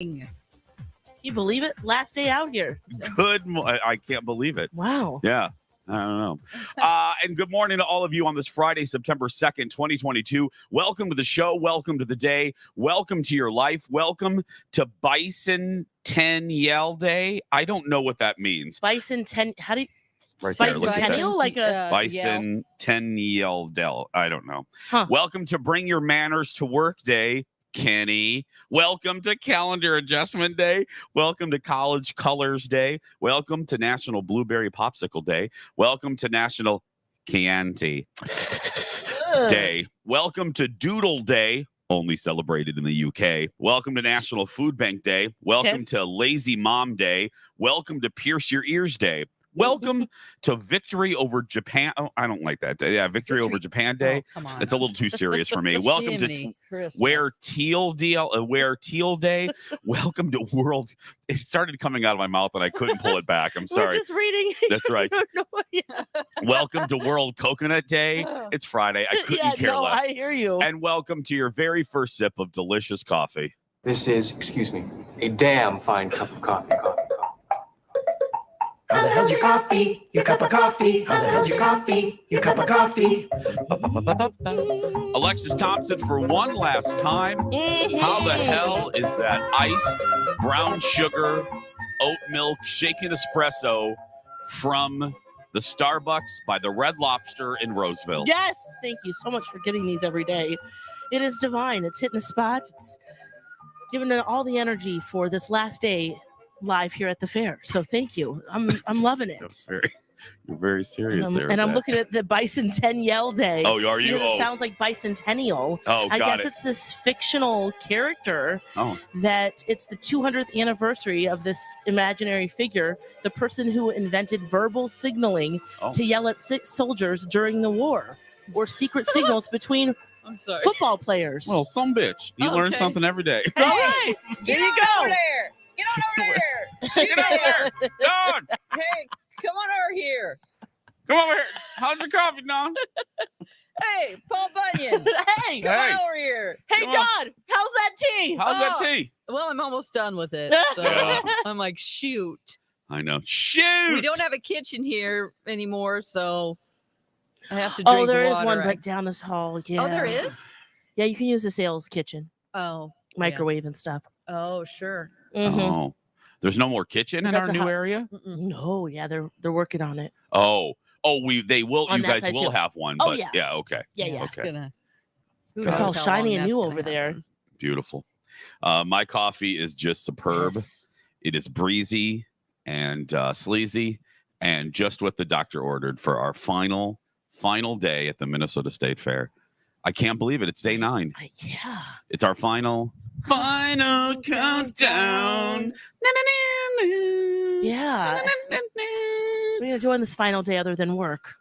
Can you believe it? Last day out here. I can't believe it. Wow. Yeah. I don't know. And good morning to all of you on this Friday, September 2nd, 2022. Welcome to the show. Welcome to the day. Welcome to your life. Welcome to Bicentennial Yell Day. I don't know what that means. How do you... Right there, look at that. Bicentennial? Like a... Bicentennial Yell. I don't know. Huh. Welcome to Bring Your Manners to Work Day, Kenny. Welcome to Calendar Adjustment Day. Welcome to College Colors Day. Welcome to National Blueberry Popsicle Day. Welcome to National Chianti Day. Welcome to Doodle Day, only celebrated in the UK. Welcome to National Food Bank Day. Welcome to Lazy Mom Day. Welcome to Pierce Your Ears Day. Welcome to Victory Over Japan. Oh, I don't like that day. Yeah, Victory Over Japan Day. Oh, come on. It's a little too serious for me. Welcome to Wear Teal Day. Welcome to World. It started coming out of my mouth and I couldn't pull it back. I'm sorry. We're just reading. That's right. Welcome to World Coconut Day. It's Friday. I couldn't care less. I hear you. And welcome to your very first sip of delicious coffee. This is, excuse me, a damn fine cup of coffee. How the hell's your coffee? Your cup of coffee? How the hell's your coffee? Your cup of coffee? Alexis Thompson for one last time. How the hell is that iced brown sugar oat milk shaken espresso from the Starbucks by the Red Lobster in Roseville? Yes, thank you so much for getting these every day. It is divine. It's hitting the spot. It's giving it all the energy for this last day live here at the fair. So thank you. I'm loving it. You're very serious there. And I'm looking at the Bicentennial Day. Oh, are you? It sounds like bicentennial. Oh, I guess it. it's this fictional character that it's the 200th anniversary of this imaginary figure, the person who invented verbal signaling to yell at sick soldiers during the war, or secret signals between football players. Well, some bitch. You learn something every day. All right. There you go. Over there. Get on over there. Get over here. Don. Hey, come on over here. Come over here. How's your coffee, Don? Hey, Paul Bunyan. Hey. Come on over here. Hey, Don. How's that tea? How's that tea? Well, I'm almost done with it. So I'm like, shoot. I know. Shoot. We don't have a kitchen here anymore, so I have to drink water. Oh, there is one right down this hall. Yeah. Oh, there is? Yeah, you can use the sales kitchen. Oh. Microwave and stuff. Oh, sure. Mm-hmm. Oh, there's no more kitchen in our new area? No, yeah, they're working on it. They will. On you guys side will too. have one. Oh, but yeah. Okay. Yeah. Okay. It's all shiny and new over there. Beautiful. My coffee is just superb. Yes. It is breezy and sleazy, and just what the doctor ordered for our final day at the Minnesota State Fair. I can't believe it. It's day 9. Yeah. It's our final countdown. Yeah. What are you gonna do on this final day other than work?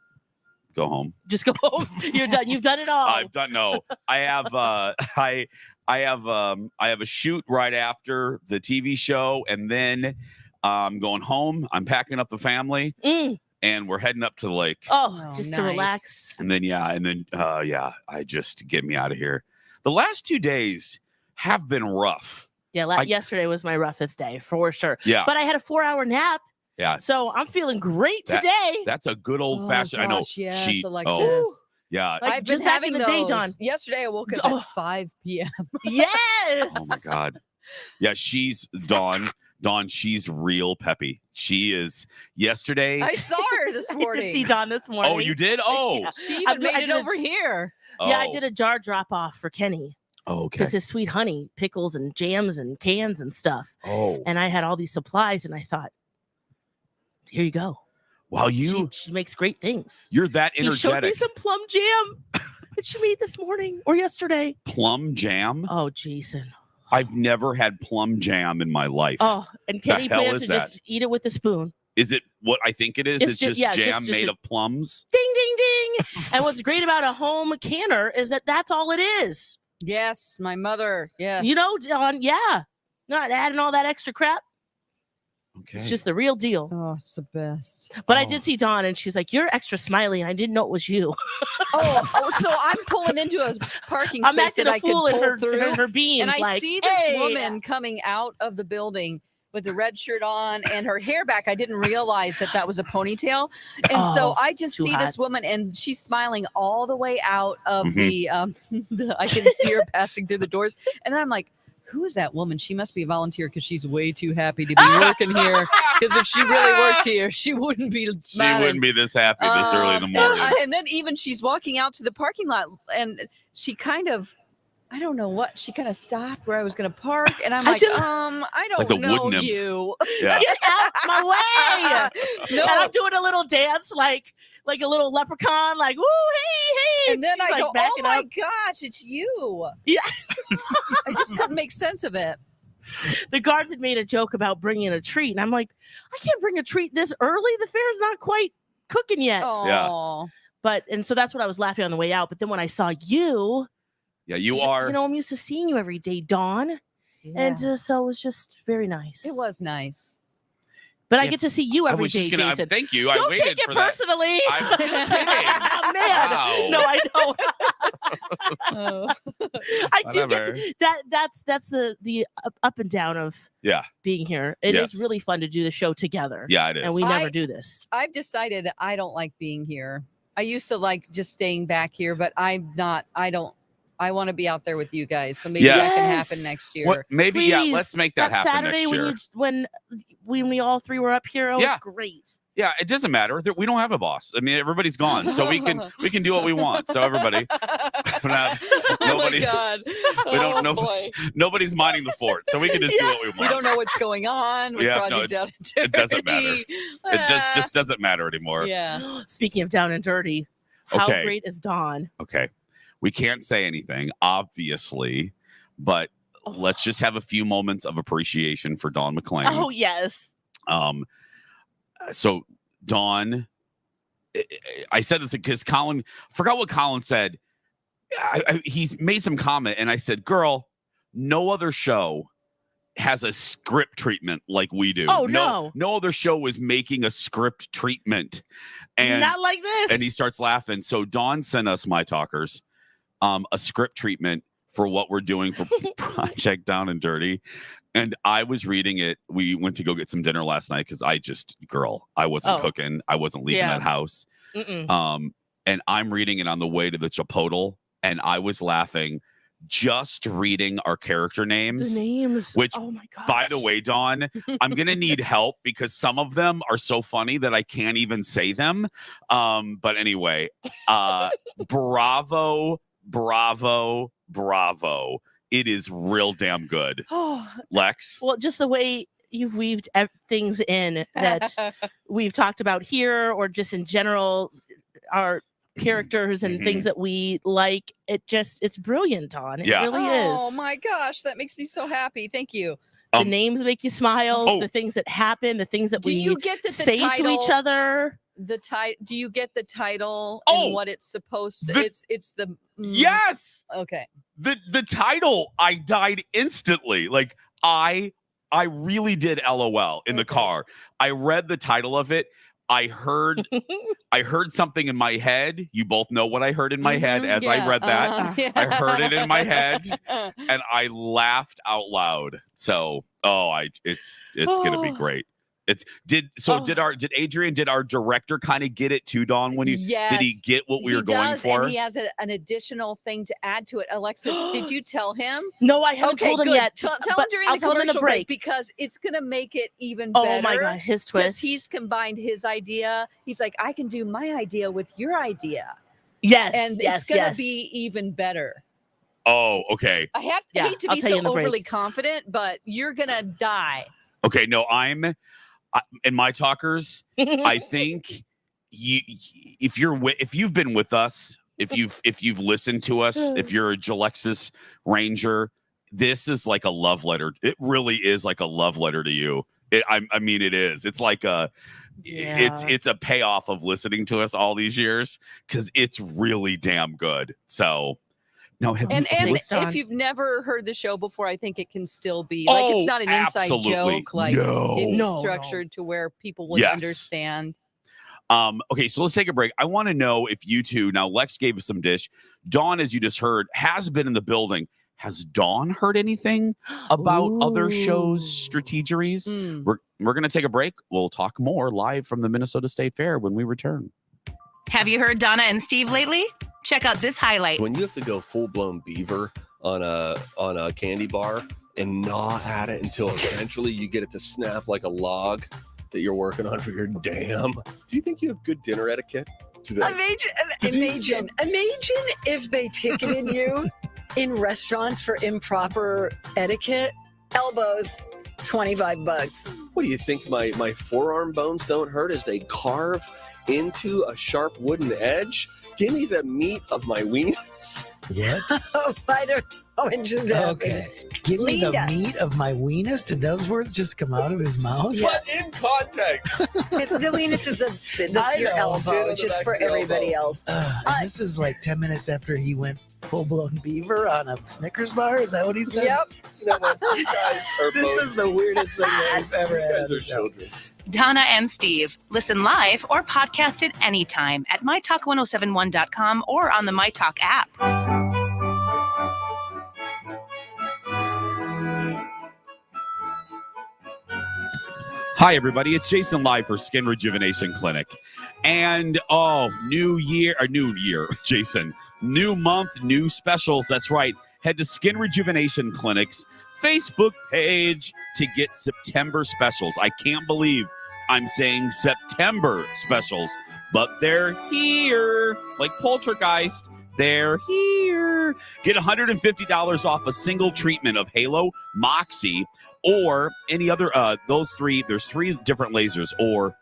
Go home. Just go home. You're done. You've done it all. I've done. No, I have. I have a shoot right after the TV show, and then I'm going home. I'm packing up the family, and we're heading up to the lake. Oh, just to relax. And then I just get me out of here. The last 2 days have been rough. Yeah, yesterday was my roughest day for sure. Yeah, but I had a 4-hour nap. Yeah, so I'm feeling great today. That's a good old fashioned. I know. Yes, Alexis. Yeah, I've been having the those. Day, Dawn. Yesterday I woke up at 5 p.m. Yes. Oh my God. Yeah, she's Dawn. Dawn, she's real peppy. She is. Yesterday, I saw her this morning. I did see Dawn this morning. Oh, you did? Oh, yeah. She even made it over here. Yeah, I did a jar drop off for Kenny. Oh, okay. Because his sweet honey, pickles and jams and cans and stuff. Oh. And I had all these supplies, and I thought, here you go. Wow, she makes great things. You're that energetic. He showed me some plum jam that she made this morning or yesterday. Plum jam? Oh, Jason. I've never had plum jam in my life. Oh, and Kenny plans to just eat it with a spoon. Is it what I think it is? It's just jam made of plums? Ding, ding, ding. And what's great about a home canner is that that's all it is. Yes, my mother. Yes. You know, Dawn, yeah. Not adding all that extra crap. Okay. It's just the real deal. Oh, it's the best. But I did see Dawn, and she's like, "You're extra smiley," and I didn't know it was you. So I'm pulling into a parking I'm space acting that a I could fool in pull her, through. her beams. And I like, see this hey. woman coming out of the building with a red shirt on and her hair back. I didn't realize that was a ponytail. And so I just see this woman and she's smiling all the way out of the I can see her passing through the doors. And then I'm like, who is that woman? She must be a volunteer because she's way too happy to be working here. Because if she really worked here, she wouldn't be smiling. She wouldn't be this happy this early in the morning. And then even she's walking out to the parking lot and she kind of, I don't know what, she kind of stopped where I was going to park. And I'm like, I don't like know wood nymph. you. Yeah. Get out my way. No. And I'm doing a little dance like a little leprechaun, like, woo, hey. And then She's I like go, oh my up. gosh, it's you. Yeah. I just couldn't make sense of it. The guards had made a joke about bringing a treat. And I'm like, I can't bring a treat this early. The fair's not quite cooking yet. Oh. And so that's what I was laughing on the way out. But then when I saw you. Yeah, you are. You know, I'm used to seeing you every day, Dawn. Yeah. And so it was just very nice. It was nice. But I get to see you every day, Jason. Thank you. Don't I waited take it for that. personally. I'm just kidding. Oh, man. Wow. No, I know. Oh. I do get to, that's the up and down of being here. It is really fun to do the show together. Yeah, it is. And we never do this. I've decided I don't like being here. I used to like just staying back here, but I'm not. I want to be out there with you guys. So maybe that can happen next year. Maybe, let's make that happen Saturday next year. when we all three were up here, it was great. Yeah, it doesn't matter. We don't have a boss. I mean, everybody's gone, so we can do what we want. So everybody, nobody's minding the fort, so we can just do what we want. We don't know what's going on with Project Down and Dirty. It doesn't matter. It just doesn't matter anymore. Yeah. Speaking of Down and Dirty, how great is Dawn? Okay. We can't say anything, obviously, but let's just have a few moments of appreciation for Dawn McClain. Oh, yes. So Dawn, I said it because Colin, forgot what Colin said. He's made some comment, and I said, girl, no other show has a script treatment like we do. Oh, no. No other show is making a script treatment. And not like this. And he starts laughing. So Dawn sent us, my talkers, a script treatment for what we're doing for Project Down and Dirty. And I was reading it. We went to go get some dinner last night because I wasn't cooking. I wasn't leaving that house. And I'm reading it on the way to the Chipotle. And I was laughing just reading our character names. The names. Which, oh my God. By the way, Dawn, I'm going to need help because some of them are so funny that I can't even say them. But anyway, bravo. It is real damn good. Lex? Well, just the way you've weaved things in that we've talked about here or just in general, our characters and things that we like, it's brilliant, Dawn. It really is. Oh my gosh, that makes me so happy. Thank you. The names make you smile, the things that happen, the things that we say to each other. Do you get the title and what it's supposed to? It's the yes. Okay. The title, I died instantly. Like I really did LOL in the car. I read the title of it. I heard something in my head. You both know what I heard in my head as I read that. I heard it in my head and I laughed out loud. So, it's going to be great. Did our director kind of get it too, Dawn? When did he get what we were going for? And he has an additional thing to add to it. Alexis, did you tell him? No, I haven't told him yet. Tell him during the commercial break because it's going to make it even better. Oh my God, his twist. He's combined his idea. He's like, I can do my idea with your idea. Yes, and it's going to be even better. Oh, okay. I hate to be so overly confident, but you're going to die. Okay, no, and my talkers, I think if you've been with us, if you've listened to us, if you're a Jalexis Ranger, this is like a love letter. It really is like a love letter to you. I mean, it is. It's like it's a payoff of listening to us all these years because it's really damn good. So, No, And if you've never heard the show before, I think it can still be like it's not an inside joke. Like it's structured to where people would understand. Okay, so let's take a break. I want to know if you two, now Lex gave us some dish. Dawn, as you just heard, has been in the building. Has Dawn heard anything about other shows' strategeries? We're going to take a break. We'll talk more live from the Minnesota State Fair when we return. Have you heard Donna and Steve lately? Check out this highlight. When you have to go full-blown beaver on a candy bar and gnaw at it until eventually you get it to snap like a log that you're working on for your dam. Do you think you have good dinner etiquette? Imagine if they ticketed you in restaurants for improper etiquette. Elbows, $25. What do you think? My forearm bones don't hurt as they carve into a sharp wooden edge? Give me the meat of my weenus. What? Oh, I don't know what just happened. Okay. Give me the meat of my weenus? Did those words just come out of his mouth? But in context. The weenus is your elbow, just for everybody else. And this is like 10 minutes after he went full-blown beaver on a Snickers bar? Is that what he said? Yep. You know what? You guys are This is the weirdest thing that we've ever had. You guys are children. Donna and Steve. Listen live or podcast it anytime at mytalk1071.com or on the myTalk app. Hi, everybody. It's Jason live for Skin Rejuvenation Clinic. And, new year, Jason. New month, new specials. That's right. Head to Skin Rejuvenation Clinic's Facebook page to get September specials. I can't believe I'm saying September specials, but they're here. Like Poltergeist, they're here. Get $150 off a single treatment of Halo, Moxie, or any other, there's 3 different lasers, or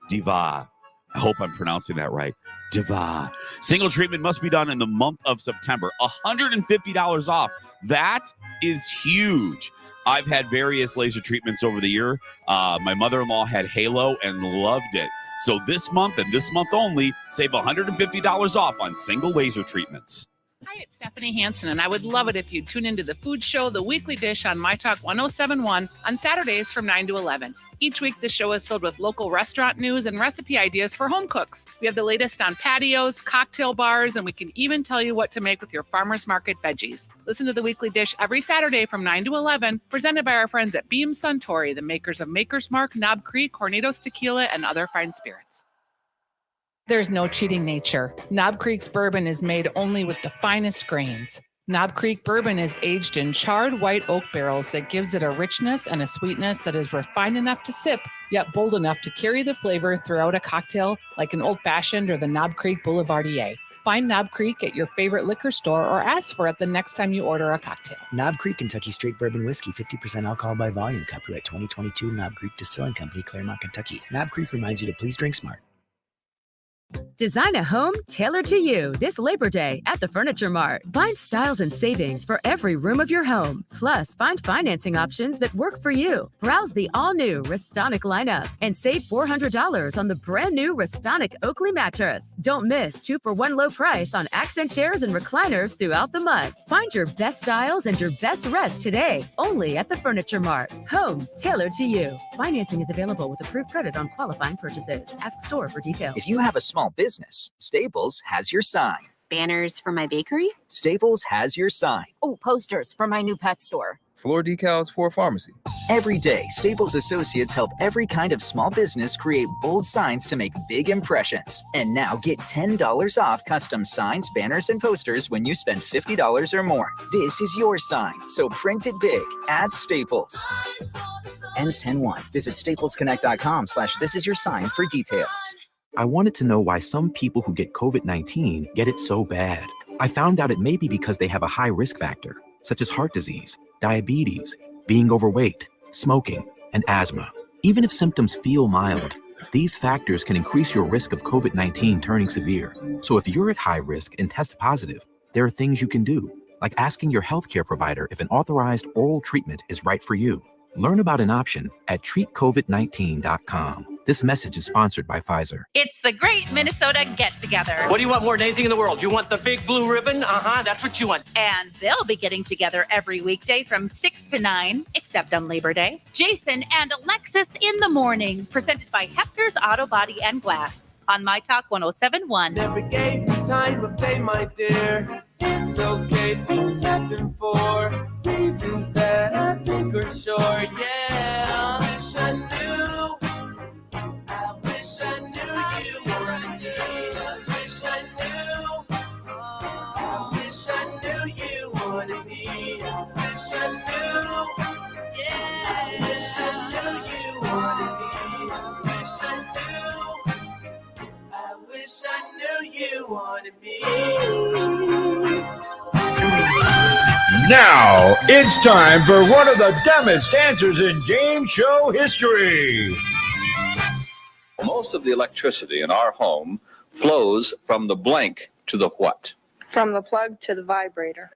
Diva. I hope I'm pronouncing that right. Diva. Single treatment must be done in the month of September. $150 off. That is huge. I've had various laser treatments over the year. My mother-in-law had Halo and loved it. So this month and this month only, save $150 off on single laser treatments. Hi, it's Stephanie Hansen, and I would love it if you'd tune into the food show, The Weekly Dish, on myTalk 1071 on Saturdays from 9 to 11. Each week, the show is filled with local restaurant news and recipe ideas for home cooks. We have the latest on patios, cocktail bars, and we can even tell you what to make with your farmer's market veggies. Listen to The Weekly Dish every Saturday from 9 to 11, presented by our friends at Beam Suntory, the makers of Maker's Mark, Knob Creek, Hornitos Tequila, and other fine spirits. There's no cheating nature. Knob Creek's bourbon is made only with the finest grains. Knob Creek bourbon is aged in charred white oak barrels that gives it a richness and a sweetness that is refined enough to sip, yet bold enough to carry the flavor throughout a cocktail like an old-fashioned or the Knob Creek Boulevardier. Find Knob Creek at your favorite liquor store or ask for it the next time you order a cocktail. Knob Creek Kentucky Straight Bourbon Whiskey, 50% alcohol by volume. Copyright 2022, Knob Creek Distilling Company, Claremont, Kentucky. Knob Creek reminds you to please drink smart. Design a home tailored to you this Labor Day at the Furniture Mart. Find styles and savings for every room of your home. Plus, find financing options that work for you. Browse the all-new Restonic lineup and save $400 on the brand-new Restonic Oakley mattress. Don't miss 2-for-1 low price on accent chairs and recliners throughout the month. Find your best styles and your best rest today, only at the Furniture Mart. Home tailored to you. Financing is available with approved credit on qualifying purchases. Ask store for details. If you have a small business, Staples has your sign. Banners for my bakery? Staples has your sign. Oh, posters for my new pet store. Floor decals for a pharmacy. Every day, Staples associates help every kind of small business create bold signs to make big impressions. And now get $10 off custom signs, banners, and posters when you spend $50 or more. This is your sign, so print it big at Staples. Ends 10/1. Visit staplesconnect.com/thisisyoursign for details. I wanted to know why some people who get COVID-19 get it so bad. I found out it may be because they have a high risk factor, such as heart disease, diabetes, being overweight, smoking, and asthma. Even if symptoms feel mild, these factors can increase your risk of COVID-19 turning severe. So if you're at high risk and test positive, there are things you can do, like asking your healthcare provider if an authorized oral treatment is right for you. Learn about an option at treatcovid19.com. This message is sponsored by Pfizer. It's the Great Minnesota Get Together. What do you want more than anything in the world? You want the big blue ribbon? That's what you want. And they'll be getting together every weekday from 6 to 9, except on Labor Day. Jason and Alexis in the morning, presented by Hefner's Auto Body and Glass on myTalk 1071. Never gave me time of day, my dear. It's okay, things happen for reasons that I think are sure. Yeah, I wish I knew. I wish I knew you wanted me. I wish I knew. I wish I knew you wanted me. I wish I knew. Yeah, I wish I knew you wanted me. I wish I knew. I wish I knew you wanted me. Now it's time for one of the dumbest answers in game show history. Most of the electricity in our home flows from the blank to the what? From the plug to the vibrator.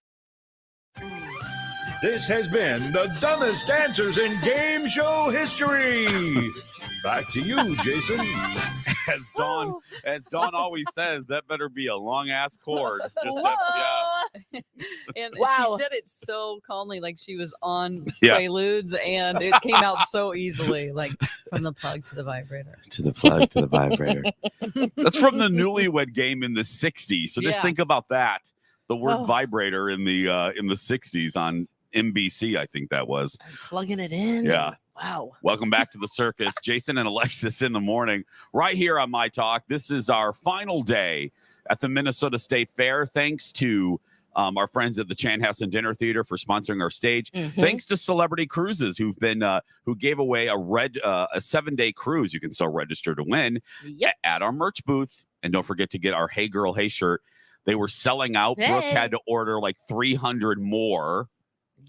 This has been the dumbest answers in game show history. Back to you, Jason. As Dawn always says, that better be a long ass cord. Just And Wow. she said it so calmly, like she was on Yeah. Preludes, and it came out so easily, like from the plug to the vibrator. To the plug to the vibrator. That's from the Newlywed Game in the 60s. So just Yeah. think about that. The word Oh. vibrator in the 60s on NBC, I think that was. Plugging it in. Yeah. Wow. Welcome back to the circus. Jason and Alexis in the morning, right here on myTalk. This is our final day at the Minnesota State Fair. Thanks to our friends at the Chanhassen Dinner Theater for sponsoring our stage. Mm-hmm. Thanks to Celebrity Cruises, who gave away a 7-day cruise. You can still register to win at our merch booth. And don't forget to get our Hey Girl, Hey shirt. They were selling out. Hey. Brooke had to order like 300 more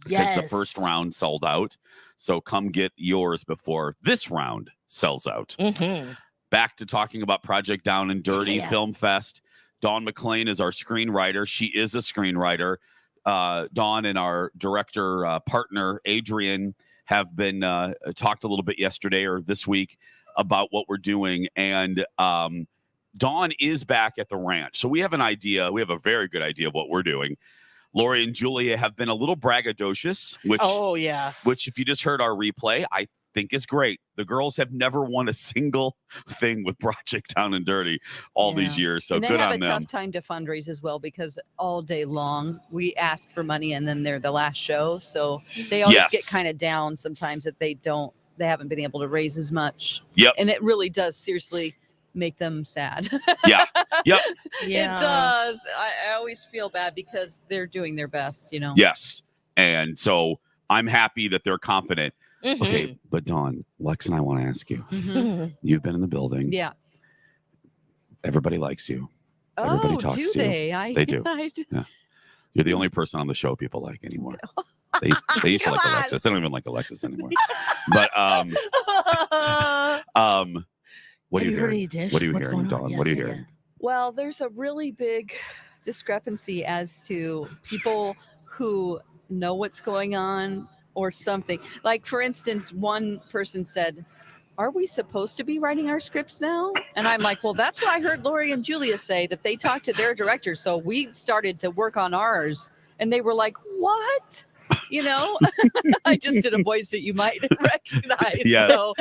because the first round sold out. So come get yours before this round sells out. Mm-hmm. Back to talking about Project Down and Dirty Film Fest. Dawn McLean is our screenwriter. She is a screenwriter. Dawn and our director partner, Adrian, have been talked a little bit yesterday or this week about what we're doing. And Dawn is back at the ranch. So we have an idea. We have a very good idea of what we're doing. Lori and Julia have been a little braggadocious, which if you just heard our replay, I think is great. The girls have never won a single thing with Project Down and Dirty all these years. So and they good have on a them. tough time to fundraise as well, because all day long we ask for money and then they're the last show. So they always get kind of down sometimes that they haven't been able to raise as much. Yep. And it really does seriously make them sad. Yeah. Yep. It does. I always feel bad because they're doing their best, you know? Yes. And so I'm happy that they're confident. Mhm. Okay. But Dawn, Lex and I want to ask you, Mhm. you've been in the building. Yeah. Everybody likes you. Everybody talks do to you. they? They do. I do. Yeah. You're the only person on the show people like anymore. They used to like Alexis. They don't even like Alexis anymore. But what are you heard hearing? any dish? What are you What's hearing, going on? Dawn? Yeah, What are you yeah, hearing? Well, there's a really big discrepancy as to people who know what's going on or something. Like, for instance, one person said, "Are we supposed to be writing our scripts now?" And I'm like, well, that's what I heard Lori and Julia say, that they talked to their director. So we started to work on ours. And they were like, what? You know, I just did a voice that you might recognize. Yes. So,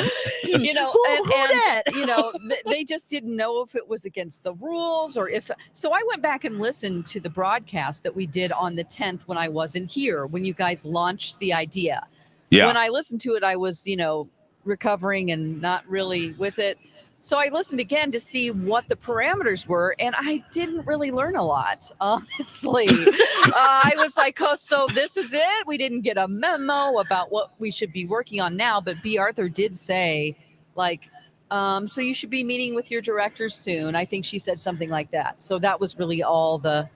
you know, Who and you know, they just didn't know if it was against the rules or if. So I went back and listened to the broadcast that we did on the 10th when I wasn't here, when you guys launched the idea. Yeah. When I listened to it, I was, you know, recovering and not really with it. So I listened again to see what the parameters were, and I didn't really learn a lot, honestly. I was like, oh, so this is it? We didn't get a memo about what we should be working on now, but B. Arthur did say, like, so you should be meeting with your director soon. I think she said something like that. So that was really all the...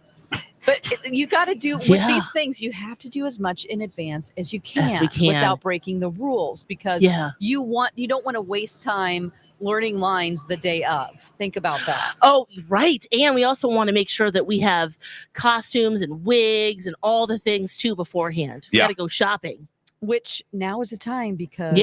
But you got to do, with these things, you have to do as much in advance as you can, without breaking the rules, because you don't want to waste time learning lines the day of. Think about that. Oh, right. And we also want to make sure that we have costumes and wigs and all the things too beforehand. We got to go shopping. Which now is the time because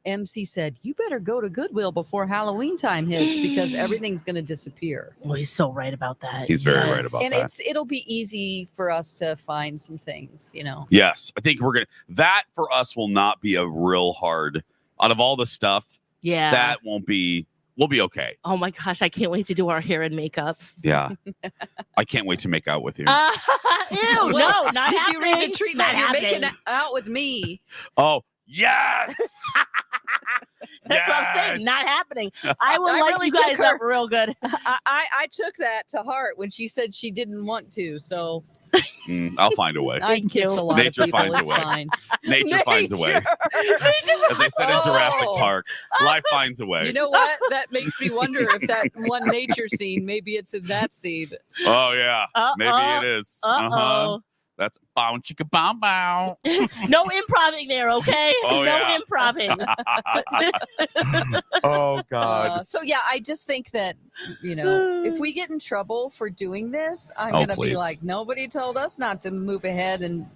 MC said, you better go to Goodwill before Halloween time hits because everything's going to disappear. Well, he's so right about that. He's very right about and that. It'll be easy for us to find some things, Yes, I think that for us will not be a real hard, out of all the stuff, that won't be, we'll be okay. Oh my gosh, I can't wait to do our hair and makeup. Yeah. I can't wait to make out with you. Ew, no, not Did happening. you read the treatment? Not You're happening. making out with me. Oh, yes. That's what I'm saying. Not happening. I will light really you guys took her- up real good. I took that to heart when she said she didn't want to. So I'll find a way. I can kiss a lot Nature of people. finds a It's way. fine. Nature finds a way. As they said in Jurassic Park, life finds a way. You know what? That makes me wonder if that one nature scene, maybe it's in that scene. Oh, yeah. Maybe it is. Uh-oh. That's bow chicka bow bow. No improving there, okay? Oh, no yeah. improving. Oh, God. So yeah, I just think that, if we get in trouble for doing this, I'm going to be please. like, nobody told us not to move ahead and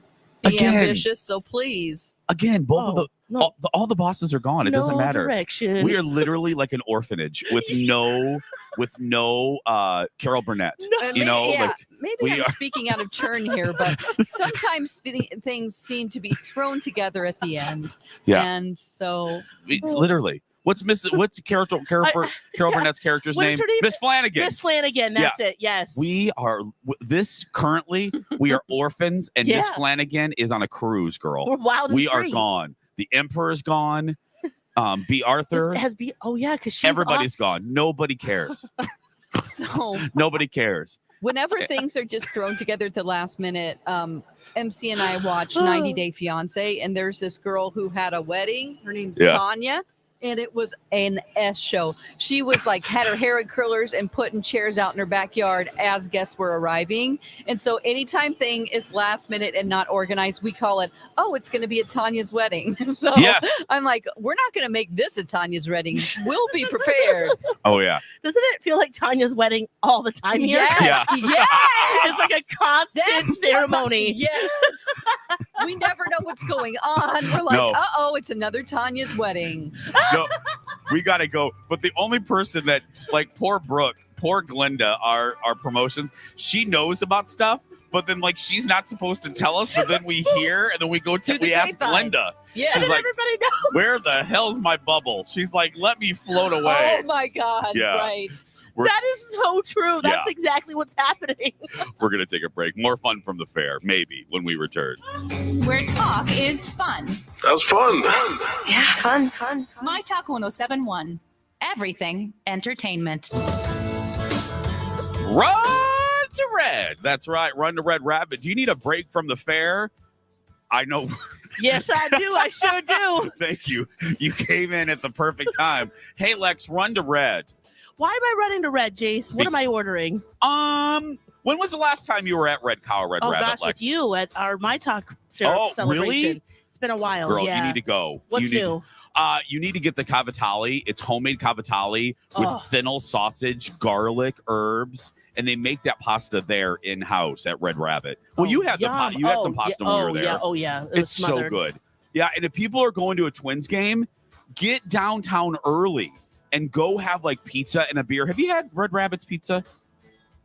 be Again. ambitious. So please. Again, both of all the bosses are gone. It doesn't No matter. direction. We are literally like an orphanage with no Carol Burnett. Maybe I'm speaking out of turn here, but sometimes things seem to be thrown together at the end. Yeah. And so It's literally. What's Carol Burnett's character's What name? is her name? Miss Flanagan. Miss Flanagan, that's it. Yes. We are we are orphans, and Miss Yeah. Flanagan is on a cruise, girl. We're wild and We are free. gone. The Emperor's gone. B. Arthur. Because she's Everybody's gone. Nobody cares. So Nobody cares. whenever things are just thrown together at the last minute, MC and I watched 90 Day Fiance, and there's this girl who had a wedding. Her name's Tanya. And it was an S show. She was like, had her hair in curlers and putting chairs out in her backyard as guests were arriving. And so anytime thing is last minute and not organized, we call it, it's going to be at Tanya's wedding. So I'm like, we're not going to make this at Tanya's wedding. We'll be prepared. Oh, yeah. Doesn't it feel like Tanya's wedding all the time here? Yes. Yeah. Yes. It's like a constant ceremony. Yes. We never know what's going on. We're like, No. it's another Tanya's wedding. No, we got to go. But the only person that, like, poor Glenda, our promotions, she knows about stuff, but then, like, she's not supposed to tell us. So then we hear, and then we go we ask Glenda. Yeah. She's like, everybody knows. where the hell's my bubble? She's like, let me float away. Oh, my God. Yeah. Right. That is so true. That's Yeah. exactly what's happening. We're going to take a break. More fun from the fair, maybe, when we return. Where talk is fun. That was fun. Yeah, fun. My Talk 1071. Everything entertainment. Run to Red. That's right. Run to Red Rabbit. Do you need a break from the fair? I know. Yes, I do. I sure do. Thank you. You came in at the perfect time. Hey, Lex, run to Red. Why am I running to Red, Jace? What am I ordering? When was the last time you were at Red Cow, Red Rabbit, Gosh, Lex? with you at our myTalk celebration. Really? It's been a while. Girl, yeah. you need to go. What's new? You need to get the cavatappi. It's homemade cavatappi with fennel sausage, garlic, herbs, and they make that pasta there in-house at Red Rabbit. Well, you had you had some pasta when you were there. Yeah. Oh, yeah. It was It's so smothered. good. Yeah, and if people are going to a Twins game, get downtown early and go have like pizza and a beer. Have you had Red Rabbit's pizza?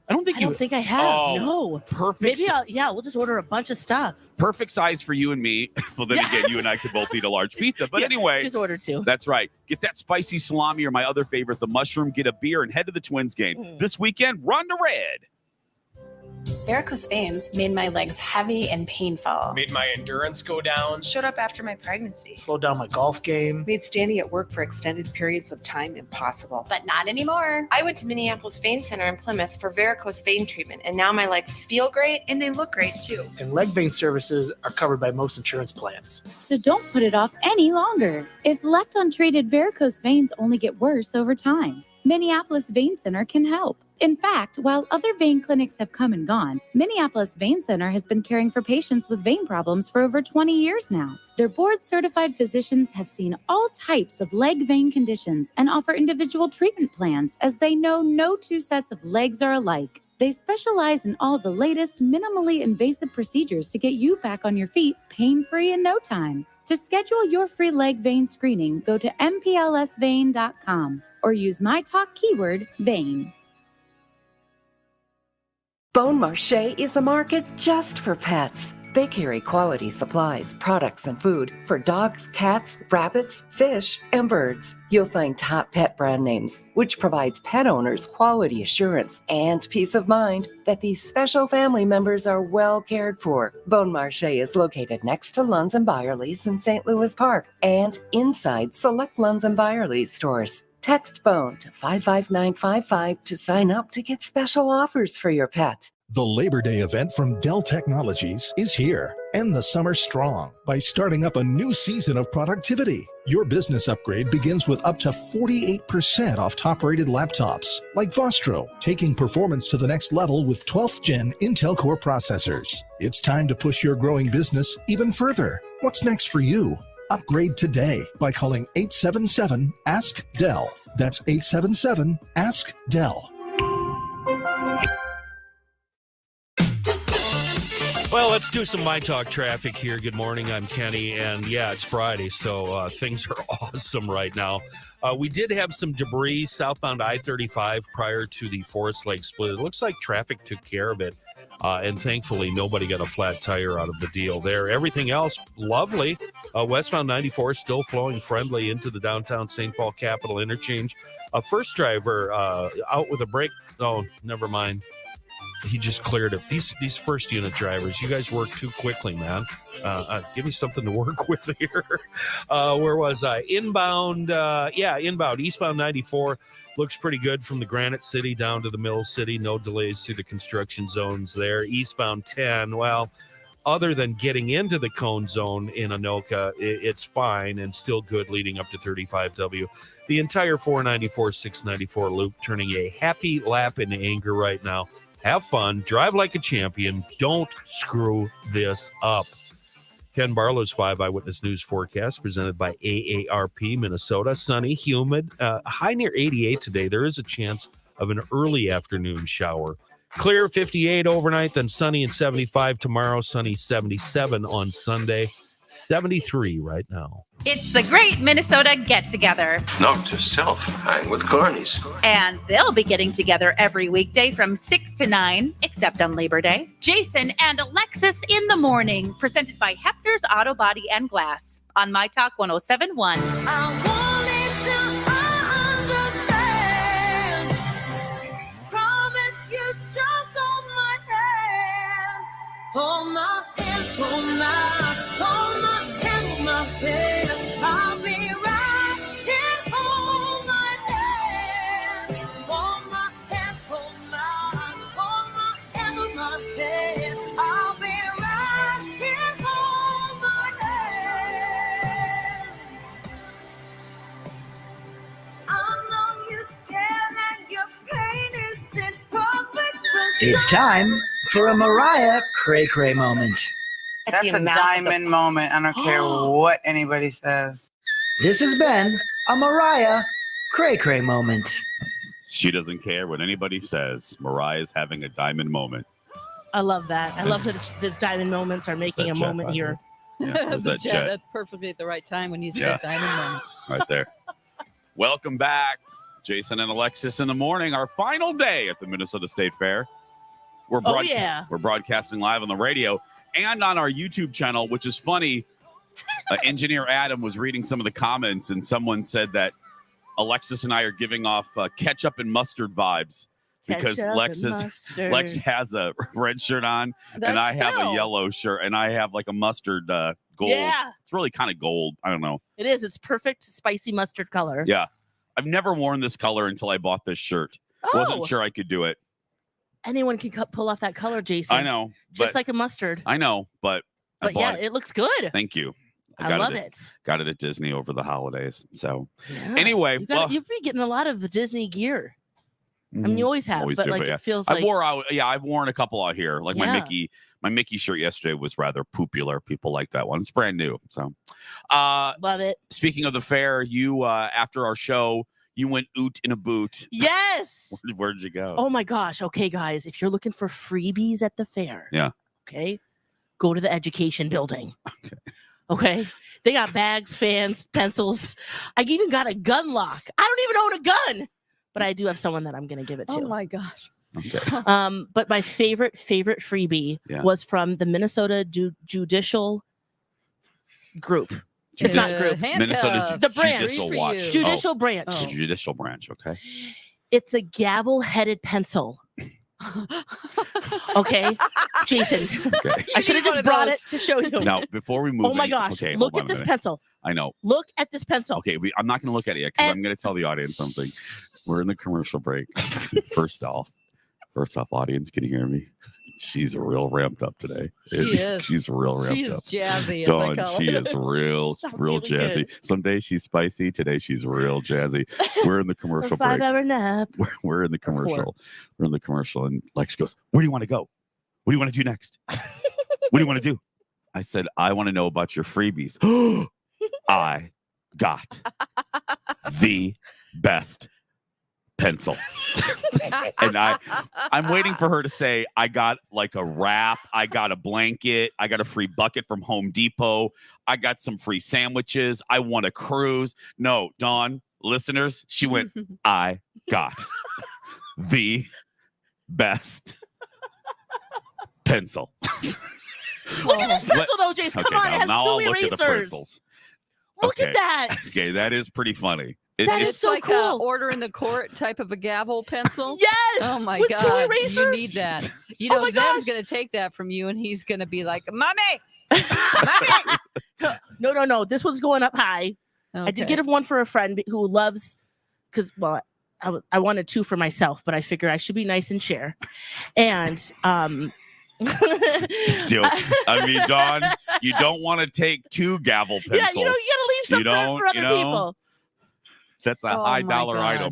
I don't think I have. Oh, No. Perfect. Maybe we'll just order a bunch of stuff. Perfect size for you and me. Well, then again, you and I could both eat a large pizza. But anyway, just order two. That's right. Get that spicy salami or my other favorite, the mushroom. Get a beer and head to the Twins game this weekend. Run to Red. Varicose veins made my legs heavy and painful. Made my endurance go down. Showed up after my pregnancy. Slowed down my golf game. Made standing at work for extended periods of time impossible. But not anymore. I went to Minneapolis Vein Center in Plymouth for varicose vein treatment, and now my legs feel great and they look great too. And leg vein services are covered by most insurance plans. So don't put it off any longer. If left untreated, varicose veins only get worse over time. Minneapolis Vein Center can help. In fact, while other vein clinics have come and gone, Minneapolis Vein Center has been caring for patients with vein problems for over 20 years now. Their board-certified physicians have seen all types of leg vein conditions and offer individual treatment plans, as they know no two sets of legs are alike. They specialize in all the latest, minimally invasive procedures to get you back on your feet pain-free in no time. To schedule your free leg vein screening, go to mplsvein.com or use myTalk keyword vein. Bon Marché is a market just for pets. They carry quality supplies, products, and food for dogs, cats, rabbits, fish, and birds. You'll find top pet brand names, which provides pet owners quality assurance and peace of mind that these special family members are well cared for. Bon Marché is located next to Lunds & Byerly's in St. Louis Park and inside select Lunds & Byerly's stores. Text BONE to 55955 to sign up to get special offers for your pet. The Labor Day event from Dell Technologies is here. End the summer strong by starting up a new season of productivity. Your business upgrade begins with up to 48% off top-rated laptops, like Vostro, taking performance to the next level with 12th Gen Intel Core processors. It's time to push your growing business even further. What's next for you? Upgrade today by calling 877-ASK-DELL. That's 877-ASK-DELL. Well, let's do some myTalk traffic here. Good morning, I'm Kenny, and yeah, it's Friday, so things are awesome right now. We did have some debris southbound I-35 prior to the Forest Lake split. It looks like traffic took care of it, and thankfully nobody got a flat tire out of the deal there. Everything else, lovely. Westbound 94 still flowing friendly into the downtown St. Paul Capitol interchange. First driver out with a brake. Oh, never mind. He just cleared it. These first unit drivers, you guys work too quickly, man. Give me something to work with here. Where was I? Inbound. Inbound. Eastbound 94 looks pretty good from the Granite City down to the Mill City. No delays through the construction zones there. Eastbound 10. Well, other than getting into the cone zone in Anoka, it's fine and still good leading up to 35W. The entire 494, 694 loop turning a happy lap in anger right now. Have fun, drive like a champion, don't screw this up. Ken Barlow's 5 Eyewitness News forecast presented by AARP Minnesota. Sunny, humid, high near 88 today. There is a chance of an early afternoon shower. Clear 58 overnight, then sunny and 75 tomorrow, sunny 77 on Sunday, 73 right now. It's the Great Minnesota Get Together. Note to self, hang with Cornies. And they'll be getting together every weekday from 6 to 9, except on Labor Day. Jason and Alexis in the morning, presented by Hefner's Auto Body and Glass on myTalk 1071. Hold my hand, hold my hand, hold my hand. I'll be right here. Hold my hand, hold my hand, hold my hand, hold my hand. I'll be right here. Hold my hand. I know you're scared and your pain isn't perfect. It's time for a Mariah cray-cray moment. That's a diamond moment. I don't care what anybody says. This has been a Mariah cray-cray moment. She doesn't care what anybody says. Mariah's having a diamond moment. I love that. I love that the diamond moments are making a moment here. Yeah, who's that Jet jet? at perfectly at the right time when you said diamond moment. Right there. Welcome back. Jason and Alexis in the morning, our final day at the Minnesota State Fair. We're broadcasting live on the radio and on our YouTube channel, which is funny. Engineer Adam was reading some of the comments, and someone said that Alexis and I are giving off ketchup and mustard vibes because Lex has a red shirt on, and I have a yellow shirt, and I have like a mustard gold. Yeah. It's really kind of gold. I don't know. It is. It's perfect spicy mustard color. Yeah. I've never worn this color until I bought this shirt. Wasn't sure I could do it. Anyone can pull off that color, Jason. I know. Just like a mustard. I know, but yeah, it looks good. Thank you. I love it. Got it at Disney over the holidays. So anyway, you've been getting a lot of Disney gear. I mean, you always have, but like it feels like I've worn a couple out here. Like my Mickey shirt yesterday was rather popular. People like that one. It's brand new. So love it. Speaking of the fair, you after our show, you went oot in a boot. Yes. Where'd you go? Oh my gosh. Okay, guys, if you're looking for freebies at the fair, yeah. Okay, go to the education building. Okay. Okay. They got bags, fans, pencils. I even got a gun lock. I don't even own a gun, but I do have someone that I'm going to give it to. Oh my gosh. Okay. But my favorite freebie was from the Minnesota Judicial Group. It's not group. Minnesota The branch. Judicial Watch. Judicial branch. The judicial branch. Okay. It's a gavel-headed pencil. Okay, Jason. Okay. I should have just brought it to show you. Now, before we move. Oh my gosh! Okay, look hold at on a this minute. pencil. I know. Look at this pencil. Okay, I'm not going to look at it yet because I'm going to tell the audience something. We're in the commercial break. First off, audience, can you hear me? She's real ramped up today. She is. She's real ramped She's up. jazzy, as I Dawn, call she it. is real jazzy. good. Some days she's spicy. Today she's real jazzy. We're in the commercial A break. 5-hour nap. We're in the commercial. We're in the commercial, and Lex goes, "Where do you want to go? What do you want to do next? What do you want to do?" I said, "I want to know about your freebies." I got the best pencil. And I'm waiting for her to say, I got like a wrap, I got a blanket, I got a free bucket from Home Depot, I got some free sandwiches, I won a cruise. No, Dawn, listeners, she went, I got the best pencil. Look at this pencil, though, Jace. Come on, it has now 2 I'll look at the erasers. pencils. Look at that. Okay, that is pretty funny. That is It's so like cool. a order in the court type of a gavel pencil. Yes. Oh my with 2 God. erasers. You need that. You Oh know, my Zem's gosh. going to take that from you and he's going to be like, Mommy. No. This one's going up high. I did Okay. get one for a friend who loves, because, well, I wanted 2 for myself, but I figure I should be nice and share. And, I mean, Dawn, you don't want to take 2 gavel pencils. yeah, you know, you got to leave some for other people. That's a high dollar item.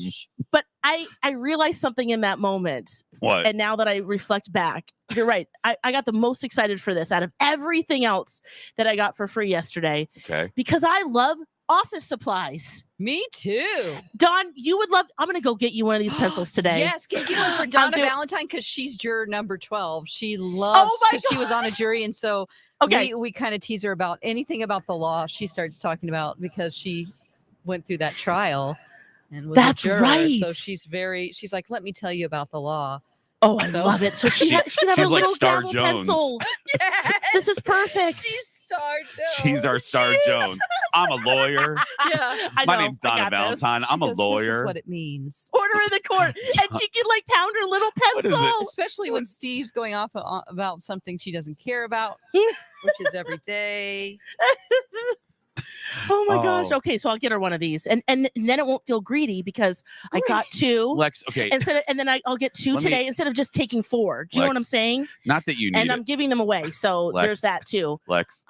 But I realized something in that moment. What? And now that I reflect back, you're right. I got the most excited for this out of everything else that I got for free yesterday. Okay. Because I love office supplies. Me too. Dawn, you would love. I'm going to go get you one of these pencils today. Yes, can you get one for Donna Valentine because she's juror number 12. She loves Oh my because she was on a jury, and so we kind of tease her about anything about the law. She starts talking about because she went through that trial and was That's a juror. right. So she's like, let me tell you about the law. Oh, I love it. So she can have she's her like little Star gavel Jones. pencil. This is perfect. She's Star Jones. She's our Star Jones. I'm a lawyer. Yeah, My name's Donna Valentine. I'm a lawyer. This is what it means. Order in the court, and she can like pound her little What is pencil. it? Especially when Steve's going off about something she doesn't care about, which is every day. Oh my gosh. Okay, so I'll get her one of these, and then it won't feel greedy because I got 2. Lex, okay. And then I'll get 2 Let me- today instead of just taking 4. Do you know what Lex, I'm saying? Not that you need And it. I'm giving them away, so Lex. there's that too. Lex.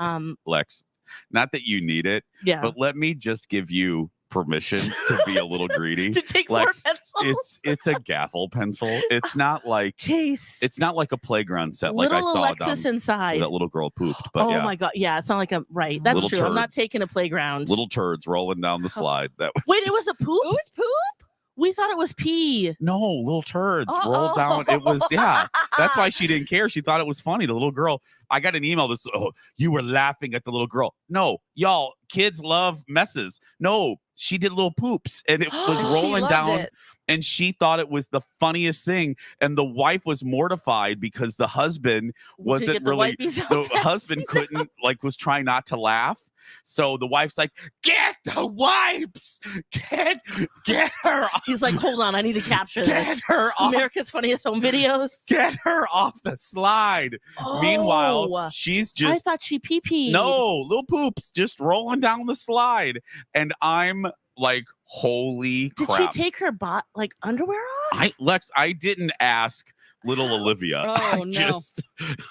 Not that you need it. Yeah. But let me just give you permission to be a little greedy. To take 4 Lex, pencils. It's a gavel pencil. It's not like Chase. It's not like a playground set like I Little saw Alexis down inside. where that little girl pooped. But Oh yeah, my god. Yeah, it's not like a right. That's Little true. I'm turd. not taking a playground. little turds rolling down the slide. That was Wait, it was a poop? It was poop? We thought it was pee. no little turds rolled down. It was That's why she didn't care. She thought it was funny. The little girl. I got an email. You were laughing at the little girl. No, y'all, kids love messes. No, she did little poops, and it was She rolling loved down. it. And she thought it was the funniest thing. And the wife was mortified because the husband wasn't get the really. wipies The out fast. husband couldn't was trying not to laugh. So the wife's like, "Get the wipes! Get her! He's like, hold on, I need to capture Get this. her off! America's Funniest Home Videos. Get her off the slide!" Meanwhile, she's I just thought she pee-peed. no little poops just rolling down the slide, and I'm like, "Holy Did crap!" she take her underwear off? I didn't ask little Olivia. Oh, no.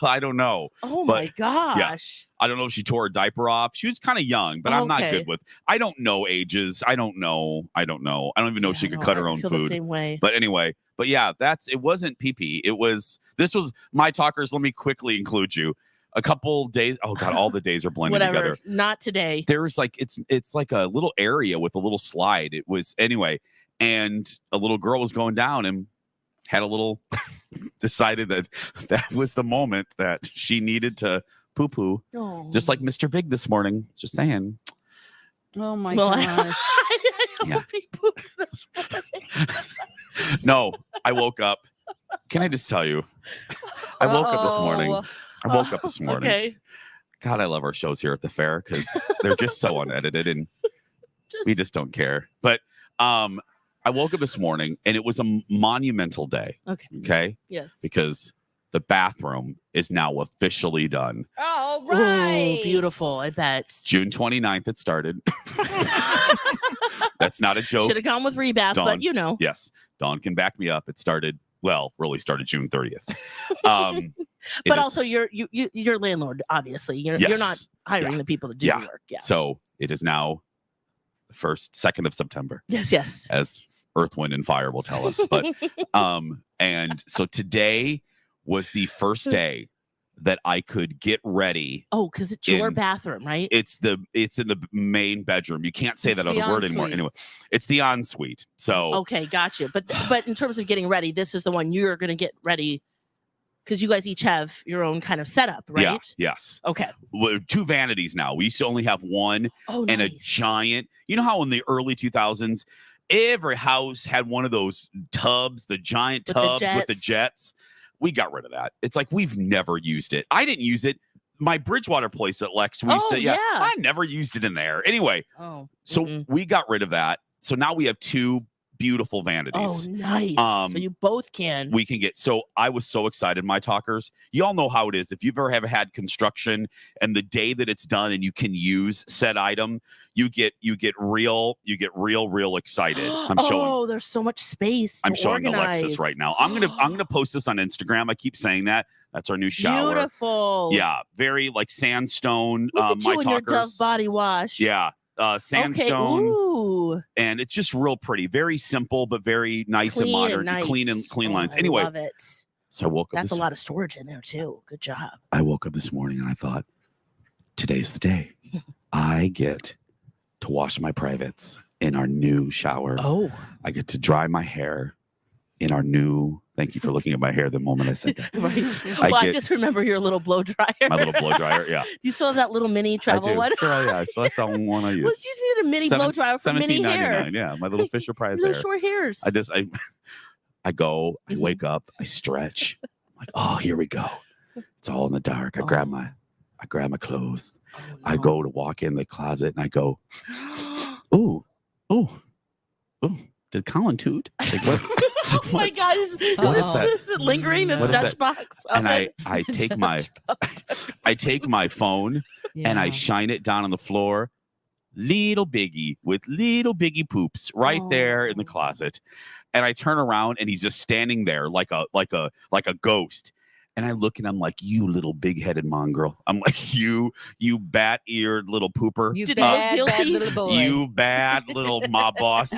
I don't know. Oh But, my gosh. yeah. I don't know if she tore her diaper off. She was kind of young, but I'm not Okay. good with. I don't know ages. I don't know. I don't even know if she could cut her own feel food. the same way. But anyway, yeah, it wasn't pee-pee. This was my talkers. Let me quickly include you. A couple days. Oh God, all the days are blending Whatever. together. Not today. There was it's like a little area with a little slide. It was anyway, and a little girl was going down and had a little decided that was the moment that she needed to poo-poo. Just like Mr. Big this morning. Just saying. Oh my gosh. Yeah. No, I woke up. Can I just tell you? I woke up this morning. Okay. God, I love our shows here at the fair because they're just so unedited and we just don't care. But I woke up this morning and it was a monumental day. Okay. Yes. Because the bathroom is now officially done. Oh, right. Ooh, beautiful. I bet. June 29th it started. That's not a joke. Should have gone with rebath, Dawn, but you know. Yes. Dawn can back me up. It started, really started June 30th. But also you're landlord, obviously. You're not hiring the people to do the work. Yeah. So it is now the 2nd of September. Yes. As Earth, Wind, and Fire will tell us. But and so today was the first day that I could get ready. Oh, because it's your bathroom, right? It's in the main bedroom. You can't say that other word anymore. Anyway, it's the ensuite. So okay, gotcha. But in terms of getting ready, this is the one you're going to get ready because you guys each have your own kind of setup, right? Yeah. Yes. Okay. Well, 2 vanities now. We used to only have one and a giant. You know how in the early 2000s, every house had one of those tubs, the giant tubs with the jets. We got rid of that. It's like we've never used it. I didn't use it. My Bridgewater place at Lex, we used to. Yeah, I never used it in there. Anyway, so we got rid of that. So now we have 2 beautiful vanities. Oh, nice. So you both can. We can get. So I was so excited, my talkers. You all know how it is. If you've ever had construction and the day that it's done and you can use said item, you get real excited. I'm showing. There's so much space. I'm showing Alexis right now. I'm gonna post this on Instagram. I keep saying that. That's our new shower. Beautiful. Yeah, very like sandstone. Look at you my and your talkers. Dove body wash. Yeah. Sandstone. Okay. Ooh. And it's just real pretty, very simple, but very nice and modern, clean lines. Anyway, I love it. So I woke up. That's a lot of storage in there too. Good job. I woke up this morning and I thought, today's the day. I get to wash my privates in our new shower. Oh. I get to dry my hair in our new. Thank you for looking at my hair the moment I said that. Right. I just remember your little blow dryer. My little blow dryer, yeah. You still have that little mini travel one? Girl, yeah. So that's the one I use. Well, you just need a mini blow dryer for mini hair. Yeah, my little Fisher Price little hair. Short hairs. I go, I wake up, I stretch. I'm like, oh, here we go. It's all in the dark. I grab my clothes. Oh, no. I go to walk in the closet and I go, ooh. Did Colin toot? Like, oh my God! Is it lingering? This Dutch box. And I take my phone and I shine it down on the floor. Little Biggie with little Biggie poops right there in the closet, and I turn around and he's just standing there like a ghost. And I look and I'm like, you little big-headed mongrel. I'm like, you bat-eared little pooper. You bad little boy. You bad little mob boss.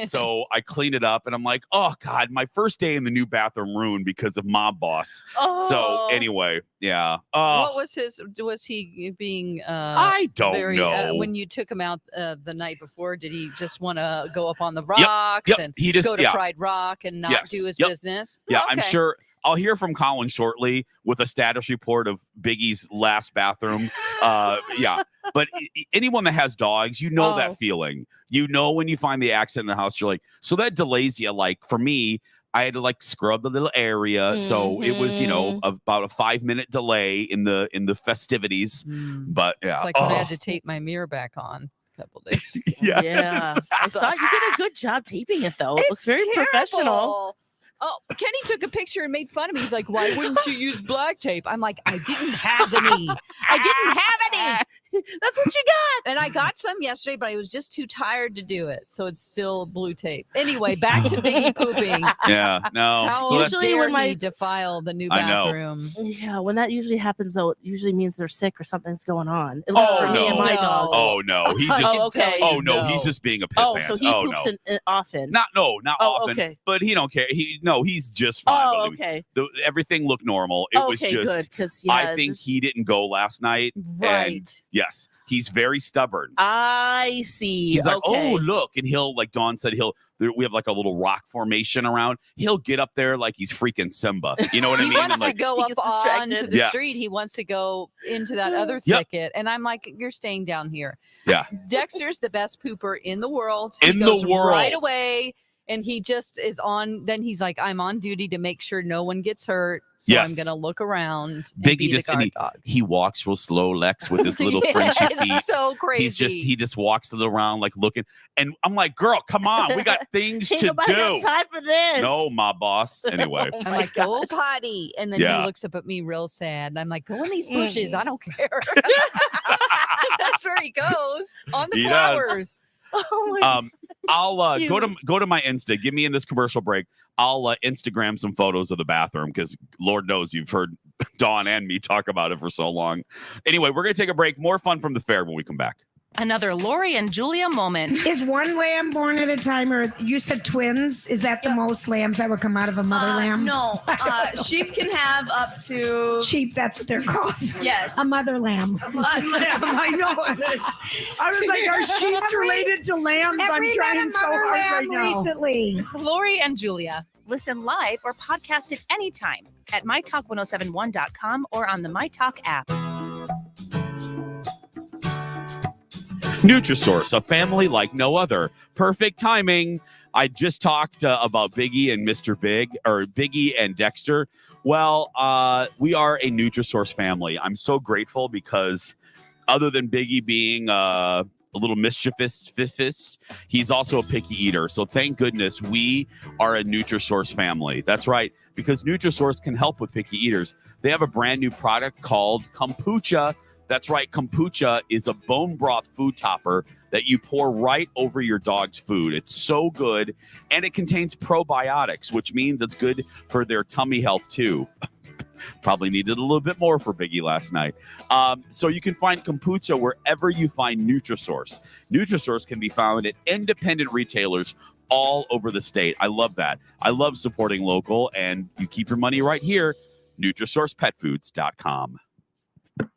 So I clean it up and I'm like, oh God, my first day in the new bathroom ruined because of mob boss. Oh. So anyway, yeah. What was he being I don't know. When you took him out the night before, did he just want to go up on the rocks and go to Pride Rock and not do his business? Yeah, okay. I'm sure I'll hear from Colin shortly with a status report of Biggie's last bathroom. Yeah. But anyone that has dogs, you know that feeling. You know when you find the accident in the house, you're like, so that delays you. Like for me, I had to like scrub the little area. So it was, about a 5-minute delay in the festivities. But yeah. It's like when I had to tape my mirror back on a couple days ago. Yeah. I saw you did a good job taping it though. It looks very professional. Oh, Kenny took a picture and made fun of me. He's like, why wouldn't you use black tape? I'm like, I didn't have any. I didn't have any. That's what you got. And I got some yesterday, but I was just too tired to do it. So it's still blue tape. Anyway, back to Biggie pooping. Yeah, no. How usually when he defile the new bathroom? Yeah, when that usually happens, though, it usually means they're sick or something's going on. At least for me and my dog. Oh no, he just. He's just being a pissant. So he poops often. Not often. Okay. But he don't care. He's just fine. Oh, okay. Everything looked normal. It was just. Good, I think he didn't go last night. Right. And Yes, he's very stubborn. I see. He's like, okay. oh, look. And he'll, like Dawn said, we have like a little rock formation around. He'll get up there like he's freaking Simba. You know what I mean? He wants to like, go up onto the Yes. street. He wants to go into that other thicket. And I'm like, you're staying down here. Yeah. Dexter's the best pooper in the world. In He goes the world. right away. And he just is on. Then he's like, I'm on duty to make sure no one gets hurt. So Yes. I'm going to look around. And Biggie be just the guard dog. he walks real slow, Lex, with his little Yeah, Frenchy it's feet. so crazy. He just walks around like looking. And I'm like, girl, come on, we got things Ain't to nobody got do. time for this. No, my boss. Anyway, I'm like, go potty. And then Yeah. he looks up at me real sad. And I'm like, go in these bushes. I don't care. That's where he goes, on the He does. flowers. Oh my I'll go to my Insta. Give me in this commercial break. I'll Instagram some photos of the bathroom because Lord knows you've heard Dawn and me talk about it for so long. Anyway, we're gonna take a break. More fun from the fair when we come back. Another Lori and Julia moment. Is one lamb born at a time, or you said twins? Is that the most lambs that would come out of a mother lamb? No, sheep can have up to sheep. That's what they're called. Yes, a mother lamb. A mother lamb. I know it is. I was like, are sheep related to lambs? I'm trying so hard right now. Recently, Lori and Julia. Listen live or podcast it anytime at mytalk1071.com or on the myTalk app. Nutrisource, a family like no other. Perfect timing. I just talked about Biggie and Mr. Big, or Biggie and Dexter. Well, we are a Nutrisource family. I'm so grateful because other than Biggie being a little mischievous, he's also a picky eater. So thank goodness we are a Nutrisource family. That's right, because Nutrisource can help with picky eaters. They have a brand new product called Kombucha. That's right, kombucha is a bone broth food topper that you pour right over your dog's food. It's so good, and it contains probiotics, which means it's good for their tummy health too. Probably needed a little bit more for Biggie last night. So you can find kombucha wherever you find Nutrisource. Nutrisource can be found at independent retailers all over the state. I love that. I love supporting local, and you keep your money right here, NutrisourcePetFoods.com.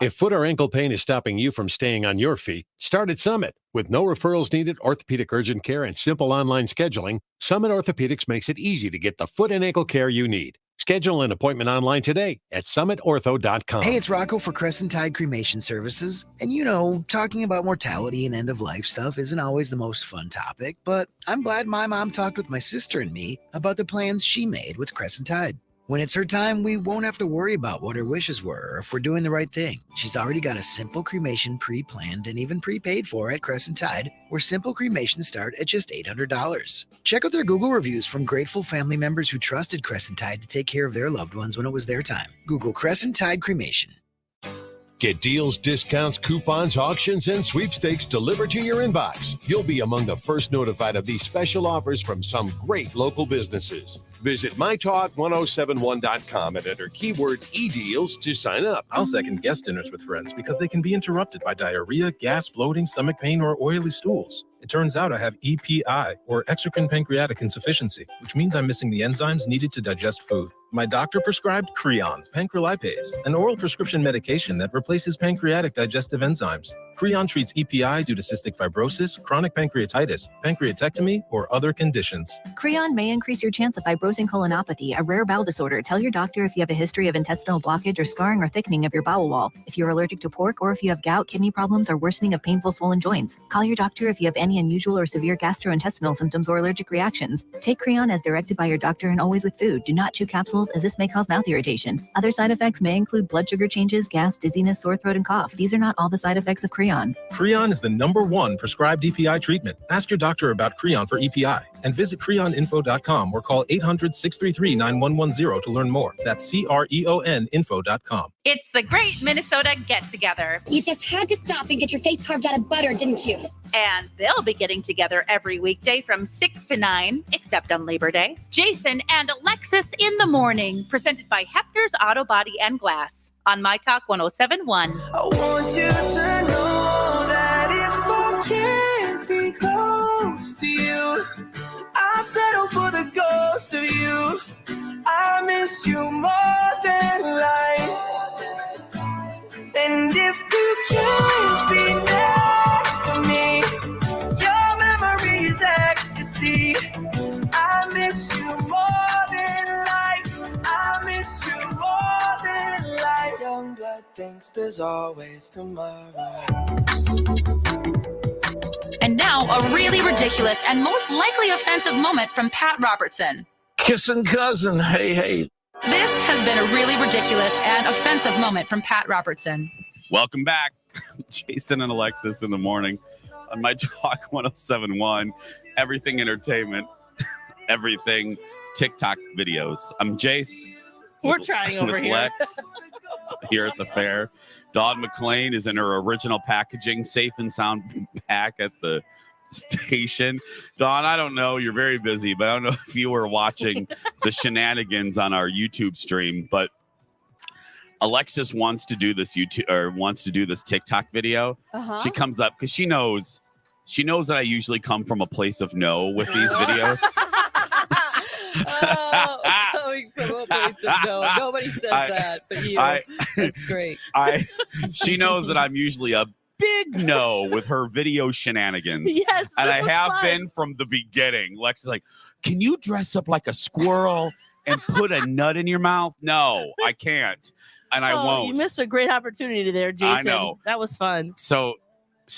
If foot or ankle pain is stopping you from staying on your feet, start at Summit. With no referrals needed, orthopedic urgent care, and simple online scheduling, Summit Orthopedics makes it easy to get the foot and ankle care you need. Schedule an appointment online today at summitortho.com. Hey, it's Rocco for Crescent Tide Cremation Services. And you know, talking about mortality and end-of-life stuff isn't always the most fun topic, but I'm glad my mom talked with my sister and me about the plans she made with Crescent Tide. When it's her time, we won't have to worry about what her wishes were or if we're doing the right thing. She's already got a simple cremation pre-planned and even prepaid for at Crescent Tide, where simple cremations start at just $800. Check out their Google reviews from grateful family members who trusted Crescent Tide to take care of their loved ones when it was their time. Google Crescent Tide Cremation. Get deals, discounts, coupons, auctions, and sweepstakes delivered to your inbox. You'll be among the first notified of these special offers from some great local businesses. Visit mytalk1071.com and enter keyword eDeals to sign up. I'll second guest dinners with friends because they can be interrupted by diarrhea, gas, bloating, stomach pain, or oily stools. It turns out I have EPI, or exocrine pancreatic insufficiency, which means I'm missing the enzymes needed to digest food. My doctor prescribed Creon, pancrelipase, an oral prescription medication that replaces pancreatic digestive enzymes. Creon treats EPI due to cystic fibrosis, chronic pancreatitis, pancreatectomy, or other conditions. Creon may increase your chance of fibrosing colonopathy, a rare bowel disorder. Tell your doctor if you have a history of intestinal blockage or scarring or thickening of your bowel wall, if you're allergic to pork, or if you have gout, kidney problems, or worsening of painful swollen joints. Call your doctor if you have any unusual or severe gastrointestinal symptoms or allergic reactions. Take Creon as directed by your doctor and always with food. Do not chew capsules, as this may cause mouth irritation. Other side effects may include blood sugar changes, gas, dizziness, sore throat, and cough. These are not all the side effects of Creon. Creon is the #1 prescribed EPI treatment. Ask your doctor about Creon for EPI and visit creoninfo.com or call 800-633-9110 to learn more. That's CREONinfo.com. It's the Great Minnesota Get Together. You just had to stop and get your face carved out of butter, didn't you? And they'll be getting together every weekday from 6 to 9, except on Labor Day. Jason and Alexis in the morning, presented by Hefner's Auto Body and Glass on myTalk 1071. I want you to know that if I can't be close to you, I settle for the ghost of you. I miss you more than life. And if you can't be see. I miss you more than life. I miss you more than life. Young blood thinks there's always tomorrow. And now, a really ridiculous and most likely offensive moment from Pat Robertson. Kissing cousin, hey. This has been a really ridiculous and offensive moment from Pat Robertson. Welcome back. Jason and Alexis in the morning on myTalk 107.1. Everything entertainment, everything TikTok videos. I'm Jace. We're trying over with here. Lex here at the fair. Dawn McLean is in her original packaging, safe and sound pack at the station. Dawn, I don't know. You're very busy, but I don't know if you were watching the shenanigans on our YouTube stream, but Alexis wants to do this TikTok video. She comes up because she knows that I usually come from a place of no with these videos. Coming from a place of no. Nobody says that, but you. That's great. She knows that I'm usually a big no with her video shenanigans. Yes, and I have been from the beginning. Lex is like, can you dress up like a squirrel and put a nut in your mouth? No, I can't. And I won't. You missed a great opportunity there, Jason. I know. That was fun. So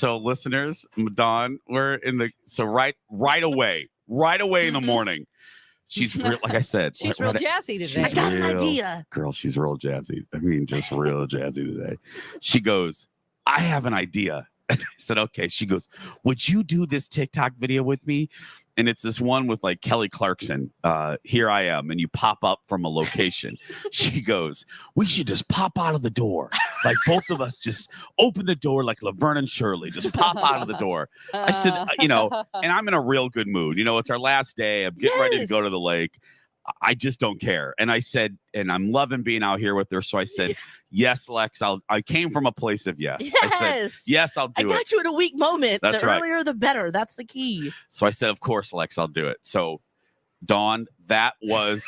listeners, Dawn, we're in the right away in the morning. She's real, like I said. She's real jazzy today. I got an idea. Girl, she's real jazzy. I mean, just real jazzy today. She goes, I have an idea. And I said, okay. She goes, would you do this TikTok video with me? And it's this one with like Kelly Clarkson. Here I am. And you pop up from a location. She goes, we should just pop out of the door. Like both of us just open the door like Laverne and Shirley. Just pop out of the door. I said, and I'm in a real good mood. It's our last day. I'm getting ready to go to the lake. I just don't care. And I said, and I'm loving being out here with her. So I said, yes, Lex, I came from a place of yes. I said, yes, I'll do it. I got you at a weak moment. That's the right. earlier, the better. That's the key. So I said, of course, Lex, I'll do it. So, Dawn, that was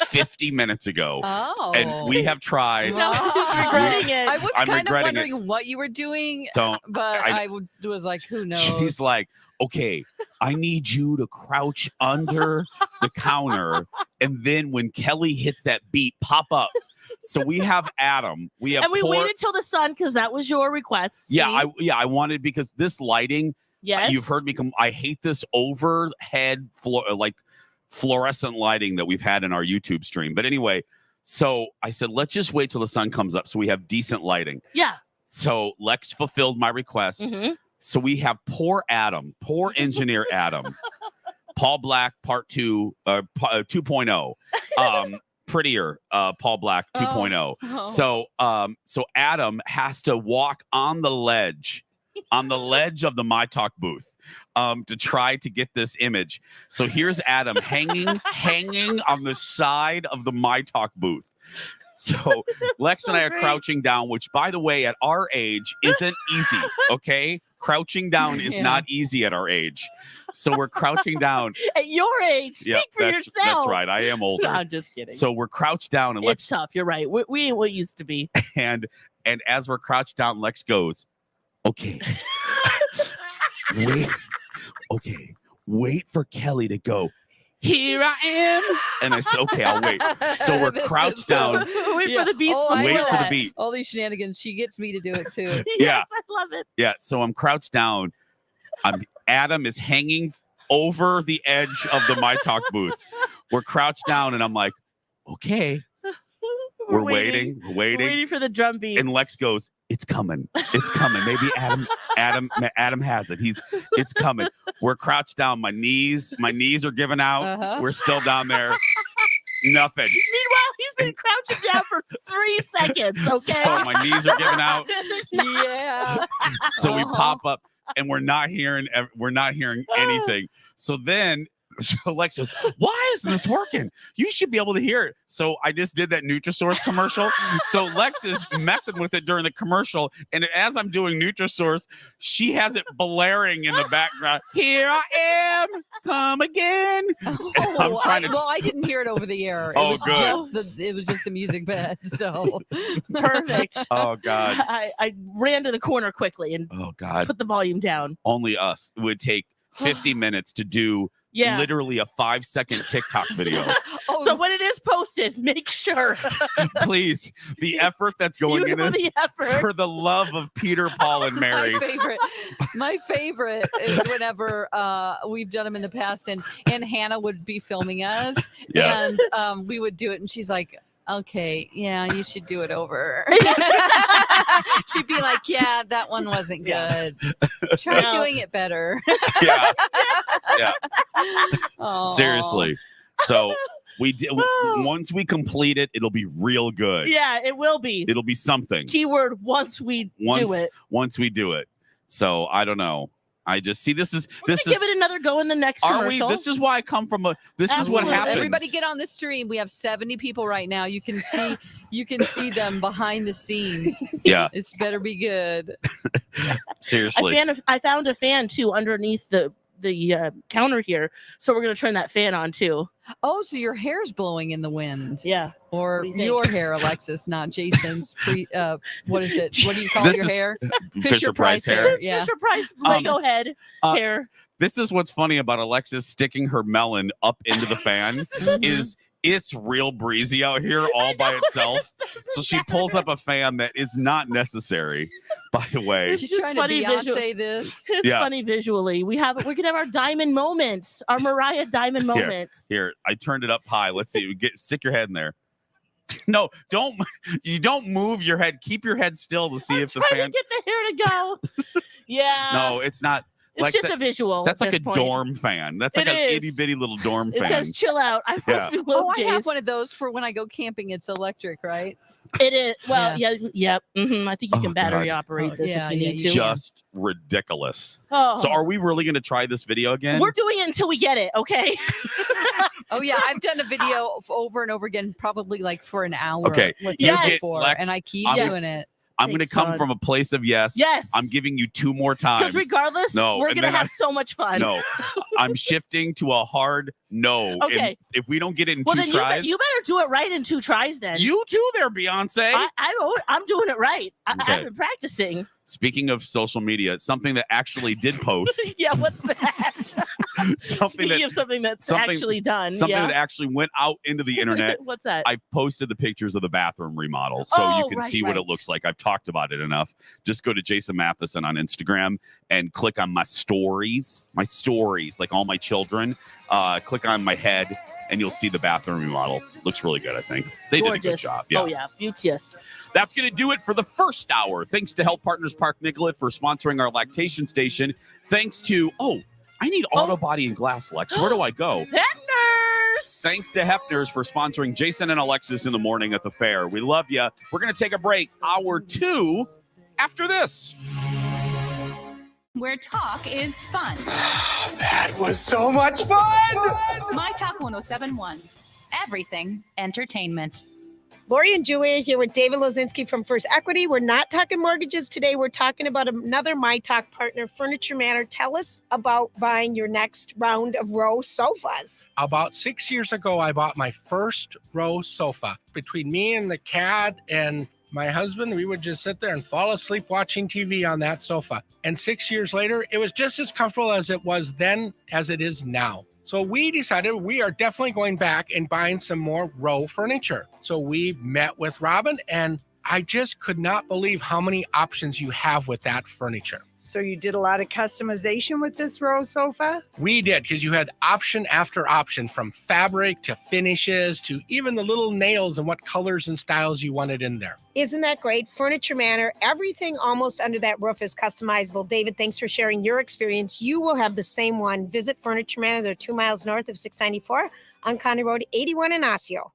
50 minutes ago. Oh. And we have tried. No, I was regretting it. I was I'm kind of regretting wondering what you were doing, Don't. but I was like, who knows? She's like, okay, I need you to crouch under the counter. And then when Kelly hits that beat, pop up. So we have Adam. We waited till the sun because that was your request. Yeah, I wanted, because this lighting. Yes. You've heard me come. I hate this overhead fluorescent lighting that we've had in our YouTube stream. But anyway, so I said, let's just wait till the sun comes up so we have decent lighting. Yeah. So Lex fulfilled my request. Mm-hmm. So we have poor engineer Adam, Paul Black part 2, 2.0. Prettier Paul Black 2.0. Oh. So Adam has to walk on the ledge of the myTalk booth to try to get this image. So here's Adam hanging on the side of the myTalk booth. So Lex and I are crouching down, which, by the way, at our age isn't easy. Okay, crouching down is not easy at our age. So we're crouching down. At your age, speak for yourself. That's right. I am older. No, I'm just kidding. So we're crouched down, and it's tough. You're right. We ain't what used to be. And as we're crouched down, Lex goes, "Okay, wait for Kelly to go. Here I am." And I said, okay, I'll wait. So we're crouched down. Wait for the beats. Wait for the beat. All these shenanigans. She gets me to do it too. Yeah. I love it. Yeah. So I'm crouched down. Adam is hanging over the edge of the myTalk booth. We're crouched down, and I'm like, okay. We're waiting. We're waiting for the drum beats. And Lex goes, it's coming. It's coming. Maybe Adam has it. It's coming. We're crouched down. My knees are giving out. We're still down there. Nothing. Meanwhile, he's been crouching down for 3 seconds. Okay. So my knees are giving out. Yeah. So we pop up, and we're not hearing anything. So then Lex goes, why isn't this working? You should be able to hear it. So I just did that Nutrisource commercial. So Lex is messing with it during the commercial. And as I'm doing Nutrisource, she has it blaring in the background. Here I am. Come again. I didn't hear it over the air. It was just the music bed. So perfect. Oh God. I ran to the corner quickly and put the volume down. Only us. It would take 50 minutes to do literally a 5-second TikTok video. So when it is posted, make sure. Please, the effort that's going in this, for the love of Peter, Paul, and Mary. My favorite is whenever we've done them in the past, and Hannah would be filming us, and we would do it, and she's like, okay, yeah, you should do it over. She'd be like, yeah, that one wasn't good. Try doing it better. Yeah. Aww. Seriously. So we did. Once we complete it, it'll be real good. Yeah, it will be. It'll be something. Keyword once we do it. Once we do it. So I don't know. I just see this is give it another go in the next commercial. This is why I come from this is what happens. Everybody get on the stream. We have 70 people right now. You can see them behind the scenes. Yeah. This better be good. Seriously. I found a fan too underneath the counter here, so we're gonna turn that fan on too. Oh, so your hair's blowing in the wind? Yeah. Or your hair, Alexis, not Jason's. What is it? What do you call your hair? Fisher Price hair. Yeah. Fisher Price Lego head hair. This is what's funny about Alexis sticking her melon up into the fan is it's real breezy out here all by itself. So she pulls up a fan that is not necessary, by the way. She's trying to Beyonce this. It's funny visually. We can have our diamond moments, our Mariah diamond moments. Here, I turned it up high. Let's see. Stick your head in there. No, you don't move your head. Keep your head still to see if the fan. To get the hair to go. Yeah. No, it's not. It's just a visual. That's like a dorm fan. That's like an itty bitty little dorm fan. It says chill out. I must be low, I have one of those for when I go camping. It's electric, right? It is. Well, yeah. I think you can battery operate this if you need to. Just ridiculous. So are we really going to try this video again? We're doing it until we get it, okay? Oh, yeah. I've done a video over and over again, probably like for an hour. Okay. Before, and I keep doing it. I'm going to come from a place of yes. Yes. I'm giving you 2 more times. Because regardless, we're going to have so much fun. No, I'm shifting to a hard no. Okay. If we don't get it in 2 then tries. You better do it right in 2 tries then. You too there, Beyonce. I'm doing it right. I've been practicing. Speaking of social media, something that actually did post. Yeah, what's that? something that's actually done. Something that actually went out into the internet. What's that? I posted the pictures of the bathroom remodel so you can see what it looks like. I've talked about it enough. Just go to Jason Matheson on Instagram and click on my stories, like all my children. Click on my head and you'll see the bathroom remodel. Looks really good, I think. They did a good job. Yeah. Oh, yeah. Beauteous. That's going to do it for the first hour. Thanks to Health Partners Park Nicollet for sponsoring our lactation station. Thanks to, I need auto body and glass, Lex. Where do I go? Hefner's. Thanks to Hefner's for sponsoring Jason and Alexis in the morning at the fair. We love you. We're going to take a break. Hour 2 after this. Where talk is fun. That was so much fun. myTalk 1071. Everything entertainment. Lori and Julia here with David Lozinski from First Equity. We're not talking mortgages today. We're talking about another myTalk partner, Furniture Manor. Tell us about buying your next round of row sofas. About 6 years ago, I bought my first row sofa. Between me and the cat and my husband, we would just sit there and fall asleep watching TV on that sofa. And 6 years later, it was just as comfortable as it was then as it is now. So we decided we are definitely going back and buying some more row furniture. So we met with Robin, and I just could not believe how many options you have with that furniture. So you did a lot of customization with this row sofa? We did, because you had option after option, from fabric to finishes to even the little nails and what colors and styles you wanted in there. Isn't that great? Furniture Manor, everything almost under that roof is customizable. David, thanks for sharing your experience. You will have the same one. Visit Furniture Manor. They're 2 miles north of 694 on County Road 81 in Osseo.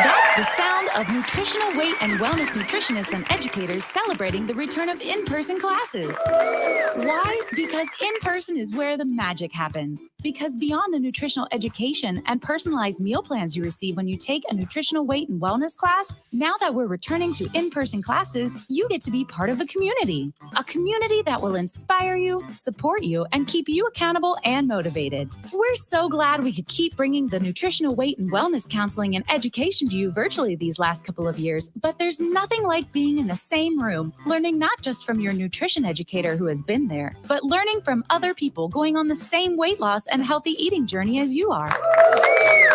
That's the sound of nutritional weight and wellness nutritionists and educators celebrating the return of in-person classes. Why? Because in-person is where the magic happens. Because beyond the nutritional education and personalized meal plans you receive when you take a nutritional weight and wellness class, now that we're returning to in-person classes, you get to be part of a community. A community that will inspire you, support you, and keep you accountable and motivated. We're so glad we could keep bringing the nutritional weight and wellness counseling and education to you virtually these last couple of years, but there's nothing like being in the same room, learning not just from your nutrition educator who has been there, but learning from other people going on the same weight loss and healthy eating journey as you are.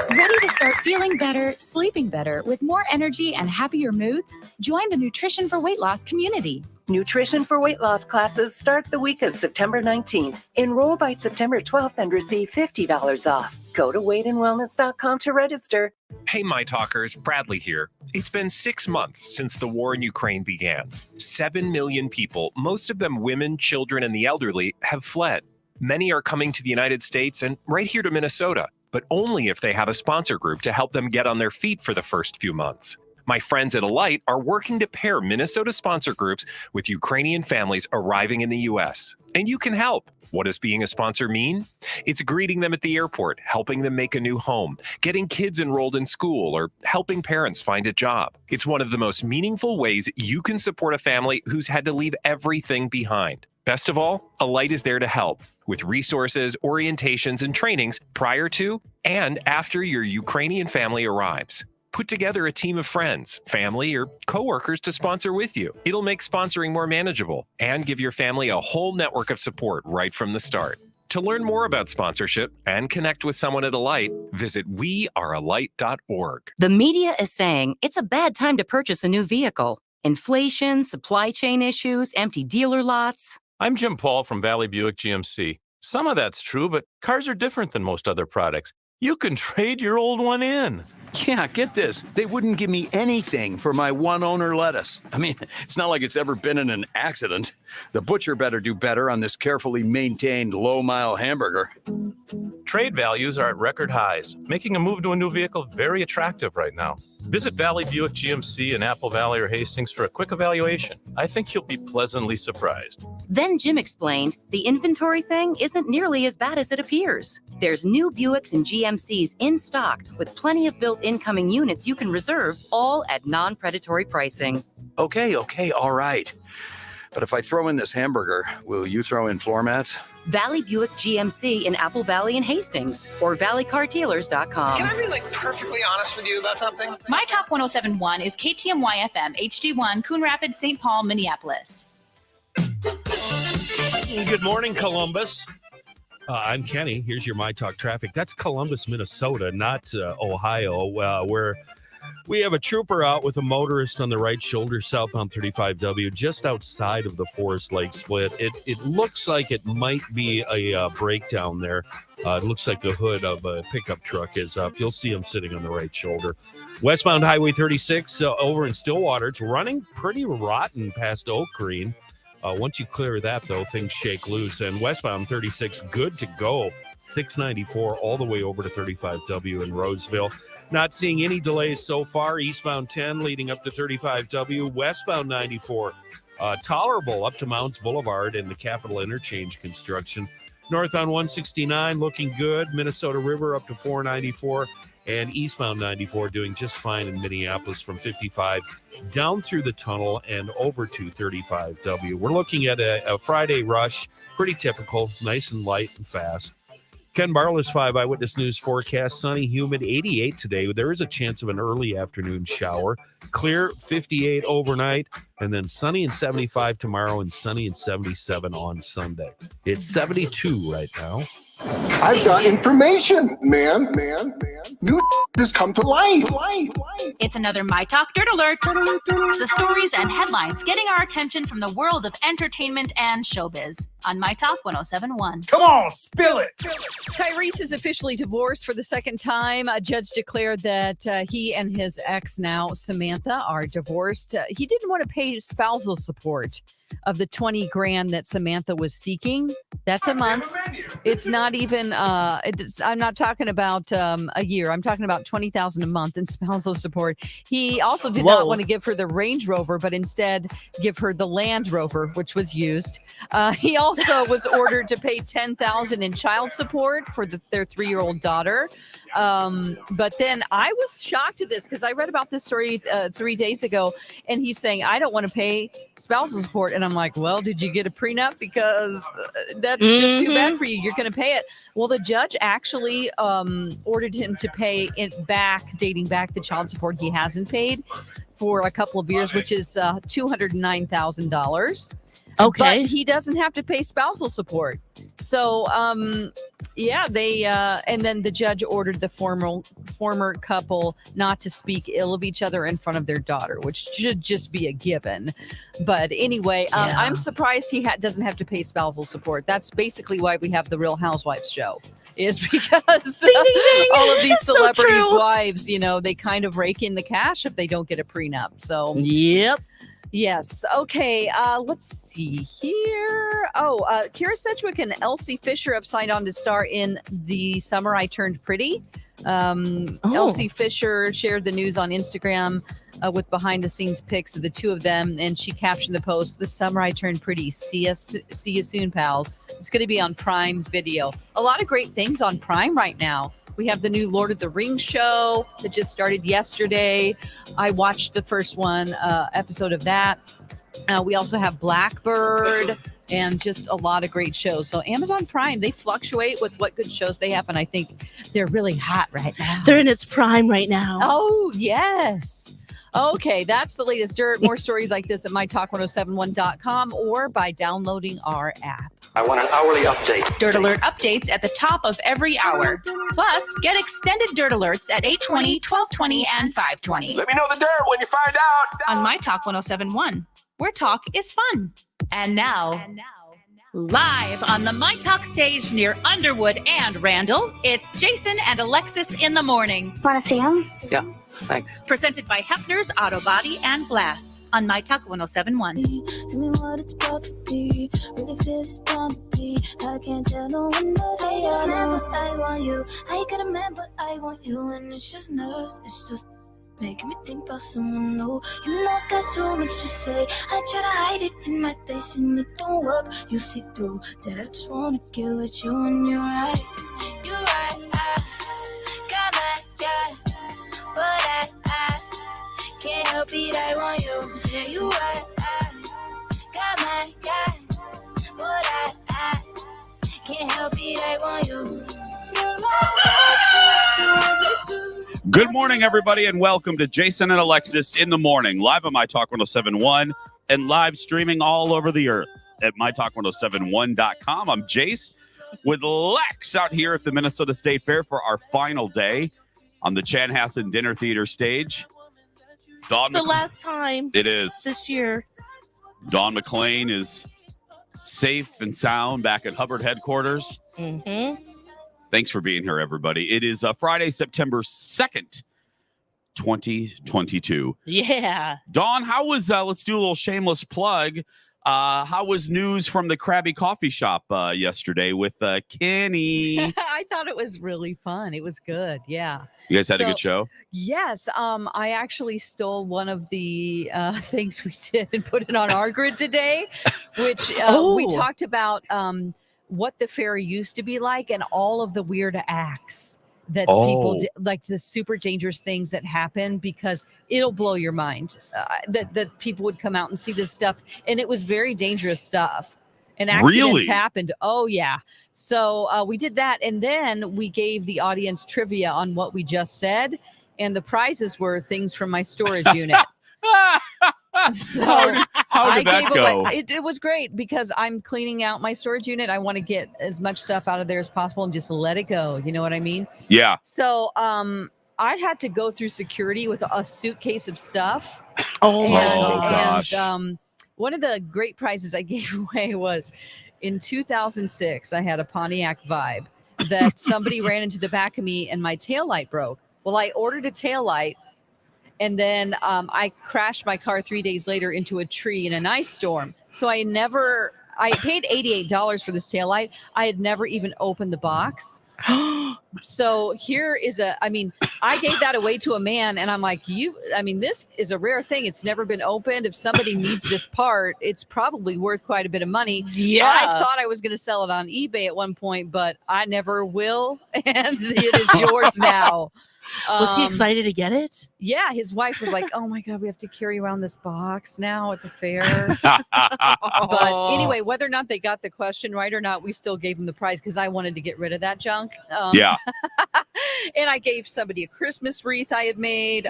Ready to start feeling better, sleeping better, with more energy and happier moods? Join the Nutrition for Weight Loss community. Nutrition for Weight Loss classes start the week of September 19th. Enroll by September 12th and receive $50 off. Go to weightandwellness.com to register. Hey, my talkers, Bradley here. It's been 6 months since the war in Ukraine began. 7 million people, most of them women, children, and the elderly, have fled. Many are coming to the United States and right here to Minnesota, but only if they have a sponsor group to help them get on their feet for the first few months. My friends at Alight are working to pair Minnesota sponsor groups with Ukrainian families arriving in the U.S. And you can help. What does being a sponsor mean? It's greeting them at the airport, helping them make a new home, getting kids enrolled in school, or helping parents find a job. It's one of the most meaningful ways you can support a family who's had to leave everything behind. Best of all, Alight is there to help with resources, orientations, and trainings prior to and after your Ukrainian family arrives. Put together a team of friends, family, or coworkers to sponsor with you. It'll make sponsoring more manageable and give your family a whole network of support right from the start. To learn more about sponsorship and connect with someone at Alight, visit wearealight.org. The media is saying it's a bad time to purchase a new vehicle. Inflation, supply chain issues, empty dealer lots. I'm Jim Paul from Valley Buick GMC. Some of that's true, but cars are different than most other products. You can trade your old one in. Yeah, get this. They wouldn't give me anything for my one-owner lettuce. I mean, it's not like it's ever been in an accident. The butcher better do better on this carefully maintained low-mile hamburger. Trade values are at record highs, making a move to a new vehicle very attractive right now. Visit Valley Buick GMC in Apple Valley or Hastings for a quick evaluation. I think you'll be pleasantly surprised. Then Jim explained, the inventory thing isn't nearly as bad as it appears. There's new Buicks and GMCs in stock with plenty of built incoming units you can reserve, all at non-predatory pricing. Okay, all right. But if I throw in this hamburger, will you throw in floor mats? Valley Buick GMC in Apple Valley and Hastings or valleycardealers.com. Can I be perfectly honest with you about something? MyTalk 1071 is KTMY FM HD1 Coon Rapids, St. Paul, Minneapolis. Good morning, Columbus. I'm Kenny. Here's your myTalk traffic. That's Columbus, Minnesota, not Ohio, where we have a trooper out with a motorist on the right shoulder southbound 35W just outside of the Forest Lake split. It looks like it might be a breakdown there. It looks like the hood of a pickup truck is up. You'll see him sitting on the right shoulder. Westbound Highway 36 over in Stillwater. It's running pretty rotten past Oak Green. Once you clear that, though, things shake loose. And westbound 36, good to go. 694 all the way over to 35W in Roseville. Not seeing any delays so far. Eastbound 10 leading up to 35W. Westbound 94, tolerable up to Mounds Boulevard and the Capitol Interchange construction. North on 169 looking good. Minnesota River up to 494. And eastbound 94 doing just fine in Minneapolis from 55 down through the tunnel and over to 35W. We're looking at a Friday rush, pretty typical, nice and light and fast. Ken Barlow's 5 Eyewitness News forecast, sunny, humid, 88 today. There is a chance of an early afternoon shower. Clear, 58 overnight, and then sunny and 75 tomorrow and sunny and 77 on Sunday. It's 72 right now. I've got information, man. New has come to light. It's another MyTalk Dirt Alert. The stories and headlines getting our attention from the world of entertainment and showbiz on MyTalk 1071. Come on, spill it. Tyrese is officially divorced for the second time. A judge declared that he and his ex now, Samantha, are divorced. He didn't want to pay spousal support of the $20,000 that Samantha was seeking. That's a month. It's not even, I'm not talking about a year. I'm talking about $20,000 a month in spousal support. He also did not want to give her the Range Rover, but instead give her the Land Rover, which was used. He also was ordered to pay $10,000 in child support for their 3-year-old daughter. But then I was shocked at this because I read about this story 3 days ago, and he's saying, I don't want to pay spousal support. And I'm like, well, did you get a prenup? Because that's just too bad for you. You're going to pay it. Well, the judge actually ordered him to pay it back, dating back the child support support he hasn't paid for a couple of years, which is $209,000. Okay. But he doesn't have to pay spousal support. So, they and then the judge ordered the former couple not to speak ill of each other in front of their daughter, which should just be a given. But anyway, I'm surprised he doesn't have to pay spousal support. That's basically why we have the Real Housewives show, is because ding, ding, ding. all of these So celebrities' true. wives, they kind of rake in the cash if they don't get a prenup. So, yep. Yes. Okay. Let's see here. Kira Sedgwick and Elsie Fisher have signed on to star in The Summer I Turned Pretty. Elsie Fisher shared the news on Instagram with behind-the-scenes pics of the two of them, and she captioned the post, "The Summer I Turned Pretty. See you soon, pals." It's going to be on Prime Video. A lot of great things on Prime right now. We have the new Lord of the Rings show that just started yesterday. I watched the first episode of that. We also have Blackbird and just a lot of great shows. So Amazon Prime, they fluctuate with what good shows they have, and I think they're really hot right now. They're in its prime right now. Oh, yes. Okay, that's the latest dirt. More stories like this at mytalk1071.com or by downloading our app. I want an hourly update. Dirt Alert updates at the top of every hour. Plus, get extended Dirt Alerts at 8:20, 12:20, and 5:20. Let me know the dirt when you find out. On myTalk 1071, where talk is fun. And now, live on the myTalk stage near Underwood and Randall, it's Jason and Alexis in the morning. Want to see him? Yeah, thanks. Presented by Hefner's Auto Body and Glass on myTalk 1071. Tell me what it's about to be. Really feel it's bound to be. I can't tell no one but I got a man, but I want you. I got a man, but I want you. And it's just nerves. It's just making me think about someone new. You know I got so much to say. I try to hide it in my face and it don't work. You see through that I just wanna get with you and you're right. You're right. I got my guy, but I can't help it, I want you. Say you right, I got my guy, but I can't help it, I want you. Good morning, everybody, and welcome to Jason and Alexis in the morning, live on myTalk 1071 and live streaming all over the earth at mytalk1071.com. I'm Jace with Lex out here at the Minnesota State Fair for our final day on the Chanhassen Dinner Theater stage. The last time. It is. This year. Dawn McClain is safe and sound back at Hubbard headquarters. Mm-hmm. Thanks for being here, everybody. It is Friday, September 2nd, 2022. Yeah. Dawn, how was, let's do a little shameless plug. How was news from the Krabby Coffee Shop yesterday with Kenny? I thought it was really fun. It was good. Yeah. You guys had a good show? Yes. I actually stole one of the things we did and put it on our grid today, which we talked about what the fair used to be like and all of the weird acts that people did, like the super dangerous things that happen, because it'll blow your mind that people would come out and see this stuff. And it was very dangerous stuff. And accidents happened. Oh, yeah. So we did that. And then we gave the audience trivia on what we just said. And the prizes were things from my storage unit. So how did that go? It was great because I'm cleaning out my storage unit. I want to get as much stuff out of there as possible and just let it go. You know what I mean? Yeah. So I had to go through security with a suitcase of stuff. Gosh. One of the great prizes I gave away was in 2006, I had a Pontiac Vibe that somebody ran into the back of me and my taillight broke. Well, I ordered a taillight. And then I crashed my car 3 days later into a tree in an ice storm. So I paid $88 for this taillight. I had never even opened the box. So here is I gave that away to a man and I'm like, this is a rare thing. It's never been opened. If somebody needs this part, it's probably worth quite a bit of money. Yeah. I thought I was going to sell it on eBay at one point, but I never will. And it is yours now. Was he excited to get it? Yeah, his wife was like, "Oh my God, we have to carry around this box now at the fair." But anyway, whether or not they got the question right or not, we still gave him the prize because I wanted to get rid of that junk. Yeah. And I gave somebody a Christmas wreath I had made.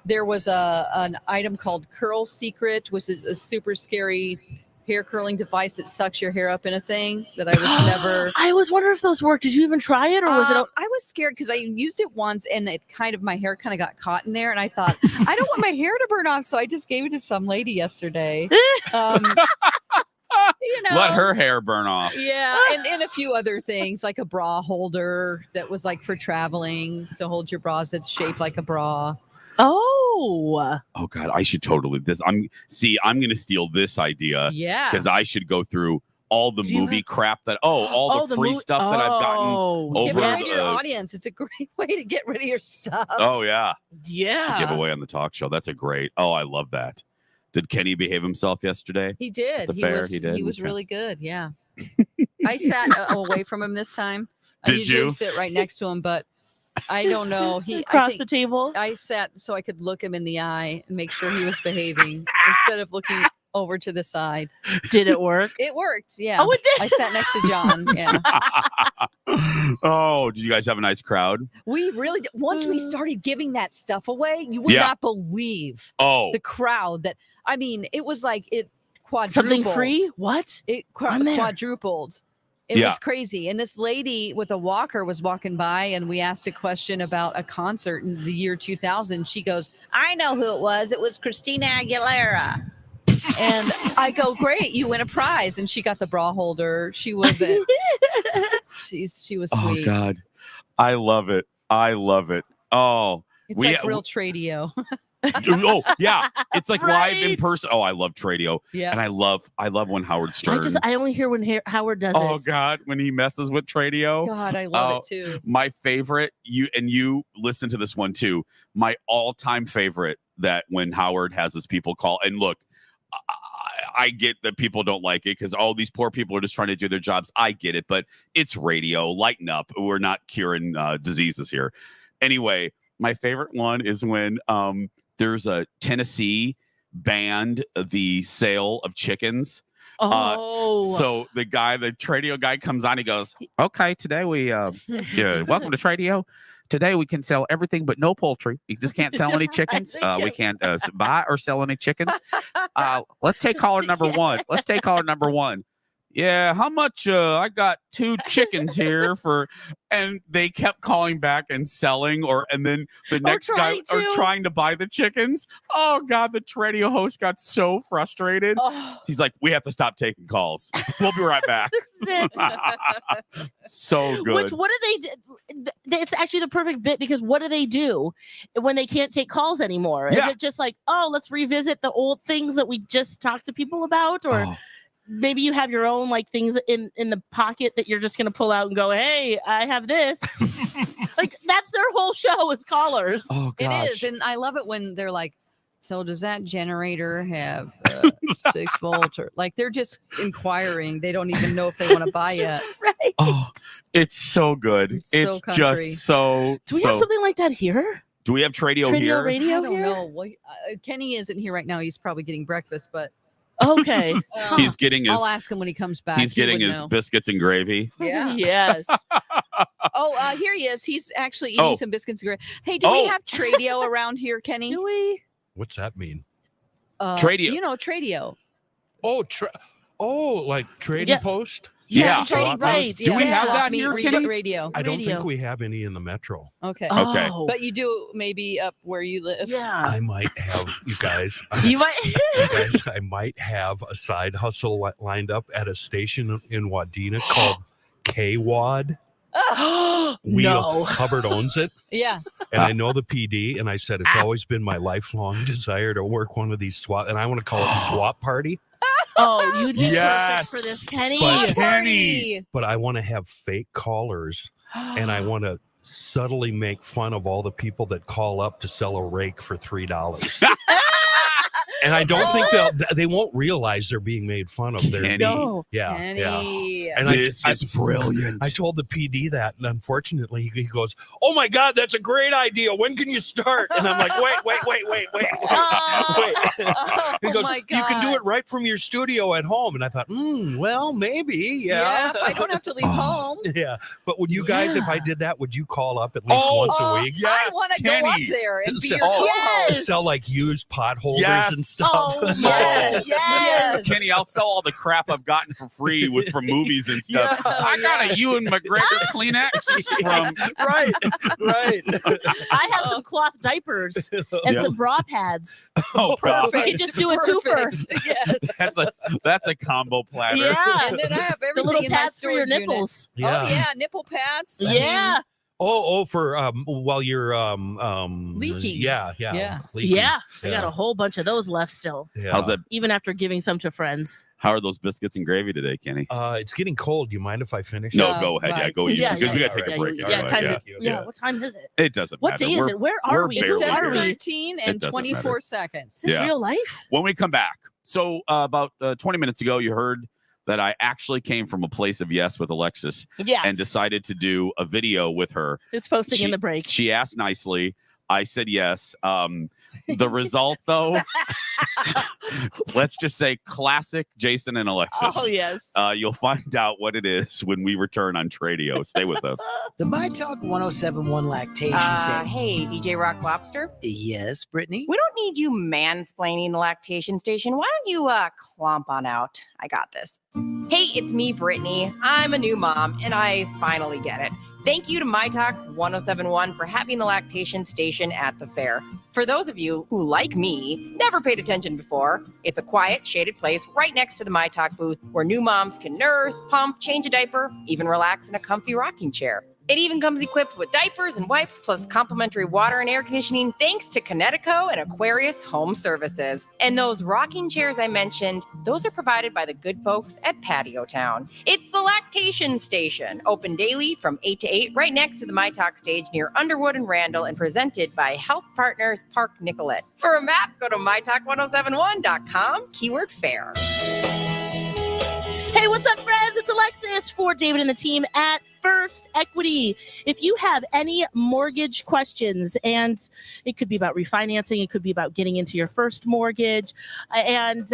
There was an item called Curl Secret, which is a super scary hair curling device that sucks your hair up in a thing that I was never. I was wondering if those worked. Did you even try it, or was it? I was scared because I used it once and my hair kind of got caught in there, and I thought I don't want my hair to burn off, so I just gave it to some lady yesterday. Let her hair burn off. Yeah, and a few other things like a bra holder that was like for traveling to hold your bras that's shaped like a bra. Oh God, I should totally I'm going to steal this idea. Yeah. Because I should go through all the movie crap that all the free stuff that I've gotten over. Give it away to your audience. It's a great way to get rid of your stuff. Oh yeah. Yeah. Give away on the talk show. That's a great. Oh, I love that. Did Kenny behave himself yesterday? He did. At the fair? He did. He was really good. Yeah. I sat away from him this time. I Did usually you? sit right next to him, but I don't know. Across the table. I sat so I could look him in the eye and make sure he was behaving instead of looking over to the side. Did it work? It worked. Yeah. Oh, it did. I sat next to John. Yeah. Oh, did you guys have a nice crowd? We really did. Once we started giving that stuff away, you would not believe the crowd that, I mean, it was like it quadrupled. Something free? What? It I'm there. quadrupled. It was crazy. And this lady with a walker was walking by, and we asked a question about a concert in the year 2000. She goes, "I know who it was. It was Christina Aguilera." And I go, "Great, you win a prize." And she got the bra holder. She wasn't. she was sweet. Oh God, I love it. I love it. Oh, it's like real Tradio. Oh yeah, it's like live in person. Oh, I love Tradio. Yeah, and I love when Howard Stern. I only hear when Howard does it. Oh God, when he messes with Tradio. God, I love it too. My favorite, you listen to this one too. My all-time favorite, that when Howard has his people call, and look, I get that people don't like it because all these poor people are just trying to do their jobs. I get it, but it's radio. Lighten up. We're not curing diseases here. Anyway, my favorite one is when there's a Tennessee banned the sale of chickens. So the Tradio guy comes on, he goes, "Okay, today we welcome to Tradio. Today we can sell everything but no poultry. You just can't sell any chickens. We can't buy or sell any chickens. Let's take caller number one. Let's take caller number one. Yeah, how much? I got 2 chickens here for," and they kept calling back and selling, and then the next guy are trying to buy the chickens. Oh God, the Tradio host got so frustrated. He's like, "We have to stop taking calls. We'll be right back." So good. What do they do? It's actually the perfect bit, because what do they do when they can't take calls anymore? Is it just like, oh, let's revisit the old things that we just talked to people about, or maybe you have your own like things in the pocket that you're just going to pull out and go, "Hey, I have this." Like, that's their whole show is callers. Oh gosh. It is. And I love it when they're like, "So does that generator have 6 volts?" Or like, they're just inquiring. They don't even know if they want to buy it. Right. Oh, it's so good. It's so country. just so. Do we have something like that here? Do we have Tradio here? Radio I don't here? know. Well, Kenny isn't here right now. He's probably getting breakfast, but okay. He's getting his. I'll ask him when he comes back. He's getting his biscuits and gravy. Yeah. Yes. Here he is. He's actually eating some biscuits and gravy. Hey, do we have Tradio around here, Kenny? Do we? What's that mean? Tradio. You know, Tradio. Like trading post? Yeah. Trading post. Do we have that here, Kenny? Radio. I don't think we have any in the metro. Okay. Okay. But you do maybe up where you live. Yeah. I might have, you guys. You might. I might have a side hustle lined up at a station in Wadena called K-Wad. Hubbard owns it. Yeah. And I know the PD, and I said it's always been my lifelong desire to work one of these swap, and I want to call it Swap Party. Oh, you'd be perfect for this, Kenny. But I want to have fake callers, and I want to subtly make fun of all the people that call up to sell a rake for $3. And I don't think they won't realize they're being made fun of. Kenny. No. Yeah. Kenny. And This is brilliant. I told the PD that, and unfortunately, he goes, "Oh my God, that's a great idea. When can you start?" And I'm like, "Wait." He goes, my "You can do God. it right from your studio at home." And I thought, well, maybe, Yeah, if I don't have to leave home. Yeah, but would you guys, if I did that, would you call up at least once a week? I want to go up Kenny. there and be your Sell- co-host. Sell like used pot holders Yes. and stuff. Oh, yes. Kenny, I'll sell all the crap I've gotten for free from movies and stuff. I got a Ewan McGregor Kleenex from right. I have some cloth diapers and some bra pads. Oh, You can just do a twofer. Yes. That's a combo platter. Yeah. And then I have The everything little in my pads for your storage unit. nipples. Yeah. Oh yeah, nipple pads. I Yeah. mean, For while you're Leaking. Yeah. Yeah. I got a whole bunch of those left still, Yeah. How's that? even after giving some to friends. How are those biscuits and gravy today, Kenny? It's getting cold. Do you mind if I finish? No, go ahead. bye. Yeah, go eat. Yeah, Because we yeah, got to take yeah, a break. yeah, anyway. time to- Yeah. yeah. What time is it? It doesn't What matter. day is it? Where are we're we? It's barely here. 7:13 and It doesn't 24 matter. seconds. Is this Yeah. real life? When we come back, so about 20 minutes ago, you heard that I actually came from a place of yes with Alexis Yeah. and decided to do a video with her. It's posting in the break. She asked nicely. I said yes. The result, though, let's just say classic Jason and Alexis. Oh, yes. You'll find out what it is when we return on Tradio. Stay with us. The myTalk 1071 lactation station. Hey, DJ Rock Lobster. Yes, Brittany? We don't need you mansplaining the lactation station. Why don't you clomp on out? I got this. Hey, it's me, Brittany. I'm a new mom, and I finally get it. Thank you to myTalk 1071 for having the lactation station at the fair. For those of you who, like me, never paid attention before, it's a quiet, shaded place right next to the myTalk booth where new moms can nurse, pump, change a diaper, even relax in a comfy rocking chair. It even comes equipped with diapers and wipes, plus complimentary water and air conditioning, thanks to Connecticut and Aquarius Home Services. And those rocking chairs I mentioned, those are provided by the good folks at Patio Town. It's the lactation station, open daily from 8 to 8, right next to the myTalk stage near Underwood and Randall, and presented by Health Partners Park Nicollet. For a map, go to mytalk1071.com, keyword fair. Hey, what's up, friends? It's Alexis for David and the team at First Equity. If you have any mortgage questions, and it could be about refinancing, it could be about getting into your first mortgage, and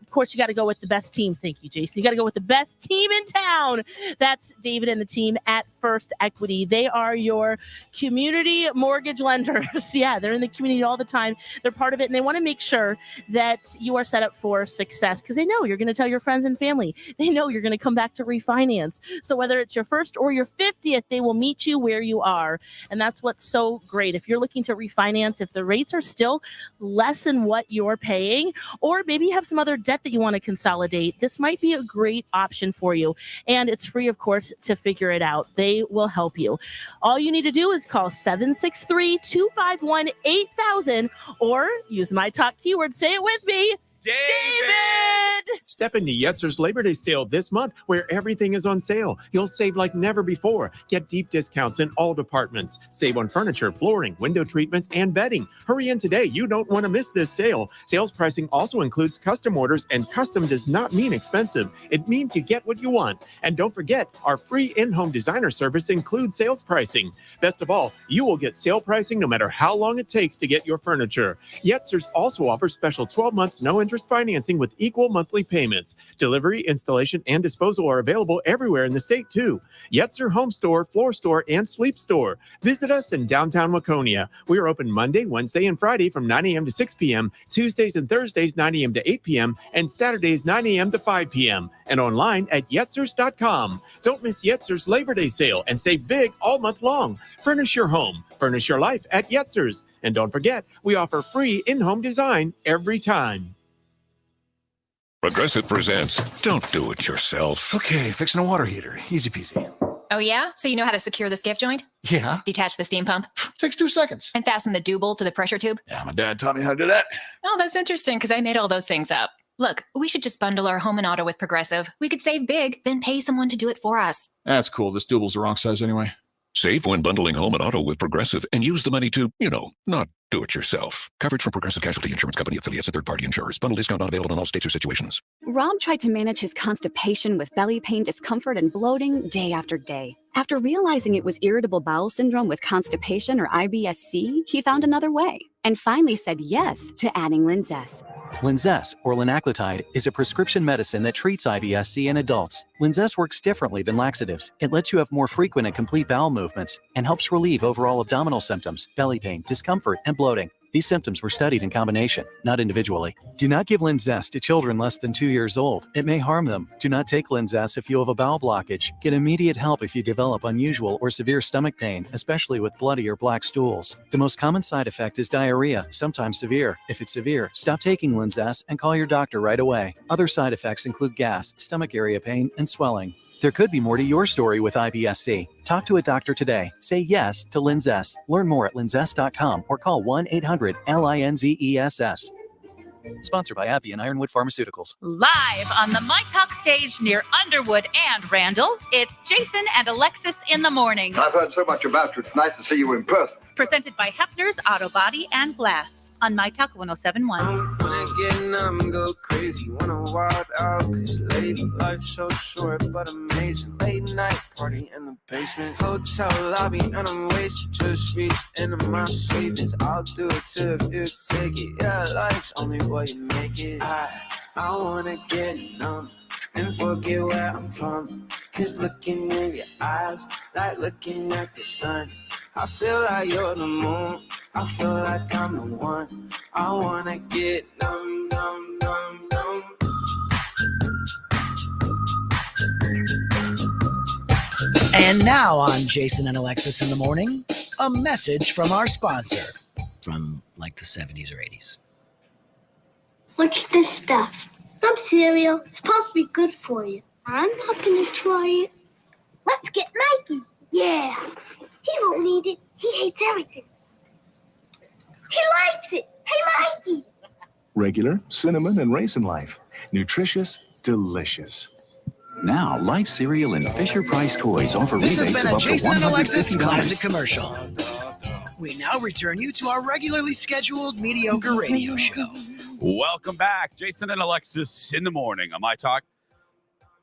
of course, you got to go with the best team. Thank you, Jason. You got to go with the best team in town. That's David and the team at First Equity. They are your community mortgage lenders. Yeah, they're in the community all the time. They're part of it, and they want to make sure that you are set up for success because they know you're going to tell your friends and family. They know you're going to come back to refinance. So whether it's your first or your 50th, they will meet you where you are. And that's what's so great. If you're looking to refinance, if the rates are still less than what you're paying, or maybe you have some other debt that you want to consolidate, this might be a great option for you. And it's free, of course, to figure it out. They will help you. All you need to do is call 763-251-8000 or use myTalk keyword. Say it with me. David! Step into Yetzer's Labor Day sale this month where everything is on sale. You'll save like never before. Get deep discounts in all departments. Save on furniture, flooring, window treatments, and bedding. Hurry in today. You don't want to miss this sale. Sales pricing also includes custom orders, and custom does not mean expensive. It means you get what you want. And don't forget, our free in-home designer service includes sales pricing. Best of all, you will get sale pricing no matter how long it takes to get your furniture. Yetzer's also offers special 12 months no-interest financing with equal monthly payments. Delivery, installation, and disposal are available everywhere in the state, too. Yetzer Home Store, Floor Store, and Sleep Store. Visit us in downtown Waconia. We are open Monday, Wednesday, and Friday from 9 a.m. to 6 p.m., Tuesdays and Thursdays 9 a.m. to 8 p.m., and Saturdays 9 a.m. to 5 p.m., and online at yetzers.com. Don't miss Yetzer's Labor Day sale and save big all month long. Furnish your home. Furnish your life at Yetzer's. And don't forget, we offer free in-home design every time. Progressive presents Don't Do It Yourself. Okay, fixing a water heater. Easy peasy. Oh, yeah? So you know how to secure the skiff joint? Yeah. Detach the steam pump? Takes 2 seconds. And fasten the dew bolt to the pressure tube? Yeah, my dad taught me how to do that. Oh, that's interesting because I made all those things up. Look, we should just bundle our home and auto with Progressive. We could save big, then pay someone to do it for us. That's cool. This double's the wrong size anyway. Save when bundling home and auto with Progressive and use the money to, not do it yourself. Coverage from Progressive Casualty Insurance Company affiliates and third-party insurers. Bundle discount not available in all states or situations. Rob tried to manage his constipation with belly pain, discomfort, and bloating day after day. After realizing it was irritable bowel syndrome with constipation or IBS-C, he found another way and finally said yes to adding Linzess. Linzess, or linaclotide, is a prescription medicine that treats IBS-C in adults. Linzess works differently than laxatives. It lets you have more frequent and complete bowel movements and helps relieve overall abdominal symptoms, belly pain, discomfort, and bloating. These symptoms were studied in combination, not individually. Do not give Linzess to children less than 2 years old. It may harm them. Do not take Linzess if you have a bowel blockage. Get immediate help if you develop unusual or severe stomach pain, especially with bloody or black stools. The most common side effect is diarrhea, sometimes severe. If it's severe, stop taking Linzess and call your doctor right away. Other side effects include gas, stomach area pain, and swelling. There could be more to your story with IBS-C. Talk to a doctor today. Say yes to Linzess. Learn more at linzess.com or call 1-800-LINZESS. Sponsored by AbbVie and Ironwood Pharmaceuticals. Live on the myTalk stage near Underwood and Randall, it's Jason and Alexis in the morning. I've heard so much about you. It's nice to see you in person. Presented by Hefner's Auto Body and Glass on myTalk 1071. Wanna get numb, go crazy, wanna wild out, cause lady, life's so short but amazing. Late night party in the basement, hotel lobby, and I'm wasted, just reached into my savings. I'll do it too if you take it, yeah, life's only what you make it. I wanna get numb and forget where I'm from, cause looking in your eyes, like looking at the sun. I feel like you're the moon, I feel like I'm the one. I wanna get numb, numb, numb, numb. And now on Jason and Alexis in the morning, a message from our sponsor from like the 70s or 80s. What's this stuff? Some cereal. It's supposed to be good for you. I'm not going to try it. Let's get Mikey. Yeah. He won't need it. He hates everything. He likes it. Hey, Mikey. Regular, cinnamon, and raisin life. Nutritious, delicious. Now, Life Cereal and Fisher-Price Toys offer This has rebates been of a up to Jason and Alexis $150. classic commercial. We now return you to our regularly scheduled mediocre radio show. Welcome back. Jason and Alexis in the morning on myTalk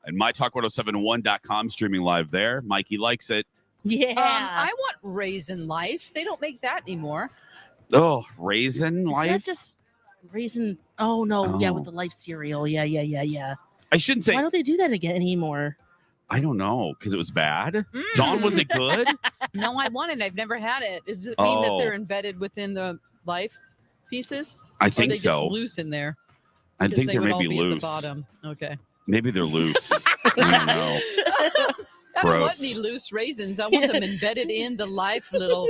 and myTalk1071.com, streaming live there. Mikey likes it. Yeah. I want Raisin Life. They don't make that anymore. Oh, Raisin Life? Is that just Raisin? Oh, no. Yeah, with the Life cereal. Yeah. I shouldn't say. Why don't they do that again anymore? I don't know, because it was bad. Dawn, was it good? No, I want it. I've never had it. Does it mean that they're embedded within the Life pieces? I think or are they so. Just loose in there? I think they they may be At loose. the bottom. Okay. Maybe they're loose. I don't know. I don't want any loose raisins. I want them embedded in the Life little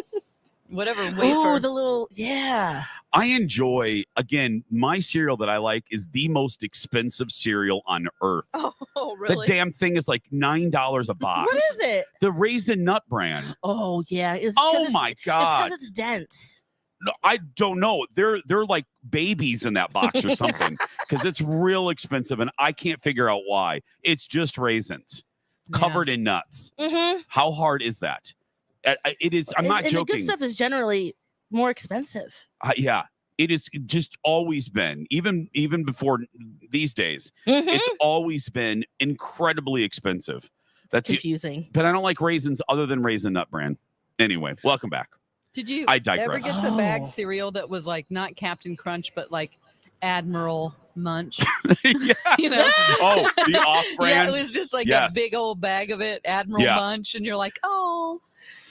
whatever wafer. Oh, the little, yeah. I enjoy, again, my cereal that I like is the most expensive cereal on earth. Oh, really? The damn thing is like $9 a box. What is it? The Raisin Nut brand. Oh, yeah. My God. It's because it's dense. No, I don't know. They're like babies in that box or something because it's real expensive and I can't figure out why. It's just raisins covered in nuts. Mm-hmm. How hard is that? It is. I'm not joking. The good stuff is generally more expensive. Yeah, it is just always been, even before these days, it's always been incredibly expensive. That's confusing. But I don't like raisins other than Raisin Nut brand. Anyway, welcome back. Did you I digress. ever get the bag cereal that was like not Captain Crunch, but like Admiral Munch? Yeah. You know? Oh, the off-brand. Yeah, it was just like a big old bag of it, Admiral Munch, and you're like, oh.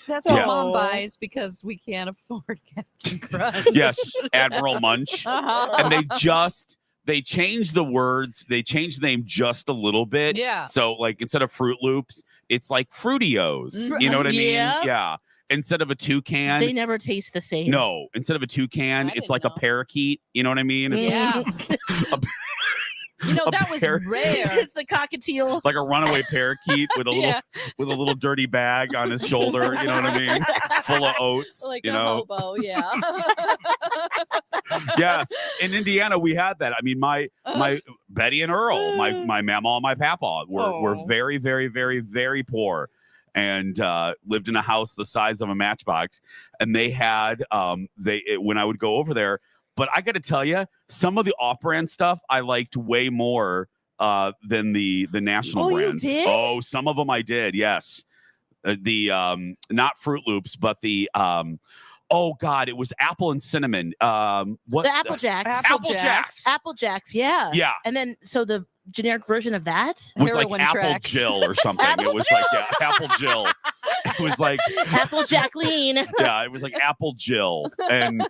That's what Mom buys because we can't afford Captain Crunch. Yes, Admiral Munch. And they changed the words. They changed the name just a little bit. Yeah. So like instead of Fruit Loops, it's like Fruitios. You know what I mean? Yeah. Instead of a toucan. They never taste the same. No. Instead of a toucan, it's like a parakeet. You know what I mean? It's you know, that was rare. It's the cockatiel. Like a runaway parakeet with a little dirty bag on his shoulder, you know what I mean? Full of oats. Like you a know? hobo, yeah. Yes. In Indiana, we had that. I mean, my Betty and Earl, my mama and my papa were very, very, very, very poor. and lived in a house the size of a matchbox. And they had when I would go over there. But I got to tell you, some of the off-brand stuff I liked way more than the national brands. You did? Oh, some of them I did. Yes, not Fruit Loops, but the oh God, it was apple and cinnamon. What? The Apple Jacks. Apple Jacks. Yeah. Yeah. And then so the generic version of that It was like Apple Jill or something. It was like Apple Jill. It was like Apple Jacqueline. Yeah, it was like Apple Jill, and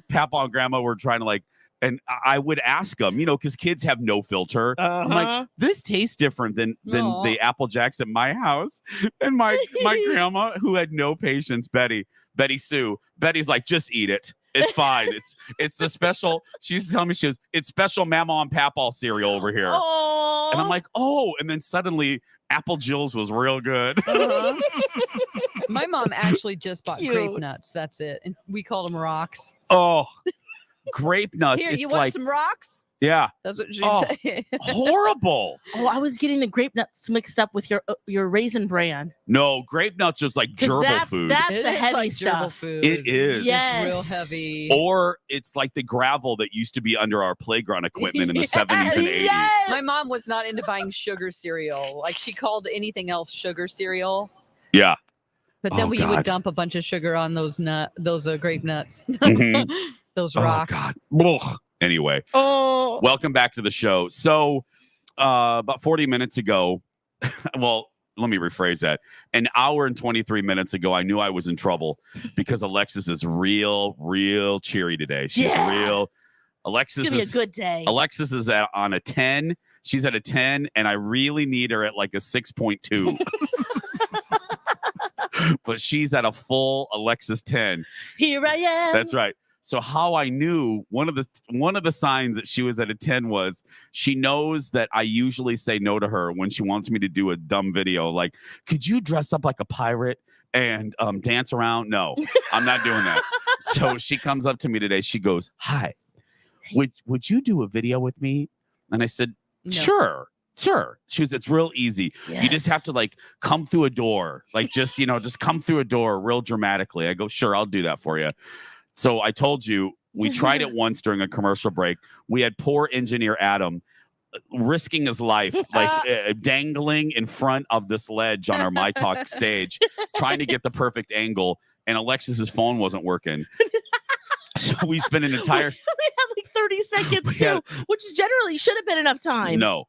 Papa and Grandma were trying to like, and I would ask them, because kids have no filter. I'm like, this tastes different than the Apple Jacks at my house, and my grandma, who had no patience, Betty Sue. Betty's like, just eat it. It's fine. It's the special. She used to tell me it's special Mama and Papa cereal over here. Aww. And I'm like, oh, and then suddenly Apple Jill's was real good. My mom actually just bought grape nuts. That's it. And we called them rocks. Oh, grape nuts. Here, it's you want like, some rocks? Yeah. That's what she said. Horrible. Oh, I was getting the grape nuts mixed up with your Raisin Bran. No, grape nuts is like gerbil food. That's the heavy stuff. Food. It is. Yes. It's real heavy. Or it's like the gravel that used to be under our playground equipment in the 70s and 80s. Yes. My mom was not into buying sugar cereal. Like she called anything else sugar cereal. Yeah. But then you would dump a bunch of sugar on those grape nuts. Mm-hmm. Those rocks. Oh, God. Anyway, welcome back to the show. So about 40 minutes ago, well, let me rephrase that. An hour and 23 minutes ago, I knew I was in trouble because Alexis is real cheery today. She's real. Alexis Give me a good day. Alexis is on a 10. She's at a 10, and I really need her at like a 6.2. But she's at a full Alexis 10. Here I am. That's right. So how I knew one of the signs that she was at a 10 was she knows that I usually say no to her when she wants me to do a dumb video. Like, could you dress up like a pirate and dance around? No, I'm not doing that. So she comes up to me today. She goes, "Hi, would you do a video with me?" And I said, No. Sure. She goes, "It's real easy. Yes. You just have to like come through a door, like just come through a door real dramatically." I go, "Sure, I'll do that for you." So I told you, we tried it once during a commercial break. We had poor engineer Adam risking his life, like dangling in front of this ledge on our myTalk stage, trying to get the perfect angle. And Alexis's phone wasn't working. So we spent an entire... We had like 30 seconds too, which generally should have been enough time. No.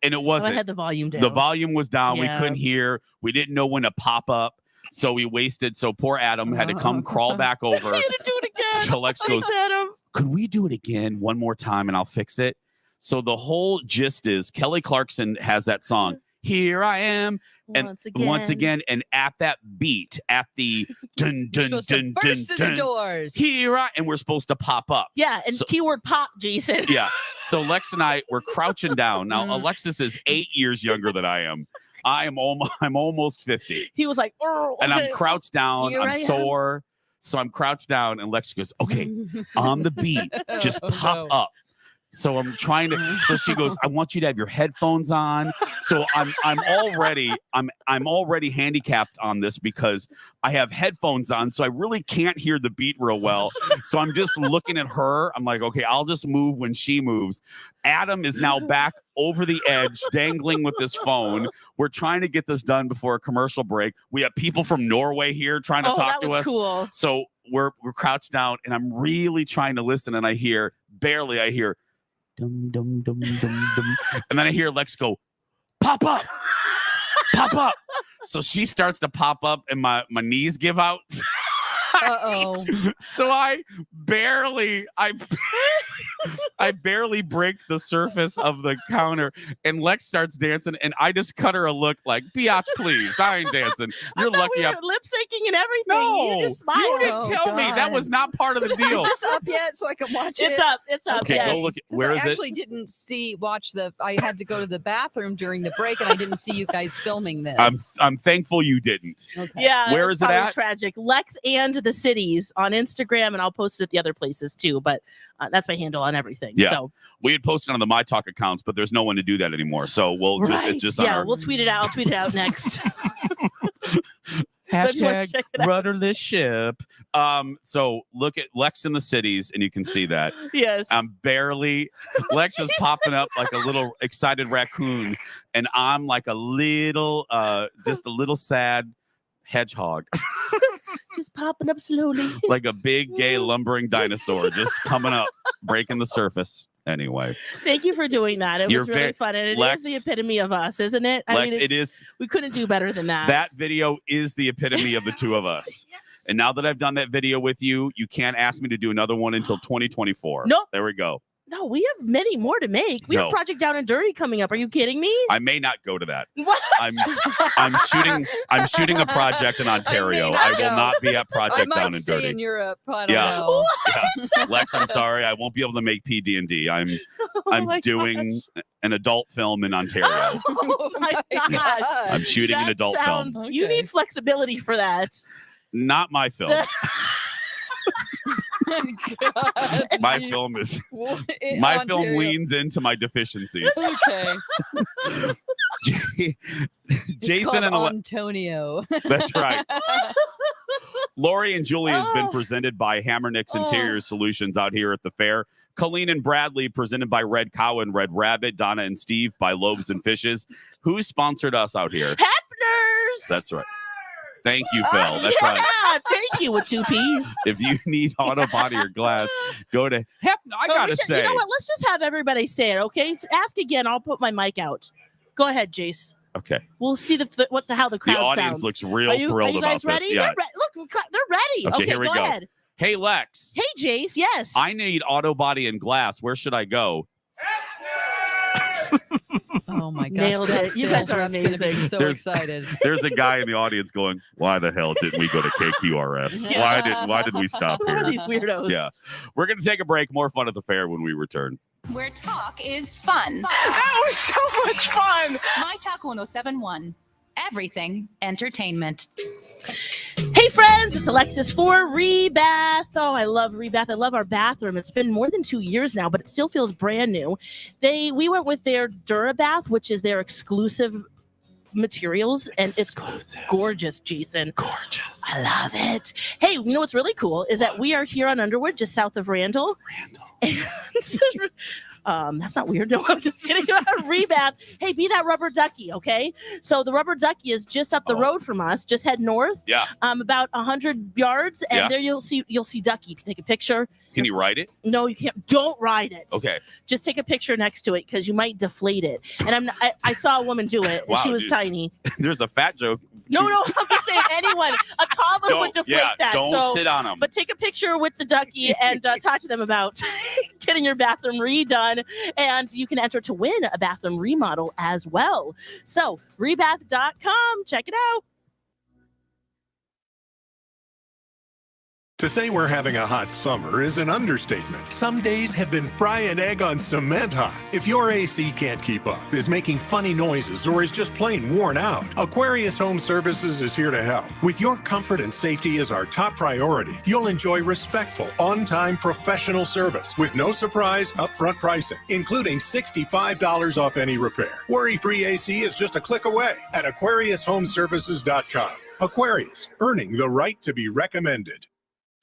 And it wasn't. I had the volume down. The volume was down. Yeah. We couldn't hear. We didn't know when to pop up. So we wasted. So poor Adam had to come crawl back over. I had to do it again. So Lex goes, Thanks, Adam. "Could we do it again one more time and I'll fix it?" So the whole gist is Kelly Clarkson has that song, "Here I Am," and once again, and at that beat, at the dun dun dun dun burst through dun, the doors. here I, and we're supposed to pop up. Yeah, and keyword pop, Jason. Yeah. So Lex and I were crouching down. Now Alexis is 8 years younger than I am. I'm almost 50. He was like, and I'm crouched down. Here I I'm am. sore. So I'm crouched down, and Lex goes, "Okay, on the beat, just pop up." So I'm trying to. So she goes, "I want you to have your headphones on." So I'm already handicapped on this because I have headphones on, so I really can't hear the beat real well. So I'm just looking at her. I'm like, okay, I'll just move when she moves. Adam is now back over the edge, dangling with this phone. We're trying to get this done before a commercial break. We have people from Norway here trying to talk to us. Cool. So we're crouched down, and I'm really trying to listen, and I hear dum dum dum dum dum, and then I hear Lex go, "Pop up, pop up." So she starts to pop up, and my knees give out. Uh-oh. So I barely break the surface of the counter, and Lex starts dancing, and I just cut her a look like, "Biatch, please, I ain't dancing. You're lucky." We were lip syncing and everything. No, you just smiled. you didn't tell me. That was not part of the deal. Is this up yet so I can watch it? It's up. It's up. Okay, yes. go look. 'Cause Where is I it? actually didn't watch I had to go to the bathroom during the break, and I didn't see you guys filming this. I'm thankful you didn't. Okay. Yeah. Where was is it probably at? Tragic. Lex and the Cities on Instagram, and I'll post it at the other places too. But that's my handle on everything. Yeah. So We had posted on the myTalk accounts, but there's no one to do that anymore. So we'll right. it's just on yeah, our... we'll tweet it out. I'll tweet it out next. Hashtag rudderless ship. So look at Lex in the cities, and you can see that. Yes. Lex is popping up like a little excited raccoon, and I'm like a little, just a little sad hedgehog. Just popping up slowly. Like a big gay lumbering dinosaur just coming up, breaking the surface. Anyway. Thank you for doing that. It was really fun. And it is the epitome of us, isn't it? I mean, it is. We couldn't do better than that. That video is the epitome of the two of us. Yes. And now that I've done that video with you, you can't ask me to do another one until 2024. Nope. There we go. No, we have many more to make. We have Project Down and Dirty coming up. Are you kidding me? I may not go to that. What? I'm shooting a project in Ontario. I will not be at Project Down and Dirty. In Europe. I don't know. Yeah. Lex, I'm sorry. I won't be able to make PD&D. I'm doing an adult film in Ontario. Oh my gosh. I'm shooting an adult film. Okay. You need flexibility for that. Not my film. God, my film leans into my deficiencies. Okay. Jason and Antonio. That's right. Lori and Julie has been presented by Hammernix Interior Solutions out here at the fair. Colleen and Bradley presented by Red Cow and Red Rabbit. Donna and Steve by Loaves and Fishes. Who sponsored us out here? Hepners. That's right. Thank you, Phil. That's right. Thank you with 2 P's. If you need auto body or glass, go to Hepner. I gotta say. You know what? Let's just have everybody say it, okay? Ask again. I'll put my mic out. Go ahead, Jace. Okay. We'll see how the crowd sounds. The audience sounds. looks real thrilled you guys about ready? this. Yeah. Look, they're ready. Okay, here we go. Ahead. Hey, Lex. Hey, Jace. Yes. I need auto body and glass. Where should I go? Oh my gosh. Nailed it. You guys are amazing. Gonna be so excited. There's a guy in the audience going, why the hell didn't we go to KQRS? Why did we stop here? These weirdos. Yeah. We're going to take a break. More fun at the fair when we return. Where talk is fun. That was so much fun. myTalk 1071. Everything entertainment. Hey friends, it's Alexis for Rebath. Oh, I love Rebath. I love our bathroom. It's been more than 2 years now, but it still feels brand new. We went with their DuraBath, which is their exclusive materials, and it's gorgeous, Jason. Gorgeous. I love it. Hey, you know what's really cool is that we are here on Underwood, just south of Randall. That's not weird. No, I'm just kidding. Rebath. Hey, be that rubber ducky, okay? So the rubber ducky is just up the road from us. Just head north. Yeah. About 100 yards, and there you'll see ducky. You can take a picture. Can you ride it? No, you can't. Don't ride it. Okay. Just take a picture next to it because you might deflate it. And I saw a woman do it. And she was tiny. There's a fat joke. No, I'm just saying anyone. A toddler would deflate that. Don't sit on them. But take a picture with the ducky and talk to them about getting your bathroom redone. And you can enter to win a bathroom remodel as well. So, rebath.com. Check it out. To say we're having a hot summer is an understatement. Some days have been fry and egg on cement hot. If your AC can't keep up, is making funny noises, or is just plain worn out, Aquarius Home Services is here to help. With your comfort and safety as our top priority, you'll enjoy respectful, on-time professional service with no surprise upfront pricing, including $65 off any repair. Worry-free AC is just a click away at AquariusHomeservices.com. Aquarius, earning the right to be recommended.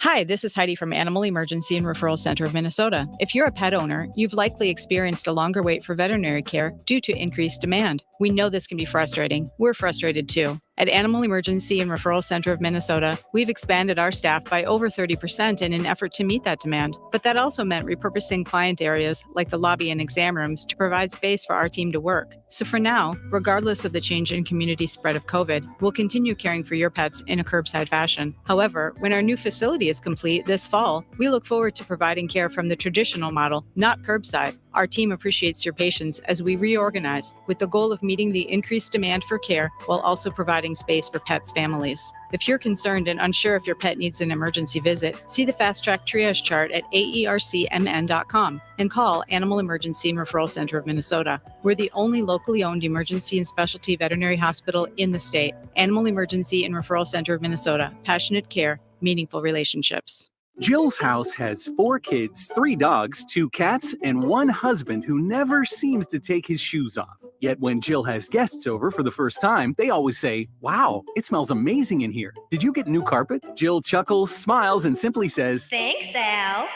Hi, this is Heidi from Animal Emergency and Referral Center of Minnesota. If you're a pet owner, you've likely experienced a longer wait for veterinary care due to increased demand. We know this can be frustrating. We're frustrated too. At Animal Emergency and Referral Center of Minnesota, we've expanded our staff by over 30% in an effort to meet that demand. But that also meant repurposing client areas like the lobby and exam rooms to provide space for our team to work. So for now, regardless of the change in community spread of COVID, we'll continue caring for your pets in a curbside fashion. However, when our new facility is complete this fall, we look forward to providing care from the traditional model, not curbside. Our team appreciates your patience as we reorganize with the goal of meeting the increased demand for care while also providing space for pets' families. If you're concerned and unsure if your pet needs an emergency visit, see the Fast Track Triage chart at aercmn.com and call Animal Emergency and Referral Center of Minnesota. We're the only locally owned emergency and specialty veterinary hospital in the state. Animal Emergency and Referral Center of Minnesota. Passionate care, meaningful relationships. Jill's house has 4 kids, 3 dogs, 2 cats, and 1 husband who never seems to take his shoes off. Yet when Jill has guests over for the first time, they always say, "Wow, it smells amazing in here. Did you get new carpet?" Jill chuckles, smiles, and simply says, "Thanks, Al."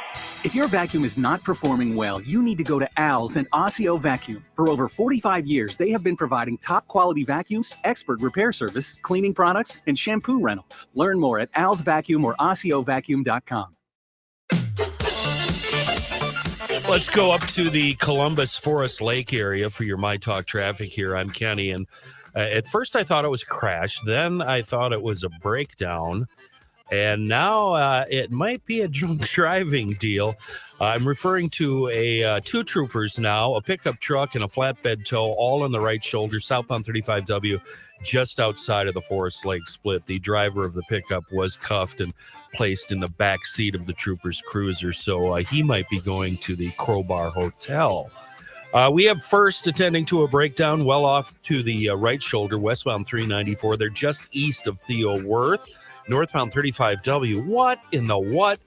If your vacuum is not performing well, you need to go to Al's and Osseo Vacuum. For over 45 years, they have been providing top quality vacuums, expert repair service, cleaning products, and shampoo rentals. Learn more at Al's Vacuum or OsseoVacuum.com. Let's go up to the Columbus Forest Lake area for your myTalk traffic here. I'm Kenny, and at first I thought it was a crash. Then I thought it was a breakdown. And now it might be a drunk driving deal. I'm referring to 2 troopers now, a pickup truck and a flatbed tow, all on the right shoulder, southbound 35W, just outside of the Forest Lake split. The driver of the pickup was cuffed and placed in the back seat of the trooper's cruiser, so he might be going to the Crowbar Hotel. We have first attending to a breakdown well off to the right shoulder, westbound 394. They're just east of Theo Worth. Northbound 35W. What in the what?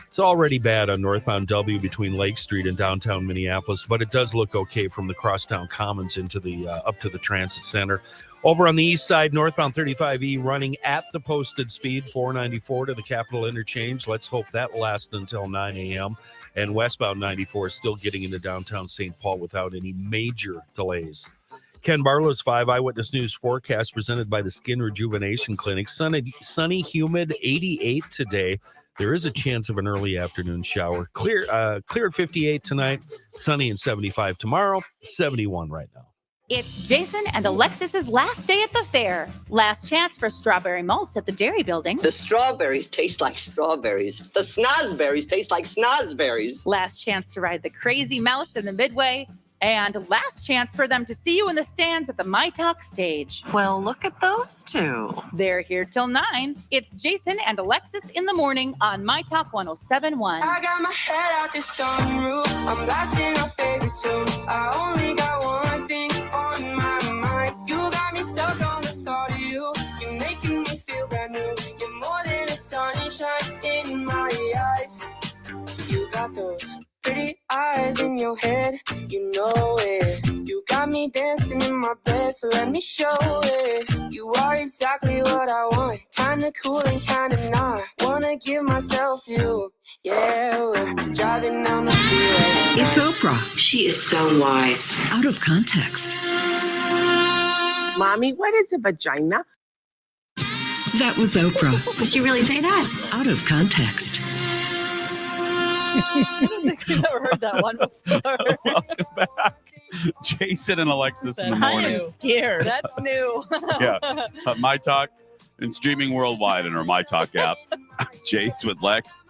It's already bad on northbound W between Lake Street and downtown Minneapolis, but it does look okay from the Crosstown Commons into the up to the Transit Center. Over on the east side, northbound 35E running at the posted speed, 494 to the Capitol Interchange. Let's hope that lasts until 9 a.m. And westbound 94 is still getting into downtown St. Paul without any major delays. Ken Barlow's 5 Eyewitness News forecast presented by the Skin Rejuvenation Clinic. Sunny, humid, 88 today. There is a chance of an early afternoon shower. Clear at 58 tonight. Sunny and 75 tomorrow. 71 right now. It's Jason and Alexis's last day at the fair. Last chance for strawberry malts at the Dairy Building. The strawberries taste like strawberries. The snozberries taste like snozberries. Last chance to ride the Crazy Mouse in the Midway. And last chance for them to see you in the stands at the myTalk stage. Well, look at those 2. They're here till 9. It's Jason and Alexis in the morning on myTalk 107.1. I got my head out the sunroof. I'm blasting our favorite tunes. I only got one thing on my mind. You got me stuck on the thought of you. You're making me feel brand new. You're more than a sunshine in my eyes. You got those pretty eyes in your head, you know it. You got me dancing in my bed, so let me show it. You are exactly what I want, kinda cool and kinda not. Wanna give myself to you, yeah, we're driving down the freeway. It's Oprah. She is so wise. Out of context. Mommy, what is a vagina? That was Oprah. Did she really say that? Out of context. I don't think we've ever heard that one before. Welcome back. Jason and Alexis in the I morning. am scared. That's new. Yeah. myTalk and streaming worldwide in our myTalk app. Jace with Lex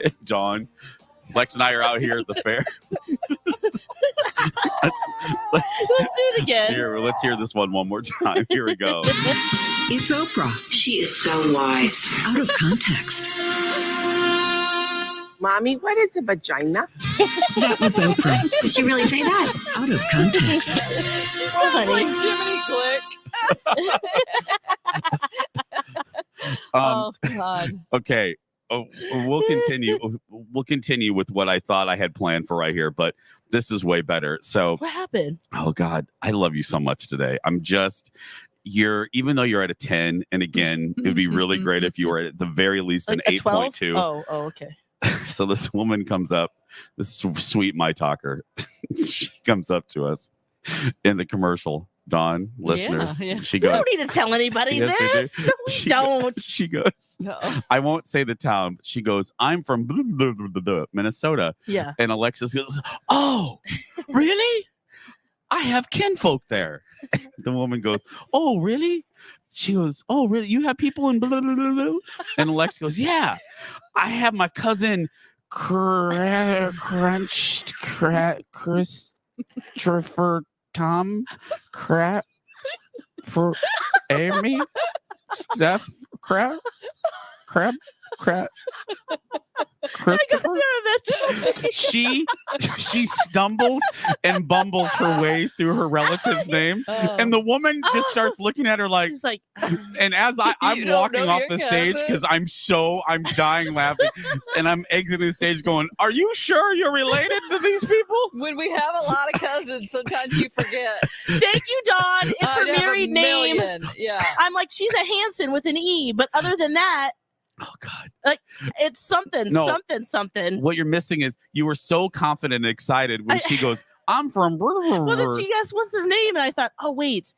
and Dawn. Lex and I are out here at the fair. let's do it again. Here, let's hear this one more time. Here we go. It's Oprah. She is so wise. Out of context. Mommy, what is a vagina? That was Oprah. Did she really say that? Out of context. Sounds like Jiminy Click. Oh, God. Okay. We'll continue with what I thought I had planned for right here, but this is way better. So what happened? Oh God, I love you so much today. Even though you're at a 10, and again, it'd be really great if you were at the very least Like an a 12? 8.2. Oh, okay. So this woman comes up, this sweet myTalker. She comes up to us in the commercial. Dawn, listeners, Yeah. she We goes, don't need to tell anybody Yes, we this. do. No, we don't. She goes, I won't say the town. But she goes, I'm from Minnesota. Yeah. And Alexis goes, oh, really? I have kinfolk there. The woman goes, oh, really? She goes, oh, really? You have people in blah, blah, blah, blah? And Alex goes, yeah. I have my cousin Christopher Tom for Amy Steph Crab Christopher. She stumbles and bumbles her way through her relative's name, and the woman just starts looking at her like, she's like, and as I'm walking off the stage because I'm dying laughing, and I'm exiting the stage going, "Are you sure you're related to these people?" When we have a lot of cousins, sometimes you forget. Thank you, Dawn. It's her married name. Yeah. I'm like, she's a Hanson with an E, but other than that, oh God, like it's something. What you're missing is you were so confident and excited when she goes, "I'm from." Well, then she asked, "What's their name?" And I thought, oh wait,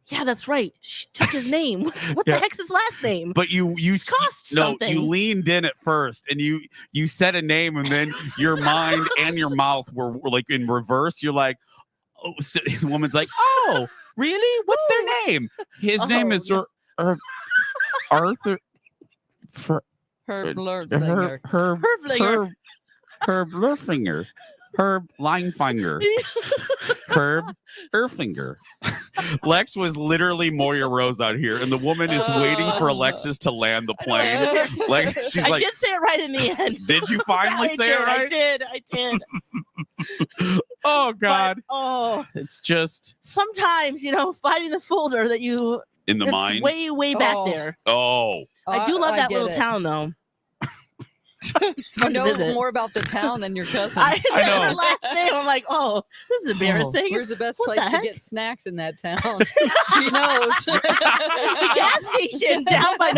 yeah, that's right. She took his name. What the heck's his last name? But you cost something. You leaned in at first, and you said a name, and then your mind and your mouth were like in reverse. You're like, oh, so the woman's like, "Oh, really? What's their name?" His name is Arthur. Herb Lurfinger. Herb Lurfinger. Herb Linefinger. Herb Erfinger. Lex was literally Moya Rose out here, and the woman is waiting for Alexis to land the plane. Like she's I like, did say it right in the end. Did you finally say it right? I did. Oh God. But, it's just sometimes, finding the folder that you in the mind. Way back there. Oh. I do love that little town though. It's fun to visit. More about the town than your cousin. I know her last name. I'm like, oh, this is embarrassing. Where's the best place to get snacks in that town? She knows. The gas station down by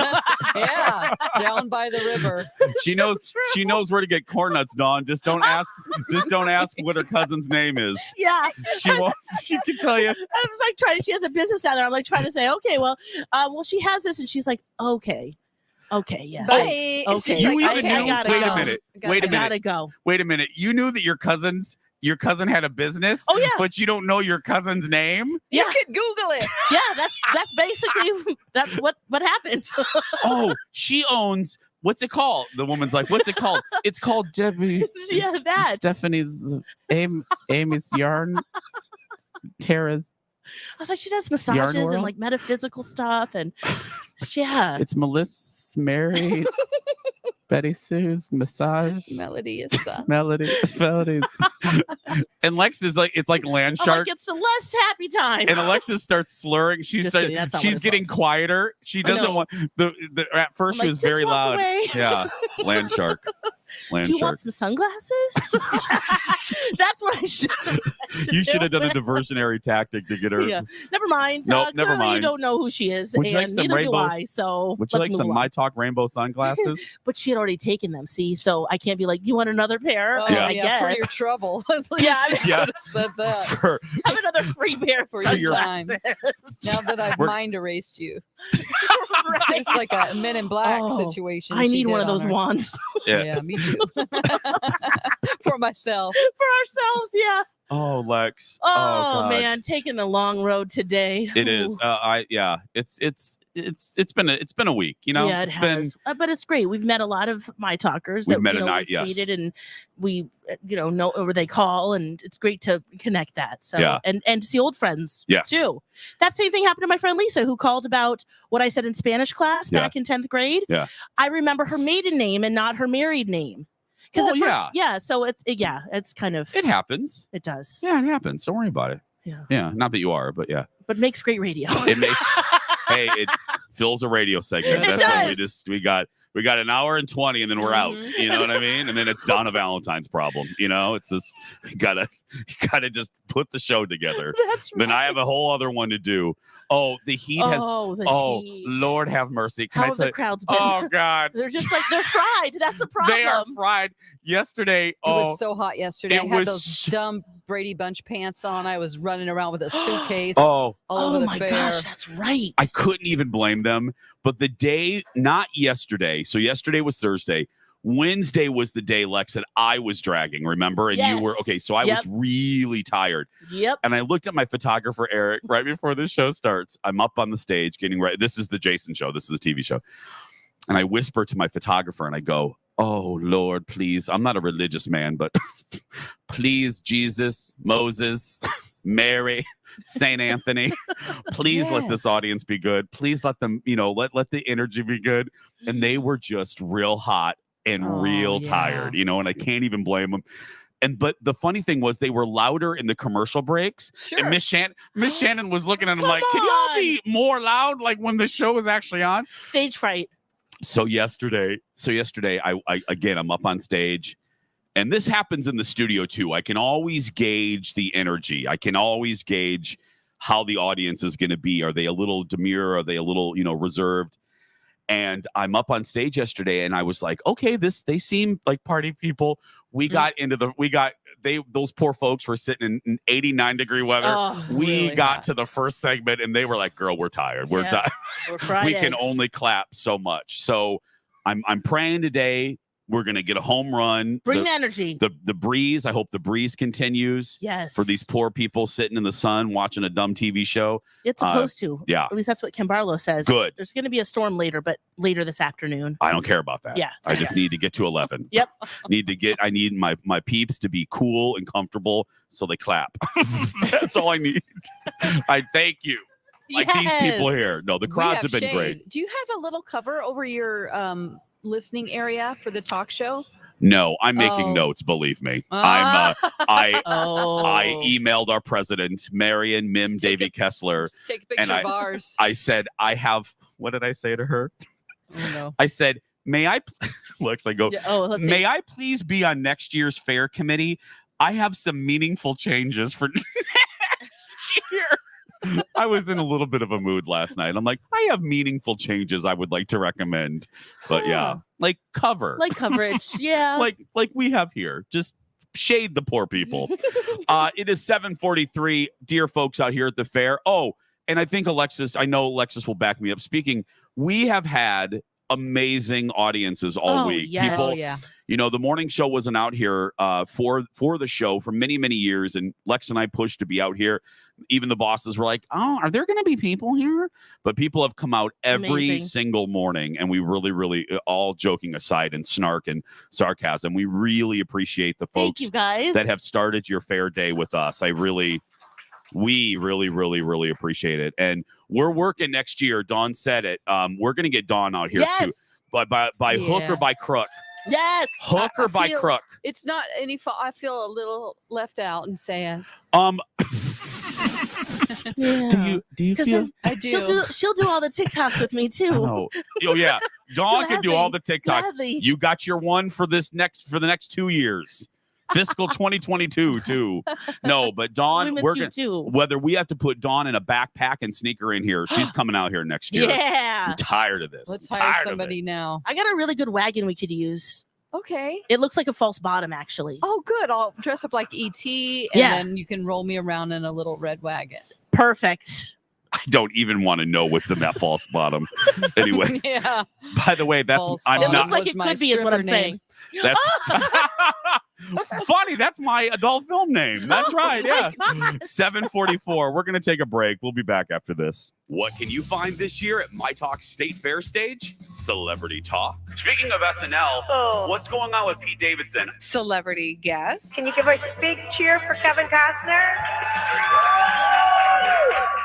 down by the river. She knows. She knows where to get corn nuts, Dawn. Just don't ask. Just don't ask what her cousin's name is. Yeah, she won't. She can tell you. I was like trying. She has a business down there. I'm like trying to say, okay, well, she has this, and she's like, okay. Okay, yeah. Bye. Okay. You even knew. Wait a minute. Wait a minute. Gotta go. Wait a minute. You knew that your cousin had a business. Oh yeah. But you don't know your cousin's name. You could Google it. Yeah, that's basically what happens. Oh, she owns. What's it called? The woman's like, what's it called? It's called Debbie. Yeah, that. Stephanie's Amy's yarn. Tara's. I was like, she does massages and like metaphysical stuff, and yeah. It's Melissa. Mary, Betty Sue's massage. Melody is Melodies. And Lex is like, it's like land shark. It's the less happy time. And Alexis starts slurring. She's getting quieter. She doesn't want the at first she was very loud. Away. Yeah, land shark. Do you want some sunglasses? That's what I should. You should have done a diversionary tactic to get her. Yeah. Never mind. Nope, never mind. You don't know who she is, would you and like some neither rainbow, do I. So would you like some myTalk rainbow sunglasses? But she had already taken them. See, so I can't be like, you want another pair? I guess for your trouble. Yeah, I should have said that. Have another free pair for your time. Now that I've mind erased you. Right. It's like a Men in Black situation. I need one of those wands. Yeah, me too. For myself. For ourselves, yeah. Oh, Lex. Oh man, taking the long road today. It is. It's been a week, Yeah, it has. But it's great. We've met a lot of my talkers that met tonight, yes. tweeted, and we know where they call, and it's great to connect that. So and to see old friends too. That same thing happened to my friend Lisa, who called about what I said in Spanish class back in 10th grade. Yeah. I remember her maiden name and not her married name. So it's kind of it happens. It does. Yeah, it happens. Don't worry about it. Yeah. Yeah. Not that you are, but yeah. But it makes great radio. It makes it fills a radio segment. That's what we got an hour and 20 and then we're out. You know what I mean? And then it's Donna Valentine's problem. It's this you gotta just put the show together. That's right. Then I have a whole other one to do. Oh, the heat has heat. Lord have mercy. How have the crowds been? Oh God. They're just like they're fried. That's the problem. They are fried. Yesterday. It was so hot yesterday. I had those dumb Brady Bunch pants on. I was running around with a suitcase all over the fair. Oh my gosh, that's right. I couldn't even blame them. But the day, not yesterday. So yesterday was Thursday. Wednesday was the day, Lex, that I was dragging, remember? And you were, okay, so I was really tired. Yep. And I looked at my photographer, Eric, right before the show starts. I'm up on the stage getting ready. This is the Jason show. This is the TV show. And I whisper to my photographer and I go, oh, Lord, please. I'm not a religious man, but please, Jesus, Moses, Mary, Saint Anthony, please let this audience be good. Please let them, let the energy be good. And they were just real hot. and real tired, and I can't even blame them. But the funny thing was they were louder in the commercial breaks. Sure. And Miss Shannon was looking at them like, can y'all be more loud like when the show was actually on? Stage fright. So yesterday, I again, I'm up on stage, and this happens in the studio too. I can always gauge the energy. I can always gauge how the audience is going to be. Are they a little demure? Are they a little, reserved? And I'm up on stage yesterday, and I was like, okay, they seem like party people. We got those poor folks were sitting in 89-degree weather. We got to the first segment, and they were like, girl, we're tired. We're tired. We can only clap so much. So I'm praying today we're going to get a home run. Bring the energy. The breeze. I hope the breeze continues. Yes. For these poor people sitting in the sun watching a dumb TV show. It's supposed to. Yeah. At least that's what Kim Barlow says. Good. There's going to be a storm later, but later this afternoon. I don't care about that. Yeah. I just need to get to 11. Yep. I need my peeps to be cool and comfortable so they clap. That's all I need. I thank you. Like these people here. No, the crowds have been shade. great. Do you have a little cover over your listening area for the talk show? No, I'm making notes. Believe me, I emailed our president, Marion Mim Davy Kessler, take a picture of ours. I said, what did I say to her? Oh, no. I said, may I, Lex, I go, may I please be on next year's fair committee? I have some meaningful changes for next year. I was in a little bit of a mood last night. I'm like, I have meaningful changes I would like to recommend. But yeah, like coverage. Yeah. like we have here. Just shade the poor people. It is 7:43, dear folks out here at the fair. Oh, and I think I know Alexis will back me up. Speaking, we have had amazing audiences all week. Yes. People, the morning show wasn't out here for the show for many, many years. And Lex and I pushed to be out here. Even the bosses were like, oh, are there going to be people here? But people have come out every single morning. And we really, really, all joking aside and snark and sarcasm, we really appreciate the folks that have started your fair day with us. We really, really, really appreciate it. And we're working next year. Dawn said it. We're going to get Dawn out here too. But by hook or by crook. Yes. Hook or by crook. It's not any fault. I feel a little left out and sad. Do you feel? I do. She'll do all the TikToks with me too. Oh yeah. Dawn can do all the TikToks. Gladly. You got your one for the next 2 years. Fiscal 2022 too. No, but Dawn, we're gonna, whether we have to put Dawn in a backpack and sneak her in here, she's coming out here next year. Yeah. I'm tired of this. Let's hire somebody now. I got a really good wagon we could use. Okay. It looks like a false bottom, actually. Oh, good. I'll dress up like E.T. and then you can roll me around in a little red wagon. Perfect. I don't even want to know what's in that false bottom. Anyway. Yeah. By the way, that's it looks like it could be is what I'm saying. That's funny. That's my adult film name. That's right. Yeah. 7:44. We're going to take a break. We'll be back after this. What can you find this year at myTalk State Fair stage? Celebrity talk. Speaking of SNL, what's going on with Pete Davidson? Celebrity guest. Can you give a big cheer for Kevin Costner?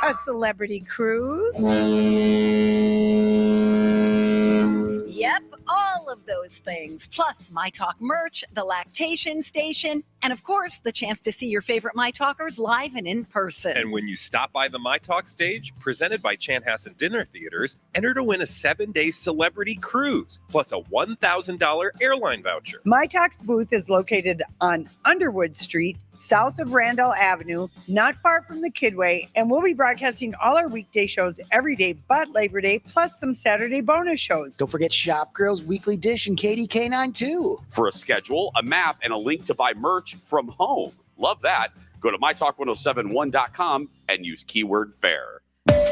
A celebrity cruise. Yep, all of those things, plus myTalk merch, the lactation station, and of course, the chance to see your favorite myTalkers live and in person. And when you stop by the myTalk stage, presented by Chanhassen Dinner Theaters, enter to win a 7-day celebrity cruise, plus a $1,000 airline voucher. myTalk's booth is located on Underwood Street, south of Randall Avenue, not far from the Kidway, and we'll be broadcasting all our weekday shows every day but Labor Day, plus some Saturday bonus shows. Don't forget Shop Girls Weekly Dish and KDK9 too. For a schedule, a map, and a link to buy merch from home. Love that. Go to mytalk1071.com and use keyword fair.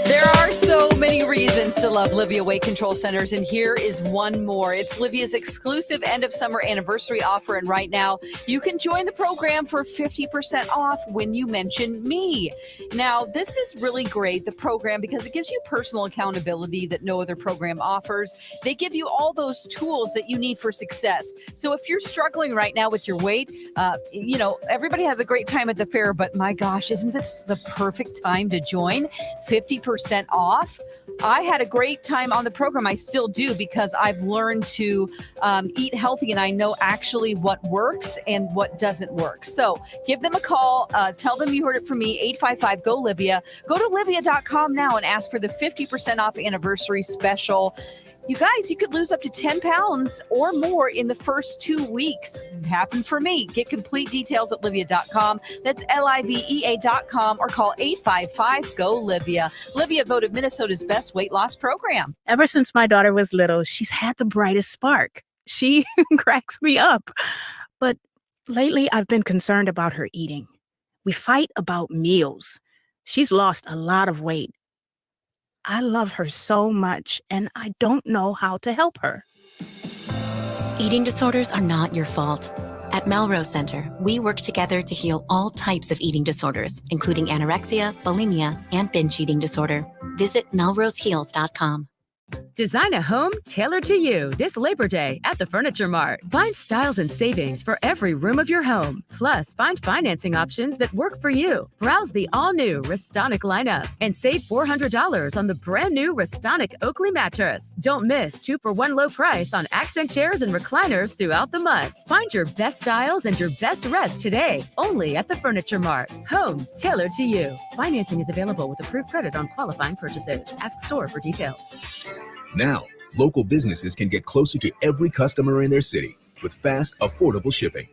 There are so many reasons to love Livia Weight Control Centers, and here is one more. It's Livia's exclusive end of summer anniversary offer, and right now you can join the program for 50% off when you mention me. Now, this is really great, the program, because it gives you personal accountability that no other program offers. They give you all those tools that you need for success. So if you're struggling right now with your weight, everybody has a great time at the fair, but my gosh, isn't this the perfect time to join? 50% 50% off. I had a great time on the program. I still do because I've learned to eat healthy and I know actually what works and what doesn't work. So give them a call. Tell them you heard it from me, 855-GO-LIVIA. Go to Livia.com now and ask for the 50% off anniversary special. You guys, you could lose up to 10 pounds or more in the first 2 weeks. It happened for me. Get complete details at Livia.com. That's Livea.com or call 855-GO-LIVIA. Livia voted Minnesota's best weight loss program. Ever since my daughter was little, she's had the brightest spark. She cracks me up. But lately, I've been concerned about her eating. We fight about meals. She's lost a lot of weight. I love her so much, and I don't know how to help her. Eating disorders are not your fault. At Melrose Center, we work together to heal all types of eating disorders, including anorexia, bulimia, and binge eating disorder. Visit melroseheals.com. Design a home tailored to you this Labor Day at the Furniture Mart. Find styles and savings for every room of your home. Plus, find financing options that work for you. Browse the all-new Restonic lineup and save $400 on the brand-new Restonic Oakley mattress. Don't miss 2-for-1 low price on accent chairs and recliners throughout the month. Find your best styles and your best rest today, only at the Furniture Mart. Home tailored to you. Financing is available with approved credit on qualifying purchases. Ask store for details. Now, local businesses can get closer to every customer in their city with fast, affordable shipping.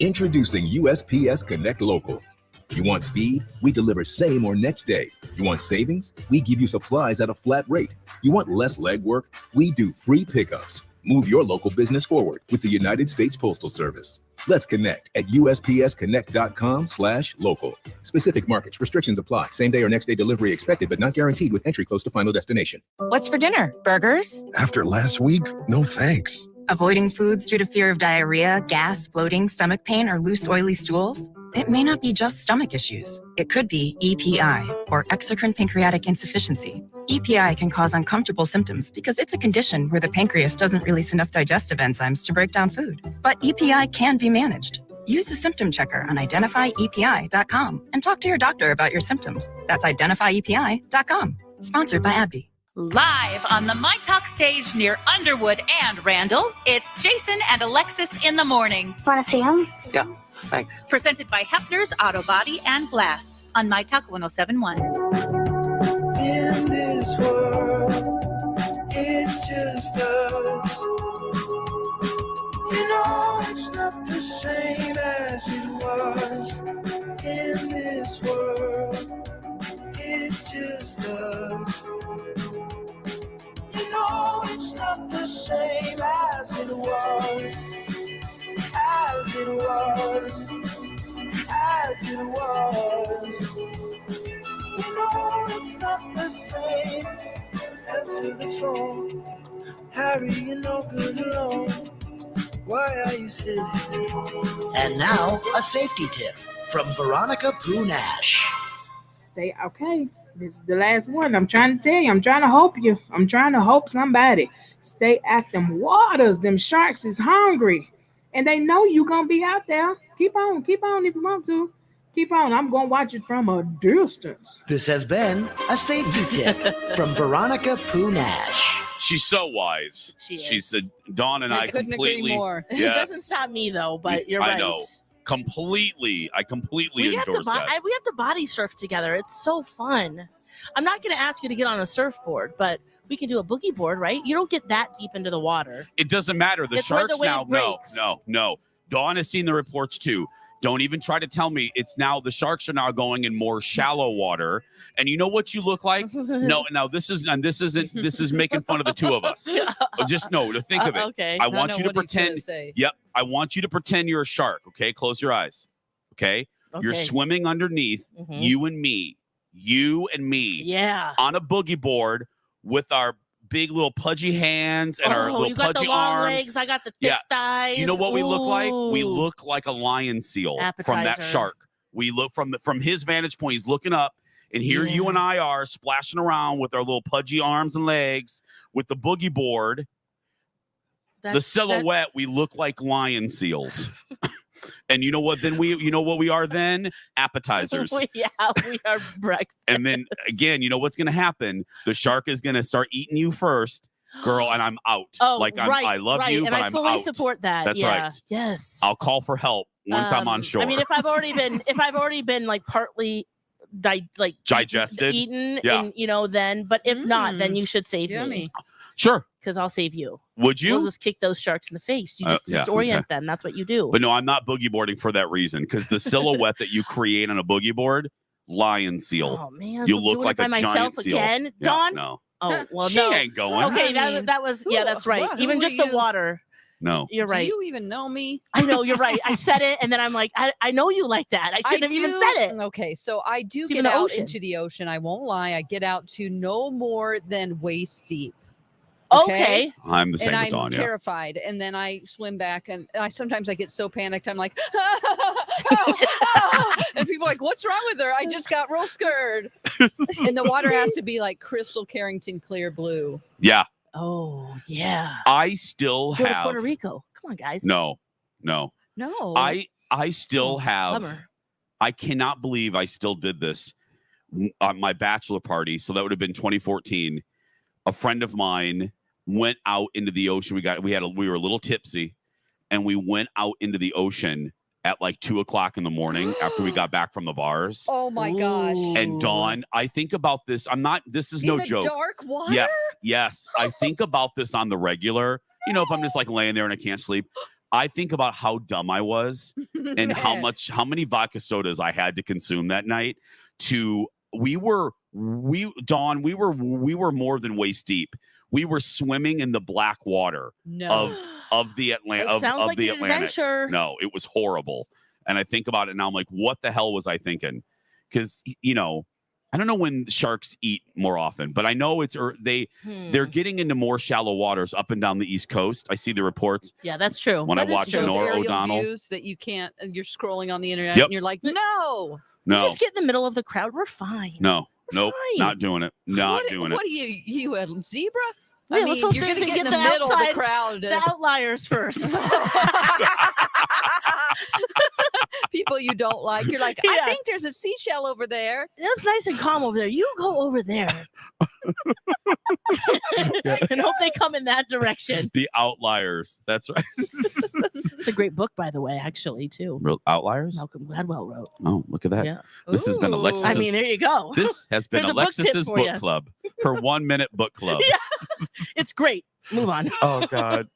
Introducing USPS Connect Local. You want speed? We deliver same or next day. You want savings? We give you supplies at a flat rate. You want less legwork? We do free pickups. Move your local business forward with the United States Postal Service. Let's connect at USPSconnect.com/local. Specific markets, restrictions apply. Same day or next day delivery expected, but not guaranteed with entry close to final destination. What's for dinner? Burgers? After last week, no thanks. Avoiding foods due to fear of diarrhea, gas, bloating, stomach pain, or loose, oily stools? It may not be just stomach issues. It could be EPI, or exocrine pancreatic insufficiency. EPI can cause uncomfortable symptoms because it's a condition where the pancreas doesn't release enough digestive enzymes to break down food. But EPI can be managed. Use the symptom checker on identifyepi.com and talk to your doctor about your symptoms. That's identifyepi.com. Sponsored by AbbVie. Live on the myTalk stage near Underwood and Randall, it's Jason and Alexis in the morning. Want to see him? Yeah, thanks. Presented by Hefner's Auto Body and Glass on myTalk 1071. In this world, it's just us. You know it's not the same as it was. In this world, it's just us. You know it's not the same as it was. As it was. As it was. You know it's not the same. Answer the phone. Harry, you're no good alone. Why are you sitting? And now, a safety tip from Veronica Nash. Stay okay. This is the last one. I'm trying to tell you. I'm trying to help you. I'm trying to help somebody. Stay at them waters. Them sharks is hungry. And they know you going to be out there. Keep on if you want to. Keep on. I'm going to watch it from a distance. This has been a safety tip from Veronica Nash. She's so wise. She said, Dawn and I couldn't completely. agree more. It doesn't stop me though, but you're right. I know. Completely. I completely endorse that. We have to body surf together. It's so fun. I'm not going to ask you to get on a surfboard, but we can do a boogie board, right? You don't get that deep into the water. It doesn't matter. The It's where sharks the wave now. breaks. No. Dawn has seen the reports too. Don't even try to tell me it's now the sharks are now going in more shallow water. And you know what you look like? No, this is making fun of the two of us. Just to think of it. Okay. I want you to pretend. Yep. I want you to pretend you're a shark. Okay. Close your eyes. Okay. You're swimming underneath you and me. Yeah. On a boogie board with our big little pudgy hands and our little you got pudgy the long arms. legs. I got the thick thighs. You know what we look like? We Ooh. look like a lion seal from that Appetizer. shark. We look from his vantage point. He's looking up, and here you and I are splashing around with our little pudgy arms and legs with the boogie board. The silhouette, we look like lion seals. And you know what? Then you know what we are then? Appetizers. Yeah, we are breakfast. And then again, you know what's going to happen? The shark is going to start eating you first, girl, and I'm out. Oh, I love you, and but I I'm fully out. support that. That's right. Yes. I'll call for help once I'm on shore. I mean, if I've already been like partly digested, eaten, yeah. and then, but if not, then you should save me. Sure. Because I'll save you. Would you? We'll just kick those sharks in the face. You just disorient them. That's what you do. But no, I'm not boogie boarding for that reason. Because the silhouette that you create on a boogie board, lion seal. Oh man, you so look like by a myself giant seal. again, Yeah, Dawn. no. Oh well, she ain't going. Okay, that was that's right. Even just the water. No. You're right. Do you even know me? I know, you're right. I said it, and then I'm like, I know you like that. I shouldn't have even said it. Okay, so I do It's get even the out ocean. into the ocean. I won't lie. I get out to no more than waist deep. Okay. I'm the same and with I'm Tanya. terrified. And then I swim back, and sometimes I get so panicked. I'm like, and people are like, what's wrong with her? I just got real scared. And the water has to be like crystal Carrington clear blue. Yeah. Oh yeah. I still Go to have Puerto Rico. Come on, guys. No. No. I still have. bummer. I cannot believe I still did this on my bachelor party. So that would have been 2014. A friend of mine went out into the ocean. We were a little tipsy, and we went out into the ocean at like 2:00 in the morning after we got back from the bars. Oh my gosh. And Dawn, I think about this. This is In no the joke. dark water? Yes. I think about this on the regular. You know, if I'm just like laying there and I can't sleep, I think about how dumb I was and how many vodka sodas I had to consume that night. We were more than waist deep. We were swimming in the black water of the Atlantic. Sounds like the an Atlantic. adventure. No, it was horrible. And I think about it now. I'm like, what the hell was I thinking? Because I don't know when sharks eat more often, but I know they're getting into more shallow waters up and down the East Coast. I see the reports. Yeah, that's true. When I watch Nora O'Donnell, views that you can't. You're scrolling on the internet, Yep. and you're like, no. No, Just get in the middle of the crowd. We're fine. nope, fine. not doing it. Not doing it. What are you a zebra? Yeah, I let's mean, hope you're they going to get in the the middle of outside- the crowd. The outliers first. People you don't like. You're like, I think there's a seashell over there. It's nice and calm over there. You go over there. And hope they come in that direction. The Outliers. That's right. It's a great book, by the way, actually, too. Real Outliers? Malcolm Gladwell wrote. Oh, look at that. Yeah. This has been Alexis. I mean, there you go. This has been There's a book tip Alexis's for book ya. club. Her 1-minute book club. Yeah. It's great. Move on. Oh, God.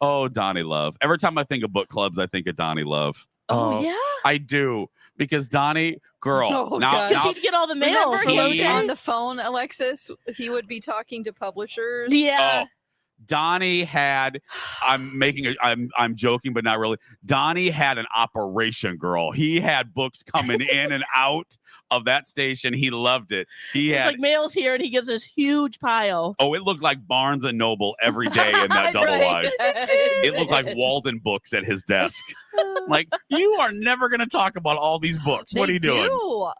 Oh, Donnie Love. Every time I think of book clubs, I think of Donnie Love. Oh, yeah? I do. Because Donnie, girl. Oh, now, Because he'd get all the mail. Remember for he Lotte? on the phone, Alexis? He would be talking to publishers. Yeah. Donnie had, I'm joking, but not really. Donnie had an operation, girl. He had books coming in and out of that station. He loved it. It's like mail's here, and he gives us huge pile. Oh, it looked like Barnes and Noble every day in that double wide. It looked like Walden Books at his desk. Like, you are never going to talk about all these books. What are you doing? They do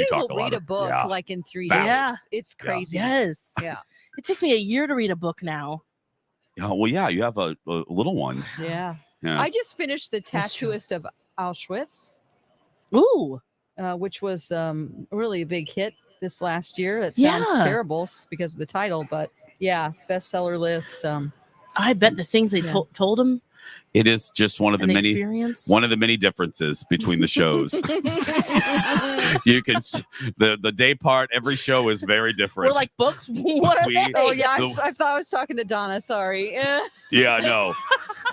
Lotte talk will a lot read a of- book yeah. like in 3 Fast. days. Yeah. It's crazy. Yes. Yeah. It takes me a year to read a book now. Oh, well, yeah, you have a little one. Yeah. Yeah. I just finished The That's true. Tattooist of Auschwitz. Ooh. Which was really a big hit this last year. It sounds Yeah. terrible because of the title, but yeah, bestseller list. I bet the things they told him. It is just one of the An many experience? differences between the shows. You can the day part. Every show is very different. We're like, books? What are they? Oh yeah, I thought I was talking to Donna. Sorry. Yeah, no,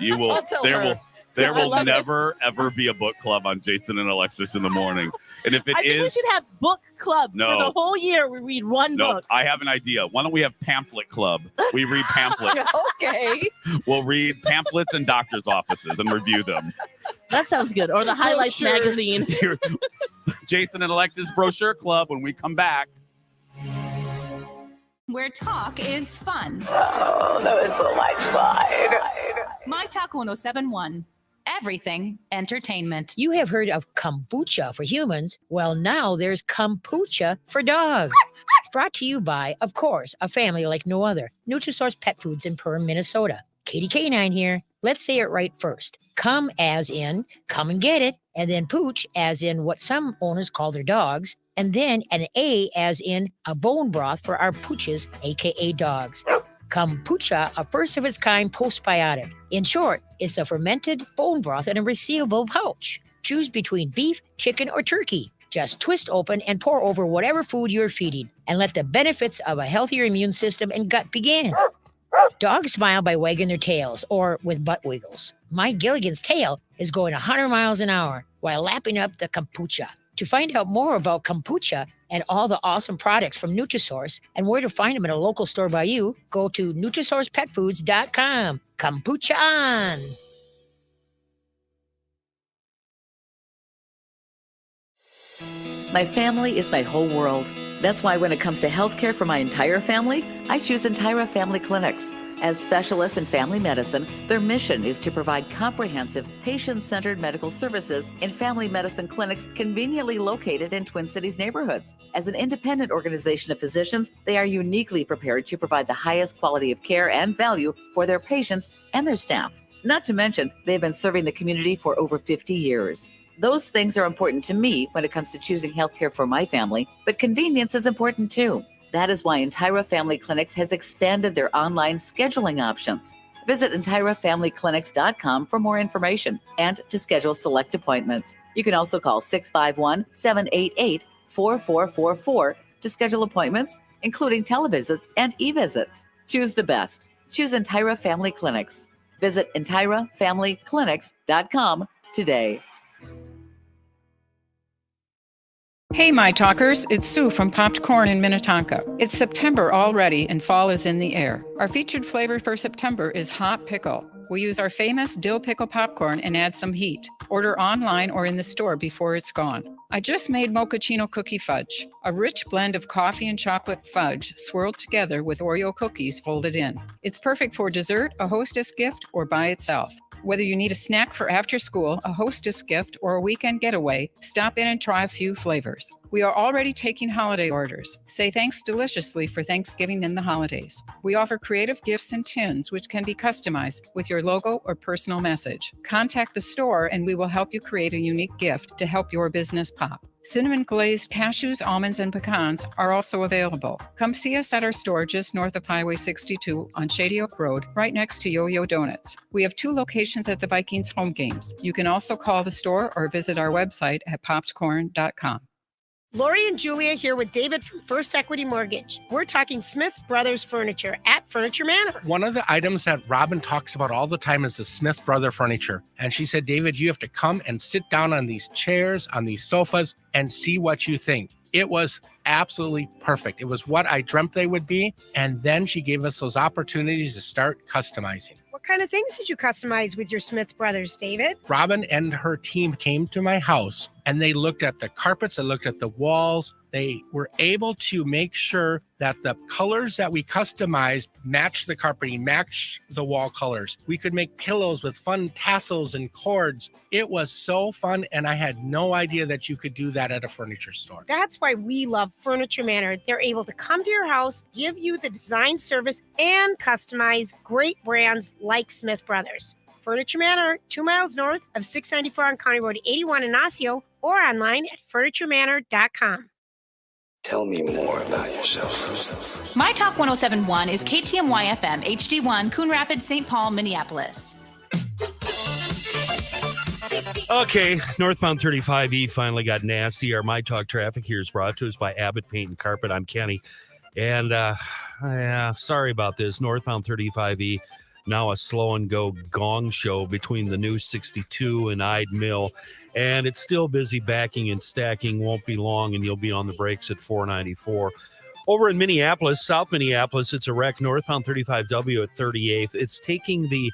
you will. I'll tell there her. will. There I will love it. never ever be a book club on Jason and Alexis in the morning. And if it I think we is, should have book clubs No. for the whole year. We read one no, book. I have an idea. Why don't we have pamphlet club? We read pamphlets. Okay. We'll read pamphlets in doctors' offices and review them. That sounds good. Or the Highlights Brochures. magazine. Jason and Alexis Brochure Club when we come back. Where talk is fun. Oh, that was so much fun. MyTalk 1071. Everything entertainment. You have heard of kombucha for humans. Well, now there's kombucha for dogs. Brought to you by, of course, a family like no other. Nutrisource Pet Foods in Perham, Minnesota. Katie Canine here. Let's say it right first. Come as in come and get it, and then pooch as in what some owners call their dogs, and then an A as in a bone broth for our pooches, aka dogs. Kombucha, a first-of-its-kind postbiotic. In short, it's a fermented bone broth in a resealable pouch. Choose between beef, chicken, or turkey. Just twist open and pour over whatever food you're feeding, and let the benefits of a healthier immune system and gut begin. Dogs smile by wagging their tails or with butt wiggles. My Gilligan's tail is going 100 miles an hour while lapping up the kombucha. To find out more about kombucha and all the awesome products from Nutrisource and where to find them at a local store by you, go to NutrisourcePetFoods.com. Kombucha on! My family is my whole world. That's why when it comes to healthcare for my entire family, I choose Entira Family Clinics. As specialists in family medicine, their mission is to provide comprehensive, patient-centered medical services in family medicine clinics conveniently located in Twin Cities neighborhoods. As an independent organization of physicians, they are uniquely prepared to provide the highest quality of care and value for their patients and their staff. Not to mention, they've been serving the community for over 50 years. Those things are important to me when it comes to choosing healthcare for my family, but convenience is important too. That is why Entira Family Clinics has expanded their online scheduling options. Visit EntiraFamilyClinics.com for more information and to schedule select appointments. You can also call 651-788-4444 to schedule appointments, including televisits and e-visits. Choose the best. Choose Entira Family Clinics. Visit EntiraFamilyClinics.com today. Hey, my talkers, it's Sue from Popped Corn in Minnetonka. It's September already and fall is in the air. Our featured flavor for September is hot pickle. We use our famous dill pickle popcorn and add some heat. Order online or in the store before it's gone. I just made mochaccino cookie fudge, a rich blend of coffee and chocolate fudge swirled together with Oreo cookies folded in. It's perfect for dessert, a hostess gift, or by itself. Whether you need a snack for after school, a hostess gift, or a weekend getaway, stop in and try a few flavors. We are already taking holiday orders. Say thanks deliciously for Thanksgiving and the holidays. We offer creative gifts and tins, which can be customized with your logo or personal message. Contact the store and we will help you create a unique gift to help your business pop. Cinnamon glazed cashews, almonds, and pecans are also available. Come see us at our store just north of Highway 62 on Shady Oak Road, right next to Yo-Yo Donuts. We have 2 locations at the Vikings home games. You can also call the store or visit our website at poppedcorn.com. Lori and Julia here with David from First Equity Mortgage. We're talking Smith Brothers Furniture at Furniture Manor. One of the items that Robin talks about all the time is the Smith Brother furniture. And she said, David, you have to come and sit down on these chairs, on these sofas, and see what you think. It was absolutely perfect. It was what I dreamt they would be. And then she gave us those opportunities to start customizing. What kind of things did you customize with your Smith Brothers, David? Robin and her team came to my house and they looked at the carpets, they looked at the walls. They were able to make sure that the colors that we customized matched the carpeting, matched the wall colors. We could make pillows with fun tassels and cords. It was so fun, and I had no idea that you could do that at a furniture store. That's why we love Furniture Manor. They're able to come to your house, give you the design service, and customize great brands like Smith Brothers. Furniture Manor, 2 miles north of 694 on County Road 81 in Osseo, or online at FurnitureManor.com. Tell me more about yourself. myTalk 1071 is KTMY FM, HD1, Coon Rapids, St. Paul, Minneapolis. Okay, northbound 35E finally got nasty. Our myTalk traffic here is brought to us by Abbott Paint and Carpet. I'm Kenny. And sorry about this. Northbound 35E, now a slow and go gong show between the new 62 and Ide Mill. And it's still busy backing and stacking. Won't be long, and you'll be on the brakes at 494. Over in Minneapolis, South Minneapolis, it's a wreck. Northbound 35W at 38th. It's taking the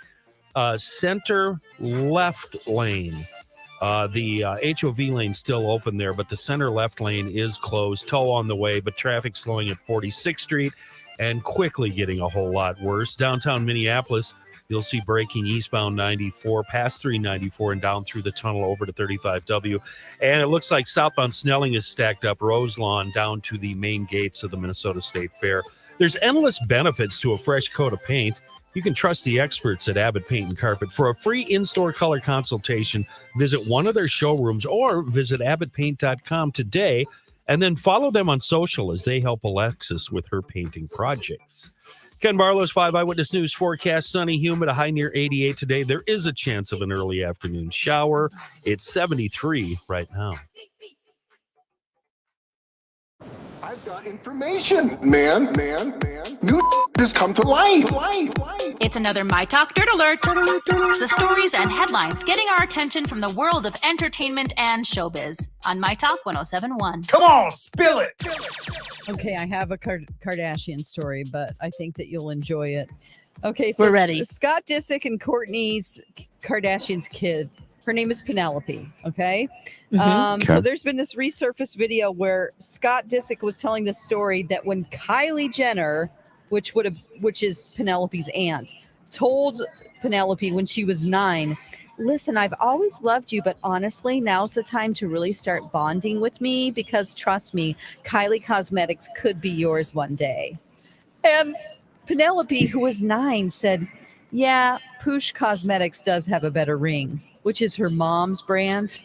center left lane. The HOV lane's still open there, but the center left lane is closed. Tow on the way, but traffic slowing at 46th Street and quickly getting a whole lot worse. Downtown Minneapolis, you'll see braking eastbound 94, past 394, and down through the tunnel over to 35W. And it looks like southbound Snelling is stacked up Roselawn down to the main gates of the Minnesota State Fair. There's endless benefits to a fresh coat of paint. You can trust the experts at Abbott Paint and Carpet. For a free in-store color consultation, visit one of their showrooms or visit abbottpaint.com today, and then follow them on social as they help Alexis with her painting projects. Ken Barlow's 5 Eyewitness News forecast: sunny, humid, a high near 88 today. There is a chance of an early afternoon shower. It's 73 right now. I've got information, man. New has come to light. It's another myTalk Dirt Alert. The stories and headlines getting our attention from the world of entertainment and showbiz on myTalk 107.1. Come on, spill it. Okay, I have a Kardashian story, but I think that you'll enjoy it. Okay, so we're ready. Scott Disick and Kourtney Kardashian's kid. Her name is Penelope. Okay. So there's been this resurfaced video where Scott Disick was telling the story that when Kylie Jenner, which is Penelope's aunt, told Penelope when she was 9, listen, I've always loved you, but honestly, now's the time to really start bonding with me because trust me, Kylie Cosmetics could be yours one day. And Penelope, who was 9, said, yeah, Poosh Cosmetics does have a better ring, which is her mom's brand.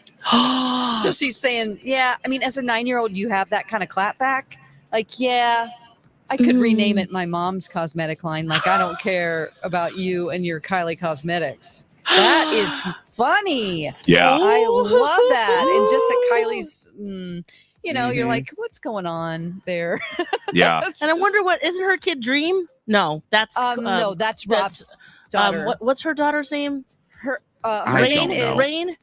So she's saying, yeah, I mean, as a 9-year-old, you have that kind of clapback. Like, yeah, I could rename it my mom's cosmetic line. Like, I don't care about you and your Kylie Cosmetics. That is funny. Yeah. I love that. And just that Kylie's, you're like, what's going on there? Yeah. And I wonder isn't her kid Dream? No, that's that's Rob's daughter. What's her daughter's name? Rain.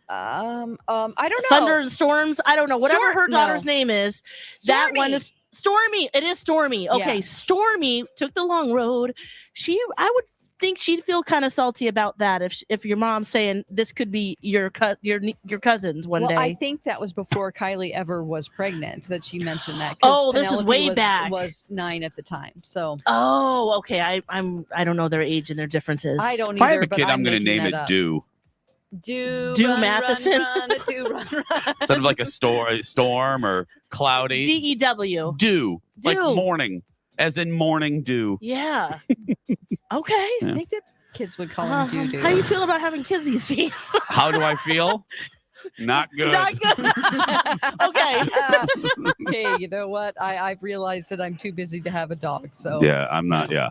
I don't know. Thunder and Storms. I don't know. Whatever her daughter's name is, Stormy. that one is Stormy. It is Stormy. Okay, Yeah. Stormy took the long road. I would think she'd feel kind of salty about that if your mom's saying this could be your cousins one day. I think that was before Kylie ever was pregnant that she mentioned that. Oh, this is way back. Was 9 at the time. So. Oh, okay. I don't know their age and their differences. I don't If I either. have a kid, I'm going to name it Dew. Do Matheson. Run, run. Instead of like a storm or cloudy. DEW. Dew. Like Dew. morning, as in morning dew. Yeah. Okay. I think that kids would call him doo-doo. How do you feel about having kids these days? How do I feel? Not good. Not good. Okay. Okay, you know what? I've realized that I'm too busy to have a dog. So Yeah, I'm not. Yeah.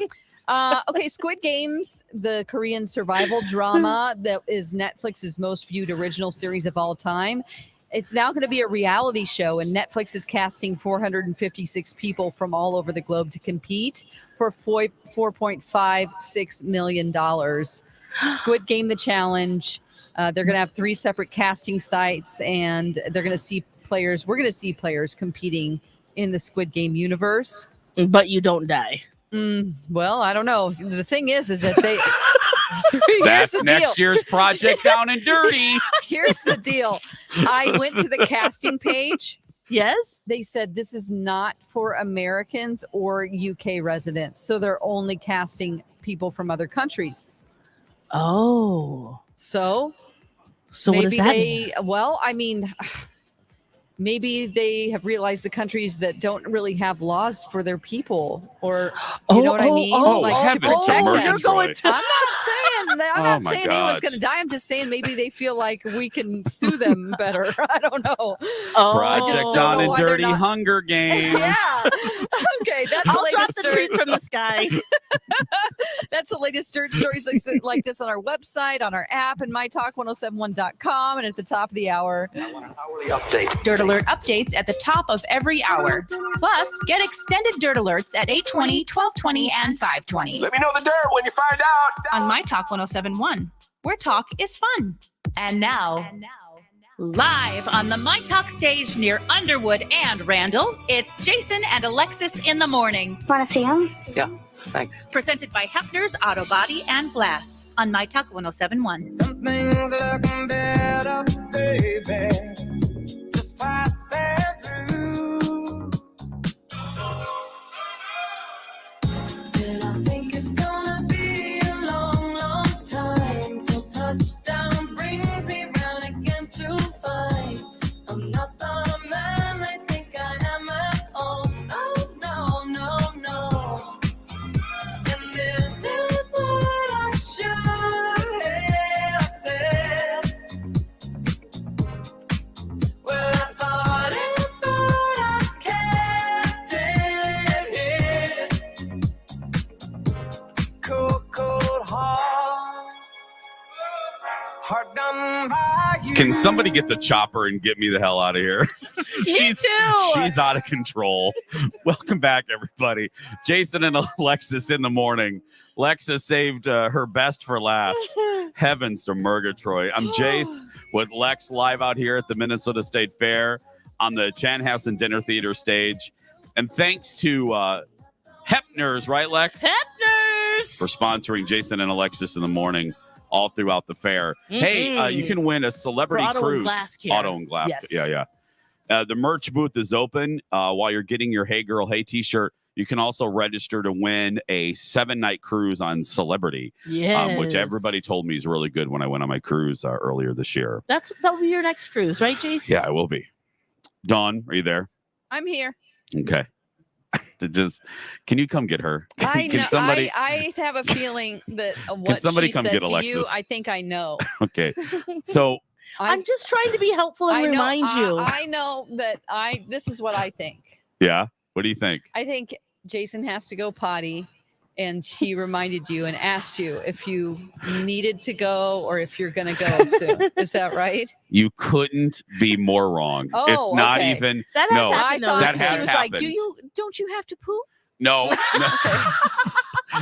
Okay, Squid Games, the Korean survival drama that is Netflix's most viewed original series of all time. It's now going to be a reality show, and Netflix is casting 456 people from all over the globe to compete for $4.56 million. Squid Game, the challenge. They're going to have 3 separate casting sites, and they're going to see players. We're going to see players competing in the Squid Game universe. But you don't die. Well, I don't know. The thing is that they. That's the next deal. year's project down and dirty. Here's the deal. I went to the casting page. Yes. They said this is not for Americans or UK residents. So they're only casting people from other countries. Oh. So what does that mean? Well, I mean, maybe they have realized the countries that don't really have laws for their people, or you know what I mean? To protect them. You're going to. I'm not my saying anyone's God. going to die. I'm just saying maybe they feel like we can sue them better. I don't know. Project don't Down know and why they're Dirty not- Hunger Games. Yeah. Okay, that's the I'll drop latest the dirt. treat from the sky. That's the latest dirt stories like this on our website, on our app, and mytalk1071.com, and at the top of the hour. Dirt Alert updates at the top of every hour. Plus, get extended Dirt Alerts at 8:20, 12:20, and 5:20. Let me know the dirt when you find out. On myTalk 107.1, where talk is fun. And now, live on the myTalk stage near Underwood and Randall, it's Jason and Alexis in the morning. Want to see him? Yeah, thanks. Presented by Hefner's Auto Body and Glass on myTalk 107.1. Something's looking better, baby. Just passing through. And I think it's gonna be a long, long time till touchdown brings me round again to find I'm not the man I think I am at home. Oh, no, no, no. And this is Can somebody get the chopper and get me the hell out of here? She's out of control. Welcome back, everybody. Jason and Alexis in the morning. Lexa saved her best for last. Heavens to Murgatroyd. I'm Jace with Lex live out here at the Minnesota State Fair on the Chanhassen Dinner Theater stage. And thanks to Hepner's, right, Lex? Hepner's! For sponsoring Jason and Alexis in the morning all throughout the fair. Mm-hmm. Hey, you can win a celebrity cruise. Auto and glass. Yes. Yeah. The merch booth is open while you're getting your Hey Girl, Hey t-shirt. You can also register to win a 7-night cruise on Celebrity, which everybody told me is really good when I went on my cruise earlier this year. That will be your next cruise, right, Jace? Yeah, it will be. Dawn, are you there? I'm here. Okay. Can you come get her? I know. I have a feeling that what somebody she come said get to Alexis? you, I think I know. Okay. So I'm just trying to be helpful and remind you. I know that this is what I think. Yeah. What do you think? I think Jason has to go potty, and he reminded you and asked you if you needed to go or if you're going to go soon. Is that right? You couldn't be more wrong. Oh, it's not okay. even. That has happened, I thought that she has was happened. like, don't you have to poop? No.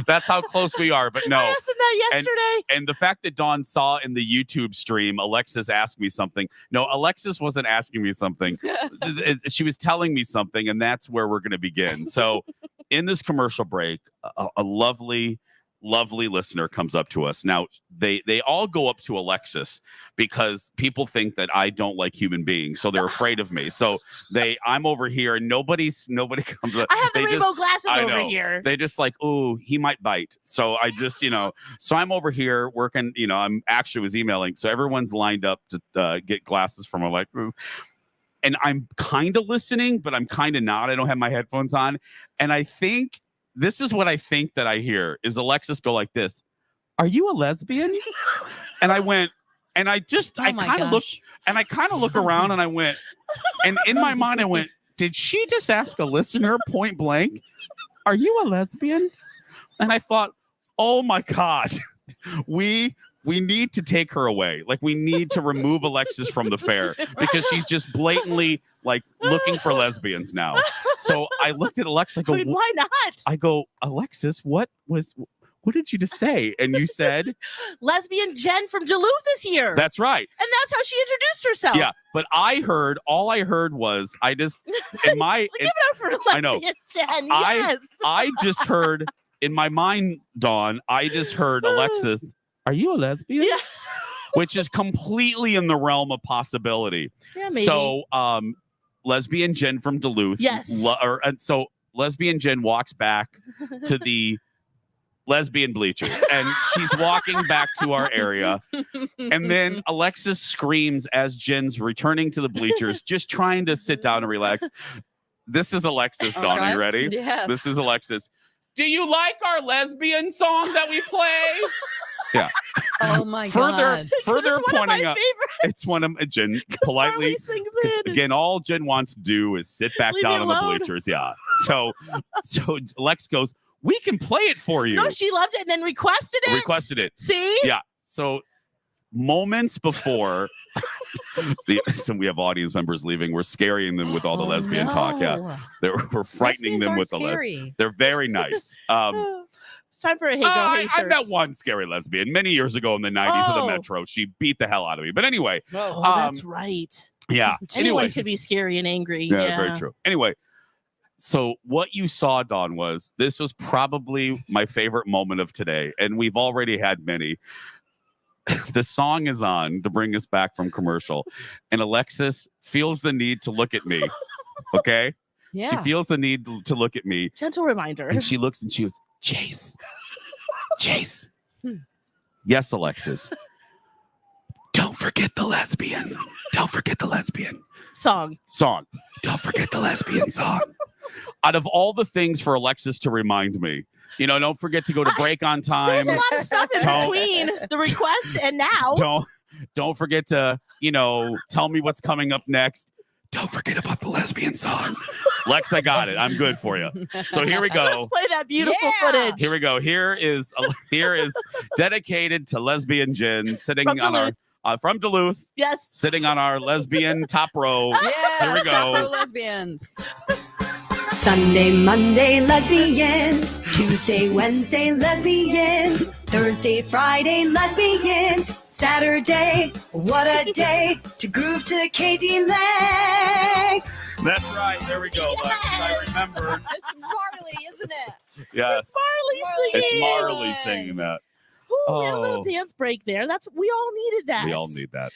That's how close we are. But no. I asked him that yesterday. And the fact that Dawn saw in the YouTube stream, Alexis asked me something. No, Alexis wasn't asking me something. She was telling me something, and that's where we're going to begin. So in this commercial break, a lovely listener comes up to us. Now, they all go up to Alexis because people think that I don't like human beings, so they're afraid of me. So I'm over here, and nobody comes up. I have the rainbow glasses over here. They just like, oh, he might bite. So I just, so I'm over here working. I'm actually was emailing, so everyone's lined up to get glasses from Alexis. And I'm kind of listening, but I'm kind of not. I don't have my headphones on, and I think. This is what I think that I hear is Alexis go like this. Are you a lesbian? And I went, and I kind of look around and I went, and in my mind I went, did she just ask a listener point blank? Are you a lesbian? And I thought, oh my God, we need to take her away. Like we need to remove Alexis from the fair because she's just blatantly like looking for lesbians now. So I looked at Alexis. I go, why not? I go, Alexis, what did you just say? And you said, lesbian Jen from Duluth is here. That's right. And that's how she introduced herself. Yeah, but all I heard was I just in my give it up for lesbian I know Jen. Yes. I just heard in my mind, Dawn. I just heard Alexis. Are you a lesbian? Yeah. Which is completely in the realm of possibility. Yeah, maybe. So, lesbian Jen from Duluth. Yes. So lesbian Jen walks back to the lesbian bleachers, and she's walking back to our area. And then Alexis screams as Jen's returning to the bleachers, just trying to sit down and relax. This is Alexis, Dawn. Are you ready? Yes. This is Alexis. Do you like our lesbian song that we play? Yeah. Oh my God. Further It's one pointing of my out, favorites. it's one of Jen politely. sings 'Cause it. again, all Jen wants to do is sit back Leave down me on the alone. bleachers. Yeah. So Lex goes, "We can play it for you." No, she loved it and then requested it. Requested it. See? Yeah. So moments before, so we have audience members leaving. We're scaring them with all the lesbian talk. Yeah. We're frightening them with the lesbian. They're very nice. It's time for a Hey Girl, Hey I shirts. met one scary lesbian many years ago in the 90s of the Oh. Metro. She beat the hell out of me. But anyway. Oh, that's right. Yeah. Anyone Anyways. could be scary and angry. Yeah, very true. Anyway, so what you saw, Dawn, was this was probably my favorite moment of today. And we've already had many. The song is on to bring us back from commercial. And Alexis feels the need to look at me. Okay? Yeah. She feels the need to look at me. Gentle reminder. And she looks and she goes, Chase. Yes, Alexis. Don't forget the lesbian. Don't forget the lesbian. Song. Don't forget the lesbian song. Out of all the things for Alexis to remind me, don't forget to go to break on time. There's a lot of stuff in between the request and now. Don't forget to, tell me what's coming up next. Don't forget about the lesbian song. Lex, I got it. I'm good for you. So here we go. Let's play that beautiful footage. Here we go. Here is dedicated to lesbian Jen sitting on from Duluth. Yes. Sitting on our lesbian top row. Yes, Here we go. top row lesbians. Sunday, Monday, lesbians. Tuesday, Wednesday, lesbians. Thursday, Friday, lesbians. Saturday, what a day to groove to Katie Lang. That's right. There we go. Lex. I remember. It's Marley, isn't it? Yes. It's Marley singing that. Ooh, we had a little dance break there. We all needed that. We all need that.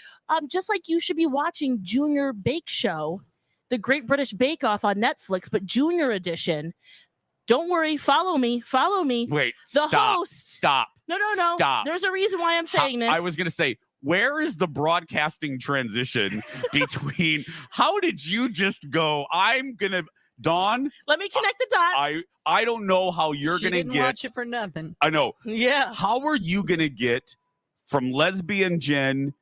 Just like you should be watching Junior Bake Show, the Great British Bake Off on Netflix, but Junior Edition. Don't worry, follow me. Wait, The stop. host. Stop. No. Stop. There's a reason why I'm saying this. I was going to say, where is the broadcasting transition between how did you just go? I'm going to, Dawn. Let me connect the dots. I don't know how you're going to get. Watch it for nothing. I know. Yeah. How are you going to get from lesbian Jen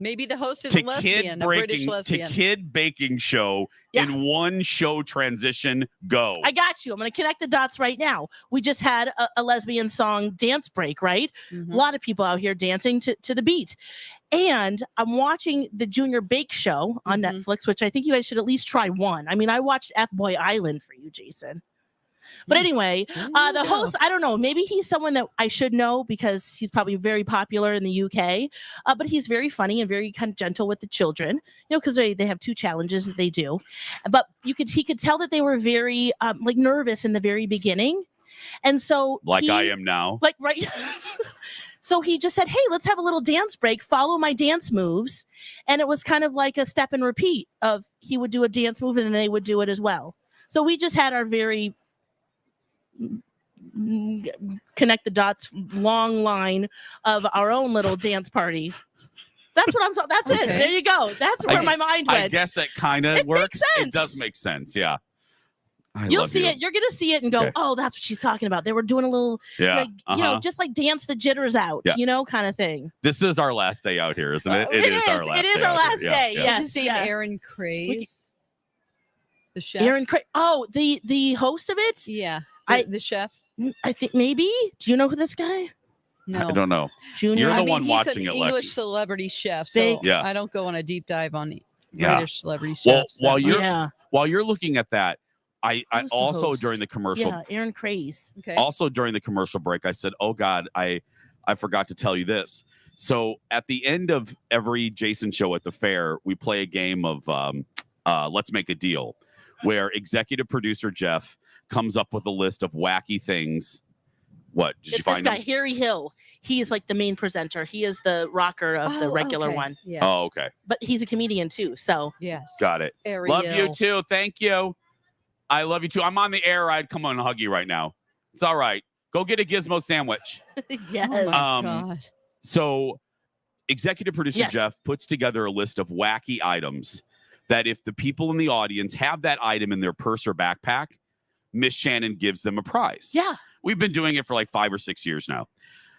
Maybe the host is to a lesbian, a British lesbian. to kid baking show in one show transition? Go. I got you. I'm going to connect the dots right now. We just had a lesbian song dance break, right? Mm-hmm. A lot of people out here dancing to the beat. And I'm watching the Junior Bake Show on Netflix, which I think you guys should at least try one. I mean, I watched F-Boy Island for you, Jason. But anyway, the host, I don't know, maybe he's someone that I should know because he's probably very popular in the UK, but he's very funny and very kind of gentle with the children, because they have 2 challenges that they do. But he could tell that they were very like nervous in the very beginning. And so I am now. Like, right. So he just said, hey, let's have a little dance break, follow my dance moves. And it was kind of like a step and repeat of he would do a dance move and they would do it as well. So we just had our very connect the dots long line of our own little dance party. That's what I'm that's it. There you go. That's where my mind went. I guess it kind of works. Makes sense. It does make sense. Yeah. You'll see it. You're going to see it and go, oh, that's what she's talking about. They were doing a little, just like dance the jitters out, kind of thing. This is our last day out here, isn't it? It is our last day. It is our last day. Yes. Is his name Aaron Craze? The chef? Aaron Craze. Oh, the host of it? Yeah. The chef? I think maybe. Do you know who this guy? No. I don't know. Junior. You're the one he's watching an it, English Lexi. celebrity chef, so Yeah. I don't go on a deep dive on Yeah. British celebrity chefs. While you're looking at that, I Who's the also host? during the commercial, Yeah, Aaron Craze. Okay. also during the commercial break, I said, "Oh God, I forgot to tell you this." So at the end of every Jason show at the fair, we play a game of Let's Make a Deal, where executive producer Jeff comes up with a list of wacky things. What did you It's this find? guy, Harry Hill. He is like the main presenter. He is the rocker of the regular one. Yeah. Oh, okay. But he's a comedian too. So yes. Got it. Ariel. Love you too. Thank you. I love you too. I'm on the air. I'd come on and hug you right now. It's all right. Go get a gizmo sandwich. yes. Oh my God. So executive producer Yes. Jeff puts together a list of wacky items that if the people in the audience have that item in their purse or backpack, Miss Shannon gives them a prize. Yeah. We've been doing it for like 5 or 6 years now.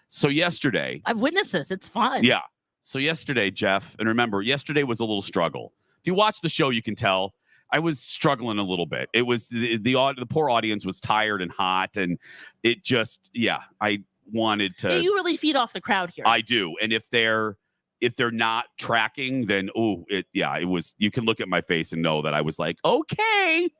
So yesterday, I've witnessed this. It's fun. yeah. So yesterday, Jeff, and remember, yesterday was a little struggle. If you watch the show, you can tell I was struggling a little bit. It was the poor audience was tired and hot, and it just, I wanted to. Yeah, you really feed off the crowd here. I do, and if they're not tracking, then it was. You can look at my face and know that I was like, okay.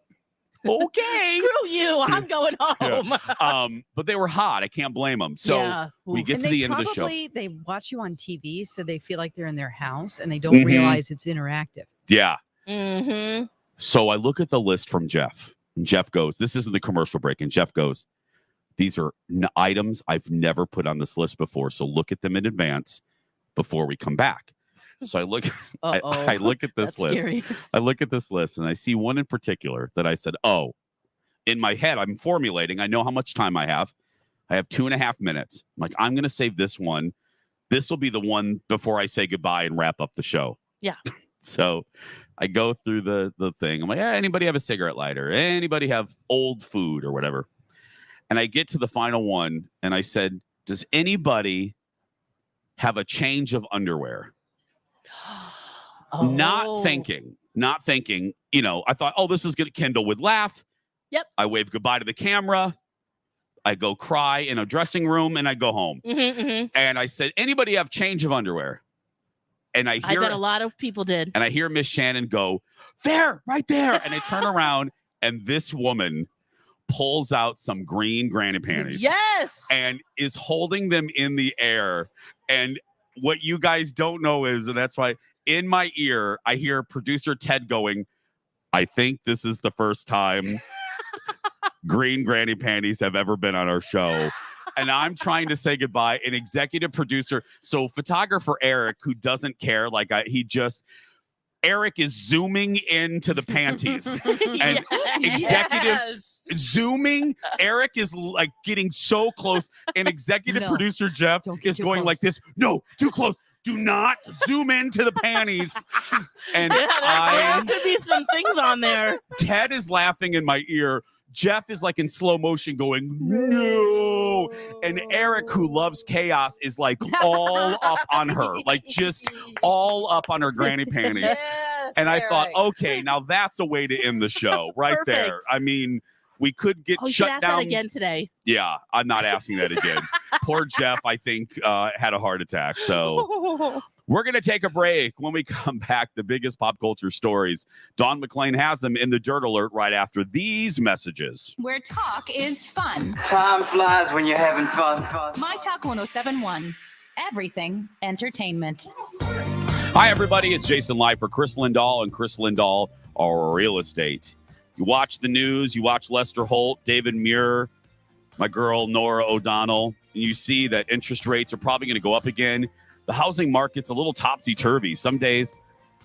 Screw you. I'm going home. Yeah. But they were hot. I can't blame them. So we get to the end of the show. They watch you on TV, so they feel like they're in their house and they don't realize it's interactive. Yeah. Mm-hmm. So I look at the list from Jeff. And Jeff goes, this isn't the commercial break. And Jeff goes, these are items I've never put on this list before. So look at them in advance before we come back. So I look, I look at this That's list. scary. I look at this list and I see one in particular that I said, oh, in my head, I'm formulating. I know how much time I have. I have 2.5 minutes. I'm like, I'm going to save this one. This will be the one before I say goodbye and wrap up the show. Yeah. So I go through the thing. I'm like, anybody have a cigarette lighter? Anybody have old food or whatever? And I get to the final one and I said, does anybody have a change of underwear? Not thinking, I thought, oh, this is good. Kendall would laugh. Yep. I wave goodbye to the camera. I go cry in a dressing room and I go home. Mm-hmm, mm-hmm. And I said, anybody have change of underwear? And I bet a lot of people did. And I hear Miss Shannon go, there, right there. And I turn around and this woman pulls out some green granny panties. Yes. And is holding them in the air. And what you guys don't know is, and that's why in my ear, I hear producer Ted going, I think this is the first time green granny panties have ever been on our show. And I'm trying to say goodbye. An executive producer, so photographer Eric, who doesn't care, Eric is zooming into the panties and executive zooming. Eric is like getting so close, and executive producer Jeff is going like this. No, too close. Do not zoom into the panties. And there could be some things on there. Ted is laughing in my ear. Jeff is like in slow motion going, no. And Eric, who loves chaos, is like all up on her, like just all up on her granny panties. Yes, and I Eric. thought, okay, now that's a way to end the show right there. I mean, we could get shut ask down that again today. Yeah, I'm not asking that again. Poor Jeff, I think, had a heart attack. So we're going to take a break. When we come back, the biggest pop culture stories. Dawn McClain has them in the Dirt Alert right after these messages. Where talk is fun. Time flies when you're having fun. MyTalk 1071. Everything entertainment. Hi, everybody. It's Jason Live for Chris Lindahl and Chris Lindahl Real Estate. You watch the news, you watch Lester Holt, David Muir, my girl Nora O'Donnell, and you see that interest rates are probably going to go up again. The housing market's a little topsy-turvy. Some days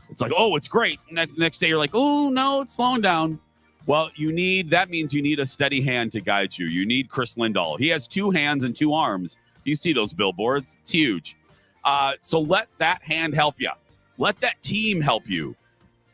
it's like, oh, it's great. Next day you're like, oh, no, it's slowing down. Well, that means you need a steady hand to guide you. You need Chris Lindahl. He has 2 hands and 2 arms. You see those billboards. It's huge. So let that hand help you. Let that team help you.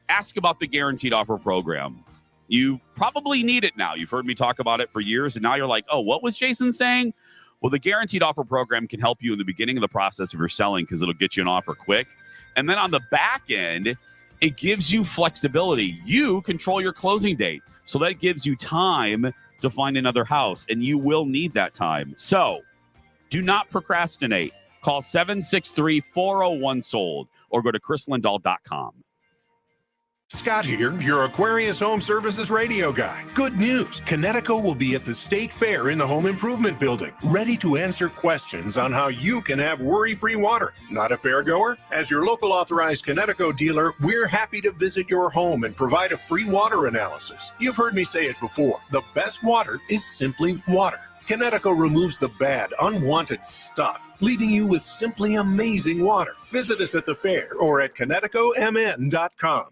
Ask about the Guaranteed Offer Program. You probably need it now. You've heard me talk about it for years, and now you're like, oh, what was Jason saying? Well, the Guaranteed Offer Program can help you in the beginning of the process of your selling because it'll get you an offer quick. And then on the back end, it gives you flexibility. You control your closing date. So that gives you time to find another house, and you will need that time. So do not procrastinate. Call 763-401-SOLD or go to chrislindahl.com. Scott here, your Aquarius Home Services radio guy. Good news. Connecticut will be at the State Fair in the Home Improvement Building, ready to answer questions on how you can have worry-free water. Not a fairgoer? As your local authorized Connecticut dealer, we're happy to visit your home and provide a free water analysis. You've heard me say it before. The best water is simply water. Connecticut removes the bad, unwanted stuff, leaving you with simply amazing water. Visit us at the fair or at ConnecticutMN.com.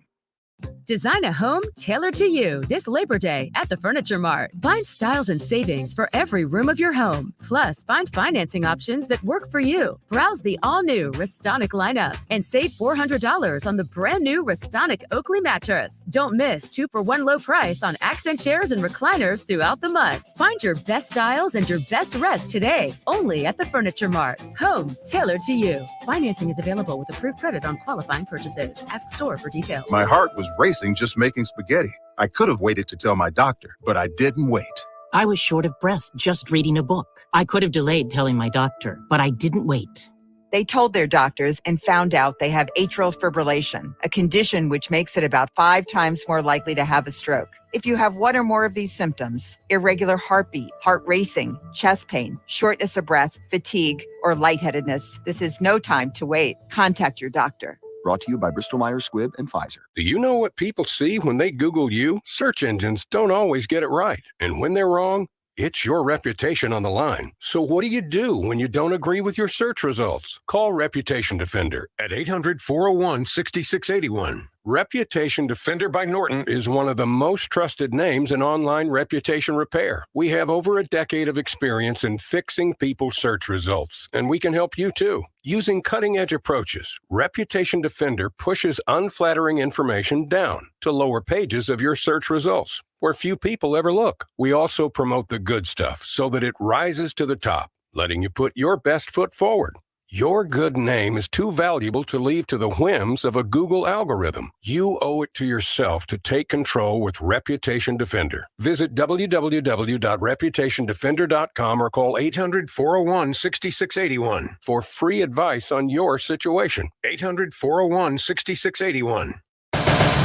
Design a home tailored to you this Labor Day at the Furniture Mart. Find styles and savings for every room of your home. Plus, find financing options that work for you. Browse the all-new Restonic lineup and save $400 on the brand-new Restonic Oakley mattress. Don't miss 2-for-1 low price on accent chairs and recliners throughout the month. Find your best styles and your best rest today, only at the Furniture Mart. Home tailored to you. Financing is available with approved credit on qualifying purchases. Ask store for details. My heart was racing just making spaghetti. I could have waited to tell my doctor, but I didn't wait. I was short of breath just reading a book. I could have delayed telling my doctor, but I didn't wait. They told their doctors and found out they have atrial fibrillation, a condition which makes it about 5 times more likely to have a stroke. If you have one or more of these symptoms, irregular heartbeat, heart racing, chest pain, shortness of breath, fatigue, or lightheadedness, this is no time to wait. Contact your doctor. Brought to you by Bristol-Myers Squibb and Pfizer. Do you know what people see when they Google you? Search engines don't always get it right. And when they're wrong, it's your reputation on the line. So what do you do when you don't agree with your search results? Call Reputation Defender at 800-401-6681. Reputation Defender by Norton is one of the most trusted names in online reputation repair. We have over a decade of experience in fixing people's search results, and we can help you too. Using cutting-edge approaches, Reputation Defender pushes unflattering information down to lower pages of your search results, where few people ever look. We also promote the good stuff so that it rises to the top, letting you put your best foot forward. Your good name is too valuable to leave to the whims of a Google algorithm. You owe it to yourself to take control with Reputation Defender. Visit www.reputationdefender.com or call 800-401-6681 for free advice on your situation. 800-401-6681.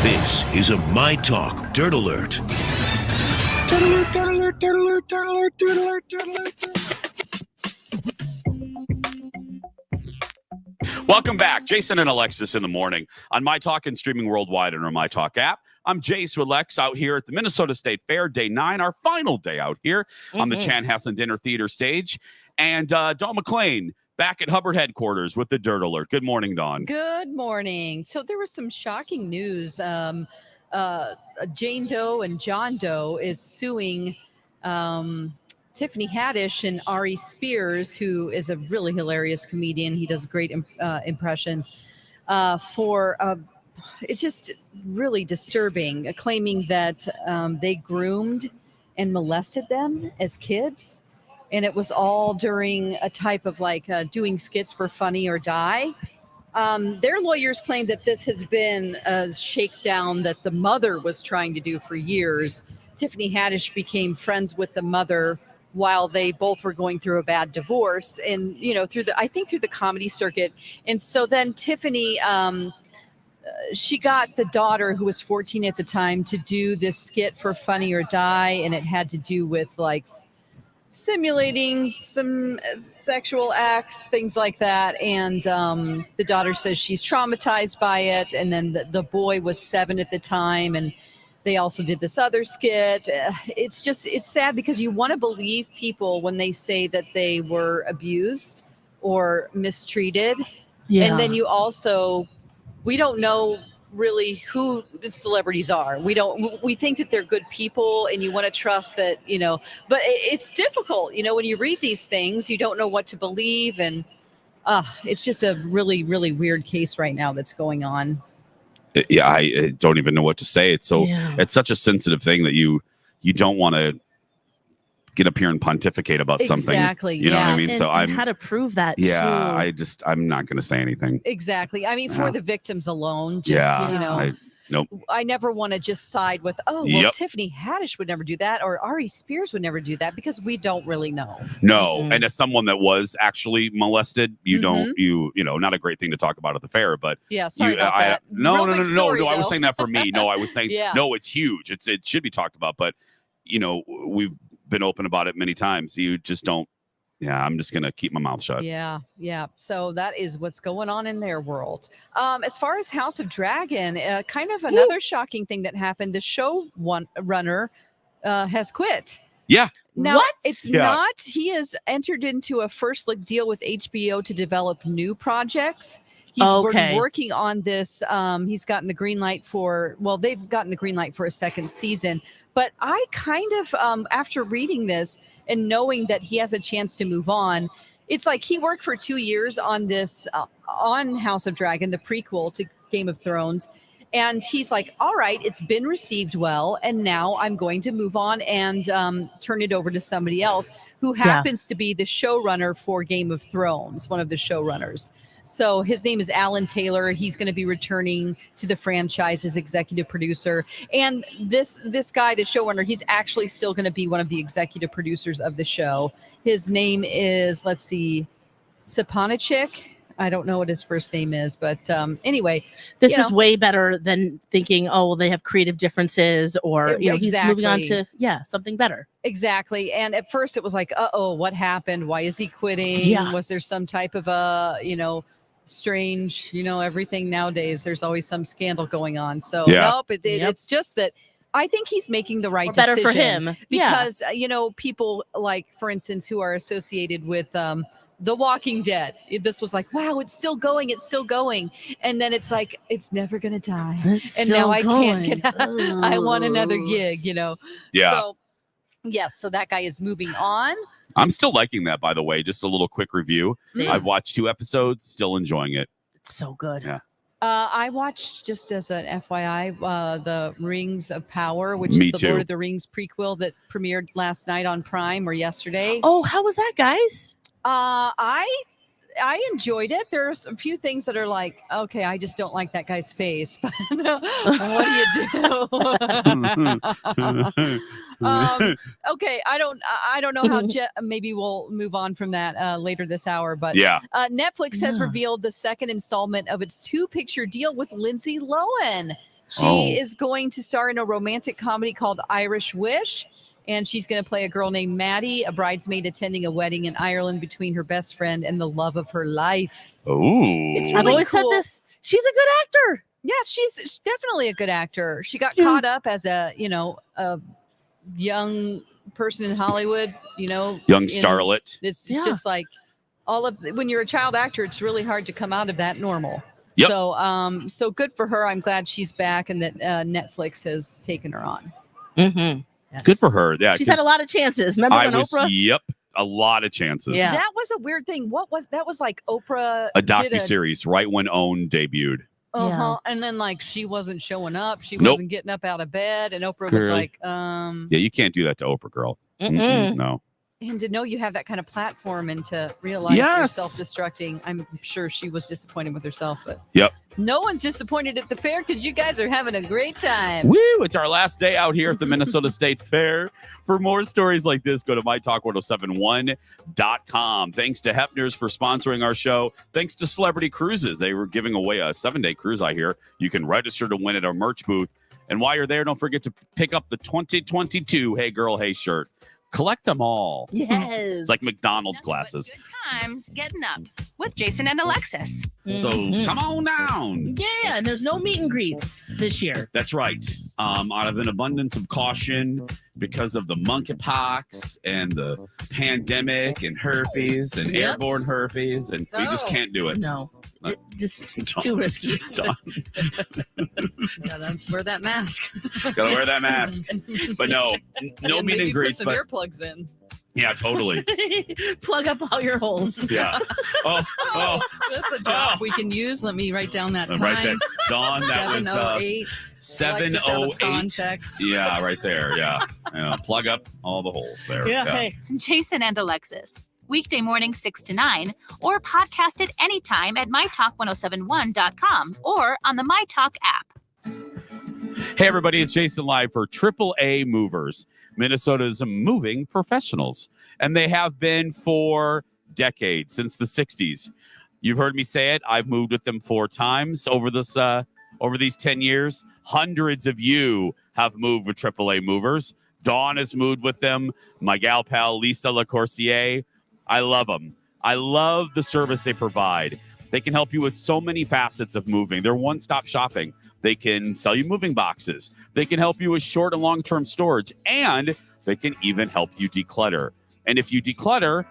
This is a myTalk Dirt Alert. Welcome back. Jason and Alexis in the morning on myTalk and streaming worldwide on our myTalk app. I'm Jace with Lex out here at the Minnesota State Fair, day 9, our final day out here on the Chanhassen Dinner Theater stage. And Dawn McClain back at Hubbard headquarters with the Dirt Alert. Good morning, Dawn. Good morning. So there was some shocking news. Jane Doe and John Doe is suing Tiffany Haddish and Ari Spears, who is a really hilarious comedian. He does great impressions for it's just really disturbing, claiming that they groomed and molested them as kids. And it was all during a type of like doing skits for Funny or Die. Their lawyers claim that this has been a shakedown that the mother was trying to do for years. Tiffany Haddish became friends with the mother while they both were going through a bad divorce, and through the comedy circuit. And so then Tiffany, she got the daughter, who was 14 at the time, to do this skit for Funny or Die, and it had to do with like simulating some sexual acts, things like that. And the daughter says she's traumatized by it. And then the boy was 7 at the time, and they also did this other skit. It's sad because you want to believe people when they say that they were abused or mistreated. Yeah. And then we don't know really who the celebrities are. We think that they're good people, and you want to trust that, but it's difficult. When you read these things, you don't know what to believe. And it's just a really, really weird case right now that's going on. Yeah, I don't even know what to say. It's it's such a sensitive thing that you don't want to get up here and pontificate about something. Exactly. You know what I mean? And how to prove that too. I'm not going to say anything. Exactly. I mean, for the victims alone, Nope. I never want to just side with, Tiffany Haddish would never do that, or Ari Spears would never do that, because we don't really know. No. And as someone that was actually molested, not a great thing to talk about at the fair, but sorry about that. No. I was saying that for me. No, I was saying, no, it's huge. It should be talked about, but we've been open about it many times. You just don't. Yeah, I'm just going to keep my mouth shut. Yeah. So that is what's going on in their world. As far as House of Dragon, kind of another shocking thing that happened. The show runner has quit. Yeah. Now, it's not. He has entered into a first look deal with HBO to develop new projects. He's working on this. He's gotten the green light they've gotten the green light for a second season. But I kind of, after reading this and knowing that he has a chance to move on, it's like he worked for 2 years on this, on House of Dragon, the prequel to Game of Thrones. And he's like, all right, it's been received well, and now I'm going to move on and turn it over to somebody else who happens to be the showrunner for Game of Thrones, one of the showrunners. So his name is Alan Taylor. He's going to be returning to the franchise as executive producer. And this guy, the showrunner, he's actually still going to be one of the executive producers of the show. His name is, Saponachik. I don't know what his first name is, but anyway. This is way better than thinking, they have creative differences, or, he's moving on to, something better. Exactly. And at first it was like, what happened? Why is he quitting? Yeah. Was there some type of strange, everything nowadays, there's always some scandal going on. So nope, it's just that I think he's making the right decision. Better for him. Because, people like, for instance, who are associated with, The Walking Dead. This was like, wow, it's still going. And then it's like, it's never going to die. And now I can't get out. I want another gig, Yeah. So, yes. So that guy is moving on. I'm still liking that, by the way. Just a little quick review. Same. I've watched 2 episodes, still enjoying it. It's so good. Yeah. I watched, just as an FYI, the Rings of Power, which is the Lord of the Rings prequel that premiered last night on Prime or yesterday. Oh, how was that, guys? I I enjoyed it. There's a few things that are like, okay, I just don't like that guy's face. But what do you do? Okay, I don't know how. Maybe we'll move on from that later this hour. But Netflix has revealed the second installment of its 2-picture deal with Lindsay Lohan. She is going to star in a romantic comedy called Irish Wish. And she's going to play a girl named Maddie, a bridesmaid attending a wedding in Ireland between her best friend and the love of her life. Oh, it's really I've always cool. said this. She's a good actor. Yeah, she's definitely a good actor. She got caught up as a young person in Hollywood, young starlet. It's just like when you're a child actor, it's really hard to come out of that normal. Yep. So good for her. I'm glad she's back and that Netflix has taken her on. Mm-hmm. Yes. Good for her. Yeah, she's had a lot of chances. Remember when Oprah? Yep, a lot of chances. Yeah, that was a weird thing. That was like Oprah a docuseries right when OWN debuted. And then like she wasn't showing up. She wasn't getting up out of bed, and Oprah was like, Yeah, you can't do that to Oprah, girl. No. And to know you have that kind of platform and to realize you're self-destructing, I'm sure she was disappointed with herself. But no one's disappointed at the fair because you guys are having a great time. Woo! It's our last day out here at the Minnesota State Fair. For more stories like this, go to mytalk1071.com. Thanks to Hefner's for sponsoring our show. Thanks to Celebrity Cruises. They were giving away a 7-day cruise, I hear. You can register to win at our merch booth. And while you're there, don't forget to pick up the 2022 Hey Girl, Hey shirt. Collect them all. Yes. It's like McDonald's glasses. Good times getting up with Jason and Alexis. So come on down. Yeah, and there's no meet and greets this year. That's right. Out of an abundance of caution because of the monkeypox and the pandemic and herpes and airborne herpes, and we just can't do it. No. Just too risky. Gotta wear that mask. Gotta wear that mask. But no meet and greets. Put some earplugs in. Yeah, totally. Plug up all your holes. Yeah. That's a job we can use. Let me write down that time. Right there. Dawn, that was 708. Yeah, right there. Yeah. Plug up all the holes there. Yeah. Hey. Jason and Alexis. Weekday morning 6 to 9, or podcast it anytime at mytalk1071.com or on the myTalk app. Hey, everybody, it's Jason live for AAA Movers, Minnesota's moving professionals. And they have been for decades, since the 60s. You've heard me say it. I've moved with them 4 times over these 10 years. Hundreds of you have moved with AAA Movers. Dawn has moved with them. My gal pal, Lisa LaCourcier. I love them. I love the service they provide. They can help you with so many facets of moving. They're one-stop shopping. They can sell you moving boxes. They can help you with short and long-term storage. And they can even help you declutter. And if you declutter,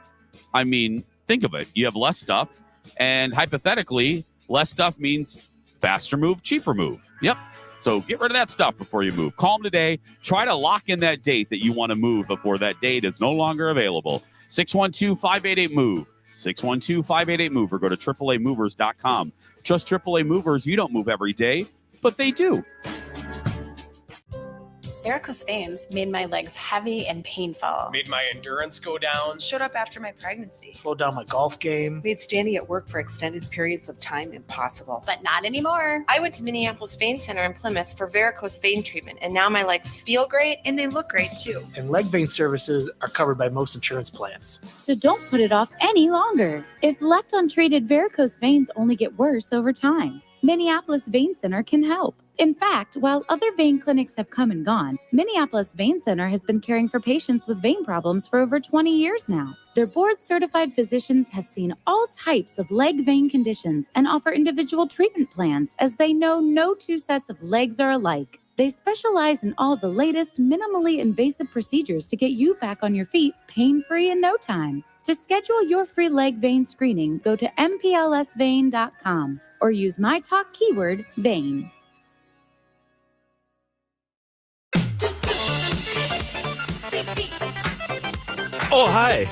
I mean, think of it. You have less stuff. And hypothetically, less stuff means faster move, cheaper move. Yep. So get rid of that stuff before you move. Call them today. Try to lock in that date that you want to move before that date is no longer available. 612-588-MOVE. 612-588-MOVE, or go to AAAmovers.com. Trust AAA Movers. You don't move every day, but they do. Varicose veins made my legs heavy and painful. Made my endurance go down. Showed up after my pregnancy. Slowed down my golf game. Made standing at work for extended periods of time impossible. But not anymore. I went to Minneapolis Vein Center in Plymouth for varicose vein treatment, and now my legs feel great and they look great too. And leg vein services are covered by most insurance plans. So don't put it off any longer. If left untreated, varicose veins only get worse over time. Minneapolis Vein Center can help. In fact, while other vein clinics have come and gone, Minneapolis Vein Center has been caring for patients with vein problems for over 20 years now. Their board-certified physicians have seen all types of leg vein conditions and offer individual treatment plans, as they know no 2 sets of legs are alike. They specialize in all the latest minimally invasive procedures to get you back on your feet pain-free in no time. To schedule your free leg vein screening, go to mplsvein.com or use myTalk keyword vein. Oh, hi.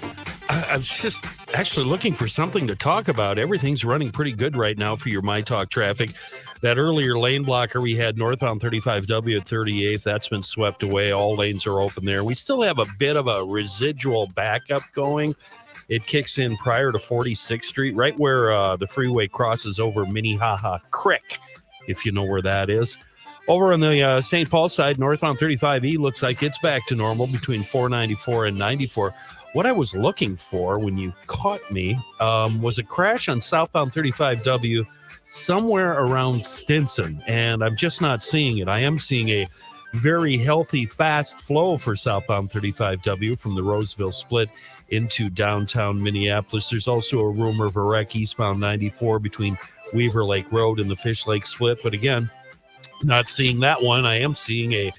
I was just actually looking for something to talk about. Everything's running pretty good right now for your myTalk traffic. That earlier lane blocker we had northbound 35W at 38th, that's been swept away. All lanes are open there. We still have a bit of a residual backup going. It kicks in prior to 46th Street, right where the freeway crosses over Minnehaha Creek, if you know where that is. Over on the St. Paul side, northbound 35E looks like it's back to normal between 494 and 94. What I was looking for when you caught me was a crash on southbound 35W somewhere around Stinson, and I'm just not seeing it. I am seeing a very healthy, fast flow for southbound 35W from the Roseville split into downtown Minneapolis. There's also a rumor of a wreck eastbound 94 between Weaver Lake Road and the Fish Lake split, but again, not seeing that one. I am seeing a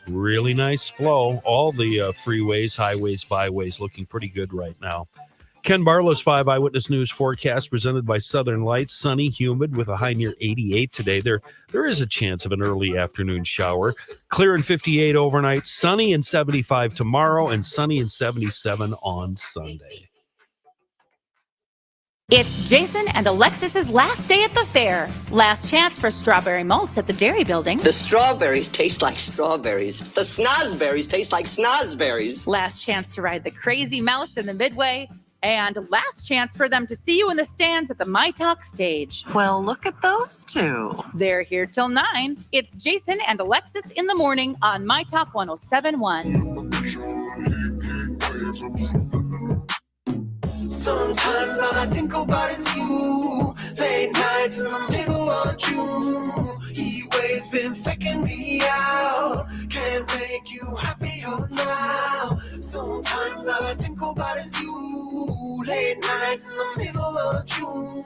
really nice flow. All the freeways, highways, byways looking pretty good right now. Ken Barlow's 5 Eyewitness News forecast presented by Southern Lights. Sunny, humid with a high near 88 today. There is a chance of an early afternoon shower. Clear and 58 overnight. Sunny and 75 tomorrow, and sunny and 77 on Sunday. It's Jason and Alexis's last day at the fair. Last chance for strawberry malts at the Dairy Building. The strawberries taste like strawberries. The snozberries taste like snozberries. Last chance to ride the Crazy Mouse in the Midway. And last chance for them to see you in the stands at the myTalk stage. Well, look at those two. They're here till 9. It's Jason and Alexis in the morning on myTalk 107.1. Sometimes all I think about is you. Late nights in the middle of June. He always been faking me out. Can't make you happier now. Sometimes all I think about is you. Late nights in the middle of June.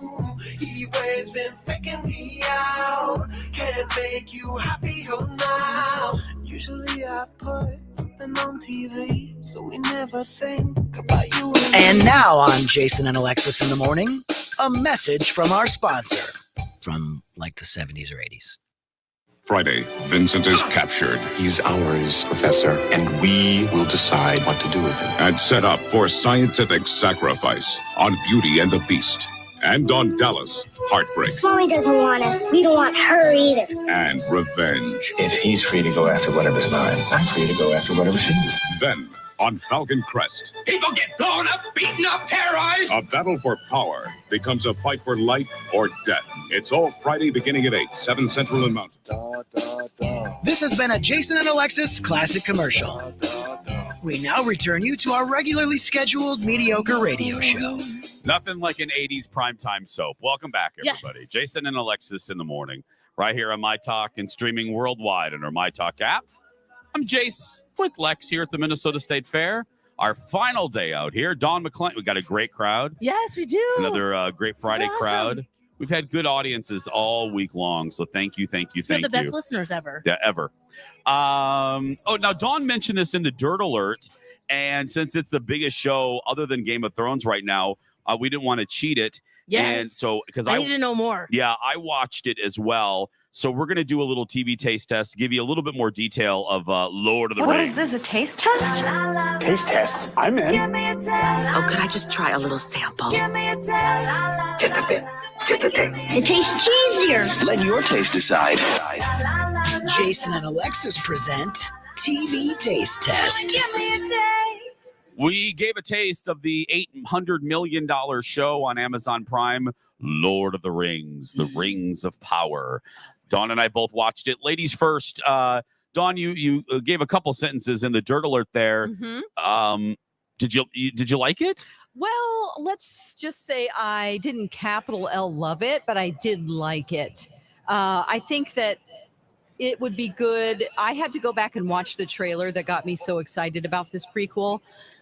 He always been faking me out. Can't make you happier now. Usually I put something on TV, so we never think about you. And now on Jason and Alexis in the morning, a message from our sponsor from like the 70s or 80s. Friday, Vincent is captured. He's ours, Professor, and we will decide what to do with him. And set up for scientific sacrifice on Beauty and the Beast. And on Dallas, heartbreak. Mommy doesn't want us. We don't want her either. And revenge. If he's free to go after whatever's mine, I'm free to go after whatever's his. Then, on Falcon Crest, people get blown up, beaten up, terrorized. a battle for power becomes a fight for life or death. It's all Friday beginning at 8, 7 Central and Mountain. This has been a Jason and Alexis classic commercial. We now return you to our regularly scheduled mediocre radio show. Nothing like an 80s primetime soap. Welcome back, everybody. Yes. Jason and Alexis in the morning, right here on myTalk and streaming worldwide on our myTalk app. I'm Jace with Lex here at the Minnesota State Fair. Our final day out here. Dawn McClain. We got a great crowd. Yes, we do. Another great Friday crowd. We've had good audiences all week long, so thank you. We're the best listeners ever. Yeah, ever. Now Dawn mentioned this in the Dirt Alert, and since it's the biggest show other than Game of Thrones right now, we didn't want to cheat it. Yes. And so because I need to know more. Yeah, I watched it as well. So we're going to do a little TV taste test, give you a little bit more detail of Lord of the Rings. What is this, a taste test? Taste test. I'm in. Oh, could I just try a little sample? Just a bit. Just a taste. It tastes cheesier. Let your taste decide. Jason and Alexis present TV Taste Test. We gave a taste of the $800 million show on Amazon Prime, Lord of the Rings, The Rings of Power. Dawn and I both watched it. Ladies first. Dawn, you gave a couple sentences in the Dirt Alert there. Mm-hmm. Did you like it? Well, let's just say I didn't capital L love it, but I did like it. I think that it would be good. I had to go back and watch the trailer that got me so excited about this prequel,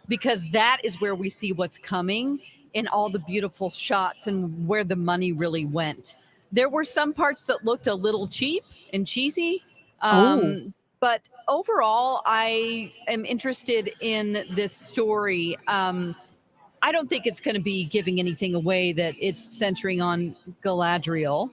because that is where we see what's coming in all the beautiful shots and where the money really went. There were some parts that looked a little cheap and cheesy. But overall, I am interested in this story. I don't think it's going to be giving anything away, that it's centering on Galadriel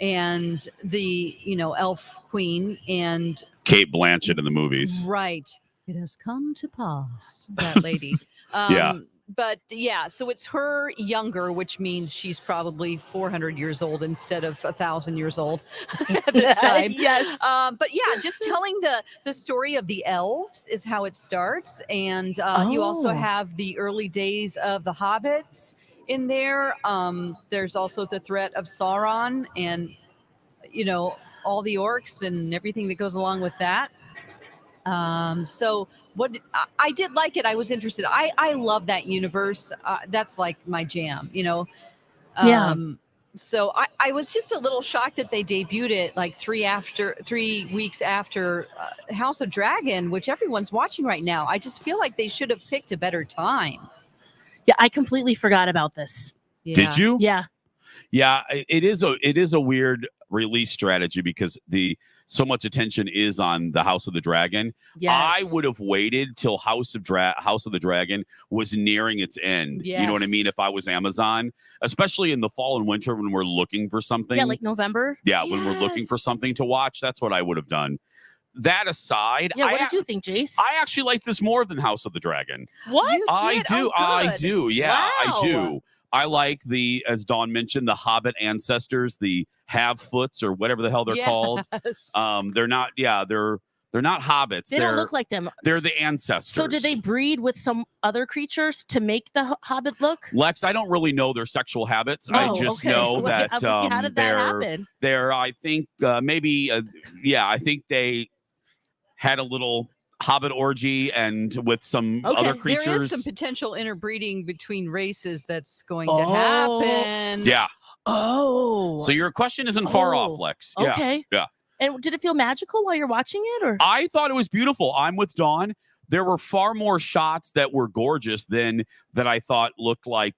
and the, elf queen and Kate Blanchett in the movies. Right. It has come to pass, that lady. Yeah. But yeah, so it's her younger, which means she's probably 400 years old instead of 1,000 years old at this time. Yes. But yeah, just telling the story of the elves is how it starts, and you also have the early days of the hobbits in there. There's also the threat of Sauron, and all the orcs and everything that goes along with that. So I did like it. I was interested. I love that universe. That's like my jam, Yeah. So I was just a little shocked that they debuted it like 3 weeks after House of Dragon, which everyone's watching right now. I just feel like they should have picked a better time. Yeah, I completely forgot about this. Yeah. Did you? Yeah. Yeah, it is a weird release strategy because so much attention is on the House of the Dragon. Yes. I would have waited till House of the Dragon was nearing its end. You know what I mean? Yes. If I was Amazon, especially in the fall and winter when we're looking for something. Yeah, like November. Yeah, when we're looking for something to watch, that's what I would have done. That aside, Yeah, what did you think, Jace? I actually like this more than House of the Dragon. What? You I did? do. Oh, I good. do. Yeah, Wow. I do. I like as Dawn mentioned, the Hobbit ancestors, the Have-Foots or whatever the hell they're called. Yes. They're not. Yeah, they're not hobbits. They don't look like them. They're the ancestors. So did they breed with some other creatures to make the Hobbit look? Lex, I don't really know their sexual habits. I just know that how did that happen? they're. I think maybe. I think they had a little Hobbit orgy and with some other creatures. There is some potential interbreeding between races that's going to happen. Yeah. Oh. So your question isn't far off, Lex. Yeah. Okay. Yeah. And did it feel magical while you're watching it, or? I thought it was beautiful. I'm with Dawn. There were far more shots that were gorgeous than that I thought looked like,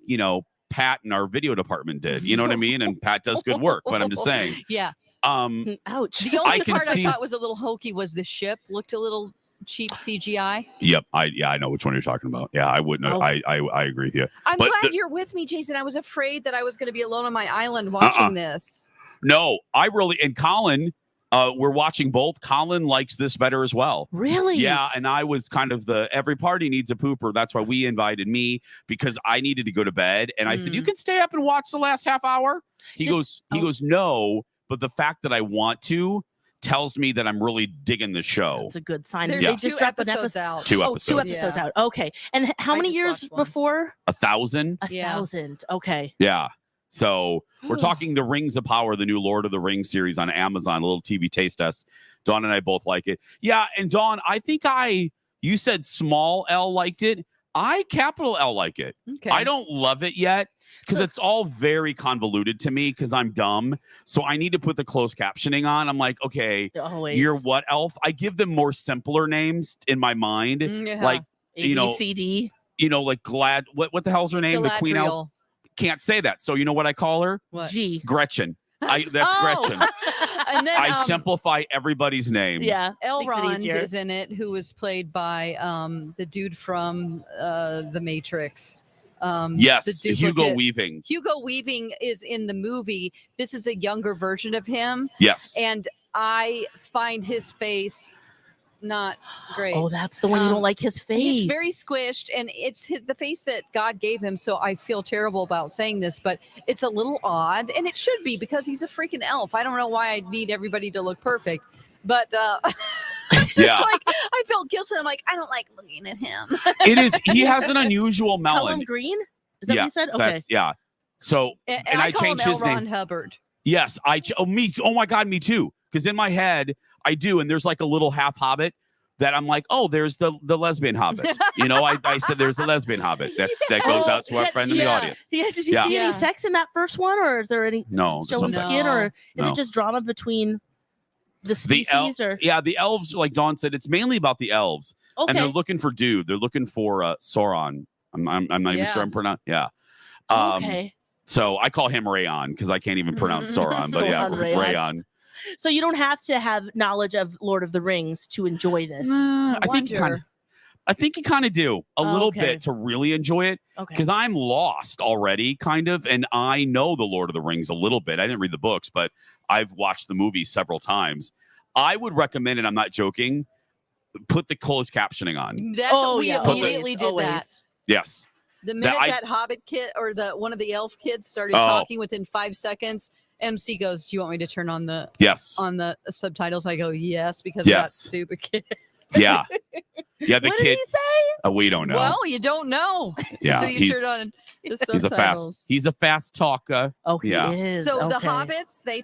Pat in our video department did. You know what I mean? And Pat does good work, but I'm just saying. Yeah. Ouch. The only part I thought was a little hokey was the ship. Looked a little cheap CGI. Yep. I know which one you're talking about. Yeah, I wouldn't. I agree with you. I'm glad you're with me, Jason. I was afraid that I was going to be alone on my island watching this. No, and Colin, we're watching both. Colin likes this better as well. Really? Yeah, and I was kind of every party needs a pooper. That's why we invited me because I needed to go to bed. And I said, you can stay up and watch the last half hour. He goes, no, but the fact that I want to tells me that I'm really digging the show. It's a good sign. There's They just dropped an episodes episode out. 2 episodes. 2 episodes out. Okay. And how many years before? 1,000. 1,000. Okay. Yeah. So we're talking the Rings of Power, the new Lord of the Rings series on Amazon, a little TV taste test. Dawn and I both like it. Yeah. And Dawn, I think you said small L liked it. I capital L like it. Okay. I don't love it yet because it's all very convoluted to me because I'm dumb. So I need to put the closed captioning on. I'm like, okay, you're what elf? I give them more simpler names in my mind. Like, A, B, C, D. Like Glad. What the hell's her name? The Queen Elf. Can't say that. So you know what I call her? What? G. Gretchen. That's Gretchen. And then I simplify everybody's name. Yeah. Elrond is in it, who was played by the dude from The Matrix. Yes, Hugo Weaving. Hugo Weaving is in the movie. This is a younger version of him. Yes. And I find his face not great. Oh, that's the one you don't like his face. He's very squished, and it's the face that God gave him. So I feel terrible about saying this, but it's a little odd, and it should be because he's a freaking elf. I don't know why I need everybody to look perfect, but it's just like I felt guilty. I'm like, I don't like looking at him. It is. He has an unusual melon. Call him Green? Is that what you said? Okay. Yeah. So and I call changed him his L. Ron name. Hubbard. Yes, me. Oh my God, me too. Because in my head, I do, and there's like a little half hobbit that I'm like, oh, there's the lesbian hobbit. I said there's the lesbian hobbit. That goes out to our friend in the audience. Yeah. Did you see any sex in that first one, or is there any? No, showing skin, or is it just drama between the species? The elves, like Dawn said, it's mainly about the elves, and they're looking for dude. They're looking for Sauron. I'm not even sure I'm pronouncing. Yeah. Okay. So I call him Rayon because I can't even pronounce Sauron, but yeah, Rayon. So you don't have to have knowledge of Lord of the Rings to enjoy this. I think you kind of do a little bit to really enjoy it because I'm lost already, kind of, and I know the Lord of the Rings a little bit. I didn't read the books, but I've watched the movie several times. I would recommend, and I'm not joking, put the closed captioning on. We immediately did that. Yes. The minute that Hobbit kid or one of the elf kids started talking within 5 seconds, MC goes, "Do you want me to turn on the subtitles?" I go, "Yes," because of that stupid kid. Yeah. Yeah, the what kid. did he say? We don't know. Well, you don't know Yeah, until you turn on the subtitles. He's a fast talker. Oh, he is. So the hobbits, they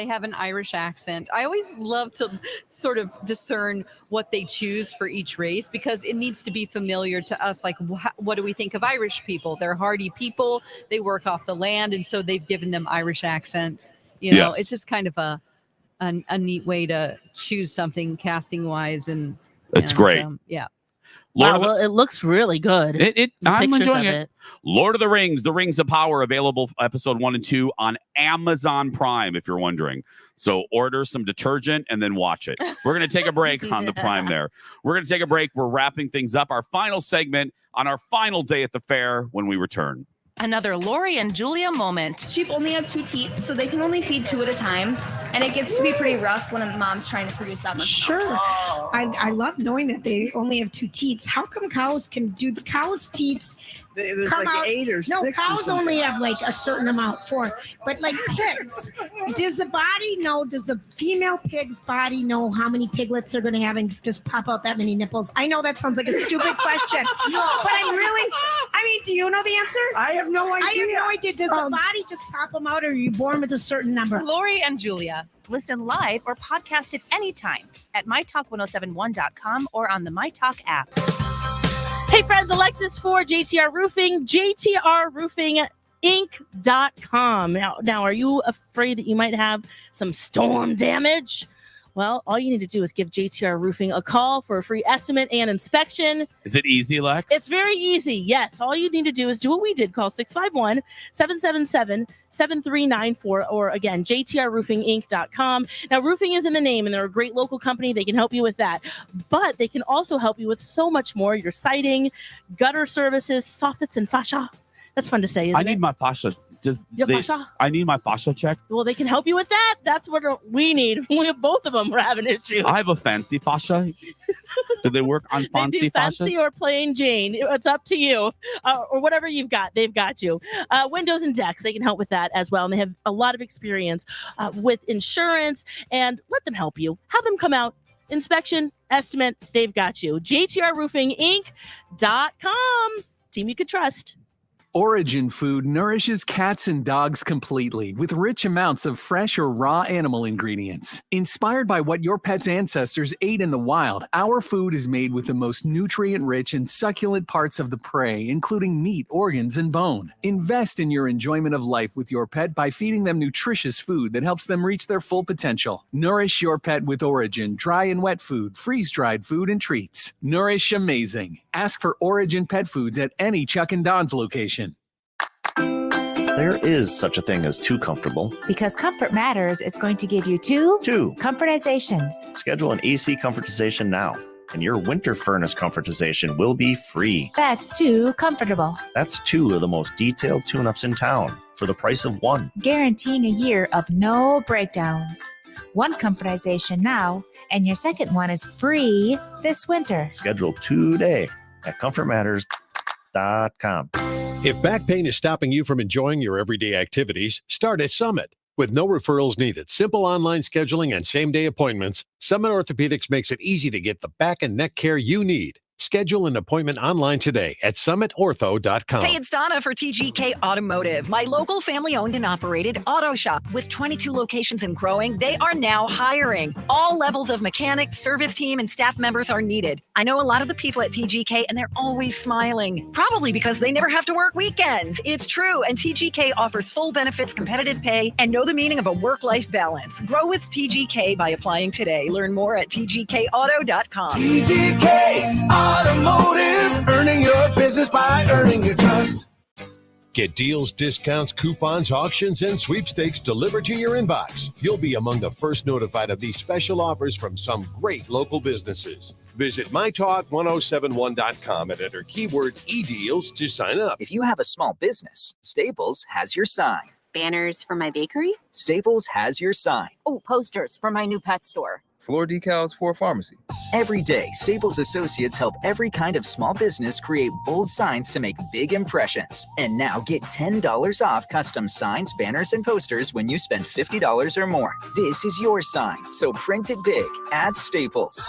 have an Irish accent. I always love to sort of discern what they choose for each race because it needs to be familiar to us. Like, what do we think of Irish people? They're hardy people. They work off the land. And so they've given them Irish accents. You know, it's just kind of a neat way to choose something casting wise. And it's great. Yeah. It looks really good. I'm enjoying it. Lord of the Rings, The Rings of Power, available episode 1 and 2 on Amazon Prime, if you're wondering. So order some detergent and then watch it. We're going to take a break on the Prime there. We're going to take a break. We're wrapping things up. Our final segment on our final day at the fair when we return. Another Lori and Julia moment. Sheep only have 2 teats, so they can only feed 2 at a time. And it gets to be pretty rough when a mom's trying to produce that much milk. Sure. I love knowing that they only have 2 teats. How come cows can do the cow's teats? There's come like out, 8 or 6. No, or cows something. only have like a certain amount, 4. But like pigs, does the female pig's body know how many piglets are going to have and just pop out that many nipples? I know that sounds like a stupid question, but do you know the answer? I have no idea. I have no idea. Does the body just pop them out or are you born with a certain number? Lori and Julia. Listen live or podcast it anytime at mytalk1071.com or on the myTalk app. Hey friends, Alexis for JTR Roofing, JTRRoofingInc.com. Now, are you afraid that you might have some storm damage? Well, all you need to do is give JTR Roofing a call for a free estimate and inspection. Is it easy, Lex? It's very easy. Yes. All you need to do is do what we did. Call 651-777-7394 or again, JTRRoofingInc.com. Now, roofing is in the name and they're a great local company. They can help you with that. But they can also help you with so much more. Your siding, gutter services, soffits, and fascia. That's fun to say, isn't it? I need my fascia. Fascia? I need my fascia checked. Well, they can help you with that. That's what we need. We have both of them. We're having issues. I have a fancy fascia. Do they work on fancy fascias? Fancy or plain Jane. It's up to you. Or whatever you've got. They've got you. Windows and decks. They can help with that as well. And they have a lot of experience with insurance. And let them help you. Have them come out. Inspection, estimate. They've got you. JTRRoofingInc.com. Team you can trust. Origin Food nourishes cats and dogs completely with rich amounts of fresh or raw animal ingredients. Inspired by what your pet's ancestors ate in the wild, our food is made with the most nutrient-rich and succulent parts of the prey, including meat, organs, and bone. Invest in your enjoyment of life with your pet by feeding them nutritious food that helps them reach their full potential. Nourish your pet with Origin, dry and wet food, freeze-dried food, and treats. Nourish amazing. Ask for Origin Pet Foods at any Chuck and Don's location. There is such a thing as too comfortable. Because Comfort Matters is going to give you two comfortizations. Schedule an AC comfortization now, and your winter furnace comfortization will be free. That's too comfortable. That's 2 of the most detailed tune-ups in town for the price of 1. Guaranteeing a year of no breakdowns. 1 comfortization now, and your second one is free this winter. Schedule today at comfortmatters.com. If back pain is stopping you from enjoying your everyday activities, start at Summit. With no referrals needed, simple online scheduling, and same-day appointments, Summit Orthopedics makes it easy to get the back and neck care you need. Schedule an appointment online today at summitortho.com. Hey, it's Donna for TGK Automotive, my local family-owned and operated auto shop. With 22 locations and growing, they are now hiring. All levels of mechanics, service team, and staff members are needed. I know a lot of the people at TGK, and they're always smiling. Probably because they never have to work weekends. It's true, and TGK offers full benefits, competitive pay, and know the meaning of a work-life balance. Grow with TGK by applying today. Learn more at tgkauto.com. TGK Automotive, earning your business by earning your trust. Get deals, discounts, coupons, auctions, and sweepstakes delivered to your inbox. You'll be among the first notified of these special offers from some great local businesses. Visit mytalk1071.com and enter keyword eDeals to sign up. If you have a small business, Staples has your sign. banners for my bakery. Staples has your sign. Oh, posters for my new pet store. Floor decals for a pharmacy. Every day, Staples associates help every kind of small business create bold signs to make big impressions. And now get $10 off custom signs, banners, and posters when you spend $50 or more. This is your sign, so print it big at Staples.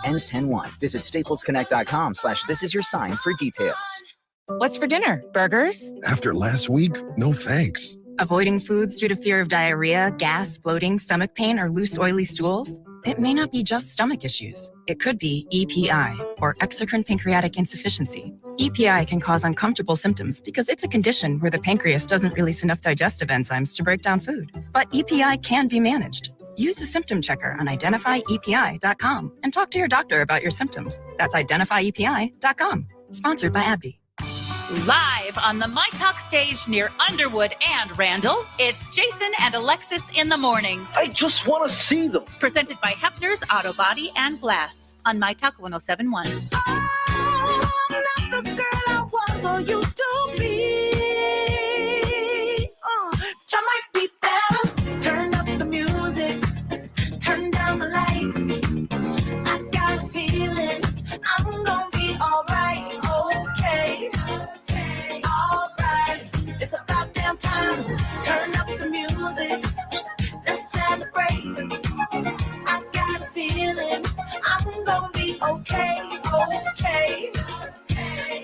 Ends 10/1. Visit staplesconnect.com/thisisyoursign for details. What's for dinner? Burgers? After last week, no thanks. Avoiding foods due to fear of diarrhea, gas, bloating, stomach pain, or loose, oily stools? It may not be just stomach issues. It could be EPI, or exocrine pancreatic insufficiency. EPI can cause uncomfortable symptoms because it's a condition where the pancreas doesn't release enough digestive enzymes to break down food. But EPI can be managed. Use the symptom checker on identifyepi.com and talk to your doctor about your symptoms. That's identifyepi.com. Sponsored by AbbVie. Live on the myTalk stage near Underwood and Randall, it's Jason and Alexis in the morning. I just want to see them. Presented by Hefner's Auto Body and Glass on myTalk 1071. I'm not the girl I was or used to be. I might be better. Turn up the music. Turn down the lights. I got a feeling I'm gonna be alright. Okay. Alright. It's about damn time. Turn up the music. Let's celebrate. I got a feeling I'm gonna be okay. Okay.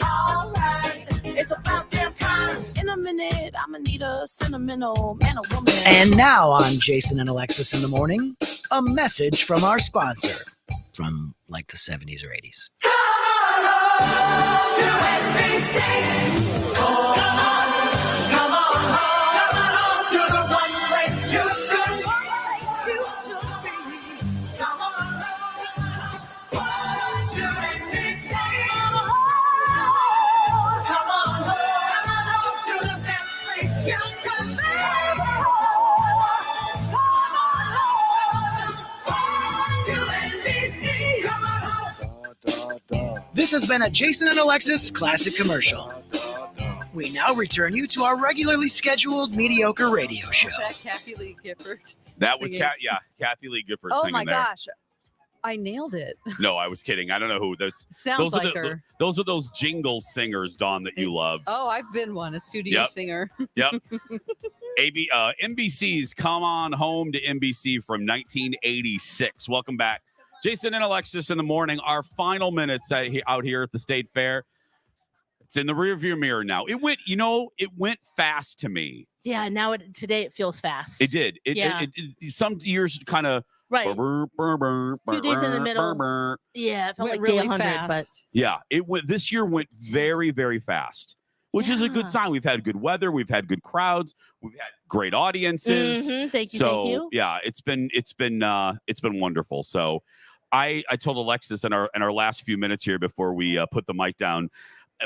Alright. It's about damn time. In a minute, I'ma need a sentimental man or woman. And now on Jason and Alexis in the morning, a message from our sponsor from like the 70s or 80s. This has been a Jason and Alexis classic commercial. We now return you to our regularly scheduled mediocre radio show. Is that Kathy Lee Gifford? That was Kathy Lee Gifford Oh singing my there. gosh. I nailed it. No, I was kidding. I don't know who those. Sounds those like are her. Those are those jingle singers, Dawn, that you love. Oh, I've been one, a studio Yep. singer. Yep. NBC's Come On Home to NBC from 1986. Welcome back. Jason and Alexis in the morning. Our final minutes out here at the State Fair. It's in the rearview mirror now. It went fast to me. Yeah, now today it feels fast. It did. Some years kind of right. Few days in the middle. Yeah, it felt like really day 100, fast. but yeah, this year went very, very fast, which is a good sign. We've had good weather, we've had good crowds, we've had great audiences. Thank you. So thank you. yeah, it's been wonderful. So I told Alexis in our last few minutes here before we put the mic down,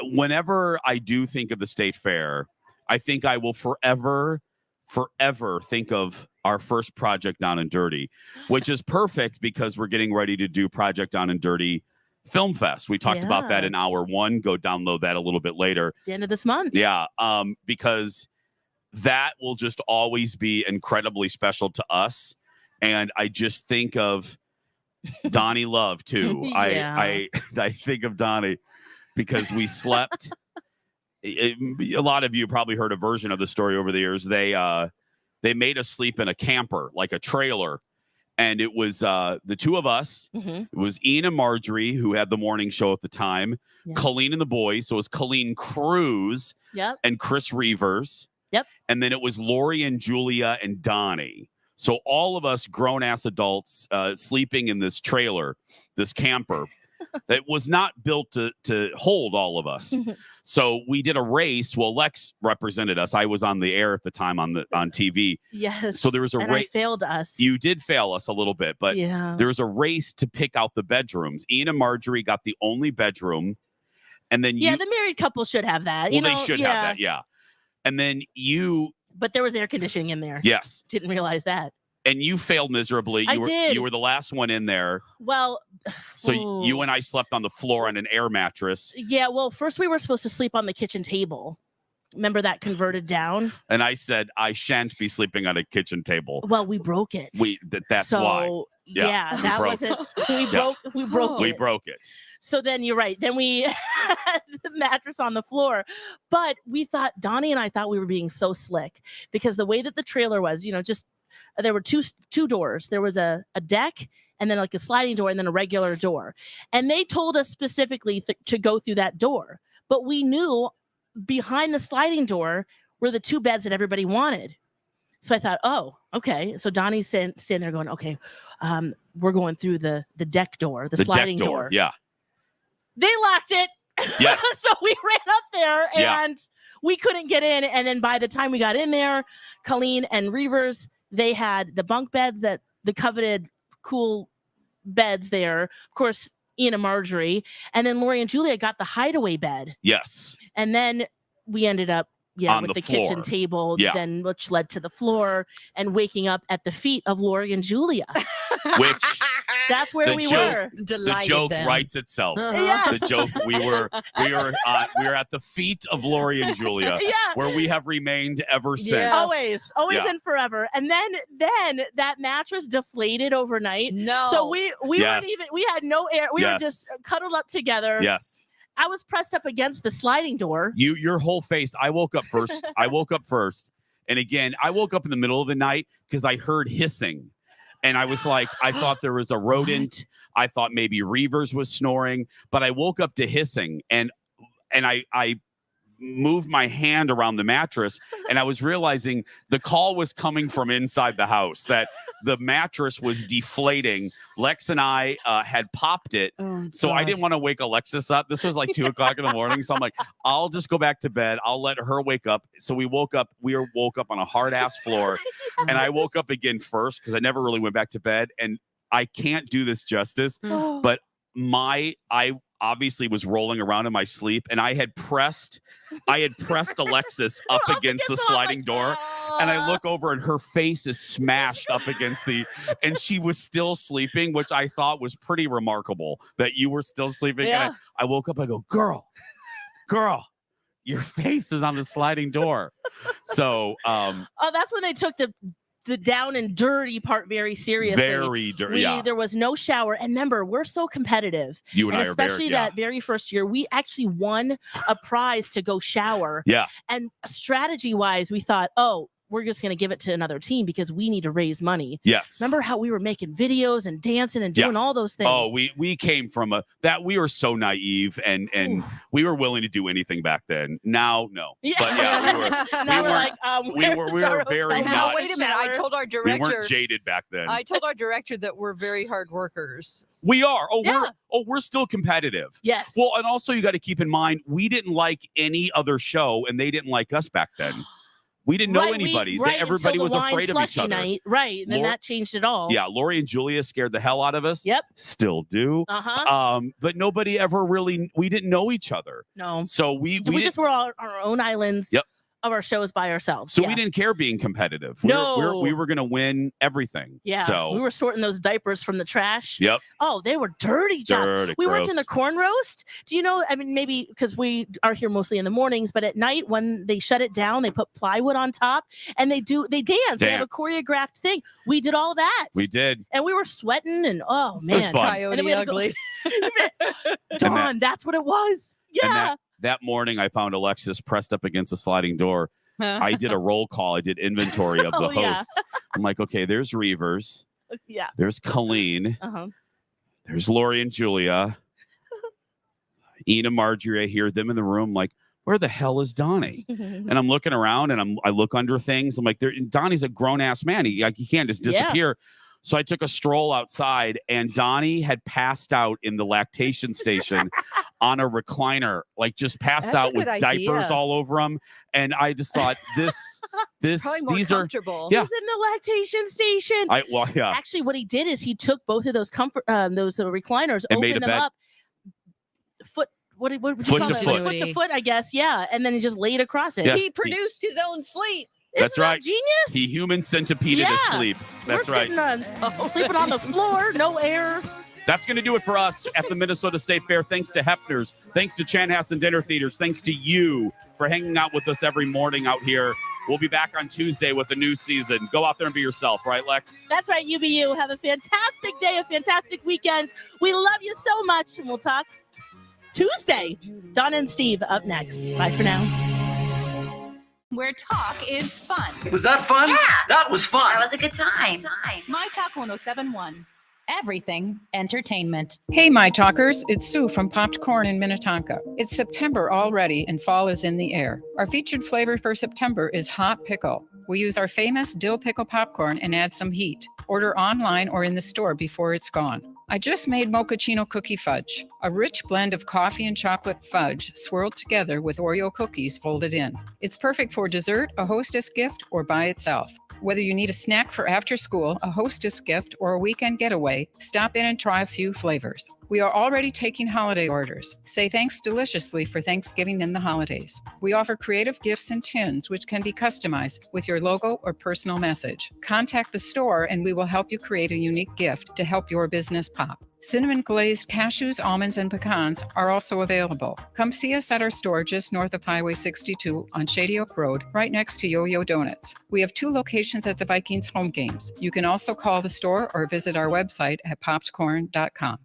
whenever I do think of the State Fair, I think I will forever think of our first Project Down and Dirty, which is perfect because we're getting ready to do Project Down and Dirty Film Fest. We talked about that in hour 1. Go download that a little bit later. The end of this month. Yeah, because that will just always be incredibly special to us. And I just think of Donnie Love too. Yeah. I think of Donnie because we slept. A lot of you probably heard a version of the story over the years. They made us sleep in a camper, like a trailer, and it was the two of us. Mm-hmm. It was Ian and Marjorie, who had the morning show at the time. Yeah. Colleen and the boys. So it was Colleen Cruz and Chris Reavers. Yep. And then it was Lori and Julia and Donnie. So all of us grown-ass adults sleeping in this trailer, this camper. That was not built to hold all of us. So we did a race. Well, Lex represented us. I was on the air at the time on TV. Yes. So there was a and race. I failed us. You did fail us a little bit, but there was a race to pick out the bedrooms. Ian and Marjorie got the only bedroom. And then the married couple should have that. Well, they should have that, yeah. And then But there was air conditioning in there. Yes. Didn't realize that. And you failed miserably. You were the last one in there. Well, so you and I slept on the floor on an air mattress. Yeah, well, first we were supposed to sleep on the kitchen table. Remember that converted down? And I said, I shan't be sleeping on a kitchen table. Well, we broke it. That's so, why. Yeah, that wasn't. We broke it. So then you're right. Then we had the mattress on the floor. But Donnie and I thought we were being so slick because the way that the trailer was, just there were two doors. There was a deck and then like a sliding door and then a regular door. And they told us specifically to go through that door. But we knew behind the sliding door were the 2 beds that everybody wanted. So I thought, oh, okay. So Donnie's sitting there going, okay, we're going through the deck door, the sliding deck door. Yeah. They locked it. Yes. So we ran up there and we couldn't get in. And then by the time we got in there, Colleen and Reavers, they had the bunk beds, the coveted cool beds there. Of course, Ian and Marjorie. And then Lori and Julia got the hideaway bed. Yes. And then we ended up with the kitchen table, then which led to the floor and waking up at the feet of Lori and Julia. Which that's where we were. The joke writes itself. Yes. The joke we were at the feet of Lori and Julia, where we have remained ever since. Always and forever. And then that mattress deflated overnight. No. So we weren't even. We had no air. We were just cuddled up together. Yes. I was pressed up against the sliding door. Your whole face. I woke up first. And again, I woke up in the middle of the night because I heard hissing. And I was like, I thought there was a rodent. I thought maybe Reavers was snoring, but I woke up to hissing and I moved my hand around the mattress and I was realizing the call was coming from inside the house, that the mattress was deflating. Lex and I had popped it. So I didn't want to wake Alexis up. This was like 2:00 in the morning. So I'm like, I'll just go back to bed. I'll let her wake up. So we woke up on a hard ass floor and I woke up again first because I never really went back to bed. And I can't do this justice, but I obviously was rolling around in my sleep and I had pressed Alexis up against the sliding door and I look over and her face is smashed up against and she was still sleeping, which I thought was pretty remarkable that you were still sleeping. And I woke up, I go, girl, your face is on the sliding door. So that's when they took the down and dirty part very seriously. Very dirty. There was no shower. And remember, we're so competitive. You and I especially that very first year, we actually won a prize to go shower. Yeah. And strategy wise, we thought, we're just going to give it to another team because we need to raise money. Yes. Remember how we were making videos and dancing and doing all those things? Oh, we came from we were so naive and we were willing to do anything back then. Now, no. Yeah. But we were very not. Wait a minute. I told our director. We weren't jaded back then. I told our director that we're very hard workers. We are. We're still competitive. Yes. Well, and also you got to keep in mind, we didn't like any other show and they didn't like us back then. We didn't know anybody. Everybody was afraid of each other. Night. Right. And then that changed it all. Yeah. Lori and Julia scared the hell out of us. Yep. Still do. But nobody ever we didn't know each other. No. So we just were on our own islands. Yep. Of our shows by ourselves. So we didn't care being competitive. We were going to win everything. Yeah. So we were sorting those diapers from the trash. Yep. Oh, they were dirty jobs. We worked in the corn roast. Do you know, maybe because we are here mostly in the mornings, but at night when they shut it down, they put plywood on top and they dance. They have a choreographed thing. We did all that. We did. And we were sweating and man. Coyote ugly. Dawn, that's what it was. Yeah. That morning, I found Alexis pressed up against the sliding door. I did a roll call. I did inventory of the hosts. I'm like, okay, there's Reavers. Yeah. There's Colleen. There's Lori and Julia. Ian and Marjorie, I hear them in the room like, where the hell is Donnie? And I'm looking around and I look under things. I'm like, Donnie's a grown-ass man. He can't just disappear. Yeah. So I took a stroll outside and Donnie had passed out in the lactation station on a recliner, like just passed out with diapers all over him. And I just thought these are comfortable. Yeah. He's in the lactation station. Actually, what he did is he took both of those recliners, and opened them up, foot to foot, I guess. Yeah. And then he just laid across it. Yeah. He produced his own sleep. That's right. Genius. He human centipeded his sleep. That's right. Sleeping on the floor, no air. That's going to do it for us at the Minnesota State Fair. Thanks to Hefner's. Thanks to Chanhassen Dinner Theaters. Thanks to you for hanging out with us every morning out here. We'll be back on Tuesday with a new season. Go out there and be yourself, right, Lex? That's right, UBU. Have a fantastic day, a fantastic weekend. We love you so much, and we'll talk Tuesday. Donna and Steve up next. Bye for now. Where talk is fun. Was that fun? Yeah. That was fun. That was a good time. myTalk 107.1. Everything entertainment. Hey, my talkers, it's Sue from Popped Corn in Minnetonka. It's September already and fall is in the air. Our featured flavor for September is hot pickle. We use our famous dill pickle popcorn and add some heat. Order online or in the store before it's gone. I just made mochaccino cookie fudge, a rich blend of coffee and chocolate fudge swirled together with Oreo cookies folded in. It's perfect for dessert, a hostess gift, or by itself. Whether you need a snack for after school, a hostess gift, or a weekend getaway, stop in and try a few flavors. We are already taking holiday orders. Say thanks deliciously for Thanksgiving and the holidays. We offer creative gifts and tins, which can be customized with your logo or personal message. Contact the store and we will help you create a unique gift to help your business pop. Cinnamon glazed cashews, almonds, and pecans are also available. Come see us at our store just north of Highway 62 on Shady Oak Road, right next to Yo-Yo Donuts. We have 2 locations at the Vikings home games. You can also call the store or visit our website at poppedcorn.com.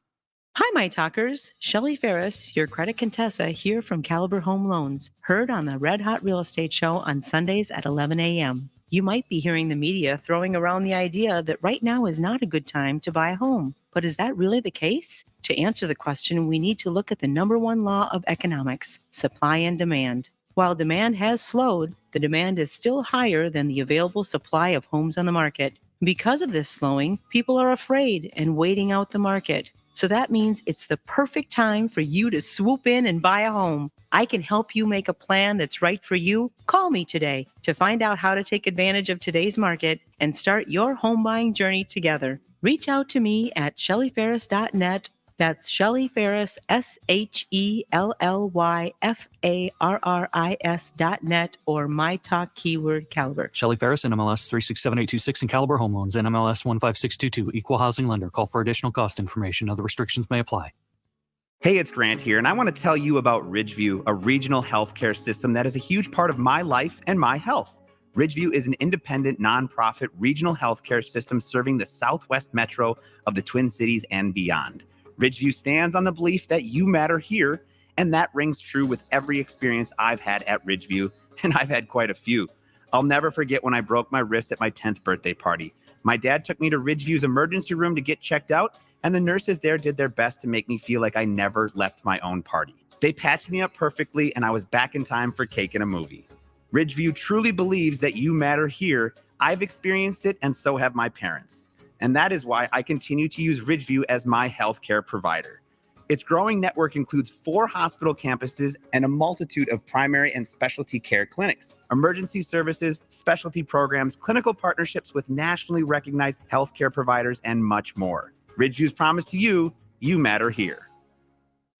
Hi, my talkers. Shelley Ferris, your credit Contessa, here from Caliber Home Loans. Heard on the Red Hot Real Estate Show on Sundays at 11 a.m. You might be hearing the media throwing around the idea that right now is not a good time to buy a home. But is that really the case? To answer the question, we need to look at the number one law of economics, supply and demand. While demand has slowed, the demand is still higher than the available supply of homes on the market. Because of this slowing, people are afraid and waiting out the market. So that means it's the perfect time for you to swoop in and buy a home. I can help you make a plan that's right for you. Call me today to find out how to take advantage of today's market and start your home buying journey together. Reach out to me at shelleyferris.net. That's Shelley Ferris, SHELLYFARRIS.net, or myTalk keyword Caliber. Shelley Ferris, NMLS 367826 and Caliber Home Loans, NMLS 15622, Equal Housing Lender. Call for additional cost information. Other restrictions may apply. Hey, it's Grant here, and I want to tell you about Ridgeview, a regional healthcare system that is a huge part of my life and my health. Ridgeview is an independent, nonprofit regional healthcare system serving the Southwest Metro of the Twin Cities and beyond. Ridgeview stands on the belief that you matter here, and that rings true with every experience I've had at Ridgeview, and I've had quite a few. I'll never forget when I broke my wrist at my 10th birthday party. My dad took me to Ridgeview's emergency room to get checked out, and the nurses there did their best to make me feel like I never left my own party. They patched me up perfectly, and I was back in time for cake and a movie. Ridgeview truly believes that you matter here. I've experienced it, and so have my parents. And that is why I continue to use Ridgeview as my healthcare provider. Its growing network includes 4 hospital campuses and a multitude of primary and specialty care clinics, emergency services, specialty programs, clinical partnerships with nationally recognized healthcare providers, and much more. Ridgeview's promise to you, you matter here.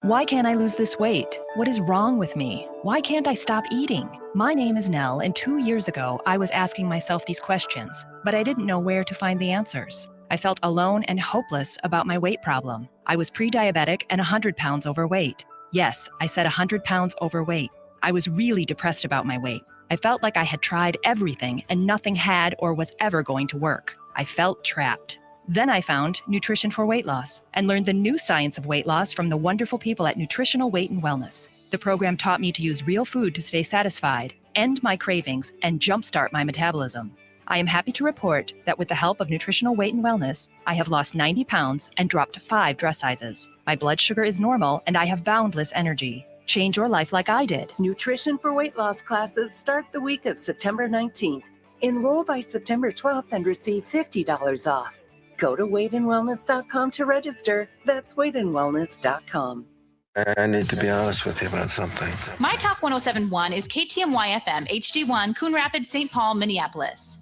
Why can't I lose this weight? What is wrong with me? Why can't I stop eating? My name is Nell, and 2 years ago, I was asking myself these questions, but I didn't know where to find the answers. I felt alone and hopeless about my weight problem. I was pre-diabetic and 100 pounds overweight. Yes, I said 100 pounds overweight. I was really depressed about my weight. I felt like I had tried everything and nothing had or was ever going to work. I felt trapped. Then I found Nutrition for Weight Loss and learned the new science of weight loss from the wonderful people at Nutritional Weight and Wellness. The program taught me to use real food to stay satisfied, end my cravings, and jumpstart my metabolism. I am happy to report that with the help of Nutritional Weight and Wellness, I have lost 90 pounds and dropped 5 dress sizes. My blood sugar is normal and I have boundless energy. Change your life like I did. Nutrition for Weight Loss classes start the week of September 19th. Enroll by September 12th and receive $50 off. Go to weightandwellness.com to register. That's weightandwellness.com. I need to be honest with you about something. myTalk 107.1 is KTMY FM, HD1, Coon Rapids, St. Paul, Minneapolis.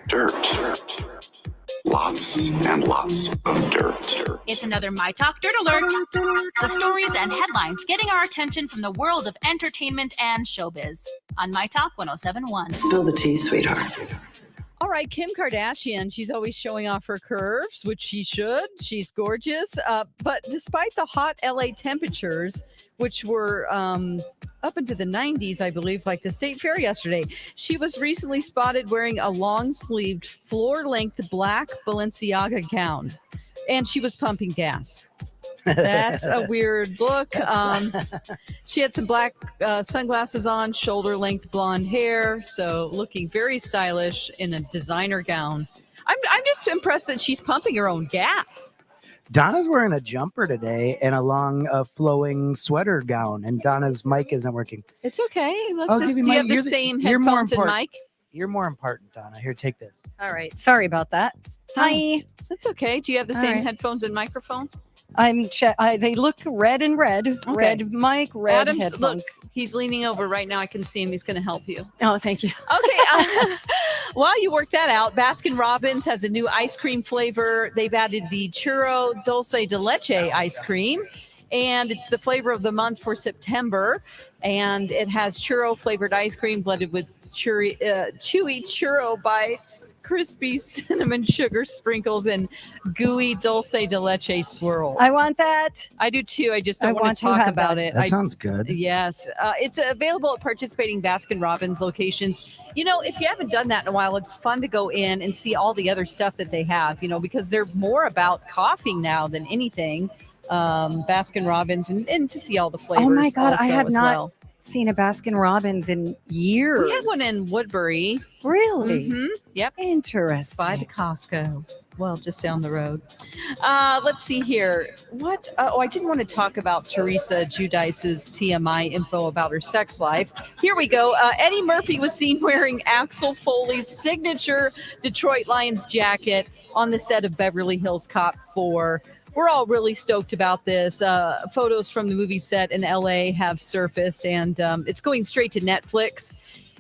Dirt. Lots and lots of dirt. It's another myTalk Dirt Alert. The stories and headlines getting our attention from the world of entertainment and showbiz on myTalk 107.1. Spill the tea, sweetheart. All right, Kim Kardashian, she's always showing off her curves, which she should. She's gorgeous. But despite the hot LA temperatures, which were up into the 90s, I believe, like the State Fair yesterday, she was recently spotted wearing a long-sleeved, floor-length black Balenciaga gown. And she was pumping gas. That's a weird look. She had some black sunglasses on, shoulder-length blonde hair, so looking very stylish in a designer gown. I'm just impressed that she's pumping her own gas. Donna's wearing a jumper today and a long flowing sweater gown, and Donna's mic isn't working. It's okay. Do you have the same headphones and mic? You're more important, Donna. Here, take this. All right. Sorry about that. Hi. That's okay. Do you have the same headphones and microphone? They look red and red. Okay. Red mic, red Adam's, headphones. Look, he's leaning over right now. I can see him. He's going to help you. Oh, thank you. Okay. While you work that out, Baskin Robbins has a new ice cream flavor. They've added the Churro Dulce de Leche ice cream, and it's the flavor of the month for September. And it has churro flavored ice cream blended with chewy churro bites, crispy cinnamon sugar sprinkles, and gooey dulce de leche swirls. I want that. I do too. I just don't want to talk about it. That sounds good. Yes. It's available at participating Baskin Robbins locations. You know, if you haven't done that in a while, it's fun to go in and see all the other stuff that they have, you know, because they're more about coffee now than anything. Baskin Robbins and to see all the flavors. Oh my God, also I have as not well. seen a Baskin Robbins in years. We had one in Woodbury. Really? Mm-hmm. Yep. Interesting. By the Costco. Well, just down the road. Let's see here. What? I didn't want to talk about Teresa Giudice's TMI info about her sex life. Here we go. Eddie Murphy was seen wearing Axel Foley's signature Detroit Lions jacket on the set of Beverly Hills Cop 4. We're all really stoked about this. Photos from the movie set in LA have surfaced, and it's going straight to Netflix.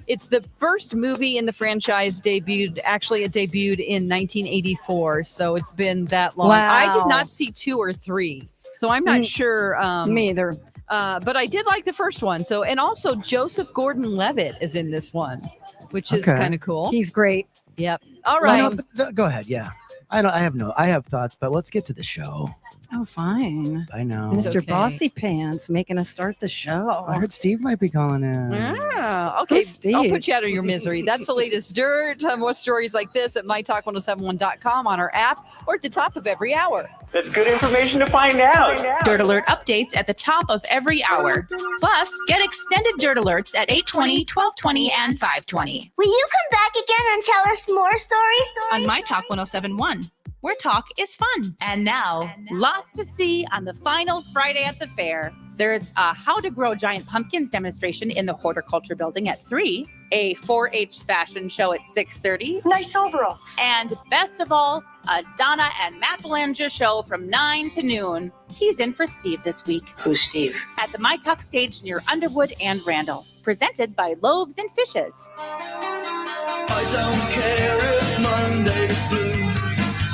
It's the first movie in the franchise debuted. Actually, it debuted in 1984, so it's been that long. Wow. I did not see 2 or 3, so I'm not sure. Me either. But I did like the first one. So, and also Joseph Gordon-Levitt is in this one, which is kind of cool. He's great. Yep. All right. Well, no, go ahead. Yeah. I have thoughts, but let's get to the show. Oh, fine. I know. Mr. Bossy Pants making us start the show. I heard Steve might be calling in. Yeah. Okay. Who's Steve? I'll put you out of your misery. That's the latest dirt. More stories like this at mytalk1071.com, on our app, or at the top of every hour. That's good information to find out. Dirt Alert updates at the top of every hour. Plus, get extended Dirt Alerts at 8:20, 12:20, and 5:20. Will you come back again and tell us more stories? On myTalk 1071, where talk is fun. And now, lots to see on the final Friday at the fair. There's a How to Grow Giant Pumpkins demonstration in the Horticulture Building at 3, a 4-H fashion show at 6:30. Nice overalls. And best of all, a Donna and Matt Belanger show from 9 to noon. He's in for Steve this week. Who's Steve? At the myTalk stage near Underwood and Randall. Presented by Loaves and Fishes. I don't care if Monday's blue,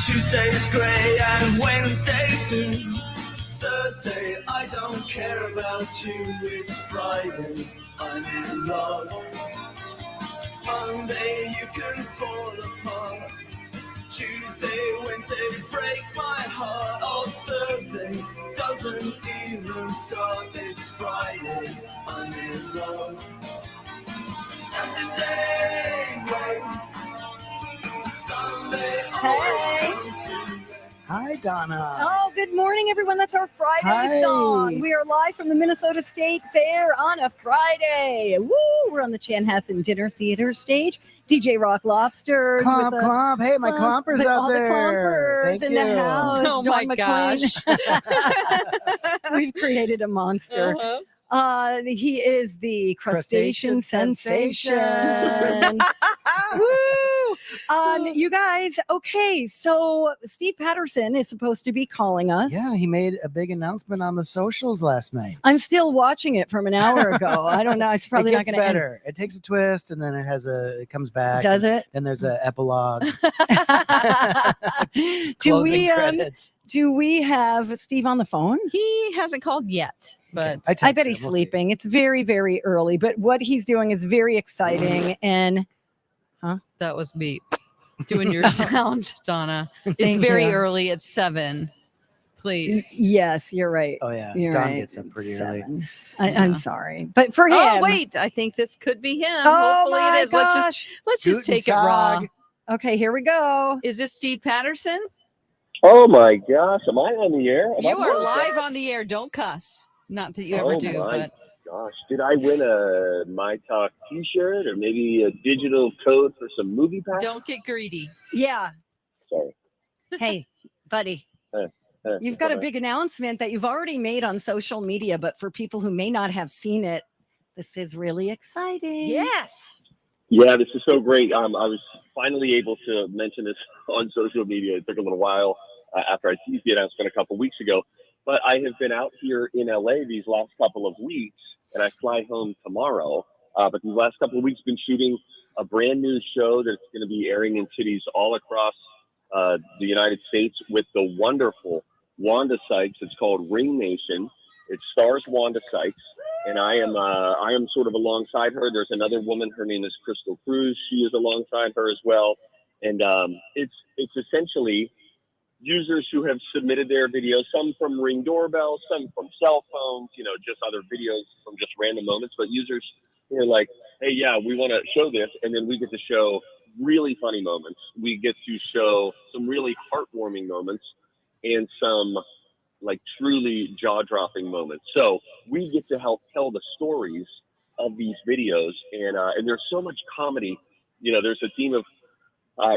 Tuesday's grey, and Wednesday too. Thursday, I don't care about you. It's Friday, I'm in love. Monday, you can fall apart. Tuesday, Wednesday, break my heart. Oh, Thursday doesn't even start. It's Friday, I'm in love. Saturday, wait. Sunday always comes soon. Hi, Donna. Oh, good morning, everyone. That's our Friday Hi. song. We are live from the Minnesota State Fair on a Friday. Woo! We're on the Chanhassen Dinner Theater stage. DJ Rock Lobsters. Clomp, with us. clomp. Hey, my clompers out all there. the clompers Thank in you. the house. Oh, Dawn my McQueen. We've created a monster. He is the crustacean sensation. Woo! You guys, okay, so Steve Patterson is supposed to be calling us. Yeah, he made a big announcement on the socials last night. I'm still watching it from an hour ago. I don't know. It's probably it not gets going to end. better. It takes a twist, and then it comes back. Does it? Then there's an epilogue. Do credits. we have Steve on the phone? He hasn't called yet, but I bet he's sleeping. It's very, very early, but what he's doing is very exciting. And that was me. doing your sound, Donna. It's Thank very you. early. It's 7. Please. Yes, you're right. Oh yeah, You're Don right. gets up pretty early. 7. I'm sorry, but for him. Oh wait, I think this could be him. Oh Hopefully my it is. gosh. Let's just take it raw. Okay, here we go. Is this Steve Patterson? Oh my gosh, am I on the air? You are live on the air. Don't cuss. Not that you ever do, but Gosh, did I win a myTalk T-shirt or maybe a digital code for some movie pass? don't get greedy. Yeah. Sorry. Hey, buddy. You've got a big announcement that you've already made on social media, but for people who may not have seen it, this is really exciting. Yes. Yeah, this is so great. I was finally able to mention this on social media. It took a little while after I teased the announcement a couple weeks ago. But I have been out here in LA these last couple of weeks, and I fly home tomorrow. But these last couple of weeks, been shooting a brand new show that's going to be airing in cities all across the United States with the wonderful Wanda Sykes. It's called Ring Nation. It stars Wanda Sykes, and I am sort of alongside her. There's another woman. Her name is Crystal Cruz. She is alongside her as well. And it's essentially users who have submitted their videos, some from Ring doorbells, some from cell phones, just other videos from just random moments. But users who are like, hey, yeah, we want to show this. And then we get to show really funny moments. We get to show some really heartwarming moments and some like truly jaw-dropping moments. So we get to help tell the stories of these videos. And there's so much comedy. There's a team of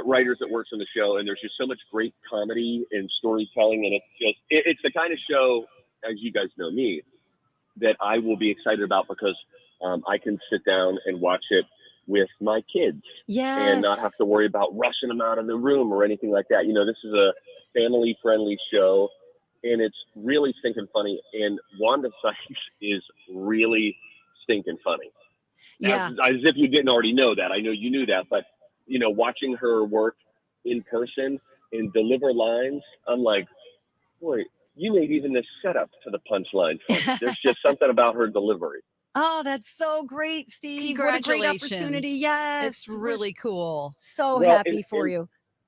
writers that works on the show, and there's just so much great comedy and storytelling, and it's the kind of show, as you guys know me, that I will be excited about because I can sit down and watch it with my kids and not have to worry about rushing them out of the room or anything like that. This is a family-friendly show, and it's really stinking funny, and Wanda Sykes is really stinking funny. Yeah. As if you didn't already know that. I know you knew that, but watching her work in person and deliver lines, I'm like, boy, you made even the setup to the punchline. There's just something about her delivery. Oh, that's so great, Steve. What a great opportunity. Yes. It's really cool. So happy for you.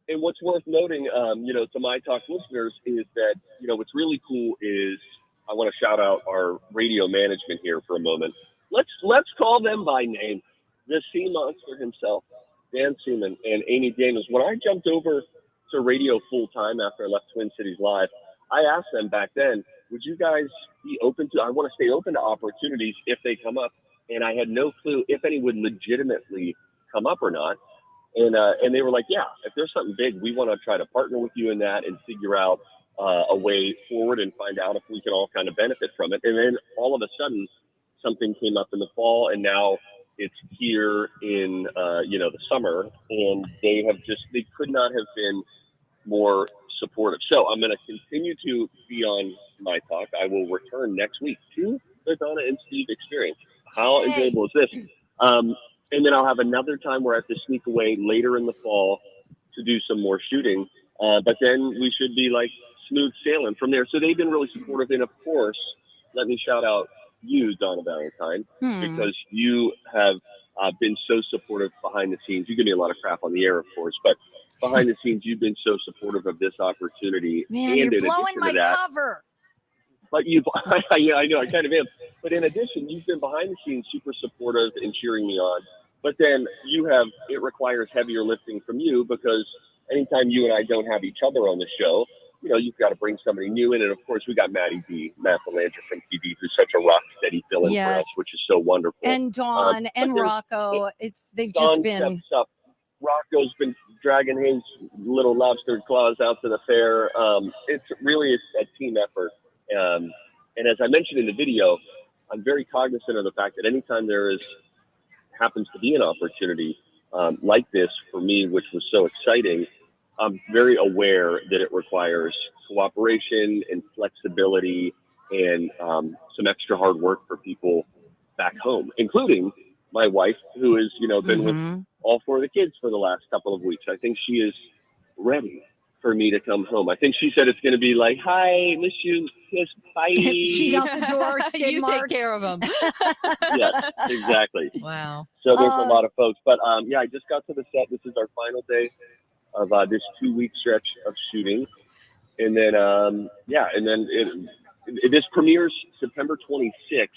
And what's worth noting, to myTalk listeners is that, what's really cool is I want to shout out our radio management here for a moment. Let's call them by name. The sea monster himself, Dan Seaman and Amy Daniels. When I jumped over to radio full time after I left Twin Cities Live, I asked them back then, would you guys be open to, I want to stay open to opportunities if they come up. And I had no clue if any would legitimately come up or not. And they were like, yeah, if there's something big, we want to try to partner with you in that and figure out a way forward and find out if we can all kind of benefit from it. And then all of a sudden, something came up in the fall, and now it's here in, the summer, and they could not have been more supportive. So I'm going to continue to be on myTalk. I will return next week to the Donna and Steve experience. How enjoyable is this? And then I'll have another time where I have to sneak away later in the fall to do some more shooting. But then we should be like smooth sailing from there. So they've been really supportive. And of course, let me shout out you, Donna Valentine, because you have been so supportive behind the scenes. You give me a lot of crap on the air, of course, but behind the scenes, you've been so supportive of this opportunity. Man, and you're blowing my cover. But I know, I kind of am. But in addition, you've been behind the scenes super supportive and cheering me on. But then it requires heavier lifting from you, because anytime you and I don't have each other on the show, you've got to bring somebody new in. And of course, we got Matt Belanger from TV, who's such a rock steady fill-in for us, which is so wonderful. And Dawn and Rocco, they've Dawn just been. steps up. Rocco's been dragging his little lobster claws out to the fair. It's really a team effort. And as I mentioned in the video, I'm very cognizant of the fact that anytime happens to be an opportunity like this for me, which was so exciting, I'm very aware that it requires cooperation and flexibility and some extra hard work for people back home, including my wife, who has, been with all 4 of the kids for the last couple of weeks. I think she is ready for me to come home. I think she said it's going to be like, hi, miss you, kiss, bye. She's out the door. You take care of them. Yes, exactly. Wow. So there's a lot of folks. But I just got to the set. This is our final day of this 2-week stretch of shooting. And then, this premieres September 26th.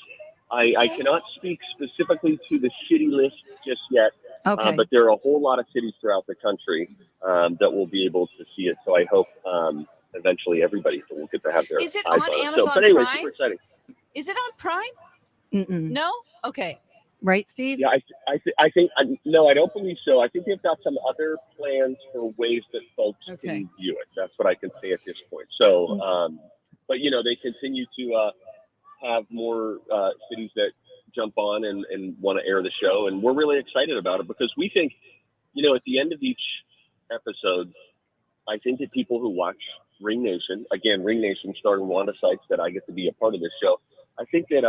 I cannot speak specifically to the city list just yet, but there are a whole lot of cities throughout the country that will be able to see it. So I hope eventually everybody will get to have their Is it eyes on it. Amazon So, but anyway, Prime? super exciting. Is it on Prime? Mm-mm. No? Okay. Right, Steve? Yeah, I think no, I don't believe so. I think they've got some other plans for ways that folks can view it. That's what I can say at this point. So, but they continue to have more cities that jump on and want to air the show, and we're really excited about it because we think, at the end of each episode, I think that people who watch Ring Nation starring Wanda Sykes, that I get to be a part of this show, I think that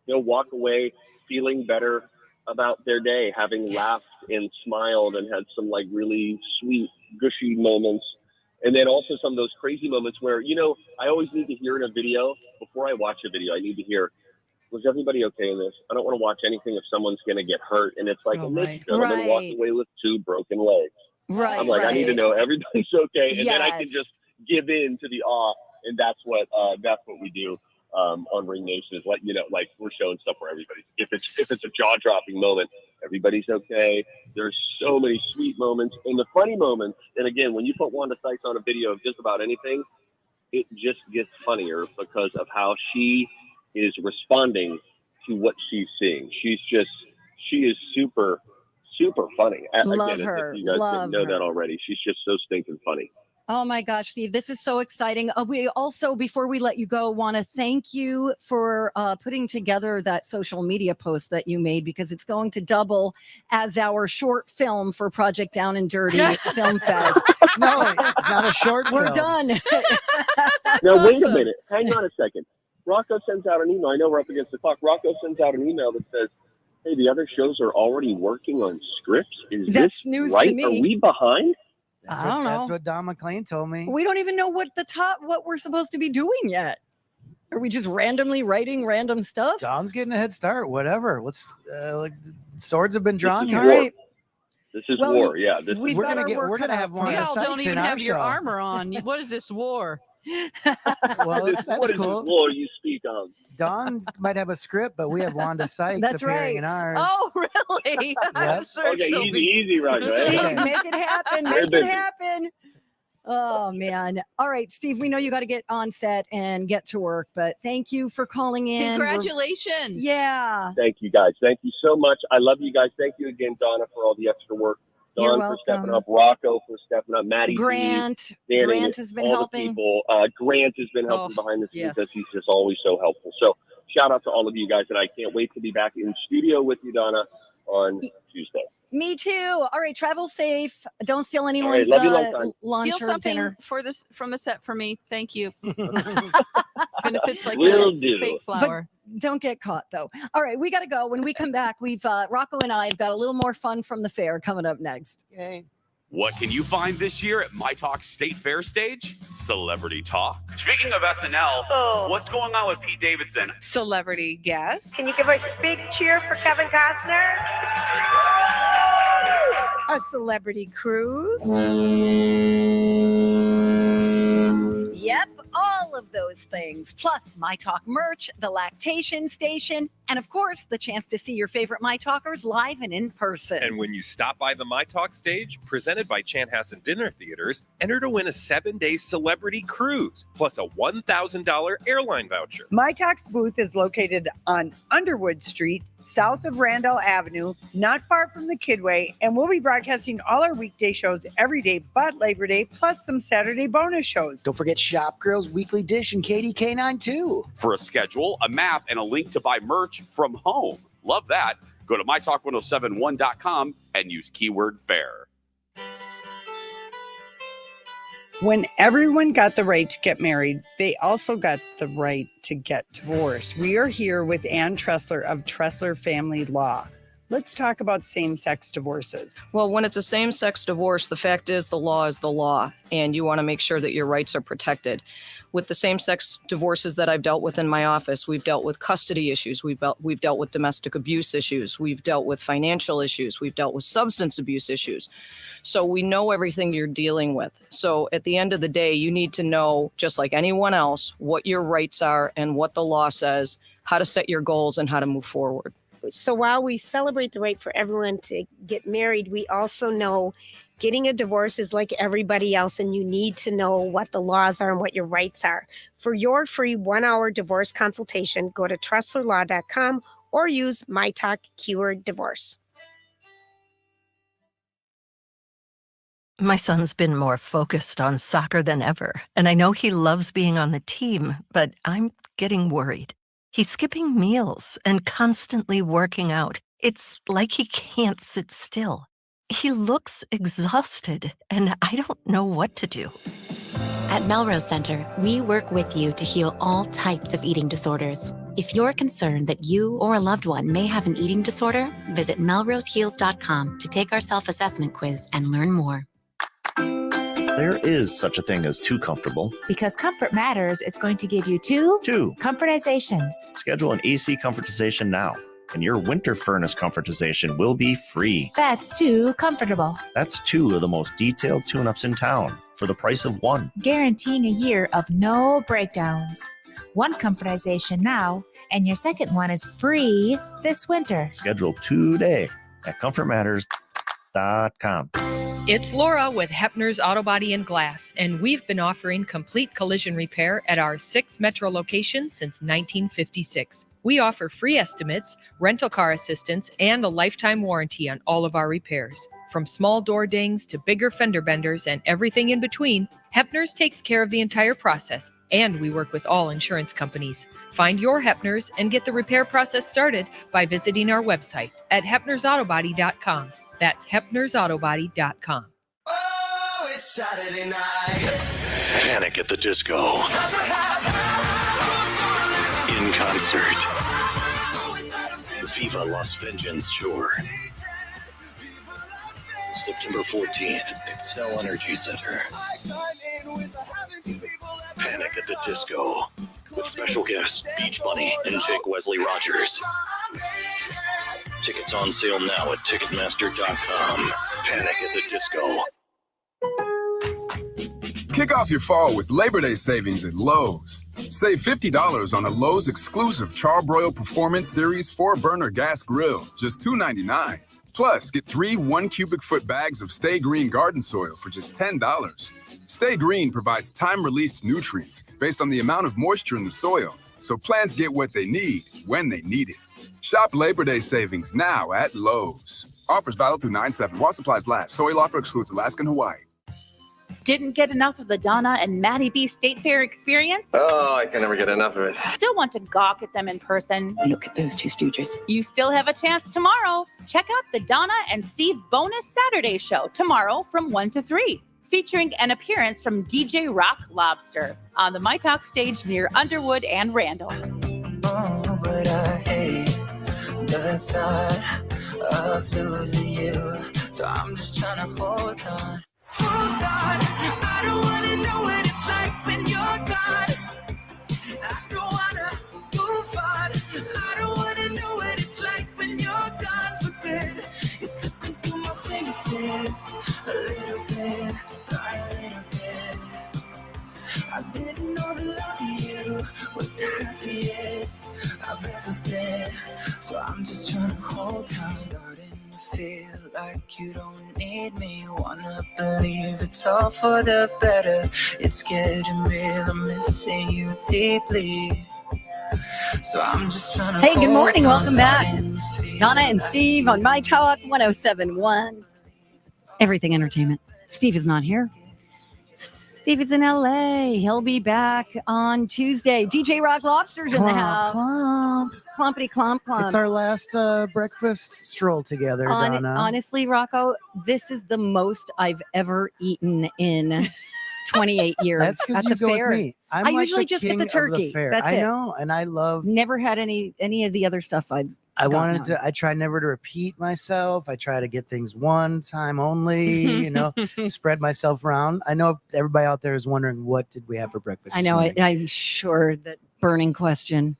they'll walk away feeling better about their day, having laughed and smiled and had some like really sweet, gushy moments. And then also some of those crazy moments where, I always need to hear in a video, before I watch a video, I need to hear, was everybody okay in this? I don't want to watch anything if someone's going to get hurt. And it's like, in this gentleman walked away with 2 broken legs. Right. I'm like, I need to know everybody's okay. And then I can Yes. just give in to the awe. And that's what we do on Ring Nation, is like we're showing stuff for everybody. If it's a jaw-dropping moment, everybody's okay. There's so many sweet moments and the funny moments. And again, when you put Wanda Sykes on a video of just about anything, it just gets funnier because of how she is responding to what she's seeing. She is super, super funny. Love Again, her. if you guys Love didn't know her. that already, she's just so stinking funny. Oh my gosh, Steve, this is so exciting. We also, before we let you go, want to thank you for putting together that social media post that you made, because it's going to double as our short film for Project Down and Dirty Film Fest. No, it's not a short We're film. done. Now, wait a minute. Hang on a second. Rocco sends out an email. I know we're up against the clock. Rocco sends out an email that says, hey, the other shows are already working on scripts. Is That's this news right? to me. Are we behind? I don't know. That's what Don McLean told me. We don't even know what we're supposed to be doing yet. Are we just randomly writing random stuff? Don's getting a head start. Whatever. Let's swords have been drawn This is here. war. All right. This is Well, war. Yeah. This we've is got our work we're cut gonna out have for Wanda us. Y'all Sykes don't even in our have your show. armor on. What is this war? Well, that's what is cool. this war you speak of? Don might have a script, but we have Wanda Sykes That's appearing right. in ours. Oh, really? Yes. Okay, easy, Roger. Steve, Hey? make it happen. Very Make it busy. happen. Oh, man. All right, Steve, we know you got to get on set and get to work, but thank you for calling in. Congratulations. Yeah. Thank you, guys. Thank you so much. I love you guys. Thank you again, Donna, for all the extra work. You're Don for stepping welcome. up. Rocco for stepping up. Maddie. Grant. Danny, Grant has been all helping. The people. Grant has been helping behind the scenes. yes. Because he's just always so helpful. So shout out to all of you guys. And I can't wait to be back in studio with you, Donna, on Tuesday. Me too. All right, travel safe. Don't steal right, anyone's love you long time. lunch Steal or something dinner. from a set for me. Thank you. Even if it's like Will a do. fake flower. Don't get caught, though. All right, we got to go. When we come back, we've Rocco and I have got a little more fun from the fair coming up next. Okay. What can you find this year at myTalk State Fair stage? Celebrity talk. Speaking of SNL, what's going on with Pete Davidson? Celebrity guest. Can you give a big cheer for Kevin Costner? A celebrity cruise. Yep, all of those things. Plus, myTalk merch, the lactation station, and of course, the chance to see your favorite myTalkers live and in person. And when you stop by the myTalk stage, presented by Chanhassen Dinner Theaters, enter to win a 7-day celebrity cruise, plus a $1,000 airline voucher. myTalk's booth is located on Underwood Street, south of Randall Avenue, not far from the Kidway, and we'll be broadcasting all our weekday shows every day but Labor Day, plus some Saturday bonus shows. Don't forget Shop Girls Weekly Dish and KDK9 too. For a schedule, a map, and a link to buy merch from home. Love that. Go to mytalk1071.com and use keyword fair. When everyone got the right to get married, they also got the right to get divorced. We are here with Ann Tressler of Tressler Family Law. Let's talk about same-sex divorces. Well, when it's a same-sex divorce, the fact is the law, and you want to make sure that your rights are protected. With the same-sex divorces that I've dealt with in my office, we've dealt with custody issues, we've dealt with domestic abuse issues, we've dealt with financial issues, we've dealt with substance abuse issues. So we know everything you're dealing with. So at the end of the day, you need to know, just like anyone else, what your rights are and what the law says, how to set your goals and how to move forward. So while we celebrate the right for everyone to get married, we also know getting a divorce is like everybody else, and you need to know what the laws are and what your rights are. For your free 1-hour divorce consultation, go to trustlerlaw.com or use myTalk keyword divorce. My son's been more focused on soccer than ever, and I know he loves being on the team, but I'm getting worried. He's skipping meals and constantly working out. It's like he can't sit still. He looks exhausted, and I don't know what to do. At Melrose Center, we work with you to heal all types of eating disorders. If you're concerned that you or a loved one may have an eating disorder, visit melroseheals.com to take our self-assessment quiz and learn more. There is such a thing as too comfortable. Because Comfort Matters is going to give you two comfortizations. Schedule an AC comfortization now, and your winter furnace comfortization will be free. That's too comfortable. That's 2 of the most detailed tune-ups in town for the price of 1. Guaranteeing a year of no breakdowns. 1 comfortization now, and your second one is free this winter. Schedule today at comfortmatters.com. It's Laura with Hepner's Auto Body and Glass, and we've been offering complete collision repair at our 6 metro locations since 1956. We offer free estimates, rental car assistance, and a lifetime warranty on all of our repairs. From small door dings to bigger fender benders and everything in between, Hepner's takes care of the entire process, and we work with all insurance companies. Find your Hepner's and get the repair process started by visiting our website at hepnersautobody.com. That's hepnersautobody.com. Oh, it's Saturday night. Panic at the Disco. In concert. Viva Las Vengeance Tour. September 14th, Excel Energy Center. Panic at the Disco. With special guests Beach Bunny and Jake Wesley Rogers. Tickets on sale now at Ticketmaster.com. Panic at the Disco. Kick off your fall with Labor Day savings at Lowe's. Save $50 on a Lowe's exclusive Charbroil Performance Series 4-burner gas grill, just $2.99. Plus, get 3 1-cubic-foot bags of Stay Green garden soil for just $10. Stay Green provides time-released nutrients based on the amount of moisture in the soil, so plants get what they need when they need it. Shop Labor Day savings now at Lowe's. Offers valid through 9/7 while supplies last. Soil offer excludes Alaska and Hawaii. Didn't get enough of the Donna and Maddie B State Fair experience? Oh, I can never get enough of it. Still want to gawk at them in person? Look at those two stooges. You still have a chance tomorrow. Check out the Donna and Steve bonus Saturday show tomorrow from 1 to 3, featuring an appearance from DJ Rock Lobster on the myTalk stage near Underwood and Randall. Oh, but I hate the thought of losing you. So I'm just trying to hold on. Hold on. I don't want to know what it's like when you're gone. I don't want to move on. I don't want to know what it's like when you're gone for good. You're slipping through my fingertips a little bit, by a little bit. I didn't know the love of you was the happiest I've ever been. So I'm just trying to hold on. Starting to feel like you don't need me. Wanna believe it's all for the better. It's getting real, I'm missing you deeply. So I'm just trying to Hey, good morning. hold Welcome on. back. Donna and Steve on myTalk 1071. Everything Entertainment. Steve is not here. Steve is in LA. He'll be back on Tuesday. DJ Rock Lobster's in the house. Clumpity clomp clomp. It's our last breakfast stroll together, Donna. Honestly, Rocco, this is the most I've ever eaten in 28 years. That's because at you the go fair. with me. I'm I like usually the just get king the of turkey. fair. That's I it. know, and I love. Never had any of the other stuff I've I try never to repeat myself. I try to get things one time only, spread myself around. I know everybody out there is wondering, what did we have for breakfast? I know. I'm sure that burning question.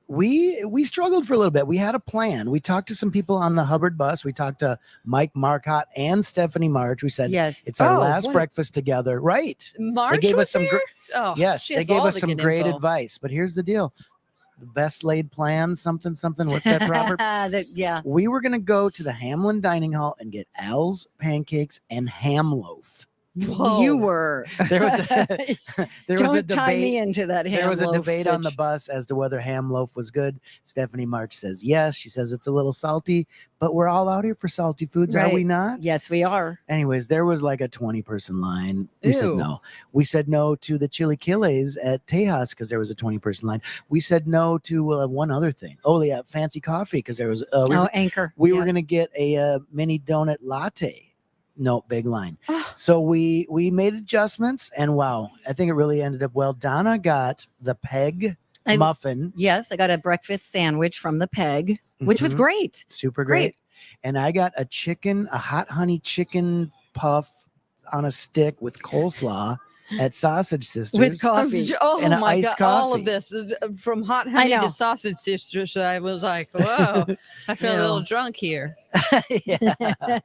We struggled for a little bit. We had a plan. We talked to some people on the Hubbard bus. We talked to Mike Marcotte and Stephanie March. We said, yes, it's our last breakfast together. Right. March they gave was us some there? Oh, yes, she they has gave all us the some good great info. advice. But here's the deal. The best laid plans, something. What's that, Robert? Yeah. We were going to go to the Hamlin Dining Hall and get Al's pancakes and ham loaf. Whoa. You were. There was a Don't debate. tie me into that ham There was a loaf debate on the sitch. bus as to whether ham loaf was good. Stephanie March says yes. She says it's a little salty, but we're all out here for salty foods, are we Right. not? Yes, we are. Anyways, there was like a 20-person line. We said Ew. no. We said no to the chilaquiles at Tejas because there was a 20-person line. We said no to one other thing. Oh, yeah, fancy coffee because there was Anchor. We were going to get a mini donut latte. No, big line. So we made adjustments, and wow, I think it really ended up well. Donna got the Peg muffin. Yes, I got a breakfast sandwich from the Peg, which was Mhm. great. Super great. And I got a hot honey chicken puff on a stick with coleslaw at Sausage Sisters. With coffee. Oh and an my iced God! All coffee. of this from hot honey know. to sausage sisters. I was like, whoa! I feel a little drunk here. Yeah.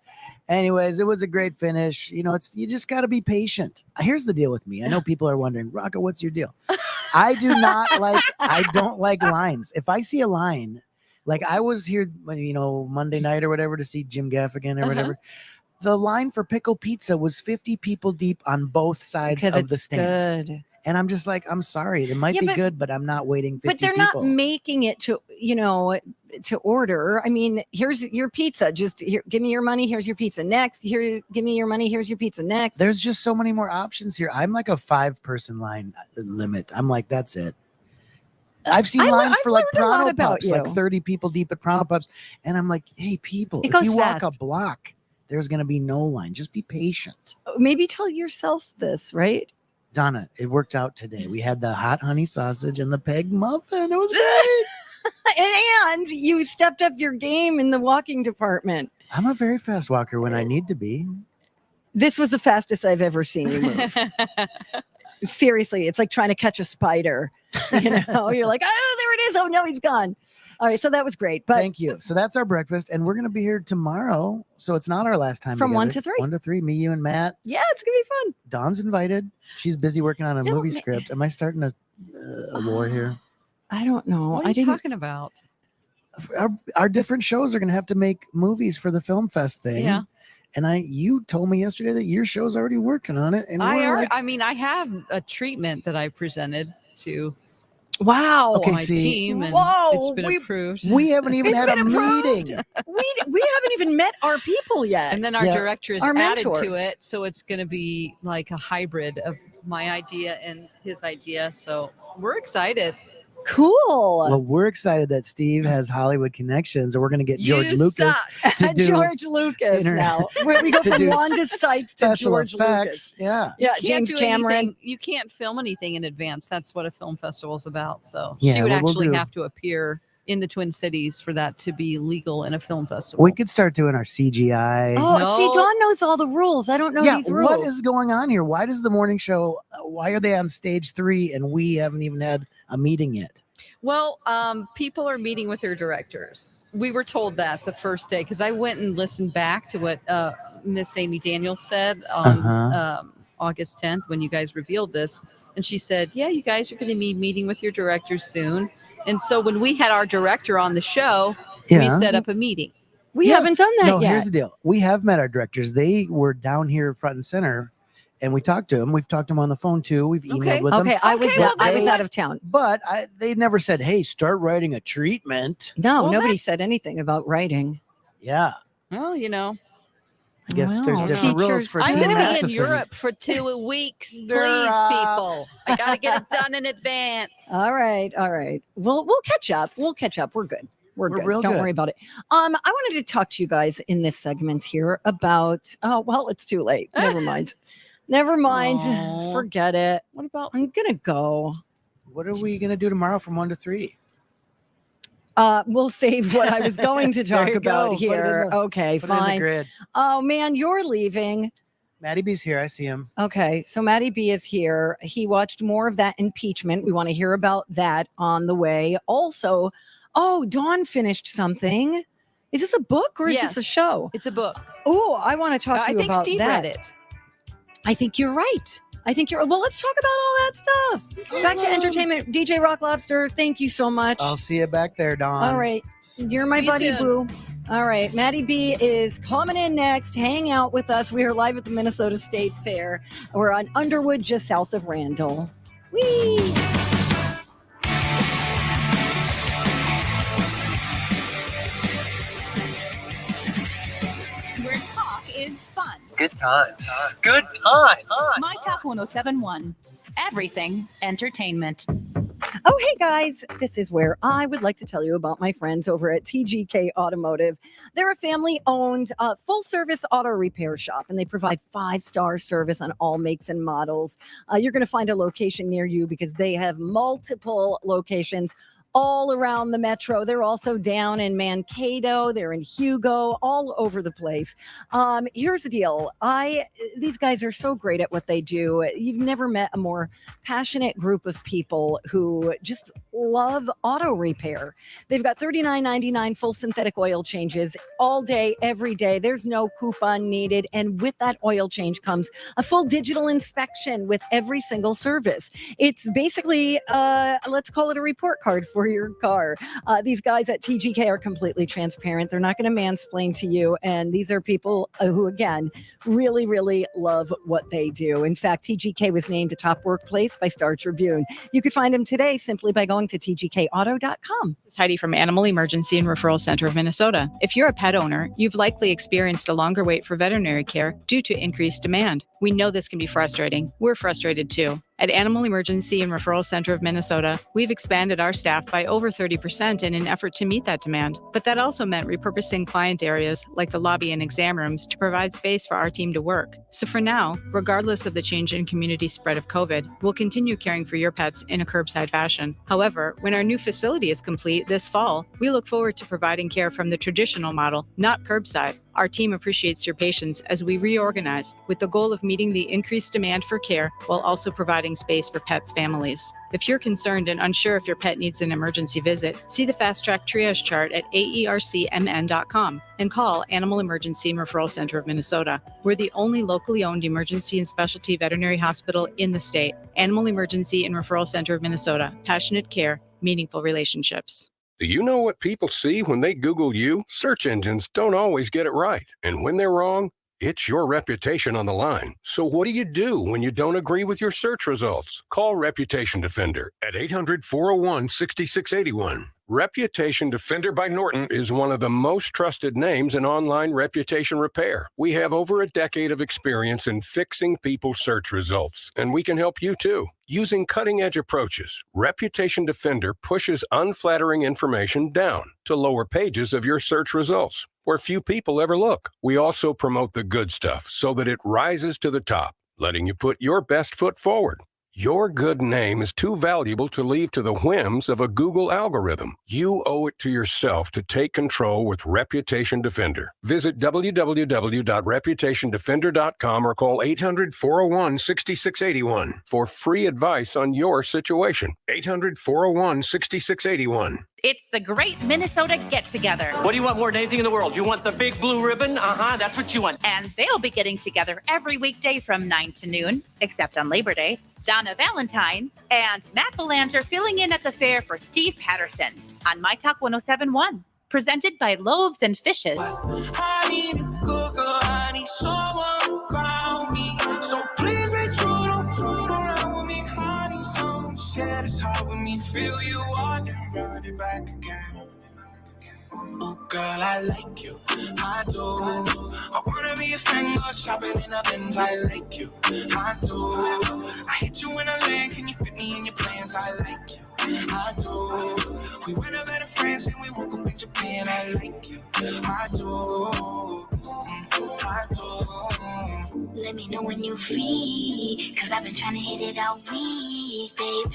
Anyways, it was a great finish. You just got to be patient. Here's the deal with me. I know people are wondering, Rocco, what's your deal? I don't like lines. If I see a line, like I was here, Monday night or whatever to see Jim Gaffigan or whatever. The line for pickle pizza was 50 people deep on both sides Because of the it's stand. good. And I'm just like, I'm sorry. It might Yeah, be but- good, but I'm not waiting 50 But they're people. not making it to order. I mean, here's your pizza. Just here, give me your money. Here's your pizza. Next, here, give me your money. Here's your pizza. Next. There's just so many more options here. I'm like a 5-person line limit. I'm like, that's it. I've seen lines for like learned a lot Pronto about Pups, like you. 30 people deep at Pronto Pups. And I'm like, hey, people, It if goes you walk fast. a block, there's going to be no line. Just be patient. Maybe tell yourself this, right? Donna, it worked out today. We had the hot honey sausage and the Peg muffin. It was great. And you stepped up your game in the walking department. I'm a very fast walker when I need to be. This was the fastest I've ever seen you move. Seriously, it's like trying to catch a spider. You're like, oh, there it is. Oh no, he's gone. All right, so that was great. But Thank you. So that's our breakfast, and we're going to be here tomorrow. So it's not our last time From 1 together. to 3. 1 to 3. Me, you, and Matt. yeah, it's gonna be fun. Dawn's invited. She's busy working on a movie script. Am I starting a war here? I don't know. What are you talking about? Our different shows are going to have to make movies for the Film Fest thing. Yeah. And you told me yesterday that your show's already working on it. And we're like, I have a treatment that I presented to Wow. Okay, my see- team, and Whoa, it's been approved. we haven't even It's had a been approved. meeting. we haven't even met our people yet. And then our Yeah. director has Our added mentor. to it, so it's going to be like a hybrid of my idea and his idea. So we're excited. Cool. Well, we're excited that Steve has Hollywood connections, and we're going to get George You Lucas to do George Lucas internet- now. We go to from do Wanda Sykes to special George effects. Lucas. Yeah. Yeah, You can't James do Cameron. anything- You can't film anything in advance. That's what a film festival is about. So Yeah, she would well, we'll actually do- have to appear in the Twin Cities for that to be legal in a film festival. We could start doing our CGI. Oh, No. see, Dawn knows all the rules. I don't know yeah, these rules. what is going on here? Why does the morning show? Why are they on stage 3 and we haven't even had a meeting yet? Well, people are meeting with their directors. We were told that the first day because I went and listened back to what Miss Amy Daniels said on August 10th when you guys revealed this. And she said, yeah, you guys are going to be meeting with your directors soon. And so when we had our director on the show, we Yeah. set up a meeting. We Yeah. haven't done that No, yet. here's the deal. We have met our directors. They were down here front and center, and we talked to them. We've talked to them on the phone too. We've emailed Okay. with them. Okay, I was Okay, well, I was they- out of town. But they never said, "Hey, start writing a treatment." No, Well, nobody that's- said anything about writing. Yeah, Well, you know, I guess there's Wow. different rules Teachers- for I'm Tim going to be in Matheson. Europe for 2 weeks. Please, Girl. people. I got to get it done in advance. All right. We'll catch up. We're good. We're good. real Don't good. worry about it. I wanted to talk to you guys in this segment here about. Oh well, it's too late. Never mind. Never mind. Aw. Forget it. What about I'm gonna go. What are we gonna do tomorrow from 1 to 3? We'll save what I was going to There talk you about go. Put it in here. the- Okay, put it in the fine. grid. Oh man, you're leaving. Maddie B's here. I see him. Okay, so Matty B is here. He watched more of that impeachment. We want to hear about that on the way. Also, Dawn finished something. Is this a book or is this a Yes, show? It's a book. Oh, I want to talk to I you think about Steve that. read it. I think you're right. Well, let's talk about all that stuff. Back to entertainment. DJ Rock Lobster, thank you so much. I'll see you back there, Dawn. All right. You're my See you buddy, soon. boo. All right. Maddie B is coming in next. Hang out with us. We are live at the Minnesota State Fair. We're on Underwood, just south of Randall. Whee! Where talk is fun. Good times. Good times. My Talk 1071. Everything entertainment. Oh, hey guys, this is where I would like to tell you about my friends over at TGK Automotive. They're a family-owned full-service auto repair shop, and they provide 5-star service on all makes and models. You're going to find a location near you because they have multiple locations all around the metro. They're also down in Mankato. They're in Hugo, all over the place. Here's the deal. These guys are so great at what they do. You've never met a more passionate group of people who just love auto repair. They've got $39.99 full synthetic oil changes all day, every day. There's no coupon needed. And with that oil change comes a full digital inspection with every single service. It's basically, let's call it a report card for your car. These guys at TGK are completely transparent. They're not going to mansplain to you. And these are people who, again, really, really love what they do. In fact, TGK was named a top workplace by Star Tribune. You could find them today simply by going to tgkauto.com. This is Heidi from Animal Emergency and Referral Center of Minnesota. If you're a pet owner, you've likely experienced a longer wait for veterinary care due to increased demand. We know this can be frustrating. We're frustrated too. At Animal Emergency and Referral Center of Minnesota, we've expanded our staff by over 30% in an effort to meet that demand. But that also meant repurposing client areas like the lobby and exam rooms to provide space for our team to work. So for now, regardless of the change in community spread of COVID, we'll continue caring for your pets in a curbside fashion. However, when our new facility is complete this fall, we look forward to providing care from the traditional model, not curbside. Our team appreciates your patience as we reorganize with the goal of meeting the increased demand for care while also providing space for pets' families. If you're concerned and unsure if your pet needs an emergency visit, see the Fast Track Triage chart at aercmn.com and call Animal Emergency and Referral Center of Minnesota. We're the only locally owned emergency and specialty veterinary hospital in the state. Animal Emergency and Referral Center of Minnesota. Passionate care, meaningful relationships. Do you know what people see when they Google you? Search engines don't always get it right. And when they're wrong, it's your reputation on the line. So what do you do when you don't agree with your search results? Call Reputation Defender at 800-401-6681. Reputation Defender by Norton is one of the most trusted names in online reputation repair. We have over a decade of experience in fixing people's search results, and we can help you too. Using cutting-edge approaches, Reputation Defender pushes unflattering information down to lower pages of your search results, where few people ever look. We also promote the good stuff so that it rises to the top, letting you put your best foot forward. Your good name is too valuable to leave to the whims of a Google algorithm. You owe it to yourself to take control with Reputation Defender. Visit www.reputationdefender.com or call 800-401-6681 for free advice on your situation. 800-401-6681. It's the Great Minnesota Get Together. What do you want more than anything in the world? You want the big blue ribbon? That's what you want. And they'll be getting together every weekday from 9 to noon, except on Labor Day. Donna Valentine and Matt Belanger filling in at the fair for Steve Patterson on My Talk 1071. Presented by Loaves and Fishes. I need a good girl, I need someone around me. So please be true, don't fool around with me. I need someone to share this heart with me. Feel you on and run it back again. Oh girl, I like you, I do. I wanna be a friend, go shopping in a Benz. I like you, I do. I hit you in a leg, can you fit me in your plans? I like you, I do. We went up better friends and we woke up in Japan. I like you, I do, I do. Let me know when you free, cause I've been trying to hit it all week, babe.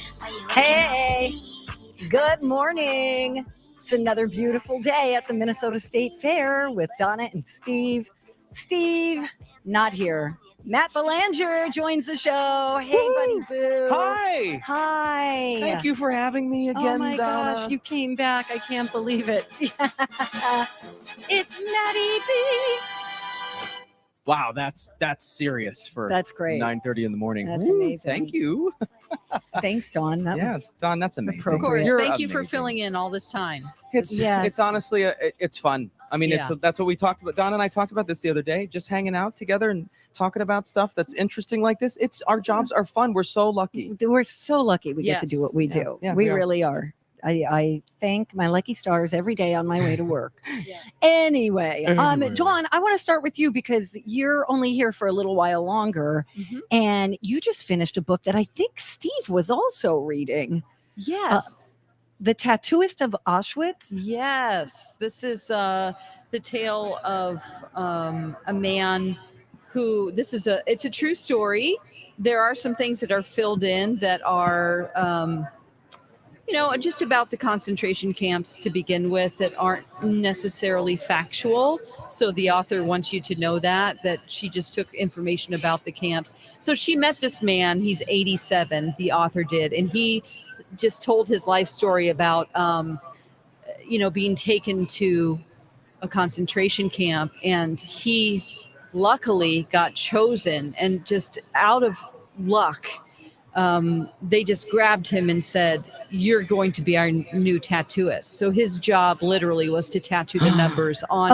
Hey, good morning. It's another beautiful day at the Minnesota State Fair with Donna and Steve. Steve, not here. Matt Belanger joins the show. Hey, buddy boo. Hi. Hi. Thank you for having me again, Oh my Donna. gosh, you came back. I can't believe it. It's Maddie B. Wow, that's serious for That's great. 9:30 in the morning. That's Woo, amazing. Thank you. Thanks, Dawn. That was Don, that's amazing. Of course. You're Thank you for amazing. filling in all this time. It's honestly it's fun. I mean, Yeah. that's what we talked about. Don and I talked about this the other day, just hanging out together and talking about stuff that's interesting like this. It's our jobs are fun. We're so lucky. We're so lucky we get to do what we do. Yeah, we we are. really are. I thank my lucky stars every day on my way to work. Anyway, Dawn, I want to start with you because you're only here for a little while longer, and you just finished a book that I think Steve was also reading. Yes. The Tattooist of Auschwitz. Yes. This is the tale of a man who, it's a true story. There are some things that are filled in that are, just about the concentration camps to begin with that aren't necessarily factual. So the author wants you to know that she just took information about the camps. So she met this man, he's 87, the author did, and he just told his life story about, being taken to a concentration camp, and he luckily got chosen, and just out of luck, they just grabbed him and said, "You're going to be our new tattooist." So his job literally was to tattoo the numbers on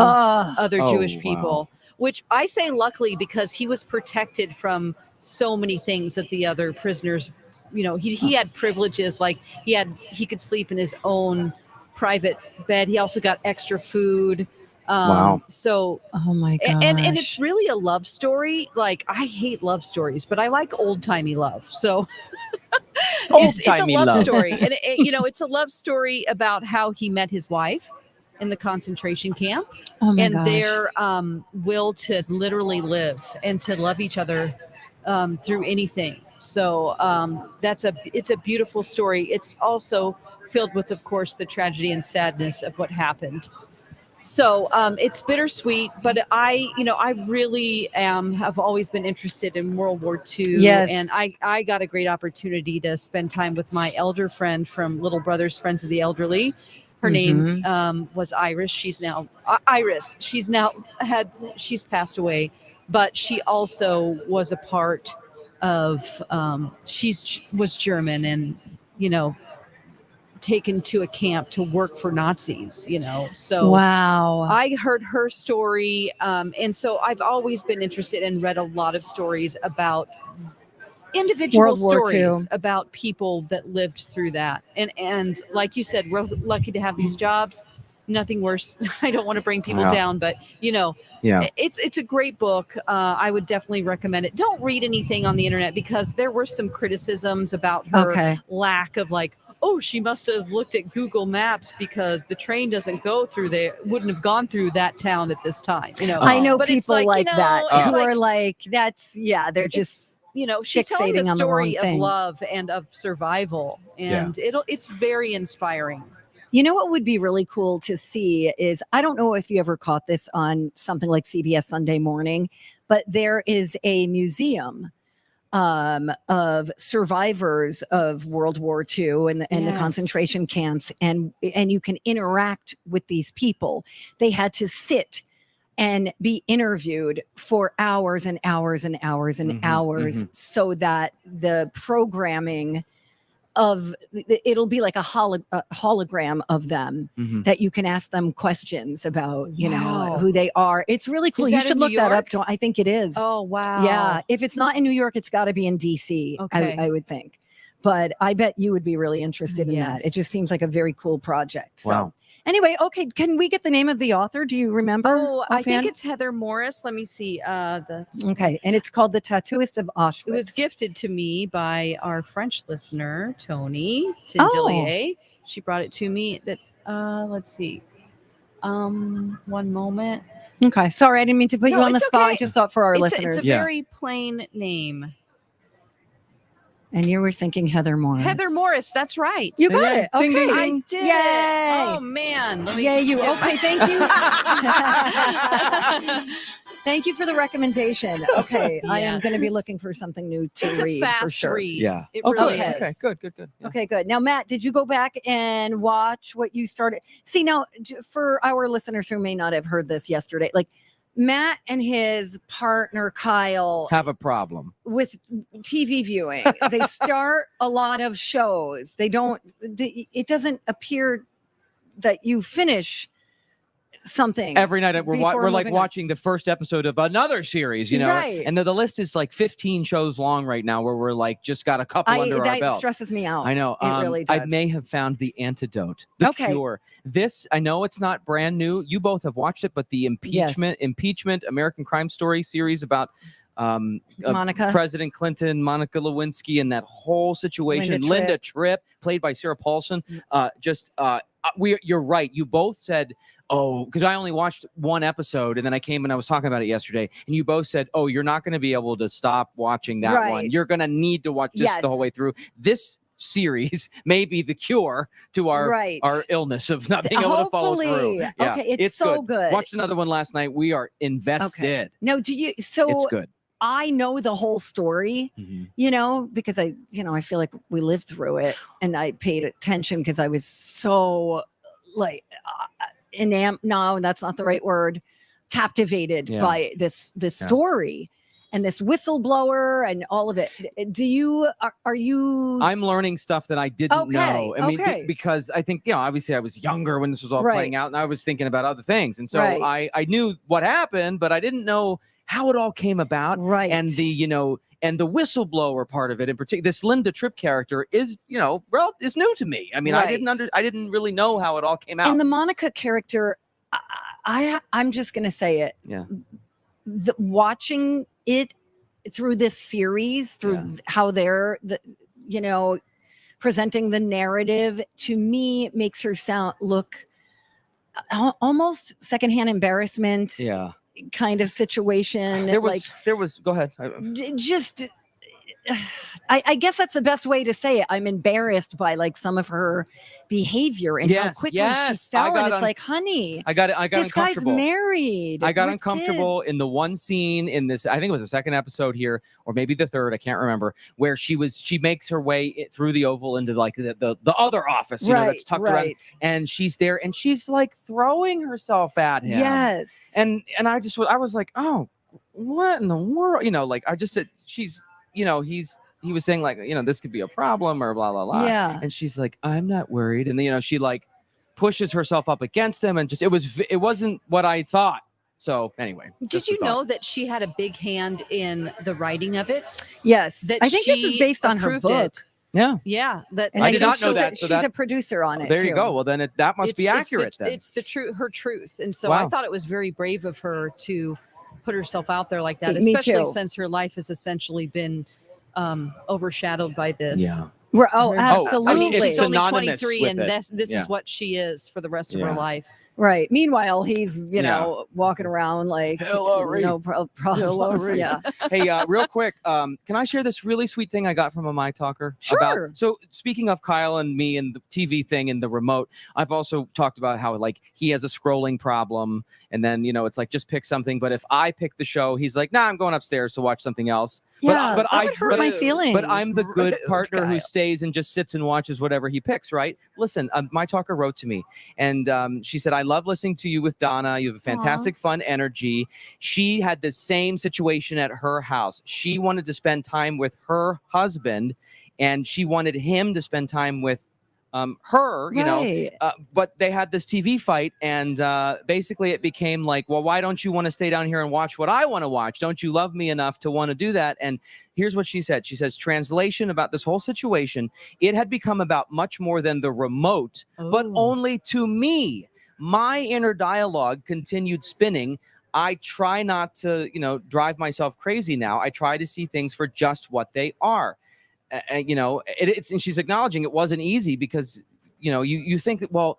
other Jewish people, which I say luckily because he was protected from so many things that the other prisoners, he had privileges, like he could sleep in his own private bed. He also got extra food. So, oh my gosh. And it's really a love story. Like, I hate love stories, but I like old timey love. So it's a Old-timey love love. story. And it's a love story about how he met his wife in the concentration camp, and their will to literally live and to love each other through anything. So it's a beautiful story. It's also filled with, of course, the tragedy and sadness of what happened. So it's bittersweet, but I really have always been interested in World War II. Yes. And I got a great opportunity to spend time with my elder friend from Little Brothers Friends of the Elderly. Her name was Iris. She's now Iris. She's passed away, but she also was a part of, was German and, taken to a camp to work for Nazis, so wow. I heard her story, and so I've always been interested and read a lot of stories about individual World War II. stories about people that lived through that, and like you said, we're lucky to have these jobs. Nothing worse. I don't want to bring people down, but it's a great book. I would definitely recommend it. Don't read anything on the internet because there were some criticisms about her lack of she must have looked at Google Maps because the train doesn't go through there, wouldn't have gone through that town at this time. I know but it's people like that it's who are like, they're just, she's telling a fixating on the wrong story of thing. love and of survival, and it's very inspiring. You know what would be really cool to see is, I don't know if you ever caught this on something like CBS Sunday Morning, but there is a museum of survivors of World War II and the concentration camps, and you can interact with these people. They had to sit and be interviewed for hours and hours and hours and hours, so that the programming of it'll be like a hologram of them that you can ask them questions about, who they are. It's really cool. Is You that should in look New that up. York? I think it is. Oh, wow. Yeah. If it's not in New York, it's got to be in DC. Okay. I would think. But I bet you would be really interested in that. It just seems like a very cool project. So Wow. anyway, okay. Can we get the name of the author? Do you remember? Oh, I think offhand? it's Heather Morris. Let me see. Okay. And it's called The Tattooist of Auschwitz. It was gifted to me by our French listener, Tony Tindelier. She brought it to me. Let's see. One moment. Okay. Sorry, I didn't mean to put you on the spot. I just thought for our listeners. It's a very plain name. And you were thinking Heather Morris. Heather Morris, that's right. You got it. Okay. Ding, ding, I ding. did. Yay. Oh man. Yay, you. Okay, thank you. Thank you for the recommendation. Okay, I am going to be Yes. looking for something new to It's read a fast for sure. read. Yeah. It Oh, really good. is. Okay, good, good, good. Yeah. Okay, good. Now, Matt, did you go back and watch what you started? See, now for our listeners who may not have heard this yesterday, like Matt and his partner Kyle Have a problem. with TV viewing, they start a lot of shows. They don't. It doesn't appear that you finish something Every night we're before like moving on. watching the first episode of another series, you know, Right. and the list is like 15 shows long right now where we're like just got a couple under our That belt. stresses me out. I know. It really I does. may have found the antidote, the Okay. cure. This, I know it's not brand new. You both have watched it, but the impeachment American Crime Story series about Monica. President Clinton, Monica Lewinsky, and that whole situation. Linda Tripp, played by Sarah Paulson. You're right. You both said, oh, because I only watched one episode, and then I came and I was talking about it yesterday, and you both said, oh, you're not going to be able to stop watching that one. Right. You're going to need to watch this the whole way through. This series may be the cure to our illness of not being able to follow through. Hopefully. Okay, it's so good. Watched another one last night. We are invested. Okay. Now, It's good. I know the whole story, you know, because I feel like we lived through it and I paid attention because I was so like no, that's not the right word, captivated by this story and this whistleblower and all of it. Are you? I'm learning stuff that I didn't know. I mean, because I think, obviously I was younger when this was all playing out and I was thinking about other things. And so I knew what happened, but I didn't know how it all came about. Right. And and the whistleblower part of it in particular, this Linda Tripp character is, is new to me. I mean, I didn't really know how it all came out. And the Monica character, I'm just going to say it. Yeah. Watching it through this series, through how they're, presenting the narrative, to me makes her look almost secondhand embarrassment. Yeah. Kind of situation. There was. Go ahead. Just, I guess that's the best way to say it. I'm embarrassed by like some of her behavior and how quickly she fell. And it's like, honey, I got this guy's uncomfortable. married. I got with uncomfortable in the one scene in this. I think it was the second episode here, or maybe the third. I can't remember, where she makes her way through the Oval into like the other office, that's tucked around, and she's there, and she's like throwing herself at him. Yes, and I was like, oh, what in the world? He was saying like, this could be a problem or blah, blah, blah. Yeah. And she's like, I'm not worried. And then, she like pushes herself up against him and it wasn't what I thought. So anyway. Did you know that she had a big hand in the writing of it? Yes. That I think this is she based on her approved book. it. Yeah. Yeah. And I did not know that. She's a producer on it. There you too. go. Well, then that must be accurate then. It's her truth. And so Wow. I thought it was very brave of her to put herself out there like that, Me especially too. since her life has essentially been overshadowed by this. Yeah. Absolutely. I mean, she's only synonymous 23 with and it. this Yeah. is what she is for the rest of Yeah. her life. Right. Meanwhile, he's, walking around like, Hello, Reed. no problems. Hello, Reed. Yeah. Hey, real quick, can I share this really sweet thing I got from a myTalker? Sure. So speaking of Kyle and me and the TV thing and the remote, I've also talked about how like he has a scrolling problem, and then it's like just pick something. But if I pick the show, he's like, nah, I'm going upstairs to watch something else. Yeah, but that would hurt my feelings. But I'm the good Rude, partner who Kyle. stays and just sits and watches whatever he picks, right? Listen, myTalker wrote to me, and she said, I love listening to you with Donna. You have a fantastic, fun energy. She had the same situation at her house. She wanted to spend time with her husband, and she wanted him to spend time with her, but they had this TV fight, and basically it became like, well, why don't you want to stay down here and watch what I want to watch? Don't you love me enough to want to do that? And here's what she said. She says, translation about this whole situation, it had become about much more than the remote, but only to me. My inner dialogue continued spinning. I try not to, drive myself crazy now. I try to see things for just what they are. And she's acknowledging it wasn't easy because, you think that, well,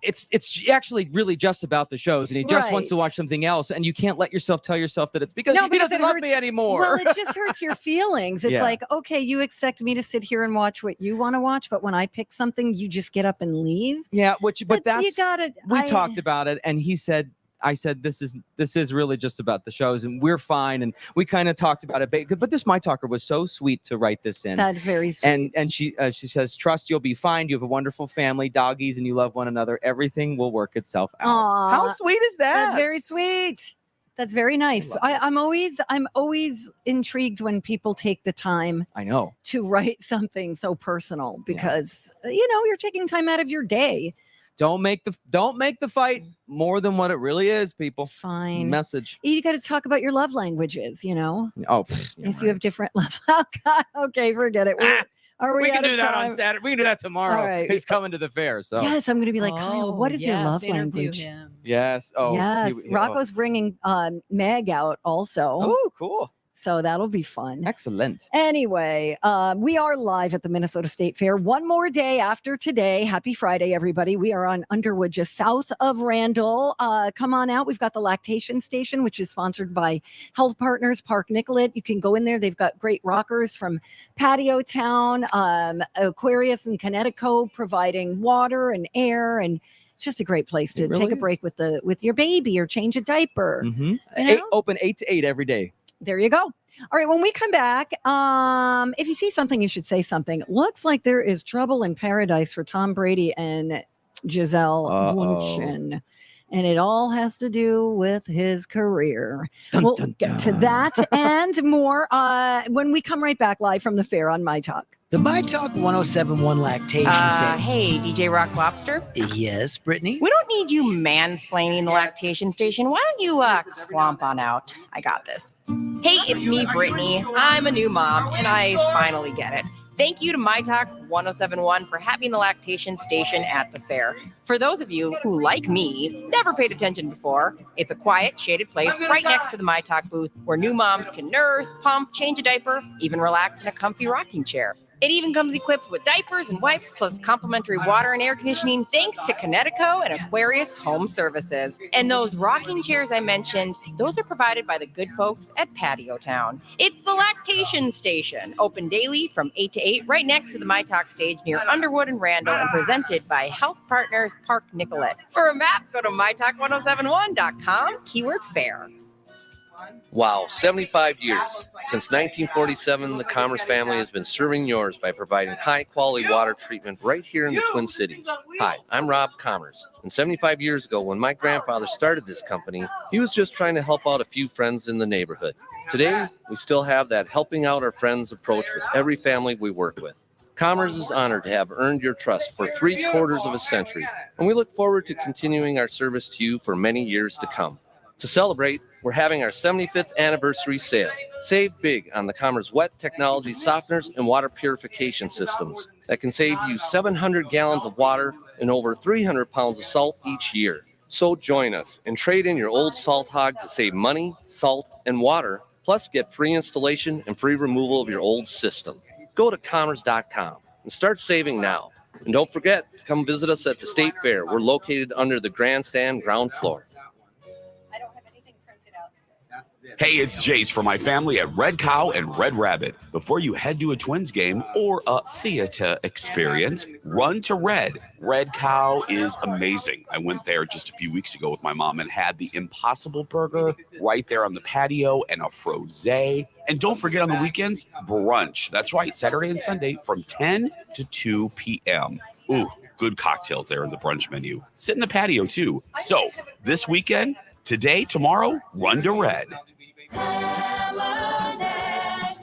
it's actually really just about the shows, and he just wants to watch something else, and you can't let yourself tell yourself that it's because he doesn't love me anymore. Well, it just hurts your feelings. It's like, okay, you expect me to sit here and watch what you want to watch, but when I pick something, you just get up and leave. Yeah, but that's you gotta. We talked about it, and he said. I said, this is really just about the shows, and we're fine. And we kind of talked about it, but this My Talker was so sweet to write this in. That's very sweet. And she says, trust, you'll be fine. You have a wonderful family, doggies, and you love one another. Everything will work itself out. Aww, how sweet is that? That's very sweet. That's very nice. I'm always intrigued when people take the time. I know, to write something so personal because you're taking time out of your day. Don't make the fight more than what it really is, people. Fine. Message. You got to talk about your love languages, Oh, if you have different love. Oh God. Okay, forget it. We can do that on Saturday. We can do that tomorrow. All right. He's coming to the fair. So yes, I'm going to be like, Kyle, what is your love language? Yes. Oh, yes. Rocco's bringing Meg out also. Oh, cool. So that'll be fun. Excellent. Anyway, we are live at the Minnesota State Fair. One more day after today. Happy Friday, everybody. We are on Underwood, just south of Randall. Come on out. We've got the lactation station, which is sponsored by Health Partners Park Nicollet. You can go in there. They've got great rockers from Patio Town, Aquarius and Connecticut, providing water and air, and it's just a great place to take a break with your baby or change a diaper. Mm-hmm. Open 8 to 8 every day. There you go. All right. When we come back, if you see something, you should say something. Looks like there is trouble in paradise for Tom Brady and Giselle Bundchen. And it all has to do with his career. We'll get to that and more when we come right back live from the fair on MyTalk. The MyTalk 1071 lactation station. Hey, DJ Rock Lobster. Yes, Brittany. We don't need you mansplaining the lactation station. Why don't you clomp on out? I got this. Hey, it's me, Brittany. I'm a new mom, and I finally get it. Thank you to MyTalk 1071 for having the lactation station at the fair. For those of you who, like me, never paid attention before, it's a quiet, shaded place right next to the MyTalk booth where new moms can nurse, pump, change a diaper, even relax in a comfy rocking chair. It even comes equipped with diapers and wipes, plus complimentary water and air conditioning, thanks to Connecticut and Aquarius Home Services. And those rocking chairs I mentioned, those are provided by the good folks at Patio Town. It's the lactation station, open daily from 8 to 8, right next to the MyTalk stage near Underwood and Randall, and presented by Health Partners Park Nicollet. For a map, go to mytalk1071.com, keyword fair. Wow, 75 years. Since 1947, the Commerce family has been serving yours by providing high-quality water treatment right here in the Twin Cities. Hi, I'm Rob Commerce, and 75 years ago, when my grandfather started this company, he was just trying to help out a few friends in the neighborhood. Today, we still have that helping out our friends approach with every family we work with. Commerce is honored to have earned your trust for 3/4 of a century, and we look forward to continuing our service to you for many years to come. To celebrate, we're having our 75th anniversary sale. Save big on the Commerce wet technology softeners and water purification systems that can save you 700 gallons of water and over 300 pounds of salt each year. So join us and trade in your old salt hog to save money, salt, and water, plus get free installation and free removal of your old system. Go to commerce.com and start saving now. And don't forget to come visit us at the State Fair. We're located under the grandstand ground floor. Hey, it's Jace from my family at Red Cow and Red Rabbit. Before you head to a Twins game or a theater experience, run to Red. Red Cow is amazing. I went there just a few weeks ago with my mom and had the Impossible Burger right there on the patio and a frosé. And don't forget on the weekends, brunch. That's right, Saturday and Sunday from 10 to 2 p.m. Ooh, good cocktails there in the brunch menu. Sit in the patio too. So this weekend, today, tomorrow, run to Red.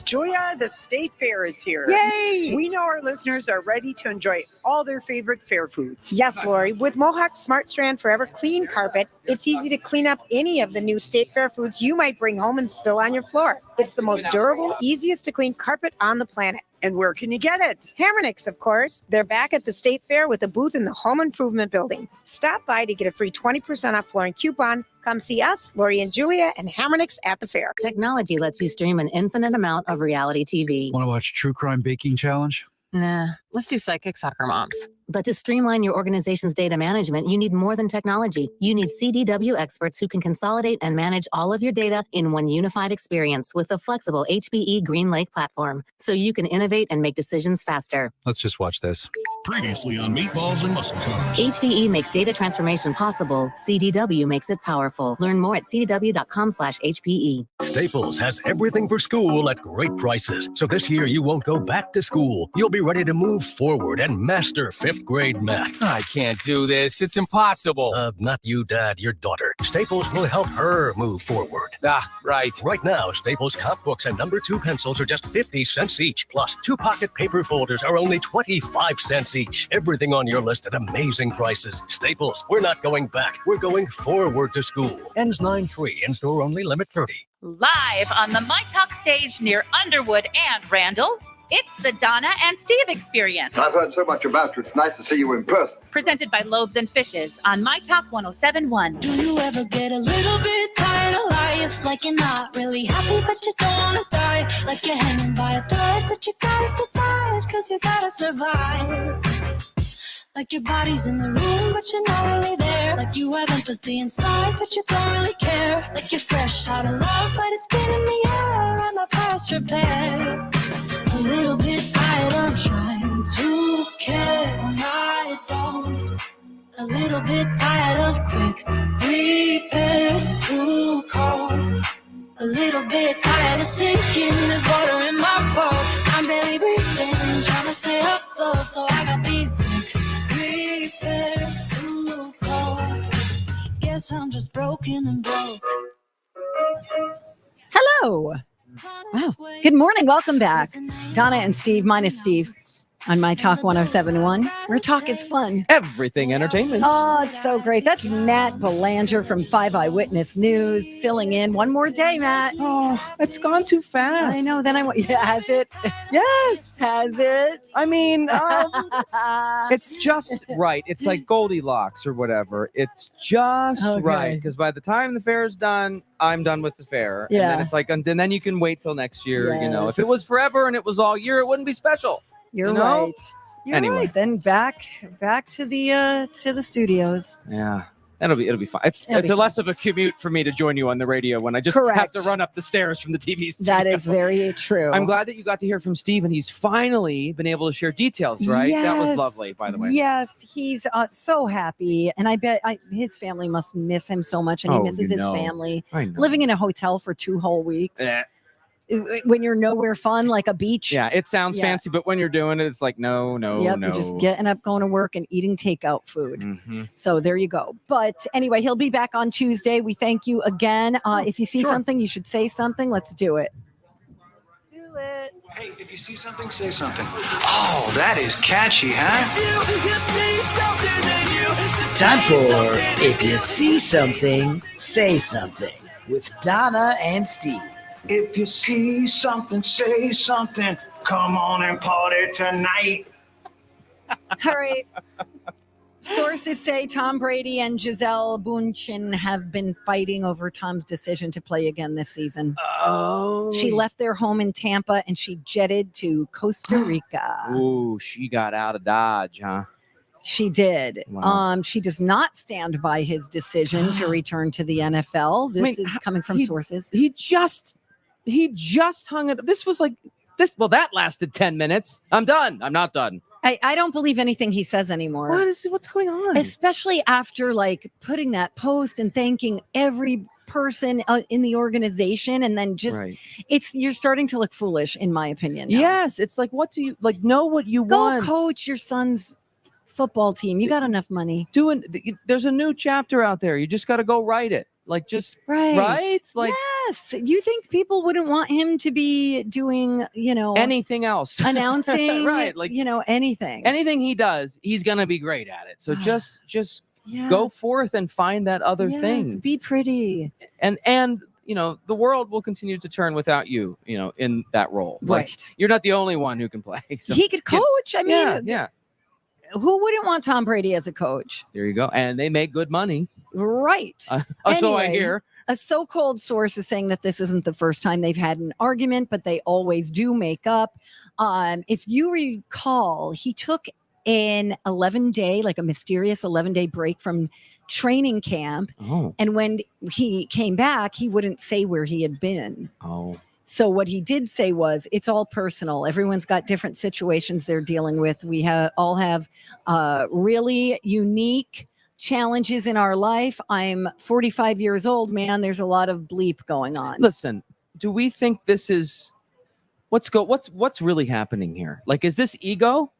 Julia, the State Fair is here. Yay! We know our listeners are ready to enjoy all their favorite fair foods. Yes, Lori. With Mohawk Smart Strand Forever Clean Carpet, it's easy to clean up any of the new State Fair foods you might bring home and spill on your floor. It's the most durable, easiest to clean carpet on the planet. And where can you get it? Hammernix, of course. They're back at the State Fair with a booth in the Home Improvement Building. Stop by to get a free 20% off flooring coupon. Come see us, Lori and Julia, and Hammernix at the fair. Technology lets you stream an infinite amount of reality TV. Want to watch True Crime Baking Challenge? Nah, let's do Psychic Soccer Moms. But to streamline your organization's data management, you need more than technology. You need CDW experts who can consolidate and manage all of your data in one unified experience with the flexible HPE GreenLake platform, so you can innovate and make decisions faster. Let's just watch this. Previously on Meatballs and Muscle Cars. HPE makes data transformation possible. CDW makes it powerful. Learn more at cdw.com/HPE. Staples has everything for school at great prices. So this year you won't go back to school. You'll be ready to move forward and master 5th grade math. I can't do this. It's impossible. Not you, Dad, your daughter. Staples will help her move forward. Right. Right now, Staples comp books and number 2 pencils are just 50 cents each. Plus, 2 pocket paper folders are only 25 cents each. Everything on your list at amazing prices. Staples, we're not going back. We're going forward to school. Ends 9/3. In-store only, limit 30. Live on the myTalk stage near Underwood and Randall, it's the Donna and Steve Experience. I've heard so much about you. It's nice to see you in person. Presented by Loaves and Fishes on myTalk 107.1. Do you ever get a little bit tired of life? Like you're not really happy, but you don't wanna die. Like you're hanging by a thread, but you gotta survive, cause you gotta survive. Like your body's in the room, but you're not really there. Like you have empathy inside, but you don't really care. Like you're fresh out of love, but it's been in the air, and my past repair. A little bit tired of trying to care when I don't. A little bit tired of quick repairs too cold. A little bit tired of sinking, there's water in my boat. I'm barely breathing, trying to stay afloat, so I got these quick repairs too cold. Guess I'm just broken and broke. Hello. Wow. Good morning. Welcome back. Donna and Steve, minus Steve, on myTalk 107.1, where talk is fun. Everything entertainment. Oh, it's so great. That's Matt Belanger from 5 Eyewitness News filling in one more day, Matt. Oh, it's gone too fast. I know. Then has it? Yes. Has it? I mean, it's just right. It's like Goldilocks or whatever. It's just right. Because by the time the fair is done, I'm done with the fair. Yeah. And then it's like, and then you can wait till next year. Yes. You know, if it was forever and it was all year, it wouldn't be special. You're you know? right. You're Anyway. right. Then back to the studios. Yeah. It'll be fun. It's It'll be a less of a commute for me to join you on the radio when I just have to run up the stairs from the TV studio. That is very true. I'm glad that you got to hear from Steve, and he's finally been able to share details, right? That was Yes. lovely, by the way. Yes, he's so happy, and I bet his family must miss him so much, and he Oh, misses you his know. family. I know. Living in a hotel for 2 whole weeks. When you're nowhere fun, like a beach. Yeah, it sounds Yeah. fancy, but when you're doing it, it's like, no. Yep, you're just getting up, going to work, and eating takeout food. Mhm. So there you go. But anyway, he'll be back on Tuesday. We thank you again. If you see something, you should say something. Let's do it. Hey, if you see something, say something. Oh, that is catchy, huh? Time for If You See Something, Say Something with Donna and Steve. If you see something, say something. Come on and party tonight. All right. Sources say Tom Brady and Gisele Bündchen have been fighting over Tom's decision to play again this season. Oh. She left their home in Tampa and she jetted to Costa Rica. Ooh, she got out of Dodge, huh? She did. Wow. She does not stand by his decision to return to the NFL. This is coming from sources. He just hung it. This was like this. Well, that lasted 10 minutes. I'm done. I'm not done. I don't believe anything he says anymore. What's going on? Especially after like putting that post and thanking every person in the organization, and then just you're starting to look foolish, in my opinion. now. Yes, it's like, what do you like? Know what you Go want. coach your son's football team. You got enough money. There's a new chapter out there. You just got to go write it. Like just right. Like yes. You think people wouldn't want him to be doing, anything else, announcing, right? Like anything. Anything he does, he's gonna be great at it. So just go forth and find that other thing. Be pretty. And the world will continue to turn without you, in that role. Like, Right. you're not the only one who can play. So, He could coach. I mean, yeah. Who wouldn't want Tom Brady as a coach? There you go. And they make good money. Right. So I Anyway, hear. A so-called source is saying that this isn't the first time they've had an argument, but they always do make up. If you recall, he took an 11-day, like a mysterious 11-day break from training camp. Oh. And when he came back, he wouldn't say where he had been. Oh. So what he did say was, it's all personal. Everyone's got different situations they're dealing with. We all have really unique challenges in our life. I'm 45 years old, man. There's a lot of bleep going on. Listen, do we think this is what's really happening here? Like, is this ego?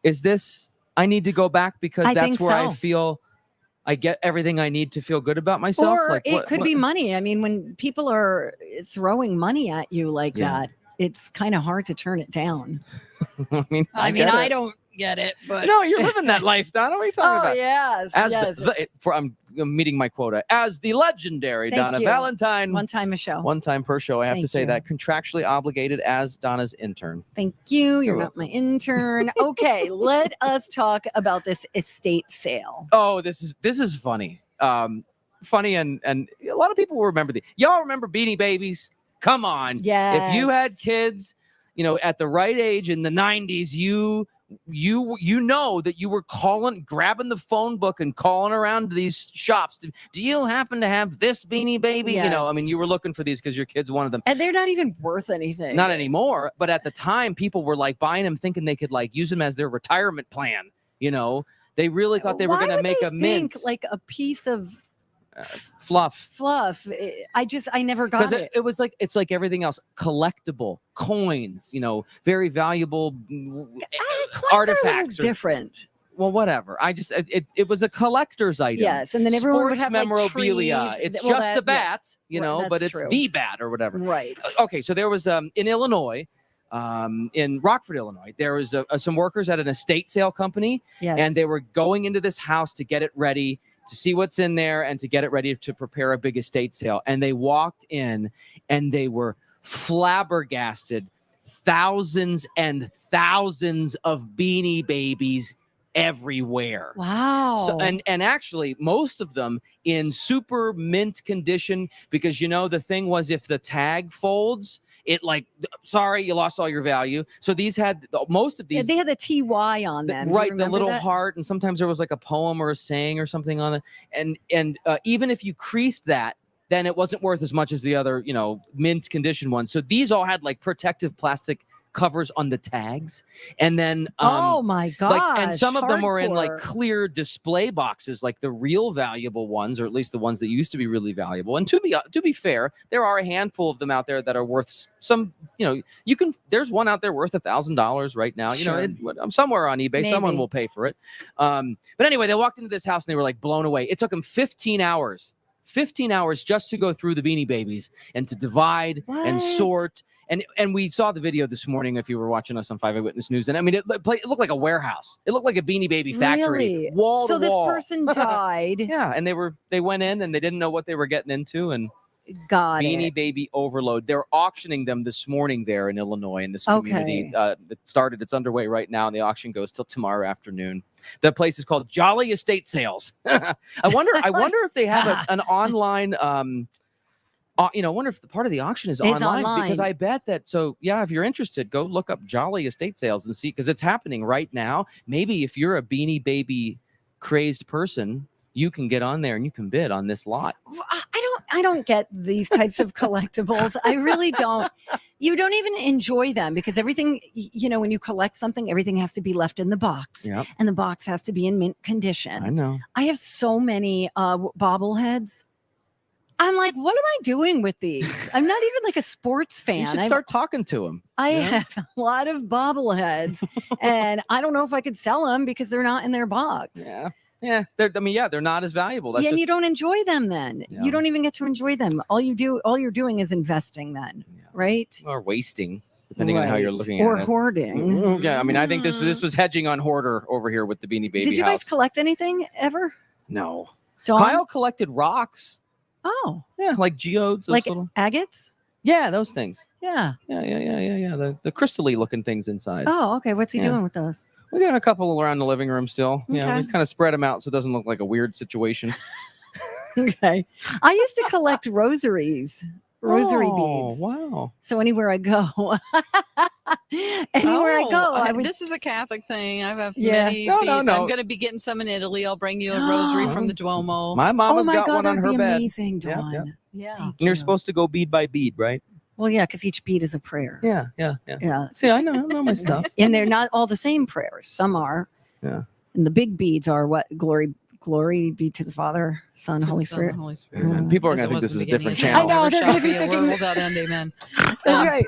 Is this I need to go back because I that's think where I so. feel I get everything I need to feel good about myself? Or Like, it could be money. I mean, when people are throwing money at you like Yeah. that, it's kind of hard to turn it down. I mean, I don't get it, but no, you're living that life, Donna. What are you talking about? yes, As yes. I'm meeting my quota as the legendary Thank Donna you. Valentine. One time a show. One time per show. I have to Thank say you. that contractually obligated as Donna's intern. Thank you. You're You're not my intern. Okay, let us talk about this estate sale. Oh, this is funny. Funny and a lot of people will remember y'all remember Beanie Babies? Come on. If you had kids, at the right age in the 90s, you know that you were grabbing the phone book and calling around to these shops. Do you happen to have this Beanie Baby? Yes. You were looking for these because your kids wanted them. And they're not even worth anything. Not anymore. But at the time, people were like buying them thinking they could like use them as their retirement plan. They really thought they were going to make a mint. Like a piece of fluff. I never got it. It was like, it's like everything else, collectible coins, very valuable artifacts. Different. Well, whatever. It was a collector's item. Yes, and then everyone would Sports have like, memorabilia. trees. It's Well, just a bat, Right, but that's it's true. the bat or whatever. Right. Okay, so there was in Illinois, in Rockford, Illinois, there was some workers at an estate sale company, Yes. and they were going into this house to get it ready, to see what's in there and to get it ready to prepare a big estate sale. And they walked in and they were flabbergasted. Thousands and thousands of Beanie Babies everywhere. Wow. So, and actually most of them in super mint condition, because the thing was, if the tag folds, it sorry, you lost all your value. So these had most of these. They had the TY on them. Do you Right, the remember little that? heart, and sometimes there was like a poem or a saying or something on it. And even if you creased that, then it wasn't worth as much as the other, mint condition ones. So these all had like protective plastic covers on the tags, and then oh my gosh, and some of them were in like hardcore. clear display boxes, like the real valuable ones, or at least the ones that used to be really valuable. And to be fair, there are a handful of them out there that are worth some. There's one out there worth $1,000 right now. Sure. I'm somewhere on eBay. Maybe. Someone will pay for it. But anyway, they walked into this house and they were like blown away. It took them 15 hours. 15 hours just to go through the Beanie Babies and to divide and sort. And we saw the video this morning, if you were watching us on 5 Eyewitness News. And I mean, it looked like a warehouse. It looked like a Beanie Baby factory. Really? Wall So to this wall. person died. Yeah, and they went in and they didn't know what they were getting into, and Got Beanie it. Baby overload. They're auctioning them this morning there in Illinois in this community. It's underway right now, and the auction goes till tomorrow afternoon. The place is called Jolly Estate Sales. I wonder if they have an online. I wonder if the part of the auction is online, because I bet that. So yeah, if you're interested, go look up Jolly Estate Sales and see, because it's happening right now. Maybe if you're a Beanie Baby crazed person, you can get on there and you can bid on this lot. I don't get these types of collectibles. I really don't. You don't even enjoy them, because everything, when you collect something, everything has to be left in the box. Yep. And the box has to be in mint condition. I know. I have so many bobbleheads. I'm like, what am I doing with these? I'm not even like a sports fan. You should start talking to them. I have a lot of bobbleheads, and I don't know if I could sell them because they're not in their box. Yeah. They're not as valuable. That's and just, you don't enjoy them then. Yeah. You don't even get to enjoy them. All you're doing is investing then, right? or wasting, depending on how you're looking or at it. hoarding. Yeah, I mean, I think this was hedging on hoarder over here with the Beanie Baby Did you house. guys collect anything ever? No. Dawn? Kyle collected rocks. Oh. Yeah, like geodes. Like little... agates? Yeah, those things. Yeah. Yeah. The crystally looking things inside. Oh, okay. What's he doing with those? We got a couple around the living room still. Yeah, Okay. we kind of spread them out so it doesn't look like a weird situation. Okay. I used to collect rosaries, rosary beads. Wow. So anywhere I go, Anywhere I go, I would. This is a Catholic thing. I have Yeah. many No, beads. no. I'm going to be getting some in Italy. I'll bring you a rosary from the Duomo. My mama's oh my got God, one on that'd her be bed. amazing, Yeah, Dawn. yeah. Yeah. Thank And you're you. supposed to go bead by bead, right? Well, yeah, because each bead is a prayer. Yeah. Yeah. See, I know my stuff. And they're not all the same prayers. Some are. Yeah. And the big beads are what? Glory be to the Father, Son, To the Holy Son, Spirit. the Holy Spirit. Amen. People are As going to it think was this is in a the different beginning, channel. I know, never they're shall gonna be be a thinking- world without end. Amen. That's right.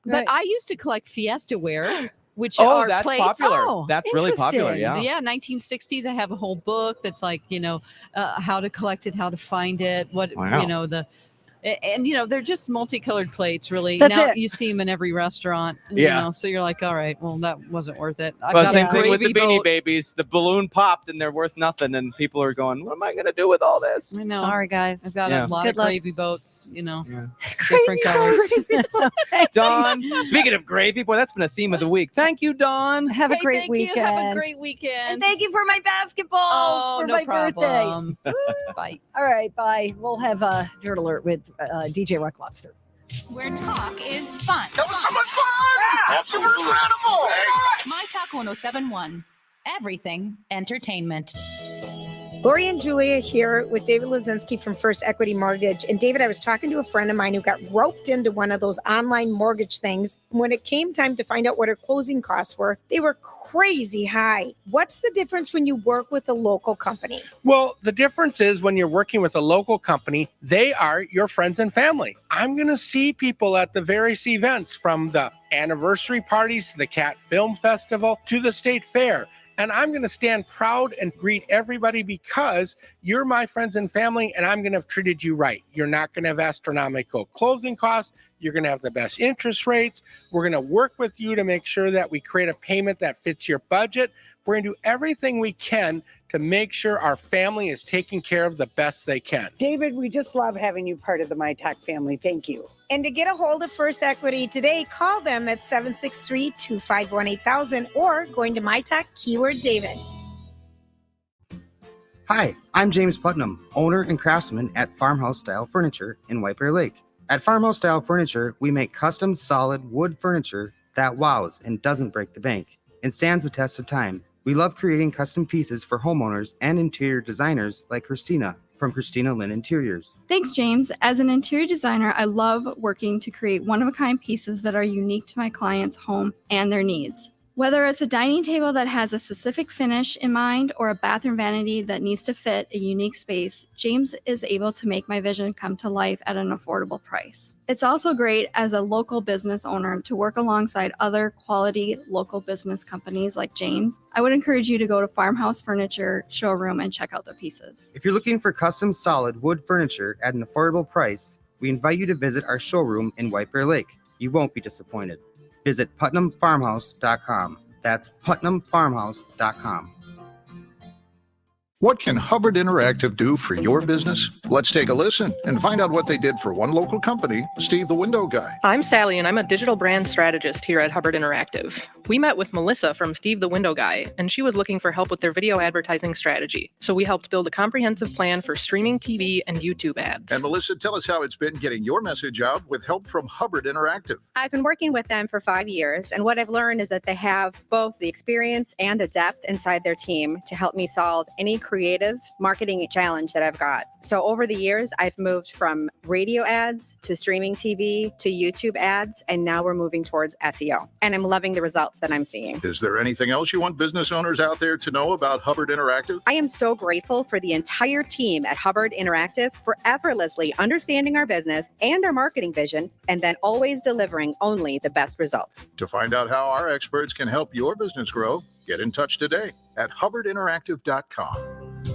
But I used to collect Fiesta ware, which Oh, are that's plates. popular. Oh, That's really popular. interesting. Yeah. 1960s. I have a whole book that's like, how to collect it, how to find it, Wow. they're just multicolored plates, really. That's now it. you see them in every restaurant, Yeah. so you're like, all right, well, that wasn't worth it. I've Well, got same a thing with the gravy Beanie boat. Babies. The balloon popped and they're worth nothing, and people are going, "What am I going to do with all this?" I know. Sorry, guys. I've got Yeah. a lot Good of luck. gravy boats, Yeah. different colors. Dawn, speaking of gravy, boy, that's been a theme of the week. Thank you, Dawn. Have a great thank weekend. You. Have a great weekend. And thank you for my basketball for no my problem. birthday. Bye. All right, bye. We'll have a Dirt Alert with DJ Rock Lobster. Where talk is fun. That was so much fun! Absolutely. Incredible! My Talk 1071. Everything entertainment. Lori and Julia here with David Lazinski from First Equity Mortgage. And David, I was talking to a friend of mine who got roped into one of those online mortgage things. When it came time to find out what her closing costs were, they were crazy high. What's the difference when you work with a local company? Well, the difference is when you're working with a local company, they are your friends and family. I'm going to see people at the various events, from the anniversary parties to the Cat Film Festival to the State Fair. And I'm going to stand proud and greet everybody because you're my friends and family, and I'm going to have treated you right. You're not going to have astronomical closing costs. You're going to have the best interest rates. We're going to work with you to make sure that we create a payment that fits your budget. We're going to do everything we can to make sure our family is taken care of the best they can. David, we just love having you part of the myTalk family. Thank you. And to get a hold of First Equity today, call them at 763-251-8000 or going to myTalk, keyword David. Hi, I'm James Putnam, owner and craftsman at Farmhouse Style Furniture in White Bear Lake. At Farmhouse Style Furniture, we make custom solid wood furniture that wows and doesn't break the bank and stands the test of time. We love creating custom pieces for homeowners and interior designers like Christina from Christina Lynn Interiors. Thanks, James. As an interior designer, I love working to create one-of-a-kind pieces that are unique to my client's home and their needs. Whether it's a dining table that has a specific finish in mind or a bathroom vanity that needs to fit a unique space, James is able to make my vision come to life at an affordable price. It's also great as a local business owner to work alongside other quality local business companies like James. I would encourage you to go to Farmhouse Furniture Showroom and check out their pieces. If you're looking for custom solid wood furniture at an affordable price, we invite you to visit our showroom in White Bear Lake. You won't be disappointed. Visit PutnamFarmhouse.com. That's PutnamFarmhouse.com. What can Hubbard Interactive do for your business? Let's take a listen and find out what they did for one local company, Steve the Window Guy. I'm Sally, and I'm a digital brand strategist here at Hubbard Interactive. We met with Melissa from Steve the Window Guy, and she was looking for help with their video advertising strategy. So we helped build a comprehensive plan for streaming TV and YouTube ads. And Melissa, tell us how it's been getting your message out with help from Hubbard Interactive. I've been working with them for 5 years, and what I've learned is that they have both the experience and the depth inside their team to help me solve any creative marketing challenge that I've got. So over the years, I've moved from radio ads to streaming TV to YouTube ads, and now we're moving towards SEO. And I'm loving the results that I'm seeing. Is there anything else you want business owners out there to know about Hubbard Interactive? I am so grateful for the entire team at Hubbard Interactive for effortlessly understanding our business and our marketing vision, and then always delivering only the best results. To find out how our experts can help your business grow, get in touch today at hubbardinteractive.com.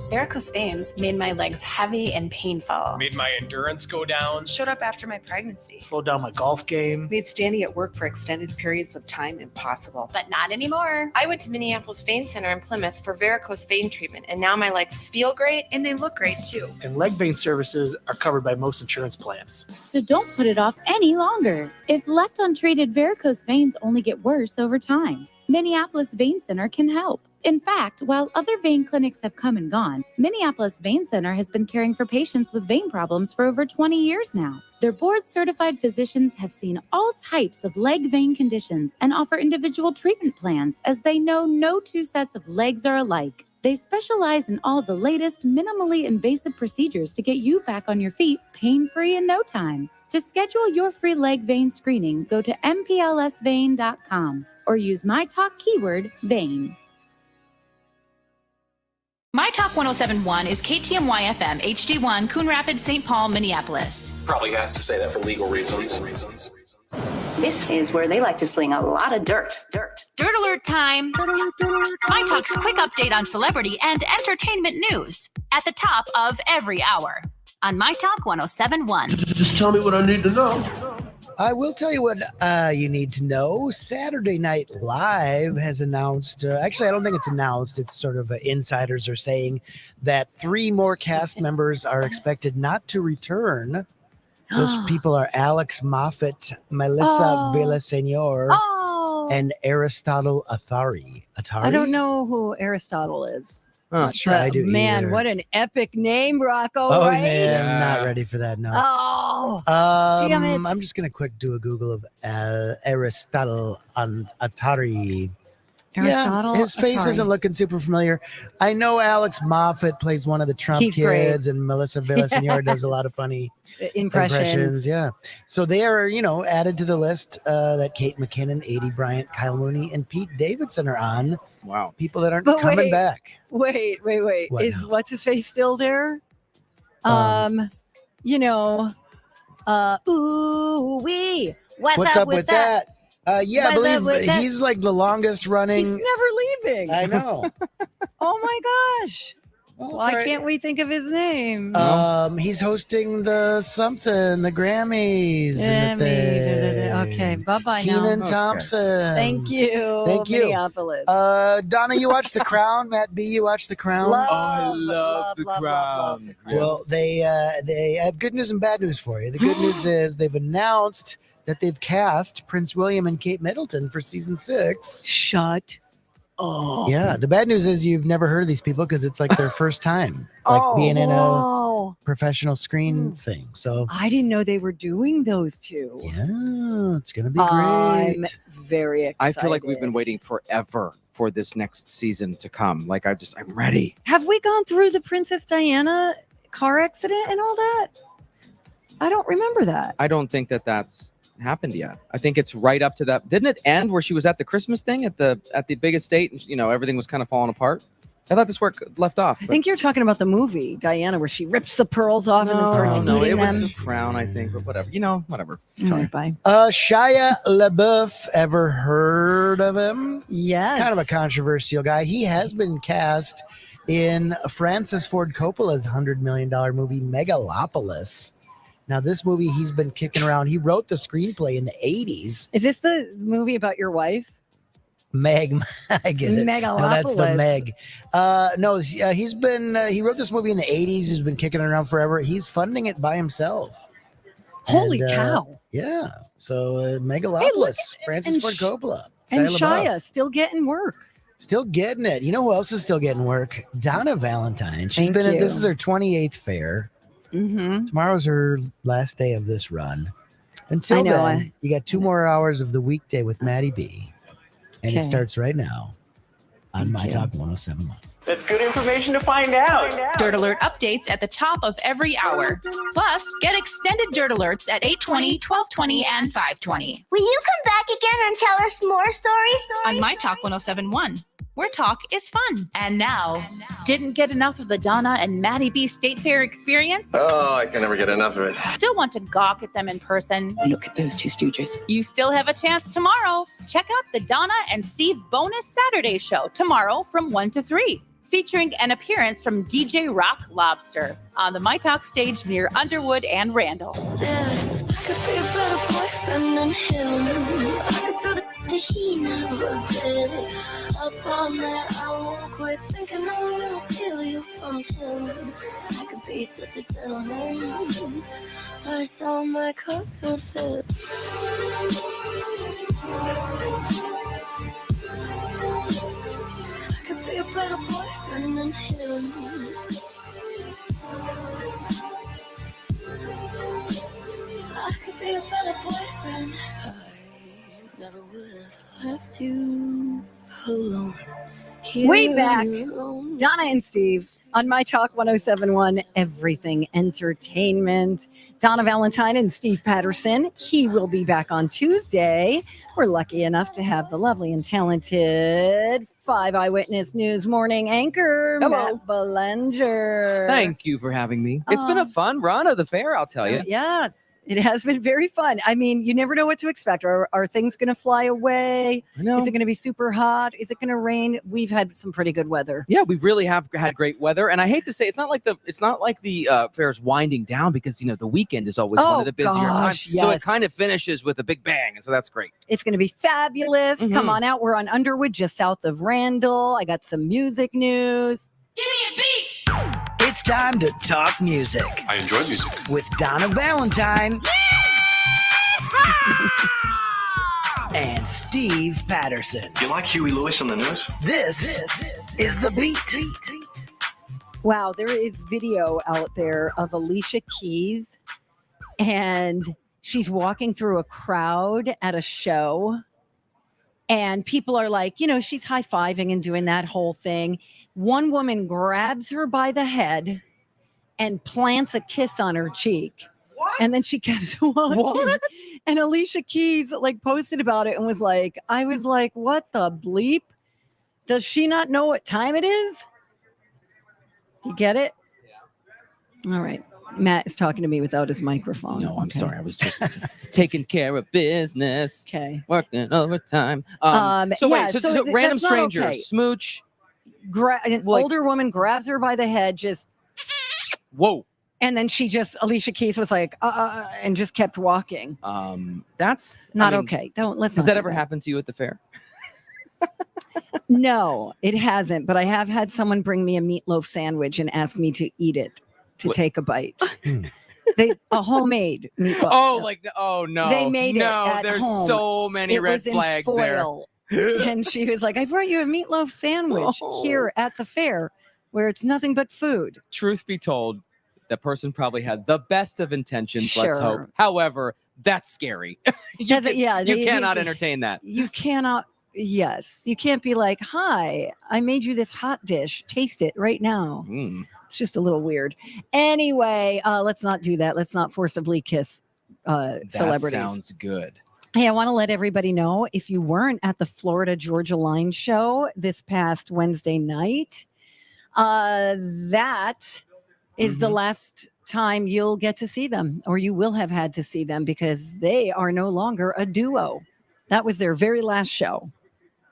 Varicose veins made my legs heavy and painful. Made my endurance go down. Showed up after my pregnancy. Slowed down my golf game. Made standing at work for extended periods of time impossible. But not anymore. I went to Minneapolis Vein Center in Plymouth for varicose vein treatment, and now my legs feel great and they look great too. And leg vein services are covered by most insurance plans. So don't put it off any longer. If left untreated, varicose veins only get worse over time. Minneapolis Vein Center can help. In fact, while other vein clinics have come and gone, Minneapolis Vein Center has been caring for patients with vein problems for over 20 years now. Their board-certified physicians have seen all types of leg vein conditions and offer individual treatment plans, as they know no two sets of legs are alike. They specialize in all the latest, minimally invasive procedures to get you back on your feet pain-free in no time. To schedule your free leg vein screening, go to mplsvein.com or use myTalk keyword vein. MyTalk 1071 is KTMY FM HD1 Coon Rapids, St. Paul, Minneapolis. Probably has to say that for legal reasons. This is where they like to sling a lot of dirt. Dirt alert time. MyTalk's quick update on celebrity and entertainment news at the top of every hour on MyTalk 1071. Just tell me what I need to know. I will tell you what you need to know. Saturday Night Live has announced, actually, I don't think it's announced. It's sort of insiders are saying that 3 more cast members are expected not to return. Those people are Alex Moffat, Melissa Villaseñor, and Aristotle Athari. I don't know who Aristotle is. Not sure I do Man, either. what an epic name, Rocco, Oh, right? man, I'm not ready for that, no. Oh, damn it. I'm just going to quick do a Google of Aristotle Athari. Aristotle his face Athari. isn't looking super familiar. I know Alex Moffat plays one of the Trump He's great. kids, and Melissa Villaseñor does a lot of funny Impressions. Yeah. So they are, added to the list that Kate McKinnon, Adie Bryant, Kyle Mooney, and Pete Davidson are on. Wow. People that aren't But coming back. Wait. What Is now? what's his face still there? Ooh wee. What's up with that? Yeah, I What's up with believe that? he's like the longest He's running. never leaving. I know. Oh my gosh. Why sorry. can't we think of his name? He's hosting the Grammys. and the thing. Okay, bye-bye now. Keenan Okay. Thompson. Thank you. Thank you. Minneapolis. Donna, you watch The Crown. Matt B, you watch The Crown. love The Crown. Well, they have good news and bad news for you. The good news is they've announced that they've cast Prince William and Kate Middleton for season 6. Shut. Oh. Yeah. The bad news is you've never heard of these people because it's like their first time, being in a professional screen thing. So I didn't know they were doing those two. yeah, it's gonna be I'm great. very excited. I feel like we've been waiting forever for this next season to come. Like I'm ready. Have we gone through the Princess Diana car accident and all that? I don't remember that. I don't think that that's happened yet. I think it's right up to that. Didn't it end where she was at the Christmas thing at the big estate and everything was kind of falling apart? I thought this work left off. I think you're talking about the movie Diana, where she rips the pearls off and then starts No, eating it was them. The Crown, I think, but whatever. Whatever. All right, bye. Shia LaBeouf, ever heard of him? Yes. Kind of a controversial guy. He has been cast in Francis Ford Coppola's $100 million movie Megalopolis. Now, this movie he's been kicking around. He wrote the screenplay in the 80s. Is this the movie about your wife? Meg, I get it. No, that's the Megalopolis. Meg. No, he's been. He wrote this movie in the 80s. He's been kicking it around forever. He's funding it by himself. Holy And, cow. Yeah. So Megalopolis, Francis and Ford Coppola. And LaBeouf. Shia still getting work. Still getting it. You know who else is still getting work? Donna Valentine. She's Thank been. you. This is her 28th fair. Mm-hmm. Tomorrow's her last day of this run. Until I know, then, you got 2 more hours of the weekday with Maddie B. And it Okay. starts right now on myTalk 1071. That's good information to find out. Dirt Alert updates at the top of every hour. Plus, get extended Dirt Alerts at 8:20, 12:20, and 5:20 Will you come back again and tell us more stories? on MyTalk 1071, where talk is fun. And now, didn't get enough of the Donna and Maddie B State Fair experience? Oh, I can never get enough of it. Still want to gawk at them in person? Look at those 2 stooges. You still have a chance tomorrow. Check out the Donna and Steve bonus Saturday show tomorrow from 1 to 3, featuring an appearance from DJ Rock Lobster on the MyTalk stage near Underwood and Randall. Sis, I could be a better boyfriend than him. I could do the he never did. Up all night, I won't quit thinking I'm gonna steal you from him. I could be such a gentleman. Plus all my clothes would fit. I could be better boyfriend than him. I could be a better boyfriend. I never would have left you alone. Way back, Donna and Steve on My Talk 1071, Everything Entertainment. Donna Valentine and Steve Patterson. He will be back on Tuesday. We're lucky enough to have the lovely and talented 5 Eyewitness News morning anchor, Matt Belanger. Thank you for having me. It's been a fun run of the fair, I'll tell you. Yes, it has been very fun. I mean, you never know what to expect. Are things going to fly away? I know. Is it going to be super hot? Is it going to rain? We've had some pretty good weather. Yeah, we really have had great weather, and I hate to say it's not like the fair's winding down because the weekend is always one of the busier times. So yes. it kind of finishes with a big bang, and so that's great. It's going to be fabulous. Come on out. We're on Underwood, just south of Randall. I got some music news. It's time to talk music I enjoy music. with Donna Valentine and Steve Patterson. You like Huey Lewis on the news? This is The Beat. Wow, there is video out there of Alicia Keys, and she's walking through a crowd at a show, and people are like, she's high-fiving and doing that whole thing. One woman grabs her by the head and plants a kiss on her cheek. What? And then she kept walking. What? And Alicia Keys posted about it and was like, I was like, what the bleep? Does she not know what time it is? You get it? Yeah. All right. Matt is talking to me without his microphone. No, I'm sorry. I was just taking care of business. Okay. Working overtime. So random stranger, okay. Smooch. An older woman grabs her by the head, just whoa. And then Alicia Keys was like, and just kept walking. That's not okay. Let's not. Has that ever happened to you at the fair? No, it hasn't. But I have had someone bring me a meatloaf sandwich and ask me to eat it, take a bite. A homemade meatloaf. Oh no. They made it at there's home. so many red flags there. And she was like, I brought you a meatloaf sandwich here at the fair where it's nothing but food. Truth be told, that person probably had the best of intentions, Sure. let's hope. However, that's scary. You cannot entertain that. You cannot. Yes. You can't be like, hi, I made you this hot dish. Taste it right now. It's just a little weird. Anyway, let's not do that. Let's not forcibly kiss celebrities. That sounds good. Hey, I want to let everybody know, if you weren't at the Florida Georgia Line show this past Wednesday night, that is the last time you'll get to see them, or you will have had to see them, because they are no longer a duo. That was their very last show.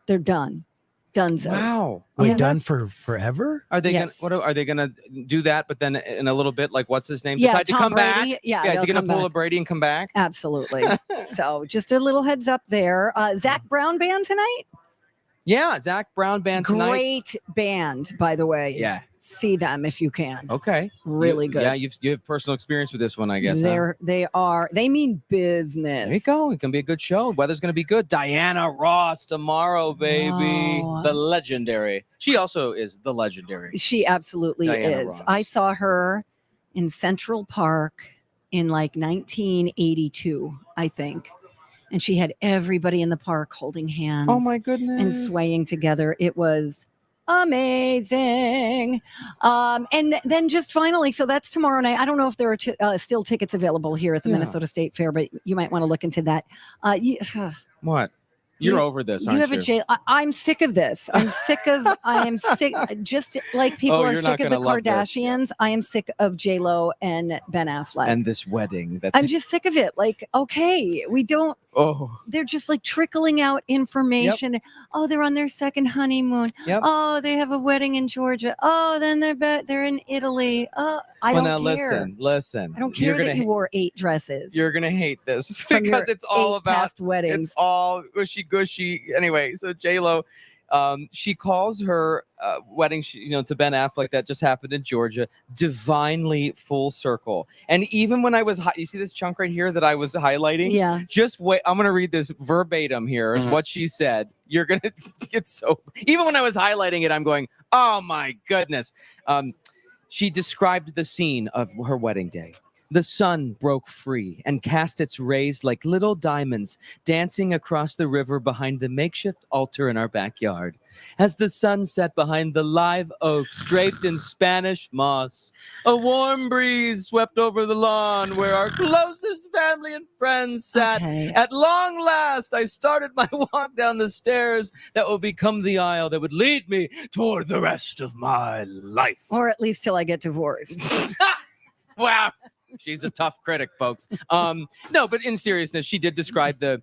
They're done. Dunzos. Wow. Wait, done for forever? Are they Yes. are they gonna do that? But then in a little bit, what's his name? Yeah, Decide to Tom come Brady. back? Yeah, is he they'll gonna come pull back. a Brady and come back? Absolutely. So just a little heads up there. Zach Brown Band tonight. Yeah, Zach Brown Band tonight. Great band, by the way. Yeah. See them if you can. Okay. Really good. Yeah, you have personal experience with this one, I guess. Huh? They mean business. There you go. It can be a good show. Weather's going to be good. Diana Ross tomorrow, baby. Wow. The legendary. She also is the legendary. She absolutely Diana is. Ross. I saw her in Central Park in 1982, I think. And she had everybody in the park holding hands. Oh my goodness. And swaying together. It was amazing. And then just finally, so that's tomorrow night. I don't know if there are still tickets available here at the Minnesota State Fair, but you might want to look into that. What? You're over this, aren't you? I'm sick of this. I am sick. Just like people are sick of the Kardashians, I am sick of J-Lo and Ben Affleck. And this wedding. I'm just sick of it. Okay, we don't. Oh. They're just trickling out information. Yep. Oh, they're on their second honeymoon. Yep. Oh, they have a wedding in Georgia. Oh, then they're in Italy. Oh, I don't care. Listen. I don't care that you wore 8 dresses. You're gonna hate this because it's all about past weddings. It's all gushy. Anyway, so J-Lo She calls her wedding, to Ben Affleck that just happened in Georgia, divinely full circle. And even when I was, you see this chunk right here that I was highlighting? Yeah. Just wait. I'm going to read this verbatim here, what she said. You're going to get so, even when I was highlighting it, I'm going, oh my goodness. She described the scene of her wedding day. The sun broke free and cast its rays like little diamonds dancing across the river behind the makeshift altar in our backyard. As the sun set behind the live oaks draped in Spanish moss, a warm breeze swept over the lawn where our closest family and friends sat. Okay. At long last, I started my walk down the stairs that will become the aisle that would lead me toward the rest of my life. Or at least till I get divorced. Wow. She's a tough critic, folks. No, but in seriousness, she did describe the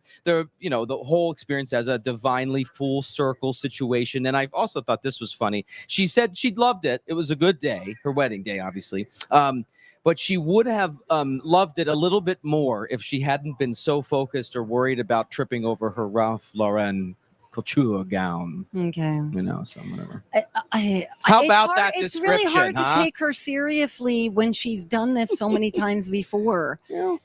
whole experience as a divinely full circle situation. And I also thought this was funny. She said she loved it. It was a good day, her wedding day, obviously. But she would have loved it a little bit more if she hadn't been so focused or worried about tripping over her Ralph Lauren couture gown. Okay. So whatever. How about that It's description? really hard to huh? take her seriously when she's done this so many times before. Yeah.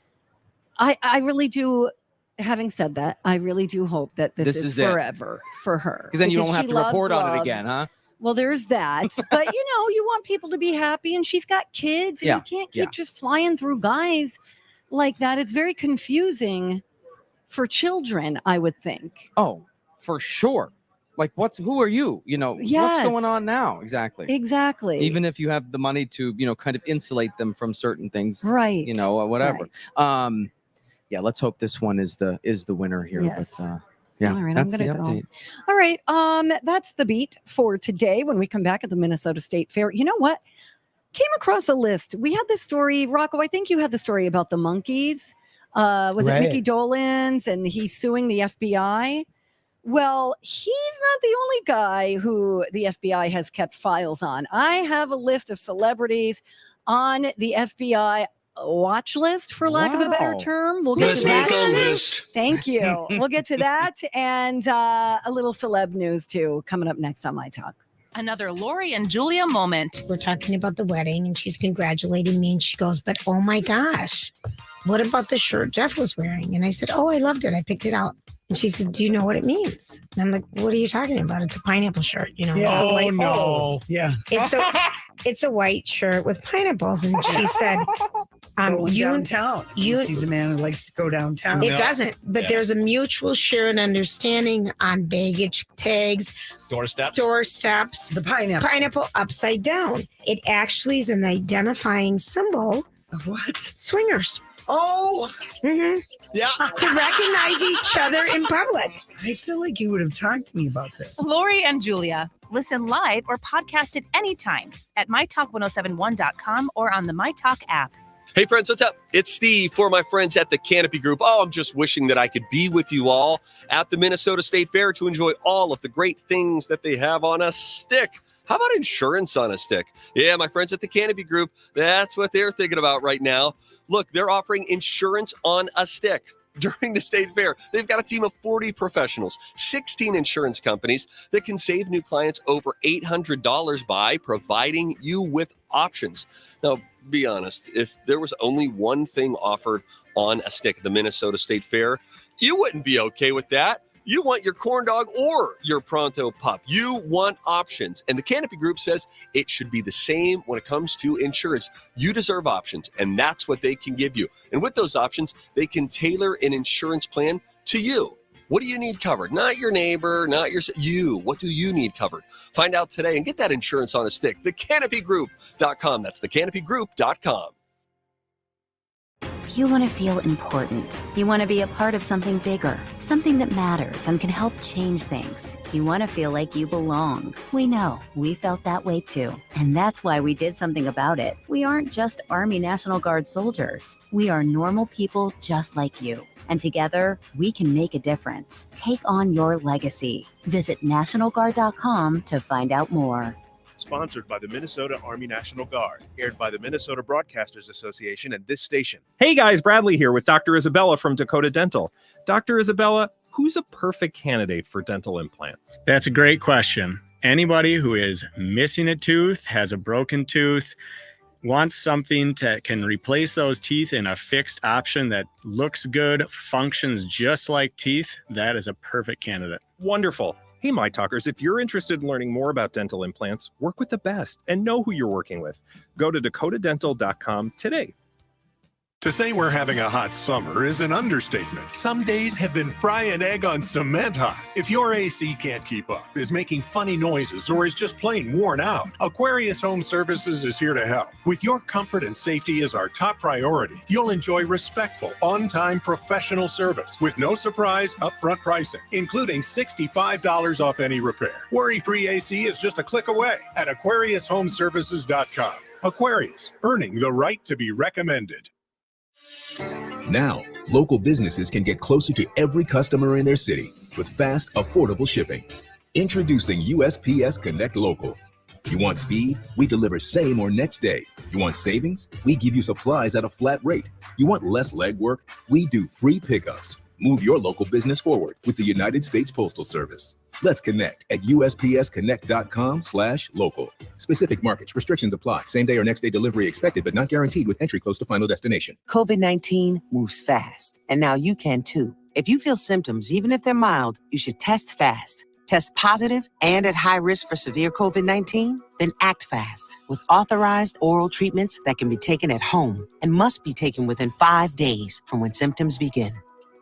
I really do. Having said that, I really do hope that this is it. forever for her. Because then you don't she have to loves report on it love. again, huh? Well, there's that. But, you want people to be happy, and she's got kids, and Yeah, you can't keep yeah. just flying through guys like that. It's very confusing for children, I would think. Oh, for sure. Like, who are you? What's Yes. going on now? Exactly. Exactly. Even if you have the money to, kind of insulate them from certain things. Right. Whatever. Right. Yeah, let's hope this one is the winner here. Yes. But, yeah, All right, that's I'm the gonna go. update. All right. That's the beat for today. When we come back at the Minnesota State Fair, you know what? Came across a list. We had this story, Rocco. I think you had the story about the monkeys. Was it Right. Mickey Dolenz, and he's suing the FBI? Well, he's not the only guy who the FBI has kept files on. I have a list of celebrities on the FBI watch list, for lack of a better Wow. term. We'll get Let's to that. make a list. Thank you. We'll get to that and a little celeb news too coming up next on My Talk. Another Lori and Julia moment. We're talking about the wedding, and she's congratulating me, and she goes, but oh my gosh, what about the shirt Jeff was wearing? And I said, oh, I loved it. I picked it out. And she said, do you know what it means? And I'm like, what are you talking about? It's a pineapple shirt, It's a white, Yeah. it's a white shirt with pineapples. And she said, downtown. He's a man who likes to go downtown. It doesn't, but there's a mutual shared understanding on baggage tags, Doorsteps. The pineapple upside down. It actually is an identifying symbol Of what? swingers. Oh, Mm-hmm. Yeah. To recognize each other in public. I feel like you would have talked to me about this. Lori and Julia. Listen live or podcast it anytime at mytalk1071.com or on the MyTalk app. Hey friends, what's up? It's Steve for my friends at the Canopy Group. Oh, I'm just wishing that I could be with you all at the Minnesota State Fair to enjoy all of the great things that they have on a stick. How about insurance on a stick? Yeah, my friends at the Canopy Group, that's what they're thinking about right now. Look, they're offering insurance on a stick during the State Fair. They've got a team of 40 professionals, 16 insurance companies that can save new clients over $800 by providing you with options. Now, be honest, if there was only one thing offered on a stick at the Minnesota State Fair, you wouldn't be okay with that. You want your corn dog or your Pronto pup. You want options. And the Canopy Group says it should be the same when it comes to insurance. You deserve options, and that's what they can give you. And with those options, they can tailor an insurance plan to you. What do you need covered? Not your neighbor, not you. What do you need covered? Find out today and get that insurance on a stick. TheCanopyGroup.com. That's TheCanopyGroup.com. You want to feel important. You want to be a part of something bigger, something that matters and can help change things. You want to feel like you belong. We know. We felt that way too. And that's why we did something about it. We aren't just Army National Guard soldiers. We are normal people just like you. And together, we can make a difference. Take on your legacy. Visit NationalGuard.com to find out more. Sponsored by the Minnesota Army National Guard. Aired by the Minnesota Broadcasters Association and this station. Hey guys, Bradley here with Dr. Isabella from Dakota Dental. Dr. Isabella, who's a perfect candidate for dental implants? That's a great question. Anybody who is missing a tooth, has a broken tooth, wants something that can replace those teeth in a fixed option that looks good, functions just like teeth, that is a perfect candidate. Wonderful. Hey, My Talkers, if you're interested in learning more about dental implants, work with the best and know who you're working with. Go to dakotadental.com today. To say we're having a hot summer is an understatement. Some days have been fry an egg on cement hot. If your AC can't keep up, is making funny noises, or is just plain worn out, Aquarius Home Services is here to help. With your comfort and safety as our top priority, you'll enjoy respectful, on-time professional service with no surprise upfront pricing, including $65 off any repair. Worry-free AC is just a click away at AquariusHomeservices.com. Aquarius, earning the right to be recommended. Now, local businesses can get closer to every customer in their city with fast, affordable shipping. Introducing USPS Connect Local. You want speed? We deliver same or next day. You want savings? We give you supplies at a flat rate. You want less legwork? We do free pickups. Move your local business forward with the United States Postal Service. Let's connect at USPSconnect.com/local. Specific markets, restrictions apply. Same day or next day delivery expected, but not guaranteed with entry close to final destination. COVID-19 moves fast, and now you can too. If you feel symptoms, even if they're mild, you should test fast. Test positive and at high risk for severe COVID-19? Then act fast with authorized oral treatments that can be taken at home and must be taken within 5 days from when symptoms begin.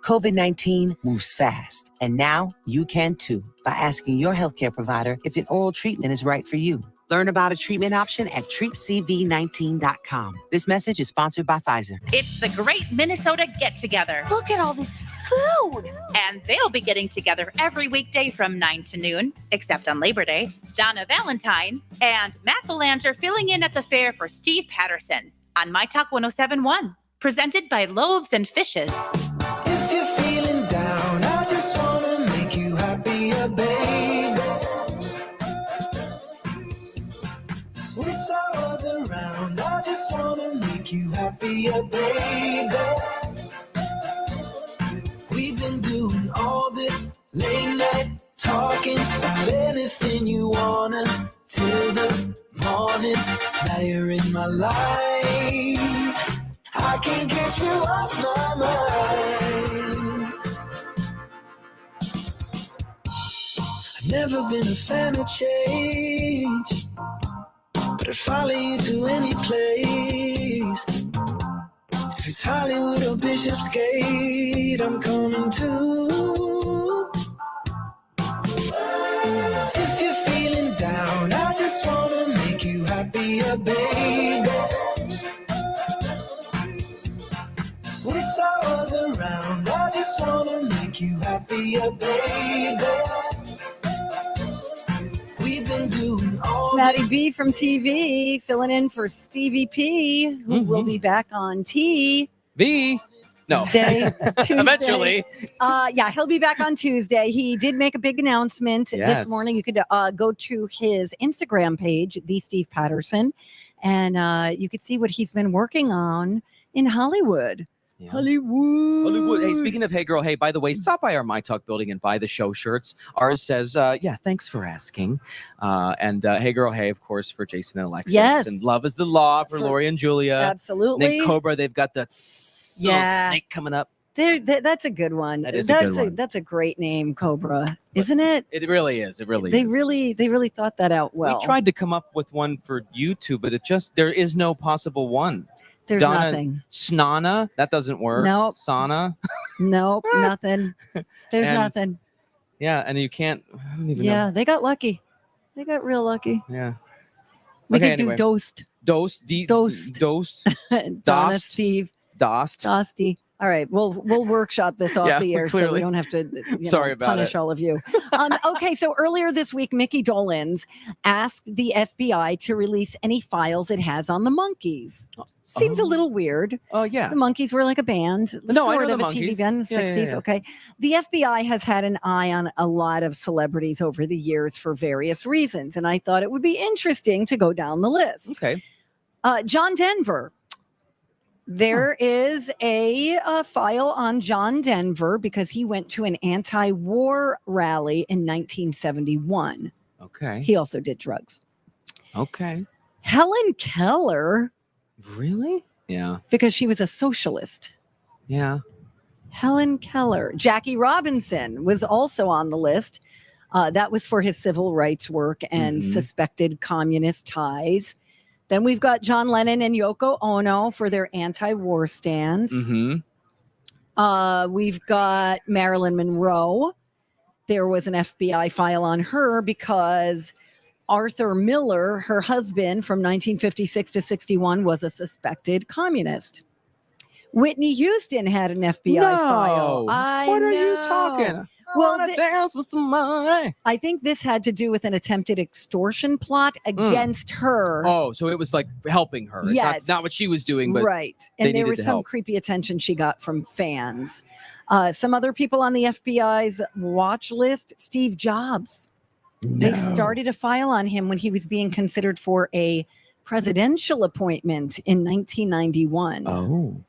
COVID-19 moves fast, and now you can too by asking your healthcare provider if an oral treatment is right for you. Learn about a treatment option at treatcv19.com. This message is sponsored by Pfizer. It's the Great Minnesota Get Together. Look at all this food. And they'll be getting together every weekday from 9 to noon, except on Labor Day. Donna Valentine and Matt Belanger filling in at the fair for Steve Patterson on myTalk 107.1. Presented by Loaves and Fishes. If you're feeling down, I just want to make you happier, baby. Wish I was around, I just want to make you happier, baby. We've been doing all this late night talking about anything you wanna till the morning. Now you're in my life, I can't get you off my mind. I've never been a fan of change, but I'd follow you to any place. If it's Hollywood or Bishopsgate, I'm coming too. If you're feeling down, I just want to make you happier, baby. Wish I was around, I just want to make you happier, baby. We've been doing all Maddie this. B from TV filling in for Stevie P, who will be back on TV. No. Tuesday. Eventually. Yeah, he'll be back on Tuesday. He did make a big announcement Yes. this morning. You could go to his Instagram page, the Steve Patterson, and you could see what he's been working on in Hollywood. Yeah. Hollywood. Hey, speaking of Hey Girl, Hey, by the way, stop by our myTalk building and buy the show shirts. Ours says, yeah, thanks for asking. And Hey Girl, Hey, of course, for Jason and Alexis. Yes. And Love is the Law for Lori and Julia. Absolutely. And then Cobra, they've got that little snake coming up. That's a good one. That is a good one. That's a great name, Cobra, isn't it? It really is. It really They is. really thought that out well. We tried to come up with one for YouTube, but there is no possible one. There's Donna, nothing. Snana, that doesn't work. Nope. Sauna. Nope, nothing. There's And- nothing. Yeah, and you can't. I don't even Yeah, know. they got lucky. They got real lucky. Yeah. We Okay, could anyway. do Dost. Dose. Dose. Donna, Dost. Steve. Dost. Dosty. All right, we'll workshop this off Yeah, the air so clearly. we don't have to Sorry about punish it. all of you. Okay, so earlier this week, Mickey Dolenz asked the FBI to release any files it has on the Monkees. Seems a little weird. Oh, yeah. The Monkees were like a band, No, I sort know of the a TV Monkees. band in the Yeah, yeah, 60s. yeah. Okay. The FBI has had an eye on a lot of celebrities over the years for various reasons, and I thought it would be interesting to go down the list. Okay. John Denver. There is a file on John Denver because he went to an anti-war rally in 1971. Okay. He also did drugs. Okay. Helen Keller. Really? Yeah. Because she was a socialist. Yeah. Helen Keller. Jackie Robinson was also on the list. That was for his civil rights work and suspected communist ties. Then we've got John Lennon and Yoko Ono for their anti-war stance. We've got Marilyn Monroe. There was an FBI file on her because Arthur Miller, her husband from 1956 to 61, was a suspected communist. Whitney Houston had an FBI file. What are you talking? Well, dance with some money. I think this had to do with an attempted extortion plot against her. Oh, so it was like helping her. Yes. It's not what she was doing, but right. And there was some creepy attention she got from fans. Some other people on the FBI's watch list, Steve Jobs. No. They started a file on him when he was being considered for a presidential appointment in 1991. Oh.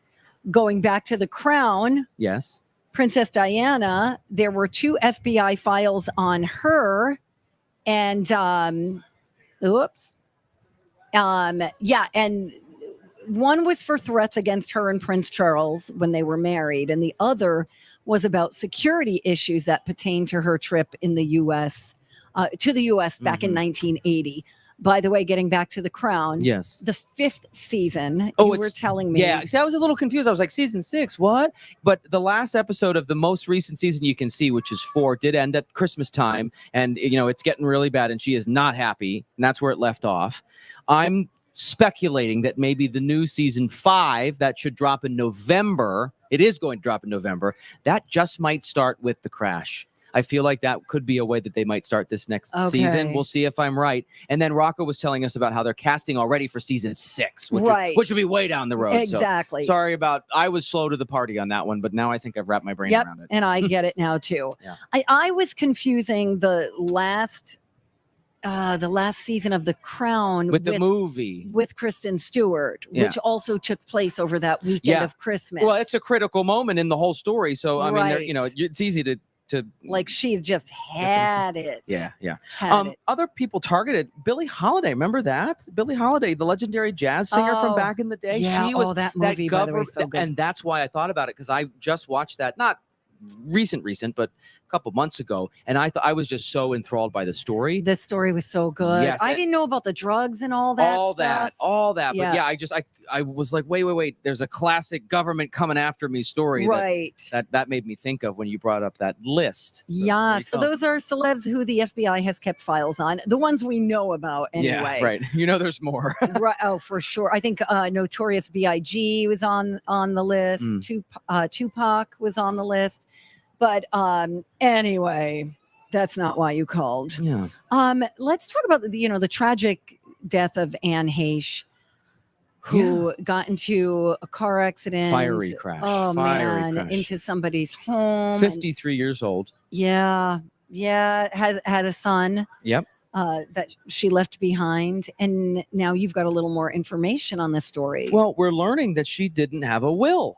Going back to the crown. Yes. Princess Diana, there were 2 FBI files on her. And, and one was for threats against her and Prince Charles when they were married. And the other was about security issues that pertain to her trip in the U.S., to the U.S. back in 1980. By the way, getting back to the crown. Yes. The 5th season, you were telling me. Yeah, see, I was a little confused. I was like, season 6, what? But the last episode of the most recent season you can see, which is 4, did end at Christmas time. And, it's getting really bad. And she is not happy. And that's where it left off. I'm speculating that maybe the new season 5, that should drop in November. It is going to drop in November. That just might start with the crash. I feel like that could be a way that they might start this next season. We'll see if I'm right. And then Rocco was telling us about how they're casting already for season 6, which would be way down the road. Exactly. So sorry I was slow to the party on that one, but now I think I've wrapped my brain around it. And I get it now too. Yeah. I was confusing the last season of The Crown with the movie with Kristen Stewart, which also took place over that weekend of Christmas. Well, it's a critical moment in the whole story. So I mean, it's easy to like she's just had it. Yeah. Had it. Other people targeted Billie Holiday. Remember that? Billie Holiday, the legendary jazz singer from back in the day. Yeah. She was that movie, by the way, so good. And that's why I thought about it, because I just watched that, not recent, but a couple months ago, and I was just so enthralled by the story. The story was so good. Yes, I didn't know about the drugs and all that. All that. Yeah. But yeah, I was like, wait. There's a classic government coming after me story. Right. That made me think of when you brought up that list. So So those are celebs who the FBI has kept files on. The ones we know about anyway. Yeah, right. There's more. Right. Oh, for sure. I think Notorious B.I.G. was on the list. Tupac was on the list. But anyway, that's not why you called. Yeah. Let's talk about the tragic death of Anne Heche, who got into a car accident. Fiery crash. Oh, man. Into somebody's home. 53 years old. Yeah. Had a son. Yep. That she left behind. And now you've got a little more information on this story. Well, we're learning that she didn't have a will.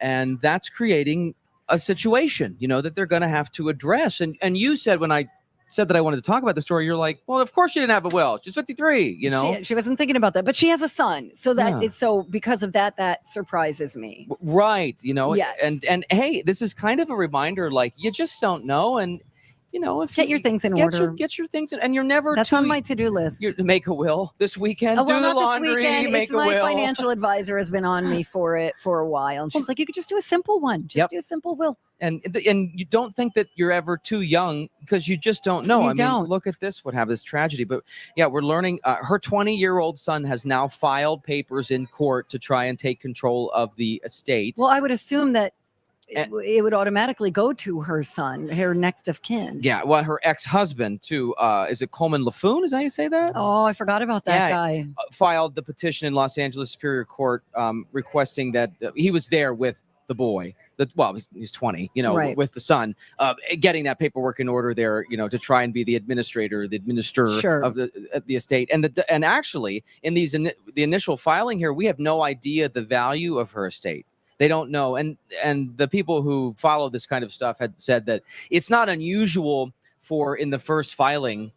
And that's creating a situation, that they're going to have to address. And you said, when I said that I wanted to talk about the story, you're like, well, of course she didn't have a will. She's 53, She wasn't thinking about that, but she has a son. So because of that surprises me. Right. Yes. And hey, this is kind of a reminder, like, you just don't know. And, if get your things in order. Get your things in, and you're never That's on my to-do list. Make a will this weekend. Do the laundry, make a will. My financial advisor has been on me for it for a while. And she's like, you could just do a simple one. Just do a simple will. And you don't think that you're ever too young, because you just don't know. I mean, look at this, what happened, this tragedy. But yeah, we're learning her 20-year-old son has now filed papers in court to try and take control of the estate. Well, I would assume that it would automatically go to her son, her next of kin. Yeah, well, her ex-husband too. Is it Coleman LaFoon? Is that how you say that? Oh, I forgot about that guy. Filed the petition in Los Angeles Superior Court requesting that he was there with the boy. He's 20, Right. with the son, getting that paperwork in order there, to try and be the administrator Sure. of the estate. And actually, in the initial filing here, we have no idea the value of her estate. They don't know. And the people who follow this kind of stuff had said that it's not unusual for in the first filing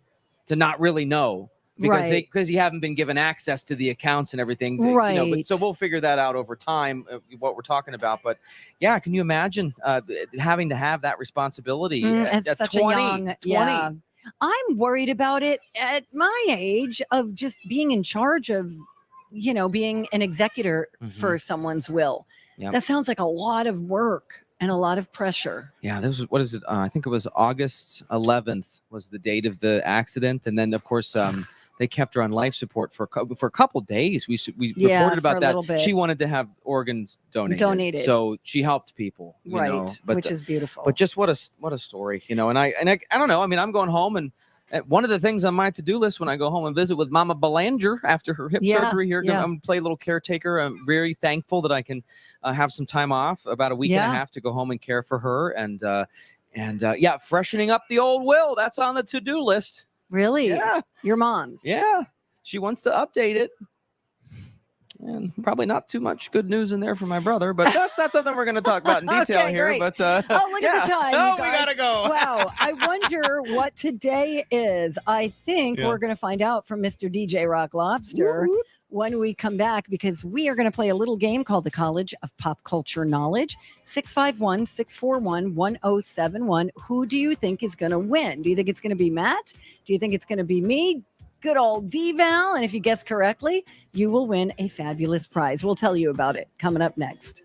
to not really know. Because you haven't been given access to the accounts and everything. Right. So we'll figure that out over time, what we're talking about. But yeah, can you imagine having to have that responsibility At at such 20? a young, 20. yeah. I'm worried about it at my age of just being in charge of, being an executor for someone's will. Yep. That sounds like a lot of work and a lot of pressure. Yeah, what is it? I think it was August 11th was the date of the accident. And then, of course, they kept her on life support for a couple days. We reported about that. She wanted to have organs donated. So she helped people, which is beautiful. But just what a story, And I don't know. I mean, I'm going home, and one of the things on my to-do list when I go home and visit with Mama Belanger after her hip surgery here, I'm going to play a little caretaker. I'm very thankful that I can have some time off, about a week and a half, to go home and care for her, and freshening up the old will. That's on the to-do list. Really? Yeah. Your mom's? Yeah. She wants to update it. And probably not too much good news in there for my brother, but that's not something we're going to talk about in detail here. Great. But look at the time. Oh, you we guys. gotta go. Wow. I wonder what today is. I think we're going to find out from Mr. DJ Rock Lobster when we come back, because we are going to play a little game called the College of Pop Culture Knowledge. 651-641-1071. Who do you think is going to win? Do you think it's going to be Matt? Do you think it's going to be me? Good old D-Val. And if you guess correctly, you will win a fabulous prize. We'll tell you about it coming up next.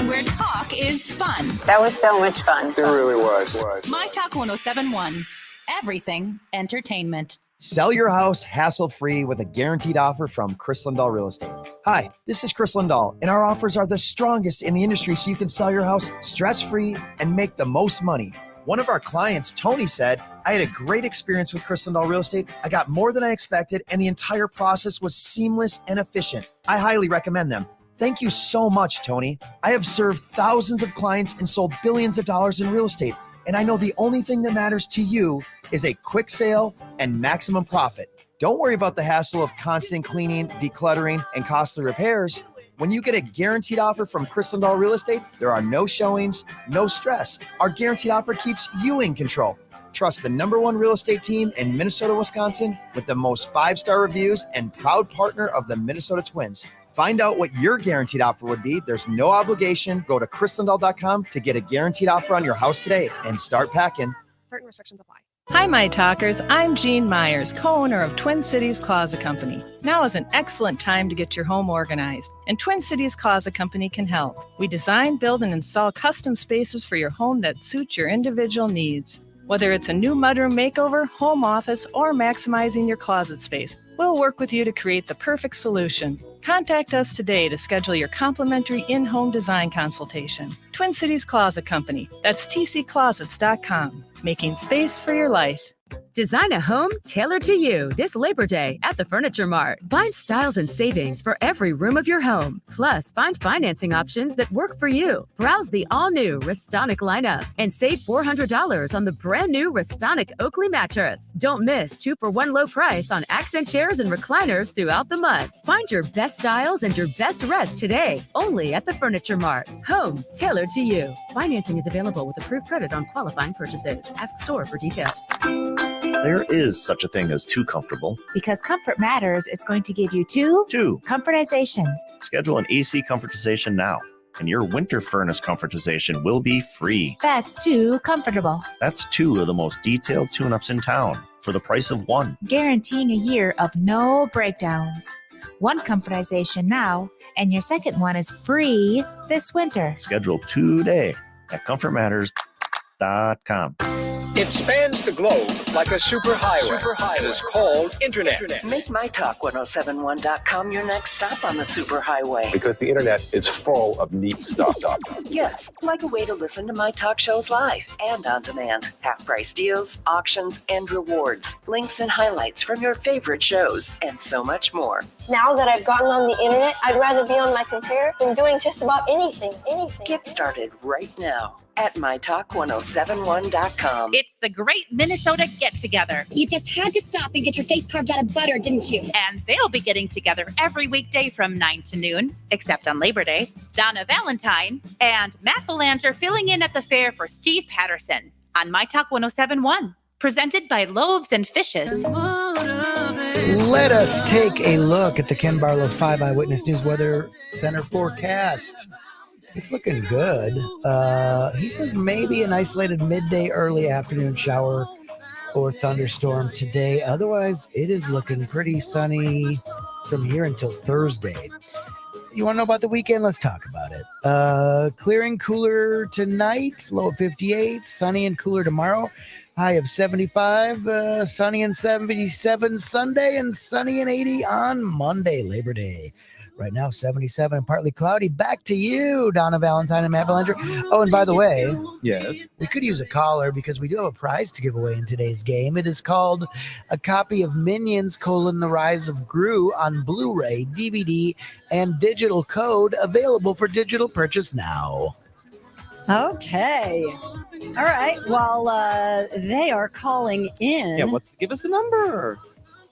Where talk is fun. That was so much fun. It really was. myTalk 1071. Everything entertainment. Sell your house hassle-free with a guaranteed offer from Chris Lindahl Real Estate. Hi, this is Chris Lindahl, and our offers are the strongest in the industry, so you can sell your house stress-free and make the most money. One of our clients, Tony, said, I had a great experience with Chris Lindahl Real Estate. I got more than I expected, and the entire process was seamless and efficient. I highly recommend them. Thank you so much, Tony. I have served thousands of clients and sold billions of dollars in real estate. And I know the only thing that matters to you is a quick sale and maximum profit. Don't worry about the hassle of constant cleaning, decluttering, and costly repairs. When you get a guaranteed offer from Chris Lindahl Real Estate, there are no showings, no stress. Our guaranteed offer keeps you in control. Trust the #1 real estate team in Minnesota, Wisconsin, with the most 5-star reviews and proud partner of the Minnesota Twins. Find out what your guaranteed offer would be. There's no obligation. Go to chrislindahl.com to get a guaranteed offer on your house today and start packing. Certain restrictions apply. Hi, my talkers. I'm Jean Myers, co-owner of Twin Cities Closet Company. Now is an excellent time to get your home organized, and Twin Cities Closet Company can help. We design, build, and install custom spaces for your home that suit your individual needs. Whether it's a new mudroom makeover, home office, or maximizing your closet space, we'll work with you to create the perfect solution. Contact us today to schedule your complimentary in-home design consultation. Twin Cities Closet Company. That's tcclosets.com. Making space for your life. Design a home tailored to you this Labor Day at the Furniture Mart. Find styles and savings for every room of your home. Plus, find financing options that work for you. Browse the all-new Restonic lineup and save $400 on the brand-new Restonic Oakley mattress. Don't miss 2-for-1 low price on accent chairs and recliners throughout the month. Find your best styles and your best rest today, only at the Furniture Mart. Home tailored to you. Financing is available with approved credit on qualifying purchases. Ask store for details. There is such a thing as too comfortable. Because Comfort Matters is going to give you two comfortizations. Schedule an AC comfortization now, and your winter furnace comfortization will be free. That's too comfortable. That's 2 of the most detailed tune-ups in town for the price of 1. Guaranteeing a year of no breakdowns. 1 comfortization now, and your second one is free this winter. Schedule today at comfortmatters.com. It spans the globe like a superhighway. It is called Internet. Make mytalk1071.com your next stop on the superhighway. Because the internet is full of neat stuff. Yes, like a way to listen to My Talk shows live and on demand. Half-price deals, auctions, and rewards. Links and highlights from your favorite shows, and so much more. Now that I've gotten on the internet, I'd rather be on my computer than doing just about anything. Get started right now at mytalk1071.com. It's the Great Minnesota Get Together. You just had to stop and get your face carved out of butter, didn't you? And they'll be getting together every weekday from 9 to noon, except on Labor Day. Donna Valentine and Matt Belanger filling in at the fair for Steve Patterson on MyTalk 1071. Presented by Loaves and Fishes. Let us take a look at the Ken Barlow 5 Eyewitness News Weather Center forecast. It's looking good. He says maybe an isolated midday, early afternoon shower or thunderstorm today. Otherwise, it is looking pretty sunny from here until Thursday. You want to know about the weekend? Let's talk about it. Clearing, cooler tonight, low of 58. Sunny and cooler tomorrow, high of 75. Sunny and 77 Sunday, and sunny and 80 on Monday, Labor Day. Right now, 77 and partly cloudy. Back to you, Donna Valentine and Matt Belanger. Oh, and by the way, yes, we could use a caller because we do have a prize to give away in today's game. It is called a copy of Minions: The Rise of Gru on Blu-ray, DVD, and digital code, available for digital purchase now. Okay. All right. Well, they are calling in. Yeah, give us the number.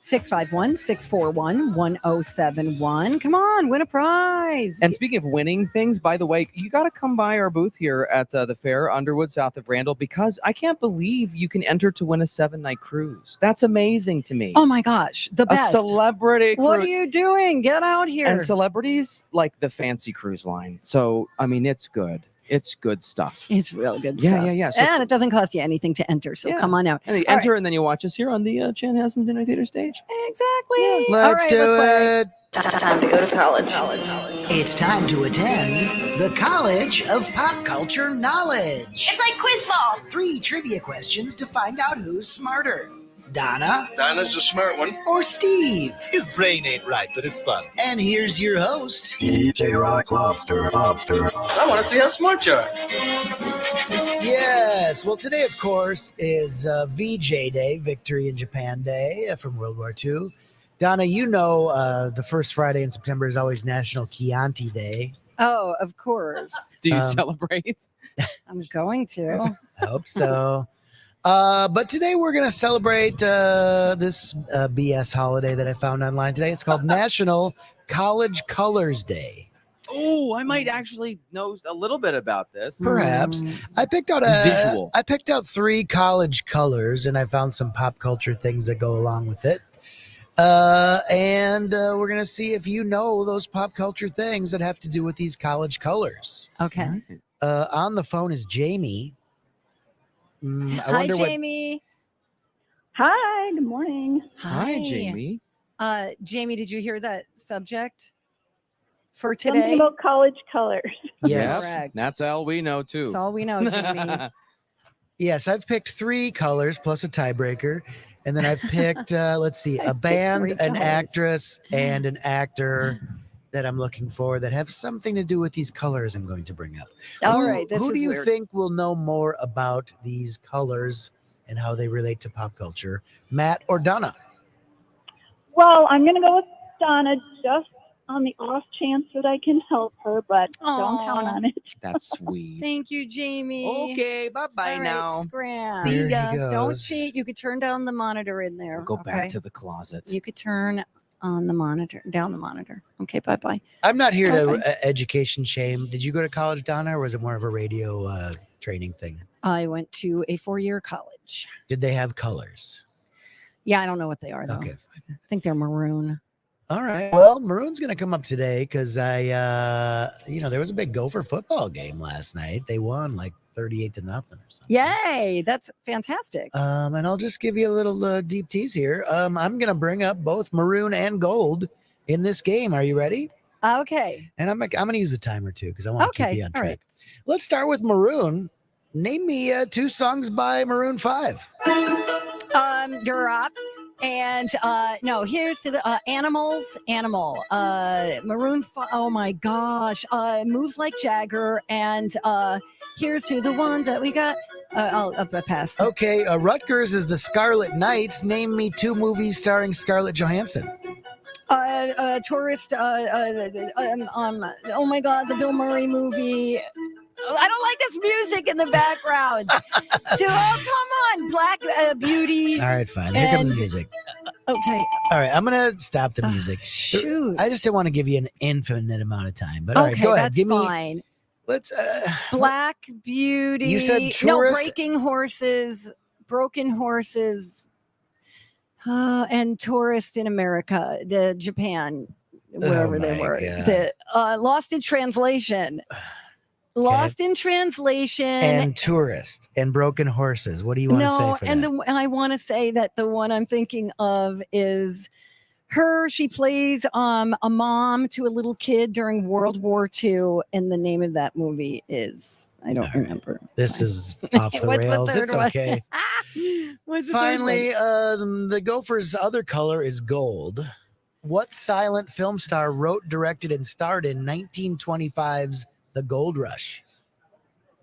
651-641-1071. Come on, win a prize. And speaking of winning things, by the way, you got to come by our booth here at the fair, Underwood, south of Randall, because I can't believe you can enter to win a 7-night cruise. That's amazing to me. Oh my gosh, the best. A celebrity cruise. What are you doing? Get out here. And celebrities like the fancy cruise line. So, I mean, it's good. It's good stuff. It's real good stuff. Yeah. So, and it doesn't cost you anything to enter, so come on out. And you enter, and then you watch us here on the Chanhassen Dinner Theater stage. Exactly. Let's do it. Time to go to college. It's time to attend the College of Pop Culture Knowledge. It's like quiz ball. 3 trivia questions to find out who's smarter. Donna? Donna's a smart one. Or Steve? His brain ain't right, but it's fun. And here's your host, DJ Rock Lobster. I want to see how smart you are. Yes. Well, today, of course, is VJ Day, Victory in Japan Day from World War II. Donna, you know the first Friday in September is always National Chianti Day. Oh, of course. Do you celebrate? I'm going to. I hope so. But today we're going to celebrate this BS holiday that I found online today. It's called National College Colors Day. Oh, I might actually know a little bit about this. Perhaps. I picked out Visual. I picked out 3 college colors, and I found some pop culture things that go along with it. And we're going to see if you know those pop culture things that have to do with these college colors. Okay. On the phone is Jamie. Hi, Jamie. Hi, good morning. Hi, Jamie. Jamie, did you hear that subject for Something today? about college colors. Yes. Correct. That's all we know, too. That's all we know, Jamie. Yes, I've picked 3 colors plus a tiebreaker. And then I've picked, let's see, a band, an actress, and an actor that I'm looking for that have something to do with these colors I'm going to bring up. All right. Who do you think will know more about these colors and how they relate to pop culture? Matt or Donna? Well, I'm going to go with Donna just on the off chance that I can help her, but don't count on it. That's sweet. Thank you, Jamie. Okay, bye-bye now. Scram. There See he ya. Don't goes. cheat. You could turn down the monitor in there. Go back to the closet. You could turn on the monitor, down the monitor. Okay, bye-bye. I'm not here Bye-bye. to education shame. Did you go to college, Donna, or was it more of a radio training thing? I went to a 4-year college. Did they have colors? Yeah, I don't know what they are, though. Okay, I think they're maroon. All right. Well, Maroon's going to come up today because there was a big Gopher football game last night. They won like 38-0 or something. Yay, that's fantastic. And I'll just give you a little deep tease here. I'm going to bring up both maroon and gold in this game. Are you ready? Okay. And I'm going to use the timer too because I want to keep you on all track. right. Let's start with maroon. Name me 2 songs by Maroon 5. You're up. And no, here's to the Animal, Maroon 5. Oh my gosh. Moves Like Jagger. And here's to the ones that we got. I'll pass. Okay, Rutgers is the Scarlet Knights. Name me 2 movies starring Scarlett Johansson. Tourist. Oh my God, the Bill Murray movie. I don't like this music in the background. Oh, come on, Black Beauty. All right, fine. Here comes the music. Okay. All right, I'm gonna stop the music. Shoot. I just didn't want to give you an infinite amount of time, but all right, Okay, go ahead. that's Give me. fine. Let's. Black Beauty. You said No, Tourist. Breaking Horses, Broken Horses, and Tourist in America, the Japan, wherever they were. God. The Lost in Translation. Lost in Translation And Tourist and Broken Horses. What do you want to say for and that? I want to say that the one I'm thinking of is her. She plays a mom to a little kid during World War II, and the name of that movie is I don't remember. This is off the What's the rails. third It's one? okay. What's the third Finally, one? the Gophers' other color is gold. What silent film star wrote, directed, and starred in 1925's The Gold Rush?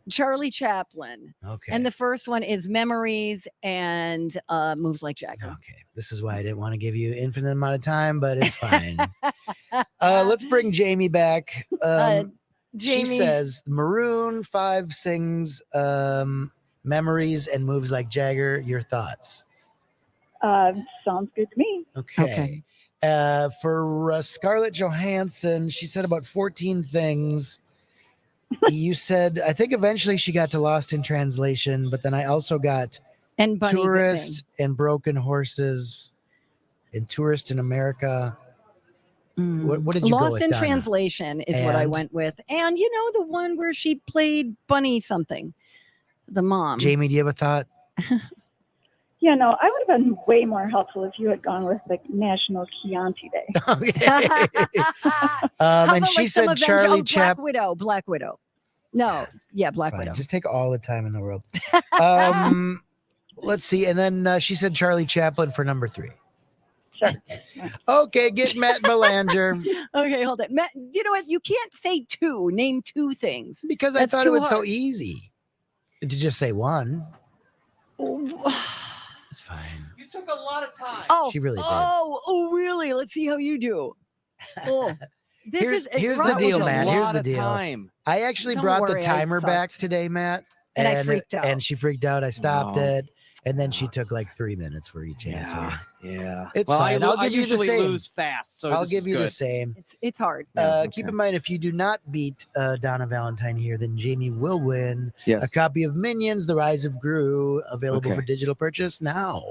Charlie Chaplin. Okay. And the first one is Memories and Moves Like Jagger. Okay. This is why I didn't want to give you infinite amount of time, but it's fine. Let's bring Jamie back. She Jamie. says Maroon 5 sings Memories and Moves Like Jagger. Your thoughts? Sounds good to me. Okay. For Scarlett Johansson, she said about 14 things. You said, I think eventually she got to Lost in Translation, but then I also got And Bunny Tourist and Broken Horses and Tourist in America. What did you go Lost with, in Donna? Translation is what I And? went with. And you know the one where she played Bunny something, the mom. Jamie, do you have a thought? Yeah, no, I would have been way more helpful if you had gone with the National Chianti Day. How And about, she like, some said Avenger- Charlie Black Widow. No, yeah, Black Fine, Widow. just take all the time in the world. Let's see. And then she said Charlie Chaplin for number 3. Sure. Okay, get Matt Belanger. Okay, hold it. Matt, you know what? You can't say 2. Name 2 things. Because I That's thought too it was so hard. easy to just say 1. Oh, It's fine. You took a lot of time. oh, She really did. Oh, really? Let's see how you do. Oh, Here's the Rob deal, was a Matt. lot Here's the of deal. time. I actually Don't brought worry, the I timer back sucked. today, Matt. And I freaked out. And she freaked out. I stopped No. it. And then she took like 3 minutes for each answer. Yeah. It's Well, fine. I I'll give you the usually same. lose fast, so I'll this give is you the good. same. It's hard. Keep in mind, if you do not beat Donna Valentine here, then Jamie will win Yes. a copy of Minions: The Rise of Gru, available Okay. for digital purchase now.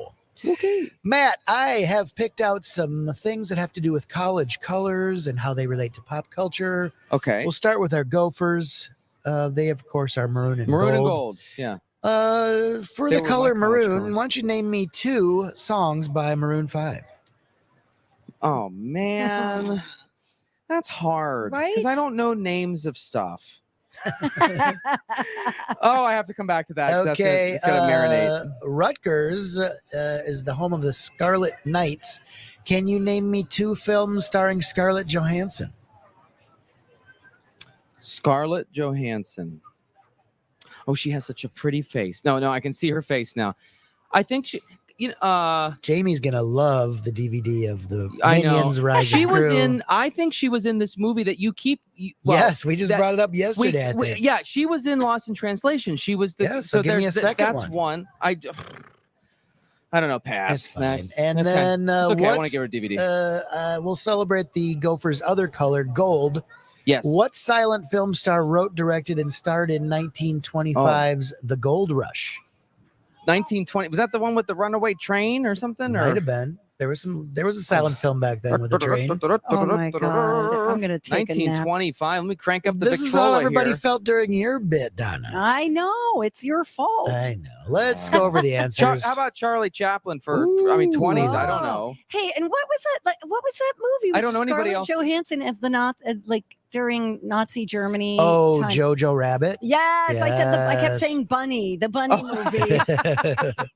Okay. Matt, I have picked out some things that have to do with college colors and how they relate to pop culture. Okay. We'll start with our Gophers. They, of course, are maroon and Maroon gold. and gold. Yeah. For They the were color my college maroon, colors. why don't you name me 2 songs by Maroon 5? Oh man, that's hard. Right? Because I don't know names of stuff. Oh, I have to come back to that. 'cause Okay, it's gonna marinate. Rutgers is the home of the Scarlet Knights. Can you name me 2 films starring Scarlett Johansson? Scarlett Johansson. Oh, she has such a pretty face. No, I can see her face now. I think she, Jamie's gonna love the DVD of the I know. Minions Rise She of was Gru. in. I think she was in this movie that you keep. Yes, we just brought it up yesterday, I think. Yeah, she was in Lost in Translation. She was the. Yeah, so give me there's a second That's one. I don't know. Pass. That's fine. Next. And That's fine. then It's okay. I what, want to give her a DVD. we'll celebrate the Gophers' other color, gold. Yes. What silent film star wrote, directed, and starred in 1925's The Gold Rush? 1920. Was that the one with the runaway train or something? Might have been. There was a silent film back then with a train. Oh my God. I'm going to take a nap. 1925. Let me crank up the This is how Victrola everybody here. felt during your bit, Donna. I know. It's your fault. I know. Let's go over the answers. How about Charlie Chaplin for 20s? I don't know. Hey, and what was that? Like, what was that movie? I with don't know anybody Scarlett else. Johansson as the during Nazi Germany. Oh, time. Jojo Rabbit. Yes, I kept Yes. saying Bunny, the Bunny movie.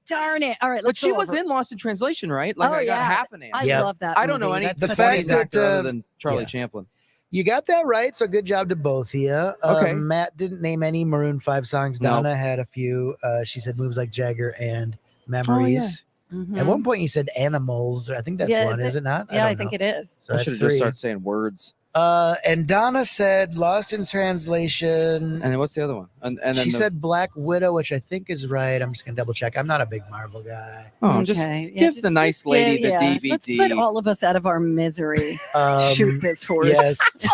Darn it! All right, But let's. she go was over. in Lost in Translation, right? Like Oh, I got yeah. half an answer. I Yep. love that. I don't know movie. any That's The such a fact good- actor that, other than Charlie yeah. Champlin. You got that right, so good job to both of you. Okay. Matt didn't name any Maroon 5 songs. No. Donna had a few. She said Moves Like Jagger and Oh, Memories. Mhm. At one point, you said Animals. I think that's Yeah, one, is it not? Yeah, I don't think know. it is. So I that's should have just 3. started saying words. And Donna said Lost in Translation. And then what's the other one? And then She said Black Widow, which I think is right. I'm just going to double check. I'm not a big Marvel guy. "Oh, just give the nice lady the DVD." Let's put all of us out of our misery. Um, Shoot this horse. Yes.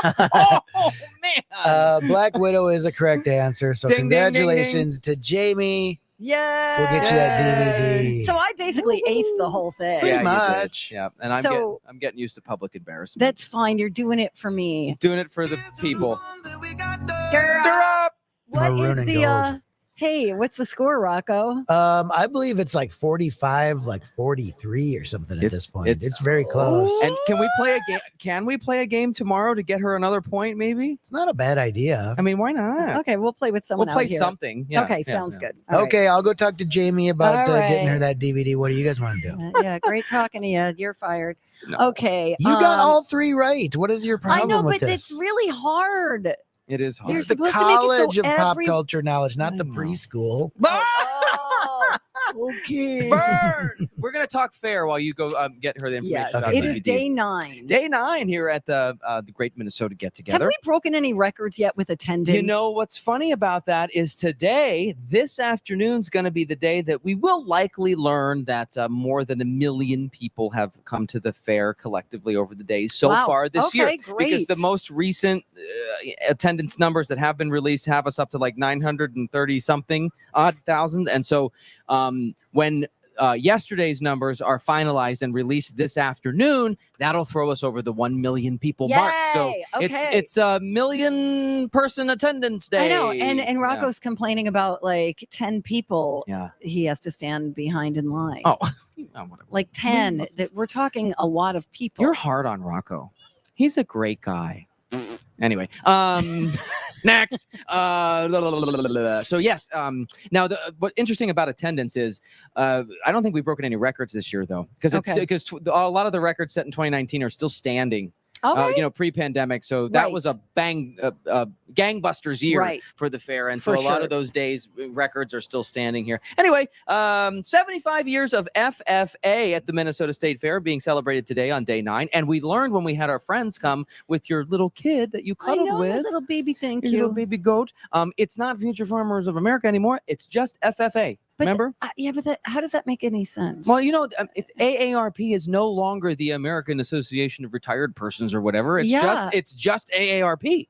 Oh man! Black Widow is a correct answer. So Ding, ding, ding, congratulations to Jamie. Yeah. We'll get you that DVD. So I basically aced the whole thing. Pretty you did. much. Yeah, and I'm So- getting used to public embarrassment. That's fine. You're doing it for me. Doing it for the people. Girl, Stir up! what Maroon is and the gold. hey, what's the score, Rocco? I believe it's like 45, like 43 or something at this point. It's very close. And can we play a game? Can we play a game tomorrow to get her another point? Maybe. It's not a bad idea. I mean, why not? Okay, we'll play with someone We'll play out here. something. Yeah, okay, yeah, sounds yeah. good. All right. Okay, I'll go talk to Jamie about All getting her right. that DVD. What do you guys want to do? Yeah, great talking to you. You're fired. No. Okay. You got all 3 right. What is your I problem know, with but this? it's really hard. It is hard. You're It's the supposed to make it so college of pop every- culture knowledge, not I the know. preschool. Oh, okay. Burn! We're gonna talk fair while you go get her the information. Yes, about it DVD. is day 9. Day 9 here at the Great Minnesota Get Have Together. we broken any records yet with attendance? You know what's funny about that is today, this afternoon's going to be the day that we will likely learn that more than 1 million people have come to the fair collectively over the days so Wow. far this year. Okay, Because the great. most recent attendance numbers that have been released have us up to like 930 something odd thousand. And so when yesterday's numbers are finalized and released this afternoon, that'll throw us over the 1 million people mark. So Yay, okay. it's a 1 million person attendance day. I know, and Yeah. Rocco's complaining about like 10 people. Yeah. He has to stand behind in line. Oh, whatever. Like 10. That we're talking a lot of people. You're hard on Rocco. He's a great guy. Anyway, next. So yes. Now, what's interesting about attendance is, I don't think we've broken any records this year though, because Okay. a lot of the records set in 2019 are still standing. Okay. Pre-pandemic. So that Right. was a gangbusters year Right. for the fair. And so For a lot sure. of those days records are still standing here. Anyway, 75 years of FFA at the Minnesota State Fair being celebrated today on day 9. And we learned when we had our friends come with your little kid that you I cuddled know, with. that little baby. Thank Your you. little baby goat. It's not Future Farmers of America anymore. It's just FFA. But, Remember? Yeah, but how does that make any sense? Well, AARP is no longer the American Association of Retired Persons or whatever. It's Yeah. just AARP.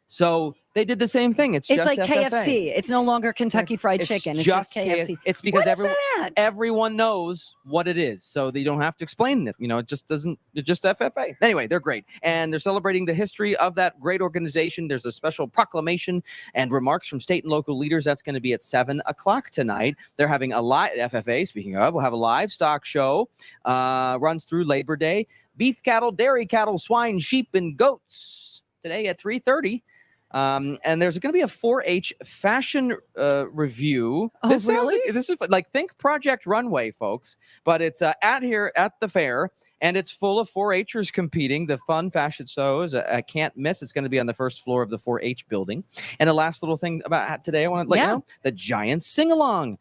So they did the same thing. It's it's just like FFA. KFC. It's no longer Kentucky Fried Chicken. It's just KFC. It's because What is that? everyone knows what it is, so they don't have to explain it. It just doesn't. It's just FFA. Anyway, they're great, and they're celebrating the history of that great organization. There's a special proclamation and remarks from state and local leaders. That's going to be at 7:00 tonight. They're having a live FFA. Speaking of, we'll have a livestock show. Runs through Labor Day. Beef cattle, dairy cattle, swine, sheep, and goats today at 3:30. And there's going to be a 4-H fashion review. Oh, This really? This is like think Project Runway, folks, but it's at the fair, and it's full of 4-Hers competing. The fun fashion show is a can't miss. It's going to be on the first floor of the 4-H building. And the last little thing about today, I want to let you know the giant sing along.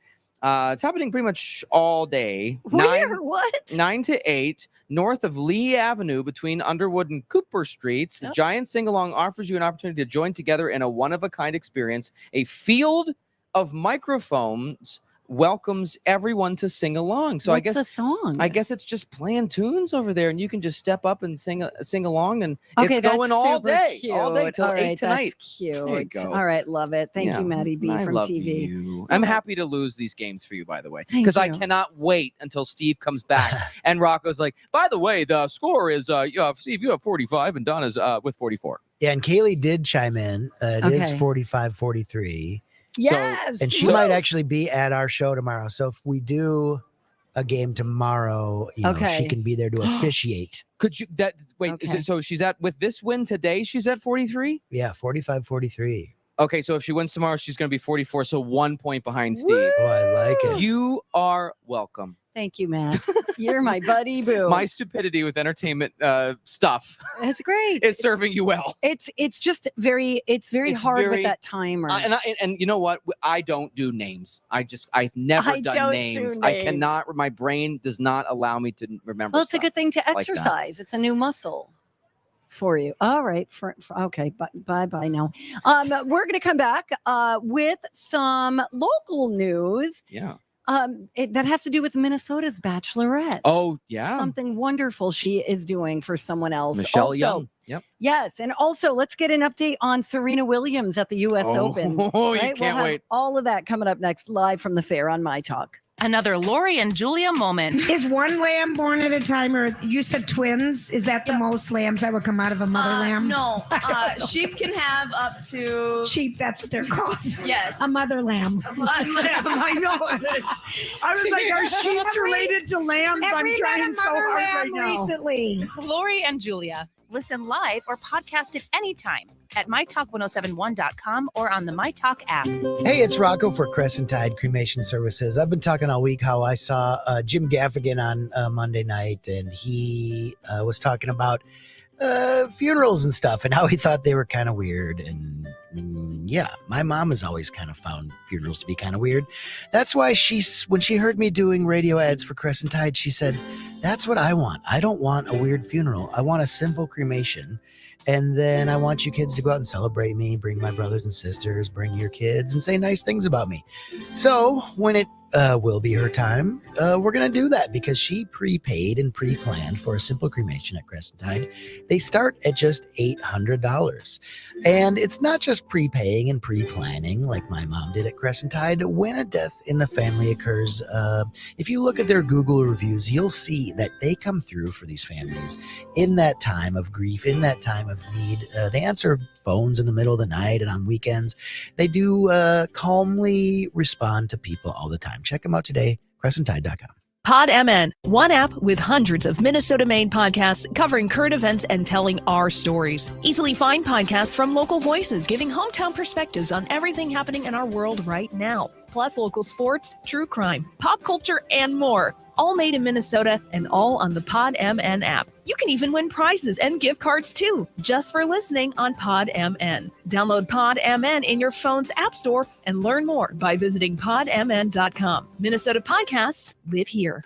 It's happening pretty much all day. Where? What? 9 to 8, north of Lee Avenue between Underwood and Cooper Streets. The Giant Sing-Along offers you an opportunity to join together in a one-of-a-kind experience. A field of microphones welcomes everyone to sing along. So What's I guess the song? I guess it's just playing tunes over there, and you can just step up and sing along, and Okay, it's going that's all super day, cute. all day till All 8 right, tonight. That's cute. There you go. All right, love it. Thank Yeah, you, Maddie B I from love TV. you. I'm happy to lose these games for you, by the way, Thank because I you. cannot wait until Steve comes back and Rocco's like, by the way, the score is Steve, you have 45 and Donna's with 44. Yeah, and Kaylee did chime in. It is Okay. 45-43. Yes. And she might actually be at our show tomorrow. So if we do a game tomorrow, you know, she can be there to officiate. Could you is it so she's at with this win today, she's at 43? Yeah, 45-43. Okay, so if she wins tomorrow, she's going to be 44, so 1 point behind Steve. Oh, I like it. You are welcome. Thank you, Matt. You're my buddy boo. My stupidity with entertainment stuff. It's great. It's serving you well. It's just very hard with that timer. And you know what? I don't do names. I've never done names. I cannot. My brain does not allow me to remember. Well, it's a good thing to exercise. It's a new muscle for you. All right. Okay. Bye now. We're going to come back with some local news. Yeah. That has to do with Minnesota's Bachelorette. Oh, yeah. Something wonderful she is doing for someone else. Michelle Young. Yep. Yes. And also, let's get an update on Serena Williams at the U.S. Open. Oh, you can't wait. All of that coming up next, live from the fair on myTalk. Another Lori and Julia moment. Is one lamb born at a time, or you said twins? Is that the most lambs that would come out of a mother lamb? No. Sheep can have up to... Sheep, that's what they're called. Yes. A mother lamb. I know it is. I was like, are sheep related to lambs? I'm trying so hard right now. Recently. Lori and Julia. Listen live or podcast it anytime at mytalk1071.com or on the myTalk app. Hey, it's Rocco for Crescent Tide Cremation Services. I've been talking all week how I saw Jim Gaffigan on Monday night, and he was talking about funerals and stuff and how he thought they were kind of weird. And yeah, my mom has always kind of found funerals to be kind of weird. That's why when she heard me doing radio ads for Crescent Tide, she said, that's what I want. I don't want a weird funeral. I want a simple cremation. And then I want you kids to go out and celebrate me, bring my brothers and sisters, bring your kids, and say nice things about me. So when it will be her time, we're going to do that because she prepaid and pre-planned for a simple cremation at Crescent Tide. They start at just $800. And it's not just prepaying and pre-planning like my mom did at Crescent Tide. When a death in the family occurs, if you look at their Google reviews, you'll see that they come through for these families in that time of grief, in that time of need. They answer phones in the middle of the night and on weekends. They do calmly respond to people all the time. Check them out today, crescenttide.com. PodMN, one app with hundreds of Minnesota Maine podcasts covering current events and telling our stories. Easily find podcasts from local voices giving hometown perspectives on everything happening in our world right now. Plus local sports, true crime, pop culture, and more. All made in Minnesota and all on the PodMN app. You can even win prizes and gift cards too, just for listening on PodMN. Download PodMN in your phone's app store and learn more by visiting podmn.com. Minnesota podcasts live here.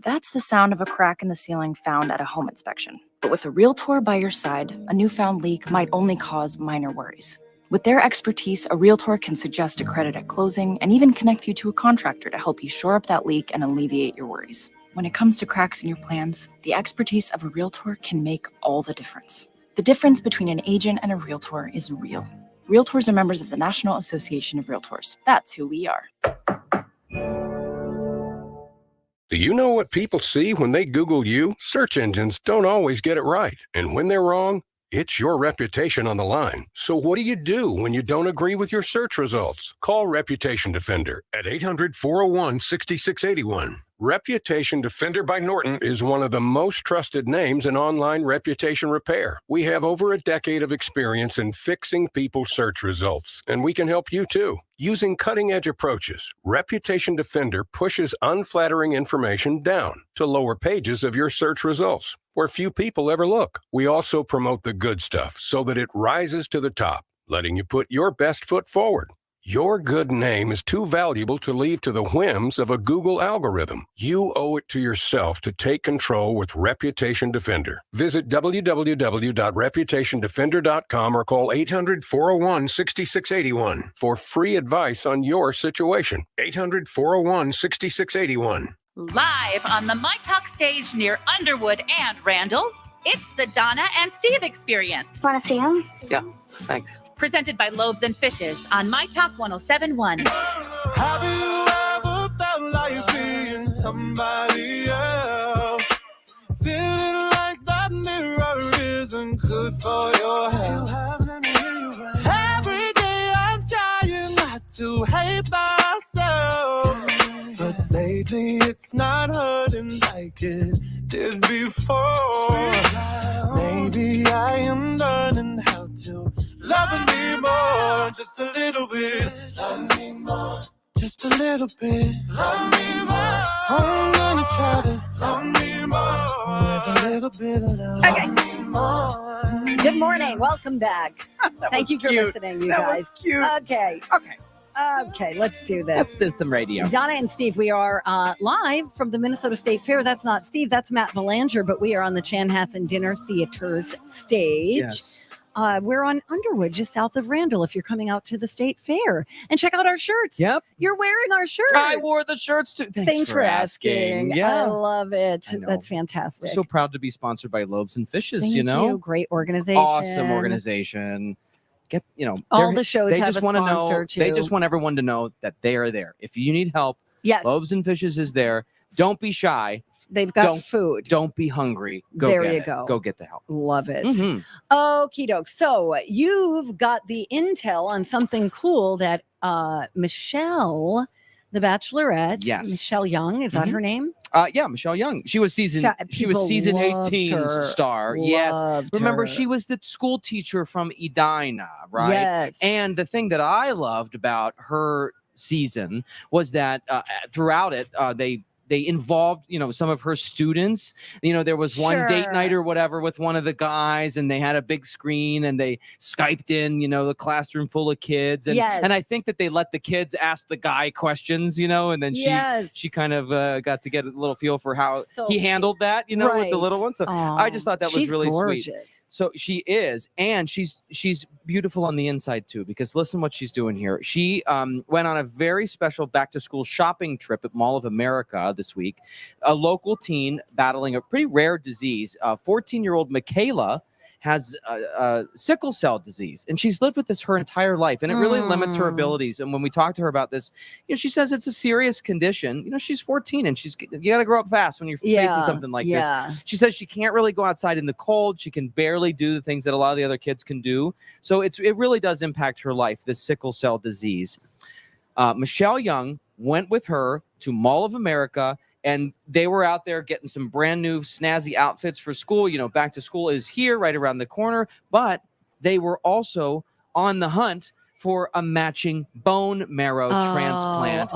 That's the sound of a crack in the ceiling found at a home inspection. But with a Realtor by your side, a newfound leak might only cause minor worries. With their expertise, a Realtor can suggest a credit at closing and even connect you to a contractor to help you shore up that leak and alleviate your worries. When it comes to cracks in your plans, the expertise of a Realtor can make all the difference. The difference between an agent and a Realtor is real. Realtors are members of the National Association of Realtors. That's who we are. Do you know what people see when they Google you? Search engines don't always get it right. And when they're wrong, it's your reputation on the line. So what do you do when you don't agree with your search results? Call Reputation Defender at 800-401-6681. Reputation Defender by Norton is one of the most trusted names in online reputation repair. We have over a decade of experience in fixing people's search results, and we can help you too. Using cutting-edge approaches, Reputation Defender pushes unflattering information down to lower pages of your search results, where few people ever look. We also promote the good stuff so that it rises to the top, letting you put your best foot forward. Your good name is too valuable to leave to the whims of a Google algorithm. You owe it to yourself to take control with Reputation Defender. Visit www.reputationdefender.com or call 800-401-6681 for free advice on your situation. 800-401-6681. Live on the myTalk stage near Underwood and Randall, it's the Donna and Steve Experience. Want to see him? Yeah, thanks. Presented by Lobes and Fishes on myTalk 1071. Have you ever felt like being somebody else? Feeling like that mirror isn't good for your health. Every day I'm trying not to hate myself, but baby, lately it's not hurting like it did before. Maybe I am learning how to love me more, just a little bit. Love me more, just a little bit. Love me more. I'm gonna try to love me more with a little bit of love. Okay. Love me more. Good morning. Welcome back. Thank you for listening, you That guys. was cute. Okay. Okay, let's do this. Let's do some radio. Donna and Steve, we are live from the Minnesota State Fair. That's not Steve, that's Matt Belanger, but we are on the Chanhassen Dinner Theater's stage. Yes. We're on Underwood, just south of Randall, if you're coming out to the State Fair. And check out our shirts. Yep. You're wearing our shirt. I wore the shirts too. Thanks for asking. Yeah. I love it. I know. That's fantastic. We're so proud to be sponsored by Loaves and Fishes, Thank you know? Great organization. Awesome organization. Get, all they're- the shows they have just a wanna sponsor know, too. They just want everyone to know that they are there. If you need help, Yes. Loaves and Fishes is there. Don't be shy. They've got Don't- food. Don't be hungry. Go There get you it. go. Go get the help. Love it. Mhm. Okie doke. So you've got the intel on something cool that Michelle, the Bachelorette, Yes. Michelle Young, is that Mhm. her name? Yeah, Michelle Young. She was season People 18 loved star. her. Yes. Loved Remember, her. she was the school teacher from Edina, right? Yes. And the thing that I loved about her season was that throughout it, they involved, some of her students. There was one date Sure. night or whatever with one of the guys, and they had a big screen and they Skyped in, the classroom full of kids. And, Yes. and I think that they let the kids ask the guy questions, and then Yes. she kind of got to get a little feel for how So he handled that, with the Right. little one. So I just thought that was She's really sweet. gorgeous. So she is, and she's beautiful on the inside too, because listen what she's doing here. She went on a very special back to school shopping trip at Mall of America this week. A local teen battling a pretty rare disease, 14-year-old Michaela, has sickle cell disease, and she's lived with this her entire life, and it really limits her abilities. And when we talk to her about this, she says it's a serious condition. She's 14, and you got to grow up fast when you're facing something like this. She says she can't really go outside in the cold. She can barely do the things that a lot of the other kids can do. So it really does impact her life, this sickle cell disease. Michelle Young went with her to Mall of America, and they were out there getting some brand new snazzy outfits for school. Back to school is here right around the corner, but they were also on the hunt for a matching bone marrow transplant.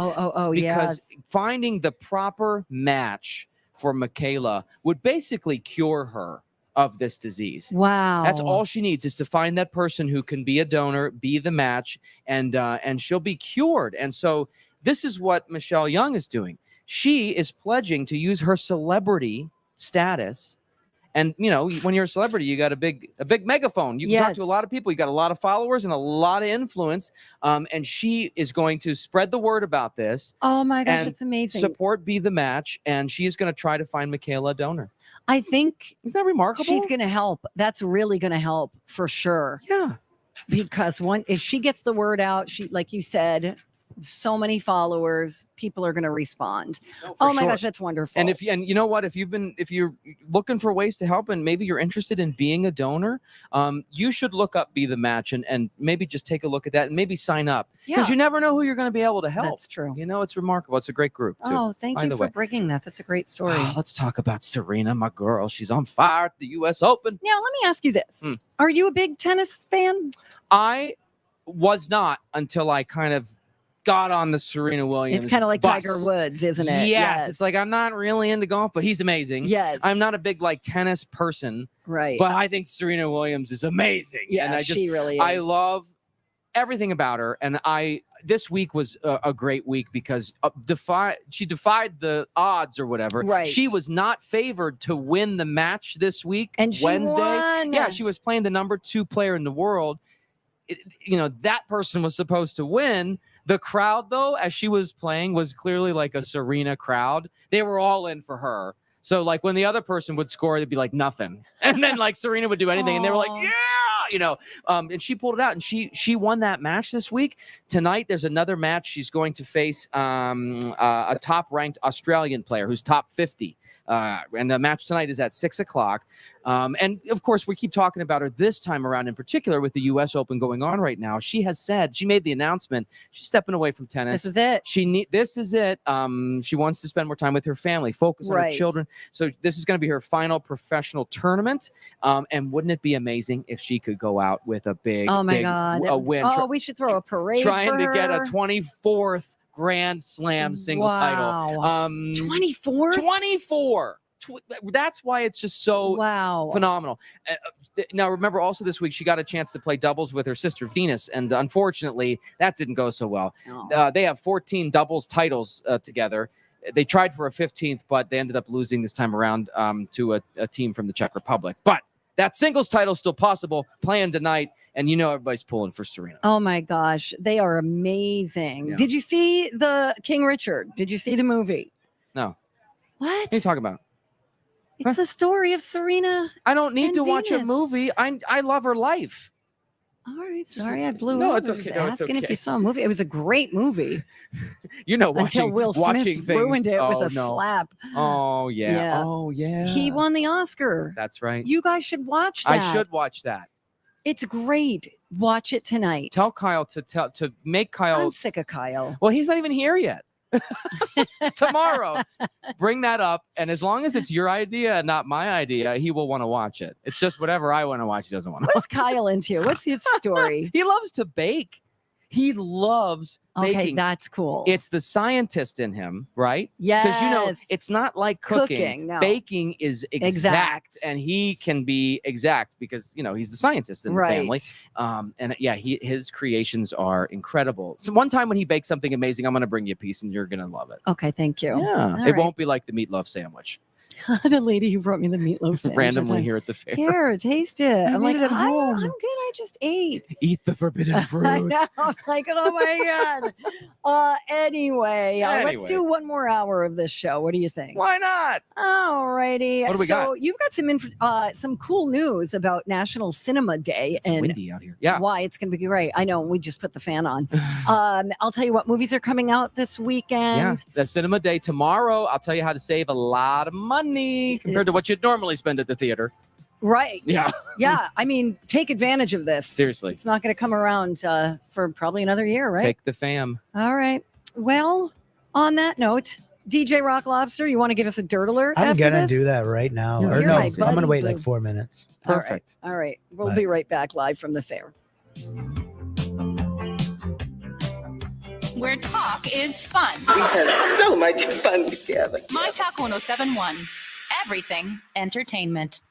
Because finding the proper match for Michaela would basically cure her of this disease. Wow. That's all she needs, is to find that person who can be a donor, be the match, and she'll be cured. And so this is what Michelle Young is doing. She is pledging to use her celebrity status. And, when you're a celebrity, you got a big megaphone. You can talk to a lot of people. You got a lot of followers and a lot of influence. And she is going to spread the word about this. Oh my gosh, and it's amazing. Support Be the Match. And she is going to try to find Michaela a donor. I think Isn't that remarkable? she's going to help. That's really going to help for sure. Yeah. Because if she gets the word out, she, like you said, so many followers, people are going to respond. Oh my gosh, that's wonderful. And you know what, if you're looking for ways to help, and maybe you're interested in being a donor, you should look up Be the Match and maybe just take a look at that and maybe sign up, because you never know who you're going to be able to help. That's true. It's remarkable. It's a great group too. Oh, thank you for bringing that. That's a great story. Let's talk about Serena, my girl. She's on fire at the U.S. Open. Now, let me ask you this. Are you a big tennis fan? I was not until I kind of got on the Serena Williams. It's kind of like bus. Tiger Woods, isn't it? Yes. It's like, I'm not really into golf, but he's amazing. Yes. I'm not a big tennis person. Right. But I think Serena Williams is amazing. Yeah, and she really is. I love everything about her. And this week was a great week because she defied the odds or whatever. Right. She was not favored to win the match this week. And she Wednesday. won. Yeah, she was playing the number 2 player in the world. That person was supposed to win. The crowd, though, as she was playing, was clearly like a Serena crowd. They were all in for her. So, when the other person would score, they'd be like, nothing. And then, Serena would do anything. And they were like, yeah, and she pulled it out. And she won that match this week. Tonight, there's another match. She's going to face a top-ranked Australian player who's top 50. And the match tonight is at 6:00. And of course, we keep talking about her this time around, in particular with the U.S. Open going on right now. She has said, she made the announcement, she's stepping away from tennis. This is it. This is it. She wants to spend more time with her family, focus on her children. So this is going to be her final professional tournament. And wouldn't it be amazing if she could go out with a big, a win? We should throw a parade trying for to get a her. 24th Grand Slam single title. 24? 24. That's why it's just so phenomenal. Now, remember, also this week, she got a chance to play doubles with her sister Venus, and unfortunately, that didn't go so well. They have 14 doubles titles together. They tried for a 15th, but they ended up losing this time around to a team from the Czech Republic. But that singles title is still possible, playing tonight, and everybody's pulling for Serena. Oh, my gosh. They are amazing. Yeah. Did you see the King Richard? Did you see the movie? No. What? What are you talking about? It's the story of Serena. I don't need to watch a Venus. movie. I love her life. All right, sorry, I blew No, up. it's I was okay. No, it's asking if okay. you saw a movie. It was a great movie. Until Will watching Smith things. ruined it with a no. slap. Oh yeah. Yeah. Oh yeah. He won the Oscar. That's right. You guys should watch that. I should watch that. It's great. Watch it tonight. Tell Kyle to make Kyle. I'm sick of Kyle. Well, he's not even here yet. Tomorrow, bring that up, and as long as it's your idea and not my idea, he will want to watch it. It's just whatever I want to watch, he doesn't want to. What's Kyle into? What's his story? He loves to bake. He loves baking. Okay, that's cool. It's the scientist in him, right? Yes. Because it's not like cooking. no. Baking is exact, and he can be exact because he's the scientist in the family. And yeah, his creations are incredible. So one time when he bakes something amazing, I'm going to bring you a piece, and you're going to love it. Okay, thank you. Yeah, All it right. won't be like the meatloaf sandwich. The lady who brought me the meatloaf sandwich. Randomly here at the fair. Here, taste it. I'm like, made it at home. I'm good. I just ate. Eat the forbidden fruits. I know. I'm like, oh my God. Anyway, let's do one more hour of this show. What do you think? Why not? All righty. What do we got? You've got some cool news about National Cinema Day It's and windy out here. Yeah. why it's going to be great. I know. We just put the fan on. I'll tell you what movies are coming out this weekend. Yeah, the cinema day tomorrow. I'll tell you how to save a lot of money compared to what you'd normally spend at the theater. Right. Yeah. Yeah. I mean, take advantage of this. Seriously. It's not going to come around for probably another year, right? Take the fam. All right. Well, on that note, DJ Rock Lobster, you want to give us a dirt alert? I'm after going to this? do that right now. You're Or no, my I'm going to buddy, wait boo. like 4 minutes. Perfect. All right. We'll Bye. be right back live from the fair. Where talk is fun. We had so much fun together. myTalk 1071. Everything entertainment.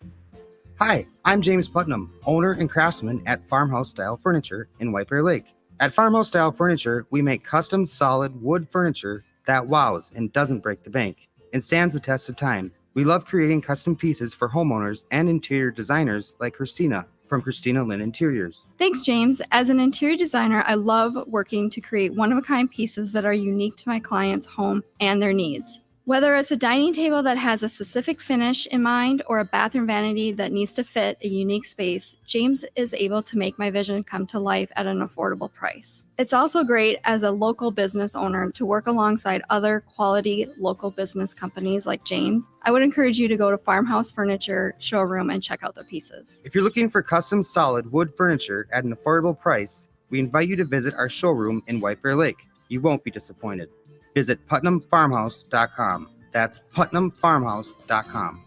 Hi, I'm James Putnam, owner and craftsman at Farmhouse Style Furniture in White Bear Lake. At Farmhouse Style Furniture, we make custom solid wood furniture that wows and doesn't break the bank and stands the test of time. We love creating custom pieces for homeowners and interior designers like Christina from Christina Lynn Interiors. Thanks, James. As an interior designer, I love working to create one-of-a-kind pieces that are unique to my client's home and their needs. Whether it's a dining table that has a specific finish in mind or a bathroom vanity that needs to fit a unique space, James is able to make my vision come to life at an affordable price. It's also great as a local business owner to work alongside other quality local business companies like James. I would encourage you to go to Farmhouse Furniture Showroom and check out their pieces. If you're looking for custom solid wood furniture at an affordable price, we invite you to visit our showroom in White Bear Lake. You won't be disappointed. Visit PutnamFarmhouse.com. That's PutnamFarmhouse.com.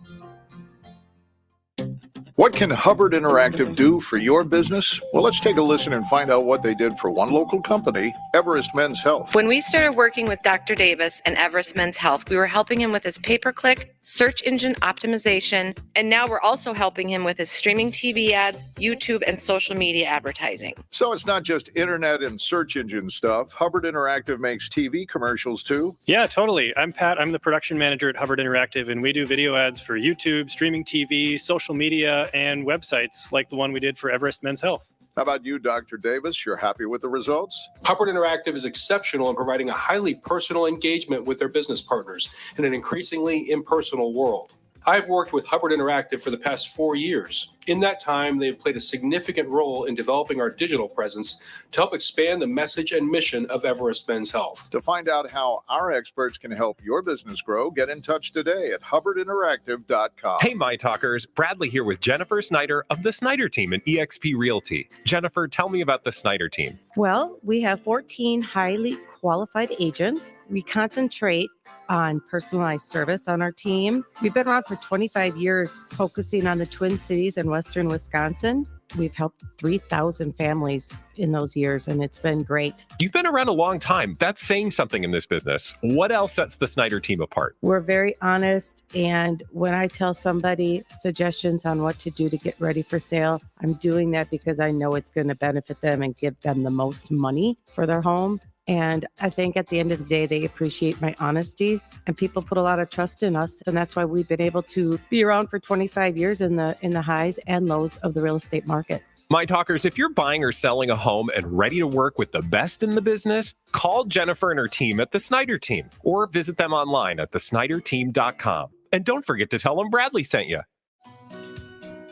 What can Hubbard Interactive do for your business? Well, let's take a listen and find out what they did for one local company, Everest Men's Health. When we started working with Dr. Davis and Everest Men's Health, we were helping him with his pay-per-click, search engine optimization, and now we're also helping him with his streaming TV ads, YouTube, and social media advertising. So it's not just internet and search engine stuff. Hubbard Interactive makes TV commercials too. Yeah, totally. I'm Pat. I'm the production manager at Hubbard Interactive, and we do video ads for YouTube, streaming TV, social media, and websites like the one we did for Everest Men's Health. How about you, Dr. Davis? You're happy with the results? Hubbard Interactive is exceptional in providing a highly personal engagement with their business partners in an increasingly impersonal world. I've worked with Hubbard Interactive for the past 4 years. In that time, they've played a significant role in developing our digital presence to help expand the message and mission of Everest Men's Health. To find out how our experts can help your business grow, get in touch today at hubbardinteractive.com. Hey, My Talkers. Bradley here with Jennifer Snyder of the Snyder Team and eXp Realty. Jennifer, tell me about the Snyder Team. Well, we have 14 highly qualified agents. We concentrate on personalized service on our team. We've been around for 25 years, focusing on the Twin Cities and Western Wisconsin. We've helped 3,000 families in those years, and it's been great. You've been around a long time. That's saying something in this business. What else sets the Snyder Team apart? We're very honest, and when I tell somebody suggestions on what to do to get ready for sale, I'm doing that because I know it's going to benefit them and give them the most money for their home. And I think at the end of the day, they appreciate my honesty, and people put a lot of trust in us. And that's why we've been able to be around for 25 years in the highs and lows of the real estate market. My Talkers, if you're buying or selling a home and ready to work with the best in the business, call Jennifer and her team at the Snyder Team or visit them online at thesnyderteam.com. And don't forget to tell them Bradley sent you.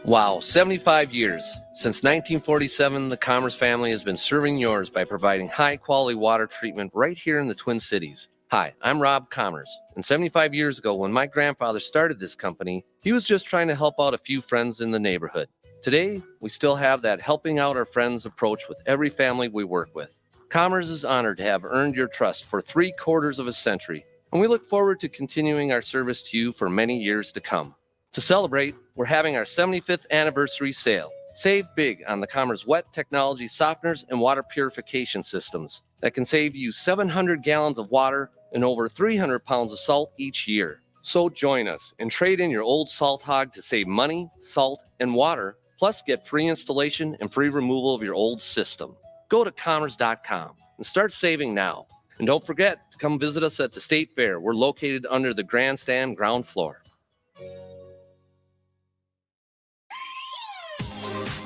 Wow, 75 years. Since 1947, the Commerce family has been serving yours by providing high-quality water treatment right here in the Twin Cities. Hi, I'm Rob Commerce, and 75 years ago when my grandfather started this company, he was just trying to help out a few friends in the neighborhood. Today, we still have that helping out our friends approach with every family we work with. Commerce is honored to have earned your trust for 3/4 of a century, and we look forward to continuing our service to you for many years to come. To celebrate, we're having our 75th anniversary sale. Save big on the Commerce wet technology softeners and water purification systems that can save you 700 gallons of water and over 300 pounds of salt each year. So join us and trade in your old salt hog to save money, salt, and water, plus get free installation and free removal of your old system. Go to commerce.com and start saving now. And don't forget to come visit us at the State Fair. We're located under the grandstand ground floor.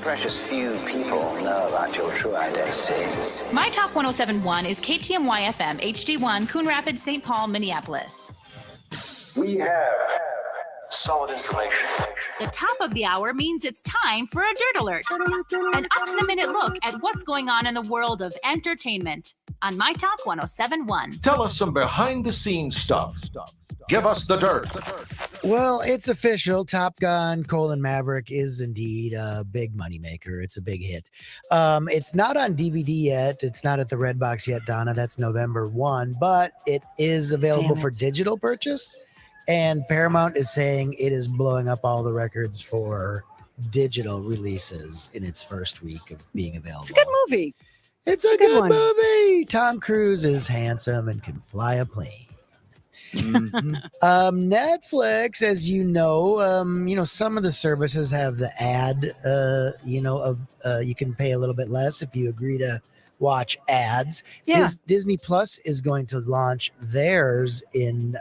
Precious few people know about your true identity. myTalk 1071 is KTMY FM, HD1, Coon Rapids, St. Paul, Minneapolis. We have solid information. The top of the hour means it's time for a Dirt Alert, an up-to-the-minute look at what's going on in the world of entertainment on myTalk 1071. Tell us some behind-the-scenes stuff. Give us the dirt. Well, it's official. Top Gun: Maverick is indeed a big moneymaker. It's a big hit. It's not on DVD yet. It's not at the Redbox yet, Donna. That's November 1, but it is available for digital purchase. And Paramount is saying it is blowing up all the records for digital releases in its first week of being available. It's a good movie. It's a good movie. Tom Cruise is handsome and can fly a plane. Netflix, as you know, some of the services have the ad, you can pay a little bit less if you agree to watch ads. Yeah. Disney Plus is going to launch theirs in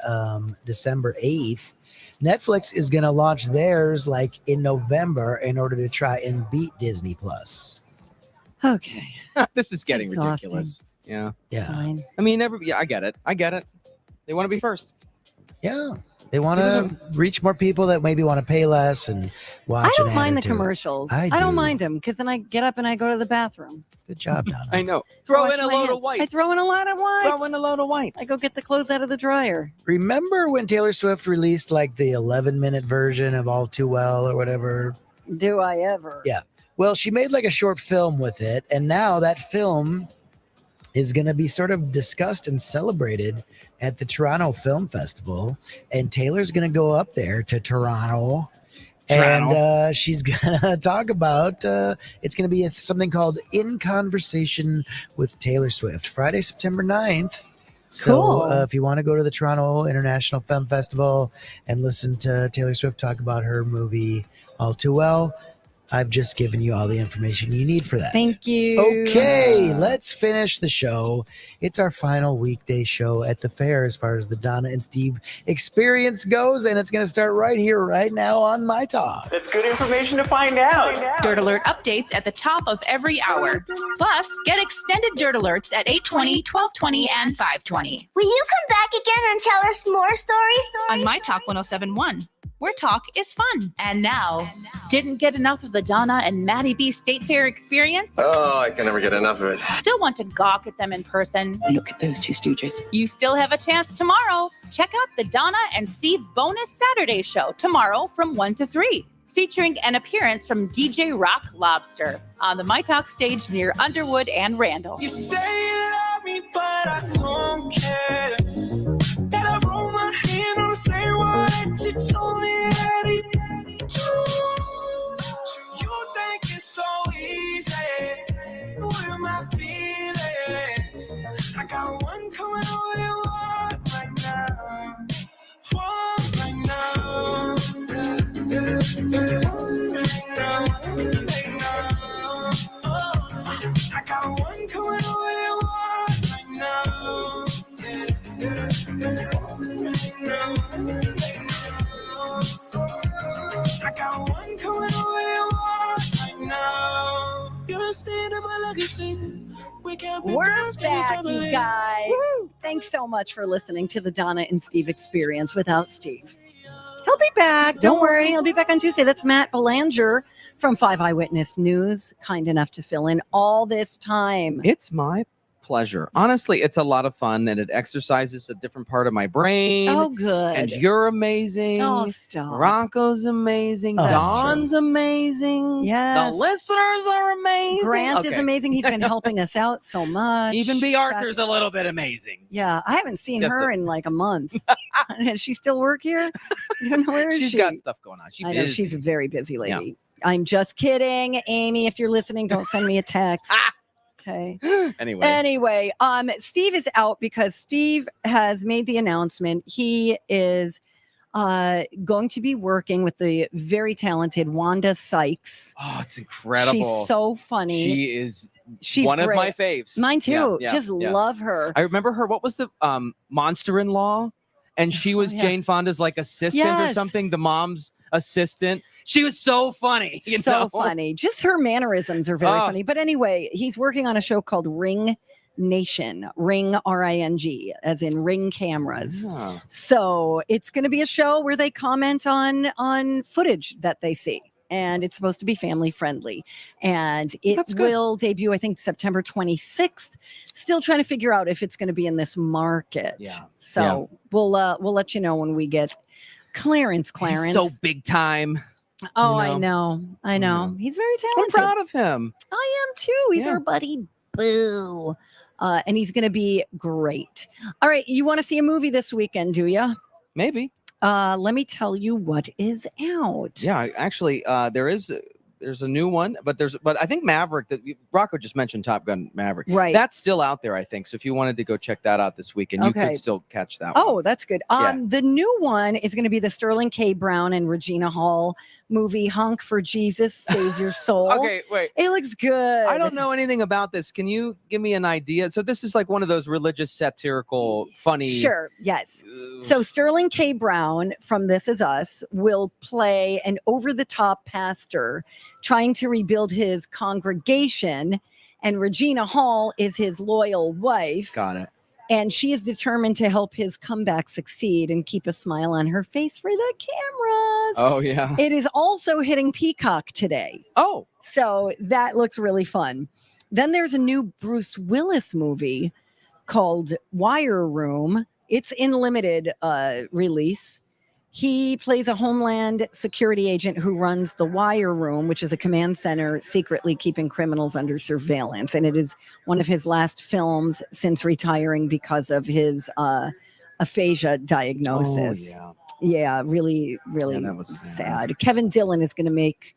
December 8th. Netflix is going to launch theirs like in November in order to try and beat Disney Plus. Okay. This is getting Exhausting. ridiculous. Yeah. Yeah. Fine. I mean, I get it. They want to be first. Yeah. They want to reach more people that maybe want to pay less and watch I don't an ad mind or the two. commercials. I don't do. mind them because then I get up and I go to the bathroom. Good job, Donna. I know. Throw Wash in a my load of hands. whites. I throw in a lot of whites. Throw in a load of whites. I go get the clothes out of the dryer. Remember when Taylor Swift released like the 11-minute version of All Too Well or whatever? Do I ever? Yeah. Well, she made like a short film with it, and now that film is going to be sort of discussed and celebrated at the Toronto Film Festival, and Taylor's going to go up there to Toronto. And she's going to talk about, it's going to be something called In Conversation with Taylor Swift, Friday, September 9th. So Cool. if you want to go to the Toronto International Film Festival and listen to Taylor Swift talk about her movie All Too Well, I've just given you all the information you need for that. Thank you. Okay, let's finish the show. It's our final weekday show at the fair as far as the Donna and Steve experience goes, and it's going to start right here, right now on My Talk. That's good information to find out. Dirt Alert updates at the top of every hour. Plus, get extended Dirt Alerts at 8:20, 12:20, and 5:20. Will you come back again and tell us more stories? On myTalk 1071. where talk is fun. And now, didn't get enough of the Donna and Maddie B State Fair experience? Oh, I can never get enough of it. Still want to gawk at them in person? Look at those two stooges. You still have a chance tomorrow. Check out the Donna and Steve bonus Saturday show tomorrow from 1 to 3, featuring an appearance from DJ Rock Lobster on the myTalk stage near Underwood and Randall. You say you love me, but I don't care. That I roll my hand on the same word that you told me that you think it's so easy. Where am I feeling? I got one coming away, one right now. One right now. One right now. Oh, I got one coming away, one right now. I got one coming away, one right now. You're staying in my legacy. We're back, you guys. Woo! Thanks so much for listening to the Donna and Steve experience without Steve. He'll be back. Don't worry. He'll be back on Tuesday. That's Matt Belanger from 5 Eyewitness News, kind enough to fill in all this time. It's my pleasure. Honestly, it's a lot of fun and it exercises a different part of my brain. Oh, good. And you're amazing. Oh, stop. Rocco's amazing. Oh, Dawn's amazing. Yes. The listeners are amazing. Grant is Okay. amazing. He's been helping us out so much. Even B. Arthur's a little bit amazing. Yeah, I haven't seen Just her a- in like a month. Does she still work here? I don't know where is She's she? got stuff going on. She's I know busy. she's a very busy lady. Yeah. I'm just kidding, Amy. If you're listening, don't send me a text. Okay. Anyway, Steve is out because Steve has made the announcement. He is going to be working with the very talented Wanda Sykes. Oh, it's incredible. She's so funny. She's one great. of my faves. Mine too. Yeah, Just yeah. love her. I remember her. What was the Monster-in-Law? And she was yeah. Jane Fonda's like assistant or Yes. something. The mom's assistant. She was so funny. You So know? funny. Just her mannerisms are very Oh. funny. But anyway, he's working on a show called Ring Nation. Ring, RING, as in Ring cameras. Oh. So it's going to be a show where they comment on footage that they see. And it's supposed to be family friendly. And it That's good. will debut, I think, September 26th. Still trying to figure out if it's going to be in this market. Yeah. So we'll let you know when we get clearance. He's so big time. Oh, you I know. He's very I'm talented. proud of him. I am too. He's Yeah. our buddy Boo. And he's going to be great. All right. You want to see a movie this weekend, do you? Maybe. Let me tell you what is out. Yeah, actually, there's a new one, but I think Maverick that Rocco just mentioned, Top Gun Maverick. Right. That's still out there, I think. So if you wanted to go check that out this weekend, you Okay. could still catch that one. Oh, that's good. Yeah. The new one is going to be the Sterling K. Brown and Regina Hall movie, Honk for Jesus, Save Your Soul. Okay, wait. It looks good. I don't know anything about this. Can you give me an idea? So this is like one of those religious, satirical, funny. Sure. Yes. So Sterling K. Brown from This Is Us will play an over-the-top pastor trying to rebuild his congregation, and Regina Hall is his loyal wife. Got it. And she is determined to help his comeback succeed and keep a smile on her face for the cameras. Oh, yeah. It is also hitting Peacock today. Oh. So that looks really fun. Then there's a new Bruce Willis movie called Wire Room. It's in limited release. He plays a Homeland Security agent who runs the Wire Room, which is a command center secretly keeping criminals under surveillance. And it is one of his last films since retiring because of his aphasia diagnosis. Oh, Yeah, really, really that was sad. Kevin Dillon is going to make,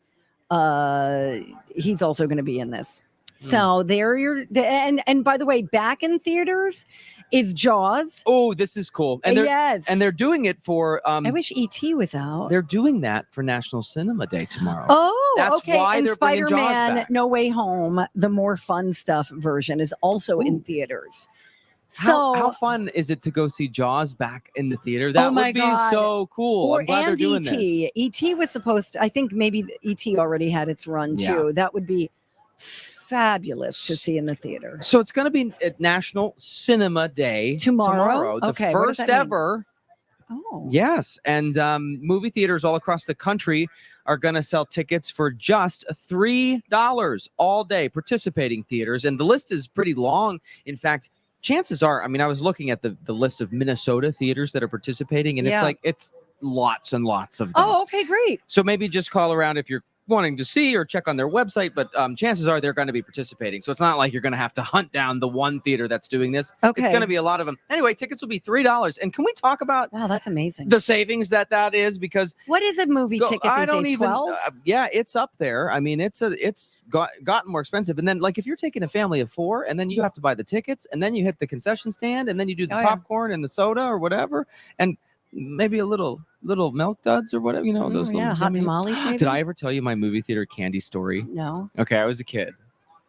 he's also going to be in this. So there and by the way, back in theaters is Jaws. Oh, this is cool. And yes. And they're doing it for I wish E.T. was out. They're doing that for National Cinema Day tomorrow. Oh, That's okay. why and they're bringing Jaws Spider-Man back. No Way Home, the more fun stuff version is also in theaters. So How fun is it to go see Jaws back in the theater? That Oh my would be God. so cool. I'm glad they're doing this. E.T. was supposed to, I think maybe E.T. already had its run too. Yeah. That would be fabulous to see in the theater. So it's going to be at National Cinema Day Tomorrow? The Okay, what does first that mean? ever Oh. Yes. And movie theaters all across the country are going to sell tickets for just $3 all day, participating theaters. And the list is pretty long. In fact, chances are, I mean, I was looking at the list of Minnesota theaters that are participating, and it's lots and lots of them. Oh, okay, great. So maybe just call around if you're wanting to see or check on their website, but chances are they're going to be participating. So it's not like you're going to have to hunt down the one theater that's doing this. Okay. It's going to be a lot of them. Anyway, tickets will be $3. And can we talk about Wow, that's amazing. the savings that is? Because what is a movie ticket I these don't days, even 12? Yeah, it's up there. I mean, it's gotten more expensive. And then like if you're taking a family of 4 and then you have to buy the tickets and then you hit the concession stand and then you do the popcorn and the soda or whatever and maybe a little milk duds or whatever, those little hot tamales maybe? Did I ever tell you my movie theater candy story? No. Okay, I was a kid.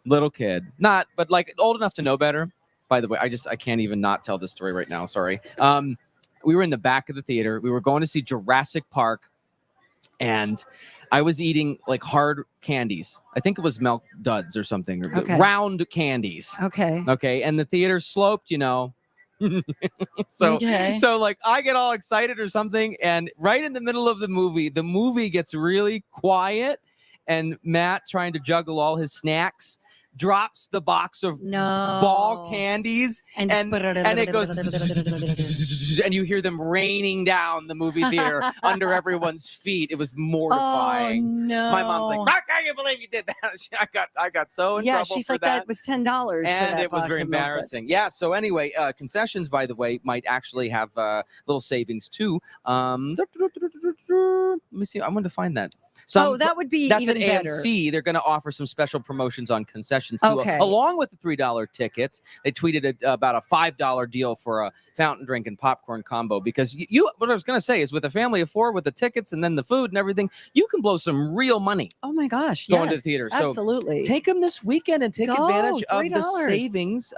Little kid. Not, but like old enough to know better. By the way, I can't even not tell this story right now. Sorry. We were in the back of the theater. We were going to see Jurassic Park and I was eating like hard candies. I think it was milk duds or something, or round candies. Okay. Okay. And the theater sloped, so like I get all excited or something, and right in the middle of the movie gets really quiet, and Matt, trying to juggle all his snacks, drops the box of ball candies and it goes and you hear them raining down the movie theater under everyone's feet. It was mortifying. Oh, no. My mom's like, "How can you believe you did that?" I got so in trouble she's for like, that was $10 and it was very embarrassing. Yeah, so anyway, concessions, by the way, might actually have little savings too. Let me see, I wanted to find that. That would be that's even at better. AMC. They're going to offer some special promotions on concessions too, Okay. along with the $3 tickets. They tweeted about a $5 deal for a fountain drink and popcorn combo, because what I was going to say is with a family of 4 with the tickets and then the food and everything, you can blow some real money. Oh my gosh, going to the theater. So absolutely. take them this weekend and take advantage of the $3. savings.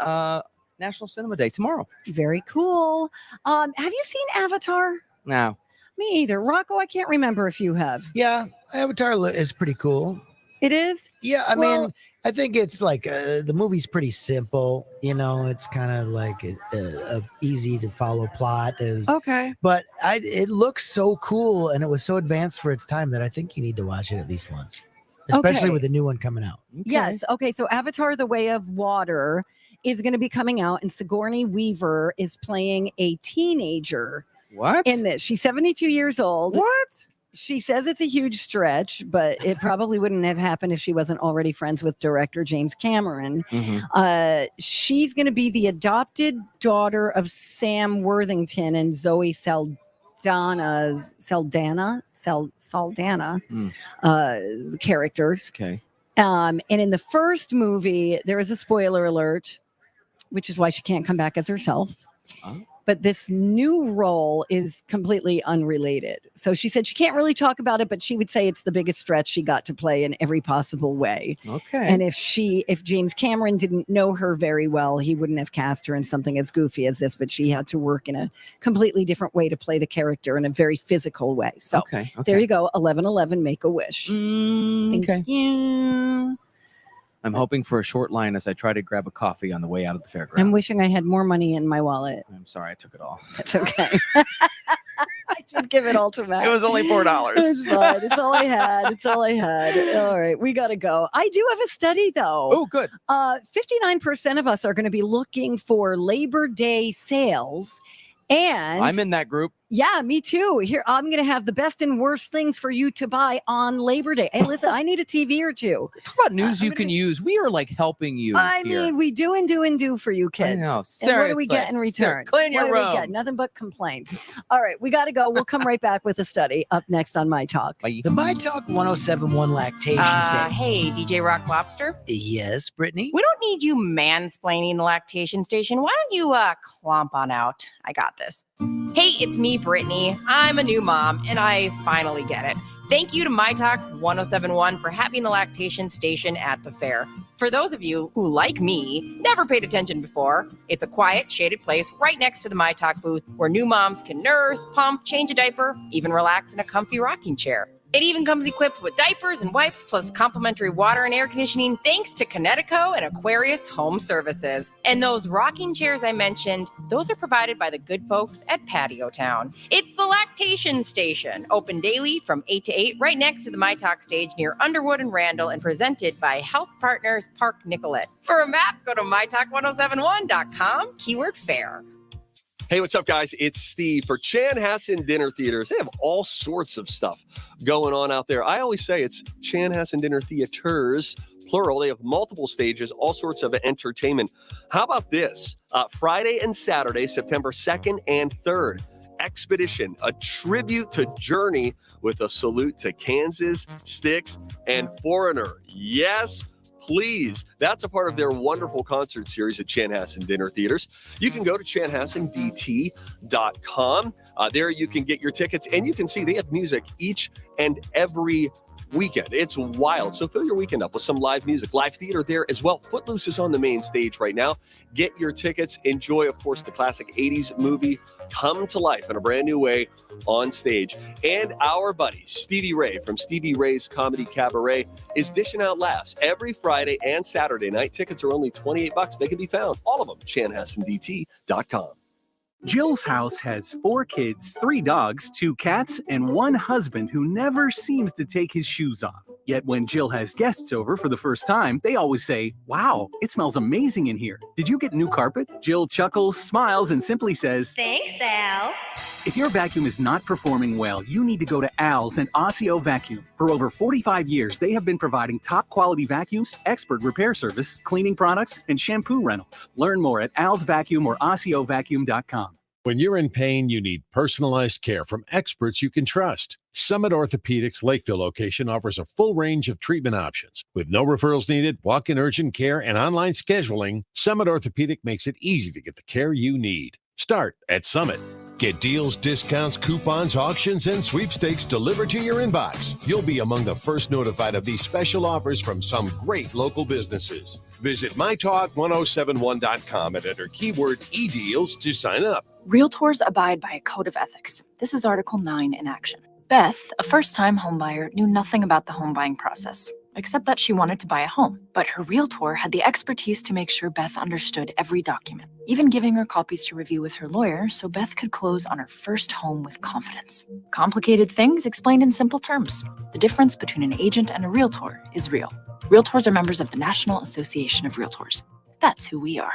National Cinema Day tomorrow. Very cool. Have you seen Avatar? No. Me either. Rocco, I can't remember if you have. Yeah, Avatar is pretty cool. It is? Yeah, I mean, I think it's like the movie's pretty simple. It's kind of like a easy to follow plot. Okay. But it looks so cool, and it was so advanced for its time that I think you need to watch it at least once, especially with the new one coming out. Okay. Yes. Okay. So Avatar: The Way of Water is going to be coming out, and Sigourney Weaver is playing a teenager. What? In this. She's 72 years old. What? She says it's a huge stretch, but it probably wouldn't have happened if she wasn't already friends with director James Cameron. Mm-hmm. She's going to be the adopted daughter of Sam Worthington and Zoe Saldana characters. Okay. And in the first movie, there is a spoiler alert, which is why she can't come back as herself. Oh. But this new role is completely unrelated. So she said she can't really talk about it, but she would say it's the biggest stretch she got to play in every possible way. Okay. And if James Cameron didn't know her very well, he wouldn't have cast her in something as goofy as this, but she had to work in a completely different way to play the character in a very physical way. So there you go. 1111, make a wish. Okay. Thank you. I'm hoping for a short line as I try to grab a coffee on the way out of the fairgrounds. I'm wishing I had more money in my wallet. I'm sorry, I took it all. That's okay. I did give it all to Matt. It was only $4. It's fine. It's all I had. It's all I had. All right, we got to go. I do have a study, though. Oh, good. 59% of us are going to be looking for Labor Day sales. And I'm in that group. Yeah, me too. Here, I'm going to have the best and worst things for you to buy on Labor Day. Hey, listen, I need a TV or two. Talk about news you can use. We are like helping you. I mean, we do for you kids. I know. And what do we get in return? Clean your what room. Do we get? Nothing but complaints. All right, we got to go. We'll come right back with a study up next on myTalk. Bye. The myTalk 1071 lactation station. Hey, DJ Rock Lobster. Yes, Brittany. We don't need you mansplaining the lactation station. Why don't you clomp on out? I got this. Hey, it's me, Brittany. I'm a new mom, and I finally get it. Thank you to myTalk 1071 for having the lactation station at the fair. For those of you who, like me, never paid attention before, it's a quiet, shaded place right next to the myTalk booth where new moms can nurse, pump, change a diaper, even relax in a comfy rocking chair. It even comes equipped with diapers and wipes, plus complimentary water and air conditioning, thanks to Connecticut and Aquarius Home Services. And those rocking chairs I mentioned, those are provided by the good folks at Patio Town. It's the Lactation Station, open daily from 8 to 8, right next to the myTalk stage near Underwood and Randall, and presented by Health Partners Park Nicollet. For a map, go to mytalk1071.com, keyword fair. Hey, what's up, guys? It's Steve for Chanhassen Dinner Theaters. They have all sorts of stuff going on out there. I always say it's Chanhassen Dinner Theaters, plural. They have multiple stages, all sorts of entertainment. How about this? Friday and Saturday, September 2nd and 3rd, Expedition, a tribute to Journey with a salute to Kansas, Styx, and Foreigner. Yes, please. That's a part of their wonderful concert series at Chanhassen Dinner Theaters. You can go to chanhassendt.com. There you can get your tickets, and you can see they have music each and every weekend. It's wild. So fill your weekend up with some live music, live theater there as well. Footloose is on the main stage right now. Get your tickets. Enjoy, of course, the classic 80s movie come to life in a brand new way on stage. And our buddy Stevie Ray from Stevie Ray's Comedy Cabaret is dishing out laughs every Friday and Saturday night. Tickets are only $28. They can be found, all of them, chanhassendt.com. Jill's house has 4 kids, 3 dogs, 2 cats, and 1 husband who never seems to take his shoes off. Yet when Jill has guests over for the first time, they always say, "Wow, it smells amazing in here. Did you get new carpet?" Jill chuckles, smiles, and simply says, Thanks, Al. if your vacuum is not performing well, you need to go to Al's and Osseo Vacuum. For over 45 years, they have been providing top-quality vacuums, expert repair service, cleaning products, and shampoo rentals. Learn more at Al's Vacuum or OsseoVacuum.com. When you're in pain, you need personalized care from experts you can trust. Summit Orthopedics Lakeville location offers a full range of treatment options. With no referrals needed, walk-in urgent care, and online scheduling, Summit Orthopedic makes it easy to get the care you need. Start at Summit. Get deals, discounts, coupons, auctions, and sweepstakes delivered to your inbox. You'll be among the first notified of these special offers from some great local businesses. Visit mytalk1071.com and enter keyword eDeals to sign up. Realtors abide by a code of ethics. This is Article 9 in action. Beth, a first-time homebuyer, knew nothing about the home buying process, except that she wanted to buy a home. But her realtor had the expertise to make sure Beth understood every document, even giving her copies to review with her lawyer so Beth could close on her first home with confidence. Complicated things explained in simple terms. The difference between an agent and a realtor is real. Realtors are members of the National Association of Realtors. That's who we are.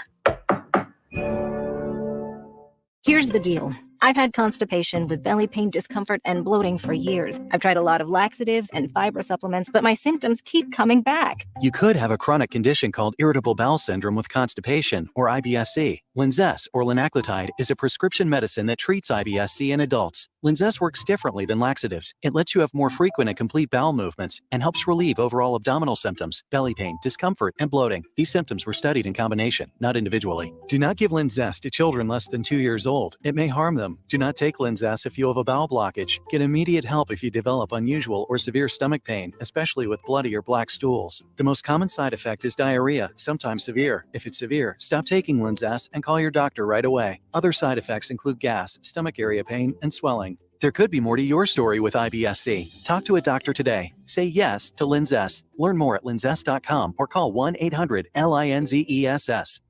Here's the deal. I've had constipation with belly pain, discomfort, and bloating for years. I've tried a lot of laxatives and fiber supplements, but my symptoms keep coming back. You could have a chronic condition called irritable bowel syndrome with constipation, or IBS-C. Linzess, or linaclotide, is a prescription medicine that treats IBS-C in adults. Linzess works differently than laxatives. It lets you have more frequent and complete bowel movements and helps relieve overall abdominal symptoms, belly pain, discomfort, and bloating. These symptoms were studied in combination, not individually. Do not give Linzess to children less than 2 years old. It may harm them. Do not take Linzess if you have a bowel blockage. Get immediate help if you develop unusual or severe stomach pain, especially with bloody or black stools. The most common side effect is diarrhea, sometimes severe. If it's severe, stop taking Linzess and call your doctor right away. Other side effects include gas, stomach area pain, and swelling. There could be more to your story with IBS-C. Talk to a doctor today. Say yes to Linzess. Learn more at linzess.com or call 1-800-LINZESS.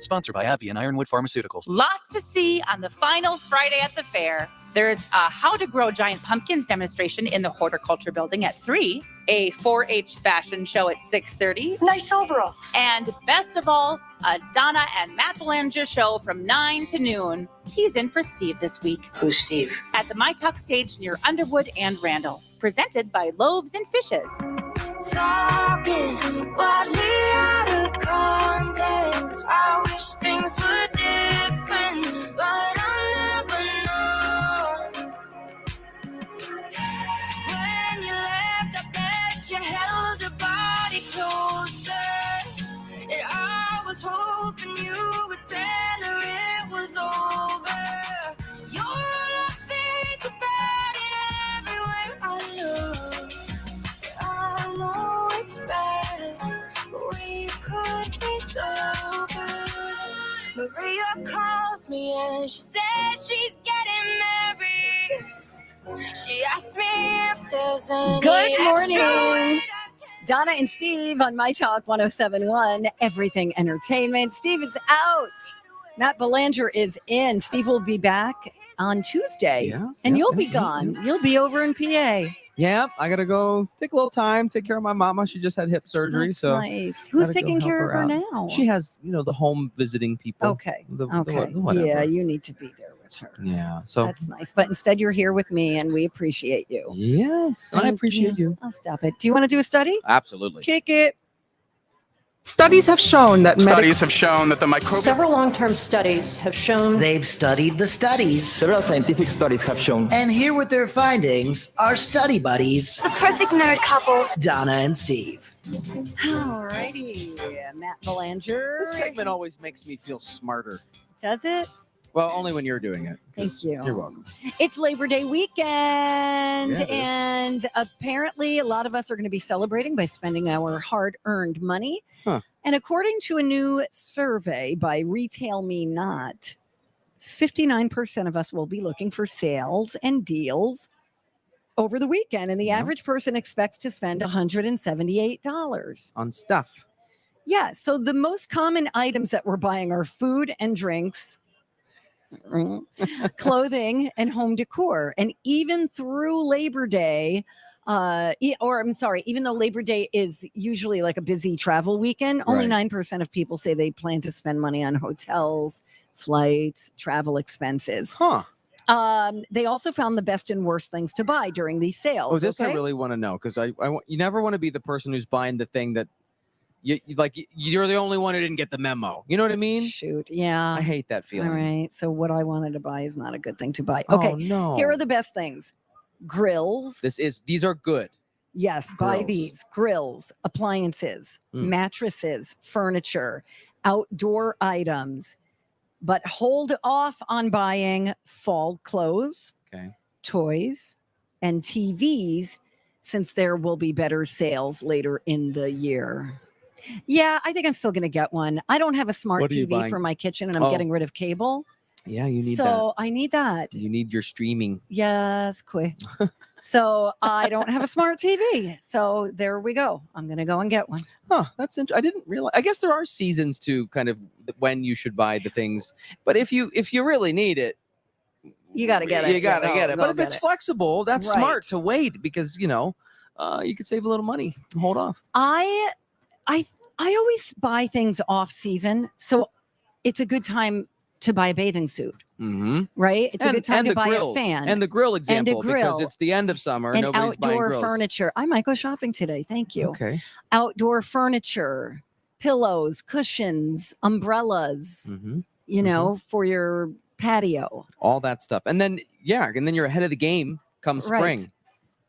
Sponsored by AbbVie and Ironwood Pharmaceuticals. Lots to see on the final Friday at the fair. There's a How to Grow Giant Pumpkins demonstration in the Horticulture Building at 3, a 4-H fashion show at 6:30. Nice overalls. And best of all, a Donna and Matt Belanger show from 9 to noon. He's in for Steve this week. Who's Steve? At the myTalk stage near Underwood and Randall. Presented by Loaves and Fishes. Talking wildly out of context. I wish things were different, but I'll never know. When you left, I bet you held a body closer, and I was hoping you would tell her it was over. You're all I think about it everywhere I look. I know it's bad, but we could be so good. Maria calls me and she says she's getting married. She asked me if Good morning. Donna and Steve on myTalk 107.1, Everything Entertainment. Steve is out. Matt Belanger is in. Steve will be back on Tuesday, and you'll be gone. You'll be over in PA. Yeah, I gotta go take a little time, take care of my mama. She just had hip surgery, That's so nice. Who's gotta go taking help care of her out. now? She has, the home visiting people. Okay. The Okay. Yeah, you need to be there with her. Yeah. So That's nice. But instead, you're here with me, and we appreciate you. Yes, I Thank appreciate you. I'll stop it. Do you want to do a study? Absolutely. Kick it. Studies have shown that the microbial. Several long-term studies have shown. They've studied the studies. Several scientific studies have shown. And here with their findings are study buddies. A perfect nerd couple. Donna and Steve. All righty. Matt Belanger. This segment always makes me feel smarter. Does it? Well, only when you're doing it. Thank you. You're welcome. It's Labor Day weekend, Yeah, it is. and apparently a lot of us are going to be celebrating by spending our hard-earned money. Huh. And according to a new survey by Retail Me Not, 59% of us will be looking for sales and deals over the weekend, and the average person expects to spend $178 on stuff. Yeah, so the most common items that we're buying are food and drinks, clothing, and home decor. And even through Labor Day, even though Labor Day is usually like a busy travel weekend, only 9% of people say they plan to spend money on hotels, flights, travel expenses. Huh. They also found the best and worst things to buy during these sales. Oh, this I okay? really want to know, because you never want to be the person who's buying the thing that you're the only one who didn't get the memo. You know what I mean? Shoot, yeah. I hate that feeling. All right. So what I wanted to buy is not a good thing to buy. Oh, Okay. no. Here are the best things. Grills. These are good. Yes, buy Grills. these. Grills, appliances, mattresses, furniture, outdoor items. But hold off on buying fall clothes, toys, and TVs, since there will be better sales later in the year. Yeah, I think I'm still going to get one. I don't have a smart What are you TV buying? for my kitchen, and I'm getting rid of cable. Yeah, you need that. So I need that. You need your streaming. Yes, quick. So I don't have a smart TV. So there we go. I'm going to go and get one. Huh, that's interesting. I didn't realize. I guess there are seasons to kind of when you should buy the things. But if you really need it, you got to get it. You got to get it. But if it's flexible, that's Right. smart to wait, because you could save a little money. Hold off. I always buy things off season, so it's a good time to buy a bathing suit, Mm-hmm. right? It's a good time to the buy grills, a fan and the grill and a example, because grill it's the end of summer. and Nobody's buying outdoor grills. furniture. I might go shopping today. Thank you. Okay. Outdoor furniture, pillows, cushions, umbrellas, for your patio. All that stuff, and then you're ahead of the game come spring. Right.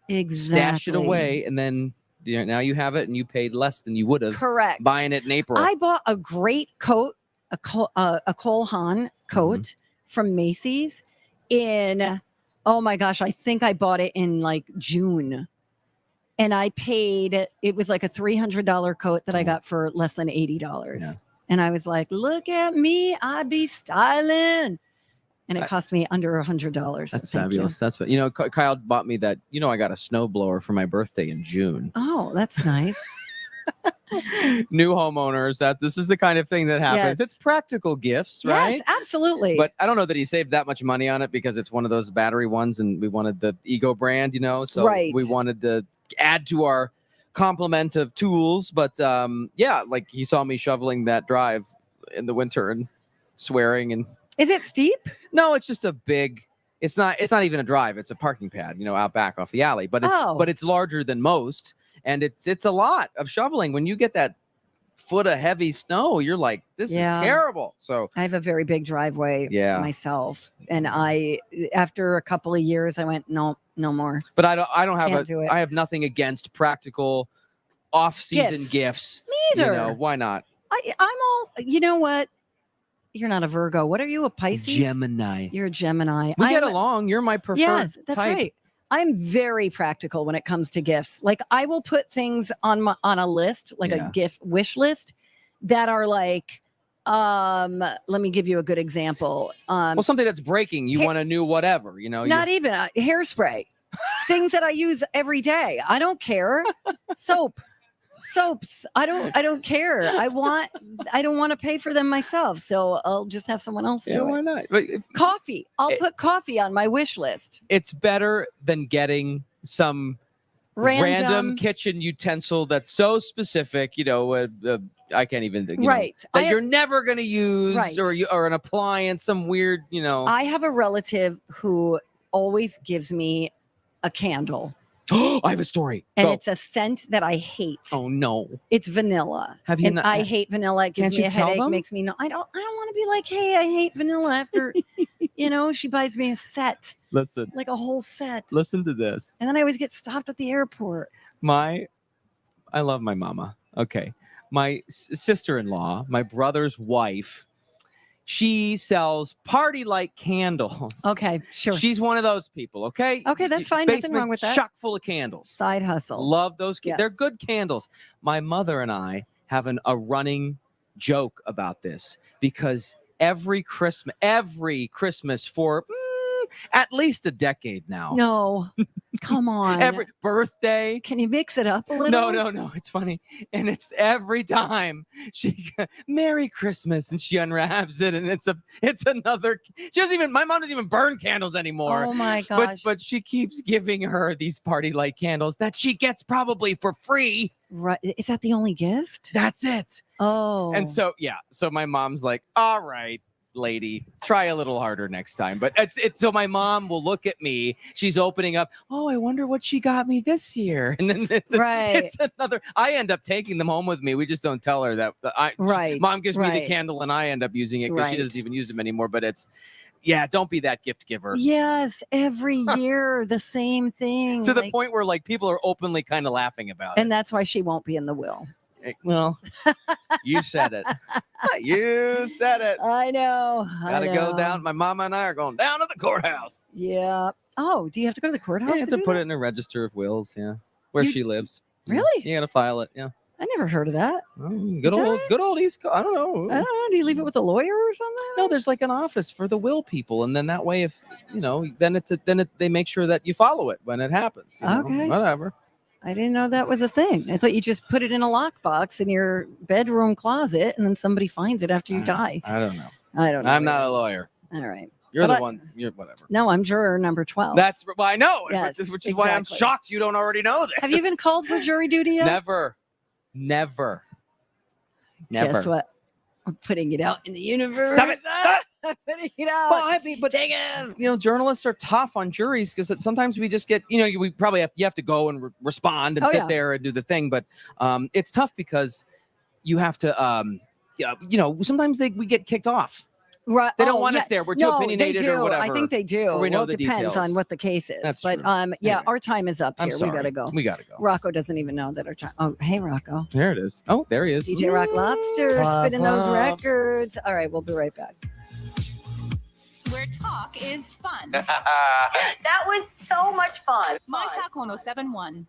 Exactly. Stash it away, and then now you have it, and you paid less than you would have. Correct. Buying it in April. I bought a great coat, a Cole Haan coat from Macy's in, oh my gosh, I think I bought it in like June. And I paid, it was like a $300 coat that I got for less than $80. Yeah. And I was like, look at me, I be styling. And it cost me under $100. That's Thank fabulous. you. That's Kyle bought me that. I got a snowblower for my birthday in June. Oh, that's nice. New homeowners, this is the kind of thing that happens. Yes. It's practical gifts, right? Yes, absolutely. But I don't know that he saved that much money on it, because it's one of those battery ones, and we wanted the Ego brand, so Right. we wanted to add to our complement of tools. But like he saw me shoveling that drive in the winter and swearing. And is it steep? No, it's just a big. It's not even a drive. It's a parking pad, out back off the alley. But it's larger than most. And it's a lot of shoveling. When you get that foot of heavy snow, you're like, this is terrible. So I have a very big driveway myself. And after a couple of years, I went, no more. But I don't have Can't do it. I have nothing against practical off-season gifts. Me either. Why not? I'm all, you know what? You're not a Virgo. What are you, a Pisces? Gemini. You're a Gemini. We get along. You're my preferred Yes, that's type. right. I'm very practical when it comes to gifts. Like I will put things on a list, like a gift wish list, that are like, let me give you a good example. Something that's breaking. You want a new whatever, not even a hairspray. things that I use every day. I don't care. Soaps. I don't care. I don't want to pay for them myself. So I'll just have someone else do it. Why not? But Coffee. I'll put coffee on my wish list. It's better than getting some random kitchen utensil that's so specific, I can't even think. That you're never going to use or an appliance, some weird, I have a relative who always gives me a candle. I have a story. And it's a scent that I hate. Oh no. It's vanilla. Have you I hate vanilla. It gives me a headache, makes me I don't want to be like, hey, I hate vanilla after she buys me a set. Listen. Like a whole set. Listen to this. And then I always get stopped at the airport. I love my mama. Okay. My sister-in-law, my brother's wife, she sells party-like candles. Okay, sure. She's one of those people, okay? Okay, that's fine. Nothing wrong with that. Chock full of candles. Side hustle. Love those. Yes. They're good candles. My mother and I have a running joke about this because every Christmas for at least a decade now. No, come on. Every birthday. Can you mix it up a little? No. It's funny. And it's every time Merry Christmas, and she unwraps it, and it's another. My mom doesn't even burn candles anymore. Oh my gosh. But she keeps giving her these party light candles that she gets probably for free. Right. Is that the only gift? That's it. Oh. And so my mom's like, all right, lady, try a little harder next time. But it's so my mom will look at me. She's opening up. Oh, I wonder what she got me this year. And then it's another. I end up taking them home with me. We just don't tell her that. Mom gives me the candle and I end up using it because she doesn't even use them anymore. But don't be that gift giver. Yes, every year the same thing. To the point where people are openly kind of laughing about it. And that's why she won't be in the will. Well, you said it. You said it. I know. Gotta go down. My mama and I are going down to the courthouse. Yeah. Oh, do you have to go to the courthouse? You have to put it in a register of wills. Yeah, where she lives. Really? You gotta file it. Yeah. I never heard of that. Good old East Coast. I don't know. Do you leave it with a lawyer or something? No, there's like an office for the will people, and then that way, if then they make sure that you follow it when it happens. Okay. Whatever. I didn't know that was a thing. I thought you just put it in a lockbox in your bedroom closet and then somebody finds it after you die. I don't know. I'm not a lawyer. All right. You're the one. You're whatever. No, I'm juror number 12. I know. Yes, which is why I'm shocked you don't already know this. Have you been called for jury duty yet? Never. Guess what? I'm putting it out in the universe. Stop it. I'm putting it out. But journalists are tough on juries because sometimes we just get, we probably have to go and respond and sit there and do the thing. But it's tough because you have to, sometimes we get kicked off. Right. They don't want us there. We're too opinionated or whatever. I think they do. Or we know it depends on what the case is. That's but true. Anyway, our time is up here. I'm sorry. We gotta go. go. Rocco doesn't even know that our time. Oh, hey, Rocco. There it is. Oh, there he is. DJ Rock Lobster spinning those records. All right, we'll be right back. Where talk is fun. That was so much fun. myTalk 1071.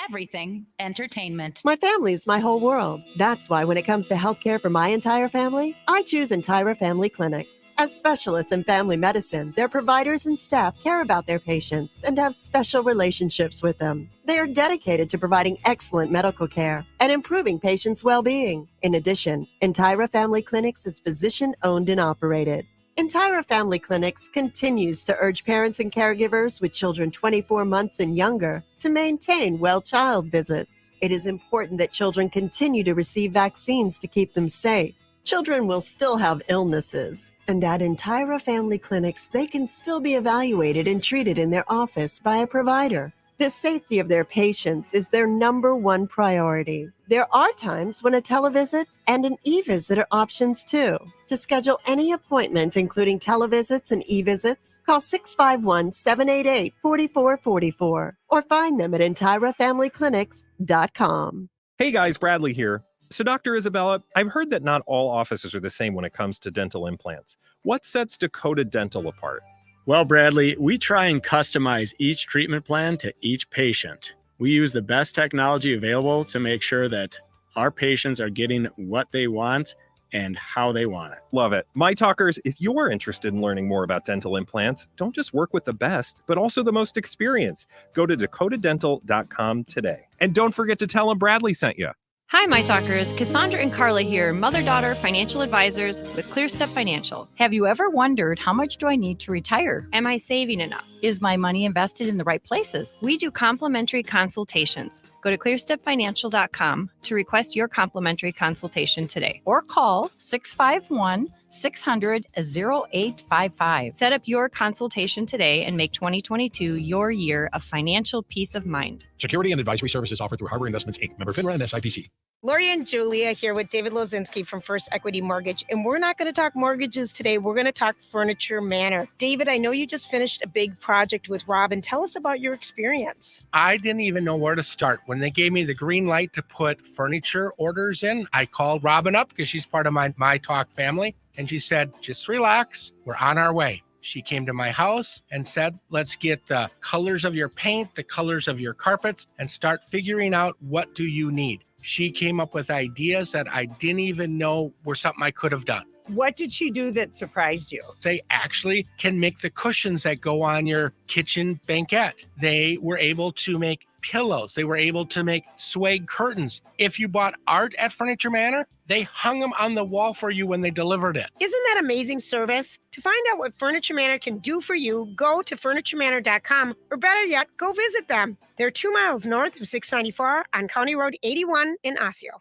Everything entertainment. My family's my whole world. That's why when it comes to healthcare for my entire family, I choose Entira Family Clinics. As specialists in family medicine, their providers and staff care about their patients and have special relationships with them. They are dedicated to providing excellent medical care and improving patients' well-being. In addition, Entira Family Clinics is physician-owned and operated. Entira Family Clinics continues to urge parents and caregivers with children 24 months and younger to maintain well-child visits. It is important that children continue to receive vaccines to keep them safe. Children will still have illnesses, and at Entira Family Clinics, they can still be evaluated and treated in their office by a provider. The safety of their patients is their number one priority. There are times when a televisit and an e-visit are options too. To schedule any appointment, including televisits and e-visits, call 651-788-4444 or find them at entirafamilyclinics.com. Hey guys, Bradley here. So Dr. Isabella, I've heard that not all offices are the same when it comes to dental implants. What sets Dakota Dental apart? Well, Bradley, we try and customize each treatment plan to each patient. We use the best technology available to make sure that our patients are getting what they want and how they want it. Love it. My talkers, if you're interested in learning more about dental implants, don't just work with the best, but also the most experienced. Go to dakotadental.com today. And don't forget to tell them Bradley sent you. Hi, my talkers. Cassandra and Carla here, mother-daughter financial advisors with ClearStep Financial. Have you ever wondered, how much do I need to retire? Am I saving enough? Is my money invested in the right places? We do complimentary consultations. Go to clearstepfinancial.com to request your complimentary consultation today. Or call 651-600-0855. Set up your consultation today and make 2022 your year of financial peace of mind. Security and advisory services offered through Harbor Investments, Inc. Member FINRA and SIPC. Lori and Julia here with David Lozinski from First Equity Mortgage, and we're not going to talk mortgages today. We're going to talk Furniture Manor. David, I know you just finished a big project with Robin. Tell us about your experience. I didn't even know where to start. When they gave me the green light to put furniture orders in, I called Robin up because she's part of my myTalk family, and she said, just relax, we're on our way. She came to my house and said, let's get the colors of your paint, the colors of your carpets, and start figuring out what do you need. She came up with ideas that I didn't even know were something I could have done. What did she do that surprised you? They actually can make the cushions that go on your kitchen banquette. They were able to make pillows. They were able to make swag curtains. If you bought art at Furniture Manor, they hung them on the wall for you when they delivered it. Isn't that amazing service? To find out what Furniture Manor can do for you, go to FurnitureManor.com, or better yet, go visit them. They're 2 miles north of 694 on County Road 81 in Osseo.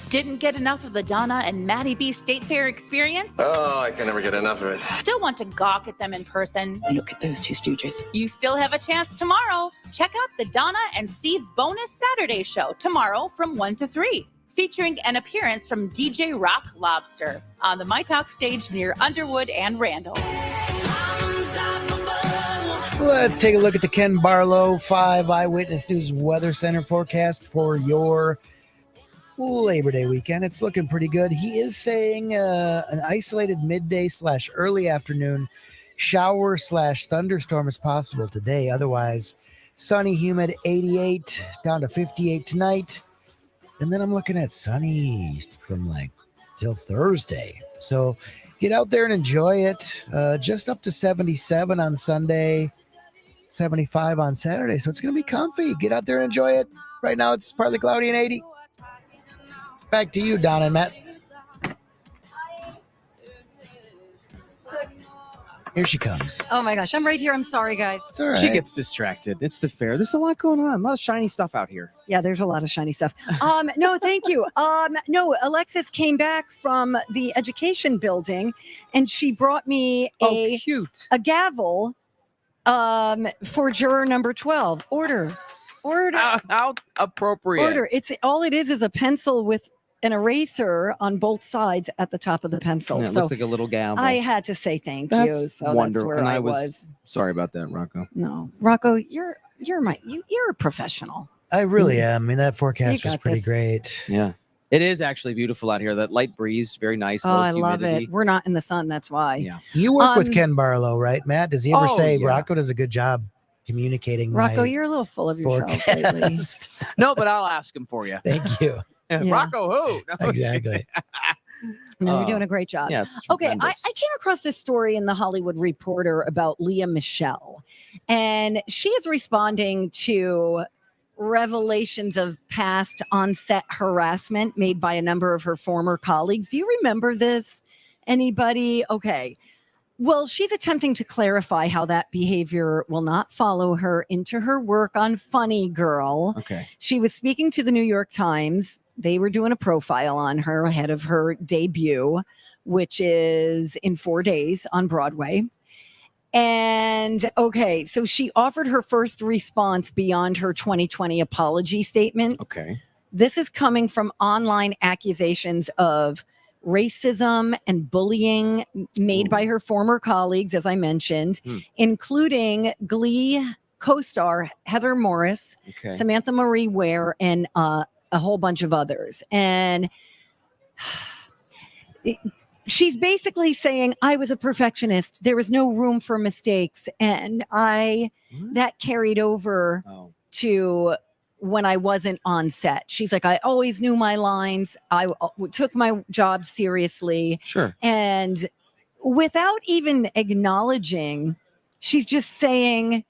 Didn't get enough of the Donna and Maddie B State Fair experience? Oh, I can never get enough of it. Still want to gawk at them in person? Look at those two stooges. You still have a chance tomorrow. Check out the Donna and Steve bonus Saturday show tomorrow from 1 to 3, featuring an appearance from DJ Rock Lobster on the myTalk stage near Underwood and Randall. Let's take a look at the Ken Barlow 5 Eyewitness News Weather Center forecast for your Labor Day weekend. It's looking pretty good. He is saying an isolated midday / early afternoon shower / thunderstorm is possible today. Otherwise, sunny, humid, 88 down to 58 tonight. And then I'm looking at sunny from till Thursday. So get out there and enjoy it. Just up to 77 on Sunday, 75 on Saturday. So it's going to be comfy. Get out there and enjoy it. Right now it's partly cloudy and 80. Back to you, Don and Matt. Here she comes. Oh my gosh, I'm right here. I'm sorry, guys. It's all right. She gets distracted. It's the fair. There's a lot going on. A lot of shiny stuff out here. Yeah, there's a lot of shiny stuff. No, thank you. No, Alexis came back from the education building, and she brought me a gavel for juror number 12. Order. How appropriate. Order. It's all it is a pencil with an eraser on both sides at the top of the pencil. Yeah, it looks like a little gavel. I had to say thank you. So wonderful. that's where And I was. Sorry about that, Rocco. No, Rocco, you're a professional. I really am. I mean, that forecast You was got pretty this. great. Yeah. It is actually beautiful out here. That light breeze, very nice. Oh, low I love humidity. it. We're not in the sun. That's why. Yeah. You work with Ken Barlow, right, Matt? Does he ever say Rocco does a good job communicating Rocco, my you're a little full of yourself lately. forecast? No, but I'll ask him for you. Thank you. Yeah. Rocco, who? No, Exactly. No, you're doing a great job. Yeah, it's Okay, I tremendous. came across this story in the Hollywood Reporter about Leah Michelle, and she is responding to revelations of past on-set harassment made by a number of her former colleagues. Do you remember this? Anybody? Okay. Well, she's attempting to clarify how that behavior will not follow her into her work on Funny Girl. Okay. She was speaking to the New York Times. They were doing a profile on her ahead of her debut, which is in 4 days on Broadway. And okay, so she offered her first response beyond her 2020 apology statement. Okay. This is coming from online accusations of racism and bullying made by her former colleagues, as I mentioned, including Glee co-star Heather Morris, Okay. Samantha Marie Ware, and a whole bunch of others. And she's basically saying, I was a perfectionist. There was no room for mistakes. And that carried over to when I wasn't on set. She's like, I always knew my lines. I took my job seriously. Sure. And without even acknowledging, she's just saying,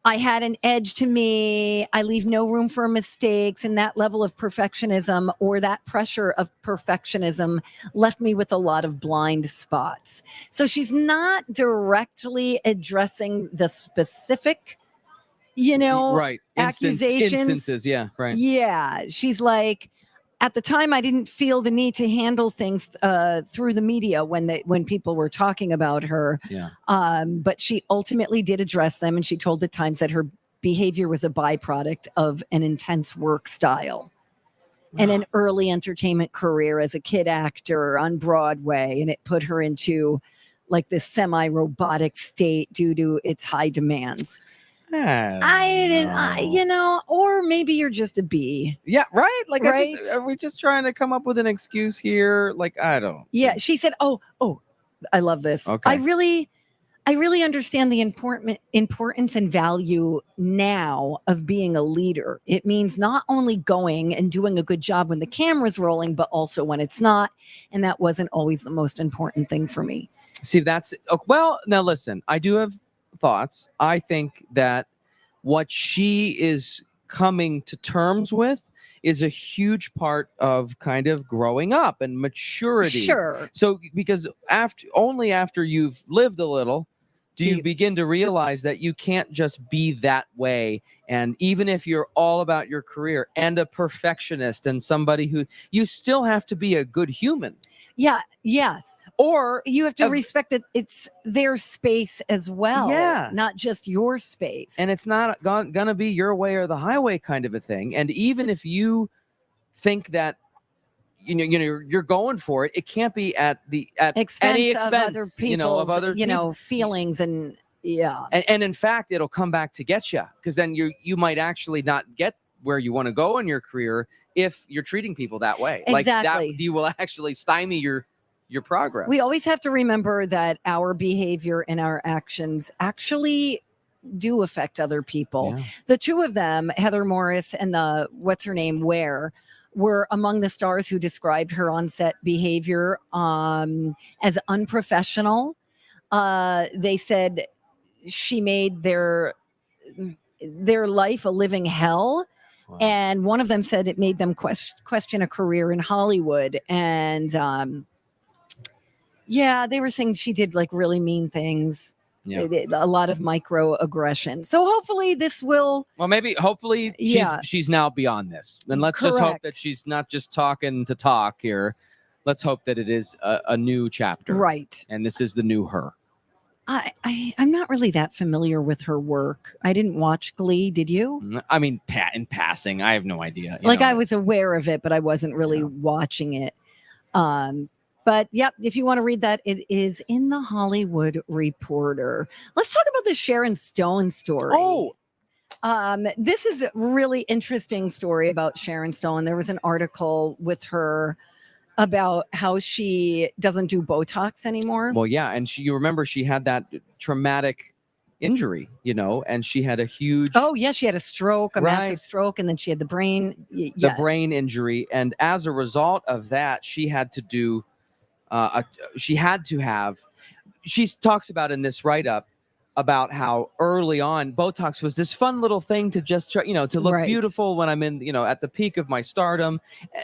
I had an edge to me. I leave no room for mistakes. And that level of perfectionism or that pressure of perfectionism left me with a lot of blind spots. So she's not directly addressing the specific, right. accusations. Instances. Yeah. Right. Yeah. She's like, at the time, I didn't feel the need to handle things through the media when people were talking about her. Yeah. But she ultimately did address them, and she told the Times that her behavior was a byproduct of an intense work style and an early entertainment career as a kid actor on Broadway, and it put her into like this semi-robotic state due to its high demands. Or maybe you're just a bee. Yeah, right. Like, right? Are we just trying to come up with an excuse here? Like, I don't. Yeah, she said, "Oh, I love this. Okay. I really understand the importance and value now of being a leader. It means not only going and doing a good job when the camera's rolling, but also when it's not. And that wasn't always the most important thing for me." See, well, now listen, I do have thoughts. I think that what she is coming to terms with is a huge part of kind of growing up and maturity. Sure. So because only after you've lived a little do you begin to realize that you can't just be that way. And even if you're all about your career and a perfectionist and somebody who, you still have to be a good human. Yeah. Yes. Or you have to respect that it's their space as well. Yeah. Not just your space. And it's not gonna be your way or the highway kind of a thing. And even if you think that you're going for it, it can't be at any expense of other people's, of other feelings and And in fact, it'll come back to get you, because then you might actually not get where you want to go in your career if you're treating people that way. Exactly. Like that, you will actually stymie your progress. We always have to remember that our behavior and our actions actually do affect other people. Yeah. The two of them, Heather Morris and Ware, were among the stars who described her on-set behavior as unprofessional. They said she made their life a living hell. Wow. And one of them said it made them question a career in Hollywood. And they were saying she did like really mean things. Yeah. A lot of microaggression. So hopefully this will. Well, hopefully she's now beyond this. And let's just hope that she's not just talking to talk here. Let's hope that it is a new chapter. Right. And this is the new her. I'm not really that familiar with her work. I didn't watch Glee. Did you? I mean, in passing, I have no idea. I was aware of it, but I wasn't really watching it. But yep, if you want to read that, it is in the Hollywood Reporter. Let's talk about the Sharon Stone story. Oh, this is a really interesting story about Sharon Stone. There was an article with her about how she doesn't do Botox anymore. Well, yeah, and you remember she had that traumatic injury, and she had a huge. Oh yeah, she had a stroke, massive stroke, and then she had the brain. The brain injury, and as a result of that, she had to do. She talks about in this write-up about how early on Botox was this fun little thing to just try, to look beautiful when I'm in, at the peak of my stardom.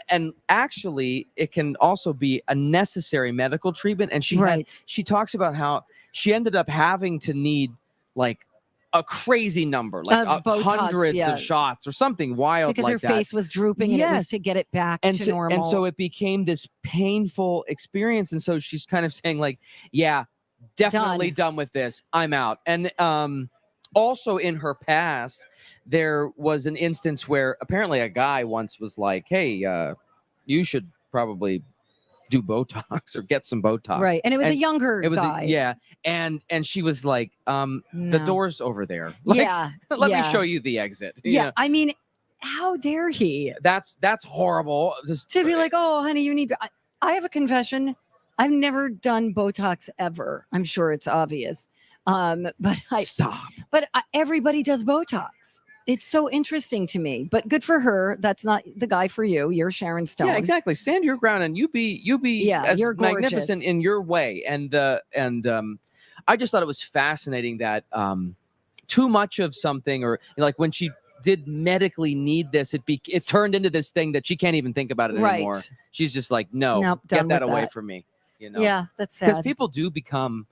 And actually it can also be a necessary medical treatment. And she talks about how she ended up having to need like a crazy number, like hundreds of shots or something wild because like her that. face was drooping and it was to get it back to normal. And so it became this painful experience. And so she's kind of saying like, yeah, definitely done with this. I'm out. And also in her past, there was an instance where apparently a guy once was like, hey, you should probably do Botox or get some Botox. Right. And it was a younger guy. And she was like, the door's over there. Like, let me show you the exit. Yeah. I mean, how dare he? That's horrible. Just to be like, oh, honey, you need. I have a confession. I've never done Botox ever. I'm sure it's obvious. But stop. But everybody does Botox. It's so interesting to me, but good for her. That's not the guy for you. You're Sharon Stone. Yeah, exactly. Stand your ground, and you be as you're magnificent gorgeous. in your way. And I just thought it was fascinating that too much of something, or like when she did medically need this, it turned into this thing that she can't even think about it anymore. She's just like, no, Nope, get done that with away that. from me. Yeah, that's sad. Because people do become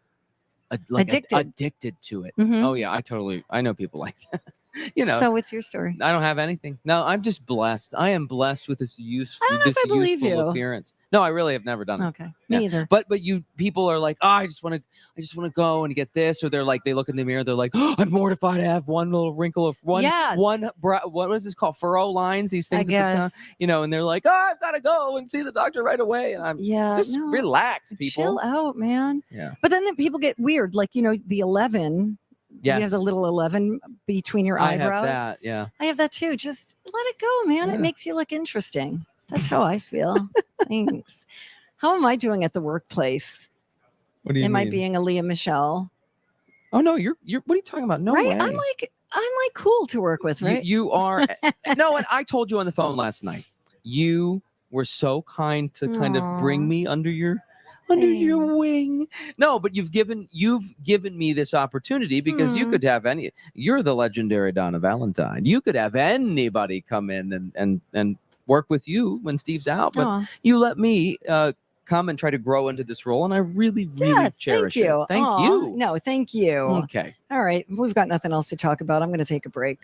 addicted to it. Mhm. Oh yeah, I know people like that. So what's your story? I don't have anything. No, I'm just blessed. I am blessed with this I don't know if I believe youthful you. appearance. No, I really have never done it. Okay, me either. But people are like, oh, I just want to go and get this, or they're like, they look in the mirror, they're like, oh, I'm mortified to have one little wrinkle of what is this called? Furrow lines, these things at the time, and they're like, oh, I've got to go and see the doctor right away. And I'm just relax, people. Chill out, man. Yeah. But then people get weird, like the 11. Yes. You have the little 11 between your eyebrows. I have that, yeah. I have that too. Just let it go, man. Yeah. It makes you look interesting. That's how I feel. Thanks. How am I doing at the workplace? What do you Am I mean? being a Leah Michelle? Oh no, you're what are you talking about? No right? way. I'm like cool to work with, right? You are no, and I told you on the phone last night. You were so kind to kind of bring me under your wing. No, but you've given me this opportunity because you could have you're the legendary Donna Valentine. You could have anybody come in and work with you when Steve's out, but you let me come and try to grow into this role, and I really cherish it. Thank you. No, thank you. Okay. All right. We've got nothing else to talk about. I'm going to take a break.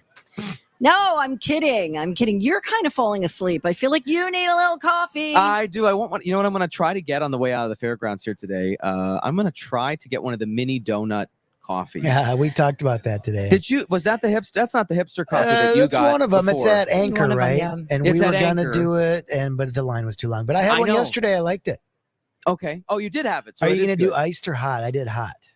No, I'm kidding. You're kind of falling asleep. I feel like you need a little coffee. I do. I want one. You know what I'm going to try to get on the way out of the fairgrounds here today? I'm going to try to get one of the mini donut coffees. Yeah, we talked about that today. Was that the hipster? That's not the hipster coffee that you got. That's one of them. Before. It's at Anchor, right? And it's we were going to Anchor. do it, but the line was too long. But I had one yesterday. I liked it. Okay. Oh, you did have it. So are you going to do iced or hot? I did hot.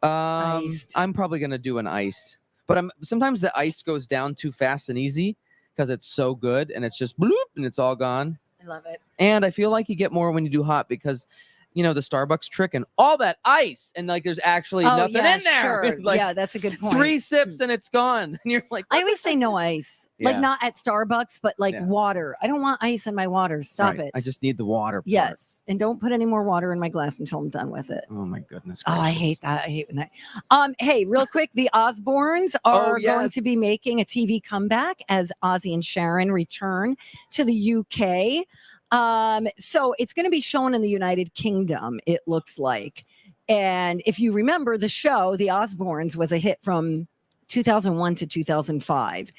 I'm probably going to do an iced. But sometimes the ice goes down too fast and easy because it's so good, and it's just bloop and it's all gone. I love it. And I feel like you get more when you do hot because, the Starbucks trick and all that ice and like there's actually nothing in there. Sure. Like, yeah, that's a good point. 3 sips and it's gone. And you're like, I always say no ice, like not at Starbucks, but like water. I don't want ice in my water. Stop it. I just need the water part. Yes, and don't put any more water in my glass until I'm done with it. Oh my goodness. Oh, I hate that. I hate when that. Hey, real quick, the Osbournes are going to be making a TV comeback as Ozzy and Sharon return to the UK. So it's going to be shown in the United Kingdom, it looks like. And if you remember the show, The Osbournes was a hit from 2001 to 2005.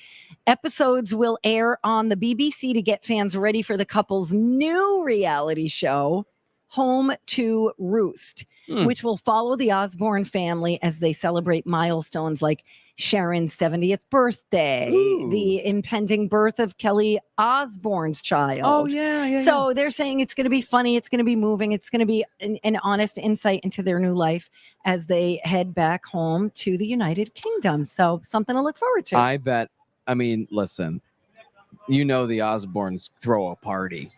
Episodes will air on the BBC to get fans ready for the couple's new reality show, Home to Roost, which will follow the Osbourne family as they celebrate milestones like Sharon's 70th birthday, the impending birth of Kelly Osbourne's child. Oh, yeah. So they're saying it's going to be funny. It's going to be moving. It's going to be an honest insight into their new life as they head back home to the United Kingdom. So something to look forward to. I bet. I mean, listen, the Osbournes throw a party.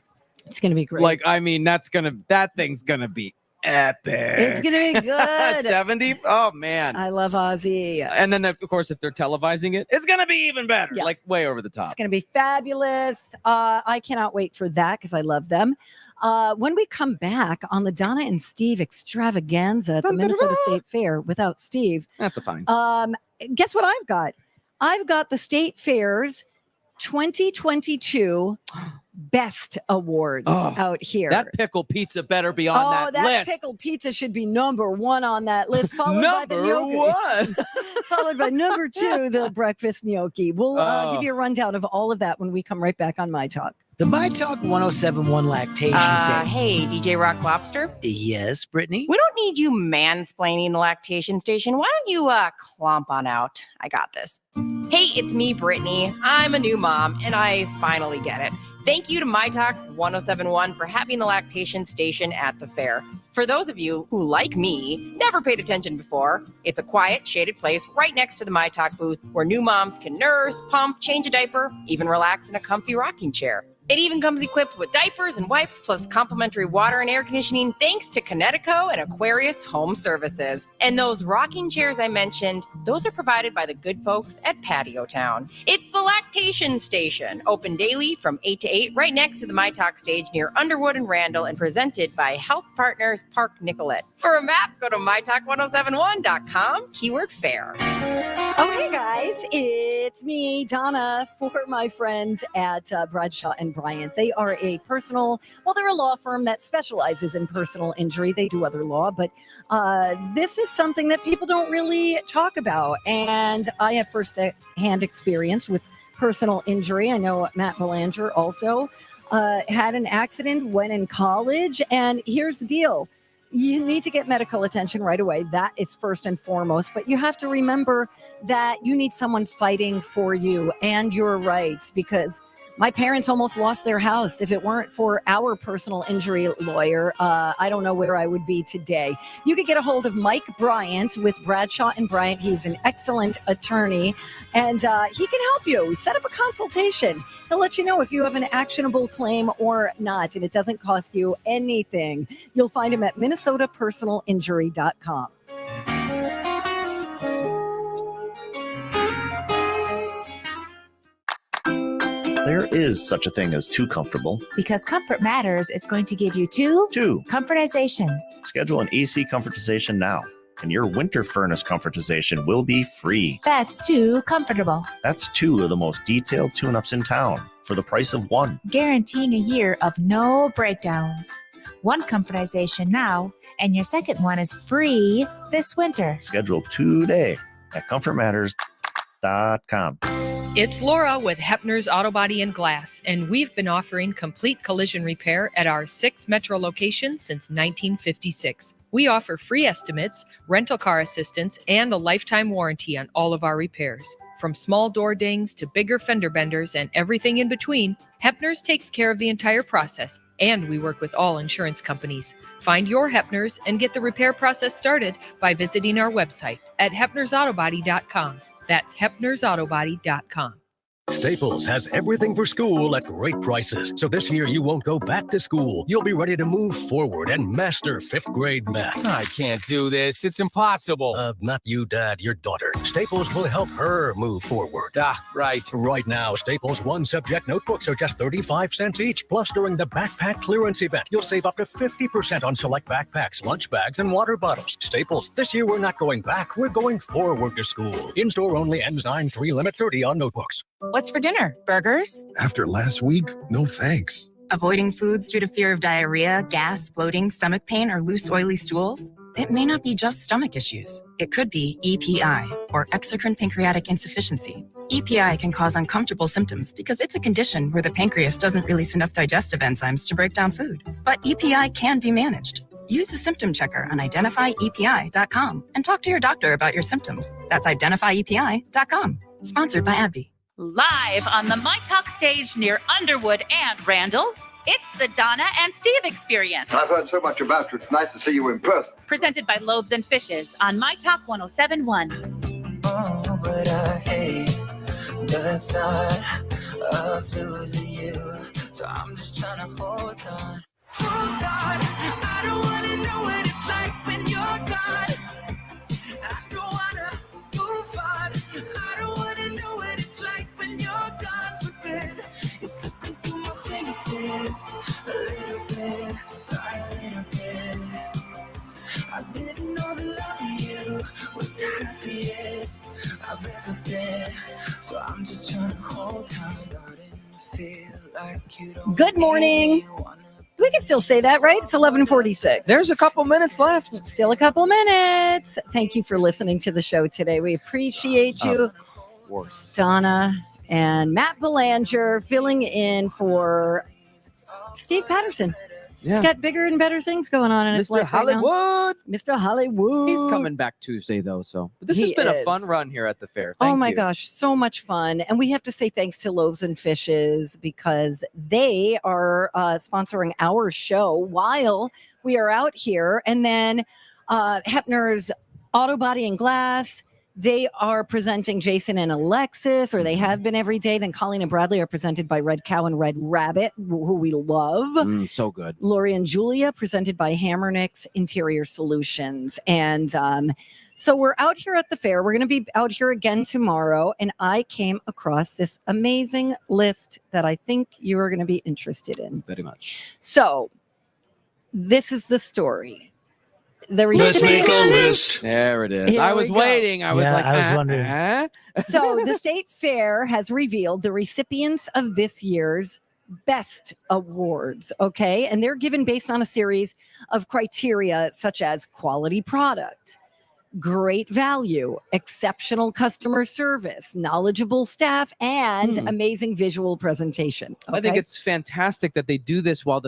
It's going to be great. Like, I mean, that thing's going to be epic. It's going to be good. 70? Oh, man. I love Ozzy. And then, of course, if they're televising it, it's going to be even better. Yeah. Like, way over the top. It's going to be fabulous. I cannot wait for that because I love them. When we come back on the Donna and Steve extravaganza at the Minnesota State Fair without Steve. That's a fine. Guess what I've got? I've got the State Fair's 2022 Best Awards out here. That pickle pizza better be on that list. That pickle pizza should be number 1 on that list, followed by the gnocchi. Number 1. Followed by number 2, the breakfast gnocchi. We'll give you a rundown of all of that when we come right back on myTalk. The myTalk 1071 lactation station. Hey, DJ Rock Lobster. Yes, Brittany. We don't need you mansplaining the lactation station. Why don't you clomp on out? I got this. Hey, it's me, Brittany. I'm a new mom, and I finally get it. Thank you to myTalk 1071 for having the lactation station at the fair. For those of you who, like me, never paid attention before, it's a quiet, shaded place right next to the myTalk booth where new moms can nurse, pump, change a diaper, even relax in a comfy rocking chair. It even comes equipped with diapers and wipes, plus complimentary water and air conditioning, thanks to Connecticut and Aquarius Home Services. And those rocking chairs I mentioned, those are provided by the good folks at Patio Town. It's the Lactation Station, open daily from 8 to 8, right next to the myTalk stage near Underwood and Randall, and presented by Health Partners Park Nicollet. For a map, go to mytalk1071.com, keyword fair. Okay, guys, it's me, Donna, for my friends at Bradshaw and Bryant. They are they're a law firm that specializes in personal injury. They do other law, but this is something that people don't really talk about. And I have first-hand experience with personal injury. I know Matt Belanger also had an accident when in college. And here's the deal. You need to get medical attention right away. That is first and foremost. But you have to remember that you need someone fighting for you and your rights, because my parents almost lost their house. If it weren't for our personal injury lawyer, I don't know where I would be today. You could get a hold of Mike Bryant with Bradshaw and Bryant. He's an excellent attorney, and he can help you set up a consultation. He'll let you know if you have an actionable claim or not, and it doesn't cost you anything. You'll find him at minnesotapersonalinjury.com. There is such a thing as too comfortable. Because Comfort Matters is going to give you two comfortizations. Schedule an AC comfortization now, and your winter furnace comfortization will be free. That's too comfortable. That's two of the most detailed tune-ups in town for the price of one. Guaranteeing a year of no breakdowns. One comfortization now, and your second one is free this winter. Schedule today at comfortmatters.com. It's Laura with Hepner's Auto Body and Glass, and we've been offering complete collision repair at our 6 metro locations since 1956. We offer free estimates, rental car assistance, and a lifetime warranty on all of our repairs. From small door dings to bigger fender benders and everything in between, Hepner's takes care of the entire process, and we work with all insurance companies. Find your Hepner's and get the repair process started by visiting our website at hepnersautobody.com. That's hepnersautobody.com. Staples has everything for school at great prices. So this year you won't go back to school. You'll be ready to move forward and master 5th grade math. I can't do this. It's impossible. Not you, Dad, your daughter. Staples will help her move forward. Right. Right now, Staples one-subject notebooks are just 35 cents each. Plus, during the backpack clearance event, you'll save up to 50% on select backpacks, lunch bags, and water bottles. Staples, this year we're not going back. We're going forward to school. In-store only, ends 9/3, limit 30 on notebooks. What's for dinner? Burgers? After last week, no thanks. Avoiding foods due to fear of diarrhea, gas, bloating, stomach pain, or loose, oily stools? It may not be just stomach issues. It could be EPI, or exocrine pancreatic insufficiency. EPI can cause uncomfortable symptoms because it's a condition where the pancreas doesn't release enough digestive enzymes to break down food. But EPI can be managed. Use the symptom checker on identifyepi.com and talk to your doctor about your symptoms. That's identifyepi.com. Sponsored by AbbVie. Live on the myTalk stage near Underwood and Randall, it's the Donna and Steve Experience. I've heard so much about you. It's nice to see you in person. Presented by Loaves and Fishes on myTalk 1071. Oh, but I hate the thought of losing you. So I'm just trying to hold on. Hold on. I don't want to know what it's like when you're gone. I don't want to move on. I don't want to know what it's like when you're gone for good. You're slipping through my fingertips a little bit by a little bit. I didn't know the love of you was the happiest I've ever been. So I'm just trying to hold on. Starting to feel like you don't. Good morning. We can still say that, right? It's 11:46. There's a couple minutes left. Still a couple minutes. Thank you for listening to the show today. We appreciate you. Of course. Donna and Matt Belanger filling in for Steve Patterson. Yeah. He's got bigger and better things going on in his Mr. life right now. Hollywood. Mr. Hollywood. He's coming back Tuesday, though. So this has He been a is. fun run here at the fair. Oh Thank my you. gosh, so much fun. And we have to say thanks to Loaves and Fishes because they are sponsoring our show while we are out here. And then Hepner's Auto Body and Glass, They are presenting Jason and Alexis, or they have been every day. Then Colleen and Bradley are presented by Red Cow and Red Rabbit, who we love. So good. Lori and Julia, presented by Hammernix Interior Solutions. And so we're out here at the fair. We're going to be out here again tomorrow. And I came across this amazing list that I think you are going to be interested in. Very much. So this is the story. Let's make a list. There it is. Here I was we go. waiting. I was wondering. So the state fair has revealed the recipients of this year's best awards. Okay. And they're given based on a series of criteria such as quality product, great value, exceptional customer service, knowledgeable staff, and amazing visual presentation. I think Okay? it's fantastic that they do this while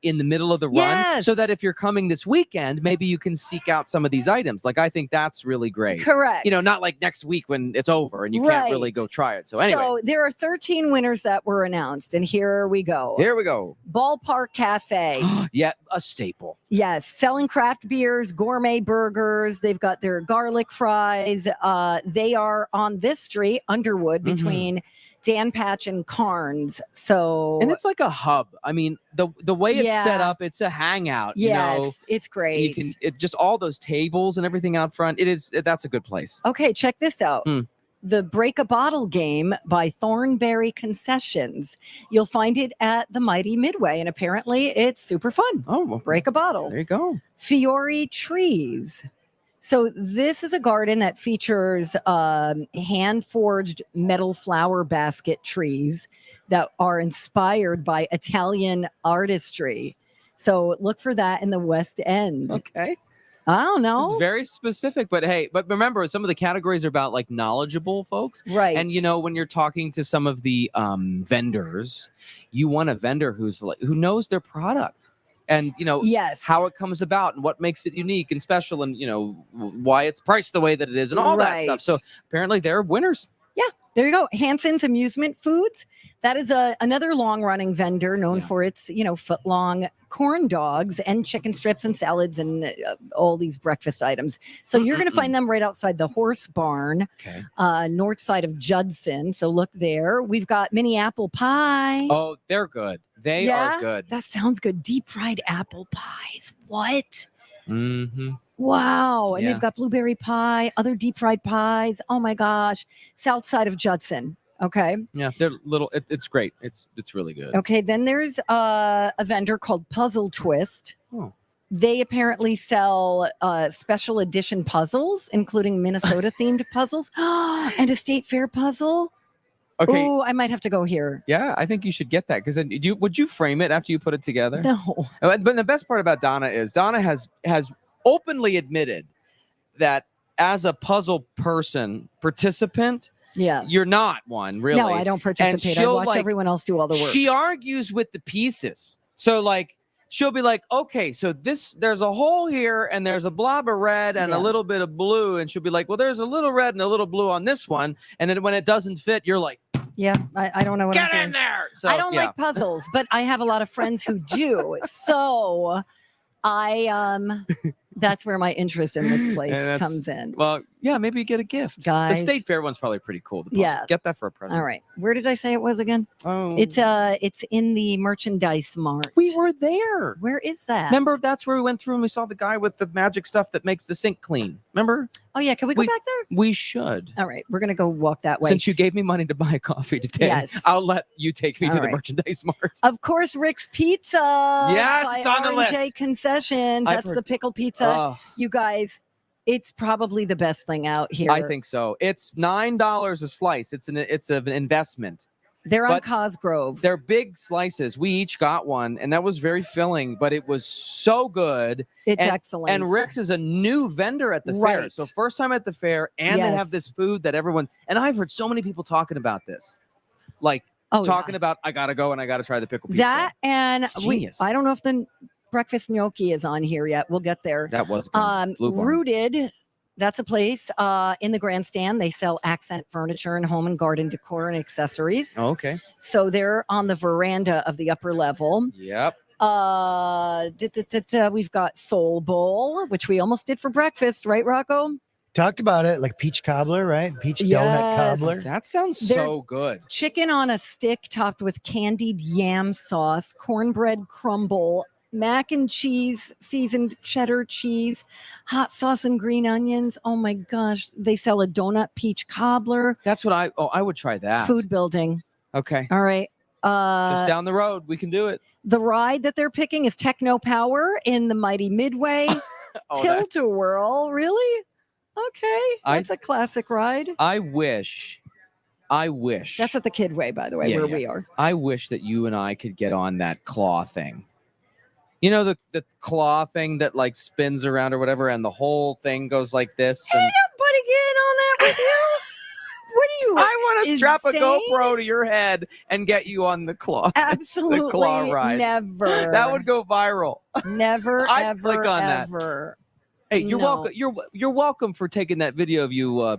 in the middle of the run, Yes. so that if you're coming this weekend, maybe you can seek out some of these items. Like, I think that's really great. Correct. Not like next week when it's over and you can't really Right. go try it. So anyway, So there are 13 winners that were announced, and here we go. here we go. Ballpark Cafe. Yeah, a staple. Yes, selling craft beers, gourmet burgers. They've got their garlic fries. They are on this street, Underwood, between Dan Patch and Carnes. So, And it's like a hub. I mean, the way it's set Yeah. up, it's a hangout. yes, it's great. You can just all those tables and everything out front. That's a good place. Okay, check this out. Hmm. The Break a Bottle game by Thornberry Concessions. You'll find it at the Mighty Midway, and apparently it's super fun. Oh, well, Break a Bottle. there you go. Fiore Trees. So this is a garden that features hand-forged metal flower basket trees that are inspired by Italian artistry. So look for that in the West End. Okay. I don't It's know. very specific, but hey, remember, some of the categories are about like knowledgeable folks. Right. And when you're talking to some of the vendors, you want a vendor who knows their product. And Yes. how it comes about and what makes it unique and special, and why it's priced the way that it is and all that stuff. Right. So apparently they're winners. Yeah, there you go. Hanson's Amusement Foods. That is another long-running vendor known for its, foot-long corn dogs and chicken strips and salads and all these breakfast items. So you're going to find them right outside the Horse Barn, north side of Judson. So look there. We've got mini apple pie. Oh, they're good. They are good. That sounds good. Deep fried apple pies. What? Mm-hmm. Wow. And Yeah. they've got blueberry pie, other deep fried pies. Oh my gosh. South side of Judson. Okay. Yeah, they're little. It's great. It's really good. Okay. Then there's a vendor called Puzzle Twist. Oh. They apparently sell special edition puzzles, including Minnesota themed puzzles and a state fair puzzle. Okay. Oh, I might have to go here. Yeah, I think you should get that, because then would you frame it after you put it together? No. But the best part about Donna is Donna has openly admitted that as a puzzle participant, yeah, you're not one, really. No, I don't participate. I watch everyone else do all the work. She argues with the pieces. So she'll be like, okay, so there's a hole here and there's a blob of red and a little bit of blue. And she'll be like, well, there's a little red and a little blue on this one. And then when it doesn't fit, you're like, yeah, I don't know what I'm get doing. in there. So, I don't like puzzles, but I have a lot of friends who do. So that's where my interest in this place And that's- comes in. Well, yeah, maybe you get a gift. Guys. The state fair one's probably pretty cool. Yeah. Get that for a present. All right. Where did I say it was again? Oh. It's in the merchandise mart. We were there. Where is that? Remember, that's where we went through and we saw the guy with the magic stuff that makes the sink clean. Remember? Oh yeah, can we go back there? We should. All right, we're gonna go walk that way. Since you gave me money to buy a coffee today, Yes. I'll let you take me All to the right. merchandise mart. Of course, Rick's Pizza. Yes, by it's on the R&J list. Concessions. I've That's heard- the pickle pizza. Oh. You guys, it's probably the best thing out here. I think so. It's $9 a slice. It's an investment. They're on But Cosgrove. They're big slices. We each got one, and that was very filling, but it was so good. It's and, excellent. And Rick's is a new vendor at the fair. Right. So first time at the fair, and they Yes. have this food that everyone, and I've heard so many people talking about this. Like talking about, I got to go and I got to try the pickle pizza. That and It's genius. I don't know if the breakfast gnocchi is on here yet. We'll get there. That was good. Blue Barn. Rooted. That's a place in the grandstand. They sell accent furniture and home and garden decor and accessories. Oh, okay. So they're on the veranda of the upper level. Yep. We've got Soul Bowl, which we almost did for breakfast, right, Rocco? Talked about it, like peach cobbler, right? Peach donut cobbler. That sounds They're so good. Chicken on a stick topped with candied yam sauce, cornbread crumble, mac and cheese, seasoned cheddar cheese, hot sauce and green onions. Oh my gosh. They sell a donut peach cobbler. That's what I would try that. Food building. Okay. All right. Just down the road. We can do it. The ride that they're picking is Techno Power in the Mighty Midway. Tilt-a-whirl. Really? Okay. That's a classic ride. I wish. That's at the Kidway, by the way, where we are. I wish that you and I could get on that claw thing. You know, the claw thing that like spins around or whatever, and the whole thing goes like this. Ain't nobody getting on that with you. What do you? I want to strap a insane? GoPro to your head and get you on the claw. Absolutely the claw ride. never. That would go viral. Never, I'd ever, click on that. ever. Hey, you're No. welcome. You're welcome for taking that video of you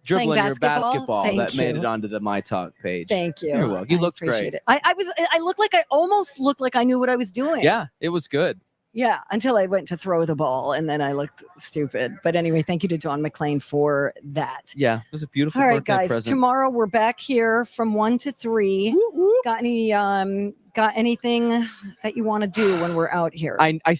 dribbling your basketball Thank that made you. it onto the myTalk page. Thank you. You're welcome. You I looked appreciate great. it. I looked like I almost looked like I knew what I was doing. Yeah, it was good. Yeah, until I went to throw the ball and then I looked stupid. But anyway, thank you to John McClain for that. Yeah, it was a beautiful All right, birthday guys. present. Tomorrow we're back here from 1 to 3. Got anything that you want to do when we're out here? I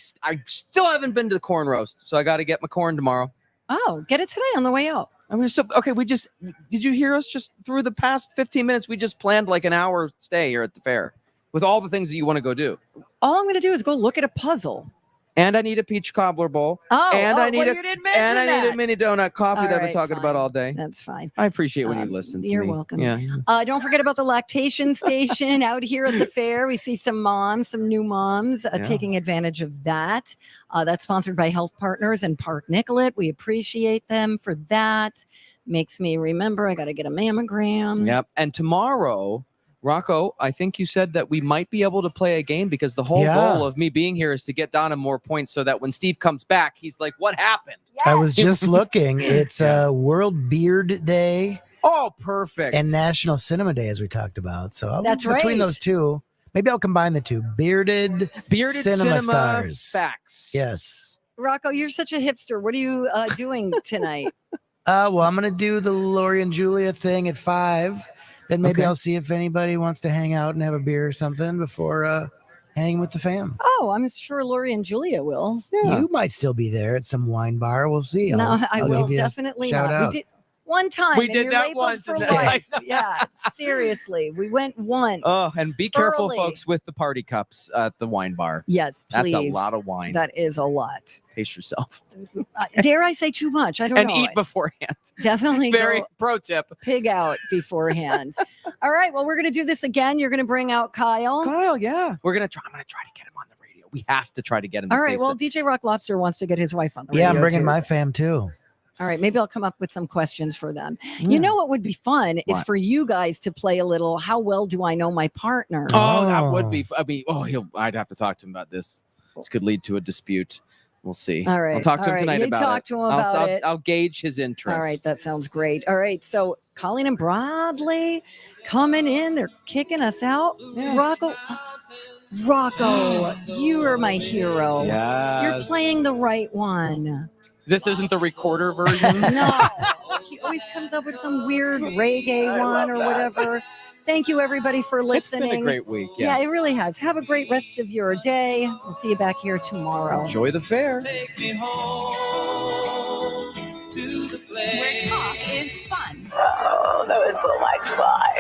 still haven't been to the corn roast, so I got to get my corn tomorrow. Oh, get it today on the way out. I mean, so okay. Did you hear us just through the past 15 minutes? We just planned like an hour stay here at the fair with all the things that you want to go do. All I'm going to do is go look at a puzzle. And I need a peach cobbler bowl. Oh, and I need well, a you didn't mention and I need that. a mini donut coffee All that we're right, talking about fine. all day. That's fine. I appreciate when you listen to You're me. welcome. Yeah. Don't forget about the lactation station out here at the fair. We see some new moms taking advantage of that. That's sponsored by Health Partners and Park Nicollet. We appreciate them for that. Makes me remember I got to get a mammogram. Yep. And tomorrow, Rocco, I think you said that we might be able to play a game because the whole goal of me being here is to get Donna more points so that when Steve comes back, he's like, what happened? I was just looking. It's World Beard Day. Oh, perfect. And National Cinema Day, as we talked about. So That's between right. those two, maybe I'll combine the two. Bearded cinema stars. Facts. Yes. Rocco, you're such a hipster. What are you doing tonight? Well, I'm going to do the Lori and Julia thing at 5. Then maybe I'll see if anybody wants to hang out and have a beer or something before hanging with the fam. Oh, I'm sure Lori and Julia will. You might still be there at some wine bar. We'll see. No, I I'll will give you a definitely shout not. out. We did one time. We and did you're that labeled once for in the life. life. Yeah, seriously. We went once. Oh, and be careful, Early. folks, with the party cups at the wine bar. Yes, please. That's a lot of wine. That is a lot. Pace yourself. Dare I say too much? I don't And know. eat beforehand. Definitely Very go pro tip. pig out beforehand. All right. Well, we're going to do this again. You're going to bring out Kyle. Kyle, yeah. I'm going to try to get him on the radio. We have to try to get him to All say right. Well, something. DJ Rock Lobster wants to get his wife on the radio. Yeah, I'm bringing too. my fam too. All right, maybe I'll come up with some questions for them. You know what would be fun is What? for you guys to play a little how well do I know my partner? Oh, that would be. I mean, I'd have to talk to him about this. This could lead to a dispute. We'll see. All right. I'll talk to All him right. tonight You about talk it. to him about it. I'll gauge his interest. All right, that sounds great. All right, so Colleen and Bradley coming in, they're kicking us out. Rocco, you are my hero. Yes. You're playing the right one. This isn't the recorder version. No, he always comes up with some weird reggae one or whatever. Thank you, everybody, for listening. It's been a great week. Yeah, it really has. Have a great rest of your day. We'll see you back here tomorrow. Enjoy the fair. Where talk is fun. Oh, that was so much fun.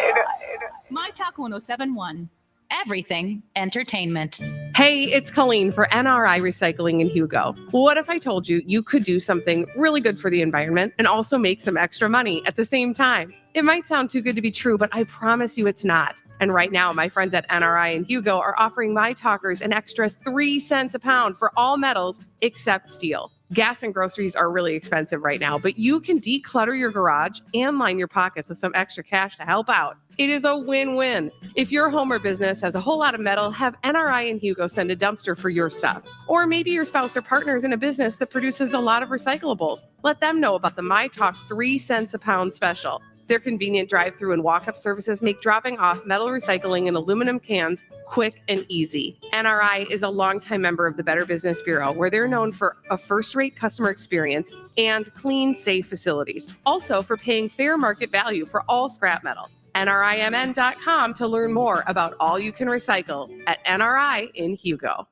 myTalk 1071. Everything entertainment. Hey, it's Colleen for NRI Recycling in Hugo. What if I told you you could do something really good for the environment and also make some extra money at the same time? It might sound too good to be true, but I promise you it's not. And right now, my friends at NRI and Hugo are offering my talkers an extra 3 cents a pound for all metals except steel. Gas and groceries are really expensive right now, but you can declutter your garage and line your pockets with some extra cash to help out. It is a win-win. If your home or business has a whole lot of metal, have NRI and Hugo send a dumpster for your stuff. Or maybe your spouse or partner is in a business that produces a lot of recyclables. Let them know about the myTalk 3 cents a pound special. Their convenient drive-through and walk-up services make dropping off metal recycling and aluminum cans quick and easy. NRI is a longtime member of the Better Business Bureau, where they're known for a first-rate customer experience and clean, safe facilities. Also for paying fair market value for all scrap metal. NRIMN.com to learn more about all you can recycle at NRI in Hugo.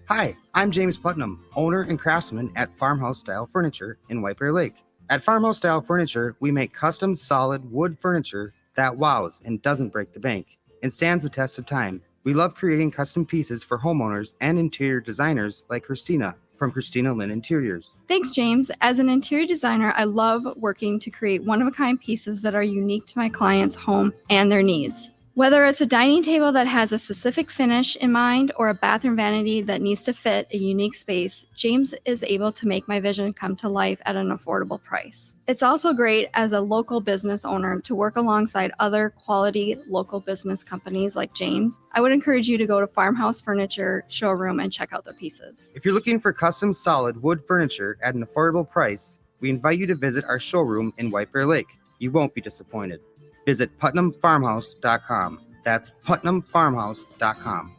Hi, I'm James Putnam, owner and craftsman at Farmhouse Style Furniture in White Bear Lake. At Farmhouse Style Furniture, we make custom solid wood furniture that wows and doesn't break the bank and stands the test of time. We love creating custom pieces for homeowners and interior designers like Christina from Christina Lynn Interiors. Thanks, James. As an interior designer, I love working to create one-of-a-kind pieces that are unique to my client's home and their needs. Whether it's a dining table that has a specific finish in mind or a bathroom vanity that needs to fit a unique space, James is able to make my vision come to life at an affordable price. It's also great as a local business owner to work alongside other quality local business companies like James. I would encourage you to go to Farmhouse Furniture Showroom and check out their pieces. If you're looking for custom solid wood furniture at an affordable price, we invite you to visit our showroom in White Bear Lake. You won't be disappointed. Visit PutnamFarmhouse.com. That's PutnamFarmhouse.com.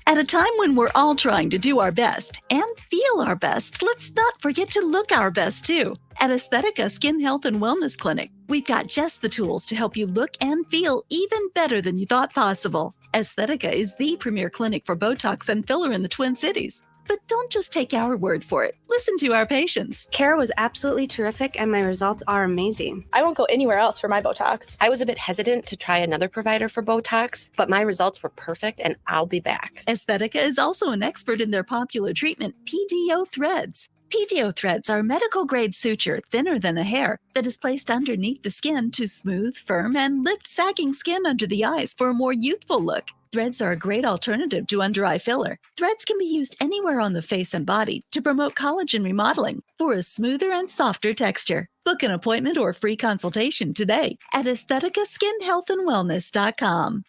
At a time when we're all trying to do our best and feel our best, let's not forget to look our best too. At Aesthetica Skin Health and Wellness Clinic, we've got just the tools to help you look and feel even better than you thought possible. Aesthetica is the premier clinic for Botox and filler in the Twin Cities. But don't just take our word for it. Listen to our patients. Care was absolutely terrific, and my results are amazing. I won't go anywhere else for my Botox. I was a bit hesitant to try another provider for Botox, but my results were perfect, and I'll be back. Aesthetica is also an expert in their popular treatment, PDO threads. PDO threads are medical-grade suture thinner than a hair that is placed underneath the skin to smooth, firm, and lift sagging skin under the eyes for a more youthful look. Threads are a great alternative to under-eye filler. Threads can be used anywhere on the face and body to promote collagen remodeling for a smoother and softer texture. Book an appointment or free consultation today at aestheticaskinhealthandwellness.com.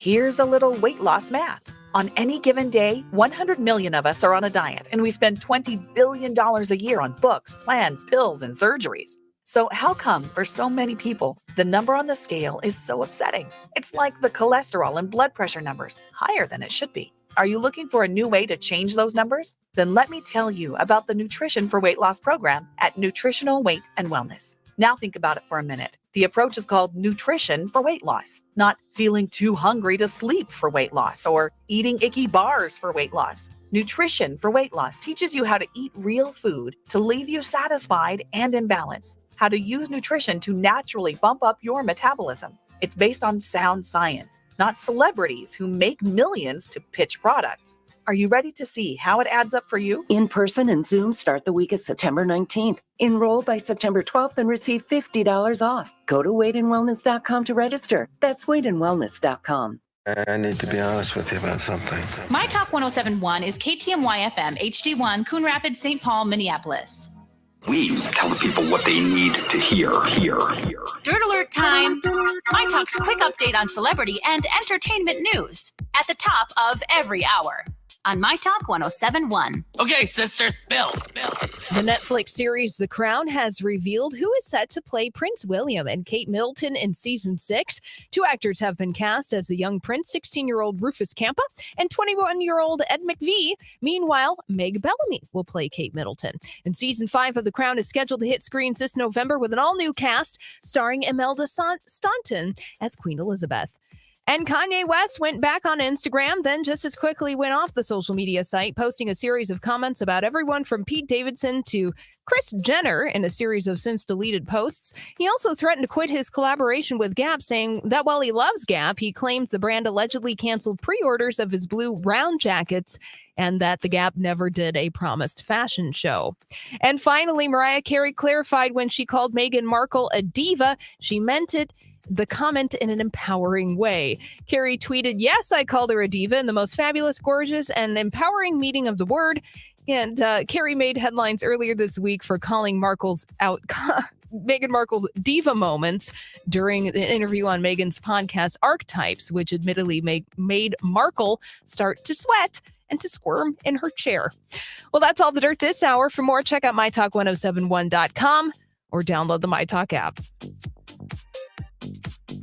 Here's a little weight loss math. On any given day, 100 million of us are on a diet, and we spend $20 billion a year on books, plans, pills, and surgeries. So how come for so many people, the number on the scale is so upsetting? It's like the cholesterol and blood pressure numbers, higher than it should be. Are you looking for a new way to change those numbers? Then let me tell you about the Nutrition for Weight Loss program at Nutritional Weight and Wellness. Now think about it for a minute. The approach is called nutrition for weight loss, not feeling too hungry to sleep for weight loss or eating icky bars for weight loss. Nutrition for weight loss teaches you how to eat real food to leave you satisfied and in balance. How to use nutrition to naturally bump up your metabolism. It's based on sound science, not celebrities who make millions to pitch products. Are you ready to see how it adds up for you? In-person and Zoom start the week of September 19th. Enroll by September 12th and receive $50 off. Go to weightandwellness.com to register. That's weightandwellness.com. I need to be honest with you about something. myTalk 1071 is KTMY FM, HD1, Coon Rapids, St. Paul, Minneapolis. We tell the people what they need to hear. Dirt Alert time! myTalk's quick update on celebrity and entertainment news at the top of every hour on myTalk 1071. Okay, sister, spill. The Netflix series The Crown has revealed who is set to play Prince William and Kate Middleton in season 6. 2 actors have been cast as the young prince, 16-year-old Rufus Campa and 21-year-old Ed McVie. Meanwhile, Meg Bellamy will play Kate Middleton. And season 5 of The Crown is scheduled to hit screens this November with an all-new cast starring Imelda Staunton as Queen Elizabeth. And Kanye West went back on Instagram, then just as quickly went off the social media site, posting a series of comments about everyone from Pete Davidson to Kris Jenner in a series of since-deleted posts. He also threatened to quit his collaboration with Gap, saying that while he loves Gap, he claims the brand allegedly canceled pre-orders of his blue round jackets and that the Gap never did a promised fashion show. And finally, Mariah Carey clarified when she called Meghan Markle a diva, she meant the comment in an empowering way. Carey tweeted, "Yes, I called her a diva in the most fabulous, gorgeous, and empowering meaning of the word." And Carey made headlines earlier this week for calling Meghan Markle's diva moments during the interview on Meghan's podcast Archetypes, which admittedly made Markle start to sweat and to squirm in her chair. Well, that's all the dirt this hour. For more, check out mytalk1071.com or download the MyTalk app.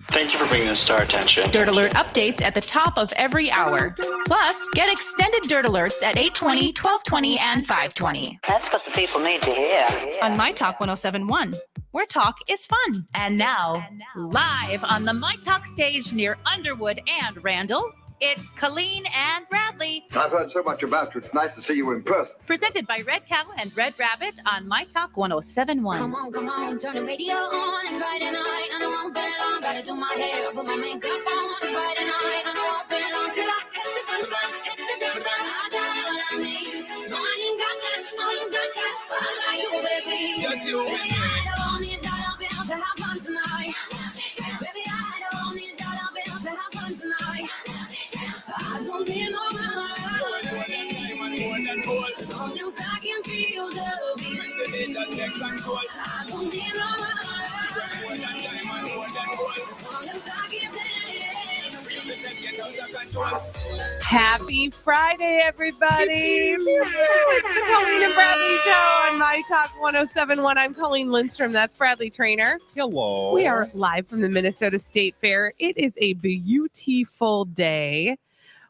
Thank you for bringing this to our attention. Dirt Alert updates at the top of every hour. Plus, get extended Dirt Alerts at 8:20, 12:20, and 5:20. That's what the people need to hear. On MyTalk 1071, where talk is fun. And now, live on the MyTalk stage near Underwood and Randall, it's Colleen and Bradley. I've heard so much about you. It's nice to see you in person. Presented by Red Cow and Red Rabbit on MyTalk 1071. Come on, turn the radio on. It's Friday night, and I won't be long. Gotta do my hair, put my makeup on. It's Friday night, and I won't be long till I hit the dance floor, hit the dance floor. I got all I need. No, I ain't got cash, no, you got cash. I got you, baby. Just you, baby. I don't need dollar bills to have fun tonight. Baby, I don't need dollar bills to have fun tonight. I don't need no money. As long as I can feel the beat. I don't need no money. As long as I can dance. Happy Friday, everybody. It's the Colleen and Bradley Show on MyTalk 1071. I'm Colleen Lindstrom. That's Bradley Trainer. Hello. We are live from the Minnesota State Fair. It is a beautiful day.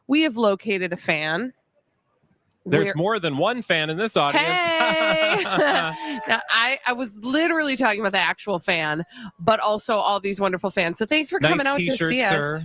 We have located a fan. There's more than one fan in this audience. Hey! Now, I was literally talking about the actual fan, but also all these wonderful fans. So thanks for coming out to see us. Sir.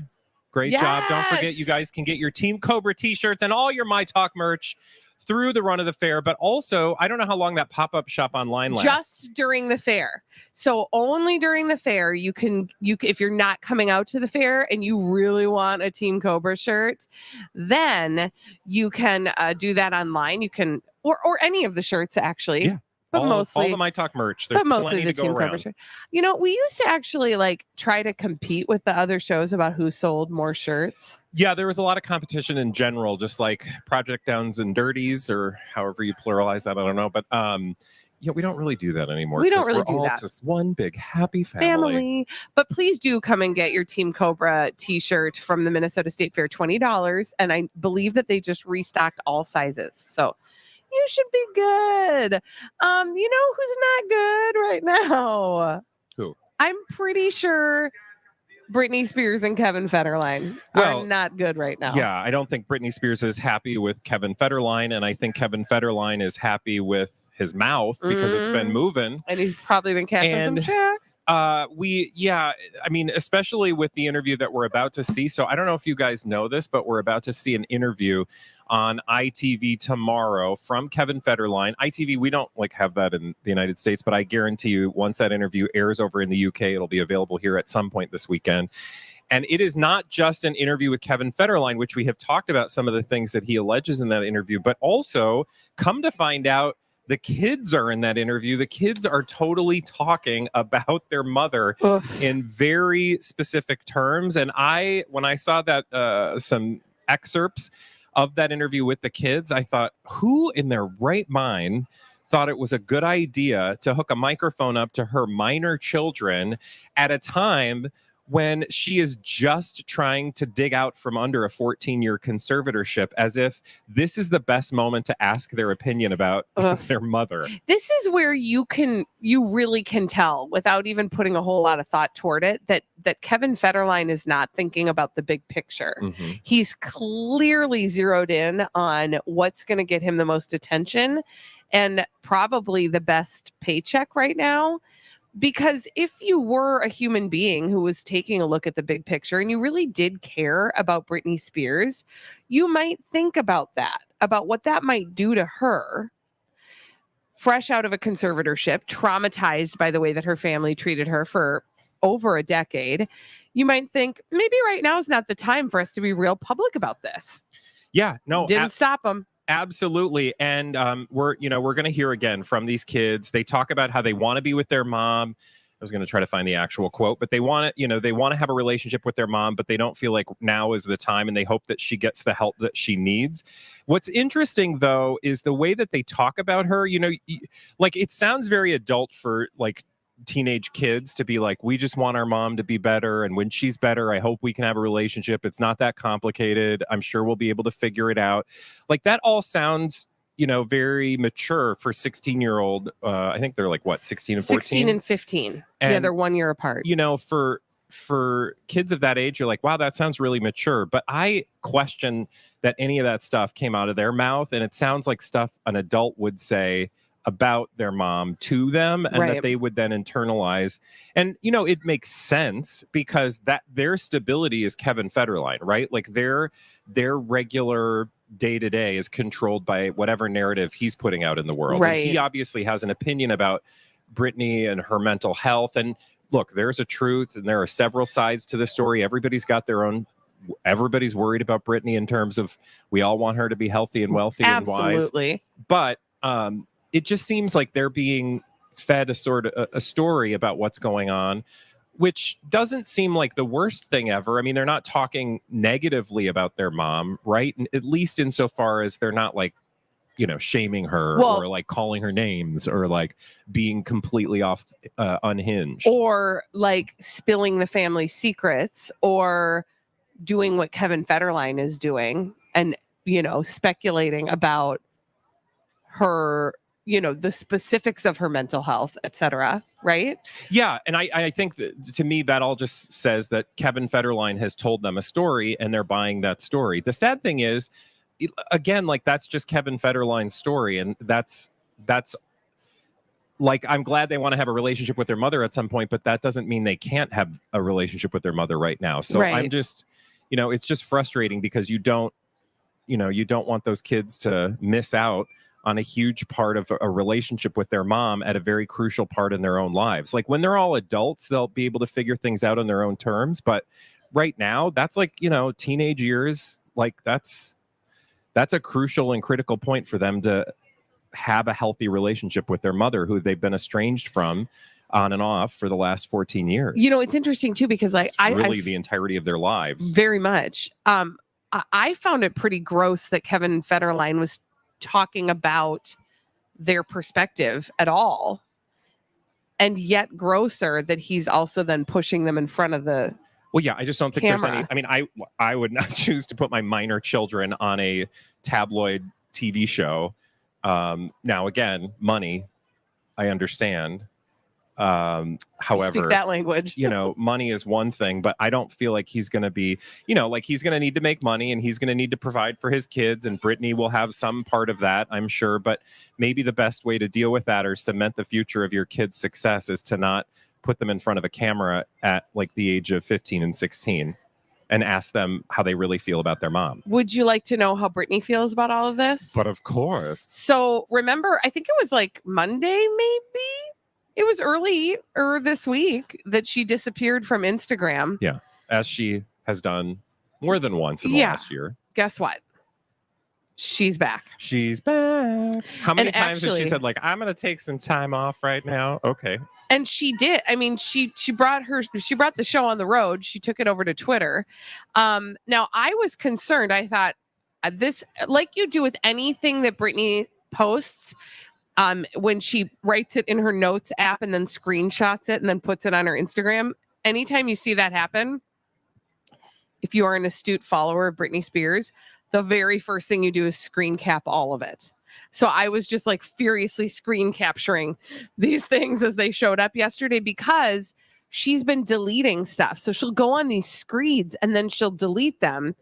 Great job. Don't forget, you guys can get your Team Cobra t-shirts and all your MyTalk merch through the run of the fair. But also, I don't know how long that pop-up shop online lasts. Just during the fair. So only during the fair, you can if you're not coming out to the fair and you really want a Team Cobra shirt, then you can do that online. You can, or any of the shirts actually. Yeah. But mostly all the MyTalk merch. There's but mostly plenty the to go Team Cobra around. shirt. You know, we used to actually try to compete with the other shows about who sold more shirts. Yeah, there was a lot of competition in general, just like Project Downs and Dirties, or however you pluralize that. I don't know, but yeah, we don't really do that anymore. We don't 'cause really we're do all that. just one big happy family. But please do come and get your Team Cobra t-shirt from the Minnesota State Fair, $20. And I believe that they just restocked all sizes. So you should be good. You know who's not good right now? Who? I'm pretty sure Britney Spears and Kevin Federline are not good right now. Yeah, I don't think Britney Spears is happy with Kevin Federline, and I think Kevin Federline is happy with his mouth because it's been moving. And he's probably been cashing some checks. I mean, especially with the interview that we're about to see. So I don't know if you guys know this, but we're about to see an interview on ITV tomorrow from Kevin Federline. ITV, we don't have that in the United States, but I guarantee you once that interview airs over in the UK, it'll be available here at some point this weekend. And it is not just an interview with Kevin Federline, which we have talked about some of the things that he alleges in that interview, but also come to find out the kids are in that interview. The kids are totally talking about their mother in very specific terms. And when I saw that some excerpts of that interview with the kids, I thought, who in their right mind thought it was a good idea to hook a microphone up to her minor children at a time when she is just trying to dig out from under a 14-year conservatorship, as if this is the best moment to ask their opinion about their mother. This is where you really can tell without even putting a whole lot of thought toward it that Kevin Federline is not thinking about the big picture. Mm-hmm. He's clearly zeroed in on what's going to get him the most attention and probably the best paycheck right now. Because if you were a human being who was taking a look at the big picture and you really did care about Britney Spears, you might think about that, about what that might do to her. Fresh out of a conservatorship, traumatized by the way that her family treated her for over a decade, you might think maybe right now is not the time for us to be real public about this. Yeah, no, didn't stop them. Absolutely. And we're going to hear again from these kids. They talk about how they want to be with their mom. I was going to try to find the actual quote, but they want to, they want to have a relationship with their mom, but they don't feel like now is the time, and they hope that she gets the help that she needs. What's interesting, though, is the way that they talk about her. Like, it sounds very adult for like teenage kids to be like, we just want our mom to be better, and when she's better, I hope we can have a relationship. It's not that complicated. I'm sure we'll be able to figure it out. Like, that all sounds very mature for 16-year-old. I think they're like, what, 16 and 14? 16 and 15. Yeah, they're 1 year apart. For kids of that age, you're like, wow, that sounds really mature. But I question that any of that stuff came out of their mouth, and it sounds like stuff an adult would say about their mom to them, and that they would then internalize. And, it makes sense because that their stability is Kevin Federline, right? Like their regular day-to-day is controlled by whatever narrative he's putting out in the world. Right. And he obviously has an opinion about Brittany and her mental health. And look, there's a truth, and there are several sides to the story. Everybody's got their own. Everybody's worried about Brittany in terms of we all want her to be healthy and wealthy and wise. Absolutely. But it just seems like they're being fed a sort of a story about what's going on, which doesn't seem like the worst thing ever. I mean, they're not talking negatively about their mom, right? And at least insofar as they're not like, shaming her or like calling her names or like being completely off unhinged. Or like spilling the family secrets or doing what Kevin Federline is doing and, speculating about her, the specifics of her mental health, etc. Right? Yeah. And I think that, to me, that all just says that Kevin Federline has told them a story and they're buying that story. The sad thing is, again, like that's just Kevin Federline's story. And that's like, I'm glad they want to have a relationship with their mother at some point, but that doesn't mean they can't have a relationship with their mother right now. So I'm just, it's just frustrating because you don't want those kids to miss out on a huge part of a relationship with their mom at a very crucial part in their own lives. Like when they're all adults, they'll be able to figure things out on their own terms. But right now, that's like, teenage years, like that's a crucial and critical point for them to have a healthy relationship with their mother, who they've been estranged from on and off for the last 14 years. It's interesting too, because like the entirety of their lives. Very much. I found it pretty gross that Kevin Federline was talking about their perspective at all. And yet grosser that he's also then pushing them in front of the Well, yeah, I just don't think camera. there's any. I mean, I would not choose to put my minor children on a tabloid TV show. Now, again, money, I understand. However, speak that language. Money is one thing, but I don't feel like he's going to be, like he's going to need to make money and he's going to need to provide for his kids, and Brittany will have some part of that, I'm sure. But maybe the best way to deal with that or cement the future of your kids' success is to not put them in front of a camera at like the age of 15 and 16 and ask them how they really feel about their mom. Would you like to know how Brittany feels about all of this? But of course. So remember, I think it was like Monday, maybe? It was earlier this week that she disappeared from Instagram. Yeah, as she has done more than once in the last year. Guess what? She's back. She's back. How many And times has she actually- said, like, I'm going to take some time off right now? Okay. And she did. I mean, she brought the show on the road. She took it over to Twitter. Now I was concerned. I thought this, like you do with anything that Brittany posts, when she writes it in her notes app and then screenshots it and then puts it on her Instagram. Anytime you see that happen, if you are an astute follower of Britney Spears, the very first thing you do is screen cap all of it. So I was just like furiously screen capturing these things as they showed up yesterday because she's been deleting stuff. So she'll go on these screeds and then she'll delete them.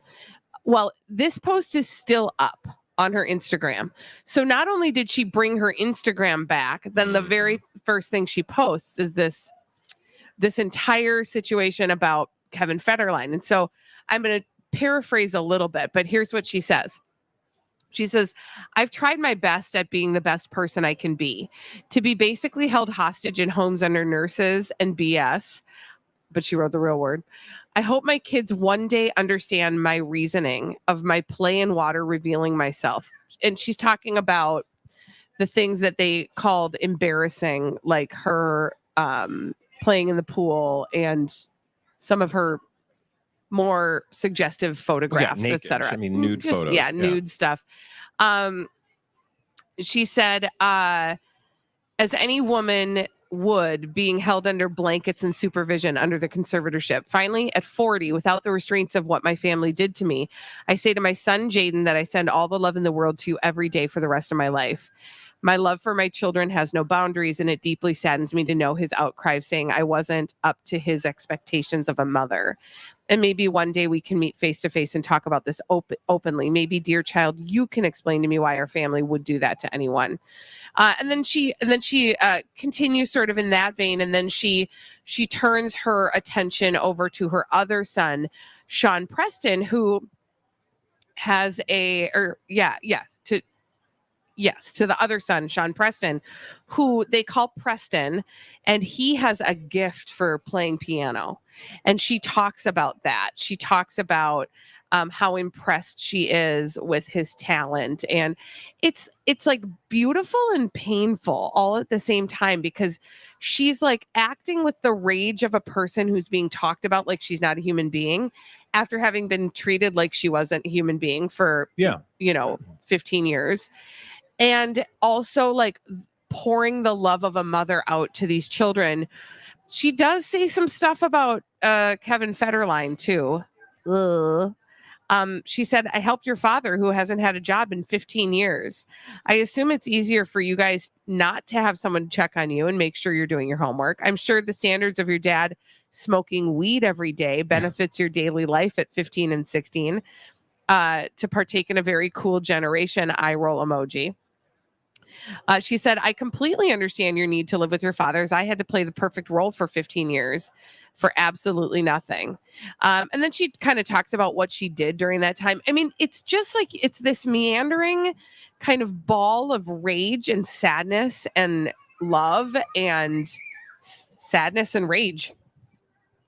Well, this post is still up on her Instagram. So not only did she bring her Instagram back, then the very first thing she posts is this entire situation about Kevin Federline. And so I'm going to paraphrase a little bit, but here's what she says. She says, I've tried my best at being the best person I can be. To be basically held hostage in homes under nurses and BS, but she wrote the real word. I hope my kids one day understand my reasoning of my play in water revealing myself. And she's talking about the things that they called embarrassing, like her playing in the pool and some of her more suggestive photographs, naked. etc. I mean, nude photos. Yeah, nude stuff. She said, as any woman would, being held under blankets and supervision under the conservatorship. Finally, at 40, without the restraints of what my family did to me, I say to my son, Jaden, that I send all the love in the world to you every day for the rest of my life. My love for my children has no boundaries, and it deeply saddens me to know his outcry saying I wasn't up to his expectations of a mother. And maybe one day we can meet face to face and talk about this openly. Maybe, dear child, you can explain to me why our family would do that to anyone. And then she continues sort of in that vein, and then she turns her attention over to her other son, Sean Preston, who has to the other son, Sean Preston, who they call Preston, and he has a gift for playing piano. And she talks about that. She talks about how impressed she is with his talent. And it's like beautiful and painful all at the same time, because she's like acting with the rage of a person who's being talked about like she's not a human being after having been treated like she wasn't a human being for 15 years. And also like pouring the love of a mother out to these children. She does say some stuff about Kevin Federline too. She said, I helped your father who hasn't had a job in 15 years. I assume it's easier for you guys not to have someone check on you and make sure you're doing your homework. I'm sure the standards of your dad smoking weed every day benefits your daily life at 15 and 16 to partake in a very cool generation. Eye roll emoji. She said, I completely understand your need to live with your father, as I had to play the perfect role for 15 years for absolutely nothing. And then she kind of talks about what she did during that time. I mean, it's just like, it's this meandering kind of ball of rage and sadness and love and sadness and rage.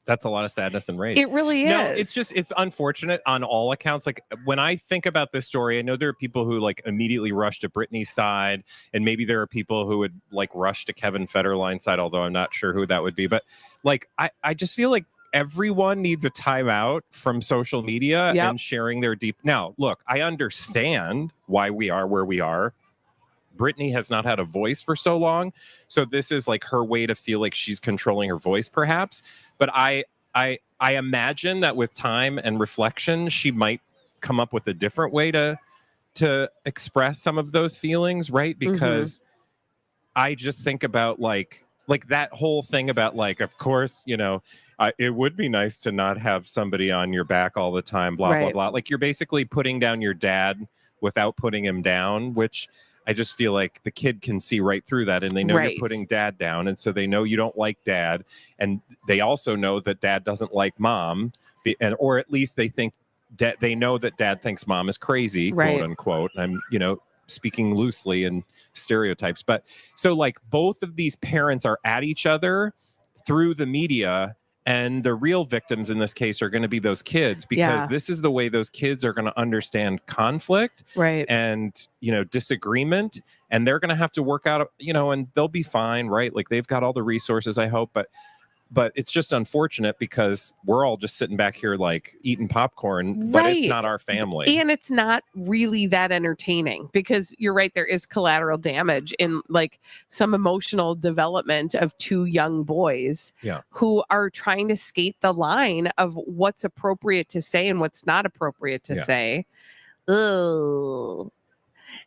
That's a lot of sadness and rage. It really is. No, it's unfortunate on all accounts. Like when I think about this story, I know there are people who like immediately rush to Britney's side, and maybe there are people who would like rush to Kevin Federline's side, although I'm not sure who that would be. But like, I just feel like everyone needs a timeout from social media and sharing their deep. Now, look, I understand why we are where we are. Britney has not had a voice for so long. So this is like her way to feel like she's controlling her voice, perhaps. But I imagine that with time and reflection, she might come up with a different way to express some of those feelings, right? Because I just think about like that whole thing about like, of course, it would be nice to not have somebody on your back all the time, blah, blah, blah. Like you're basically putting down your dad without putting him down, which I just feel like the kid can see right through that, and they know you're putting dad down, and so they know you don't like dad, and they also know that dad doesn't like mom, or at least they think they know that dad thinks mom is crazy, quote unquote. I'm speaking loosely in stereotypes, but so like both of these parents are at each other through the media. And the real victims in this case are going to be those kids, because this is the way those kids are going to understand conflict and, disagreement. And they're going to have to work out, and they'll be fine, right? Like they've got all the resources, I hope. But it's just unfortunate because we're all just sitting back here like eating popcorn, but it's not our family. And it's not really that entertaining, because you're right, there is collateral damage in like some emotional development of two young boys who are trying to skate the line of what's appropriate to say and what's not appropriate to say. Ugh.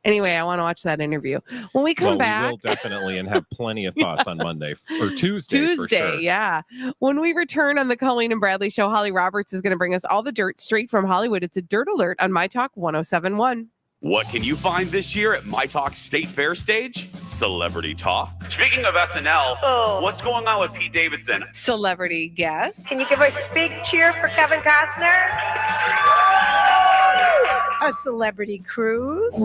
Anyway, I want to watch that interview. When we come back, we will definitely, and have plenty of thoughts on Monday or Tuesday for sure. Yeah. When we return on the Colleen and Bradley Show, Holly Roberts is going to bring us all the dirt straight from Hollywood. It's a Dirt Alert on myTalk 107.1. What can you find this year at myTalk State Fair stage? Celebrity talk. Speaking of SNL, what's going on with Pete Davidson? Celebrity guest. Can you give a big cheer for Kevin Costner? A celebrity cruise.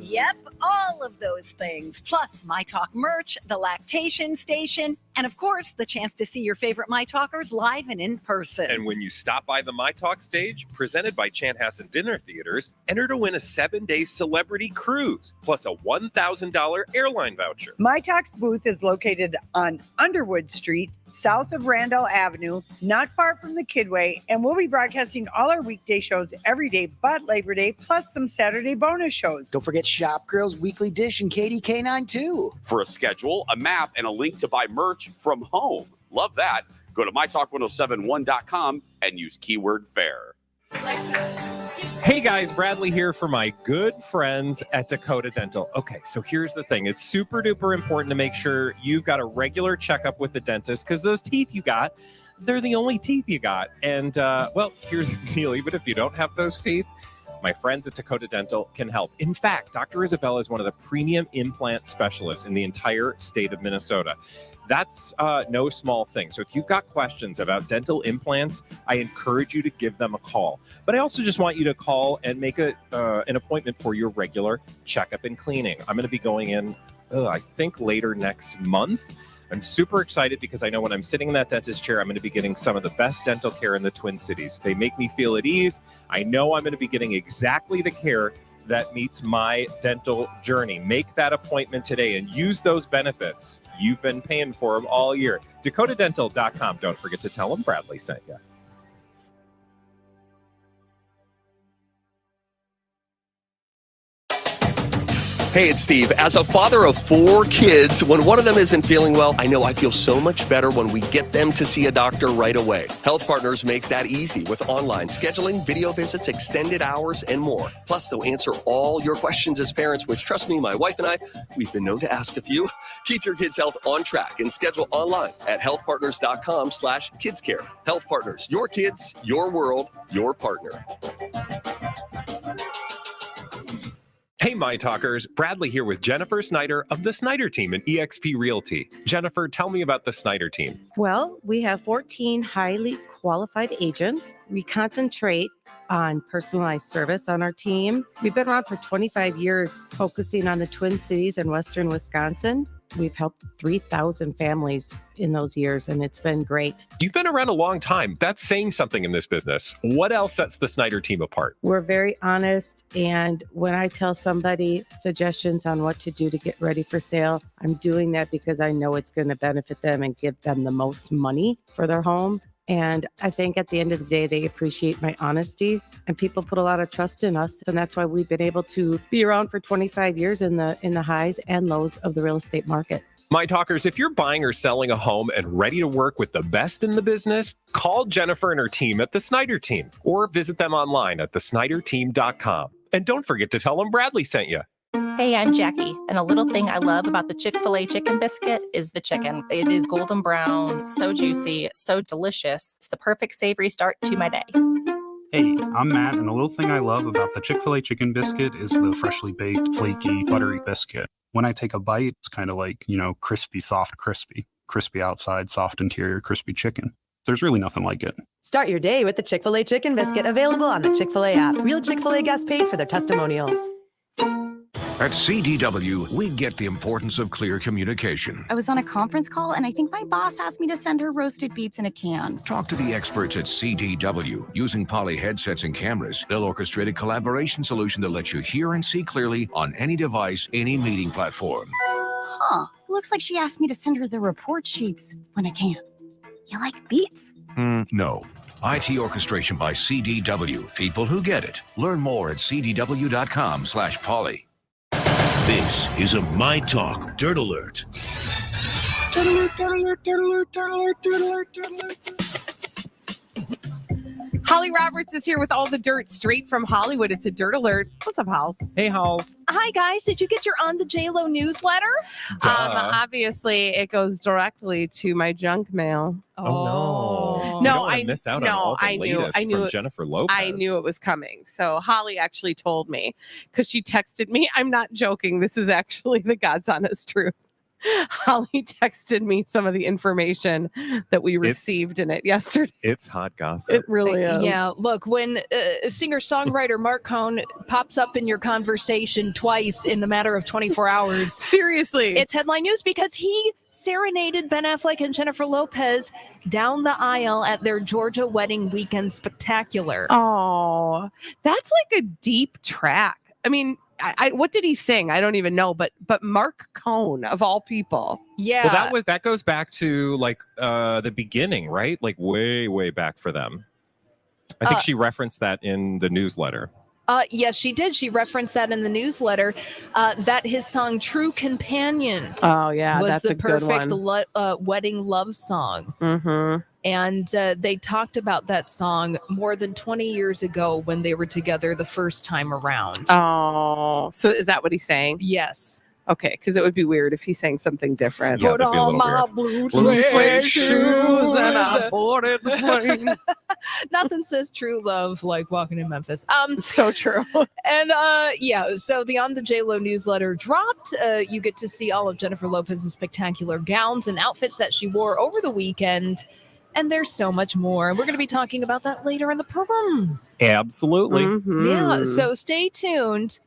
Yep, all of those things, plus myTalk merch, the lactation station, and of course, the chance to see your favorite myTalkers live and in person. And when you stop by the myTalk stage, presented by Chanhassen Dinner Theaters, enter to win a 7-day celebrity cruise, plus a $1,000 airline voucher. myTalk's booth is located on Underwood Street, south of Randall Avenue, not far from the Kidway, and we'll be broadcasting all our weekday shows every day but Labor Day, plus some Saturday bonus shows. Don't forget Shop Girls Weekly Dish and KDK9 too. For a schedule, a map, and a link to buy merch from home. Love that. Go to mytalk1071.com and use keyword fair. Hey guys, Bradley here for my good friends at Dakota Dental. Okay, so here's the thing. It's super duper important to make sure you've got a regular checkup with the dentist, because those teeth you got, they're the only teeth you got. And well, here's the deal. Even if you don't have those teeth, my friends at Dakota Dental can help. In fact, Dr. Isabella is one of the premium implant specialists in the entire state of Minnesota. That's no small thing. So if you've got questions about dental implants, I encourage you to give them a call. But I also just want you to call and make an appointment for your regular checkup and cleaning. I'm going to be going in, I think, later next month. I'm super excited because I know when I'm sitting in that dentist chair, I'm going to be getting some of the best dental care in the Twin Cities. They make me feel at ease. I know I'm going to be getting exactly the care that meets my dental journey. Make that appointment today and use those benefits. You've been paying for them all year. DakotaDental.com. Don't forget to tell them Bradley sent you. Hey, it's Steve. As a father of 4 kids, when one of them isn't feeling well, I know I feel so much better when we get them to see a doctor right away. Health Partners makes that easy with online scheduling, video visits, extended hours, and more. Plus, they'll answer all your questions as parents, which, trust me, my wife and I, we've been known to ask a few. Keep your kids' health on track and schedule online at healthpartners.com/kidscare. Health Partners, your kids, your world, your partner. Hey, my talkers. Bradley here with Jennifer Snyder of the Snyder Team at eXp Realty. Jennifer, tell me about the Snyder Team. Well, we have 14 highly qualified agents. We concentrate on personalized service on our team. We've been around for 25 years, focusing on the Twin Cities and Western Wisconsin. We've helped 3,000 families in those years, and it's been great. You've been around a long time. That's saying something in this business. What else sets the Snyder Team apart? We're very honest, and when I tell somebody suggestions on what to do to get ready for sale, I'm doing that because I know it's going to benefit them and give them the most money for their home. And I think at the end of the day, they appreciate my honesty, and people put a lot of trust in us. And that's why we've been able to be around for 25 years in the highs and lows of the real estate market. My talkers, if you're buying or selling a home and ready to work with the best in the business, call Jennifer and her team at the Snyder Team or visit them online at thesnyderteam.com. And don't forget to tell them Bradley sent you. Hey, I'm Jackie, and a little thing I love about the Chick-fil-A chicken biscuit is the chicken. It is golden brown, so juicy, so delicious. It's the perfect savory start to my day. Hey, I'm Matt, and a little thing I love about the Chick-fil-A chicken biscuit is the freshly baked, flaky, buttery biscuit. When I take a bite, it's kind of like, crispy, soft, crispy. Crispy outside, soft interior, crispy chicken. There's really nothing like it. Start your day with the Chick-fil-A chicken biscuit, available on the Chick-fil-A app. Real Chick-fil-A guests paid for their testimonials. At CDW, we get the importance of clear communication. I was on a conference call, and I think my boss asked me to send her roasted beets in a can. Talk to the experts at CDW. Using Poly headsets and cameras, they'll orchestrate a collaboration solution that lets you hear and see clearly on any device, any meeting platform. Huh. Looks like she asked me to send her the report sheets when I can. You like beets? No. IT orchestration by CDW. People who get it. Learn more at cdw.com/poly. This is a myTalk Dirt Alert. Holly Roberts is here with all the dirt straight from Hollywood. It's a Dirt Alert. What's up, Halls? Hey, Halls. Hi, guys. Did you get your On the JLo newsletter? Obviously, it goes directly to my junk mail. Oh, no. No, I miss out on all the latest from Jennifer Lopez. I knew it was coming. So Holly actually told me because she texted me. I'm not joking. This is actually the God's honest truth. Holly texted me some of the information that we received in it yesterday. It's hot gossip. It really is. Yeah, look, when singer-songwriter Mark Cohn pops up in your conversation twice in the matter of 24 hours. Seriously. It's headline news because he serenaded Ben Affleck and Jennifer Lopez down the aisle at their Georgia wedding weekend spectacular. Oh, that's like a deep track. I mean, I what did he sing? I don't even know, but Mark Cohn of all people. Yeah. Well, that goes back to like the beginning, right? Like way back for them. I think she referenced that in the newsletter. Yes, she did. She referenced that in the newsletter, that his song True Companion was that's a the good perfect one. wedding love song. Mm-hmm. And they talked about that song more than 20 years ago when they were together the first time around. Oh, so is that what he's saying? Yes. Okay, because it would be weird if he sang something different. Yeah, that'd be a little weird. blue suede shoes and I boarded the plane. Nothing says true love like walking in Memphis. So true. And so the On the J-Lo newsletter dropped. You get to see all of Jennifer Lopez's spectacular gowns and outfits that she wore over the weekend. And there's so much more. And we're going to be talking about that later in the program. Absolutely. Mm-hmm. Yeah, so stay tuned.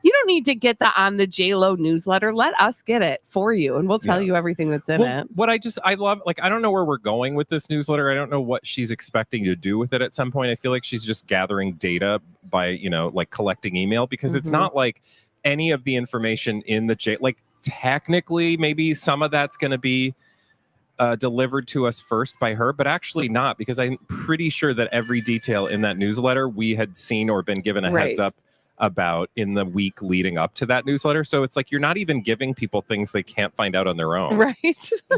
You don't need to get the On the J-Lo newsletter. Let us get it for you, and we'll tell you everything that's in it. What I love, like, I don't know where we're going with this newsletter. I don't know what she's expecting to do with it at some point. I feel like she's just gathering data by, like collecting email, because it's not like any of the information in the like technically maybe some of that's going to be delivered to us first by her, but actually not, because I'm pretty sure that every detail in that newsletter we had seen or been given a heads up about in the week leading up to that newsletter. So it's like you're not even giving people things they can't find out on their own. Right.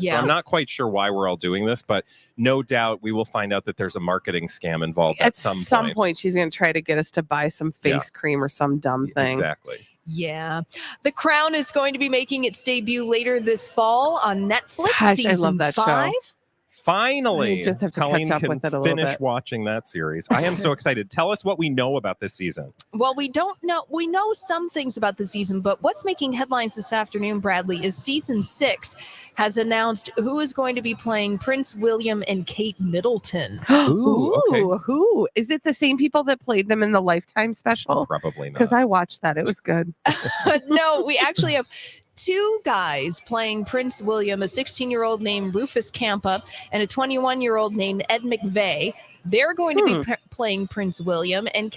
Yeah. So I'm not quite sure why we're all doing this, but no doubt we will find out that there's a marketing scam involved at some point. She's going to try to get us to buy some face cream or some dumb thing. Exactly. Yeah. The Crown is going to be making its debut later this fall on Netflix. Gosh, I love that 5. show. Finally, You just have to Colleen catch up can with it a little finish bit. watching that series. I am so excited. Tell us what we know about this season. Well, we don't know. We know some things about the season, but what's making headlines this afternoon, Bradley, is season 6 has announced who is going to be playing Prince William and Kate Middleton. Ooh, okay. Who? Is it the same people that played them in the Lifetime special? Probably not. Because I watched that. It was good. No, we actually have 2 guys playing Prince William, a 16-year-old named Rufus Campa and a 21-year-old named Ed McVeigh. They're going to be playing Prince William, and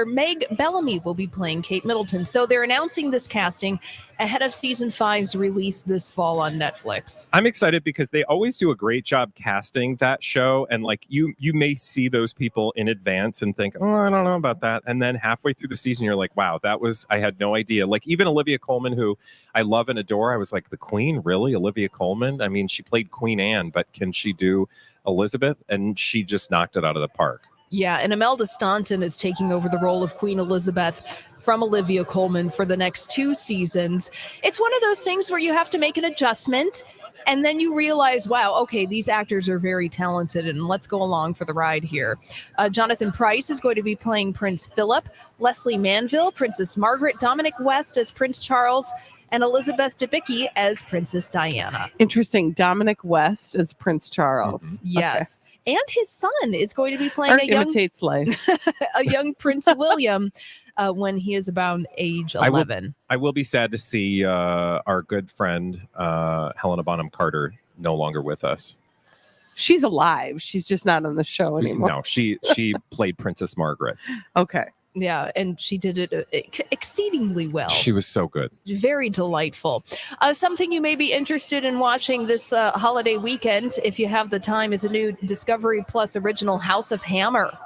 Meg Bellamy will be playing Kate Middleton. So they're announcing this casting ahead of season 5's release this fall on Netflix. I'm excited because they always do a great job casting that show. And like you may see those people in advance and think, oh, I don't know about that. And then halfway through the season, you're like, wow, I had no idea. Like even Olivia Colman, who I love and adore. I was like, the Queen, really? Olivia Colman? I mean, she played Queen Anne, but can she do Elizabeth? And she just knocked it out of the park. Yeah, and Imelda Staunton is taking over the role of Queen Elizabeth from Olivia Colman for the next 2 seasons. It's one of those things where you have to make an adjustment, and then you realize, wow, okay, these actors are very talented, and let's go along for the ride here. Jonathan Pryce is going to be playing Prince Philip, Leslie Manville, Princess Margaret, Dominic West as Prince Charles, and Elizabeth Debicki as Princess Diana. Interesting. Dominic West as Prince Charles. Yes. Okay. And his son is going to be playing Art imitates life. a young Prince William when he is about age 11. I will be sad to see our good friend Helena Bonham Carter no longer with us. She's alive. She's just not on the show anymore. No, she played Princess Margaret. Okay. Yeah, and she did it exceedingly well. She was so good. Very delightful. Something you may be interested in watching this holiday weekend, if you have the time, is a new Discovery Plus original, House of Hammer.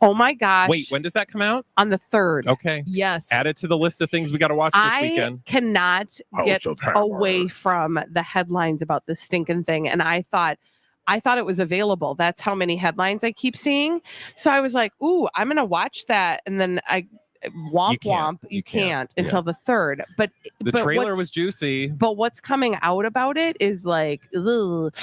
Oh my gosh. Wait, when does that come out? On the 3rd. Okay. Yes. Add it to the list of things we got to watch this weekend. I cannot get away from the headlines about this stinking thing. And I thought it was available. That's how many headlines I keep seeing. So I was like, ooh, I'm going to watch that. And then you can't until the 3rd. But the trailer was juicy. But what's coming out about it is like, ugh.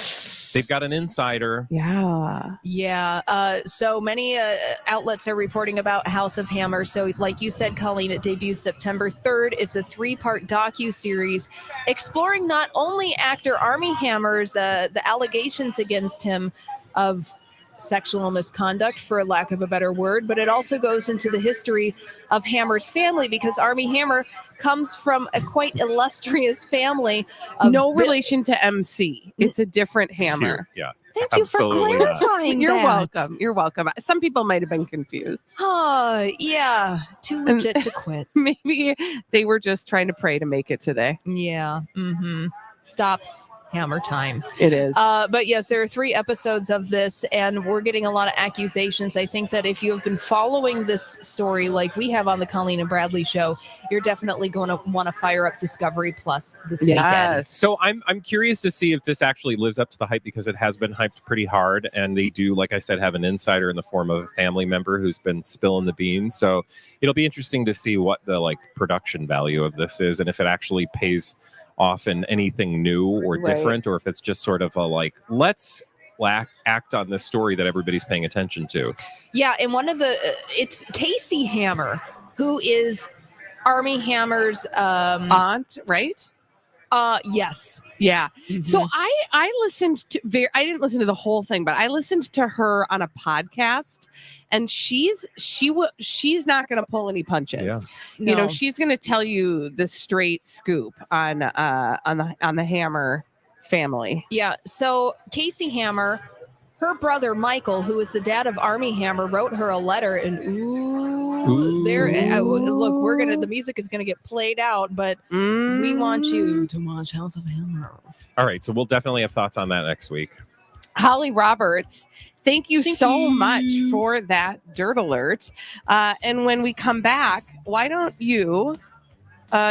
They've got an insider. Yeah. Yeah. So many outlets are reporting about House of Hammer. So like you said, Colleen, it debuts September 3rd. It's a 3-part docuseries exploring not only actor Armie Hammer's, the allegations against him of sexual misconduct, for lack of a better word, but it also goes into the history of Hammer's family, because Armie Hammer comes from a quite illustrious family. No relation to MC. It's a different Hammer. Yeah. Thank you for clarifying You're that. welcome. You're welcome. Some people might have been confused. Oh, yeah. Too legit to quit. Maybe they were just trying to pray to make it today. Yeah. Mm-hmm. Stop Hammer time. It is. But yes, there are 3 episodes of this, and we're getting a lot of accusations. I think that if you have been following this story like we have on the Colleen and Bradley show, you're definitely going to want to fire up Discovery Plus this weekend. So I'm curious to see if this actually lives up to the hype, because it has been hyped pretty hard, and they do, like I said, have an insider in the form of a family member who's been spilling the beans. So it'll be interesting to see what the production value of this is, and if it actually pays off in anything new or different, or if it's just sort of a let's act on this story that everybody's paying attention to. Yeah, and one of the it's Casey Hammer, who is Armie Hammer's aunt, right? Yes. Yeah. Mm-hmm. So I listened to I didn't listen to the whole thing, but I listened to her on a podcast, and she's not going to pull any punches. Yeah. You know, she's going to tell you the straight scoop on the Hammer family. Yeah. So Casey Hammer, her brother Michael, who is the dad of Armie Hammer, wrote her a letter, and look, the music is gonna get played out, but we want you to watch House of Hammer. All right, so we'll definitely have thoughts on that next week. Holly Roberts, thank you so much for that dirt alert. And when we come back, why don't you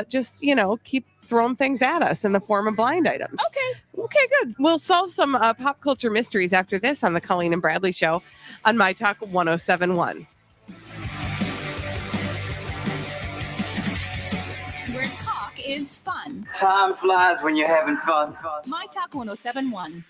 just keep throwing things at us in the form of blind items? Okay, good. We'll solve some pop culture mysteries after this on the Colleen and Bradley show on myTalk 107.1. Where talk is fun. Time flies when you're having fun. myTalk 107.1.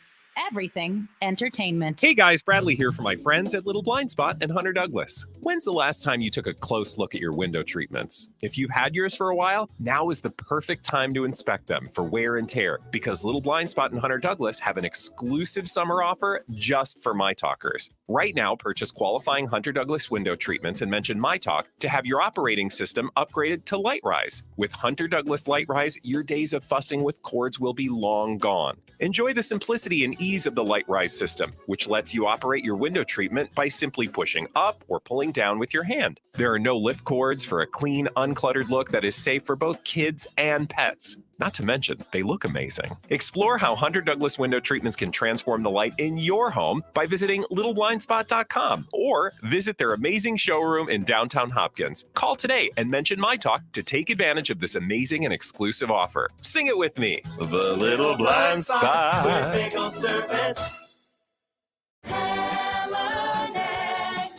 Everything entertainment. Hey guys, Bradley here for my friends at Little Blind Spot and Hunter Douglas. When's the last time you took a close look at your window treatments? If you've had yours for a while, now is the perfect time to inspect them for wear and tear, because Little Blind Spot and Hunter Douglas have an exclusive summer offer just for My Talkers. Right now, purchase qualifying Hunter Douglas window treatments and mention myTalk to have your operating system upgraded to Light Rise. With Hunter Douglas Light Rise, your days of fussing with cords will be long gone. Enjoy the simplicity and ease of the Light Rise system, which lets you operate your window treatment by simply pushing up or pulling down with your hand. There are no lift cords for a clean, uncluttered look that is safe for both kids and pets. Not to mention, they look amazing. Explore how Hunter Douglas window treatments can transform the light in your home by visiting littleblindspot.com or visit their amazing showroom in downtown Hopkins. Call today and mention myTalk to take advantage of this amazing and exclusive offer. Sing it with me. The Little Blind Spot.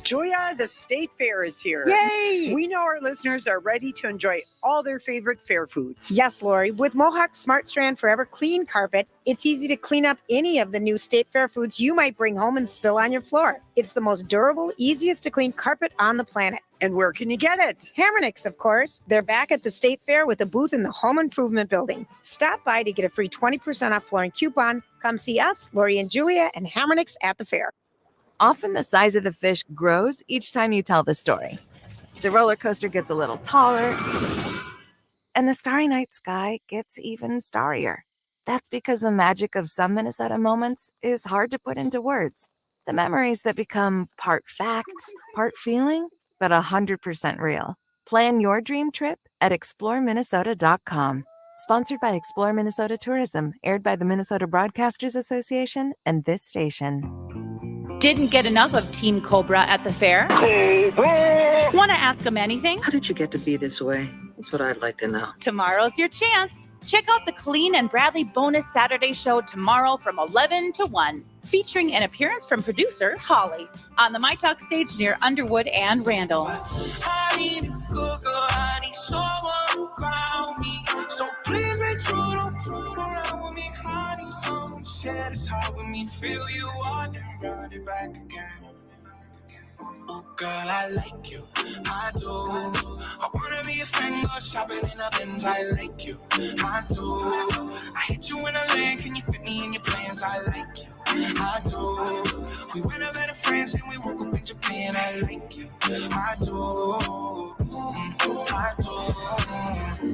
Joya, the State Fair is here. Yay! We know our listeners are ready to enjoy all their favorite fair foods. Yes, Lori. With Mohawk Smart Strand Forever Clean Carpet, it's easy to clean up any of the new State Fair foods you might bring home and spill on your floor. It's the most durable, easiest to clean carpet on the planet. And where can you get it? Hammernix, of course. They're back at the State Fair with a booth in the Home Improvement Building. Stop by to get a free 20% off flooring coupon. Come see us, Lori and Julia, and Hammernix at the fair. Often the size of the fish grows each time you tell the story. The roller coaster gets a little taller, and the starry night sky gets even starrier. That's because the magic of some Minnesota moments is hard to put into words. The memories that become part fact, part feeling, but 100% real. Plan your dream trip at exploreminnesota.com. Sponsored by Explore Minnesota Tourism, aired by the Minnesota Broadcasters Association and this station. Didn't get enough of Team Cobra at the fair? Want to ask them anything? How did you get to be this way? That's what I'd like to know. Tomorrow's your chance. Check out the Colleen and Bradley bonus Saturday show tomorrow from 11 to 1, featuring an appearance from producer Holly on the myTalk stage near Underwood and Randall. I need a good girl, I need someone around me. So please make sure don't around with me. I need someone share this heart with me, feel you are, then run it back again. Oh girl, I like you, I do. I wanna be a friend, go shopping in a Benz, I like you, I do. I hit you in a lane, can you fit me in your plans, I like you, I do. We went over to France and we woke up in Japan, I like you, I do. I do.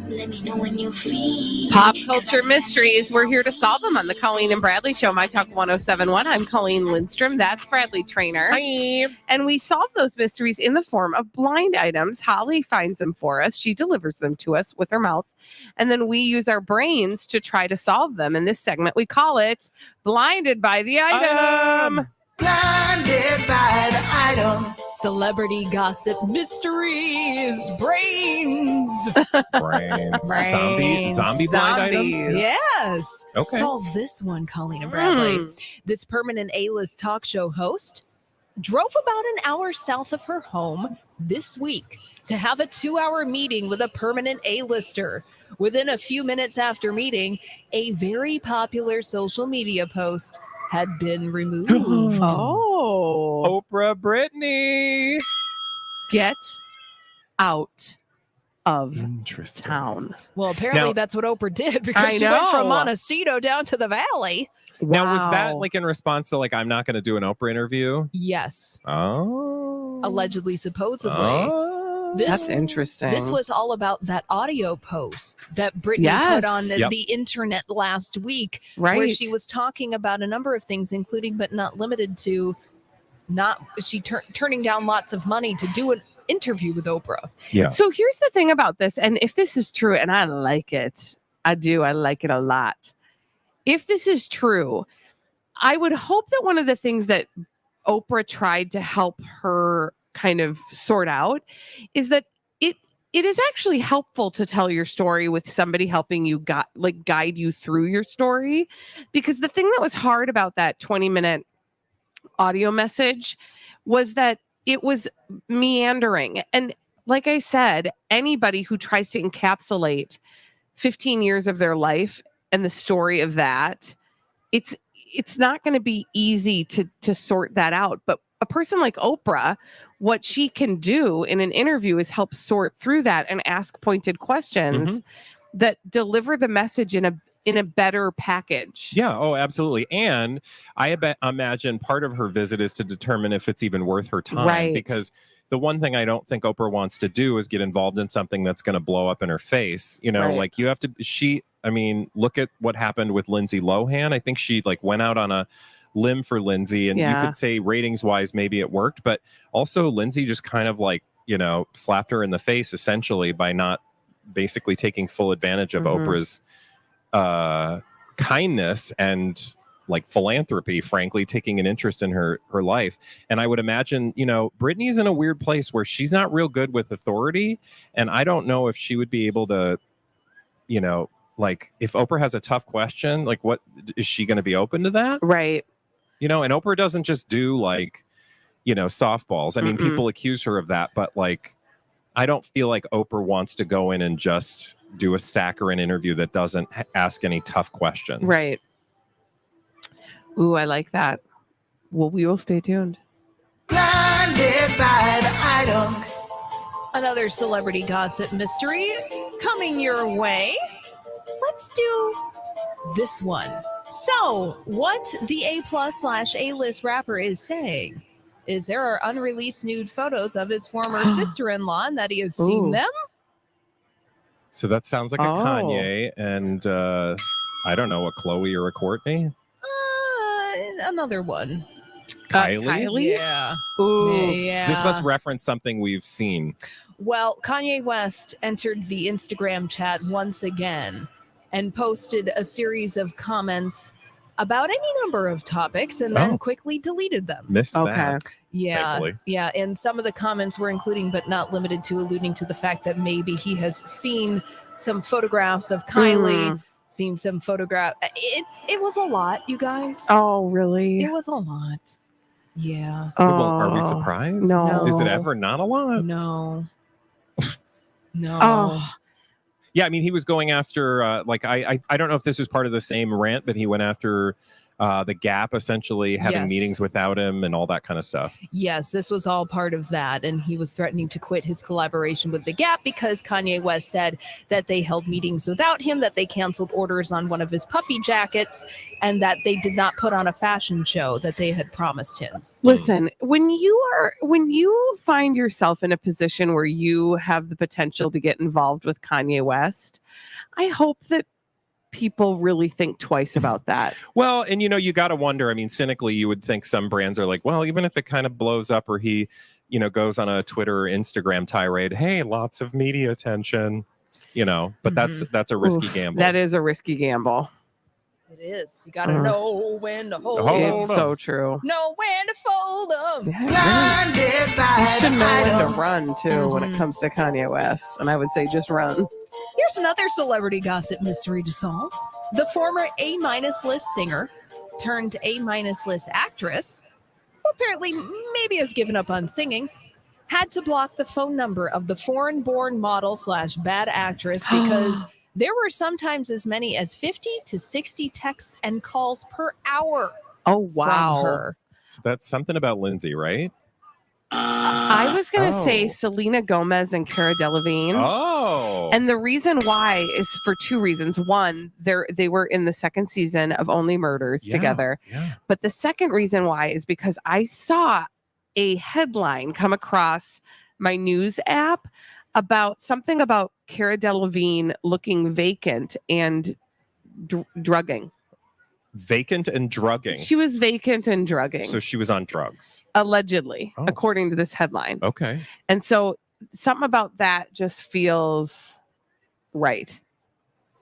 Let me know when you're free. Pop culture mysteries. We're here to solve them on the Colleen and Bradley Show, myTalk 1071. I'm Colleen Lindstrom. That's Bradley Trainer. Hi. And we solve those mysteries in the form of blind items. Holly finds them for us. She delivers them to us with her mouth. And then we use our brains to try to solve them. In this segment, we call it Blinded by the Item. Blinded by the item. Celebrity gossip mysteries. Brains. Zombie blind items? Yes. Okay. Solve this one, Colleen and Bradley. This permanent A-list talk show host drove about an hour south of her home this week to have a 2-hour meeting with a permanent A-lister. Within a few minutes after meeting, a very popular social media post had been removed. Oh. Oprah Brittany. Get out of Interesting. town. Well, apparently Now- that's what Oprah did because I she went from know. Montecito down to the valley. Now, was that Wow. like in response to like, I'm not going to do an Oprah interview? Yes. Oh. Allegedly, supposedly. Oh. This, That's interesting. This was all about that audio post that Brittany put on the internet last week, where Right. she was talking about a number of things, including but not limited to turning down lots of money to do an interview with Oprah. Yeah. So here's the thing about this, and if this is true, and I like it, I like it a lot. If this is true, I would hope that one of the things that Oprah tried to help her kind of sort out is that it is actually helpful to tell your story with somebody helping you guide you through your story, because the thing that was hard about that 20-minute audio message was that it was meandering. And like I said, anybody who tries to encapsulate 15 years of their life and the story of that, it's not going to be easy to sort that out. But a person like Oprah, what she can do in an interview is help sort through that and ask pointed questions that deliver the message in a better package. Yeah. Oh, absolutely. And I imagine part of her visit is to determine if it's even worth her time. Right. Because the one thing I don't think Oprah wants to do is get involved in something that's going to blow up in her face. You know, Right. like you have to, look at what happened with Lindsay Lohan. I think she went out on a limb for Lindsay, and you could say ratings wise, maybe it worked, but also Lindsay just kind of slapped her in the face essentially by not basically taking full advantage of Oprah's kindness and philanthropy, frankly, taking an interest in her life. And I would imagine, Brittany's in a weird place where she's not real good with authority. And I don't know if she would be able to, if Oprah has a tough question, what is she going to be open to that? Right. And Oprah doesn't just do softballs. I mean, people accuse her of that, but I don't feel like Oprah wants to go in and just do a saccharine interview that doesn't ask any tough questions. Right. Ooh, I like that. Well, we will stay tuned. Blinded by the item. Another celebrity gossip mystery coming your way. Let's do this one. So, what the A+/A-list rapper is saying is there are unreleased nude photos of his former sister-in-law and that he has seen them. So that sounds like a Kanye and I don't know, a Chloe or a Courtney. Another one. Kylie? Yeah. Ooh. Yeah. This must reference something we've seen. Well, Kanye West entered the Instagram chat once again and posted a series of comments about any number of topics and then quickly deleted them. Missed that. Yeah. Thankfully. Yeah. And some of the comments were including, but not limited to, alluding to the fact that maybe he has seen some photographs of Kylie, seen some photograph. It was a lot, you guys. Oh, really? It was a lot. Yeah. Well, are we surprised? No. Is it ever not a lot? No. No. Oh. Yeah, I mean, he was going after, I don't know if this was part of the same rant, but he went after the Gap essentially having Yes. meetings without him and all that kind of stuff. Yes, this was all part of that. And he was threatening to quit his collaboration with The Gap because Kanye West said that they held meetings without him, that they canceled orders on one of his puffy jackets, and that they did not put on a fashion show that they had promised him. Listen, when you find yourself in a position where you have the potential to get involved with Kanye West, I hope that people really think twice about that. Well, and you got to wonder, I mean, cynically, you would think some brands are like, well, even if it kind of blows up or he, goes on a Twitter or Instagram tirade, hey, lots of media attention, but that's a risky gamble. That is a risky gamble. It is. You got to know when to hold It's them. so true. Know when to fold them. You should know when to run, too, when it comes to Kanye West. And I would say just run. Here's another celebrity gossip mystery to solve. The former A-list singer turned A-list actress, who apparently maybe has given up on singing, had to block the phone number of the foreign-born model/bad actress because there were sometimes as many as 50 to 60 texts and calls per hour. Oh, wow. From her. So that's something about Lindsay, right? I was going to say Selena Gomez and Cara Delevingne. Oh. And the reason why is for two reasons. One, they were in the second season of Only Murders together. Yeah. But the second reason why is because I saw a headline come across my news app about something about Cara Delevingne looking vacant and drugging. Vacant and drugging. She was vacant and drugging. So she was on drugs. Allegedly, according to this headline. Okay. And so something about that just feels right.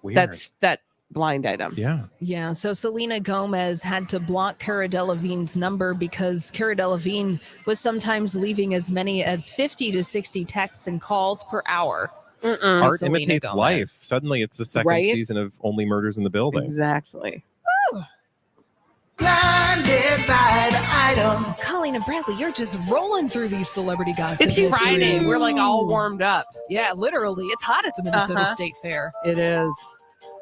Weird. That's that blind item. Yeah. Yeah, so Selena Gomez had to block Cara Delevingne's number because Cara Delevingne was sometimes leaving as many as 50 to 60 texts and calls per hour. Art Selena imitates Gomez. life. Suddenly it's the second Right? season of Only Murders in the Building. Exactly. Blinded by the item. Colleen and Bradley, you're just rolling through these celebrity gossip. It's Friday. mysteries. We're like all warmed up. Yeah, literally. It's hot at the Minnesota Uh-huh. State Fair. It is.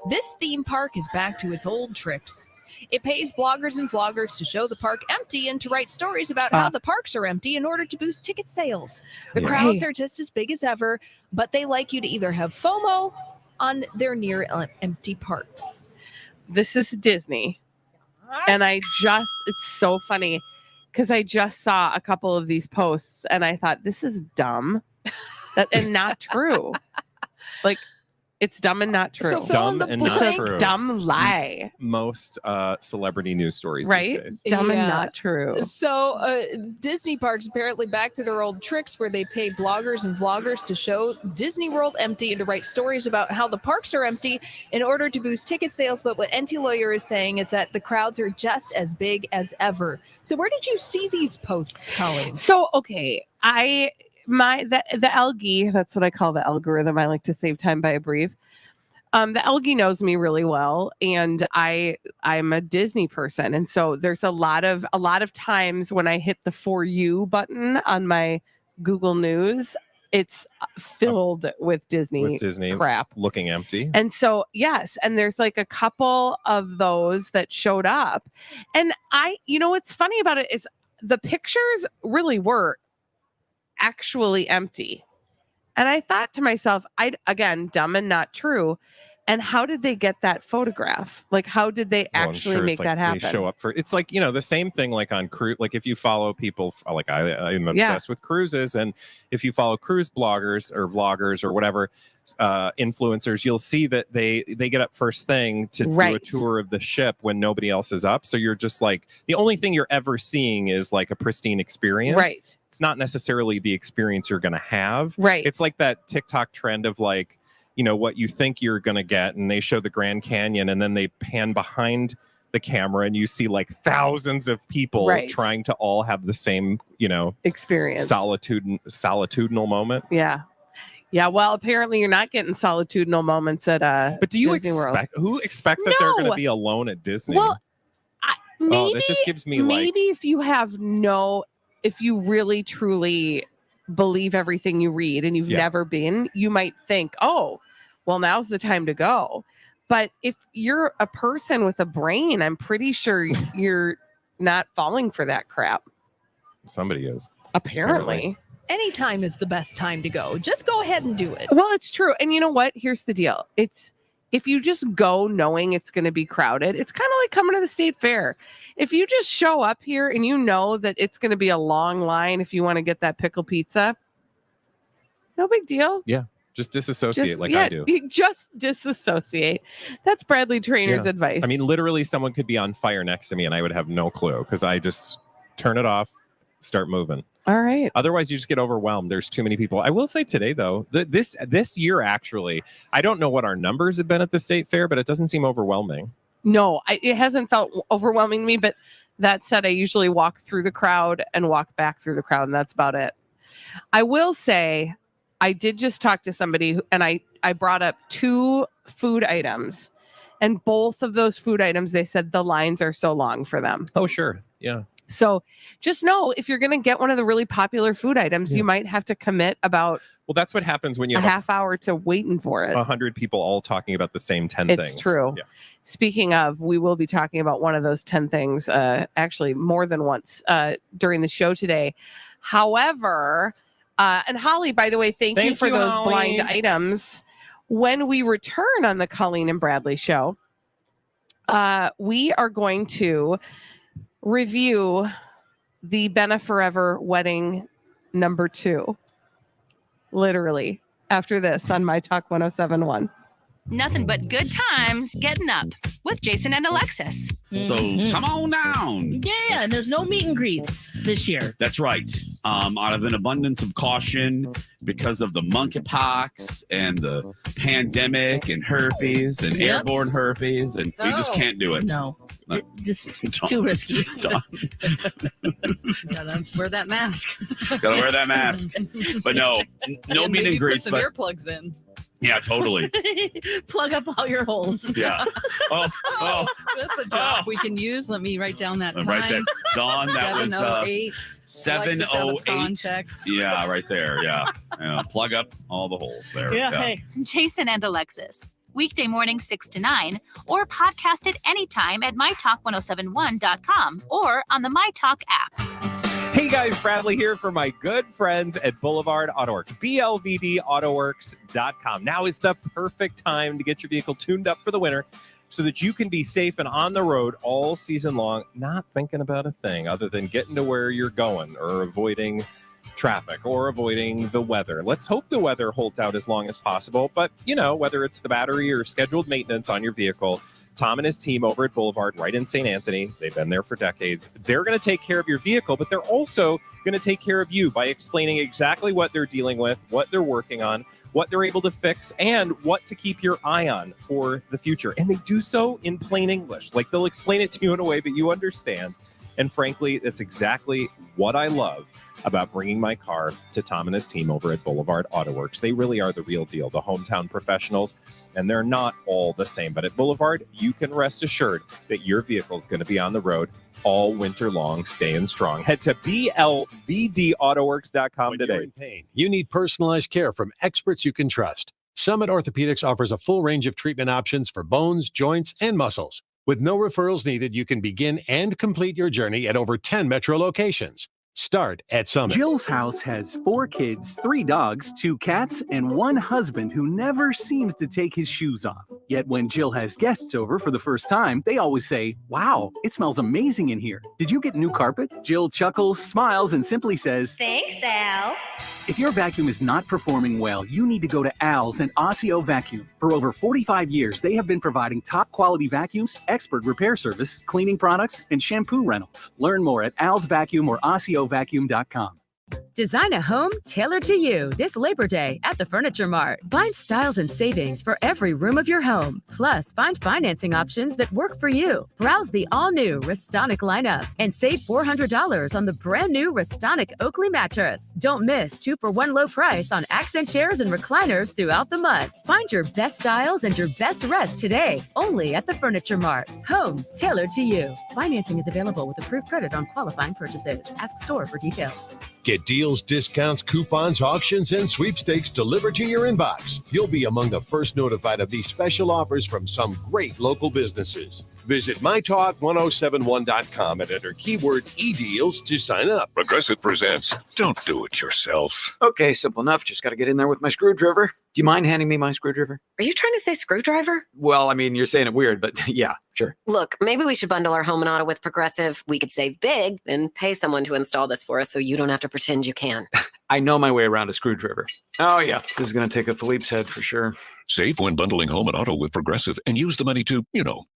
This theme park is back to its old tricks. It pays bloggers and vloggers to show the park empty and to write stories about how the parks are empty in order to boost ticket sales. The Yeah. crowds are just as big as ever, but they like you to either have FOMO on their near empty parks. This is Disney. And it's so funny because I just saw a couple of these posts and I thought, this is dumb and not true. Like, it's dumb and not true. So fill in Dumb the and not blank. true. Dumb lie. Most celebrity news stories Right? these days. Dumb and Yeah. not true. So Disney parks apparently back to their old tricks where they pay bloggers and vloggers to show Disney World empty and to write stories about how the parks are empty in order to boost ticket sales. But what NT Lawyer is saying is that the crowds are just as big as ever. So where did you see these posts, Colleen? So, okay. The algae, that's what I call the algorithm. I like to save time by a brief. The algae knows me really well, and I'm a Disney person, and so there's a lot of times when I hit the For You button on my Google News, it's filled with Disney crap looking empty. And so, yes, and there's like a couple of those that showed up, and what's funny about it is the pictures really were actually empty. And I thought to myself, again, dumb and not true. And how did they get that photograph? Like, how did they actually make that happen? They show up for it's like, the same thing like on cruise. Like if you follow people, like I'm obsessed with cruises, and if you follow cruise bloggers or vloggers or whatever influencers, you'll see that they get up first thing to do a tour of the ship when nobody else is up. So you're just like, the only thing you're ever seeing is like a pristine experience. Right. It's not necessarily the experience you're going to have. Right. It's like that TikTok trend of like, what you think you're going to get, and they show the Grand Canyon and then they pan behind the camera and you see like thousands of people trying to all have the same, experience, solitudinal moment. Yeah. Yeah, well, apparently you're not getting solitudinal moments at But do you Disney World. Who expects that they're going to be alone at Disney? Well, maybe that just gives me if you really truly believe everything you read and you've never been, you might think, oh, well, now's the time to go. But if you're a person with a brain, I'm pretty sure you're not falling for that crap. Somebody is. Apparently. Anytime is the best time to go. Just go ahead and do it. Well, it's true. And you know what? Here's the deal. If you just go knowing it's going to be crowded, it's kind of like coming to the state fair. If you just show up here and you know that it's going to be a long line if you want to get that pickle pizza, no big deal. Yeah. Just disassociate I do. Just disassociate. That's Bradley Trainer's advice. I mean, literally someone could be on fire next to me and I would have no clue because I just turn it off, start moving. All right. Otherwise, you just get overwhelmed. There's too many people. I will say today, though, this year, actually, I don't know what our numbers have been at the state fair, but it doesn't seem overwhelming. No, it hasn't felt overwhelming to me. But that said, I usually walk through the crowd and walk back through the crowd, and that's about it. I will say I did just talk to somebody, and I brought up 2 food items. And both of those food items, they said the lines are so long for them. Oh, sure. Yeah. So just know if you're going to get one of the really popular food items, you might have to commit about that's what happens when you a have half hour to waiting for it. 100 people all talking about the same 10 things. It's true. Yeah. Speaking of, we will be talking about one of those 10 things, actually more than once during the show today. However, and Holly, by the way, thank you for those Holly. blind items. When we return on the Colleen and Bradley show, we are going to review the Benna Forever wedding number 2. Literally after this on myTalk 107.1. Nothing but good times getting up with Jason and Alexis. So come on down. Yeah, and there's no meet and greets this year. That's right. Out of an abundance of caution, because of the monkeypox and the pandemic and herpes and airborne herpes, and we just can't do it. No, just too risky. Gotta wear that mask. Gotta wear that mask. But no and meet and greets. Put some But earplugs in. yeah, totally. Plug up all your holes. Yeah. Oh, that's a job we can use. Let me write down that time. Right there. Dawn, that was 708. 708. Yeah, right there. Yeah. Plug up all the holes there. Yeah. Hey. Jason and Alexis. Weekday morning 6 to 9, or podcast it anytime at mytalk1071.com or on the myTalk app. Hey guys, Bradley here for my good friends at Boulevard Auto Works, BLVDAutoworks.com. Now is the perfect time to get your vehicle tuned up for the winter so that you can be safe and on the road all season long, not thinking about a thing other than getting to where you're going or avoiding traffic or avoiding the weather. Let's hope the weather holds out as long as possible. But, whether it's the battery or scheduled maintenance on your vehicle, Tom and his team over at Boulevard, right in St. Anthony, they've been there for decades. They're going to take care of your vehicle, but they're also going to take care of you by explaining exactly what they're dealing with, what they're working on, what they're able to fix, and what to keep your eye on for the future. And they do so in plain English. Like, they'll explain it to you in a way that you understand. And frankly, that's exactly what I love about bringing my car to Tom and his team over at Boulevard Auto Works. They really are the real deal, the hometown professionals, and they're not all the same. But at Boulevard, you can rest assured that your vehicle is going to be on the road all winter long, staying strong. Head to BLVDAutoworks.com when today. You're in pain, you need personalized care from experts you can trust. Summit Orthopedics offers a full range of treatment options for bones, joints, and muscles. With no referrals needed, you can begin and complete your journey at over 10 metro locations. Start at Summit. Jill's house has 4 kids, 3 dogs, 2 cats, and 1 husband who never seems to take his shoes off. Yet when Jill has guests over for the first time, they always say, "Wow, it smells amazing in here. Did you get new carpet?" Jill chuckles, smiles, and simply says, "Thanks, Al." If your vacuum is not performing well, you need to go to Al's and Osseo Vacuum. For over 45 years, they have been providing top quality vacuums, expert repair service, cleaning products, and shampoo rentals. Learn more at Al's Vacuum or OsseoVacuum.com. Design a home tailored to you this Labor Day at the Furniture Mart. Find styles and savings for every room of your home. Plus, find financing options that work for you. Browse the all-new Restonic lineup and save $400 on the brand-new Restonic Oakley mattress. Don't miss 2-for-1 low price on accent chairs and recliners throughout the month. Find your best styles and your best rest today, only at the Furniture Mart. Home tailored to you. Financing is available with approved credit on qualifying purchases. Ask store for details. Get deals, discounts, coupons, auctions, and sweepstakes delivered to your inbox. You'll be among the first notified of these special offers from some great local businesses. Visit mytalk1071.com and enter keyword eDeals to sign up. Progressive presents Don't Do It Yourself. Okay, simple enough. Just got to get in there with my screwdriver. Do you mind handing me my screwdriver? Are you trying to say screwdriver? Well, I mean, you're saying it weird, but yeah, sure. Look, maybe we should bundle our home and auto with Progressive. We could save big and pay someone to install this for us so you don't have to pretend you can. I know my way around a screwdriver. Oh, yeah. This is going to take a Philippe's head for sure. Save when bundling home and auto with Progressive and use the money to,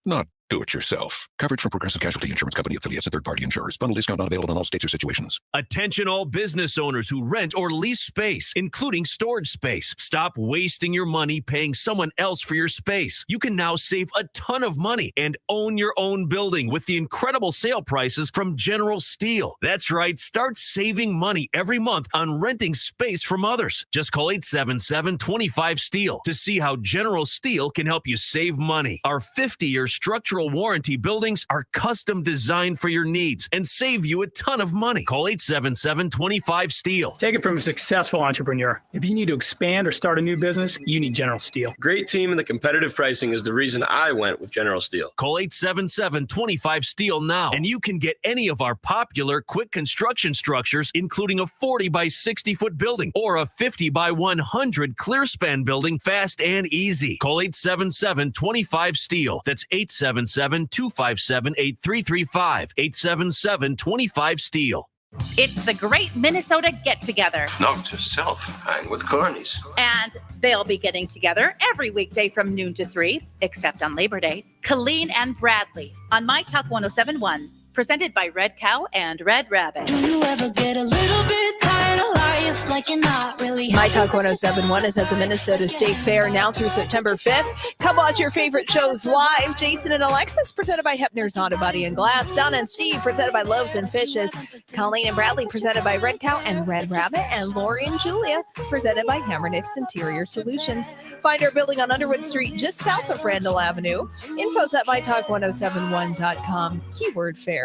not do it yourself. Coverage from Progressive Casualty Insurance Company affiliates and third-party insurers. Bundle discount not available in all states or situations. Attention all business owners who rent or lease space, including storage space. Stop wasting your money paying someone else for your space. You can now save a ton of money and own your own building with the incredible sale prices from General Steel. That's right. Start saving money every month on renting space from others. Just call 877-25-STEEL to see how General Steel can help you save money. Our 50-year structural warranty buildings are custom designed for your needs and save you a ton of money. Call 877-25-STEEL. Take it from a successful entrepreneur. If you need to expand or start a new business, you need General Steel. Great team and the competitive pricing is the reason I went with General Steel. Call 877-25-STEEL now, and you can get any of our popular quick construction structures, including a 40 by 60 foot building or a 50 by 100 clear span building fast and easy. Call 877-25-STEEL. That's 877-257-8335. 877-25-STEEL. It's the Great Minnesota Get Together. Note to self, hang with carnies. And they'll be getting together every weekday from noon to 3, except on Labor Day. Colleen and Bradley on myTalk 1071. Presented by Red Cow and Red Rabbit. Do you ever get a little bit tired of life like you're not really myTalk 1071 is at the Minnesota State Fair now through September 5th. Come watch your favorite shows live. Jason and Alexis, presented by Hepner's Auto Body and Glass. Donna and Steve, presented by Loaves and Fishes. Colleen and Bradley, presented by Red Cow and Red Rabbit. And Lori and Julia, presented by Hammernif's Interior Solutions. Find our building on Underwood Street, just south of Randall Avenue. Info's at mytalk1071.com. Keyword fair.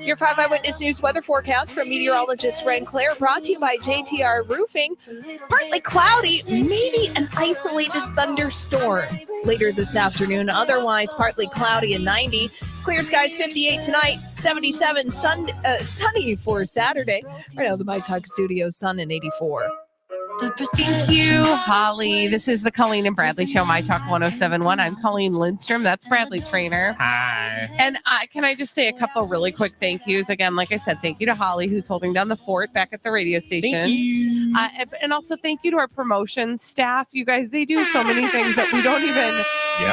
Your 5 Eyewitness News weather forecast from meteorologist Ren Claire, brought to you by JTR Roofing. Partly cloudy, maybe an isolated thunderstorm later this afternoon. Otherwise, partly cloudy and 90. Clear skies 58 tonight, 77 sunny for Saturday. Right now, the myTalk studio, sun and 84. Thank you, Holly. This is the Colleen and Bradley Show, myTalk 1071. I'm Colleen Lindstrom. That's Bradley Trainer. Hi. And can I just say a couple really quick thank yous? Again, like I said, thank you to Holly, who's holding down the fort back at the radio station. Thank you. And also thank you to our promotions staff. You guys, they do so many things that we don't even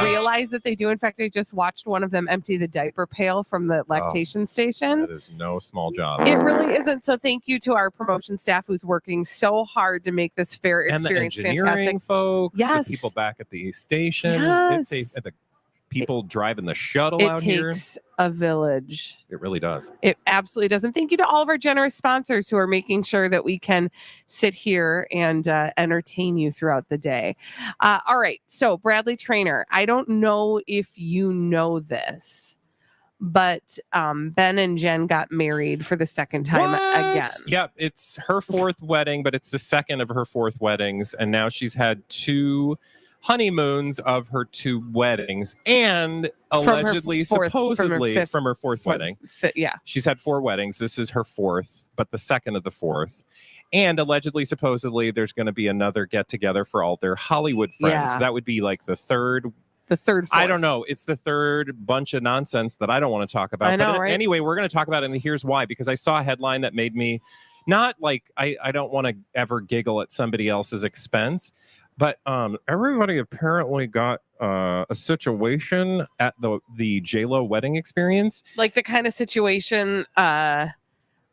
realize that they do. In fact, I just watched one of them empty the diaper pail from the lactation station. That is no small job. It really isn't. So thank you to our promotion staff who's working so hard to make this fair And the experience engineering fantastic. folks, Yes. the people back at the station, Yes. the people driving the shuttle It out here. takes a village. It really does. It absolutely does. And thank you to all of our generous sponsors who are making sure that we can sit here and entertain you throughout the day. All right. So, Bradley Trainer, I don't know if you know this, but Ben and Jen got married for the second time again. Yep, it's her fourth wedding, but it's the second of her fourth weddings, and now she's had 2 honeymoons of her 2 weddings, and allegedly, supposedly, from her fourth wedding. Yeah, she's had 4 weddings. This is her 4th, but the second of the 4th. And allegedly, supposedly, there's going to be another get together for all their Hollywood friends. Yeah. So that would be like the third. I don't know. It's the third bunch of nonsense that I don't want to talk about. I know, but right? anyway, we're going to talk about it, and here's why. Because I saw a headline that made me not like I don't want to ever giggle at somebody else's expense, but everybody apparently got a situation at the J-Lo wedding experience. Like the kind of situation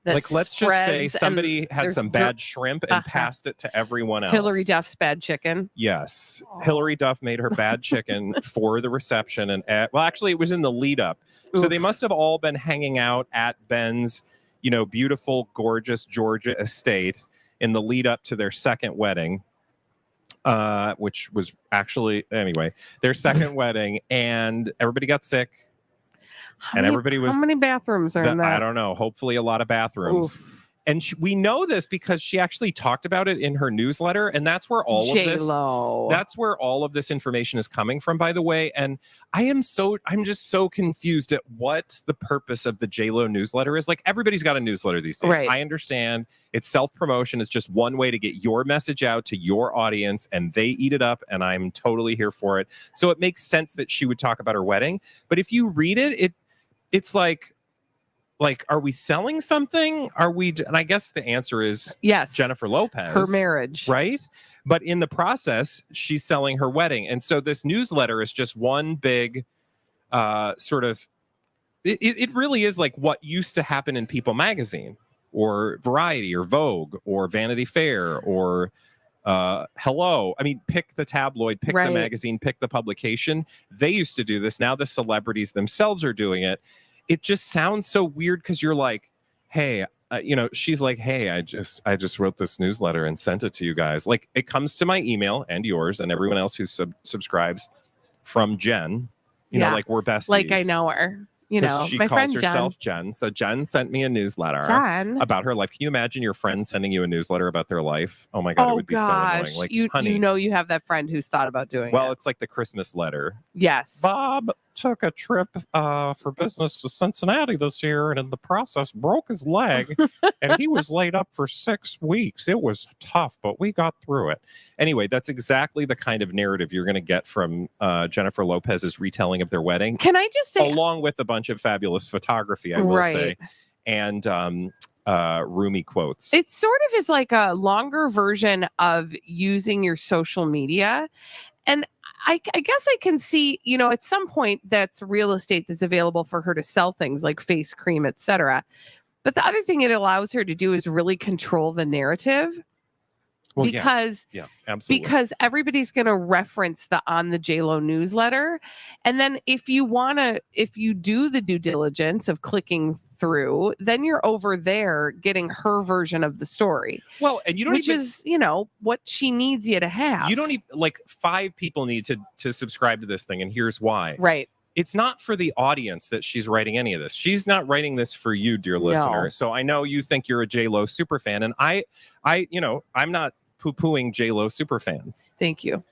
like, let's just say somebody had some bad shrimp and passed it to everyone else. Hillary Duff's bad chicken. Yes. Hillary Duff made her bad chicken for the reception. And well, actually, it was in the lead up. So they must have all been hanging out at Ben's, beautiful, gorgeous Georgia estate in the lead up to their second wedding, which was actually, anyway, their second wedding. And everybody got sick. How many bathrooms are in that? I don't know. Hopefully a lot of bathrooms. Oof. And we know this because she actually talked about it in her newsletter, and that's where all J-Lo. of this. That's where all of this information is coming from, by the way. And I'm just so confused at what the purpose of the J-Lo newsletter is. Like, everybody's got a newsletter these days. Right. I understand it's self-promotion. It's just one way to get your message out to your audience, and they eat it up, and I'm totally here for it. So it makes sense that she would talk about her wedding. But if you read it, it's like, are we selling something? And I guess the answer is yes. Jennifer Lopez. Her marriage. Right? But in the process, she's selling her wedding. And so this newsletter is just one big sort of, it really is like what used to happen in People magazine or Variety or Vogue or Vanity Fair or Hello. I mean, pick the tabloid, pick the magazine, pick the publication. They used to do this. Now the celebrities themselves are doing it. It just sounds so weird because you're like, hey, she's like, hey, I just wrote this newsletter and sent it to you guys. Like, it comes to my email and yours and everyone else who subscribes from Jen. You know, like, we're besties. Like, I know her. You know, she my calls friend herself Jen. So Jen sent me a newsletter about her life. Can you imagine your friend sending you a newsletter about their life? Oh my God, it would be so annoying. Like, honey, you have that friend who's thought about doing it. Well, it's like the Christmas letter. Yes. Bob took a trip for business to Cincinnati this year, and in the process broke his leg, and he was laid up for 6 weeks. It was tough, but we got through it. Anyway, that's exactly the kind of narrative you're going to get from Jennifer Lopez's retelling of their wedding. Can I just say, along with a bunch of fabulous photography, I will say, and roomy quotes. It sort of is like a longer version of using your social media. And I guess I can see, at some point that's real estate that's available for her to sell things like face cream, etc. But the other thing it allows her to do is really control the narrative. Well, because absolutely. Because everybody's going to reference on the J-Lo newsletter. And then if you do the due diligence of clicking through, then you're over there getting her version of the story. Well, and you don't which is, what she needs you to have. You don't even, like, 5 people need to subscribe to this thing. And here's why. Right. It's not for the audience that she's writing any of this. She's not writing this for you, dear listener. No. So I know you think you're a J-Lo super fan, and I'm not poo-pooing J-Lo super fans. Thank you.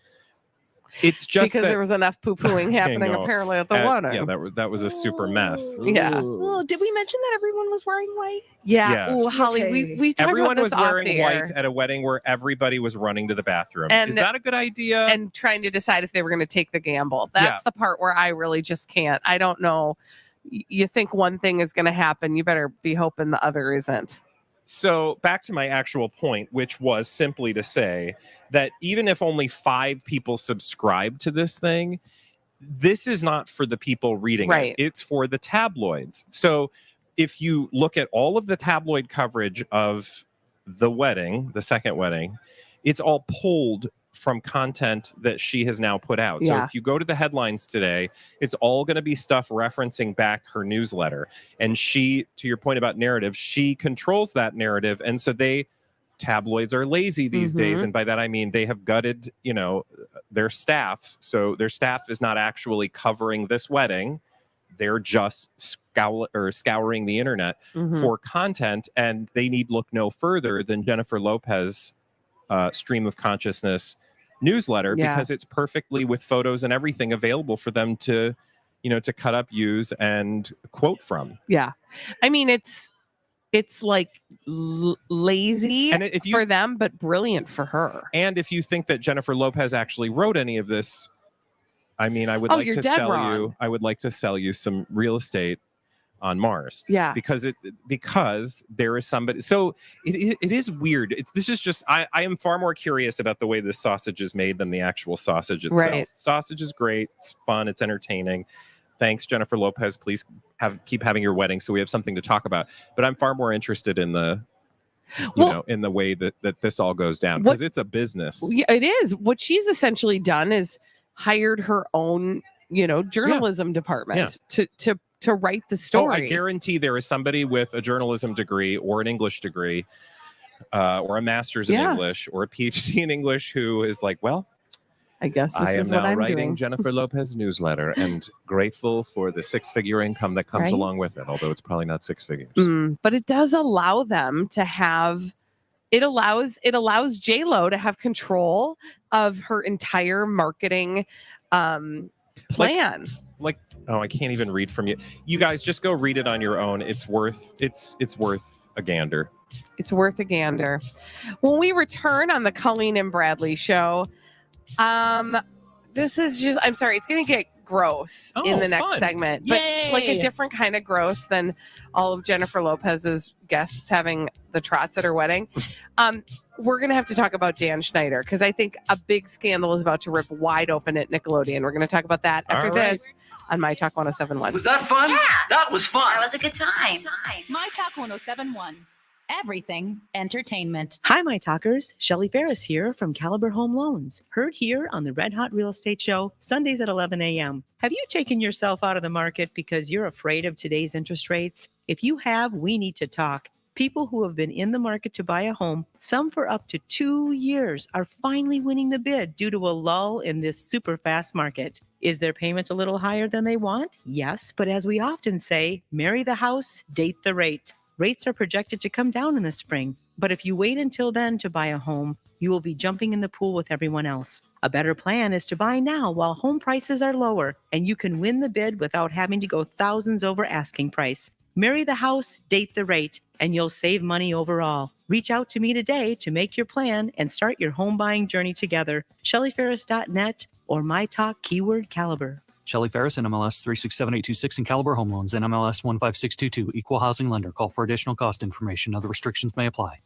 It's just because there was enough poo-pooing happening apparently at the wedding. Yeah, that was a super mess. Yeah. Oh, did we mention that everyone was wearing white? Yeah. Yes. Oh, Holly, we talked everyone about was this wearing off the white air. at a wedding where everybody was running to the bathroom. And- Is that a good idea? And trying to decide if they were going to take the gamble. That's the part where I really just can't. I don't know. You think one thing is going to happen, you better be hoping the other isn't. So back to my actual point, which was simply to say that even if only 5 people subscribe to this thing, this is not for the people reading it. It's for the tabloids. So if you look at all of the tabloid coverage of the wedding, the second wedding, it's all pulled from content that she has now put out. So if you go to the headlines today, it's all going to be stuff referencing back her newsletter. And she, to your point about narrative, she controls that narrative. And so tabloids are lazy these days. And by that, I mean, they have gutted, their staffs. So their staff is not actually covering this wedding. They're just scouring the internet for content. And they need look no further than Jennifer Lopez stream of consciousness newsletter, because it's perfectly with photos and everything available for them to cut up, use, and quote from. Yeah. I mean, it's like lazy for them, but brilliant for her. And if you think that Jennifer Lopez actually wrote any of this, I mean, I would like to sell you some real estate on Mars. Yeah. Because there is somebody. So it is weird. This is just, I am far more curious about the way this sausage is made than the actual sausage itself. Right. Sausage is great. It's fun. It's entertaining. Thanks, Jennifer Lopez. Please keep having your wedding so we have something to talk about. But I'm far more interested in the in the way that this all goes down, because it's a business. Yeah, it is. What she's essentially done is hired her own, journalism department to write the story. Oh, I guarantee there is somebody with a journalism degree or an English degree or a master's in English or a PhD in English who is like, well, I guess this I am is what now I'm writing doing. Jennifer Lopez newsletter and grateful for the six-figure income that comes Right? along with it, although it's probably not six figures. But it does allow them to have. It allows J-Lo to have control of her entire marketing plan. Oh, I can't even read from you. You guys just go read it on your own. It's worth a gander. It's worth a gander. When we return on the Colleen and Bradley show, this is just, I'm sorry, it's going to get gross in the next fun. segment, but like a Yay! different kind of gross than all of Jennifer Lopez's guests having the trots at her wedding. We're going to have to talk about Dan Schneider because I think a big scandal is about to rip wide open at Nickelodeon. We're going to talk about that after All right. this on myTalk 1071. Was that fun? Yeah. That was fun. That was a good time. myTalk 1071. Everything entertainment. Hi, my talkers. Shelly Ferris here from Caliber Home Loans. Heard here on the Red Hot Real Estate Show, Sundays at 11 a.m. Have you taken yourself out of the market because you're afraid of today's interest rates? If you have, we need to talk. People who have been in the market to buy a home, some for up to 2 years, are finally winning the bid due to a lull in this super fast market. Is their payment a little higher than they want? Yes, but as we often say, marry the house, date the rate. Rates are projected to come down in the spring, but if you wait until then to buy a home, you will be jumping in the pool with everyone else. A better plan is to buy now while home prices are lower, and you can win the bid without having to go thousands over asking price. Marry the house, date the rate, and you'll save money overall. Reach out to me today to make your plan and start your home buying journey together. ShellyFerris.net or myTalk keyword Caliber. Shelly Ferris, NMLS 367826 and Caliber Home Loans, NMLS 15622, Equal Housing Lender. Call for additional cost information. Other restrictions may apply.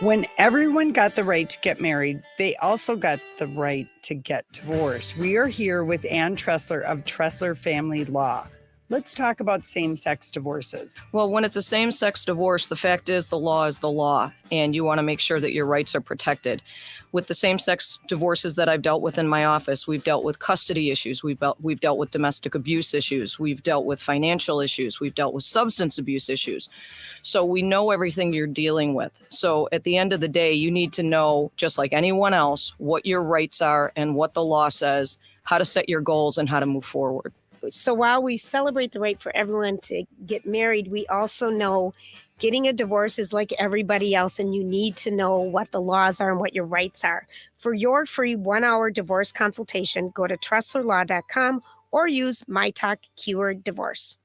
When everyone got the right to get married, they also got the right to get divorced. We are here with Ann Tressler of Tressler Family Law. Let's talk about same-sex divorces. Well, when it's a same-sex divorce, the fact is the law, and you want to make sure that your rights are protected. With the same-sex divorces that I've dealt with in my office, we've dealt with custody issues, we've dealt with domestic abuse issues, we've dealt with financial issues, we've dealt with substance abuse issues. So we know everything you're dealing with. So at the end of the day, you need to know, just like anyone else, what your rights are and what the law says, how to set your goals and how to move forward. So while we celebrate the right for everyone to get married, we also know getting a divorce is like everybody else, and you need to know what the laws are and what your rights are. For your free 1-hour divorce consultation, go to TresslerLaw.com or use myTalk keyword divorce.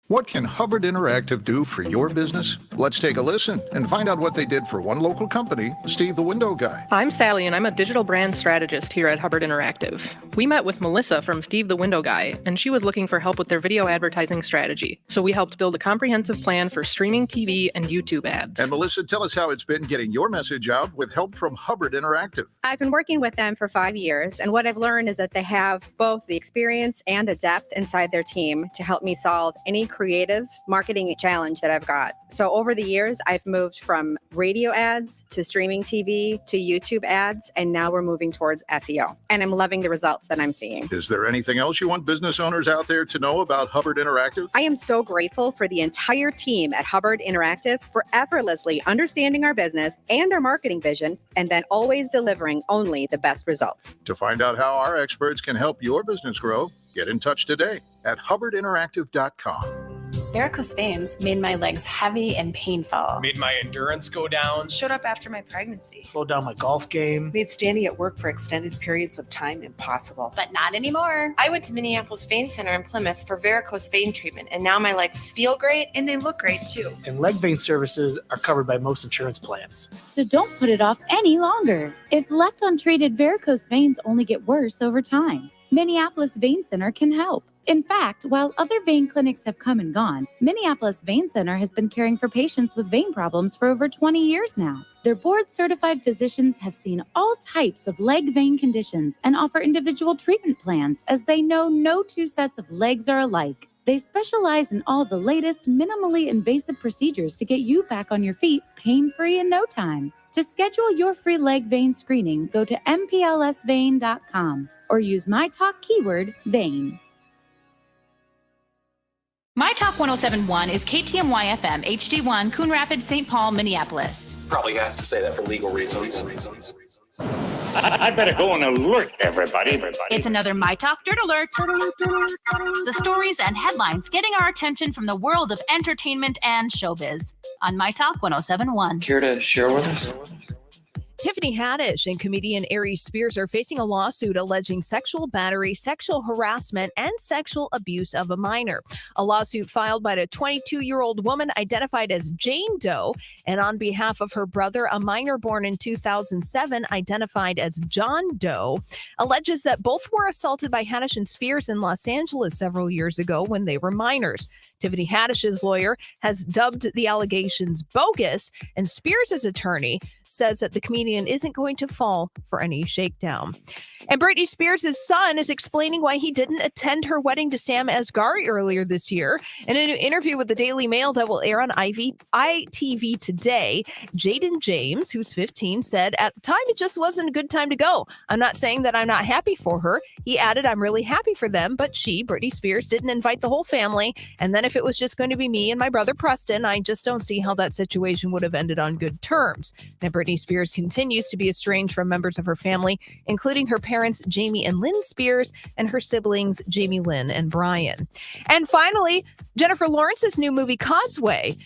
What can Hubbard Interactive do for your business? Let's take a listen and find out what they did for one local company, Steve the Window Guy. I'm Sally, and I'm a digital brand strategist here at Hubbard Interactive. We met with Melissa from Steve the Window Guy, and she was looking for help with their video advertising strategy. So we helped build a comprehensive plan for streaming TV and YouTube ads. And Melissa, tell us how it's been getting your message out with help from Hubbard Interactive. I've been working with them for 5 years, and what I've learned is that they have both the experience and the depth inside their team to help me solve any creative marketing challenge that I've got. So over the years, I've moved from radio ads to streaming TV to YouTube ads, and now we're moving towards SEO. And I'm loving the results that I'm seeing. Is there anything else you want business owners out there to know about Hubbard Interactive? I am so grateful for the entire team at Hubbard Interactive for effortlessly understanding our business and our marketing vision, and then always delivering only the best results. To find out how our experts can help your business grow, get in touch today at hubbardinteractive.com. Varicose veins made my legs heavy and painful. Made my endurance go down. Showed up after my pregnancy. Slowed down my golf game. Made standing at work for extended periods of time impossible. But not anymore. I went to Minneapolis Vein Center in Plymouth for varicose vein treatment, and now my legs feel great and they look great too. And leg vein services are covered by most insurance plans. So don't put it off any longer. If left untreated, varicose veins only get worse over time. Minneapolis Vein Center can help. In fact, while other vein clinics have come and gone, Minneapolis Vein Center has been caring for patients with vein problems for over 20 years now. Their board-certified physicians have seen all types of leg vein conditions and offer individual treatment plans, as they know no two sets of legs are alike. They specialize in all the latest minimally invasive procedures to get you back on your feet pain-free in no time. To schedule your free leg vein screening, go to mplsvein.com or use myTalk keyword vein. MyTalk 1071 is KTMY FM, HD1, Coon Rapids, St. Paul, Minneapolis. Probably has to say that for legal reasons. I better go and alert everybody. It's another MyTalk Dirt Alert. The stories and headlines getting our attention from the world of entertainment and showbiz on MyTalk 1071. Care to share with us? Tiffany Haddish and comedian Aries Spears are facing a lawsuit alleging sexual battery, sexual harassment, and sexual abuse of a minor. A lawsuit filed by a 22-year-old woman identified as Jane Doe, and on behalf of her brother, a minor born in 2007, identified as John Doe, alleges that both were assaulted by Haddish and Spears in Los Angeles several years ago when they were minors. Tiffany Haddish's lawyer has dubbed the allegations bogus, and Spears' attorney says that the comedian isn't going to fall for any shakedown. And Britney Spears' son is explaining why he didn't attend her wedding to Sam Asghari earlier this year. In an interview with the Daily Mail that will air on ITV today, Jaden James, who's 15, said, "At the time, it just wasn't a good time to go. I'm not saying that I'm not happy for her." He added, "I'm really happy for them, but she, Britney Spears, didn't invite the whole family. And then if it was just going to be me and my brother Preston, I just don't see how that situation would have ended on good terms." Now, Britney Spears continues to be estranged from members of her family, including her parents, Jamie and Lynn Spears, and her siblings, Jamie Lynn and Brian. And finally, Jennifer Lawrence's new movie, Causeway,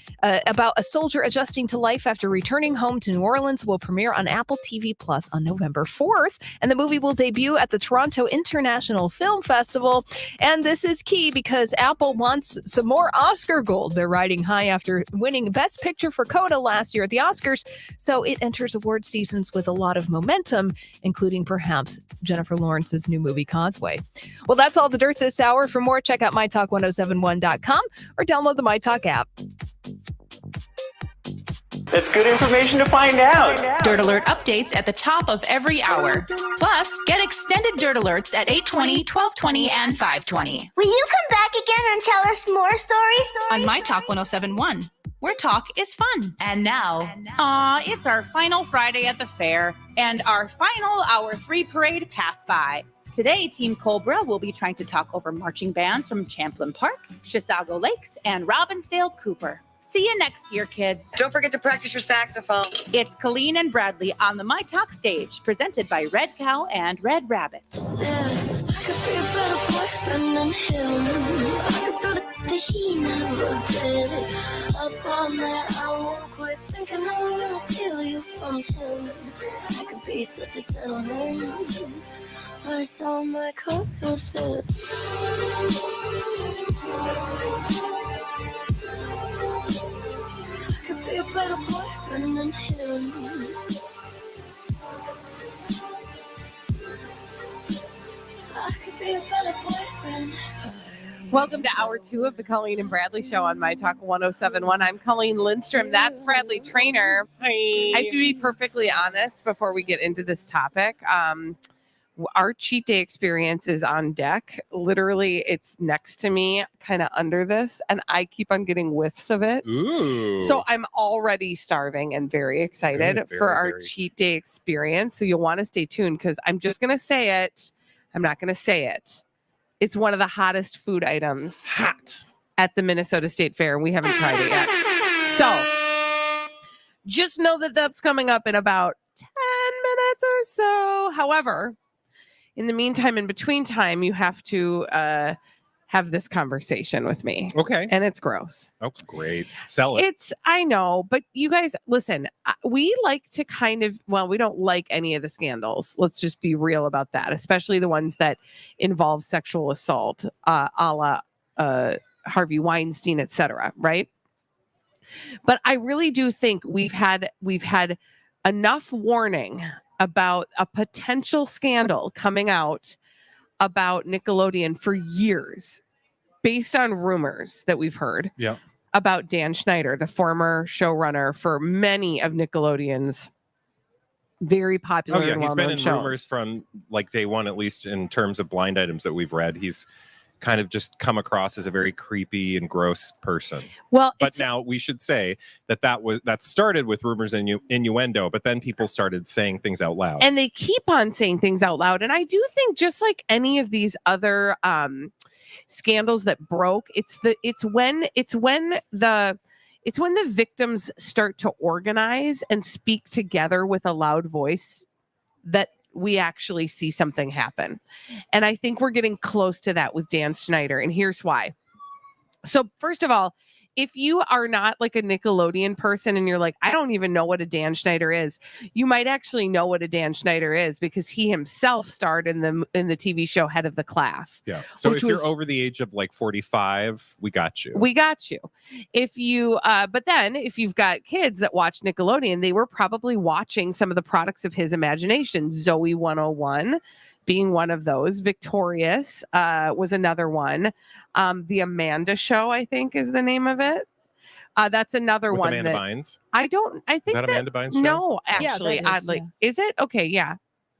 about a soldier adjusting to life after returning home to New Orleans, will premiere on Apple TV Plus on November 4th. And the movie will debut at the Toronto International Film Festival. And this is key because Apple wants some more Oscar gold. They're riding high after winning Best Picture for Coda last year at the Oscars. So it enters award seasons with a lot of momentum, including perhaps Jennifer Lawrence's new movie, Causeway. Well, that's all the dirt this hour. For more, check out mytalk1071.com or download the MyTalk app. That's good information to find out. Dirt Alert updates at the top of every hour. Plus, get extended Dirt Alerts at 8:20, 12:20, and 5:20. Will you come back again and tell us more stories? On MyTalk 1071, where talk is fun. And now, it's our final Friday at the fair and our final Hour 3 parade passed by. Today, Team Cobra will be trying to talk over marching bands from Champlain Park, Chisago Lakes, and Robbinsdale Cooper. See you next year, kids. Don't forget to practice your saxophone. It's Colleen and Bradley on the MyTalk stage, presented by Red Cow and Red Rabbit. Yes, I could be a better boyfriend than him. I could do that he never did. Up all night, I won't quit thinking I'm gonna steal you from him. I could be such a gentleman. Plus all my clothes would fit. I could be a better boyfriend than him. I could be a better boyfriend. Welcome to Hour 2 of the Colleen and Bradley Show on MyTalk 1071. I'm Colleen Lindstrom. That's Bradley Trainer. Hi. I have to be perfectly honest before we get into this topic. Our cheat day experience is on deck. Literally, it's next to me, kind of under this, and I keep on getting whiffs of it. Ooh. So I'm already starving and very excited Good, for our cheat day experience. So you'll want to stay tuned because I'm just going to say it. I'm not going to say it. It's one of the hottest food items at the Minnesota State Fair, and we haven't tried it yet. So just know that that's coming up in about 10 minutes or so. However, in the meantime, in between time, you have to have this conversation with me. Okay. And it's gross. Oh, great. Sell it. I know, but you guys, listen, we like to we don't like any of the scandals. Let's just be real about that, especially the ones that involve sexual assault, a la Harvey Weinstein, etc. Right? But I really do think we've had enough warning about a potential scandal coming out about Nickelodeon for years, based on rumors that we've heard about Dan Schneider, the former showrunner for many of Nickelodeon's very popular and he's been well-known in shows. rumors from like day one, at least in terms of blind items that we've read. He's kind of just come across as a very creepy and gross person. Well, but now we should say that started with rumors and innuendo, but then people started saying things out loud. And they keep on saying things out loud. And I do think just like any of these other scandals that broke. It's when the victims start to organize and speak together with a loud voice that we actually see something happen. And I think we're getting close to that with Dan Schneider. And here's why. So first of all, if you are not like a Nickelodeon person and you're like, I don't even know what a Dan Schneider is, you might actually know what a Dan Schneider is because he himself starred in the TV show Head of the Class. Yeah. So if you're over the age of like 45, we got you. We got you. If you, but then if you've got kids that watch Nickelodeon, they were probably watching some of the products of his imagination. Zoe 101 being one of those. Victorious was another one. The Amanda Show, I think, is the name of it. That's another With one. Amanda Bynes? I think is that Amanda Bynes' show? No, actually, oddly. Is it? Okay, yeah.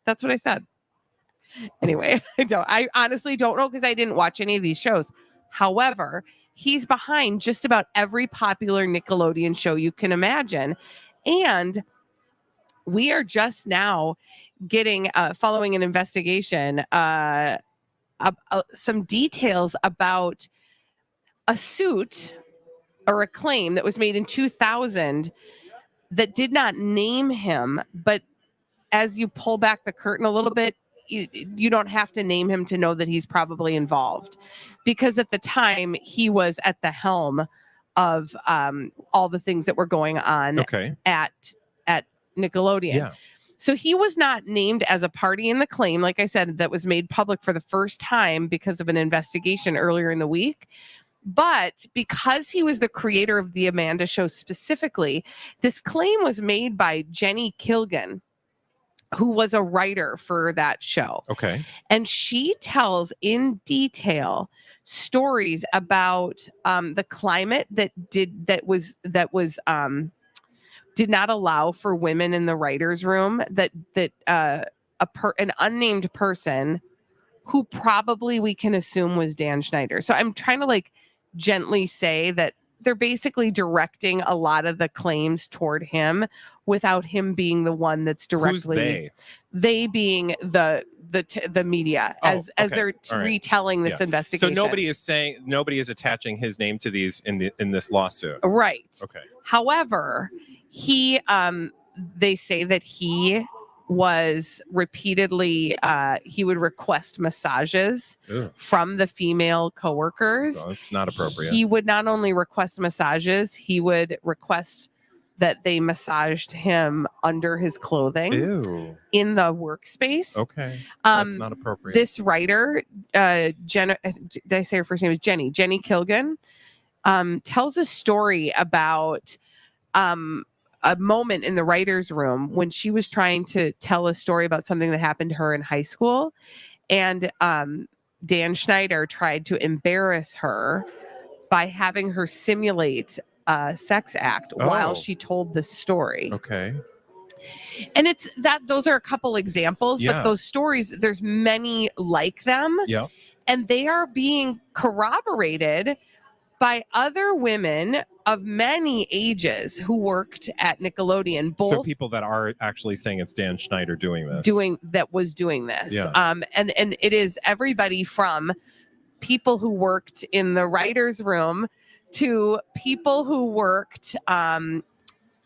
That's what I said. Anyway, I honestly don't know because I didn't watch any of these shows. However, he's behind just about every popular Nickelodeon show you can imagine. And we are just now getting, following an investigation, some details about a suit or a claim that was made in 2000 that did not name him, but as you pull back the curtain a little bit, you don't have to name him to know that he's probably involved, because at the time he was at the helm of all the things that were going on at Nickelodeon. Yeah. So he was not named as a party in the claim, like I said, that was made public for the first time because of an investigation earlier in the week. But because he was the creator of the Amanda Show specifically, this claim was made by Jenny Kilgan, who was a writer for that show. Okay. And she tells in detail stories about the climate that did not allow for women in the writer's room, that an unnamed person who probably we can assume was Dan Schneider. So I'm trying to like gently say that they're basically directing a lot of the claims toward him without him being the one that's directly. Who's they? They being the media as they're retelling this investigation. So nobody is attaching his name to these in this lawsuit. Right. Okay. However, they say that he was repeatedly, he would request massages from the female coworkers. So it's not appropriate. He would not only request massages, he would request that they massaged him under his clothing in the workspace. Okay. That's not appropriate. This writer, did I say her first name is Jenny? Jenny Kilgan, tells a story about a moment in the writer's room when she was trying to tell a story about something that happened to her in high school. And Dan Schneider tried to embarrass her by having her simulate a sex act while she told the story. Okay. And those are a couple examples, but those stories, there's many like them. Yeah. And they are being corroborated by other women of many ages who worked at Nickelodeon. So people that are actually saying it's Dan Schneider doing this. Was doing this. Yeah. And it is everybody from people who worked in the writer's room to people who worked on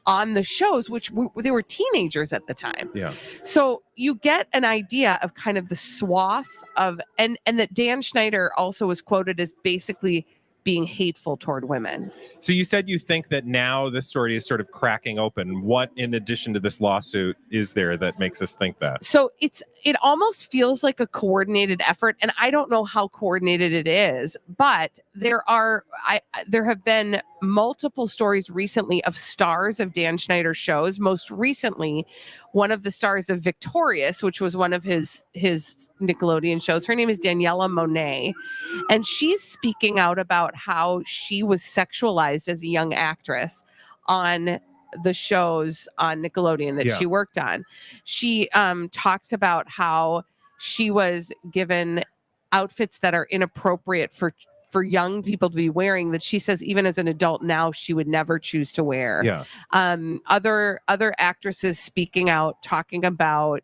the shows, which they were teenagers at the time. Yeah. So you get an idea of kind of the swath of, and that Dan Schneider also was quoted as basically being hateful toward women. So you said you think that now this story is sort of cracking open. What, in addition to this lawsuit, is there that makes us think that? So it almost feels like a coordinated effort, and I don't know how coordinated it is, but there have been multiple stories recently of stars of Dan Schneider shows. Most recently, one of the stars of Victorious, which was one of his Nickelodeon shows. Her name is Daniela Monet, and she's speaking out about how she was sexualized as a young actress on the shows on Nickelodeon that she worked on. She talks about how she was given outfits that are inappropriate for young people to be wearing, that she says even as an adult now she would never choose to wear. Yeah. Other actresses speaking out, talking about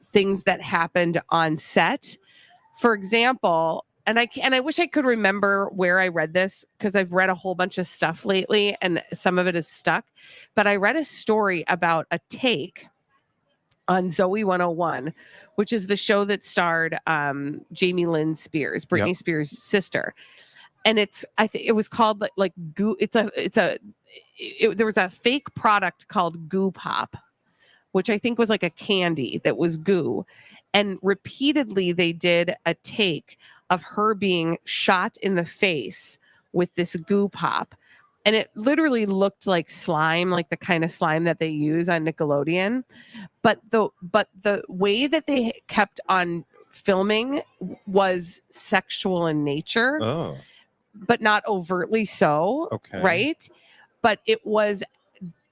things that happened on set. For example, and I wish I could remember where I read this, because I've read a whole bunch of stuff lately and some of it is stuck. But I read a story about a take on Zoe 101, which is the show that starred Jamie Lynn Spears, Britney Spears' sister. And I think it was called like Goo. There was a fake product called Goo Pop, which I think was like a candy that was goo. And repeatedly they did a take of her being shot in the face with this Goo Pop. And it literally looked like slime, like the kind of slime that they use on Nickelodeon. But the way that they kept on filming was sexual in nature. Oh. But not overtly so. Okay. Right? But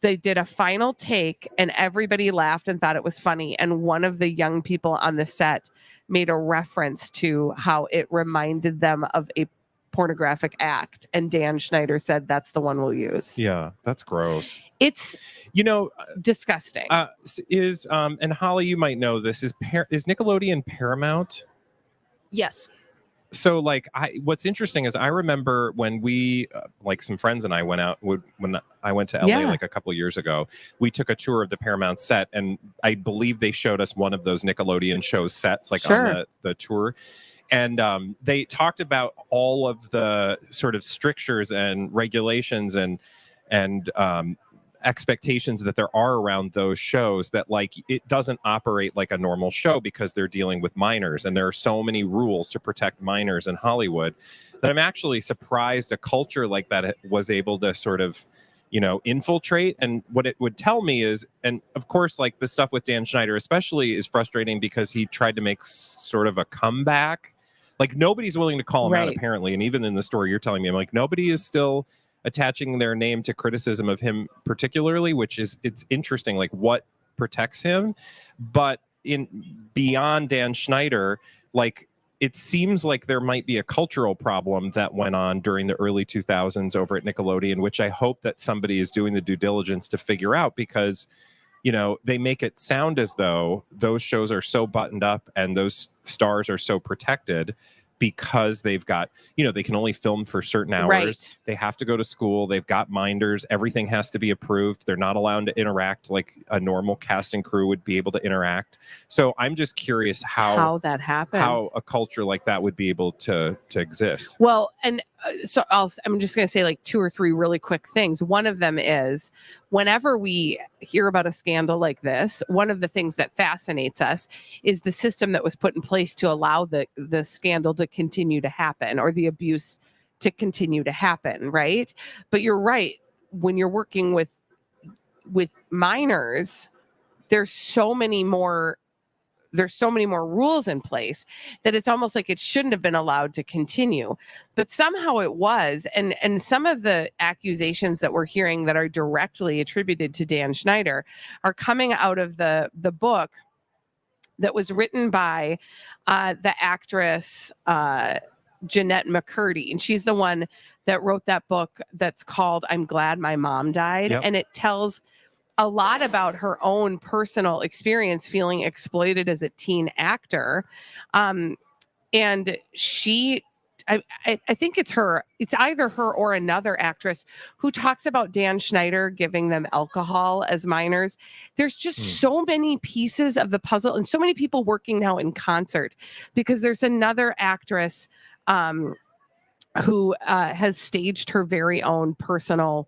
they did a final take and everybody laughed and thought it was funny. And one of the young people on the set made a reference to how it reminded them of a pornographic act. And Dan Schneider said, that's the one we'll use. Yeah, that's gross. It's, disgusting. And Holly, you might know this, is Nickelodeon Paramount? Yes. So what's interesting is I remember when we some friends and I went out when I went to LA like a couple years ago, we took a tour of the Paramount set, and I believe they showed us one of those Nickelodeon show sets on the tour. And they talked about all of the sort of strictures and regulations and expectations that there are around those shows, that it doesn't operate like a normal show because they're dealing with minors, and there are so many rules to protect minors in Hollywood that I'm actually surprised a culture like that was able to sort of infiltrate. And what it would tell me is, and of course the stuff with Dan Schneider especially is frustrating because he tried to make sort of a comeback. Nobody's willing to call him out apparently, and even in the story you're telling me, I'm nobody is still attaching their name to criticism of him particularly, it's interesting, what protects him. But beyond Dan Schneider, it seems like there might be a cultural problem that went on during the early 2000s over at Nickelodeon, which I hope that somebody is doing the due diligence to figure out, because they make it sound as though those shows are so buttoned up and those stars are so protected because they've got, they can only film for certain hours. Right. They have to go to school. They've got minders. Everything has to be approved. They're not allowed to interact like a normal cast and crew would be able to interact. So I'm just curious how that happened, how a culture like that would be able to exist. Well, and I'm just going to say 2 or 3 really quick things. One of them is, whenever we hear about a scandal like this, one of the things that fascinates us is the system that was put in place to allow the scandal to continue to happen, or the abuse to continue to happen, right? But you're right. When you're working with minors, there's so many more rules in place that it's almost like it shouldn't have been allowed to continue. But somehow it was. And some of the accusations that we're hearing that are directly attributed to Dan Schneider are coming out of the book that was written by the actress Jeanette McCurdy. And she's the one that wrote that book that's called I'm Glad My Mom Died. Yep. And it tells a lot about her own personal experience feeling exploited as a teen actor. And I think it's either her or another actress who talks about Dan Schneider giving them alcohol as minors. There's just so many pieces of the puzzle and so many people working now in concert, because there's another actress who has staged her very own personal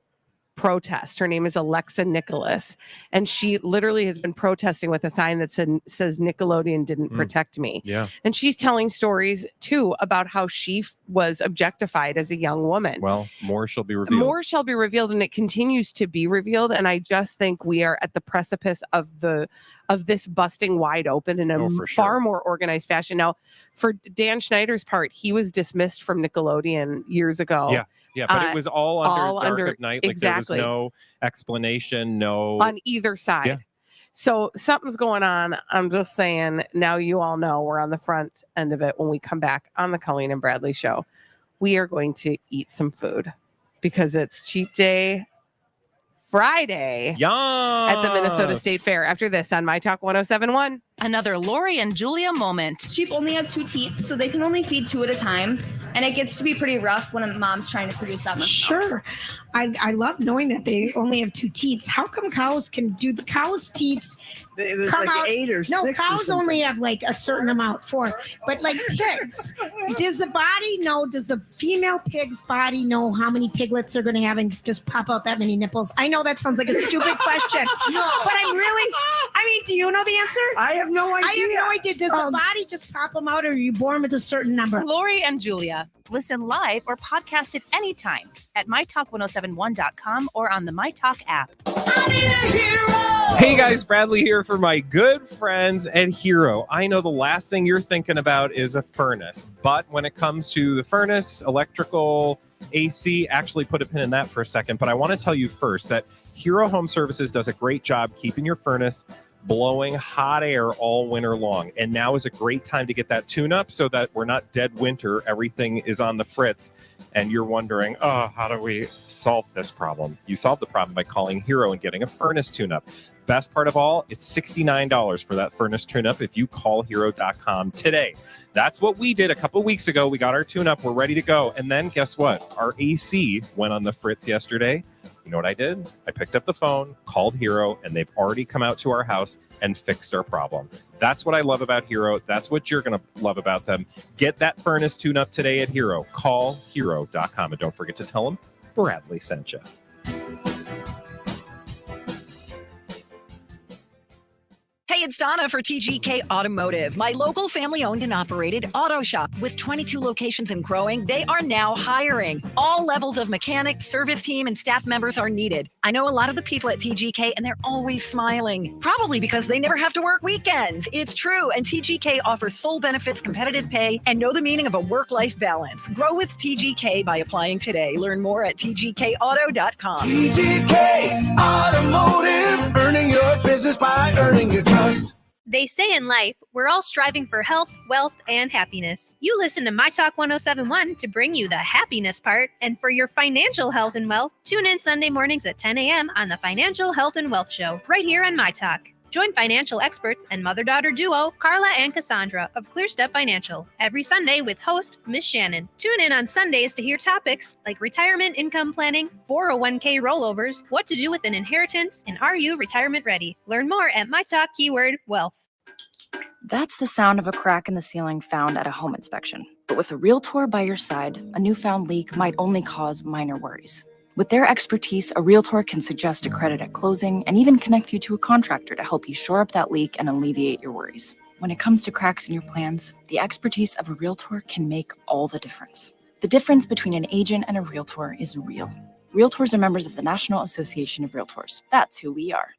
protest. Her name is Alexa Nicholas, and she literally has been protesting with a sign that says Nickelodeon didn't protect me. Yeah. And she's telling stories too about how she was objectified as a young woman. Well, more shall be revealed. More shall be revealed, and it continues to be revealed. And I just think we are at the precipice of this busting wide open in a far more organized fashion. Now, for Dan Schneider's part, he was dismissed from Nickelodeon years ago. Yeah, but it was all under Dark of Night. Exactly. There was no explanation, on either side. Yeah. So something's going on. I'm just saying, now you all know we're on the front end of it. When we come back on the Colleen and Bradley show, we are going to eat some food because it's cheat day Friday at the Minnesota State Fair. After this on myTalk 107.1. Another Lori and Julia moment. Sheep only have 2 teats, so they can only feed 2 at a time. And it gets to be pretty rough when a mom's trying to produce that much. Sure. I love knowing that they only have 2 teats. How come cows can do the cow's teats? There's Come like out. 8 or 6. No, or cows something. only have like a certain amount, 4. But like pigs, does the female pig's body know how many piglets they're going to have and just pop out that many nipples? I know that sounds like a stupid question, but do you know the answer? I have no idea. I have no idea. Does the body just pop them out, or are you born with a certain number? Lori and Julia. Listen live or podcast it anytime at mytalk1071.com or on the myTalk app. Hey guys, Bradley here for my good friends at Hero. I know the last thing you're thinking about is a furnace, but when it comes to the furnace, electrical, AC, actually put a pin in that for a second. But I want to tell you first that Hero Home Services does a great job keeping your furnace blowing hot air all winter long. And now is a great time to get that tune-up so that we're not dead winter. Everything is on the fritz. And you're wondering, how do we solve this problem? You solve the problem by calling Hero and getting a furnace tune-up. Best part of all, it's $69 for that furnace tune-up if you call hero.com today. That's what we did a couple weeks ago. We got our tune-up. We're ready to go. And then guess what? Our AC went on the fritz yesterday. You know what I did? I picked up the phone, called Hero, and they've already come out to our house and fixed our problem. That's what I love about Hero. That's what you're going to love about them. Get that furnace tune-up today at Hero. Call hero.com. And don't forget to tell them Bradley sent you. Hey, it's Donna for TGK Automotive, my local family-owned and operated auto shop. With 22 locations and growing, they are now hiring. All levels of mechanics, service team, and staff members are needed. I know a lot of the people at TGK, and they're always smiling. Probably because they never have to work weekends. It's true, and TGK offers full benefits, competitive pay, and know the meaning of a work-life balance. Grow with TGK by applying today. Learn more at tgkauto.com. TGK Automotive, earning your business by earning your trust. They say in life, we're all striving for health, wealth, and happiness. You listen to myTalk 107.1 to bring you the happiness part. And for your financial health and wealth, tune in Sunday mornings at 10 a.m. on the Financial Health and Wealth Show, right here on myTalk. Join financial experts and mother-daughter duo Carla and Cassandra of ClearStep Financial every Sunday with host Miss Shannon. Tune in on Sundays to hear topics like retirement income planning, 401k rollovers, what to do with an inheritance, and are you retirement ready? Learn more at myTalk keyword wealth. That's the sound of a crack in the ceiling found at a home inspection. But with a realtor by your side, a newfound leak might only cause minor worries. With their expertise, a realtor can suggest a credit at closing and even connect you to a contractor to help you shore up that leak and alleviate your worries. When it comes to cracks in your plans, the expertise of a realtor can make all the difference. The difference between an agent and a realtor is real. Realtors are members of the National Association of Realtors. That's who we are.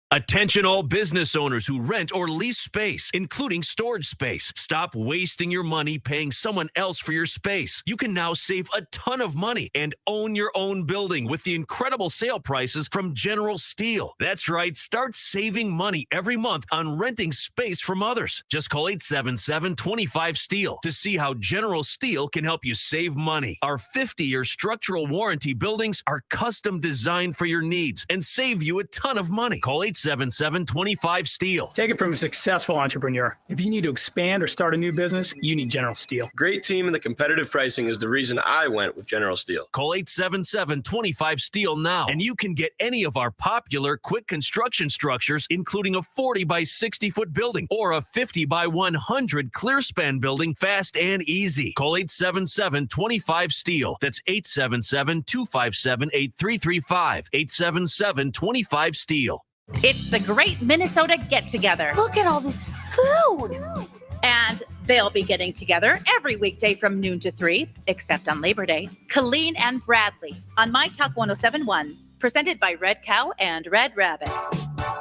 Attention all business owners who rent or lease space, including storage space. Stop wasting your money paying someone else for your space. You can now save a ton of money and own your own building with the incredible sale prices from General Steel. That's right, start saving money every month on renting space from others. Just call 877-25-STEEL to see how General Steel can help you save money. Our 50-year structural warranty buildings are custom designed for your needs and save you a ton of money. Call 877-25-STEEL. Take it from a successful entrepreneur. If you need to expand or start a new business, you need General Steel. Great team and the competitive pricing is the reason I went with General Steel. Call 877-25-STEEL now, and you can get any of our popular quick construction structures, including a 40 by 60 foot building or a 50 by 100 clear span building, fast and easy. Call 877-25-STEEL. That's 877-257-8335. 877-25-STEEL. It's the Great Minnesota Get-Together. Look at all this food. And they'll be getting together every weekday from noon to 3, except on Labor Day. Colleen and Bradley on myTalk 107.1, presented by Red Cow and Red Rabbit.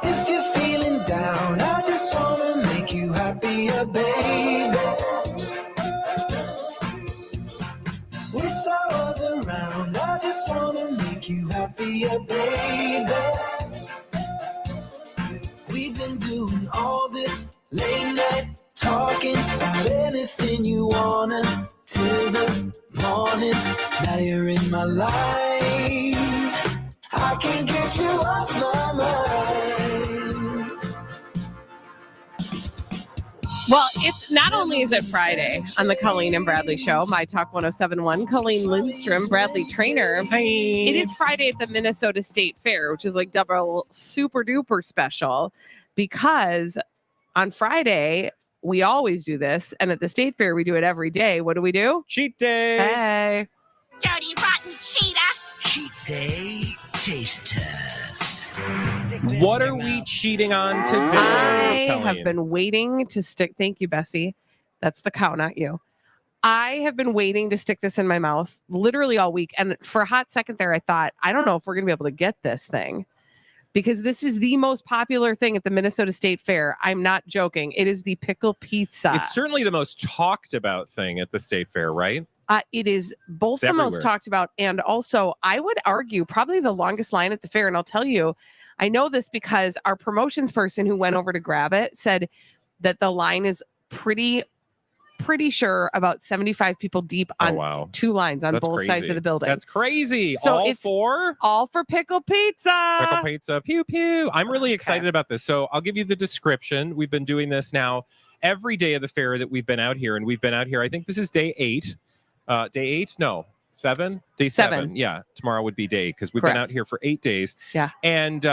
If you're feeling down, I just want to make you happier, baby. Wish I was around, I just want to make you happier, baby. We've been doing all this late night talking about anything you wanna till the morning. Now you're in my life. Well, it's not only is it Friday on the Colleen and Bradley Show, My Talk 1071, Colleen Lindstrom, Bradley Trainer. Hey. It is Friday at the Minnesota State Fair, which is like double super duper special because on Friday, we always do this. And at the State Fair, we do it every day. What do? Cheat day. Hey. Dirty, rotten cheetah. Cheat day taste test. What are we cheating on today? I Colleen? have been waiting to stick. Thank you, Bessie. That's the cow, not you. I have been waiting to stick this in my mouth literally all week. And for a hot second there, I thought, I don't know if we're going to be able to get this thing because this is the most popular thing at the Minnesota State Fair. I'm not joking. It is the pickle pizza. It's certainly the most talked about thing at the State Fair, right? It is both It's the most everywhere. talked about and also I would argue probably the longest line at the fair. And I'll tell you, I know this because our promotions person who went over to grab it said that the line is pretty sure about 75 people deep on two lines on That's both crazy. sides of the building. That's crazy. So all it's for pickle pizza. Pickle pizza. Pew pew. I'm really excited about this. So I'll give you the description. We've been doing this now every day of the fair that we've been out here, and we've been out here. I think this is day 8. Day 8? No. 7? Day 7. Yeah. Tomorrow would be day 8 because we've been out here for 8 days. Yeah. And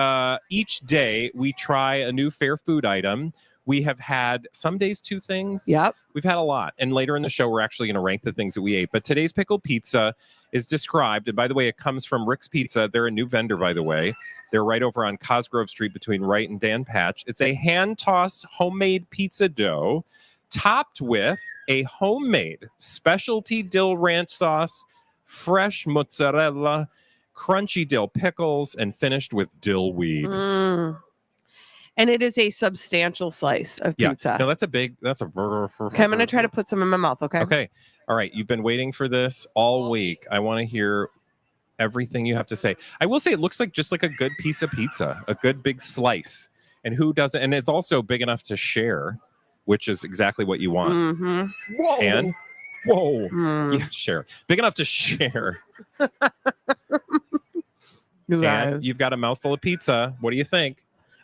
each day we try a new fair food item. We have had some days 2 things. Yep. We've had a lot. And later in the show, we're actually going to rank the things that we ate. But today's pickle pizza is described. And by the way, it comes from Rick's Pizza. They're a new vendor, by the way. They're right over on Cosgrove Street between Wright and Dan Patch. It's a hand-tossed homemade pizza dough topped with a homemade specialty dill ranch sauce, fresh mozzarella, crunchy dill pickles, and finished with dill weed. And it is a substantial slice of pizza. No, that's a okay, Okay, I'm going to try to put some in my mouth, okay? Okay. All right. You've been waiting for this all week. I want to hear everything you have to say. I will say it looks like just like a good piece of pizza, a good big slice. And who doesn't? And it's also big enough to share, which is exactly what you want. Mm-hmm. Whoa. And yeah, share. Big enough to share. And you've got a mouthful of pizza. What do you think?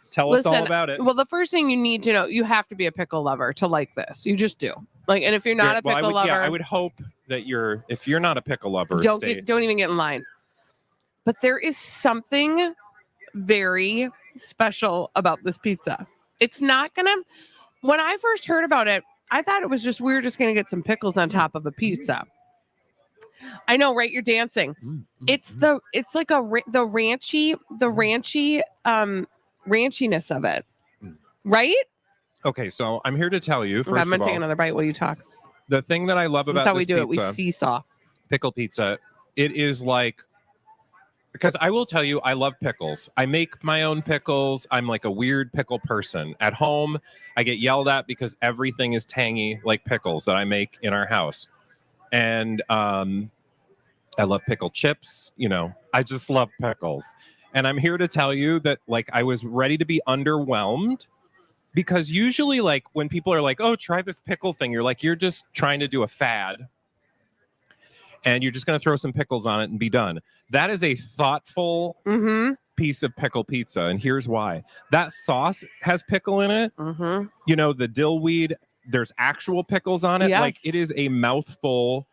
Tell us all about it. Well, the first thing you need to know, you have to be a pickle lover to like this. You just do. Like, and if you're not a pickle lover, I would hope that if you're not a pickle lover, don't even get in line. But there is something very special about this pizza. It's not gonna. When I first heard about it, I thought it was just we were just gonna get some pickles on top of a pizza. I know, right? You're dancing. It's like the ranchy ranchiness of it, right? Okay, so I'm here to tell you. First I'm gonna take another bite while you talk. The thing that I love about how this we do pizza, it. We seesaw pickle pizza. It is like, because I will tell you, I love pickles. I make my own pickles. I'm like a weird pickle person. At home, I get yelled at because everything is tangy like pickles that I make in our house. And I love pickle chips. You know, I just love pickles. And I'm here to tell you that, like, I was ready to be underwhelmed because usually, like, when people are like, oh, try this pickle thing, you're like, you're just trying to do a fad and you're just going to throw some pickles on it and be done. That is a thoughtful piece of pickle pizza. And here's why. That sauce has pickle in it. You know, the dill weed, there's actual pickles on it. Yes. Like, it is a mouthful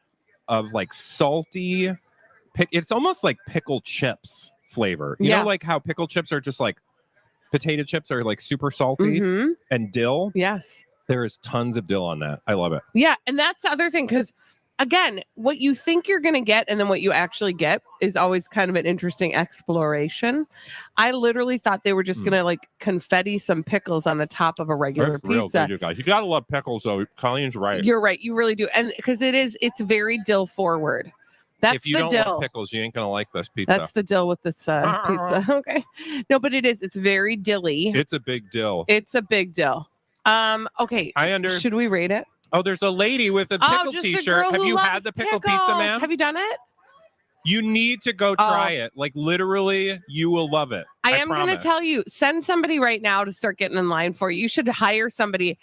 of, like, salty, it's almost like pickle chips flavor. You know, like how pickle chips are just like potato chips are like super salty and dill. Yes. There is tons of dill on that. I love it. Yeah. And that's the other thing. Because again, what you think you're going to get and then what you actually get is always kind of an interesting exploration. I literally thought they were just going to like confetti some pickles on the top of a regular That's pizza. Real good, you guys. You got to love pickles though. Colleen's right. You're right. You really do. And because it's very dill forward. That's if you the don't dill. love pickles, you ain't gonna like this pizza. That's the dill with this pizza. Okay. No, but it is. It's very dilly. It's a big dill. It's a big dill. Okay. Should we rate it? Oh, there's a lady with a pickle just a t-shirt. girl Have who you loves had the pickle pickles. pizza, ma'am? Have you done it? You need to go try it. Like literally, you will love it. I am going to tell you, send somebody right now to start getting in line for you. You should hire somebody.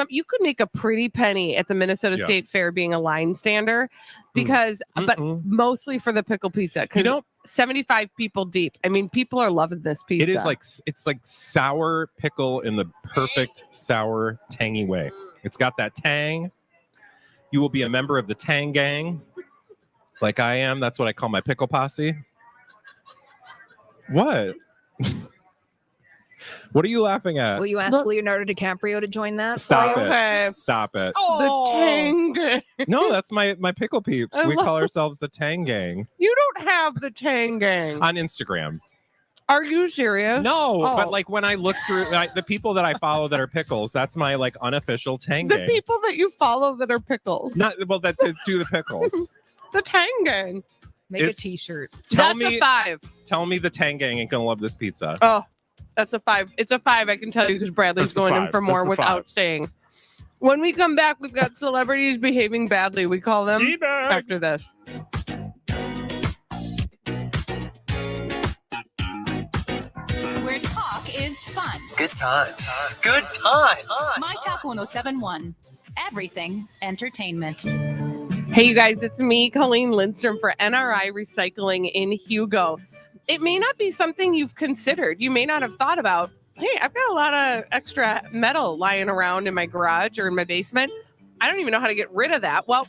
You could make a pretty penny at the Minnesota State Fair being a line stander because, but mostly for the pickle pizza. You know, 75 people deep. I mean, people are loving this pizza. It is it's like sour pickle in the perfect sour, tangy way. It's got that tang. You will be a member of the Tang Gang, like I am. That's what I call my pickle posse. What? What are you laughing at? Will you ask Leonardo DiCaprio to join that? Stop it. Stop it. The Tang Gang. No, that's my pickle peeps. We call ourselves the Tang Gang. You don't have the Tang Gang. On Instagram. Are you serious? No, but like when I look through the people that I follow that are pickles, that's my like unofficial Tang Gang. The people that you follow that are pickles. That do the pickles. The Tang Gang. Make a t-shirt. That's a 5. Tell me the Tang Gang ain't gonna love this pizza. Oh, that's a 5. It's a 5, I can tell you, because Bradley's going in for more without saying. When we come back, we've got celebrities behaving badly. We call them after this. Where talk is fun. Good times. Good times. myTalk 1071. Everything entertainment. Hey, you guys, it's me, Colleen Lindstrom, for NRI Recycling in Hugo. It may not be something you've considered. You may not have thought about, hey, I've got a lot of extra metal lying around in my garage or in my basement. I don't even know how to get rid of that. Well,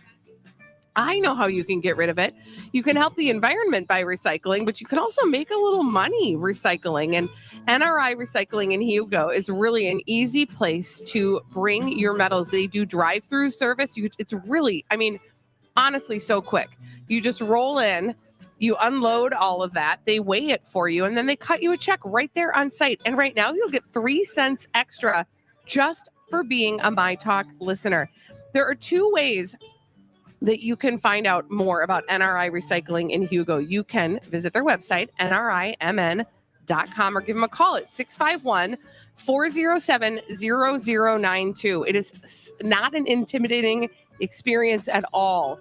I know how you can get rid of it. You can help the environment by recycling, but you can also make a little money recycling. And NRI Recycling in Hugo is really an easy place to bring your metals. They do drive-through service. It's really, I mean, honestly, so quick. You just roll in, you unload all of that, they weigh it for you, and then they cut you a check right there on site. And right now, you'll get 3 cents extra just for being a myTalk listener. There are 2 ways that you can find out more about NRI Recycling in Hugo. You can visit their website, nrimn.com, or give them a call at 651-407-0092. It is not an intimidating experience at all.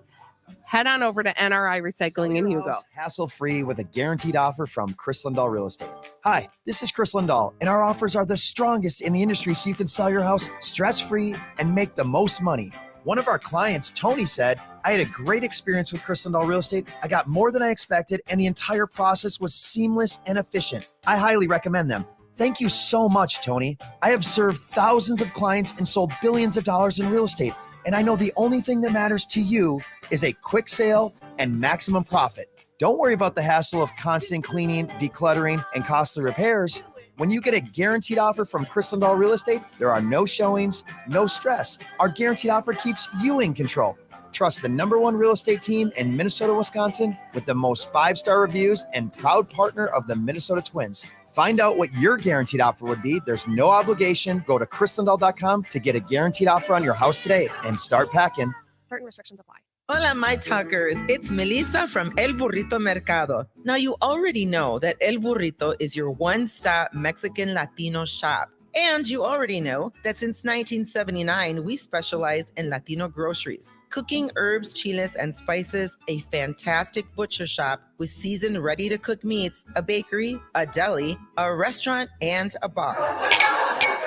Head on over to NRI Recycling in Hugo. Hassle-free with a guaranteed offer from Chris Lindahl Real Estate. Hi, this is Chris Lindahl, and our offers are the strongest in the industry so you can sell your house stress-free and make the most money. One of our clients, Tony, said, I had a great experience with Chris Lindahl Real Estate. I got more than I expected, and the entire process was seamless and efficient. I highly recommend them. Thank you so much, Tony. I have served thousands of clients and sold billions of dollars in real estate. And I know the only thing that matters to you is a quick sale and maximum profit. Don't worry about the hassle of constant cleaning, decluttering, and costly repairs. When you get a guaranteed offer from Chris Lindahl Real Estate, there are no showings, no stress. Our guaranteed offer keeps you in control. Trust the #1 real estate team in Minnesota, Wisconsin, with the most 5-star reviews and proud partner of the Minnesota Twins. Find out what your guaranteed offer would be. There's no obligation. Go to chrislindahl.com to get a guaranteed offer on your house today and start packing. Certain restrictions apply. Hola, my talkers. It's Melissa from El Burrito Mercado. Now, you already know that El Burrito is your one-stop Mexican Latino shop. And you already know that since 1979, we specialize in Latino groceries, cooking herbs, chiles, and spices, a fantastic butcher shop with seasoned, ready-to-cook meats, a bakery, a deli, a restaurant, and a bar.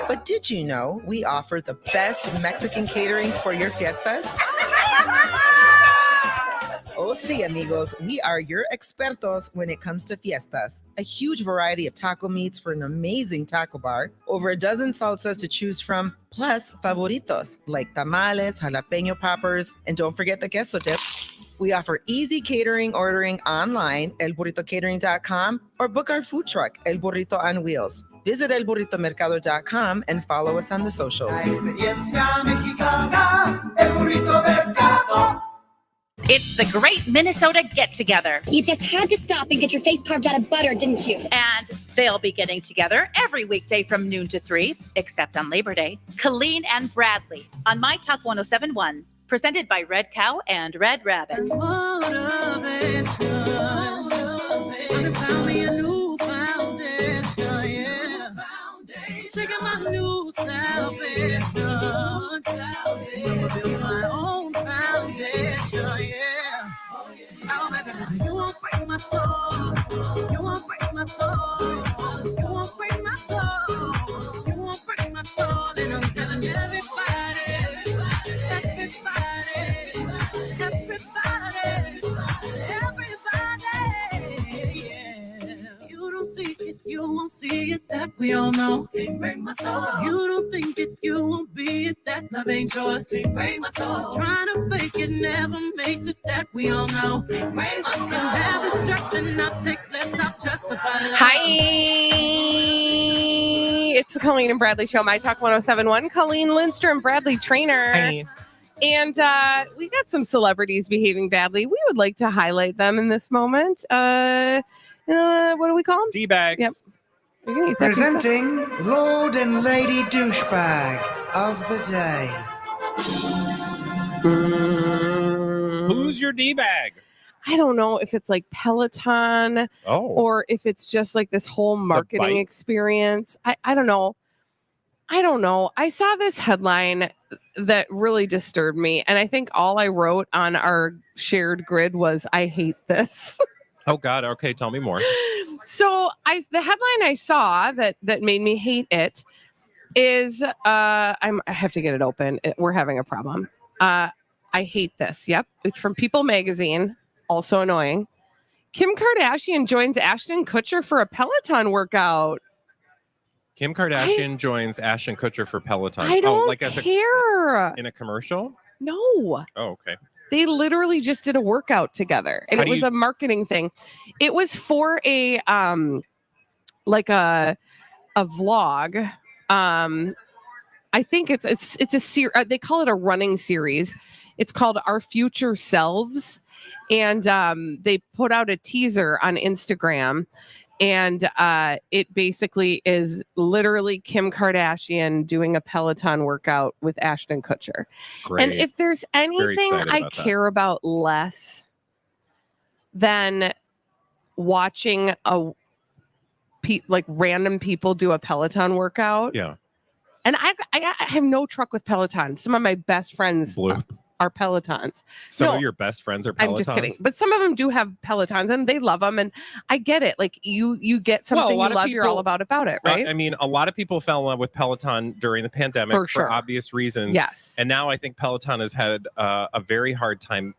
But did you know we offer the best Mexican catering for your fiestas? Oh, sí, amigos, we are your expertos when it comes to fiestas. A huge variety of taco meats for an amazing taco bar, over a dozen salsas to choose from, plus favoritos like tamales, jalapeño poppers, and don't forget the queso dip. We offer easy catering ordering online, elburritocatering.com, or book our food truck, El Burrito on Wheels. Visit elburritomercado.com and follow us on the socials. It's the Great Minnesota Get-Together. You just had to stop and get your face carved out of butter, didn't you? And they'll be getting together every weekday from noon to 3, except on Labor Day. Colleen and Bradley on myTalk 1071, presented by Red Cow and Red Rabbit. Taking my new salvation, my own foundation, yeah. Oh, baby, you won't break my soul. You won't break my soul. You won't break my soul. You won't break my soul. And I'm telling everybody, see it, that we all know. Can't break my soul. If you don't think it, you won't be it. That love ain't yours. Can't break my soul. Trying to fake it never makes it, that we all know. Can't break my soul. Can have it stress and not take less. I'll justify love. Hi, it's the Colleen and Bradley Show, My Talk 1071. Colleen Lindstrom, Bradley Trainer. Hi. And we got some celebrities behaving badly. We would like to highlight them in this moment. What do we call them? D-bags. Yep. Okay, Presenting Lord and Lady Douchebag of the Day. Who's your D-bag? I don't know if it's like Peloton or if it's just like this whole marketing experience. I don't know. I saw this headline that really disturbed me. And I think all I wrote on our shared grid was, I hate this. Oh, God. Okay, tell me more. So the headline I saw that made me hate it is, I have to get it open. We're having a problem. I hate this. Yep. It's from People Magazine. Also annoying. Kim Kardashian joins Ashton Kutcher for a Peloton workout. Kim Kardashian joins Ashton Kutcher for Peloton. I don't like as care. In a commercial? No. Oh, okay. They literally just did a workout together, and it was a marketing thing. It was for a vlog. I think it's a series. They call it a running series. It's called Our Future Selves, and they put out a teaser on Instagram. And it basically is literally Kim Kardashian doing a Peloton workout with Ashton Kutcher. Great. And if there's anything I care about less than watching random people do a Peloton workout. Yeah. And I have no truck with Peloton. Some of my best friends are Pelotons. Some of your best friends are Pelotons? I'm just kidding. But some of them do have Pelotons and they love them. And I get it. Like you get something you love, you're all about it, right? I mean, a lot of people fell in love with Peloton during the pandemic for obvious reasons. Yes. And now I think Peloton has had a very hard time,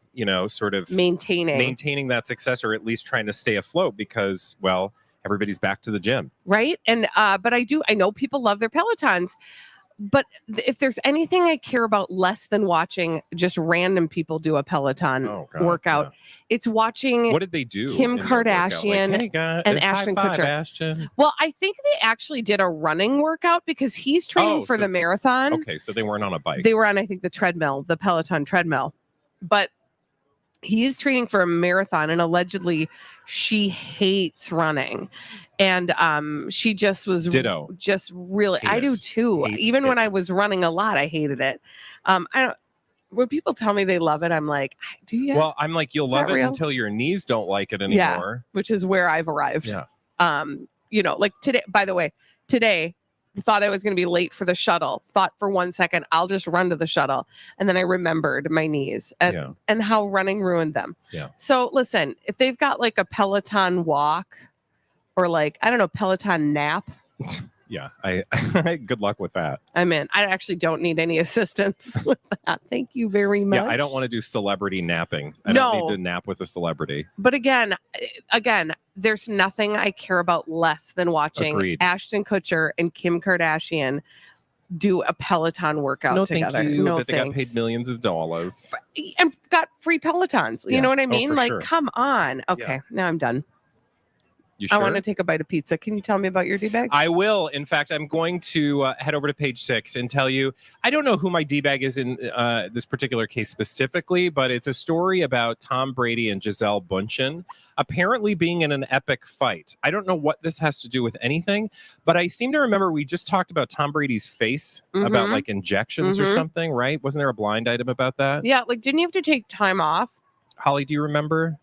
sort of maintaining that success, or at least trying to stay afloat because, well, everybody's back to the gym. Right. And but I know people love their Pelotons. But if there's anything I care about less than watching just random people do a Peloton workout, it's watching what did they do? Kim Kardashian and Ashton Kutcher. Ashton. Well, I think they actually did a running workout because he's training for the marathon. Okay, so they weren't on a bike. They were on, I think, the Peloton treadmill. But he's training for a marathon, and allegedly she hates running. And she just was just really, I do too. Even when I was running a lot, I hated it. When people tell me they love it, I'm like, do you? Well, I'm like, you'll love it until your knees don't like it anymore. Yeah, which is where I've arrived. Yeah. Like today, by the way, thought I was going to be late for the shuttle. Thought for 1 second, I'll just run to the shuttle. And then I remembered my knees and how running ruined them. Yeah. So listen, if they've got like a Peloton walk or like, I don't know, Peloton nap. Yeah. I good luck with that. I'm in. I actually don't need any assistance with that. Thank you very much. Yeah. I don't want to do celebrity napping. I don't need to nap with a celebrity. But again, there's nothing I care about less than watching Ashton Kutcher and Kim Kardashian do a Peloton workout together. Thank you. No, but they got paid millions of dollars. And got free Pelotons. You know what I mean? Sure. Come on. Okay, now I'm done. You sure? I want to take a bite of pizza. Can you tell me about your D-bag? I will. In fact, I'm going to head over to page 6 and tell you, I don't know who my D-bag is in this particular case specifically, but it's a story about Tom Brady and Gisele Bündchen apparently being in an epic fight. I don't know what this has to do with anything, but I seem to remember we just talked about Tom Brady's face, about like injections or something, right? Wasn't there a blind item about that? Yeah, like didn't you have to take time off? Holly, do you remember?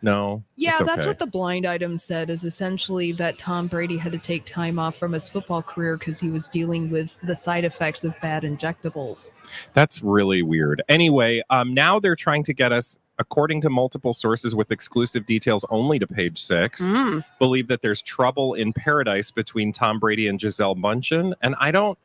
No. Yeah, that's what the blind item said, is essentially that Tom Brady had to take time off from his football career because he was dealing with the side effects of bad injectables. That's really weird. Anyway, now they're trying to get us, according to multiple sources with exclusive details only to page 6, believe that there's trouble in paradise between Tom Brady and Gisele Bündchen. And I don't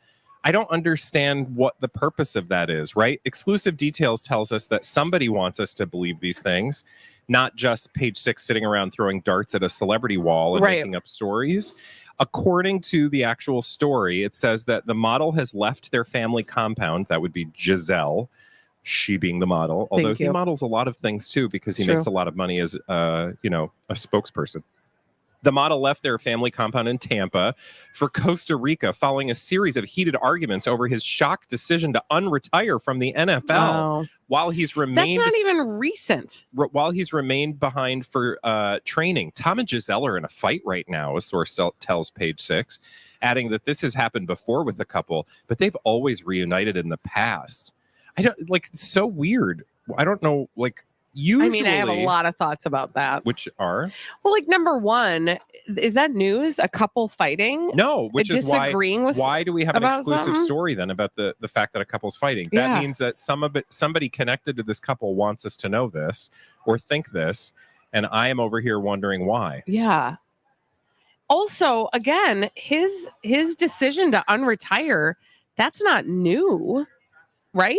I don't understand what the purpose of that is, right? Exclusive Details tells us that somebody wants us to believe these things, not just Page Six sitting around throwing darts at a celebrity wall and making up stories. According to the actual story, it says that the model has left their family compound. That would be Giselle, she being the model, although he models a lot of things too because he makes a lot of money as a spokesperson. The model left their family compound in Tampa for Costa Rica following a series of heated arguments over his shock decision to unretire from the NFL while he's remained. That's not even recent. While he's remained behind for training. Tom and Giselle are in a fight right now, a source tells Page Six, adding that this has happened before with the couple, but they've always reunited in the past. It's so weird. I don't know, usually, I have a lot of thoughts about that. Which are? Well, number one, is that news? A couple fighting? No, which is why do we have an exclusive story then about the fact that a couple's fighting? That means that somebody connected to this couple wants us to know this or think this, and I am over here wondering why. Yeah. Also, again, his decision to unretire, that's not new, right?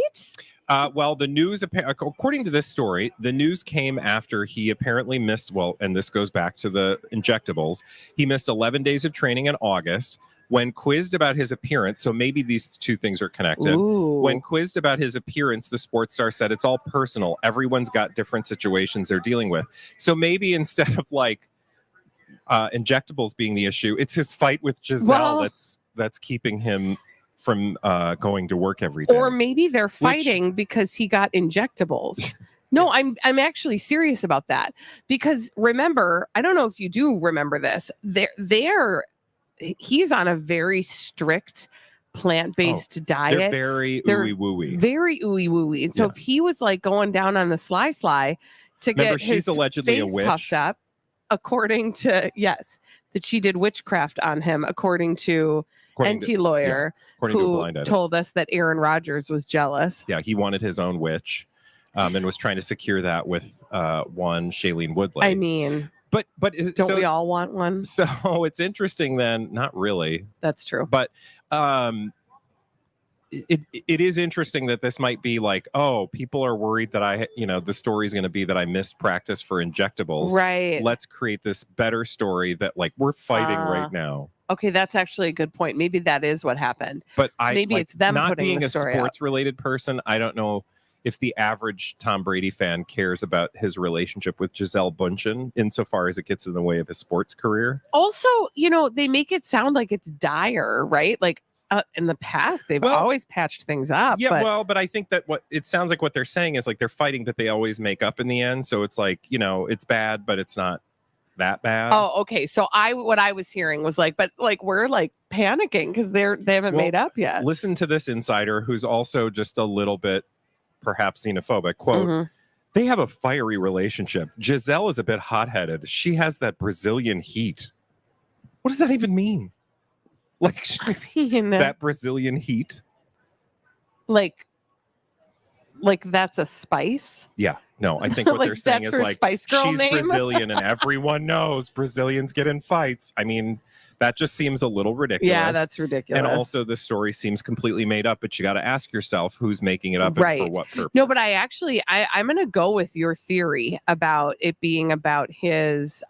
Well, the news, according to this story, the news came after he apparently missed, and this goes back to the injectables, he missed 11 days of training in August. When quizzed about his appearance, so maybe these two things are connected. Ooh. When quizzed about his appearance, the sports star said it's all personal. Everyone's got different situations they're dealing with. So maybe instead of injectables being the issue, it's his fight with Giselle that's keeping him from going to work every day. Or maybe they're fighting because he got injectables. No, I'm actually serious about that. Because remember, I don't know if you do remember this, he's on a very strict plant-based diet. They're very ooey-wooey. Very ooey-wooey. And so if he was going down on the sly to get she's his allegedly face a witch. puffed up, according to, that she did witchcraft on him, according to NT lawyer who told us that Aaron Rodgers was jealous. Yeah, he wanted his own witch and was trying to secure that with one Shailene Woodley. I mean, but don't we all want one? So it's interesting then. Not really. That's true. But it is interesting that this might be people are worried that the story is going to be that I missed practice for injectables. Right. Let's create this better story that we're fighting right now. Okay, that's actually a good point. Maybe that is what happened. But maybe it's them not putting being the a story sports-related person. I don't know if the average Tom Brady fan cares about his relationship with Giselle Bündchen insofar as it gets in the way of his sports career. Also, they make it sound like it's dire, right? In the past, they've always patched things up. Yeah, but I think that what it sounds like what they're saying is they're fighting that they always make up in the end. So it's it's bad, but it's not that bad. Oh, okay. So what I was hearing was but we're panicking because they haven't made up yet. Listen to this insider who's also just a little bit perhaps xenophobic. Quote, they have a fiery relationship. Giselle is a bit hot-headed. She has that Brazilian heat. What does that even mean? That Brazilian heat? That's a spice? Yeah. No, I think what they're saying is Spice Girl she's name? Brazilian and everyone knows Brazilians get in fights. I mean, that just seems a little ridiculous. Yeah, that's ridiculous. And also the story seems completely made up, but you got to ask yourself who's making it up and for what purpose. No, but I'm going to go with your theory about it being about his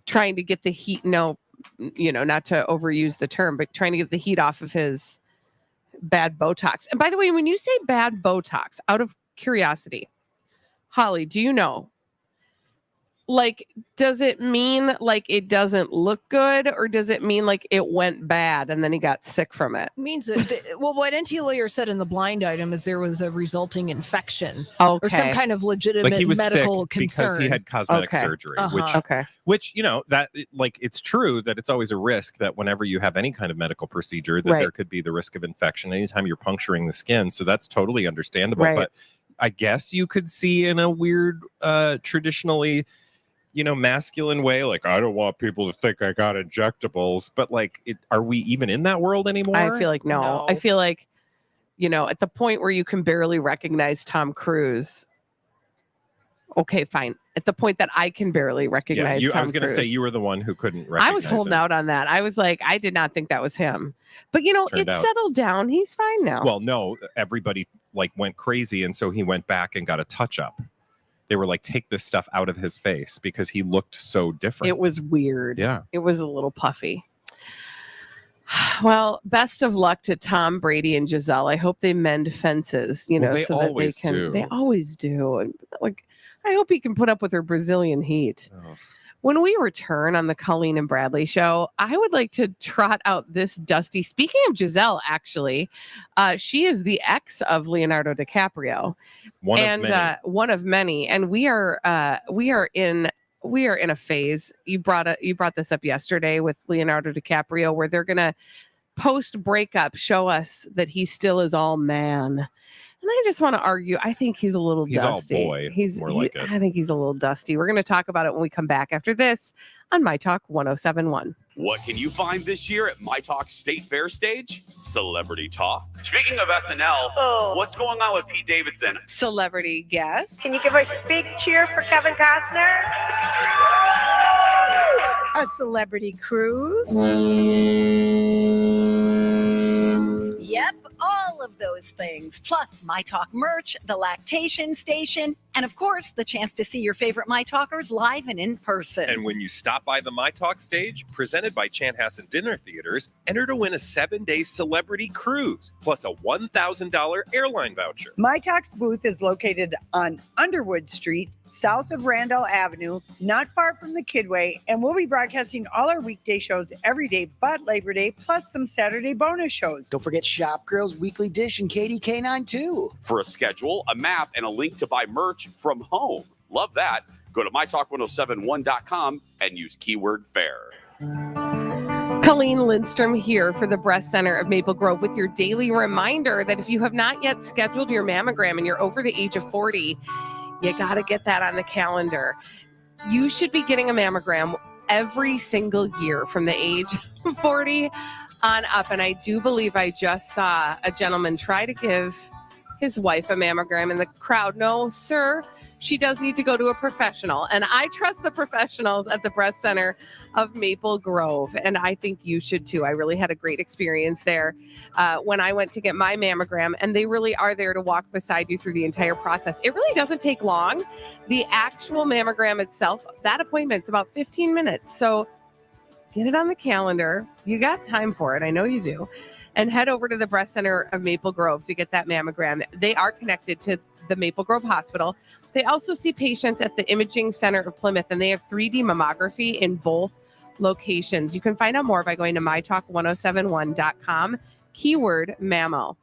trying to get the heat. No, not to overuse the term, but trying to get the heat off of his bad Botox. And by the way, when you say bad Botox, out of curiosity, Holly, do you know? Does it mean it doesn't look good, or does it mean it went bad and then he got sick from it? It means what NT lawyer said in the blind item is there was a resulting infection or some kind of legitimate he was medical sick concern because he had cosmetic surgery, which that it's true that it's always a risk that whenever you have any kind of medical procedure that there could be the risk of infection anytime you're puncturing the skin. So that's totally understandable. But I guess you could see in a weird traditionally masculine way, I don't want people to think I got injectables, but are we even in that world anymore? I feel no. I feel at the point where you can barely recognize Tom Cruise Okay, fine. At the point that I can barely recognize I Tom was going to say Cruise. you were the one who couldn't recognize I was holding him. out on that. I was like, I did not think that was him. But Turned it's out. settled down. He's fine now. Well, no, everybody went crazy, and so he went back and got a touch-up. They were like, take this stuff out of his face because he looked so different. It was weird. Yeah. It was a little puffy. Well, best of luck to Tom Brady and Giselle. I hope they mend fences, They so that they always can. do. They always do. And I hope he can put up with her Brazilian heat. Oh. When we return on the Colleen and Bradley show, I would like to trot out this Dusty. Speaking of Giselle, actually, she is the ex of Leonardo DiCaprio, one of many. And we are in a phase. You brought this up yesterday with Leonardo DiCaprio, where they're gonna post breakup show us that he still is all man. And I just want to argue, I think he's a little dusty. All boy. Like it. I think he's a little dusty. We're going to talk about it when we come back after this on myTalk 107.1. What can you find this year at myTalk State Fair stage? Celebrity talk. Speaking of SNL, what's going on with Pete Davidson? Celebrity guest. Can you give a big cheer for Kevin Costner? A celebrity cruise. Yep, all of those things, plus myTalk merch, the lactation station, and of course, the chance to see your favorite myTalkers live and in person. And when you stop by the myTalk stage, presented by Chanhassen Dinner Theaters, enter to win a 7-day celebrity cruise, plus a $1,000 airline voucher. myTalk's booth is located on Underwood Street, south of Randall Avenue, not far from the Kidway, and we'll be broadcasting all our weekday shows every day but Labor Day, plus some Saturday bonus shows. Don't forget Shop Girls Weekly Dish and KDK9 too. For a schedule, a map, and a link to buy merch from home. Love that. Go to mytalk1071.com and use keyword fair. Colleen Lindstrom here for the Breast Center of Maple Grove with your daily reminder that if you have not yet scheduled your mammogram and you're over the age of 40, you got to get that on the calendar. You should be getting a mammogram every single year from the age of 40 on up. And I do believe I just saw a gentleman try to give his wife a mammogram in the crowd. No, sir, she does need to go to a professional. And I trust the professionals at the Breast Center of Maple Grove. And I think you should too. I really had a great experience there when I went to get my mammogram. And they really are there to walk beside you through the entire process. It really doesn't take long. The actual mammogram itself, that appointment's about 15 minutes. So get it on the calendar. You got time for it. I know you do. And head over to the Breast Center of Maple Grove to get that mammogram. They are connected to the Maple Grove Hospital. They also see patients at the Imaging Center of Plymouth, and they have 3D mammography in both locations. You can find out more by going to mytalk1071.com, keyword mammo.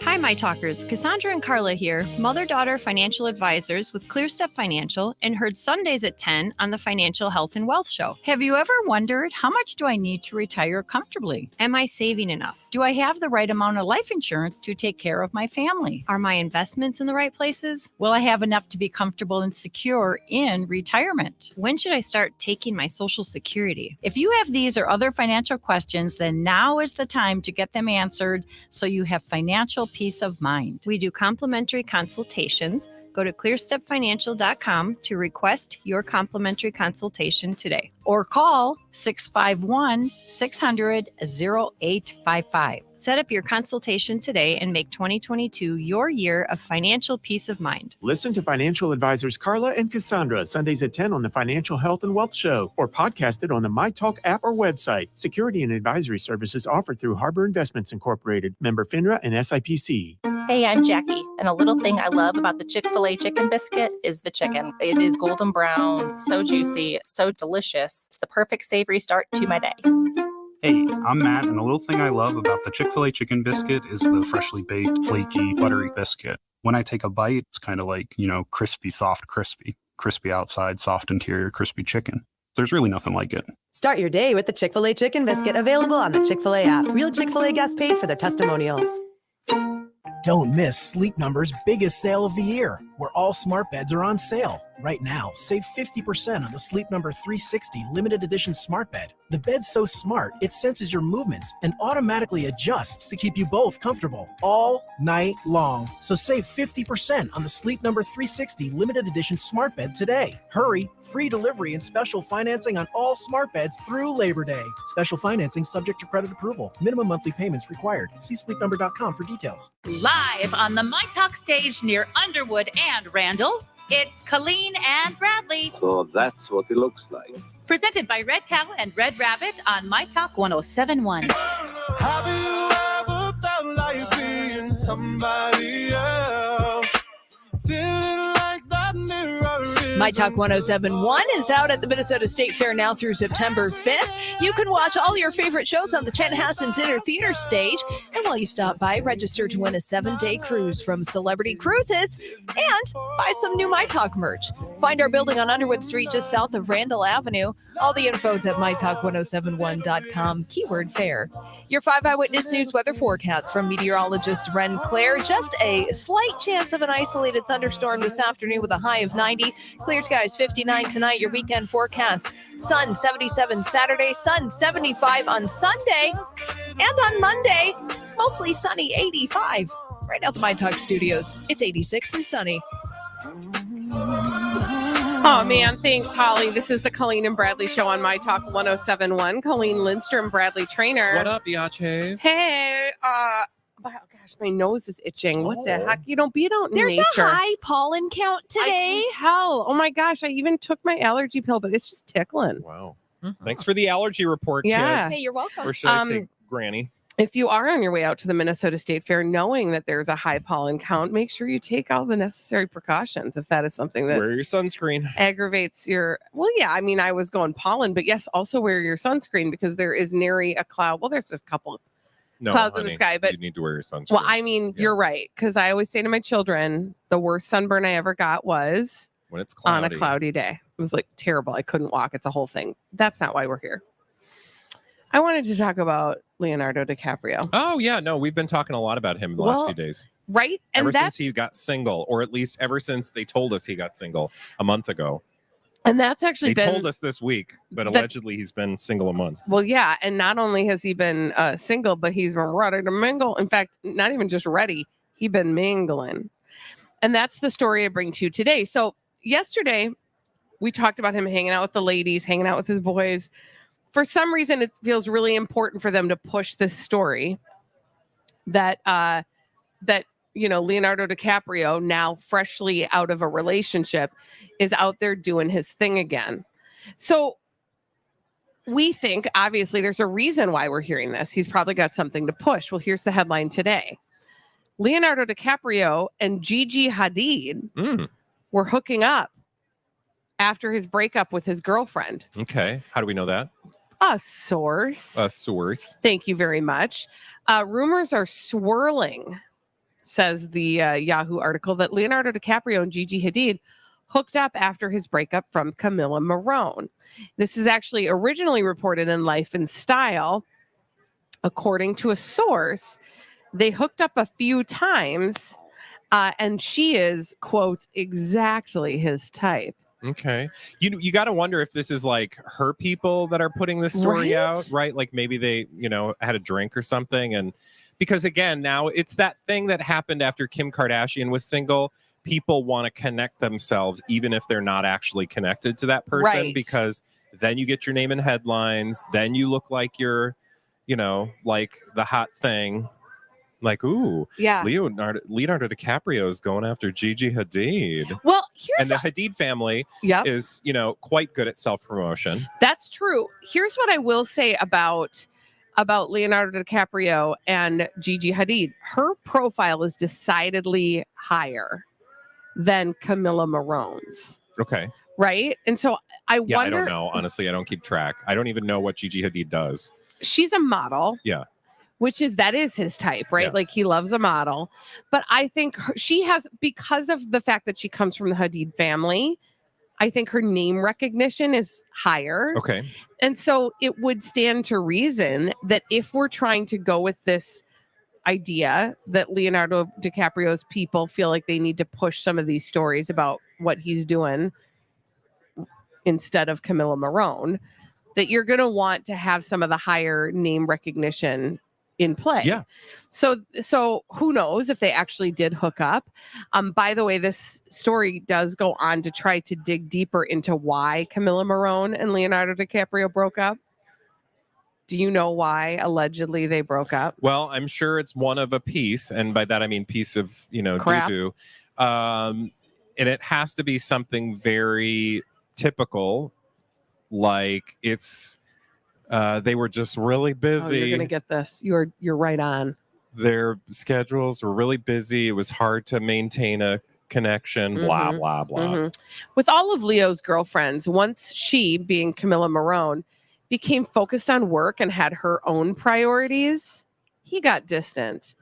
Hi, my talkers. Cassandra and Carla here, mother-daughter financial advisors with ClearStep Financial, and heard Sundays at 10 on the Financial Health and Wealth Show. Have you ever wondered, how much do I need to retire comfortably? Am I saving enough? Do I have the right amount of life insurance to take care of my family? Are my investments in the right places? Will I have enough to be comfortable and secure in retirement? When should I start taking my Social Security? If you have these or other financial questions, then now is the time to get them answered so you have financial peace of mind. We do complimentary consultations. Go to clearstepfinancial.com to request your complimentary consultation today, or call 651-600-0855. Set up your consultation today and make 2022 your year of financial peace of mind. Listen to financial advisors Carla and Cassandra Sundays at 10 on the Financial Health and Wealth Show, or podcast it on the myTalk app or website. Security and advisory services offered through Harbor Investments Incorporated, member FINRA and SIPC. Hey, I'm Jackie, and a little thing I love about the Chick-fil-A chicken biscuit is the chicken. It is golden brown, so juicy, so delicious. It's the perfect savory start to my day. Hey, I'm Matt, and a little thing I love about the Chick-fil-A chicken biscuit is the freshly baked, flaky, buttery biscuit. When I take a bite, it's kind of like, crispy, soft, crispy. Crispy outside, soft interior, crispy chicken. There's really nothing like it. Start your day with the Chick-fil-A chicken biscuit, available on the Chick-fil-A app. Real Chick-fil-A guests paid for their testimonials. Don't miss Sleep Number's biggest sale of the year, where all smart beds are on sale. Right now, save 50% on the Sleep Number 360 limited edition smart bed. The bed's so smart, it senses your movements and automatically adjusts to keep you both comfortable all night long. So save 50% on the Sleep Number 360 limited edition smart bed today. Hurry, free delivery and special financing on all smart beds through Labor Day. Special financing subject to credit approval. Minimum monthly payments required. See sleepnumber.com for details. Live on the myTalk stage near Underwood and Randall, it's Colleen and Bradley. So that's what it looks like. Presented by Red Cow and Red Rabbit on myTalk 1071. Have you ever felt like being somebody else? Feeling like that mirror is My Talk 1071 is out at the Minnesota State Fair now through September 5th. You can watch all your favorite shows on the Chanhassen Dinner Theater stage. And while you stop by, register to win a 7-day cruise from Celebrity Cruises and buy some new My Talk merch. Find our building on Underwood Street just south of Randall Avenue. All the info's at mytalk1071.com, keyword fair. Your 5 Eyewitness News weather forecast from meteorologist Ren Claire. Just a slight chance of an isolated thunderstorm this afternoon with a high of 90. Clear skies 59 tonight. Your weekend forecast: sun 77 Saturday, sun 75 on Sunday, and on Monday, mostly sunny 85. Right now at the myTalk studios, it's 86 and sunny. Oh, man. Thanks, Holly. This is the Colleen and Bradley show on myTalk 1071. Colleen Lindstrom, Bradley Trainer. What up, biatches? Hey, oh, gosh, my nose is itching. What the heck? You don't beat out in There's nature. a high pollen count today. I can tell. Oh, my gosh. I even took my allergy pill, but it's just tickling. Wow. Thanks for the allergy report, Yeah. kids. Hey, you're welcome. Or should I say Granny? If you are on your way out to the Minnesota State Fair, knowing that there's a high pollen count, make sure you take all the necessary precautions if that is something that Wear your sunscreen. aggravates your. Well, yeah, I mean, I was going pollen, but yes, also wear your sunscreen because there is nary a cloud. Well, there's just a couple clouds in the sky, but you need to wear your sunscreen. well, I mean, you're right, because I always say to my children, the worst sunburn I ever got was when it's cloudy. on a cloudy day. It was like terrible. I couldn't walk. It's a whole thing. That's not why we're here. I wanted to talk about Leonardo DiCaprio. Oh, yeah. No, we've been talking a lot about him the last few days. Right? And ever since he got single, or at least ever since they told us he got single a month ago. And that's actually They been told us this week, but allegedly he's been single a month. Well, yeah. And not only has he been single, but he's been ready to mingle. In fact, not even just ready, he's been mingling. And that's the story I bring to you today. So yesterday, we talked about him hanging out with the ladies, hanging out with his boys. For some reason, it feels really important for them to push this story that Leonardo DiCaprio, now freshly out of a relationship, is out there doing his thing again. So we think, obviously, there's a reason why we're hearing this. He's probably got something to push. Well, here's the headline today. Leonardo DiCaprio and Gigi Hadid were hooking up after his breakup with his girlfriend. Okay. How do we know that? A source. A source. Thank you very much. Rumors are swirling, says the Yahoo article, that Leonardo DiCaprio and Gigi Hadid hooked up after his breakup from Camilla Morrone. This is actually originally reported in Life and Style. According to a source, they hooked up a few times, and she is, quote, exactly his type. Okay. You got to wonder if this is like her people that are putting this story out, right? Like maybe they, had a drink or something. And because again, now it's that thing that happened after Kim Kardashian was single. People want to connect themselves, even if they're not actually connected to that person, because then you get your name in headlines. Then you look like you're, like the hot thing. Like, ooh, yeah. Leonardo DiCaprio is going after Gigi Hadid. Well, and the Hadid family is, quite good at self-promotion. That's true. Here's what I will say about Leonardo DiCaprio and Gigi Hadid. Her profile is decidedly higher than Camilla Morrone's. Okay. Right? And so I wonder. I don't know. Honestly, I don't keep track. I don't even know what Gigi Hadid does. She's a model. Yeah. That is his type, right? Yeah. Like he loves a model. But I think she has, because of the fact that she comes from the Hadid family, I think her name recognition is higher. Okay. And so it would stand to reason that if we're trying to go with this idea that Leonardo DiCaprio's people feel like they need to push some of these stories about what he's doing instead of Camilla Morone, that you're going to want to have some of the higher name recognition in play. Yeah. So who knows if they actually did hook up. By the way, this story does go on to try to dig deeper into why Camilla Morone and Leonardo DiCaprio broke up. Do you know why allegedly they broke up? Well, I'm sure it's one of a piece, and by that I mean piece of, Crap. doo-doo. And it has to be something very typical, like it's they were just really busy. Oh, you're gonna get this. You're right on. Their schedules were really busy. It was hard to maintain a connection. Blah blah blah. With all of Leo's girlfriends, once she, being Camilla Morone, became focused on work and had her own priorities, he got distant.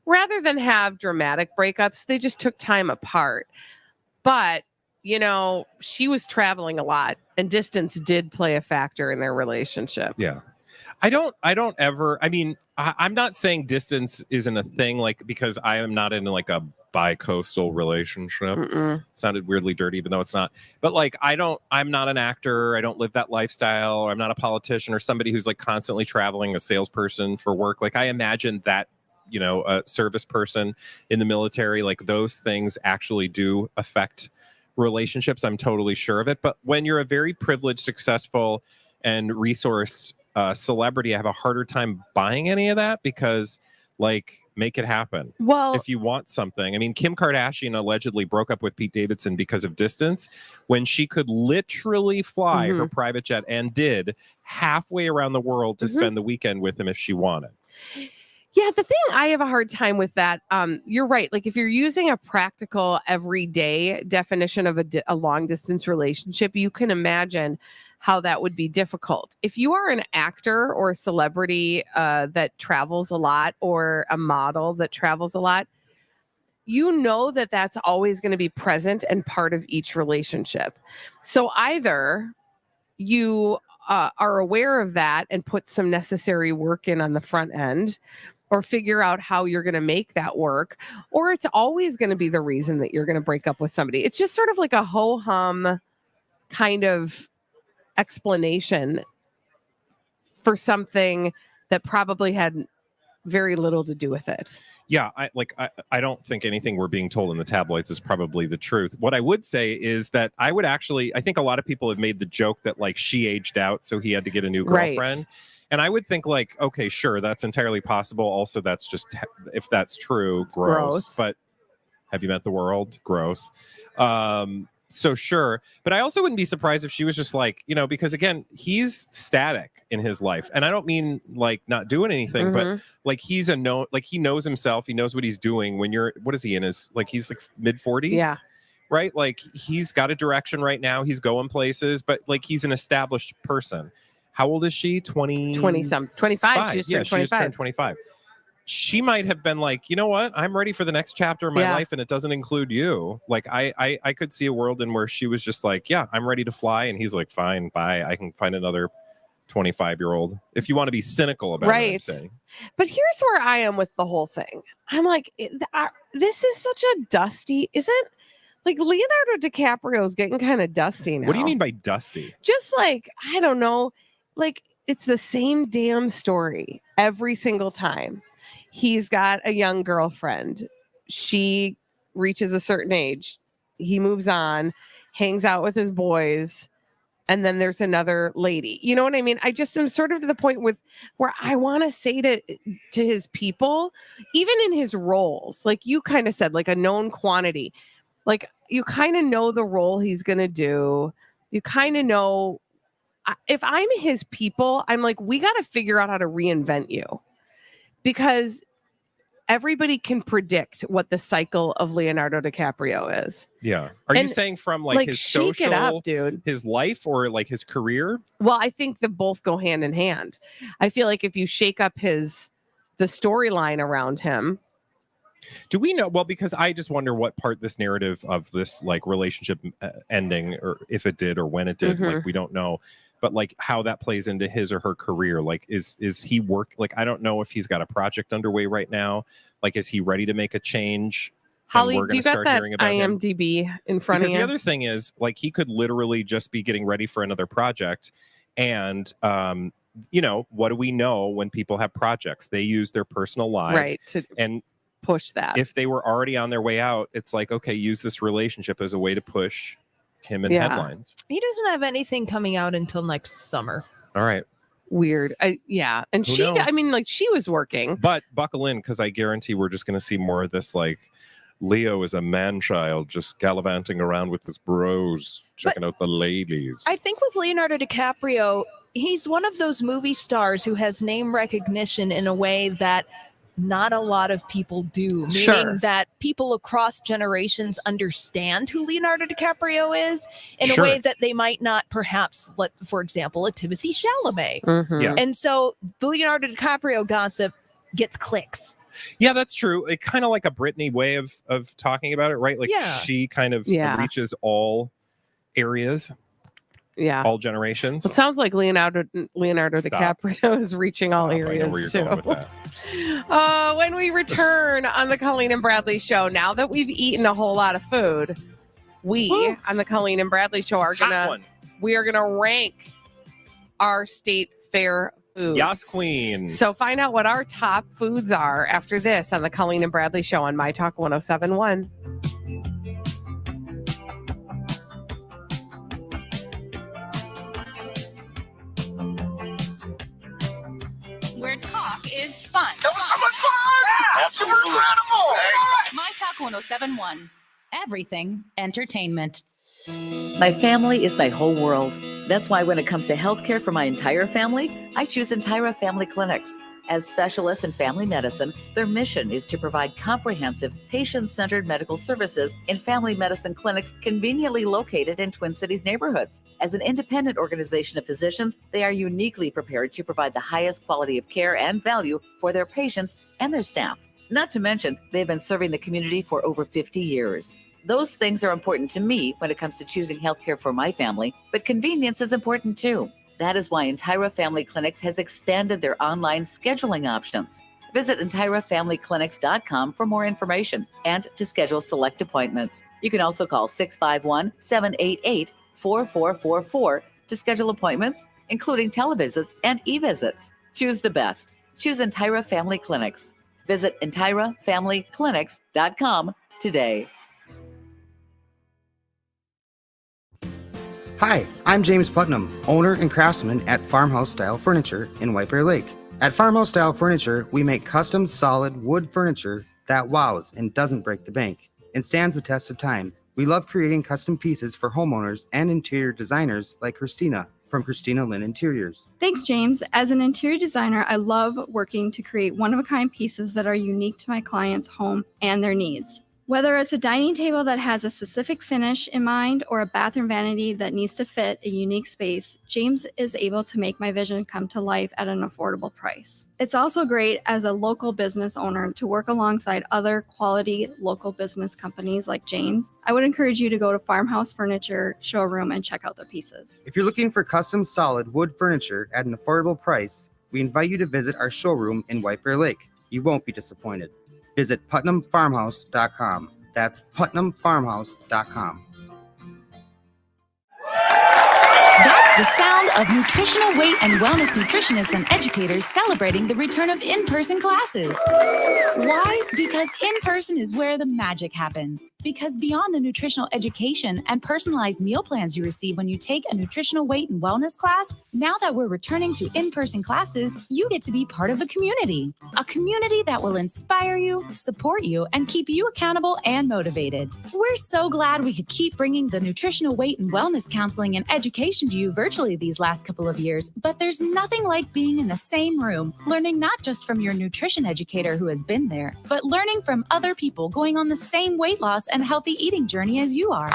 Rather than have dramatic breakups, they just took time apart. But, she was traveling a lot, and distance did play a factor in their relationship. Yeah. I don't ever, I'm not saying distance isn't a thing, like, because I am not in like a bi-coastal relationship. It sounded weirdly dirty, even though it's not. But like, I'm not an actor. I don't live that lifestyle. Or I'm not a politician or somebody who's like constantly traveling, a salesperson for work. Like, I imagine that, a service person in the military, like those things actually do affect relationships. I'm totally sure of it. But when you're a very privileged, successful, and resourced celebrity, I have a harder time buying any of that, because like, make it happen. Well, if you want something. Kim Kardashian allegedly broke up with Pete Davidson because of distance, when she could literally fly her private jet, and did, halfway around the world to spend the weekend with him if she wanted. Yeah, the thing I have a hard time with that, you're right. Like, if you're using a practical everyday definition of a long distance relationship, you can imagine how that would be difficult. If you are an actor or a celebrity that travels a lot, or a model that travels a lot, that that's always going to be present and part of each relationship. So either you are aware of that and put some necessary work in on the front end, or figure out how you're going to make that work, or it's always going to be the reason that you're going to break up with somebody. It's just sort of like a ho-hum kind of explanation for something that probably had very little to do with it. Yeah, I don't think anything we're being told in the tabloids is probably the truth. What I would say is that I think a lot of people have made the joke that like she aged out, so he had to get a new girlfriend. Right. And I would think like, okay, sure, that's entirely possible. Also, that's just, if that's true, gross. But have you met the world? Gross. So sure. But I also wouldn't be surprised if she was just like, because again, he's static in his life. And I don't mean like not doing anything, but like he knows himself. He knows what he's doing. What is he in his, like, he's like mid 40s? Yeah. Right? Like, he's got a direction right now. He's going places, but like, he's an established person. How old is she? 25. She just turned 25. She might have been like, you know what? I'm ready for the next chapter of my life, and it doesn't include you. Like, I could see a world in where she was just like, yeah, I'm ready to fly. And he's like, fine, bye. I can find another 25-year-old. If you want to be cynical about it, I'm saying. But here's where I am with the whole thing. I'm like, this is such a dusty, isn't like Leonardo DiCaprio is getting kind of dusty now. What do you mean by dusty? Just like, I don't know, like it's the same damn story every single time. He's got a young girlfriend. She reaches a certain age. He moves on, hangs out with his boys, and then there's another lady. You know what I mean? I just am sort of to the point where I want to say to his people, even in his roles, like you kind of said, like a known quantity, like you kind of know the role he's going to do. You kind of know, if I'm his people, I'm like, we got to figure out how to reinvent you, because everybody can predict what the cycle of Leonardo DiCaprio is. Yeah. Are you saying from like his shake social, it up, dude, his life, or like his career? Well, I think they both go hand in hand. I feel like if you shake up the storyline around him. Do we know? Well, because I just wonder what part this narrative of this like relationship ending, or if it did, or when it did, like we don't know. But like how that plays into his or her career. Like, is he like, I don't know if he's got a project underway right now. Like, is he ready to make a change? Holly, we're do you gonna got start that hearing about him. IMDb in front Because of you? the other thing is, like, he could literally just be getting ready for another project. And, what do we know when people have projects? They use their personal lives. to and push that. If they were already on their way out, it's like, okay, use this relationship as a way to push him in headlines. He doesn't have anything coming out until next summer. All right. Weird. And Who she, knows? I mean, like, she was working. But buckle in, because I guarantee we're just going to see more of this, like, Leo is a man-child just gallivanting around with his bros, checking out the ladies. I think with Leonardo DiCaprio, he's one of those movie stars who has name recognition in a way that not a lot of people do, meaning that people across generations understand who Leonardo DiCaprio is in a way that they might not perhaps, for example, a Timothée Chalamet. Yeah. And so the Leonardo DiCaprio gossip gets clicks. Yeah, that's true. It kind of like a Britney way of talking about it, right? Like she kind of reaches all areas. Yeah. All generations. It sounds like Leonardo DiCaprio is reaching all areas I know where you're too. going with that. When we return on the Colleen and Bradley Show, now that we've eaten a whole lot of food, we on the Colleen and Bradley Show are gonna rank our state fair foods. Yas, queen. So find out what our top foods are after this on the Colleen and Bradley Show on myTalk 107.1. Where talk is fun. That was so much fun! Absolutely. You were incredible! myTalk 107.1. Everything entertainment. My family is my whole world. That's why when it comes to healthcare for my entire family, I choose Entira Family Clinics. As specialists in family medicine, their mission is to provide comprehensive, patient-centered medical services in family medicine clinics conveniently located in Twin Cities neighborhoods. As an independent organization of physicians, they are uniquely prepared to provide the highest quality of care and value for their patients and their staff. Not to mention, they've been serving the community for over 50 years. Those things are important to me when it comes to choosing healthcare for my family, but convenience is important too. That is why Entira Family Clinics has expanded their online scheduling options. Visit EntiraFamilyClinics.com for more information and to schedule select appointments. You can also call 651-788-4444 to schedule appointments, including televisits and e-visits. Choose the best. Choose Entira Family Clinics. Visit EntiraFamilyClinics.com today. Hi, I'm James Putnam, owner and craftsman at Farmhouse Style Furniture in White Bear Lake. At Farmhouse Style Furniture, we make custom solid wood furniture that wows and doesn't break the bank and stands the test of time. We love creating custom pieces for homeowners and interior designers like Christina from Christina Lynn Interiors. Thanks, James. As an interior designer, I love working to create one-of-a-kind pieces that are unique to my client's home and their needs. Whether it's a dining table that has a specific finish in mind or a bathroom vanity that needs to fit a unique space, James is able to make my vision come to life at an affordable price. It's also great as a local business owner to work alongside other quality local business companies like James. I would encourage you to go to Farmhouse Furniture Showroom and check out their pieces. If you're looking for custom solid wood furniture at an affordable price, we invite you to visit our showroom in White Bear Lake. You won't be disappointed. Visit PutnamFarmhouse.com. That's PutnamFarmhouse.com. That's the sound of nutritional weight and wellness nutritionists and educators celebrating the return of in-person classes. Why? Because in-person is where the magic happens. Because beyond the nutritional education and personalized meal plans you receive when you take a nutritional weight and wellness class, now that we're returning to in-person classes, you get to be part of a community. A community that will inspire you, support you, and keep you accountable and motivated. We're so glad we could keep bringing the nutritional weight and wellness counseling and education to you virtually these last couple of years, but there's nothing like being in the same room, learning not just from your nutrition educator who has been there, but learning from other people going on the same weight loss and healthy eating journey as you are.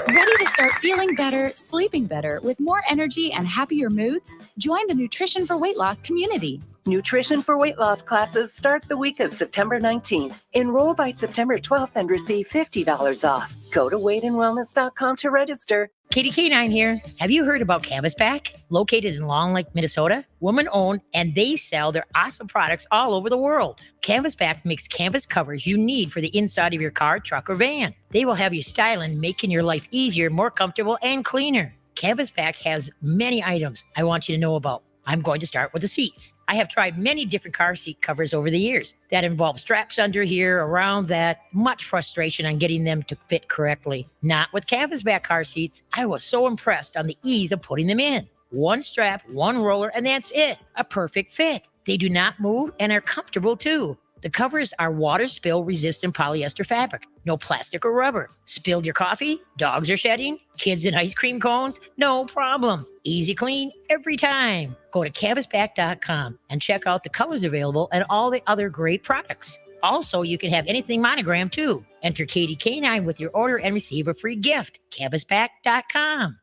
Ready to start feeling better, sleeping better, with more energy and happier moods? Join the Nutrition for Weight Loss community. Nutrition for Weight Loss classes start the week of September 19th. Enroll by September 12th and receive $50 off. Go to weightandwellness.com to register. Katie K9 here. Have you heard about Canvasback? Located in Long Lake, Minnesota, woman-owned, and they sell their awesome products all over the world. Canvasback makes canvas covers you need for the inside of your car, truck, or van. They will have you styling, making your life easier, more comfortable, and cleaner. Canvasback has many items I want you to know about. I'm going to start with the seats. I have tried many different car seat covers over the years. That involve straps under here, around that, much frustration on getting them to fit correctly. Not with Canvasback car seats. I was so impressed on the ease of putting them in. One strap, one roller, and that's it. A perfect fit. They do not move and are comfortable too. The covers are water spill resistant polyester fabric. No plastic or rubber. Spilled your coffee? Dogs are shedding? Kids in ice cream cones? No problem. Easy clean every time. Go to canvasback.com and check out the colors available and all the other great products. Also, you can have anything monogrammed too. Enter Katie K9 with your order and receive a free gift. Canvasback.com.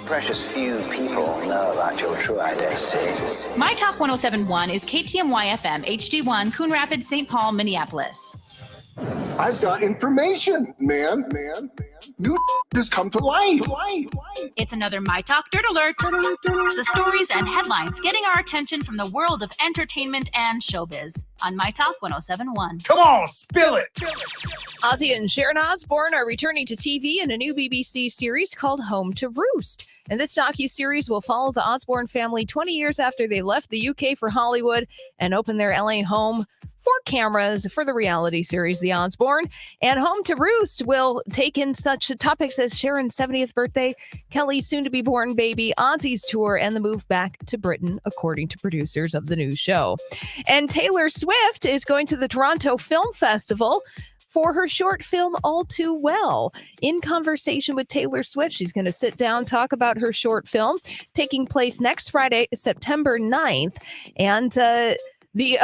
Precious few people know about your true identity. MyTalk 1071 is KTMY FM, HD1, Coon Rapids, St. Paul, Minneapolis. I've got information, man. New has come to life. It's another MyTalk Dirt Alert. The stories and headlines getting our attention from the world of entertainment and showbiz on MyTalk 1071. Come on, spill it. Ozzy and Sharon Osbourne are returning to TV in a new BBC series called Home to Roost. And this docuseries will follow the Osbourne family 20 years after they left the UK for Hollywood and opened their LA home for cameras for the reality series The Osbourne. And Home to Roost will take in such topics as Sharon's 70th birthday, Kelly's soon-to-be-born baby, Ozzy's tour, and the move back to Britain, according to producers of the new show. And Taylor Swift is going to the Toronto Film Festival for her short film All Too Well. In conversation with Taylor Swift, she's going to sit down, talk about her short film, taking place next Friday, September 9th. And the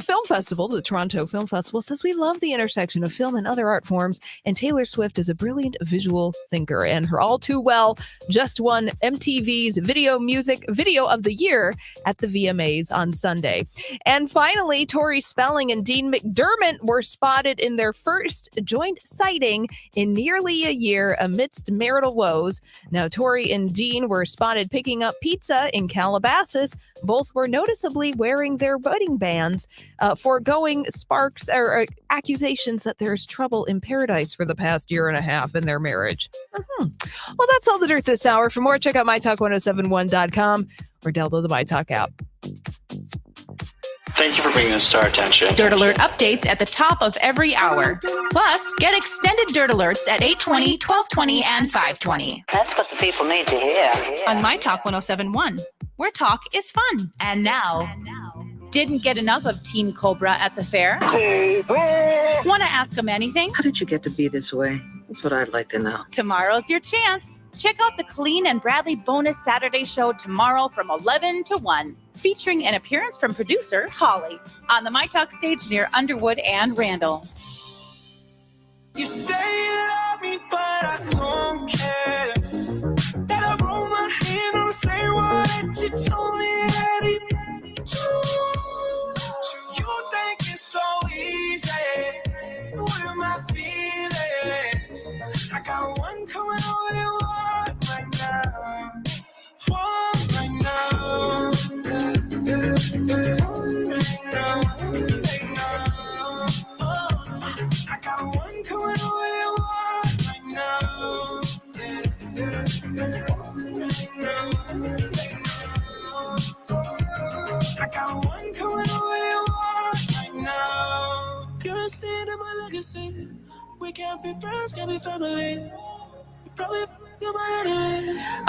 film festival, the Toronto Film Festival, says we love the intersection of film and other art forms, and Taylor Swift is a brilliant visual thinker, and her All Too Well just won MTV's Music Video of the Year at the VMAs on Sunday. And finally, Tori Spelling and Dean McDermott were spotted in their first joint sighting in nearly a year amidst marital woes. Now, Tori and Dean were spotted picking up pizza in Calabasas. Both were noticeably wearing their wedding bands, foregoing sparks or accusations that there's trouble in paradise for the past year and a half in their marriage. Well, that's all the dirt this hour. For more, check out mytalk1071.com or download the MyTalk app. Thank you for bringing this to our attention. Dirt Alert updates at the top of every hour. Plus, get extended Dirt Alerts at 8:20, 12:20, and 5:20. That's what the people need to hear. On MyTalk 1071, where talk is fun. And now, didn't get enough of Team Cobra at the fair? Want to ask them anything? How did you get to be this way? That's what I'd like to know. Tomorrow's your chance. Check out the Colleen and Bradley bonus Saturday show tomorrow from 11 to 1, featuring an appearance from producer Holly on the MyTalk stage near Underwood and Randall. You say you love me, but I don't care. That I roll my hand on the same word you told me that you think it's so easy. Where my feelings? I got one coming over your heart right now. One right now. I got one coming over your heart right now. I got one coming over your heart right now. You're a stand in my legacy. We can't be friends, can't be family.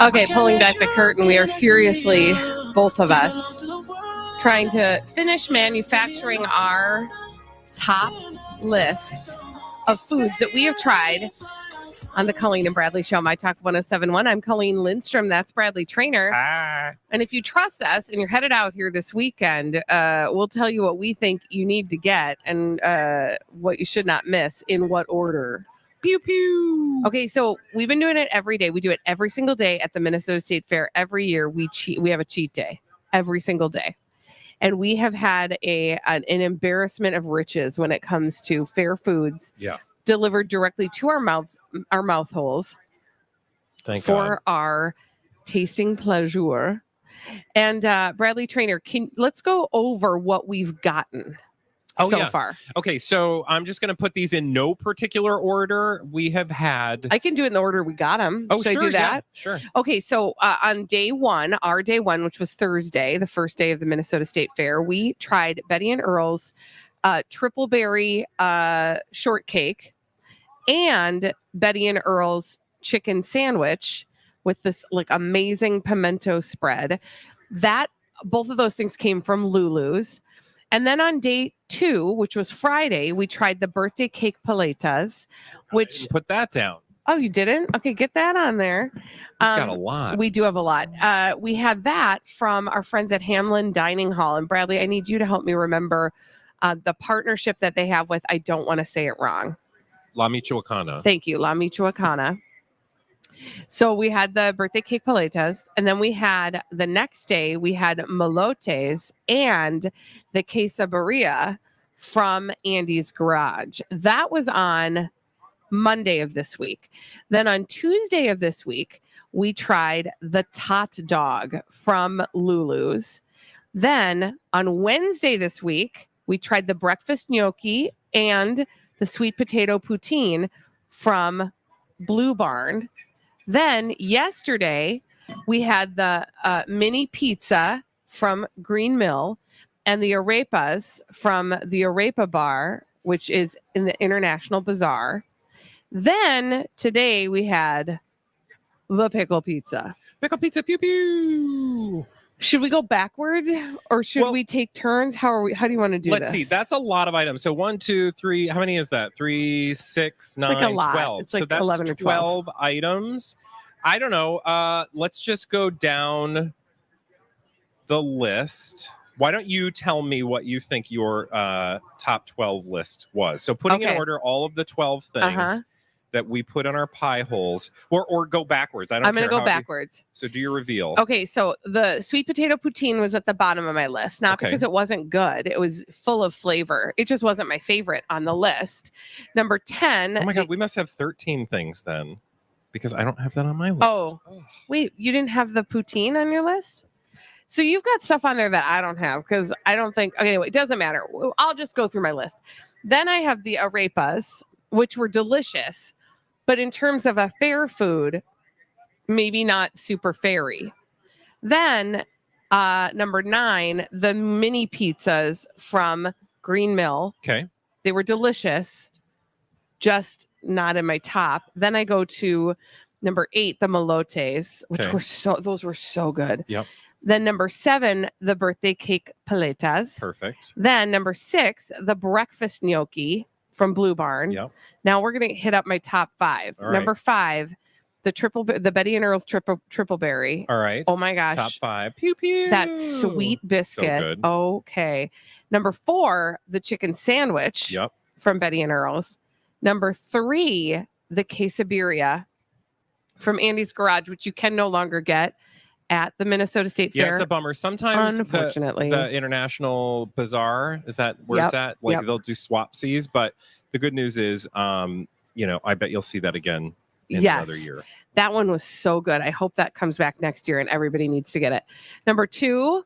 Okay, pulling back the curtain, we are furiously, both of us, trying to finish manufacturing our top list of foods that we have tried on the Colleen and Bradley Show, MyTalk 1071. I'm Colleen Lindstrom. That's Bradley Trainer. And if you trust us and you're headed out here this weekend, we'll tell you what we think you need to get and what you should not miss in what order. Pew, pew. Okay, so we've been doing it every day. We do it every single day at the Minnesota State Fair. Every year we have a cheat day every single day. And we have had an embarrassment of riches when it comes to fair foods. Yeah. delivered directly to our mouth holes. Thank for God. our tasting pleasure. And Bradley Trainer, let's go over what we've gotten so far. Okay, so I'm just going to put these in no particular order. We have had. I can do it in the order we got them. Oh, Should sure, I do that? yeah, sure. Okay, so on day one, our day one, which was Thursday, the first day of the Minnesota State Fair, we tried Betty and Earl's triple berry shortcake and Betty and Earl's chicken sandwich with this like amazing pimento spread. That both of those things came from Lulu's. And then on day 2, which was Friday, we tried the birthday cake paletas, which put that down. Oh, you didn't? Okay, get that on there. Got a lot. We do have a lot. We had that from our friends at Hamlin Dining Hall. And Bradley, I need you to help me remember the partnership that they have with, I don't want to say it wrong. La Michoacana. Thank you, La Michoacana. So we had the birthday cake paletas, and then we had the next day, we had molotes and the quesadilla from Andy's Garage. That was on Monday of this week. Then on Tuesday of this week, we tried the tot dog from Lulu's. Then on Wednesday this week, we tried the breakfast gnocchi and the sweet potato poutine from Blue Barn. Then yesterday, we had the mini pizza from Green Mill and the arepas from the Arepa Bar, which is in the International Bazaar. Then today we had the pickle pizza. Pickle pizza, pew pew. Should we go backwards or should we take turns? How do you want to do this? Let's see. That's a lot of items. So 1, 2, 3. How many is that? 3, 6, 9, like a lot. 12. It's like so that's 11 or 12 items. I don't know. Let's just go down the list. Why don't you tell me what you think your top 12 list was? So putting in order all of the 12 things that we put on our pie holes, or go backwards. I'm going to go backwards. So do your reveal. Okay, so the sweet potato poutine was at the bottom of my list, not because it wasn't good. It was full of flavor. It just wasn't my favorite on the list. Number 10. Oh my God, we must have 13 things then, because I don't have that on my list. Oh, wait, you didn't have the poutine on your list? So you've got stuff on there that I don't have because I don't think, okay, anyway, it doesn't matter. I'll just go through my list. Then I have the arepas, which were delicious, but in terms of a fair food, maybe not super fairy. Then number 9, the mini pizzas from Green Mill. Okay. They were delicious, just not in my top. Then I go to number 8, the molotes, which those were so good. Yep. Then number 7, the birthday cake paletas. Perfect. Then number 6, the breakfast gnocchi from Blue Barn. Yep. Now we're going to hit up my top 5. All right. Number 5, the Betty and Earl's triple berry. All right. Oh my gosh. Top 5. Pew pew. That sweet biscuit. So good. Okay. Number 4, the chicken sandwich. Yep. From Betty and Earl's. Number 3, the quesadilla from Andy's Garage, which you can no longer get at the Minnesota State Fair. Yeah, it's a bummer. Sometimes unfortunately, the International Bazaar, is that where it's at? Like they'll do swapsies, but the good news is, I bet you'll see that again in another year. That one was so good. I hope that comes back next year and everybody needs to get it. Number 2,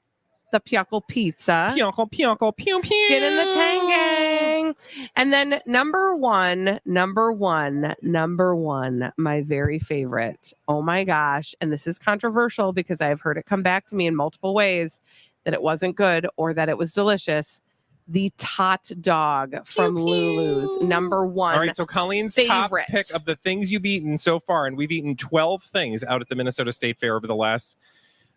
the pickle pizza. Pickle, pew pew. Get in the tangang. And then number one, my very favorite. Oh my gosh. And this is controversial because I've heard it come back to me in multiple ways that it wasn't good or that it was delicious. The tot dog from Lulu's, number 1. All right, so Colleen's top pick of the things you've eaten so far, and we've eaten 12 things out at the Minnesota State Fair over the last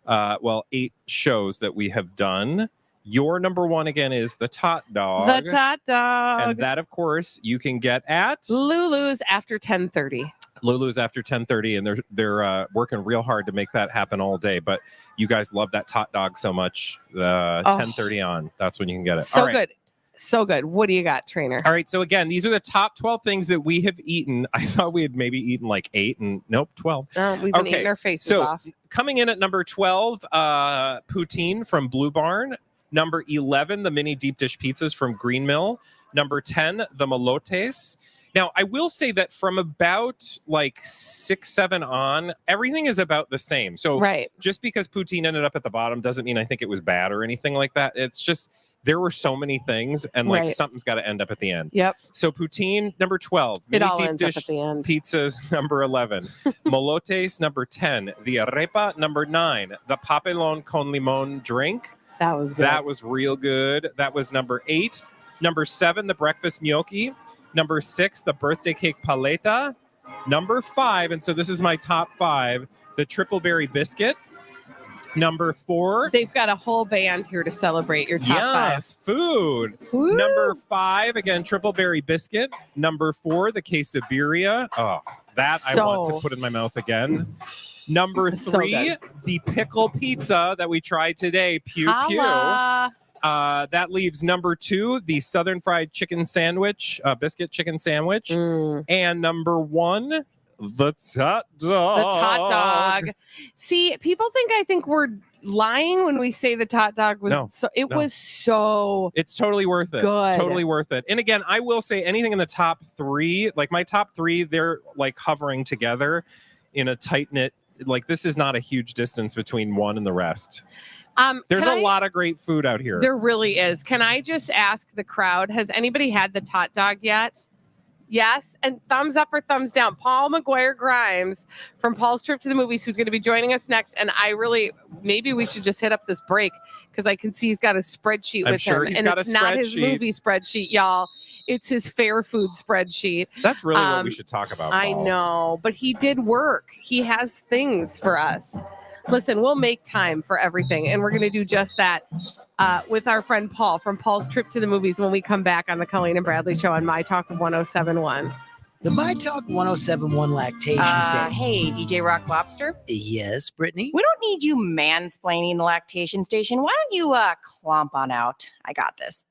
8 shows that we have done. Your number 1 again is the tot dog. The tot dog. And that, of course, you can get at Lulu's after 10:30. Lulu's after 10:30, and they're working real hard to make that happen all day. But you guys love that tot dog so much. 10:30 on, that's when you can get it. So good. So good. What do you got, Trainer? All right. So again, these are the top 12 things that we have eaten. I thought we had maybe eaten like 8 and nope, 12. We've been eating our faces off. Coming in at number 12, poutine from Blue Barn. Number 11, the mini deep dish pizzas from Green Mill. Number 10, the molotes. Now, I will say that from about like 6, 7 on, everything is about the same. So just because poutine ended up at the bottom doesn't mean I think it was bad or anything like that. It's just there were so many things, and like something's got to end up at the end. Yep. So poutine, number 12. It Mini all deep ends up dish at the end. pizzas, number 11. Molotes, number 10. The arepa, number 9. The papelon con limon drink. That was good. That was real good. That was number 8. Number 7, the breakfast gnocchi. Number 6, the birthday cake paleta. Number 5, and so this is my top 5, the triple berry biscuit. Number 4. They've got a whole band here to celebrate your top 5. Yes, food. Woo. Number 5, again, triple berry biscuit. Number 4, the quesadilla. Oh, that I want to put in my mouth again. Number 3, the pickle pizza that we tried today. Pew pew. That leaves number 2, the Southern fried chicken sandwich, biscuit chicken sandwich. And number 1, the tot dog. The tot dog. See, people think we're lying when we say the tot dog was was so it's totally worth it. Good. Totally worth it. And again, I will say anything in the top 3, like my top 3, they're like hovering together in a tight knit. Like this is not a huge distance between one and the rest. There's a lot of great food out here. There really is. Can I just ask the crowd, has anybody had the tot dog yet? Yes. And thumbs up or thumbs down. Paul McGuire Grimes from Paul's Trip to the Movies, who's going to be joining us next. And maybe we should just hit up this break because I can see he's got a spreadsheet with him. And it's not his movie spreadsheet, y'all. It's his fair food spreadsheet. That's really what we should talk about, Paul. I know, but he did work. He has things for us. Listen, we'll make time for everything. And we're going to do just that. With our friend Paul from Paul's Trip to the Movies when we come back on the Colleen and Bradley Show on myTalk 1071. The myTalk 1071 lactation station. Hey, DJ Rock Lobster. Yes, Brittany? We don't need you mansplaining the lactation station. Why don't you clomp on out? I got this.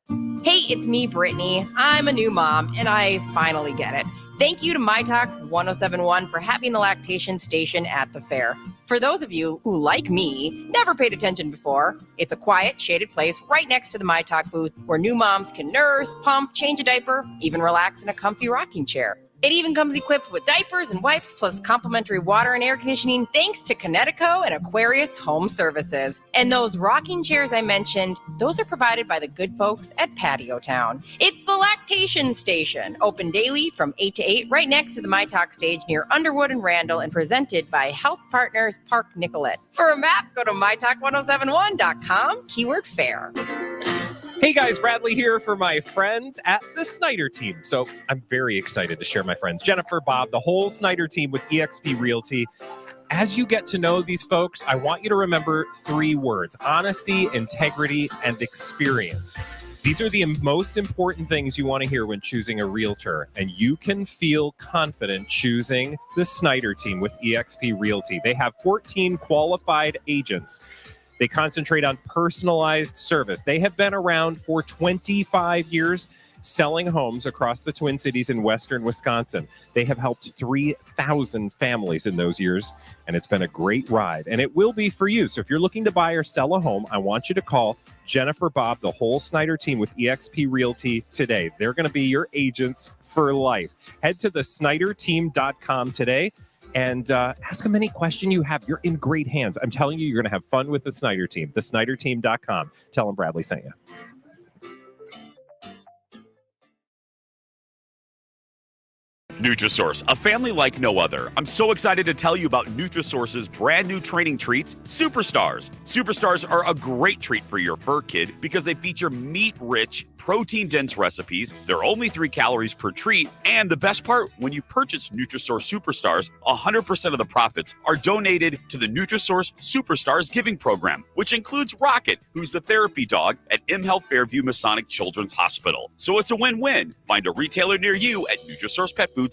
Hey, it's me, Brittany. I'm a new mom, and I finally get it. Thank you to myTalk 1071 for having the lactation station at the fair. For those of you who, like me, never paid attention before, it's a quiet, shaded place right next to the myTalk booth where new moms can nurse, pump, change a diaper, even relax in a comfy rocking chair. It even comes equipped with diapers and wipes, plus complimentary water and air conditioning, thanks to Connecticut and Aquarius Home Services. And those rocking chairs I mentioned, those are provided by the good folks at Patio Town. It's the Lactation Station, open daily from 8 to 8, right next to the myTalk stage near Underwood and Randall, and presented by Health Partners Park Nicollet. For a map, go to mytalk1071.com, keyword fair. Hey guys, Bradley here for my friends at the Snyder team. So I'm very excited to share my friends, Jennifer, Bob, the whole Snyder team with eXp Realty. As you get to know these folks, I want you to remember 3 words: honesty, integrity, and experience. These are the most important things you want to hear when choosing a realtor, and you can feel confident choosing the Snyder team with eXp Realty. They have 14 qualified agents. They concentrate on personalized service. They have been around for 25 years selling homes across the Twin Cities in western Wisconsin. They have helped 3,000 families in those years, and it's been a great ride, and it will be for you. So if you're looking to buy or sell a home, I want you to call Jennifer, Bob, the whole Snyder team with eXp Realty today. They're going to be your agents for life. Head to thesnyderteam.com today. And ask them any question you have. You're in great hands. I'm telling you, you're going to have fun with the Snyder team. TheSnyderTeam.com. Tell them Bradley sent you. Nutrisource, a family like no other. I'm so excited to tell you about Nutrisource's brand new training treats, Superstars. Superstars are a great treat for your fur kid because they feature meat-rich, protein-dense recipes. They're only 3 calories per treat. And the best part, when you purchase Nutrisource Superstars, 100% of the profits are donated to the Nutrisource Superstars Giving Program, which includes Rocket, who's the therapy dog at mHealth Fairview Masonic Children's Hospital. So it's a win-win. Find a retailer near you at NutrisourcePetFoods.com.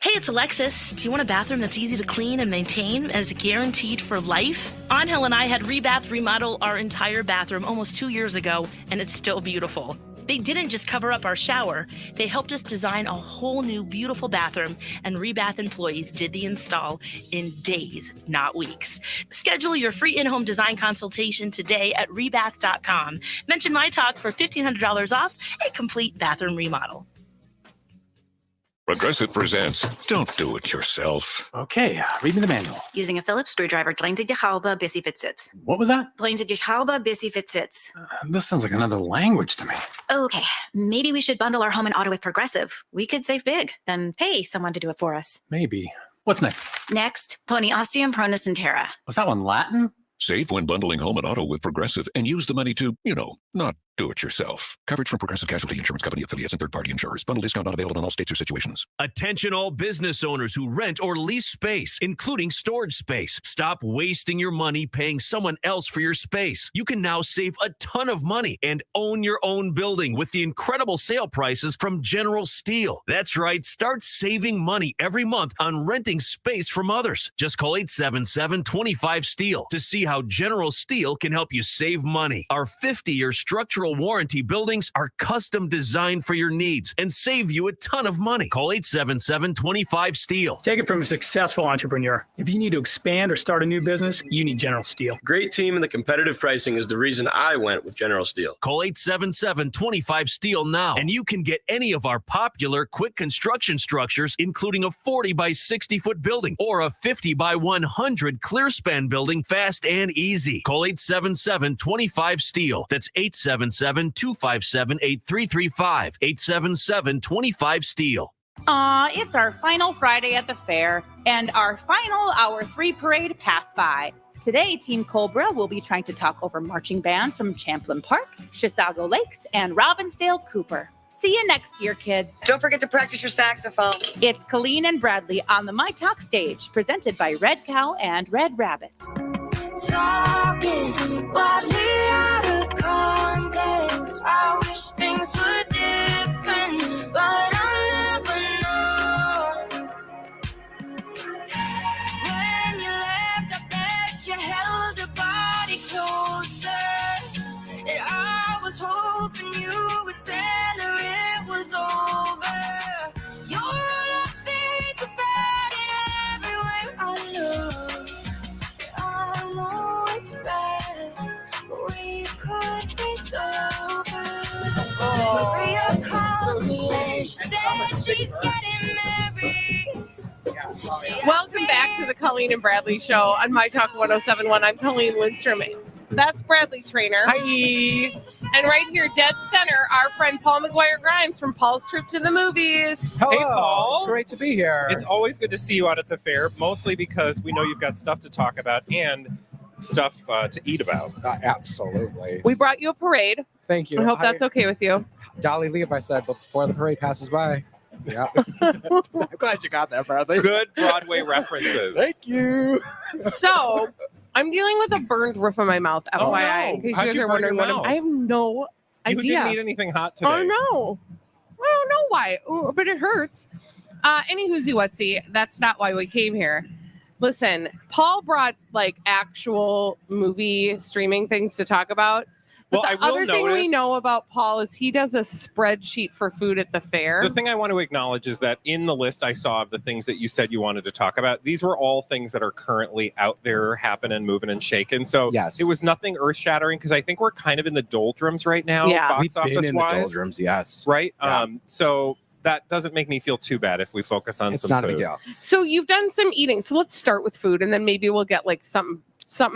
Hey, it's Alexis. Do you want a bathroom that's easy to clean and maintain and is guaranteed for life? Angel and I had Rebath remodel our entire bathroom almost 2 years ago, and it's still beautiful. They didn't just cover up our shower, they helped us design a whole new beautiful bathroom, and Rebath employees did the install in days, not weeks. Schedule your free in-home design consultation today at rebath.com. Mention myTalk for $1,500 off a complete bathroom remodel. Progressive presents Don't Do It Yourself. Okay, read me the manual. Using a Phillips screwdriver, drain to die Haube, bis sie fit sits. What was that? Drain to die Haube, bis sie fit sits. This sounds like another language to me. Okay, maybe we should bundle our home and auto with Progressive. We could save big, then pay someone to do it for us. Maybe. What's next? Next, pony ostium pronus and terra. Was that one Latin? Save when bundling home and auto with Progressive and use the money to, not do it yourself. Coverage from Progressive Casualty Insurance Company affiliates and third-party insurers. Bundle discount not available in all states or situations. Attention all business owners who rent or lease space, including storage space. Stop wasting your money paying someone else for your space. You can now save a ton of money and own your own building with the incredible sale prices from General Steel. That's right. Start saving money every month on renting space from others. Just call 877-25-STEEL to see how General Steel can help you save money. Our 50-year structural warranty buildings are custom designed for your needs and save you a ton of money. Call 877-25-STEEL. Take it from a successful entrepreneur. If you need to expand or start a new business, you need General Steel. Great team and the competitive pricing is the reason I went with General Steel. Call 877-25-STEEL now, and you can get any of our popular quick construction structures, including a 40 by 60 foot building or a 50 by 100 clear span building fast and easy. Call 877-25-STEEL. That's 877-257-8335. 877-25-STEEL. It's our final Friday at the fair, and our final Hour 3 parade passed by. Today, Team Cobra will be trying to talk over marching bands from Champlain Park, Chisago Lakes, and Robbinsdale Cooper. See you next year, kids. Don't forget to practice your saxophone. It's Colleen and Bradley on the myTalk stage, presented by Red Cow and Red Rabbit. Talking wildly out of context. I wish things were different, but I'll never know. When you left, I bet you held a body closer, and I was hoping you would tell her it was over. You're all I think about it everywhere I look. I know it's bad, but we could be so good. Maria calls me and she says she's getting married. Welcome back to the Colleen and Bradley Show on myTalk 1071. I'm Colleen Lindstrom. That's Bradley Trainer. Hi. And right here, dead center, our friend Paul McGuire Grimes from Paul's Trip to the Movies. Hello. Hey, Paul. It's great to be here. It's always good to see you out at the fair, mostly because we know you've got stuff to talk about and stuff to eat about. Absolutely. We brought you a parade. Thank you. I hope that's okay with you. Dolly leave, I said, before the parade passes by. Yeah. I'm glad you got that, Bradley. Good Broadway references. Thank you. So, I'm dealing with a burned roof on my mouth, Oh, FYI, no. in case How'd you guys you are burn wondering your what mouth? I have no You idea. didn't eat anything hot today. Oh, no. I don't know why, but it hurts. Any whoozy whatsy, that's not why we came here. Listen, Paul brought like actual movie streaming things to talk about. But Well, the I will other thing we notice- know about Paul is he does a spreadsheet for food at the fair. The thing I want to acknowledge is that in the list I saw of the things that you said you wanted to talk about, these were all things that are currently out there happening, moving, and shaking. So Yes. it was nothing earth-shattering because I think we're kind of in the doldrums right now, We've box been in the office-wise. doldrums, yes. Right? Yeah. So that doesn't make me feel too bad if we focus on It's some not food. a big deal. So you've done some eating. So let's start with food, and then maybe we'll get like something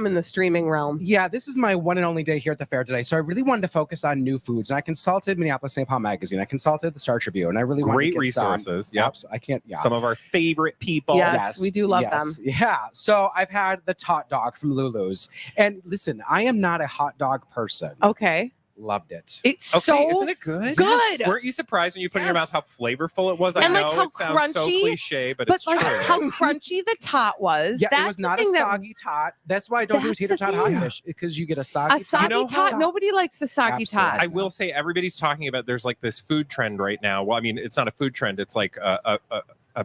in the streaming realm. Yeah, this is my one and only day here at the fair today. So I really wanted to focus on new foods. And I consulted Minneapolis St. Paul Magazine. I consulted the Star Tribune. And I really wanted Great to get resources. Some, Yep. I can't. Yeah. Some of our favorite people. Yes, we do love them. Yeah. So I've had the hot dog from Lulu's. And listen, I am not a hot dog person. Okay. Loved it. It's Okay, so isn't it good? good. Weren't you surprised when you put it in your mouth how flavorful it was? I And, like, know how it sounds so crunchy, cliche, but it's like true. how crunchy the tot was. Yeah, That's it was the not a thing that- soggy tot. That's why I don't do That's tater the tot thing. hot dish, because you get a soggy A soggy tot. Nobody likes the soggy tot. I will say everybody's talking about there's like this food trend right now. Well, I mean, it's not a food trend. It's like a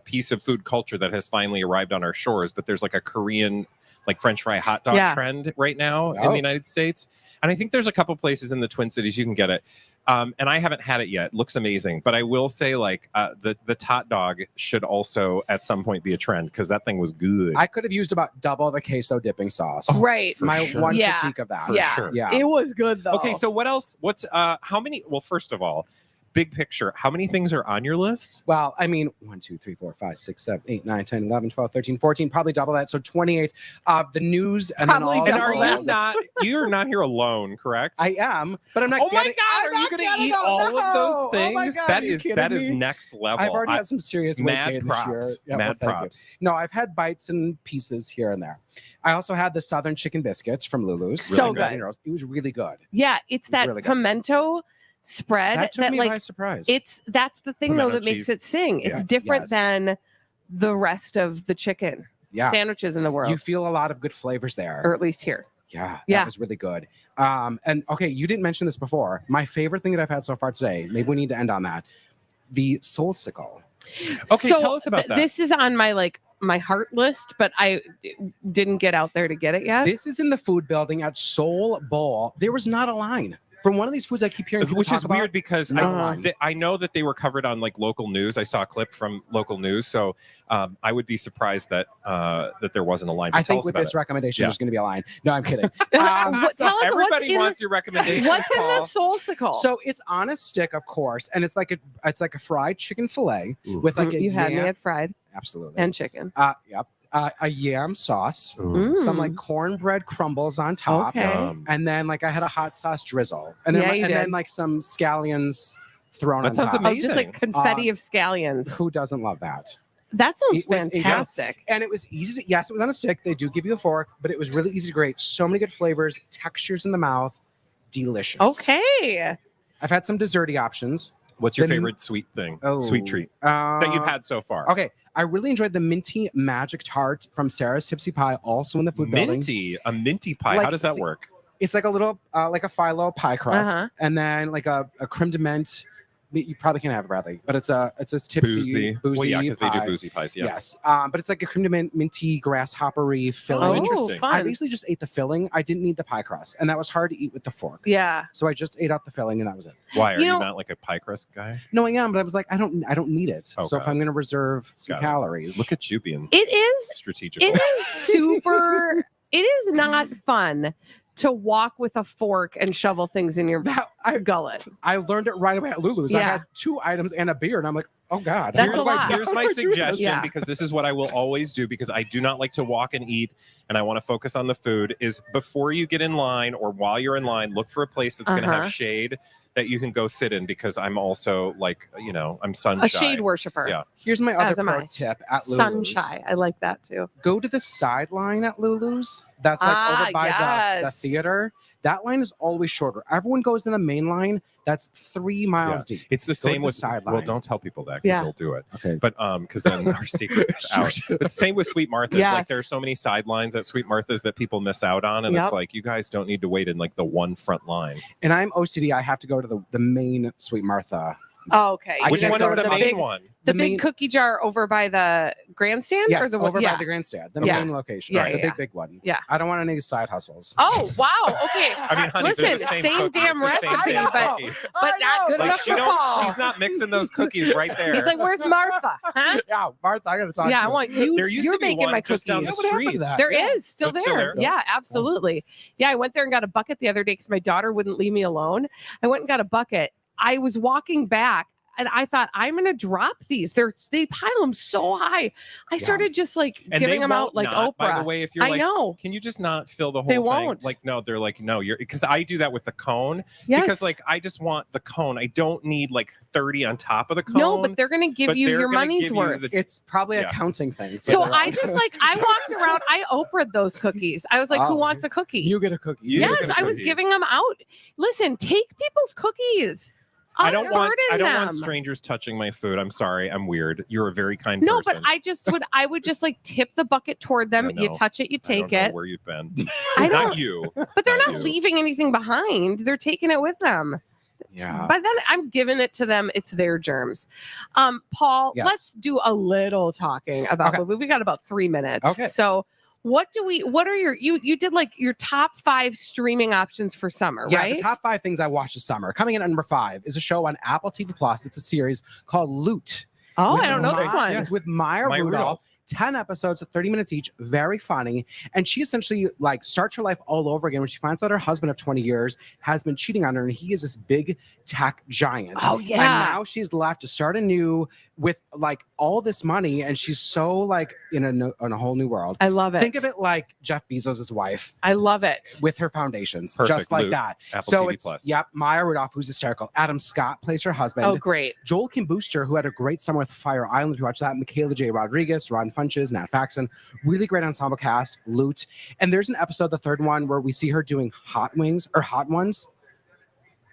piece of food culture that has finally arrived on our shores. But there's like a Korean like French fry hot dog trend right now in the United States. And I think there's a couple places in the Twin Cities you can get it. And I haven't had it yet. It looks amazing. But I will say, like, the tot dog should also at some point be a trend because that thing was good. I could have used about double the queso dipping sauce. Right. My one critique of that. For sure. Yeah. It was good though. Okay, so what else? What's how many? Well, first of all, big picture, how many things are on your list? Well, I mean, 1, 2, 3, 4, 5, 6, 7, 8, 9, 10, 11, 12, 13, 14, probably double that. So 28. The news and Probably then all double the that. Are you not? You're not here alone, correct? I am, but I'm not. Oh my getting, God! Are you going to eat all of those things? Oh my God, that are you is kidding me? next level. I've already had some serious weight mad gain props. this year. Yeah, Mad well, thank you. props. No, I've had bites and pieces here and there. I also had the Southern chicken biscuits from Lulu's. So Really good. It was really good. Yeah, it's that really good. pimento spread That took me like by surprise. that's the thing Pimento though that makes cheese. it sing. It's Yeah. different Yes. than the rest of the chicken sandwiches in the world, You feel a lot of good flavors there. or at least here. Yeah, Yeah. that was really good. And okay, you didn't mention this before. My favorite thing that I've had so far today, maybe we need to end on that. The Soulsicle. Okay, So, tell us about that. This is on my heart list, but I didn't get out there to get it yet. This is in the food building at Soul Bowl. There was not a line. From one of these foods I keep hearing people Which talk is about, weird because I know that they were covered on like local news. I saw a clip from local news, so I would be surprised that that there wasn't a line. But I tell think us with about this it. recommendation, Yeah. there's going to be a line. No, I'm kidding. Tell us Everybody wants your recommendations. What's in the Paul. Soulsicle? So it's on a stick, of course, and it's like a fried chicken fillet with like a you had me yam. at fried Absolutely. and chicken. Yep. A yam sauce, some like cornbread crumbles on top, Okay. and then like I had a hot sauce drizzle, and then Yeah, you then did. like some scallions thrown That on sounds top. amazing. Just like confetti of scallions. Who doesn't love that? That sounds It was- fantastic. And it was easy to, yes, it was on a stick. They do give you a fork, but it was really easy to grate. So many good flavors, textures in the mouth, delicious. Okay. I've had some desserty options. What's your The- favorite sweet thing? Oh, Sweet treat that you've had so far? Okay. I really enjoyed the minty magic tart from Sarah's Tipsy Pie, also in the food building. A minty pie. How Like does that work? It's like a little, like a phyllo pie crust, and then like a creme de menthe. You probably can't have it, Bradley, but it's a tipsy, Well, yeah, because they do pie. boozy pies. Yeah. Yes, but it's like a cream de menthe, minty, grasshoppery filling. Oh, interesting. I fun. basically just ate the filling. I didn't need the pie crust, and that was hard to eat with the fork. Yeah. So I just ate out the filling, and that was it. Why are You you, know- not like a pie crust guy? No, I am, but I was like, I don't need it. Oh, so if got I'm going to reserve some Got it. calories, Look at you being It is strategical. It is super. It is not fun to walk with a fork and shovel things in your gullet. I learned it right away at Lulu's. I Yeah. had 2 items and a beer, and I'm like, oh God. That's Here's a lot. here's my How do I do this? suggestion Yeah. because this is what I will always do because I do not like to walk and eat and I want to focus on the food is before you get in line or while you're in line, look for a place that's going to Uh-huh. have shade that you can go sit in because I'm also like, I'm sun A shy. shade worshiper. Yeah. Here's my As other am pro I. tip at Lulu's. Sunshine. I like that too. Go to the sideline at Lulu's. That's like over by the yes. theater. That line is always shorter. Everyone goes in the main line. That's 3 miles deep. It's the Go to same the with sideline. well, don't tell people that because Yeah. they'll do it. Okay. But because then our secret is out. But same with Sweet Martha's. Yes. Like there are so many sidelines at Sweet Martha's that people miss out on, and Yep. it's like you guys don't need to wait in like the one front line. And I'm OCD. I have to go to the main Sweet Martha. Oh, okay. I Which can one go is to the the main big, one? The The big main- cookie jar over by the grandstand? Yes, or the over yeah. by the grandstand, the Yeah. main location. Yeah, the yeah. big one. Yeah. I don't want any side hustles. Oh, wow. Okay. I mean, honey, they're Listen, the same cookie. damn It's the same recipe, damn but cookie. not good Like enough she for don't, Paul. she's not mixing those cookies right there. He's like, where's Martha? Huh? Yeah, Martha, I gotta talk Yeah, to I you. want you. There used You're to be making one my just down the cookies. What happened to street. that? There Yeah. is still It's there. still there? Yeah, absolutely. Yeah, I went there and got a bucket the other day because my daughter wouldn't leave me alone. I went and got a bucket. I was walking back and I thought, I'm going to drop these. They pile them so high. I started just like And giving they them out won't like not, Oprah. By the way, if you're I like, know. can you just not fill the whole They thing? won't. Like, no, they're like, no, you're because I do that with the cone. Yes. Because like I just want the cone. I don't need like 30 on top of the cone. No, but they're going to give but you they're your gonna money's give you worth. the- It's probably a Yeah. counting thing. So I just like, I walked around, I Oprah'd those cookies. I was like, who Oh, wants a cookie? You get a cookie. You yes, get a I was cookie. giving them out. Listen, take people's cookies. I don't want Unburden them. strangers touching my food. I'm sorry. I'm weird. You're a very kind No, person. but I would just like tip the bucket toward them. I You know. touch it, you I don't take know it. where you've been. I Not don't- you. But they're not you. leaving anything behind. They're taking it with them. Yeah. But then I'm giving it to them. It's their germs. Paul, Yes. let's do a little talking about Okay. we got about 3 minutes. Okay. So What are you did like your top 5 streaming options for summer, Yeah, right? the top 5 things I watched this summer. Coming in at number 5 is a show on Apple TV Plus. It's a series called Loot. Oh, I don't know this one. It's with Maya Rudolph. 10 episodes, 30 minutes each, very funny. And she essentially like starts her life all over again when she finds out her husband of 20 years has been cheating on her, and he is this big tech giant. Oh, yeah. And now she's left to start anew with like all this money, and she's so like in a whole new world. I love it. Think of it like Jeff Bezos' wife. I love it. With her foundations, Perfect. just like Loot. that. Apple so TV it's, Plus. Yep, Maya Rudolph, who's hysterical. Adam Scott plays her husband. Oh, great. Joel Kim Booster, who had a great summer with Fire Island. If you watch that, Michaela J. Rodriguez, Ron Funches, Nat Faxon. Really great ensemble cast, Loot. And there's an episode, the third one, where we see her doing Hot Ones.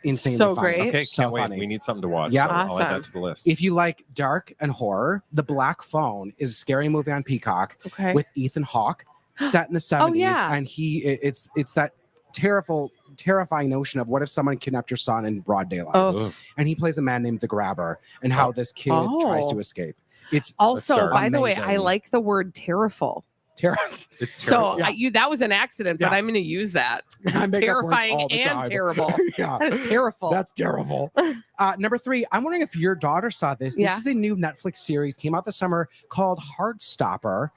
Insanely So funny. great. Okay, So can't wait. funny. We need something to watch. Yeah. So I'll add Awesome. that to the list. If you like dark and horror, The Black Phone is a scary movie on Peacock Okay. with Ethan Hawke, set in the 70s. yeah. And it's that terrifying notion of what if someone kidnapped your son in broad daylight. Oh. And he plays a man named the Grabber, and how this kid tries to Oh. escape. It's Also, dark. by the way, I amazing. like the word terriful. It's So terrible. that was an accident, but Yeah. I'm going to use that. I make up words Terrifying all the and time. terrible. Yeah. That is terrible. That's terrible. Number 3, I'm wondering if your daughter saw this. This Yeah. is a new Netflix series, came out this summer, called Heartstopper.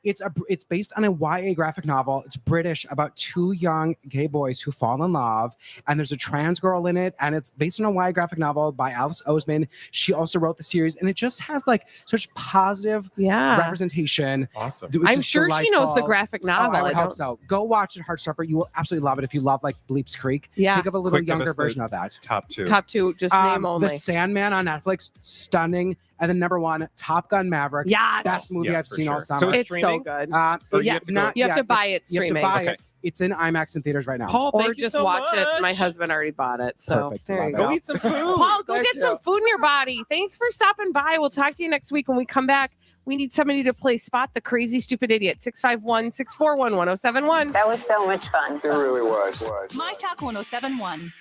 It's based on a YA graphic novel. It's British, about 2 young gay boys who fall in love, and there's a trans girl in it, and it's based on a YA graphic novel by Alice Oseman. She also wrote the series, and it just has like such positive representation. Awesome. which I'm is sure she knows the delightful. graphic Oh, novel. I would I hope don't- so. Go watch it, Heartstopper. You will absolutely love it if you love like Bleeps Creek. Yeah. Think of a little Quick, give younger us the version of that. Top 2. Top 2, just name only. The Sandman on Netflix, stunning. And then number 1, Top Gun Maverick. Yes. Best movie Yeah, I've for seen all sure. summer. So it's It's so streaming? good. Or you have to go- You have to buy it You have to streaming. buy Okay. it. It's in IMAX in theaters right now. Paul, Or thank you just so watch it. My much. husband already bought it. So Perfect. there you Love go. Go eat some food. Paul, go Thank get some food in your body. Thanks for stopping by. We'll talk to you next week when we come back. We need somebody to play Spot the Crazy Stupid Idiot. 651-641-1071. That was so much fun. It really was. MyTalk 1071.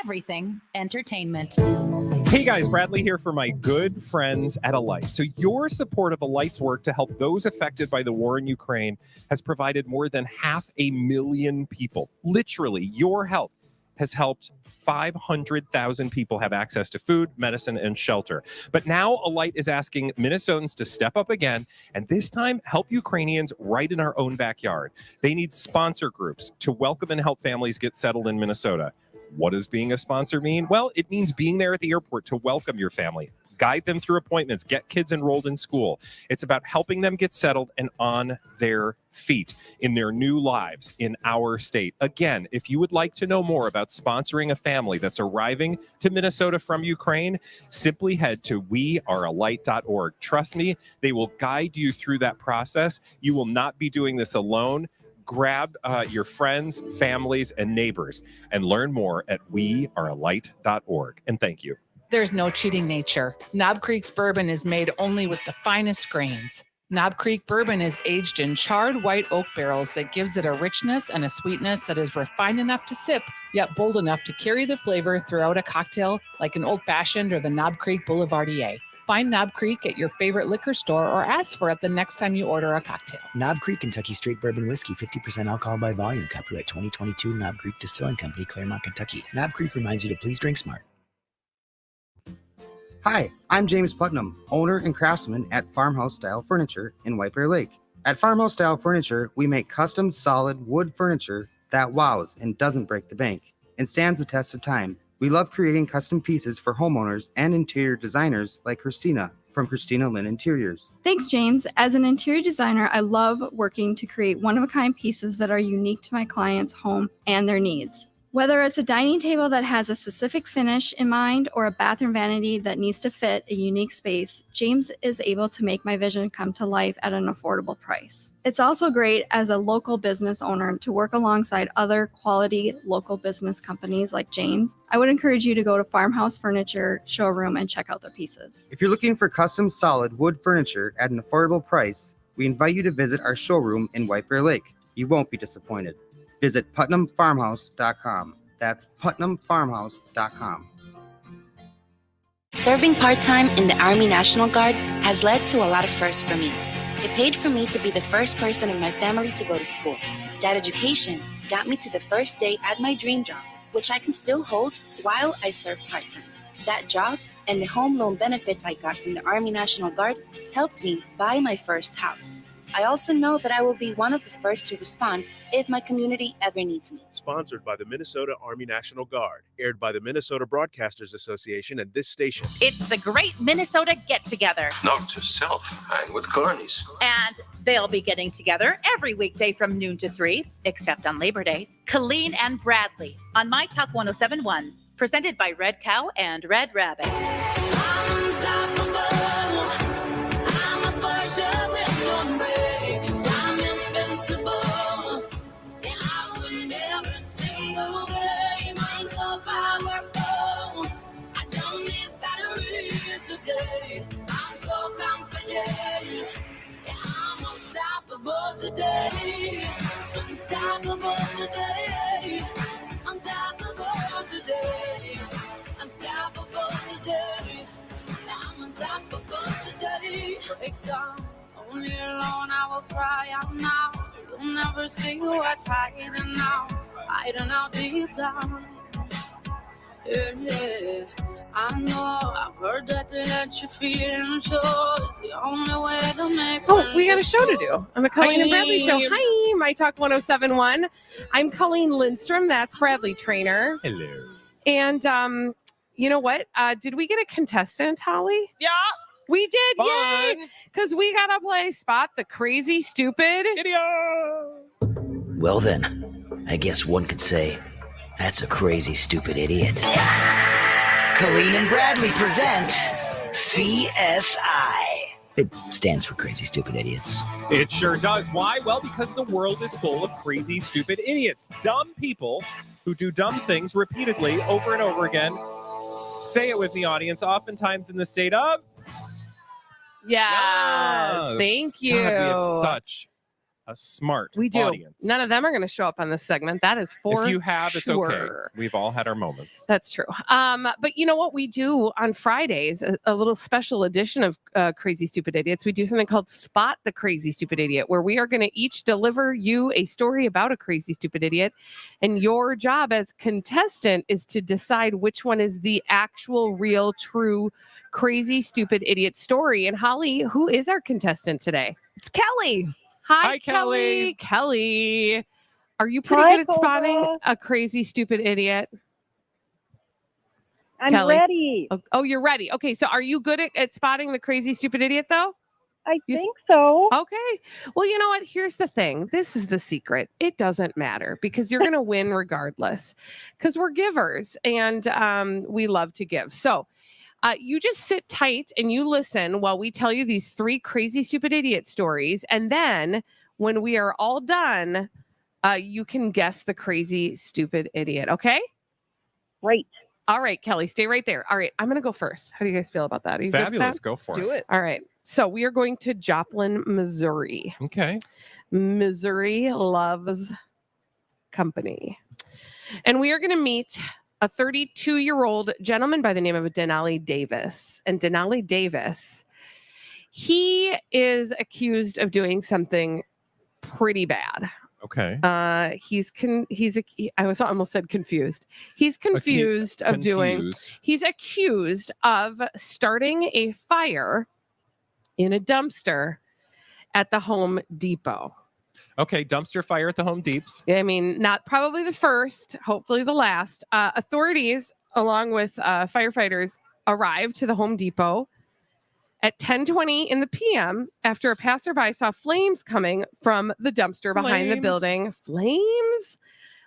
Everything entertainment. Hey guys, Bradley here for my good friends at Alight. So your support of Alight's work to help those affected by the war in Ukraine has provided more than 500,000 people. Literally, your help has helped 500,000 people have access to food, medicine, and shelter. But now Alight is asking Minnesotans to step up again, and this time help Ukrainians right in our own backyard. They need sponsor groups to welcome and help families get settled in Minnesota. What does being a sponsor mean? Well, it means being there at the airport to welcome your family, guide them through appointments, get kids enrolled in school. It's about helping them get settled and on their feet in their new lives in our state. Again, if you would like to know more about sponsoring a family that's arriving to Minnesota from Ukraine, simply head to wearealight.org. Trust me, they will guide you through that process. You will not be doing this alone. Grab your friends, families, and neighbors and learn more at wearealight.org. And thank you. There's no cheating nature. Knob Creek's bourbon is made only with the finest grains. Knob Creek bourbon is aged in charred white oak barrels that gives it a richness and a sweetness that is refined enough to sip, yet bold enough to carry the flavor throughout a cocktail like an old fashioned or the Knob Creek Boulevardier. Find Knob Creek at your favorite liquor store or ask for it the next time you order a cocktail. Knob Creek Kentucky Straight Bourbon Whiskey, 50% alcohol by volume. Copyright 2022, Knob Creek Distilling Company, Claremont, Kentucky. Knob Creek reminds you to please drink smart. Hi, I'm James Putnam, owner and craftsman at Farmhouse Style Furniture in White Bear Lake. At Farmhouse Style Furniture, we make custom solid wood furniture that wows and doesn't break the bank and stands the test of time. We love creating custom pieces for homeowners and interior designers like Christina from Christina Lynn Interiors. Thanks, James. As an interior designer, I love working to create one-of-a-kind pieces that are unique to my client's home and their needs. Whether it's a dining table that has a specific finish in mind or a bathroom vanity that needs to fit a unique space, James is able to make my vision come to life at an affordable price. It's also great as a local business owner to work alongside other quality local business companies like James. I would encourage you to go to Farmhouse Furniture Showroom and check out their pieces. If you're looking for custom solid wood furniture at an affordable price, we invite you to visit our showroom in White Bear Lake. You won't be disappointed. Visit PutnamFarmhouse.com. That's PutnamFarmhouse.com. Serving part-time in the Army National Guard has led to a lot of firsts for me. It paid for me to be the first person in my family to go to school. That education got me to the first day at my dream job, which I can still hold while I serve part-time. That job and the home loan benefits I got from the Army National Guard helped me buy my first house. I also know that I will be one of the first to respond if my community ever needs me. Sponsored by the Minnesota Army National Guard. Aired by the Minnesota Broadcasters Association and this station. It's the Great Minnesota Get-Together. Note to self, hang with carnies. And they'll be getting together every weekday from noon to 3, except on Labor Day. Colleen and Bradley on myTalk 107.1. Presented by Red Cow and Red Rabbit. I'm so confident. Yeah, I'm unstoppable today. Unstoppable today. Unstoppable today. Unstoppable today. I'm unstoppable today. Break down. Only alone I will cry out now. You'll never see what's hiding now. Hiding out deep down. Yeah. I know, I've heard that to let you feel and show is the only way to make. Oh, we got a show to do on the Colleen and Bradley Show. Hi, myTalk 107.1. I'm Colleen Lindstrom. That's Bradley Trainer. Hello. And you know what? Did we get a contestant, Holly? Yeah. We did. Fun. Yay! Because we got to play Spot the Crazy Stupid Idiot. Well then, I guess one could say that's a crazy stupid idiot. Colleen and Bradley present CSI. It stands for Crazy Stupid Idiots. It sure does. Why? Well, because the world is full of crazy, stupid idiots. Dumb people who do dumb things repeatedly over and over again. Say it with me, audience. Oftentimes in the state of... Yes. Thank you. God, we have such a smart We do. audience. None of them are going to show up on this segment. That is for If you have, it's sure. okay. We've all had our moments. That's true. But you know what we do on Fridays, a little special edition of Crazy Stupid Idiots. We do something called Spot the Crazy Stupid Idiot, where we are going to each deliver you a story about a crazy stupid idiot. And your job as contestant is to decide which one is the actual, real, true, crazy stupid idiot story. And Holly, who is our contestant today? It's Kelly. Hi, Kelly. Kelly, are you pretty good at spotting a crazy, stupid idiot? I'm Kelly? ready. Oh, you're ready. Okay, so are you good at spotting the crazy, stupid idiot, though? I think so. Okay. Well, you know what? Here's the thing. This is the secret. It doesn't matter because you're going to win regardless because we're givers and we love to give. So you just sit tight and you listen while we tell you these 3 crazy, stupid idiot stories. And then when we are all done, you can guess the crazy, stupid idiot. Okay? Great. All right, Kelly, stay right there. All right, I'm going to go first. How do you guys feel about that? Are you good with Fabulous. that? Go for it. Do it. All right. So we are going to Joplin, Missouri. Okay. Missouri loves company. And we are going to meet a 32-year-old gentleman by the name of Denali Davis. And Denali Davis, he is accused of doing something pretty bad. Okay. I almost said confused. He's confused of doing, he's accused of starting a fire in a dumpster at the Home Depot. Okay, dumpster fire at the Home Deeps. I mean, not probably the first, hopefully the last. Authorities, along with firefighters, arrived to the Home Depot at 10:20 in the p.m. after a passerby saw flames coming from the dumpster behind the building. Flames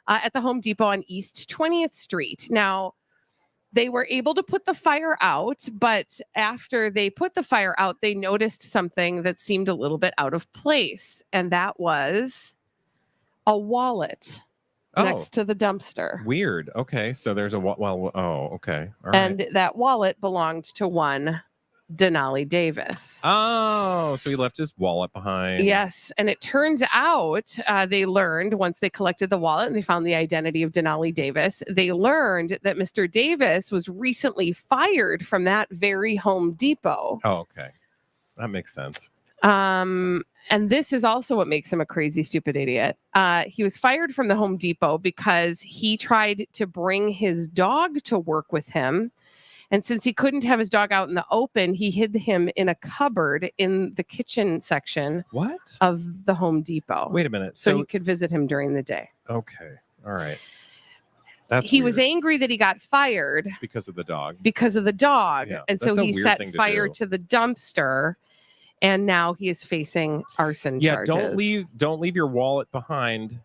at the Home Depot on East 20th Street. Now, they were able to put the fire out, but after they put the fire out, they noticed something that seemed a little bit out of place, and that was a wallet next to the dumpster. Weird. Okay, so there's a okay. All right. And that wallet belonged to one Denali Davis. Oh, so he left his wallet behind. Yes. And it turns out they learned once they collected the wallet and they found the identity of Denali Davis, they learned that Mr. Davis was recently fired from that very Home Depot. Oh, okay. That makes sense. And this is also what makes him a crazy, stupid idiot. He was fired from the Home Depot because he tried to bring his dog to work with him. And since he couldn't have his dog out in the open, he hid him in a cupboard in the kitchen section of the Home Depot. Wait a minute. So he could visit him during the day. Okay. All right. He was angry that he got fired because of the dog. Yeah, and so he set fire to to the dumpster. And now he is facing arson charges. Don't leave your wallet behind.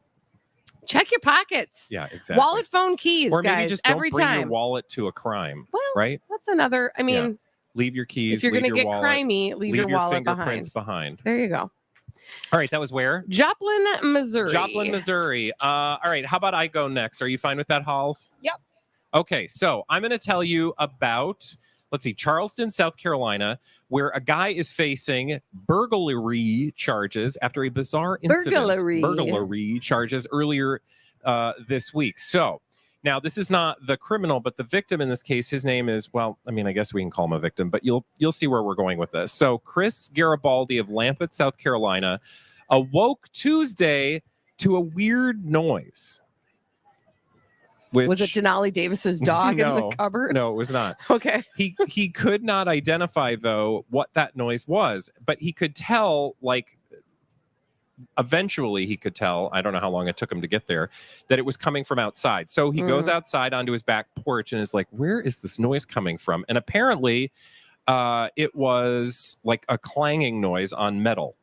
Check your pockets. Yeah, exactly. Wallet, phone, keys, or maybe guys, just don't every bring time. your wallet to a crime. Well, right? That's another. I mean, leave your keys. if you're leave going to your get wallet, crimey, leave your wallet fingerprints behind. There you go. All right, that was where? Joplin, Missouri. Joplin, Missouri. All right, how about I go next? Are you fine with that, Halls? Yep. Okay, so I'm going to tell you about, Charleston, South Carolina, where a guy is facing burglary charges after a bizarre incident. Burglary charges earlier this week. So now this is not the criminal, but the victim in this case. His name is, I guess we can call him a victim, but you'll see where we're going with this. So Chris Garibaldi of Lampeter, South Carolina, awoke Tuesday to a weird noise. Was it Denali Davis's dog in the cupboard? No, it was not. Okay. He could not identify, though, what that noise was, but he could tell, eventually he could tell, I don't know how long it took him to get there, that it was coming from outside. So he goes outside onto his back porch and is like, where is this noise coming from? And apparently it was like a clanging noise on metal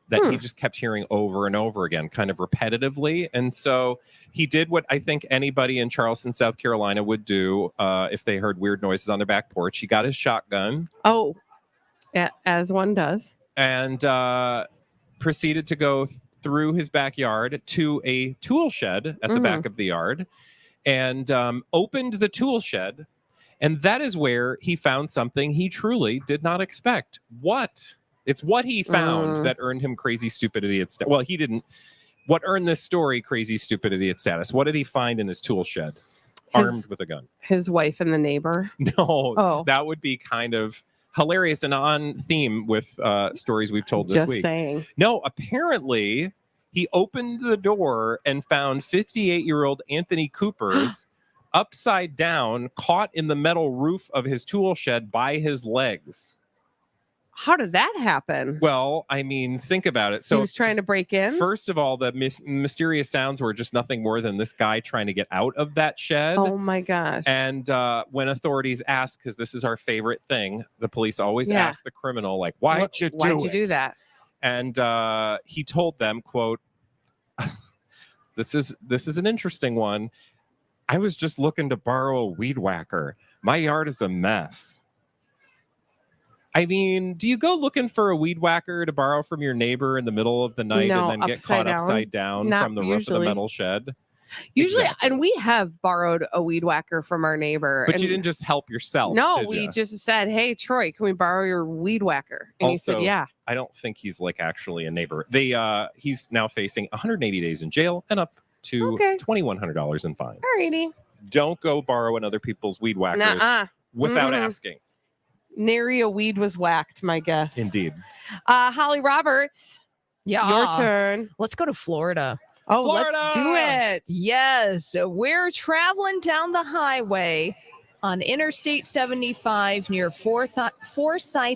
that he just kept hearing over and over again, kind of repetitively. And so he did what I think anybody in Charleston, South Carolina would do if they heard weird noises on their back porch. He got his shotgun. Oh, as one does. And proceeded to go through his backyard to a tool shed at the back of the yard and opened the tool shed. And that is where he found something he truly did not expect. What? It's what he found that earned him crazy, stupid idiot status. Well, he didn't. What earned this story crazy, stupid idiot status? What did he find in his tool shed? Armed with a gun. His wife and the neighbor? No, that would be kind of hilarious and on theme with stories we've told this week. Just saying. No, apparently he opened the door and found 58-year-old Anthony Cooper's upside down, caught in the metal roof of his tool shed by his legs. How did that happen? Well, I mean, think about it. So he was trying to break in? First of all, the mysterious sounds were just nothing more than this guy trying to get out of that shed. Oh, my gosh. And when authorities ask, because this is our favorite thing, the police always ask the criminal, like, why'd you do that? And he told them, quote, this is an interesting one. I was just looking to borrow a weed whacker. My yard is a mess. I mean, do you go looking for a weed whacker to borrow from your neighbor in the middle of the night and then get caught upside down from the roof of the metal shed? Usually, and we have borrowed a weed whacker from our neighbor. But you didn't just help yourself. No, we just said, hey, Troy, can we borrow your weed whacker? And also, he said, yeah. I don't think he's actually a neighbor. He's now facing 180 days in jail and up to $2,100 in fines. Alrighty. Don't go borrow other people's weed whackers without asking. Nary a weed was whacked, my guess. Indeed. Holly Roberts. Yeah. Your turn. Let's go to Florida. Oh, Florida! Let's do it. Yes. We're traveling down the highway on Interstate 75 near Forsyth,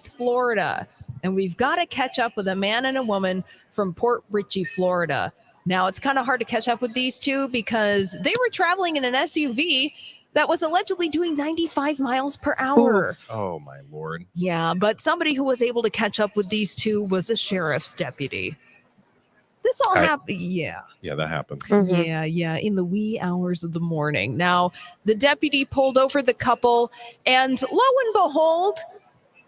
Florida. And we've got to catch up with a man and a woman from Port Richey, Florida. Now, it's kind of hard to catch up with these two because they were traveling in an SUV that was allegedly doing 95 miles per hour. Oof. Oh, my Lord. Yeah, but somebody who was able to catch up with these two was a sheriff's deputy. This all happened. Yeah. Yeah, that happens. Mm-hmm. Yeah. In the wee hours of the morning. Now, the deputy pulled over the couple and lo and behold,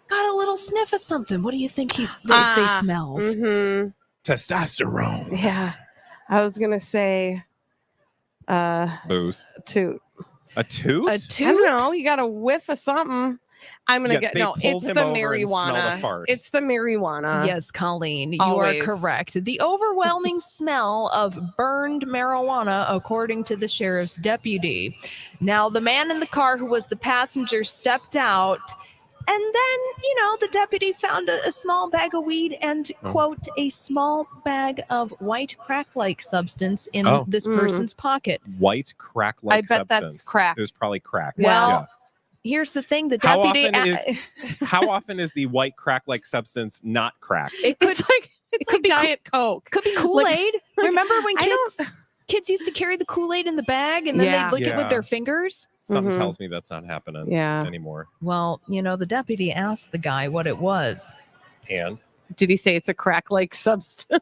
got a little sniff of something. What do you think they smelled? Mm-hmm. Testosterone. Yeah. I was going to say booze. Toot. A toot? I don't know. You got a whiff of something. I'm going to get, no, it's the marijuana. It's the marijuana. Yes, Colleen, you are correct. The overwhelming smell of burned marijuana, according to the sheriff's deputy. Now, the man in the car who was the passenger stepped out And then, the deputy found a small bag of weed and, quote, a small bag of white crack-like substance in this person's pocket. White crack-like I bet substance. that's crack. It was probably crack. Well, here's the thing. The deputy... How often is the white crack-like substance not crack? It could be Diet Coke. Could be Kool-Aid. Remember when kids used to carry the Kool-Aid in the bag and then they'd lick it with their fingers? Something tells me that's not happening anymore. Well, the deputy asked the guy what it was. And? Did he say it's a crack-like substance?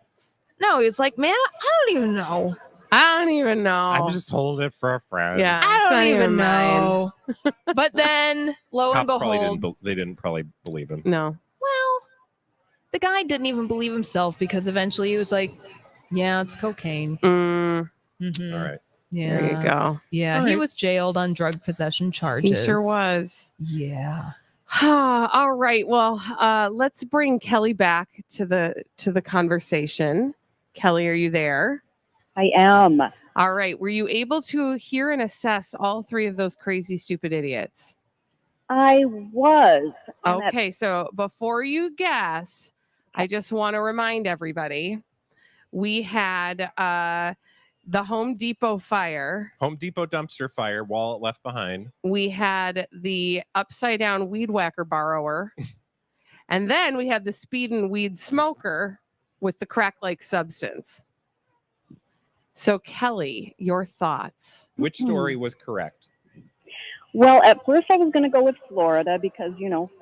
No, he was like, man, I don't even know. I'm just holding it for a friend. Yeah, I don't even know. But then, lo and behold, they didn't probably believe him. No. Well, the guy didn't even believe himself because eventually he was like, yeah, it's cocaine. All right. Yeah. There you go. Yeah, All he right. was jailed on drug possession charges. He sure was. Yeah. All right. Well, let's bring Kelly back to the conversation. Kelly, are you there? I am. All right. Were you able to hear and assess all three of those crazy, stupid idiots? I was. Okay. So before you guess, I just want to remind everybody we had the Home Depot fire. Home Depot dumpster fire, wallet left behind. We had the upside down weed whacker borrower. And then we had the speed and weed smoker with the crack-like substance. So Kelly, your thoughts? Which story was correct? Well, at first I was going to go with Florida because,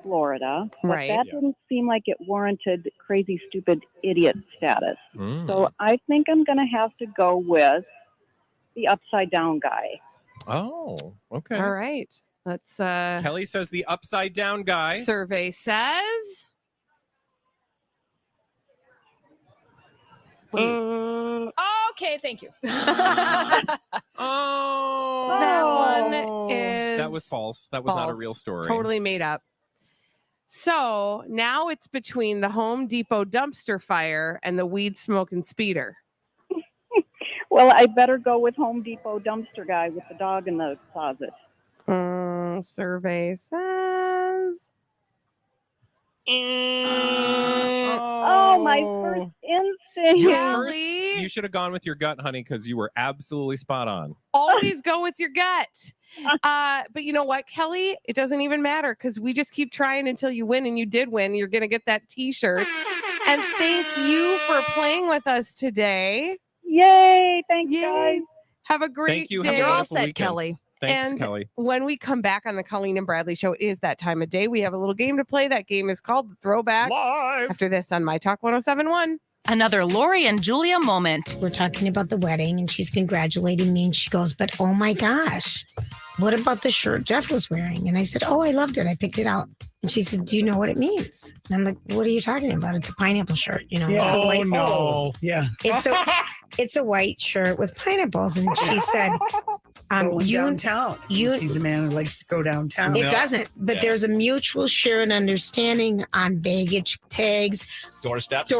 Florida. But Right. that didn't seem like it warranted crazy, stupid idiot status. Mm. So I think I'm going to have to go with the upside down guy. Oh, okay. All right. Let's Kelly says the upside down guy. survey says Okay, thank you. that one is That was false. That was not a false. real story. Totally made up. So now it's between the Home Depot dumpster fire and the weed smoking speeder. Well, I better go with Home Depot dumpster guy with the dog in the closet. Survey says. Oh, my first instinct. You should have gone with your gut, honey, because you were absolutely spot on. Always go with your gut. But you know what, Kelly? It doesn't even matter because we just keep trying until you win, and you did win. You're going to get that t-shirt. And thank you for playing with us today. Yay. Thanks, guys. Have a great Thank you. day. Have a You're all wonderful set, weekend. Kelly. Thanks, And Kelly. when we come back on the Colleen and Bradley show, it is that time of day. We have a little game to play. That game is called The Throwback. Live. After this on myTalk 107.1. Another Lori and Julia moment. We're talking about the wedding and she's congratulating me and she goes, but oh my gosh, what about the shirt Jeff was wearing? And I said, oh, I loved it. I picked it out. And she said, do you know what it means? And I'm like, what are you talking about? It's a pineapple shirt, It's a white, Yeah. It's a white shirt with pineapples. And she said, downtown. He's a man who likes to go downtown. It doesn't, but there's a mutual shared understanding on baggage tags, doorsteps,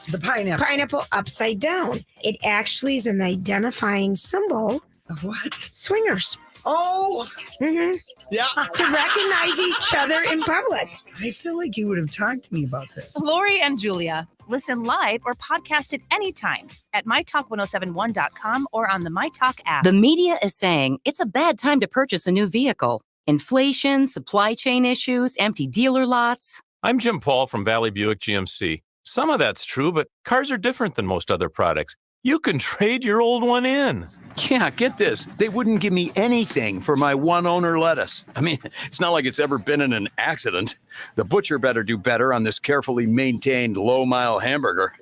The pineapple. upside down. It actually is an identifying symbol Of what? swingers. Oh, Mm-hmm. yeah. To recognize each other in public. I feel like you would have talked to me about this. Lori and Julia. Listen live or podcast it anytime at mytalk1071.com or on the myTalk app. The media is saying it's a bad time to purchase a new vehicle. Inflation, supply chain issues, empty dealer lots. I'm Jim Paul from Valley Buick GMC. Some of that's true, but cars are different than most other products. You can trade your old one in. Yeah, get this. They wouldn't give me anything for my one-owner lettuce. I mean, it's not like it's ever been in an accident. The butcher better do better on this carefully maintained low-mile hamburger.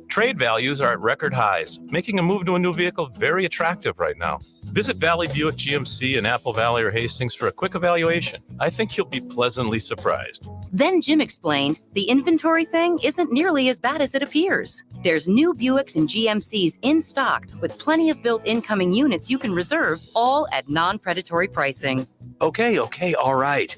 Trade values are at record highs, making a move to a new vehicle very attractive right now. Visit Valley Buick GMC in Apple Valley or Hastings for a quick evaluation. I think you'll be pleasantly surprised. Then Jim explained the inventory thing isn't nearly as bad as it appears. There's new Buicks and GMCs in stock with plenty of built incoming units you can reserve, all at non-predatory pricing. Okay, all right.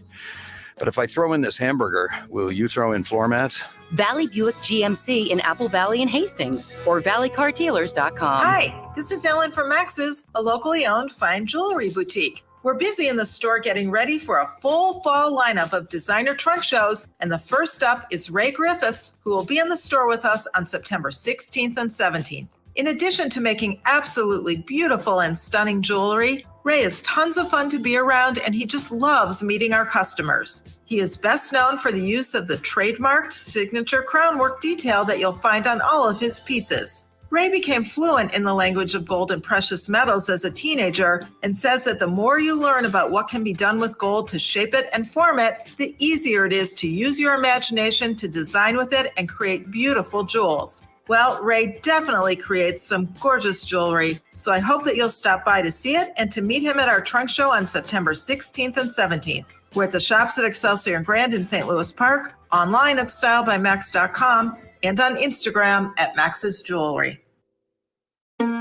But if I throw in this hamburger, will you throw in floor mats? Valley Buick GMC in Apple Valley and Hastings or valleycardealers.com. Hi, this is Ellen from Max's, a locally owned fine jewelry boutique. We're busy in the store getting ready for a full fall lineup of designer trunk shows, and the first up is Ray Griffiths, who will be in the store with us on September 16th and 17th. In addition to making absolutely beautiful and stunning jewelry, Ray is tons of fun to be around, and he just loves meeting our customers. He is best known for the use of the trademarked signature crown work detail that you'll find on all of his pieces. Ray became fluent in the language of gold and precious metals as a teenager and says that the more you learn about what can be done with gold to shape it and form it, the easier it is to use your imagination to design with it and create beautiful jewels. Well, Ray definitely creates some gorgeous jewelry, so I hope that you'll stop by to see it and to meet him at our trunk show on September 16th and 17th. We're at the shops at Excelsior and Grand in St. Louis Park, online at stylebymax.com, and on Instagram at Max's Jewelry.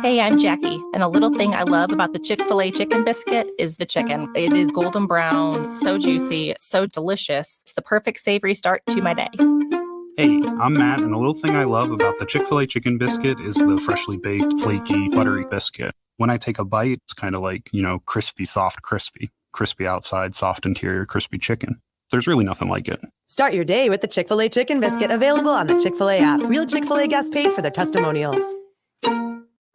Hey, I'm Jackie, and a little thing I love about the Chick-fil-A chicken biscuit is the chicken. It is golden brown, so juicy, so delicious. It's the perfect savory start to my day. Hey, I'm Matt, and the little thing I love about the Chick-fil-A chicken biscuit is the freshly baked, flaky, buttery biscuit. When I take a bite, it's kind of like, crispy, soft, crispy. Crispy outside, soft interior, crispy chicken. There's really nothing like it. Start your day with the Chick-fil-A chicken biscuit, available on the Chick-fil-A app. Real Chick-fil-A guests paid for their testimonials.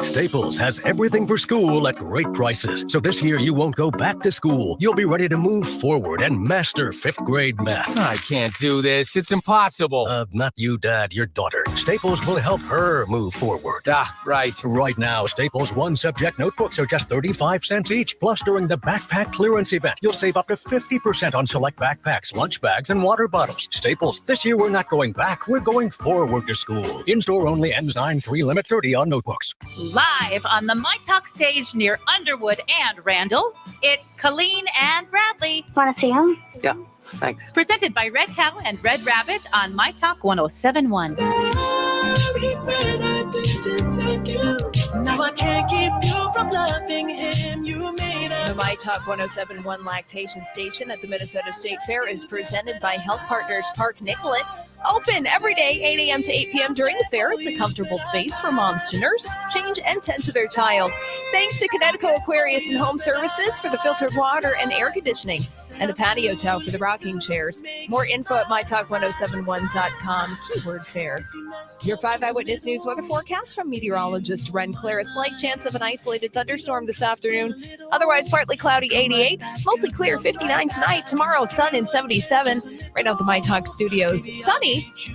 Staples has everything for school at great prices. So this year you won't go back to school. You'll be ready to move forward and master 5th grade math. I can't do this. It's impossible. Not you, Dad, your daughter. Staples will help her move forward. Right. Right now, Staples one-subject notebooks are just 35 cents each. Plus, during the backpack clearance event, you'll save up to 50% on select backpacks, lunch bags, and water bottles. Staples, this year we're not going back. We're going forward to school. In-store only, ends 9/3, limit 30 on notebooks. Live on the myTalk stage near Underwood and Randall, it's Colleen and Bradley. Want to see them? Yeah, thanks. Presented by Red Cow and Red Rabbit on myTalk 1071. Now I can't keep you from loving him. You made The myTalk 1071 lactation station at the Minnesota State Fair is presented by Health Partners Park Nicollet. Open every day, 8 a.m. to 8 p.m. during the fair. It's a comfortable space for moms to nurse, change, and tend to their child. Thanks to Connecticut Aquarius and Home Services for the filtered water and air conditioning, and a patio towel for the rocking chairs. More info at mytalk1071.com, keyword fair. Your 5 Eyewitness News weather forecast from meteorologist Ren Clara. Slight chance of an isolated thunderstorm this afternoon. Otherwise, partly cloudy, 88. Mostly clear, 59 tonight. Tomorrow, sun in 77. Right out the myTalk studios, sunny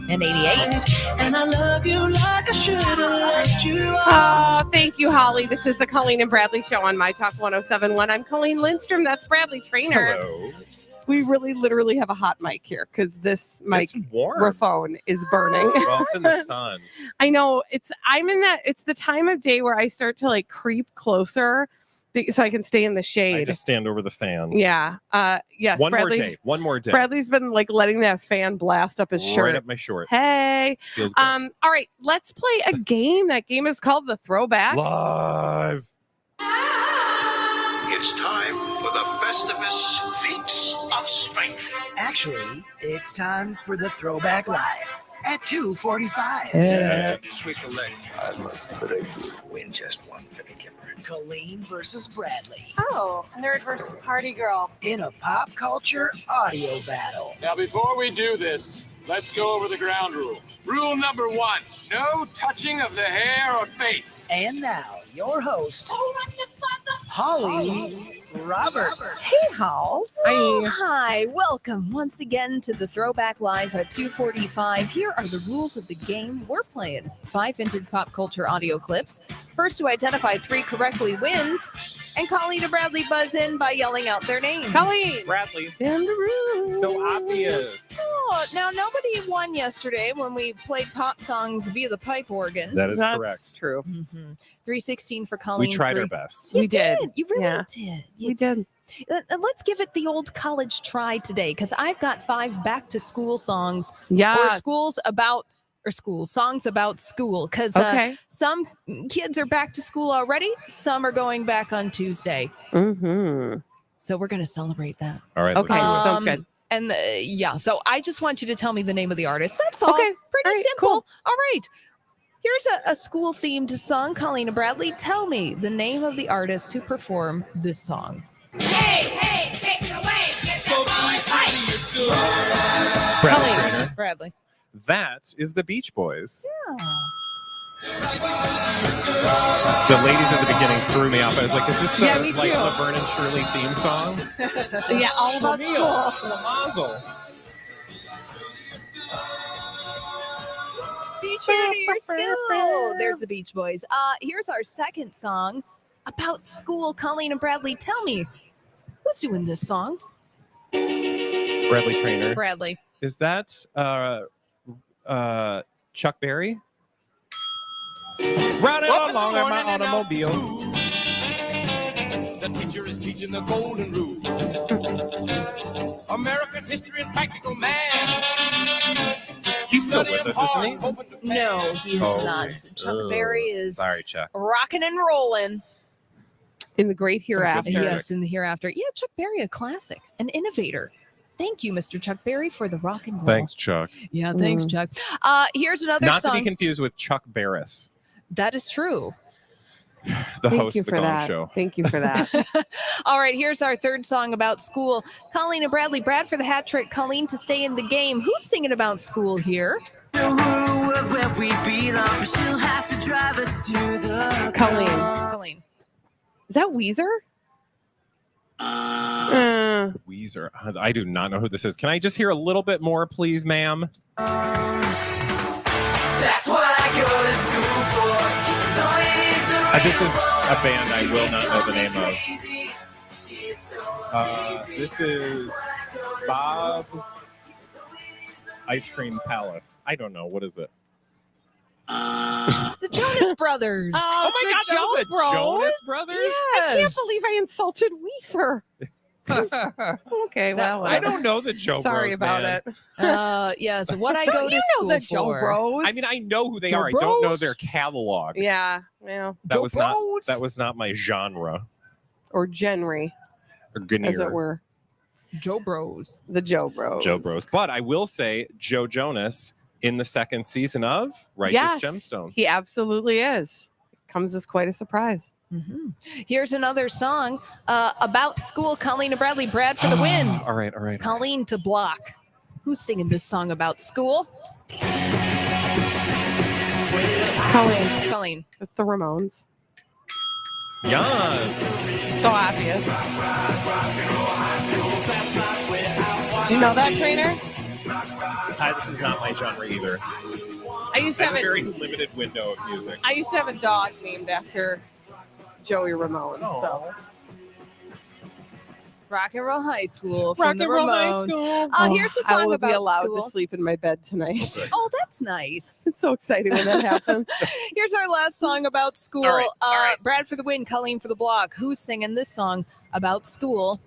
and 88. And I love you like I should have let you Oh, thank you, Holly. This is the Colleen and Bradley Show on myTalk 1071. I'm Colleen Lindstrom. That's Bradley Trainer. Hello. We literally have a hot mic here because this microphone is burning. Well, it's in the sun. I know. It's the time of day where I start to creep closer so I can stay in the shade. I just stand over the fan. Yeah. Yes. One more day. Bradley's been letting that fan blast up his shirt. Right up my shorts. Hey. Feels good. All right. Let's play a game. That game is called The Throwback. Live. It's time for the Festivus Feats of Strength. Actually, it's time for the Throwback Live at 2:45. Sweep the leg. I must predict you win just one for the Kipper. Colleen versus Bradley Oh, nerd versus party girl. in a pop culture audio battle. Now, before we do this, let's go over the ground rules. Rule number 1, no touching of the hair or face. And now, your host, Holly Roberts. Hey, Hal. Hi. Hi. Welcome once again to the Throwback Live at 2:45. Here are the rules of the game we're playing. 5 vintage pop culture audio clips. First to identify 3 correctly wins. And Colleen and Bradley buzz in by yelling out their names. Colleen. Bradley. And the rules. So obvious. Oh, now nobody won yesterday when we played pop songs via the pipe organ. That is That's correct. true. 316 for Colleen. We tried three- our best. We did. You really Yeah. did. We did. And let's give it the old college try today, because I've got 5 back-to-school songs. Yeah. Or songs about school. Because some kids are back to school already. Some are going back on Tuesday. Mm-hmm. So we're going to celebrate that. All right. Okay. Sounds good. And so I just want you to tell me the name of the artist. That's all. Okay. Pretty All right, simple. cool. All right. Here's a school-themed song. Colleen and Bradley, tell me the name of the artist who performed this song. Hey, Bradley Traynor. Bradley. That is the Beach Boys. The ladies at the beginning threw me off. I was like, is this the like Laverne and Shirley theme song? Yeah, all about Schlemiel, school. Schlemazel. Be true to your school. There's the Beach Boys. Here's our second song about school. Colleen and Bradley, tell me, who's doing this song? Bradley Traynor. Bradley. Is that Chuck Berry? Riding along in my automobile. The teacher is teaching the golden rule. American history and practical math. He's still with us, isn't he? No, he's not. Chuck Berry is Sorry, Chuck. rocking and rolling. In the great hereafter. Yes, in the hereafter. Yeah, Chuck Berry, a classic, an innovator. Thank you, Mr. Chuck Berry, for the rock and roll. Thanks, Chuck. Yeah, thanks, Chuck. Here's another Not song. to be confused with Chuck Barris, That is true. the host of the Gong Show. Thank you for that. All right, here's our third song about school. Colleen and Bradley. Brad for the hat trick. Colleen to stay in the game. Who's singing about school here? Colleen. Is that Weezer? Weezer. I do not know who this is. Can I just hear a little bit more, please, ma'am? That's what I go to school for. This is a band I will not know the name of. This is Bob's Ice Cream Palace. I don't know. What is it? The Jonas Brothers. Oh my God, that was the Jonas Brothers? I can't believe I insulted Weezer. Okay, well, I don't know the Joe Sorry Bros, about man. it. Yes, what I go to school the Joe for. Bros. I mean, I know who they Joe are. I don't know Bros? their catalog. Yeah, well, That was not my genre. or Genry, Or as it Ganir. were. Joe Bros. The Joe Bros. Joe Bros. But I will say Joe Jonas in the second season of Righteous Yes, Gemstone. he absolutely is. Comes as quite a surprise. Mm-hmm. Here's another song about school. Colleen and Bradley. Brad for the win. All right. Colleen to block. Who's singing this song about school? Colleen. Colleen. It's the Ramones. Yes. So obvious. Do you know that, Trainer? Hi, this is not my genre either. I used to have have a very it. limited window of music. I used to have a dog named after Joey Ramone. So Rock and Roll High School. Rock From the and Roll High Ramones. School. Here's a I song will about be allowed school. to sleep in my bed tonight. Oh, that's nice. It's so exciting when that happens. Here's our last song about school. All right. Brad for the win, Colleen for the block. Who's singing this song about school?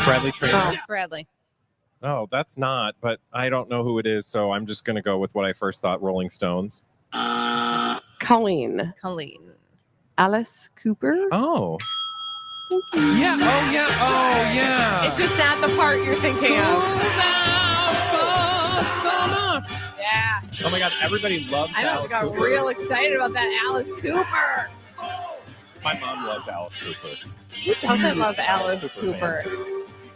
Bradley Traynor. Bradley. Oh, that's not, but I don't know who it is, so I'm just going to go with what I first thought, Rolling Stones. Colleen. Colleen. Alice Cooper. Oh. Yeah. Oh, yeah. Oh, yeah. It's just not the part you're thinking of. Yeah. Oh, my God. Everybody loves I know, I Alice got Cooper. real excited about that Alice Cooper. My mom loved Alice Cooper. Who doesn't love Alice Cooper? fan.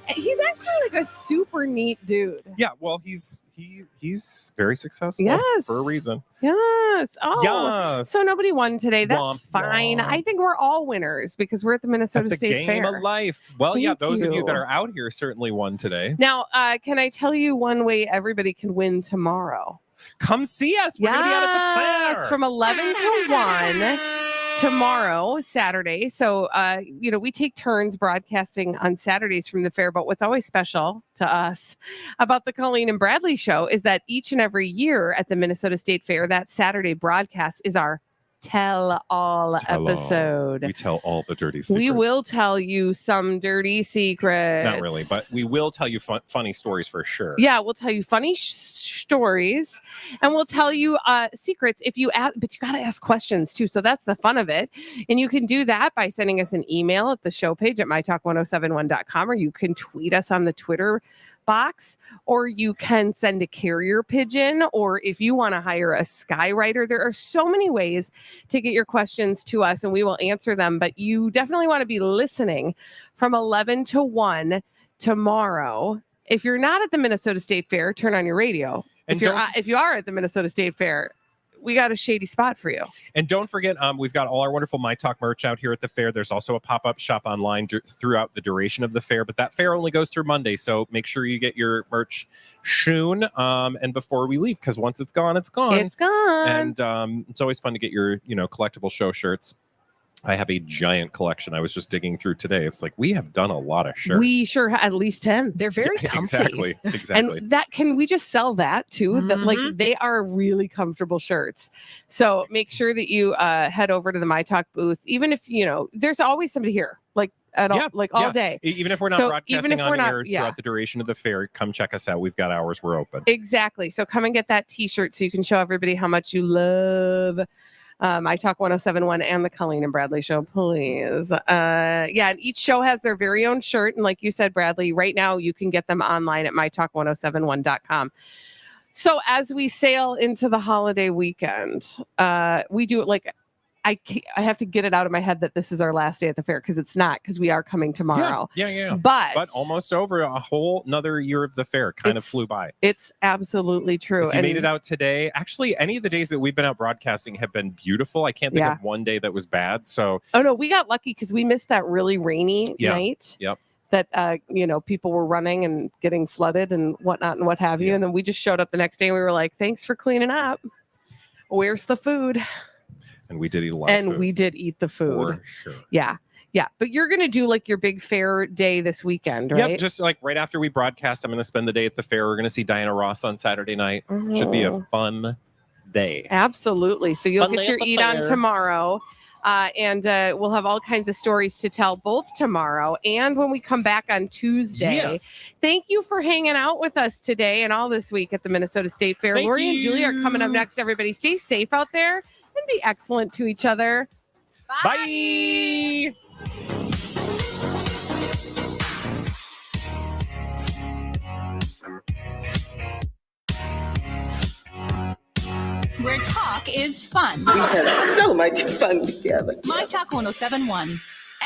He's actually like a super neat dude. Yeah, well, he's very successful. Yes. For a reason. Yes. Oh. Yes. So nobody won today. That's Womp fine. womp. I think we're all winners because we're at the Minnesota At the State game Fair. of life. Well, yeah, Thank those of you you. that are out here certainly won today. Now, can I tell you one way everybody can win tomorrow? Come see us. We're going to be out at the fair. From 11 to 1 tomorrow, Saturday. So, we take turns broadcasting on Saturdays from the fair. But what's always special to us about the Colleen and Bradley show is that each and every year at the Minnesota State Fair, that Saturday broadcast is our tell-all episode. We tell all the dirty secrets. We will tell you some dirty secrets. Not really, but we will tell you funny stories for sure. Yeah, we'll tell you funny stories, and we'll tell you secrets if you ask. But you got to ask questions too, so that's the fun of it. And you can do that by sending us an email at the show page at mytalk1071.com, or you can tweet us on the Twitter box, or you can send a carrier pigeon, or if you want to hire a skywriter. There are so many ways to get your questions to us, and we will answer them. But you definitely want to be listening from 11 to 1 tomorrow. If you're not at the Minnesota State Fair, turn on your radio. And if you are at the Minnesota State Fair, we got a shady spot for you. And don't forget, we've got all our wonderful myTalk merch out here at the fair. There's also a pop-up shop online throughout the duration of the fair, but that fair only goes through Monday, so make sure you get your merch soon and before we leave, because once it's gone, it's gone. It's gone. And it's always fun to get your, collectible show shirts. I have a giant collection. I was just digging through today. It's like we have done a lot of shirts. We sure have at least 10. They're very comfy. Exactly. And we just sell that too. That like they are really comfortable shirts. So make sure that you head over to the myTalk booth. Even if there's always somebody here, all day. Even if we're not broadcasting on air throughout the duration of the fair, come check us out. We've got hours. We're open. Exactly. So come and get that T-shirt so you can show everybody how much you love myTalk 1071 and the Colleen and Bradley Show, please. And each show has their very own shirt. And like you said, Bradley, right now you can get them online at mytalk1071.com. So as we sail into the holiday weekend, we do it like I have to get it out of my head that this is our last day at the fair, because it's not, because we are coming tomorrow. Yeah. But almost over. A whole another year of the fair kind of flew by. It's absolutely true. If you made it out today, actually, any of the days that we've been out broadcasting have been beautiful. I can't think of one day that was bad. So, oh no, we got lucky because we missed that really rainy night. Yep. That people were running and getting flooded and whatnot and what have you. And then we just showed up the next day and we were like, thanks for cleaning up. Where's the food? And we did eat a lot of food. And we did eat the food. For sure. Yeah. But you're going to do like your big fair day this weekend, right? Yep. Just like right after we broadcast, I'm going to spend the day at the fair. We're going to see Diana Ross on Saturday night. Should be a fun day. Absolutely. So you'll Fun get day your at the eat on fair. tomorrow. And we'll have all kinds of stories to tell both tomorrow and when we come back on Tuesday. Yes. Thank you for hanging out with us today and all this week at the Minnesota State Fair. Thank Lori and you. Julie are coming up next. Everybody stay safe out there and be excellent to each other. Bye. Where talk is fun. We have so much fun together. myTalk 1071.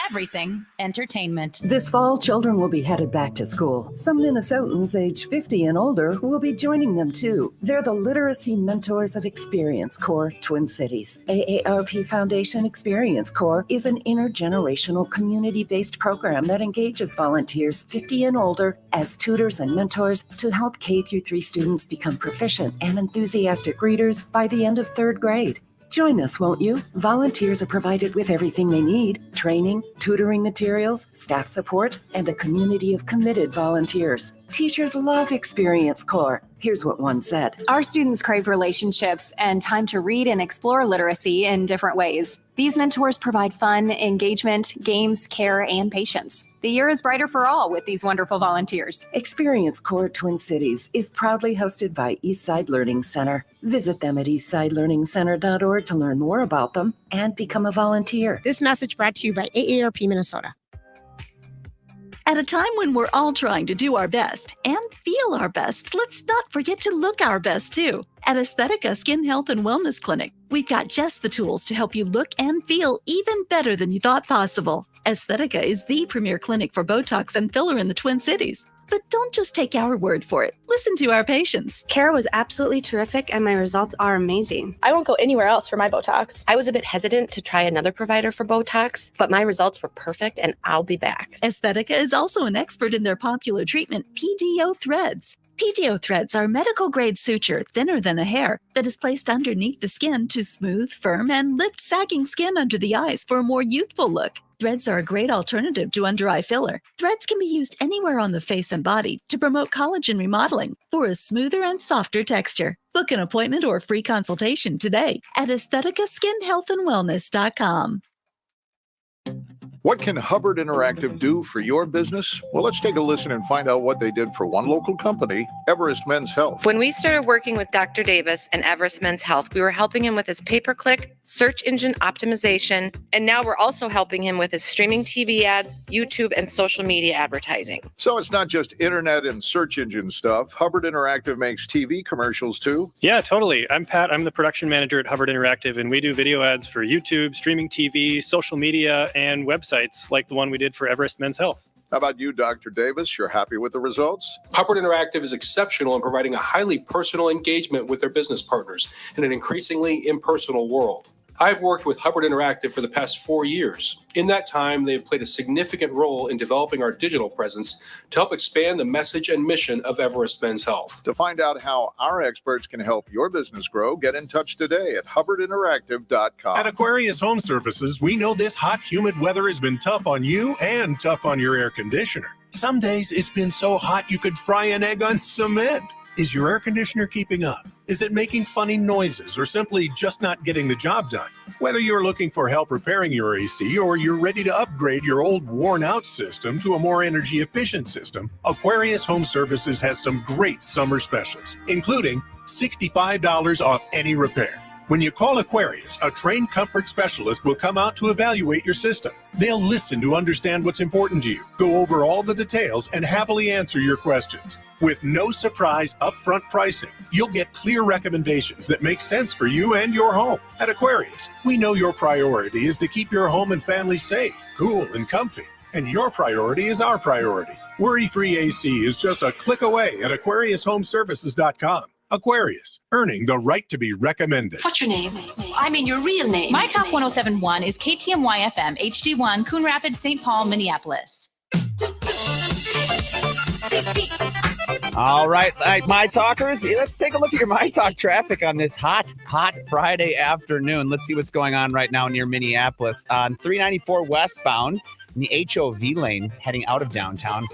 Everything entertainment. This fall, children will be headed back to school. Some Minnesotans age 50 and older will be joining them too. They're the Literacy Mentors of Experience Corps Twin Cities. AARP Foundation Experience Corps is an intergenerational community-based program that engages volunteers 50 and older as tutors and mentors to help K-3 students become proficient and enthusiastic readers by the end of third grade. Join us, won't you? Volunteers are provided with everything they need: training, tutoring materials, staff support, and a community of committed volunteers. Teachers love Experience Corps. Here's what one said. Our students crave relationships and time to read and explore literacy in different ways. These mentors provide fun, engagement, games, care, and patience. The year is brighter for all with these wonderful volunteers. Experience Corps Twin Cities is proudly hosted by Eastside Learning Center. Visit them at eastsidelearningcenter.org to learn more about them and become a volunteer. This message brought to you by AARP Minnesota. At a time when we're all trying to do our best and feel our best, let's not forget to look our best too. At Aesthetica Skin Health and Wellness Clinic, we've got just the tools to help you look and feel even better than you thought possible. Aesthetica is the premier clinic for Botox and filler in the Twin Cities. But don't just take our word for it. Listen to our patients. Care was absolutely terrific, and my results are amazing. I won't go anywhere else for my Botox. I was a bit hesitant to try another provider for Botox, but my results were perfect, and I'll be back. Aesthetica is also an expert in their popular treatment, PDO threads. PDO threads are medical-grade suture thinner than a hair that is placed underneath the skin to smooth, firm, and lift sagging skin under the eyes for a more youthful look. Threads are a great alternative to under-eye filler. Threads can be used anywhere on the face and body to promote collagen remodeling for a smoother and softer texture. Book an appointment or free consultation today at aestheticaskinhealthandwellness.com. What can Hubbard Interactive do for your business? Well, let's take a listen and find out what they did for one local company, Everest Men's Health. When we started working with Dr. Davis and Everest Men's Health, we were helping him with his pay-per-click, search engine optimization, and now we're also helping him with his streaming TV ads, YouTube, and social media advertising. So it's not just internet and search engine stuff. Hubbard Interactive makes TV commercials too. Yeah, totally. I'm Pat. I'm the production manager at Hubbard Interactive, and we do video ads for YouTube, streaming TV, social media, and websites like the one we did for Everest Men's Health. How about you, Dr. Davis? You're happy with the results? Hubbard Interactive is exceptional in providing a highly personal engagement with their business partners in an increasingly impersonal world. I've worked with Hubbard Interactive for the past 4 years. In that time, they've played a significant role in developing our digital presence to help expand the message and mission of Everest Men's Health. To find out how our experts can help your business grow, get in touch today at hubbardinteractive.com. At Aquarius Home Services, we know this hot, humid weather has been tough on you and tough on your air conditioner. Some days it's been so hot you could fry an egg on cement. Is your air conditioner keeping up? Is it making funny noises or simply just not getting the job done? Whether you're looking for help repairing your AC or you're ready to upgrade your old worn-out system to a more energy-efficient system, Aquarius Home Services has some great summer specials, including $65 off any repair. When you call Aquarius, a trained comfort specialist will come out to evaluate your system. They'll listen to understand what's important to you, go over all the details, and happily answer your questions. With no surprise upfront pricing, you'll get clear recommendations that make sense for you and your home. At Aquarius, we know your priority is to keep your home and family safe, cool, and comfy. And your priority is our priority. Worry-free AC is just a click away at AquariusHomeservices.com. Aquarius, earning the right to be recommended. What's your name? I mean your real name. myTalk 1071 is KTMY FM, HD1, Coon Rapids, St. Paul, Minneapolis. All right, My Talkers, let's take a look at your My Talk traffic on this hot Friday afternoon. Let's see what's going on right now near Minneapolis. On 394 westbound in the HOV lane heading out of downtown.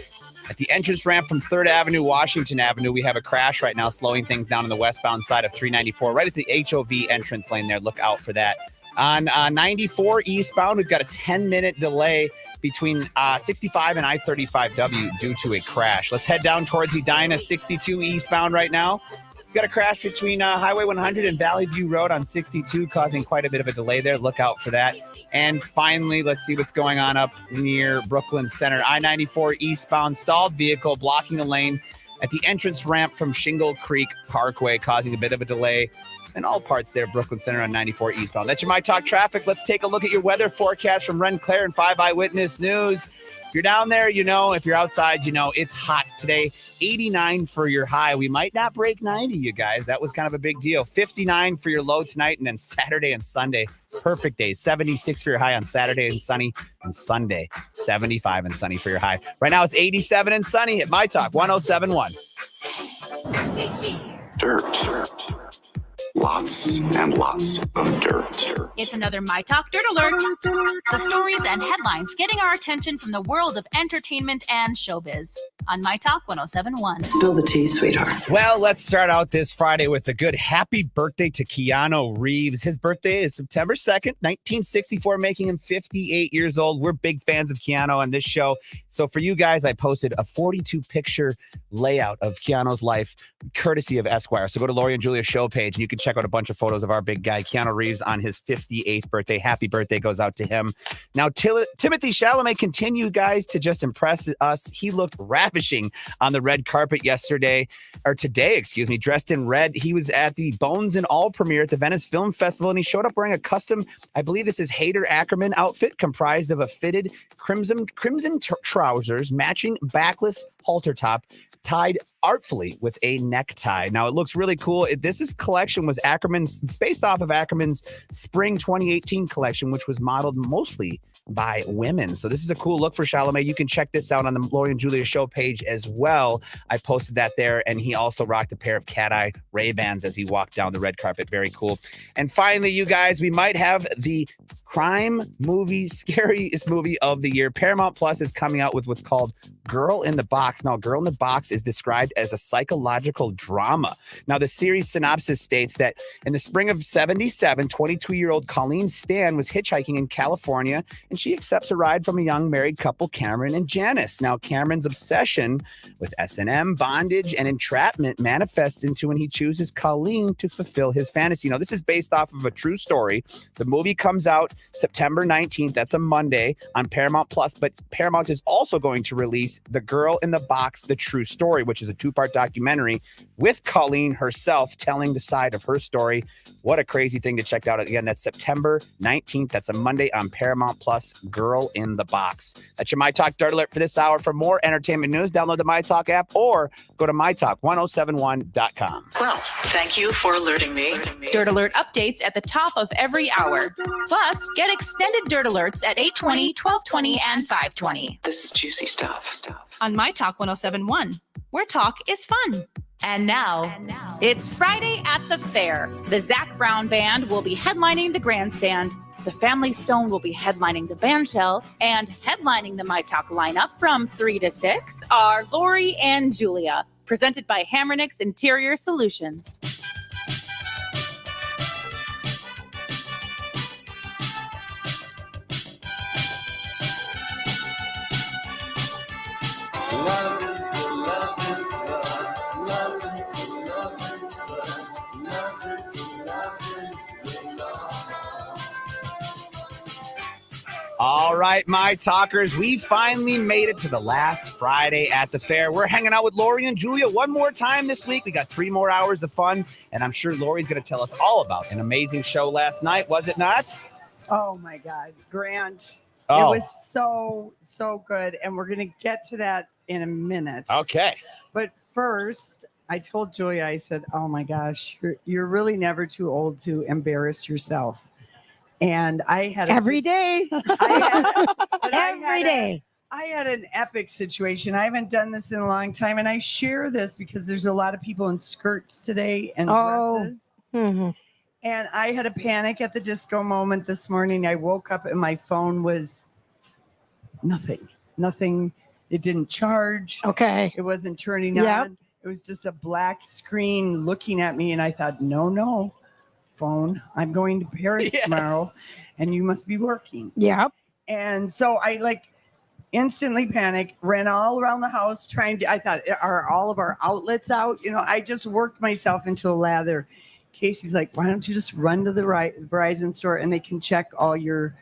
At the entrance ramp from 3rd Avenue, Washington Avenue, we have a crash right now, slowing things down on the westbound side of 394, right at the HOV entrance lane there. Look out for that. On 94 eastbound, we've got a 10-minute delay between 65 and I-35W due to a crash. Let's head down towards Edina, 62 eastbound right now. We've got a crash between Highway 100 and Valley View Road on 62, causing quite a bit of a delay there. Look out for that. And finally, let's see what's going on up near Brooklyn Center. I-94 eastbound, stalled vehicle blocking a lane at the entrance ramp from Shingle Creek Parkway, causing a bit of a delay in all parts there, Brooklyn Center on 94 eastbound. That's your My Talk traffic. Let's take a look at your weather forecast from Ren Claire and 5 Eyewitness News. If you're down there, you know. If you're outside, you know. It's hot today. 89 for your high. We might not break 90, you guys. That was kind of a big deal. 59 for your low tonight, and then Saturday and Sunday, perfect days. 76 for your high on Saturday and sunny, and Sunday, 75 and sunny for your high. Right now, it's 87 and sunny at My Talk 1071. Dirt. Lots and lots of dirt. It's another myTalk Dirt Alert. The stories and headlines getting our attention from the world of entertainment and showbiz on myTalk 1071. Spill the tea, sweetheart. Well, let's start out this Friday with a good happy birthday to Keanu Reeves. His birthday is September 2nd, 1964, making him 58 years old. We're big fans of Keanu on this show. So for you guys, I posted a 42-picture layout of Keanu's life, courtesy of Esquire. So go to Lori and Julia's show page, and you can check out a bunch of photos of our big guy, Keanu Reeves, on his 58th birthday. Happy birthday goes out to him. Now, Timothée Chalamet continue, guys, to just impress us. He looked ravishing on the red carpet today, dressed in red. He was at the Bones and All premiere at the Venice Film Festival, and he showed up wearing a custom, I believe this is Hader Ackerman outfit, comprised of a fitted crimson trousers, matching backless halter top, tied artfully with a necktie. Now, it looks really cool. This collection was it's based off of Ackerman's spring 2018 collection, which was modeled mostly by women. So this is a cool look for Chalamet. You can check this out on the Lori and Julia show page as well. I posted that there, and he also rocked a pair of cat-eye Ray-Bans as he walked down the red carpet. Very cool. And finally, you guys, we might have the crime movie, scariest movie of the year. Paramount Plus is coming out with what's called Girl in the Box. Now, Girl in the Box is described as a psychological drama. Now, the series synopsis states that in the spring of 77, 22-year-old Colleen Stan was hitchhiking in California, and she accepts a ride from a young married couple, Cameron and Janice. Now, Cameron's obsession with S&M, bondage, and entrapment manifests into when he chooses Colleen to fulfill his fantasy. Now, this is based off of a true story. The movie comes out September 19th. That's a Monday on Paramount Plus, but Paramount is also going to release The Girl in the Box, The True Story, which is a 2-part documentary with Colleen herself telling the side of her story. What a crazy thing to check out. Again, that's September 19th. That's a Monday on Paramount Plus, Girl in the Box. That's your MyTalk Dirt Alert for this hour. For more entertainment news, download the MyTalk app or go to mytalk1071.com. Well, thank you for alerting me. Dirt Alert updates at the top of every hour. Plus, get extended Dirt Alerts at 8:20, 12:20, and 5:20. This is juicy stuff. On MyTalk 1071, where talk is fun. And now, it's Friday at the fair. The Zac Brown Band will be headlining the grandstand. The Family Stone will be headlining the bandshell, and headlining the MyTalk lineup from 3 to 6 are Lori and Julia, presented by Hammernix Interior Solutions. All right, my talkers, we finally made it to the last Friday at the fair. We're hanging out with Lori and Julia one more time this week. We got 3 more hours of fun, and I'm sure Lori's going to tell us all about an amazing show last night, was it not? Oh, my God. Grant, Oh. It was so good, and we're going to get to that in a minute. Okay. But first, I told Julia, I said, oh, my gosh, you're really never too old to embarrass yourself. And I had every day. Every day. I had an epic situation. I haven't done this in a long time, and I share this because there's a lot of people in skirts today and dresses. Mm-hmm. And I had a panic at the disco moment this morning. I woke up and my phone was nothing. It didn't charge. Okay. It wasn't turning Yep. on. It was just a black screen looking at me, and I thought, no. Phone, I'm going to Paris tomorrow, and you must be working. Yep. And so I instantly panicked, ran all around the house I thought, are all of our outlets out? I just worked myself into a lather. Casey's like, why don't you just run to the Verizon store and they can check all your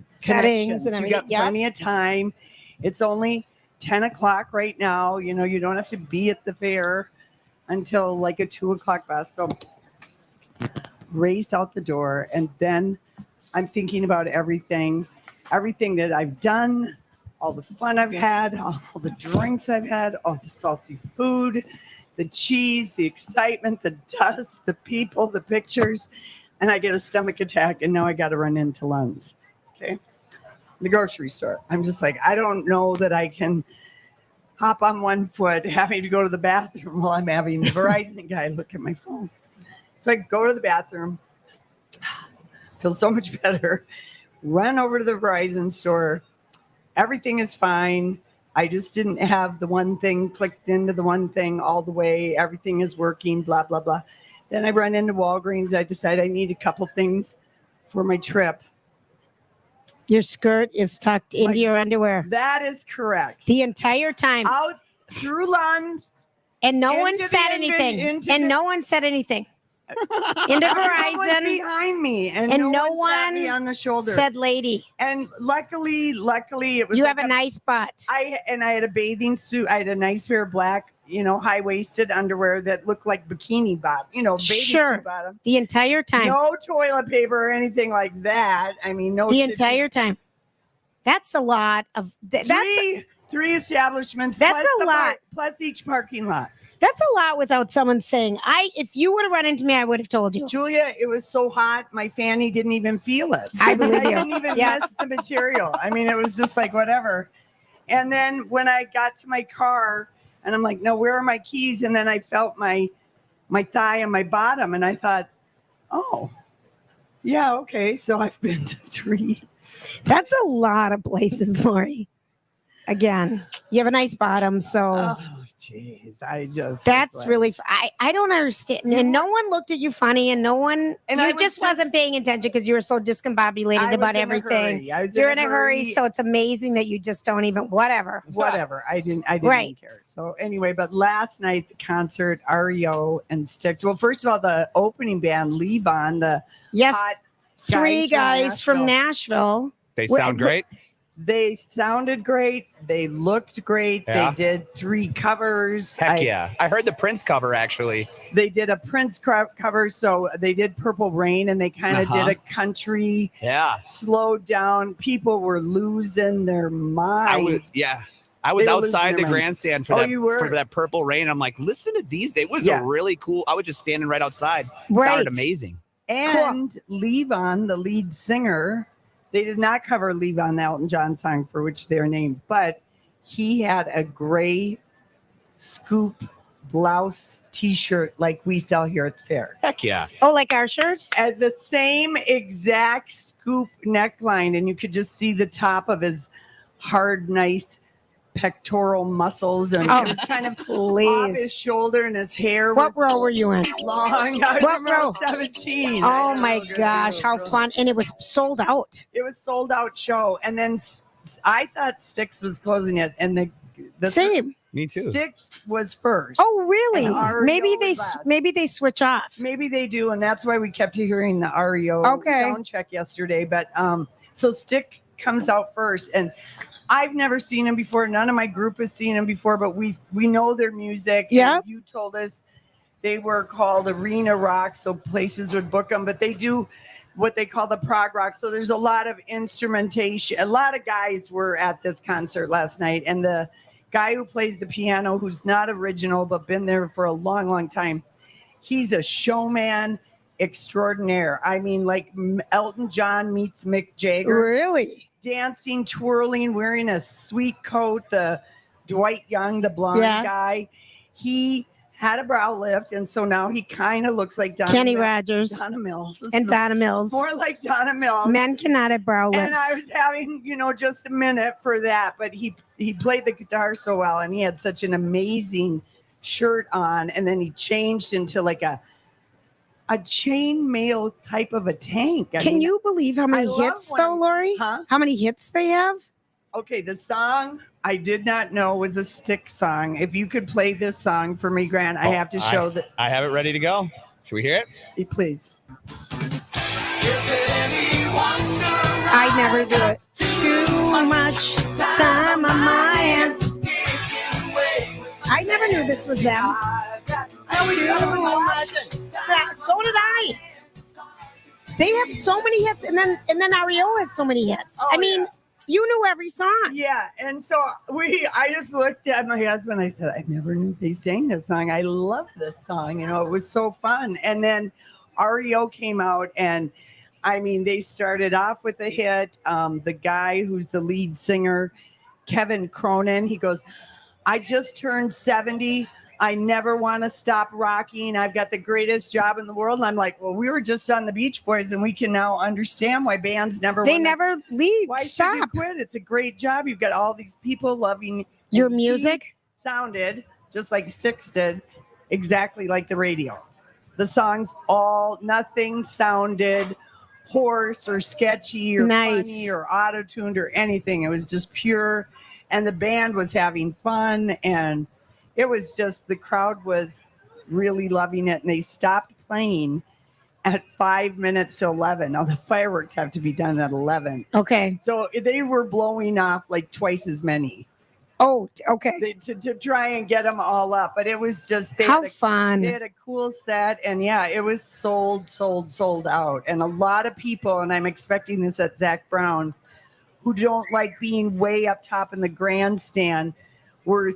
settings and everything. You got plenty of time. It's only 10 o'clock right now. You don't have to be at the fair until like a 2 o'clock bus. So raced out the door, and then I'm thinking about everything that I've done, all the fun I've had, all the drinks I've had, all the salty food, the cheese, the excitement, the dust, the people, the pictures, and I get a stomach attack, and now I got to run into Lund's. Okay, the grocery store. I'm just like, I don't know that I can hop on one foot having to go to the bathroom while I'm having the Verizon guy look at my phone. So I go to the bathroom, feel so much better, run over to the Verizon store. Everything is fine. I just didn't have the one thing clicked into the one thing all the way. Everything is working, blah, blah, blah. Then I run into Walgreens. I decide I need a couple things for my trip. Your skirt is tucked into your underwear. That is correct. The entire time. Out through Lund's. And no one into said the anything. into And the- no one said anything. Into Everyone Verizon behind me, and no one tapped me one on the shoulder. said lady. And luckily, it was. You like have a nice butt. I had a bathing suit. I had a nice pair of black, high waisted underwear that looked like bikini bottom. Bathing suit bottom. The entire time. No toilet paper or anything like that. I mean, no. The entire time. That's a lot of. Three establishments. That's plus a lot. Plus each parking lot. That's a lot without someone saying, if you would have run into me, I would have told you. Julia, it was so hot, my fanny didn't even feel it. I believe you. I didn't even mess the material. I mean, it was just like whatever. And then when I got to my car and I'm like, no, where are my keys? And then I felt my thigh and my bottom. And I thought, oh, yeah, okay. So I've been to 3. That's a lot of places, Lori. again. You have a nice bottom, so. Oh, jeez. I just. That's really. I don't understand. And no one looked at you funny, and no one. And you I was just wasn't paying attention because you were so discombobulated about everything. You're in a hurry, so it's amazing that you just don't even. Whatever. I didn't even care. So anyway, but last night the concert, REO and Styx. Well, first of all, the opening band, Levon, the hot three guys from Nashville. They sound great. They sounded great. They looked great. Yeah. They did 3 covers. Heck yeah. I heard the Prince cover, actually. They did a Prince cover. So they did Purple Rain, and they kind of did a country. Yeah. Slowed down. People were losing their minds. I was They were outside losing the their grandstand for minds. for that Purple Rain. I'm like, listen to these. It was a really cool. I was just standing right outside. Sounded amazing. And Levon, the lead singer, they did not cover Levon, the Elton John song for which they're named, but he had a gray scoop blouse t-shirt like we sell here at the fair. Heck yeah. Oh, like our shirt? At the same exact scoop neckline, and you could just see the top of his hard, nice pectoral muscles, and it was kind of off his shoulder, and his hair What was row were you in? long. I was What in row? 17. Oh my gosh, how fun. And it was sold out. It was sold out show. And then I thought Styx was closing it, and the Same. Me too. Styx was first. Oh, really? And REO Maybe they switch off. Maybe they do, and that's why we kept hearing the REO sound check yesterday. But so Styx comes out first, and I've never seen them before. None of my group has seen them before, but we know their music. Yeah. You told us they were called arena rock, so places would book them, but they do what they call the prog rock. So there's a lot of instrumentation. A lot of guys were at this concert last night, and the guy who plays the piano, who's not original but been there for a long, long time, he's a showman extraordinaire. I mean, like Elton John meets Mick Jagger. Really? Dancing, twirling, wearing a sweet coat. The Dwight Young, the blonde guy, he had a brow lift, and so now he kind of looks like Kenny Rogers. Donna Mills. And Donna Mills. More like Donna Mills. Men cannot have brow lifts. And I was having, just a minute for that, but he played the guitar so well, and he had such an amazing shirt on, and then he changed into like a chainmail type of a tank. Can you believe how many hits, though, Lori? Huh? How many hits they have? Okay, the song I did not know was a Styx song. If you could play this song for me, Grant, I have to show that. I have it ready to go. Should we hear it? Please. I never do it. Too much time on my hands. I never knew this was them. So did I. They have so many hits, and then REO has so many hits. I mean, you knew every song. Yeah, and so I just looked at my husband. I said, I never knew they sang this song. I love this song. It was so fun. And then REO came out, and I mean, they started off with a hit. The guy who's the lead singer, Kevin Cronin, he goes, I just turned 70. I never want to stop rocking. I've got the greatest job in the world. And I'm like, well, we were just on the Beach Boys, and we can now understand why bands never leave. Why Stop. should you quit? It's a great job. You've got all these people loving your music. Sounded just like Styx did, exactly like the radio. The songs nothing sounded hoarse or sketchy or funny or auto-tuned or anything. It was just pure, and the band was having fun, and it was just, the crowd was really loving it, and they stopped playing at 5 minutes to 11. Now, the fireworks have to be done at 11. Okay. So they were blowing off like twice as many. Oh, okay. To try and get them all up. But it was just, fun. They had a cool set, and it was sold out. And a lot of people, and I'm expecting this at Zach Brown, who don't like being way up top in the grandstand, were...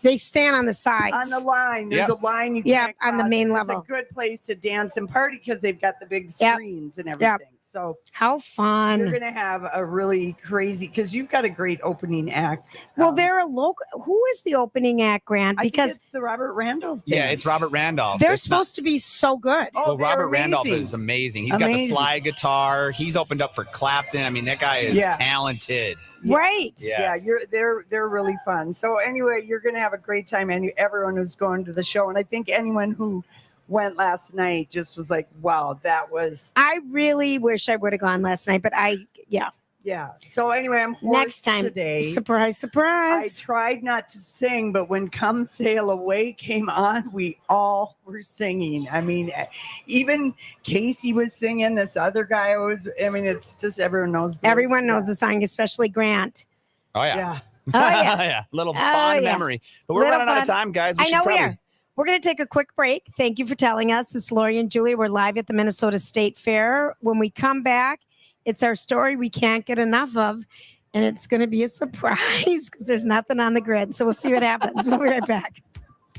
they stand on the sides. On the line. There's a line you can't cross. on the main level. It's a good place to dance and party because they've got the big screens and everything. So how fun. You're going to have a really crazy, because you've got a great opening act. Well, they're a local. Who is the opening act, Grant? Because it's the Robert Randolph thing. Yeah, it's Robert Randolph. They're supposed to be so good. Well, Robert Randolph is amazing. He's got the slide guitar. He's opened up for Clapton. I mean, that guy is talented. Right. Yeah, they're really fun. So anyway, you're going to have a great time, and everyone who's going to the show. And I think anyone who went last night just was like, wow, that was. I really wish I would have gone last night, but yeah. So anyway, I'm hoarse next time today. Surprise. I tried not to sing, but when "Come Sail Away" came on, we all were singing. I mean, even Casey was singing. This other guy was. I mean, it's just everyone knows. Everyone knows the song, especially Grant. Oh yeah. Oh yeah. Little fond memory. But we're running out of time, guys. I know we are. We're going to take a quick break. Thank you for telling us. This is Lori and Julia. We're live at the Minnesota State Fair. When we come back, it's our story we can't get enough of, and it's going to be a surprise because there's nothing on the grid. So we'll see what happens. We'll be right back.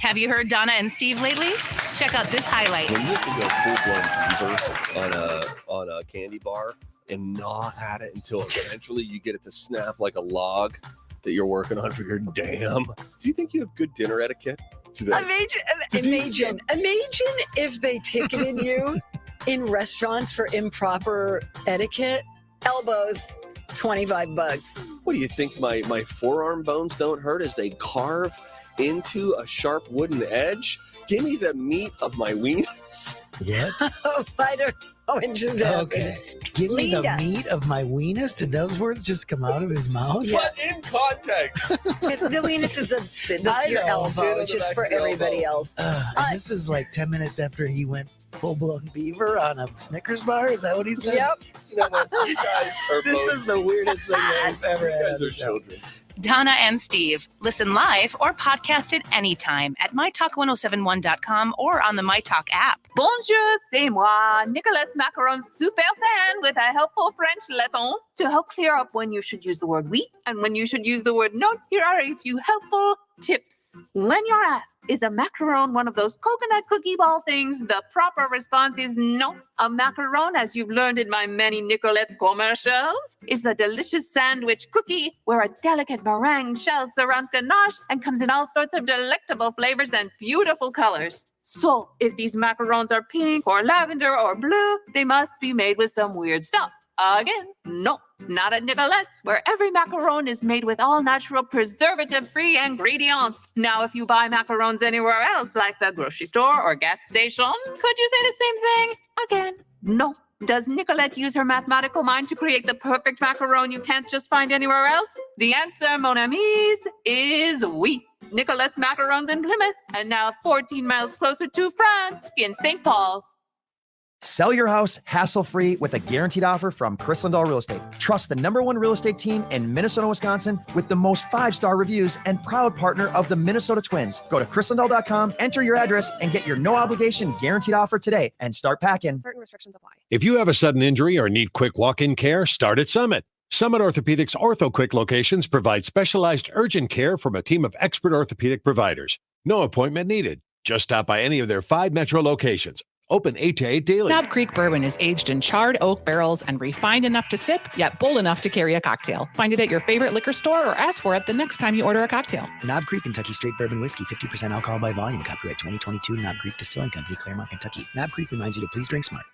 Have you heard Donna and Steve lately? Check out this highlight. When you have to go full-blown beaver on a candy bar and gnaw at it until eventually you get it to snap like a log that you're working on for your dam. Do you think you have good dinner etiquette today? Imagine if they ticketed you in restaurants for improper etiquette. Elbows, $25. What do you think? My forearm bones don't hurt as they carve into a sharp wooden edge? Give me the meat of my weenus. What? I don't know what just happened. Okay. Give me the meat of my weenus. Did those words just come out of his mouth? But in context. The weenus is your elbow, just for everybody else. And this is like 10 minutes after he went full-blown beaver on a Snickers bar. Is that what he said? Yep. You know what? You guys are This is the weirdest thing I've ever had. You guys are children. Donna and Steve. Listen live or podcast it anytime at mytalk1071.com or on the myTalk app. Bonjour, c'est moi, Nicolas Macaron, super fan, with a helpful French lesson. To help clear up when you should use the word oui and when you should use the word non, here are a few helpful tips. When you're asked, is a macaron one of those coconut cookie ball things? The proper response is no. A macaron, as you've learned in my many Nicolette's commercials, is a delicious sandwich cookie where a delicate meringue shell surrounds ganache and comes in all sorts of delectable flavors and beautiful colors. So, if these macarons are pink or lavender or blue, they must be made with some weird stuff. Again, no, not at Nicolette's, where every macaron is made with all natural preservative-free ingredients. Now, if you buy macarons anywhere else, like the grocery store or gas station, could you say the same thing? Again, no. Does Nicolette use her mathematical mind to create the perfect macaron you can't just find anywhere else? The answer, mon amis, is oui. Nicolette's macarons in Plymouth, and now 14 miles closer to France, in St. Paul. Sell your house hassle-free with a guaranteed offer from Chris Lindahl Real Estate. Trust the #1 real estate team in Minnesota, Wisconsin with the most 5-star reviews and proud partner of the Minnesota Twins. Go to chrislindahl.com, enter your address, and get your no-obligation guaranteed offer today and start packing. Certain restrictions apply. If you have a sudden injury or need quick walk-in care, start at Summit. Summit Orthopedics OrthoQuick locations provide specialized urgent care from a team of expert orthopedic providers. No appointment needed. Just stop by any of their 5 metro locations. Open 8 to 8 daily. Knob Creek Bourbon is aged in charred oak barrels and refined enough to sip, yet bold enough to carry a cocktail. Find it at your favorite liquor store or ask for it the next time you order a cocktail. Knob Creek Kentucky Straight Bourbon Whiskey, 50% alcohol by volume. Copyright 2022, Knob Creek Distilling Company, Claremont, Kentucky. Knob Creek reminds you to please drink smart.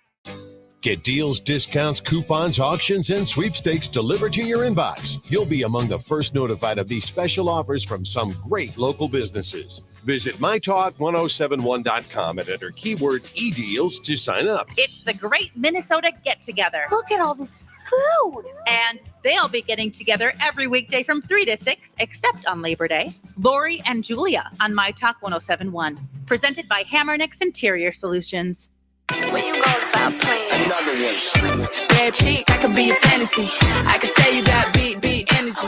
Get deals, discounts, coupons, auctions, and sweepstakes delivered to your inbox. You'll be among the first notified of these special offers from some great local businesses. Visit mytalk1071.com and enter keyword eDeals to sign up. It's the Great Minnesota Get-Together. Look at all this food. And they'll be getting together every weekday from 3 to 6, except on Labor Day. Lori and Julia on myTalk 1071. Presented by Hammernix Interior Solutions. When you gonna stop playing? Another one. Bad chick, I could be a fantasy. I could tell you got big energy.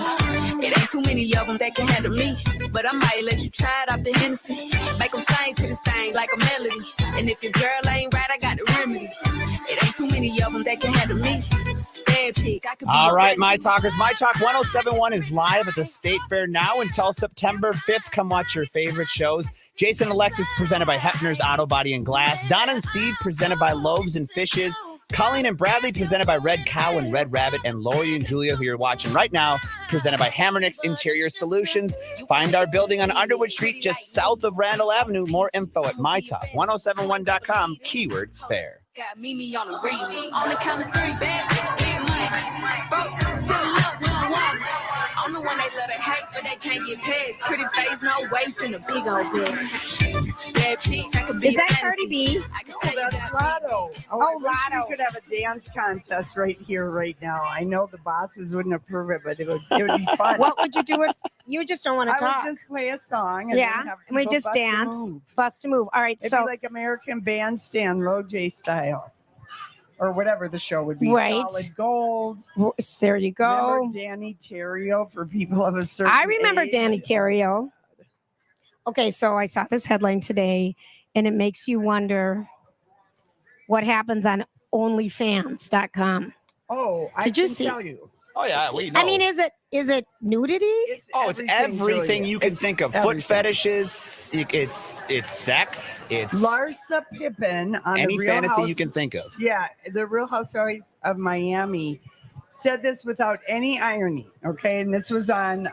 It ain't too many of them that can handle me. But I might let you try it off the Hennessy. Make them sing to this thing like a melody. And if your girl ain't right, I got the remedy. It ain't too many of them that can handle me. Bad chick, I could be All a right, fantasy. my talkers. My Talk 1071 is live at the State Fair now until September 5th. Come watch your favorite shows. Jason and Alexis presented by Hefner's Auto Body and Glass. Donna and Steve presented by Loaves and Fishes. Colleen and Bradley presented by Red Cow and Red Rabbit. And Lori and Julia, who you're watching right now, presented by Hammernix Interior Solutions. Find our building on Underwood Street just south of Randall Avenue. More info at mytalk1071.com, keyword fair. Got Mimi on the remix. On the count of 3, bad, get money. Broke to the left, we don't want it. can't get past. Pretty face, no waist, and a big old bag. Bad chick, I could be Is that fantasy. Cardi B? I could Oh, tell you that's that Lotto. Oh, I wish Lotto. we could have a dance contest right here, right now. I know the bosses wouldn't approve it, but it would be fun. What would you do if you just don't want to I talk? would just play a song. And Yeah, then have and we people just bust a dance, move. bust a move. All right, It'd so be like American Bandstand, Low J style, or whatever the show would be. Right. Solid Gold. There you go. Remember Danny Terrio for people of a certain I remember age? Danny Terrio. Okay, so I saw this headline today, and it makes you wonder what happens on OnlyFans.com. Oh, I Did you can see? tell you. Oh yeah, we know. I mean, is it nudity? It's it's everything Julia. you can It's think of. everything. Foot fetishes. It's sex. It's Larsa Pippen on any the Real fantasy House, you can think of. Yeah, the Real Housewives of Miami said this without any irony. Okay, and this was on.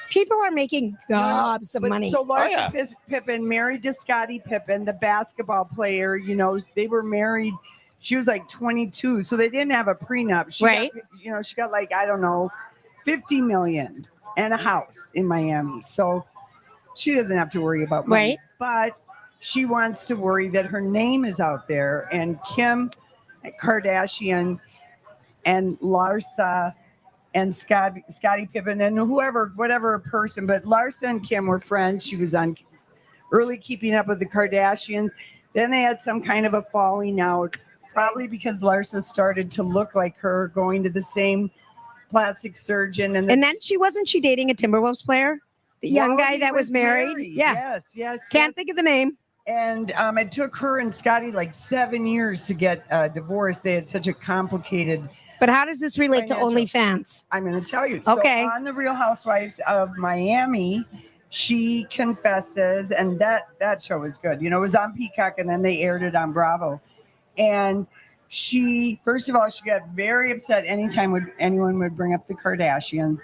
People are making gobs of but money. So Larsa yeah. Pippen married to Scottie Pippen, the basketball player. You know, they were married. She was like 22, so they didn't have a prenup. She Right. got, she got like, I don't know, 50 million and a house in Miami. So she doesn't have to worry about money. Right. But she wants to worry that her name is out there. And Kim Kardashian and Larsa and Scottie Pippen and whatever person, but Larsa and Kim were friends. She was on early Keeping Up with the Kardashians. Then they had some kind of a falling out, probably because Larsa started to look like her, going to the same plastic surgeon. And then wasn't she dating a Timberwolves player? The young guy that was married? Yeah. Yes. Can't think of the name. And it took her and Scotty like 7 years to get divorced. They had such a complicated. But how does this relate to financial- OnlyFans? I'm going to tell you. Okay. So on the Real Housewives of Miami, she confesses, and that show was good. You know, it was on Peacock, and then they aired it on Bravo. And she, first of all, she got very upset anytime anyone would bring up the Kardashians.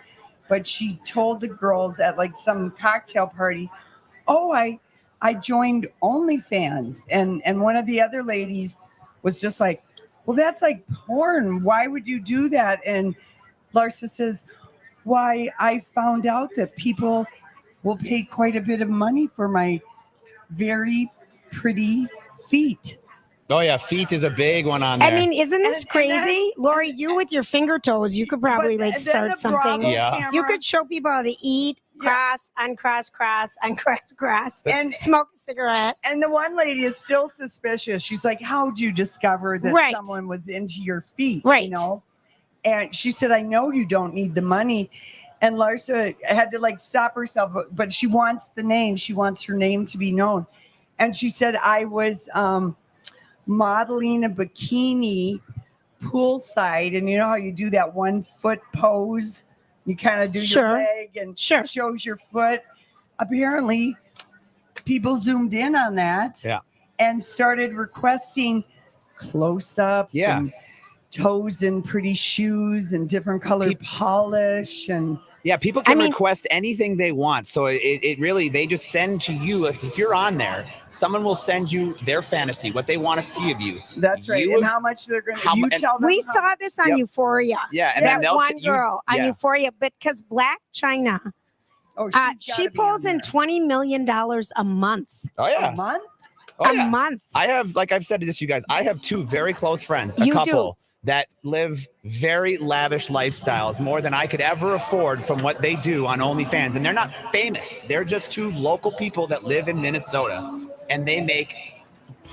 But she told the girls at like some cocktail party, "Oh, I joined OnlyFans," and one of the other ladies was just like, "Well, that's like porn. Why would you do that?" And Larsa says, "Why, I found out that people will pay quite a bit of money for my very pretty feet." Oh yeah, feet is a big one on there. I mean, isn't this crazy? Lori, you with your finger toes, you could probably like start something. Yeah. You could show people how to eat, cross, uncross, cross, uncross, cross, And smoke a cigarette. And the one lady is still suspicious. She's like, "How'd you discover that Right. someone was into your feet?" Right. You know? And she said, "I know you don't need the money." And Larsa had to like stop herself, but she wants the name. She wants her name to be known. And she said, "I was modeling a bikini poolside, and you know how you do that 1 foot pose? You kind of do Sure. your leg and shows your foot." Apparently, people zoomed in on that and started requesting close-ups and toes in pretty shoes and different colored polish. And yeah, people can request anything they want. So it really, they just send to you. If you're on there, someone will send you their fantasy, what they want to see of you. That's right. You- And how much they're going to, tell them. We saw this on Yep. Euphoria. Yeah, and that then they'll one girl on yeah. Euphoria, but because Black China, she pulls in $20 million a month. Oh yeah. A month? Oh, A yeah. month. I have, like I've said to this, you guys, I have 2 very close friends, a You couple that live very lavish lifestyles, more than I could ever afford from what they do on OnlyFans. And they're not famous. They're just 2 local people that live in Minnesota, and they make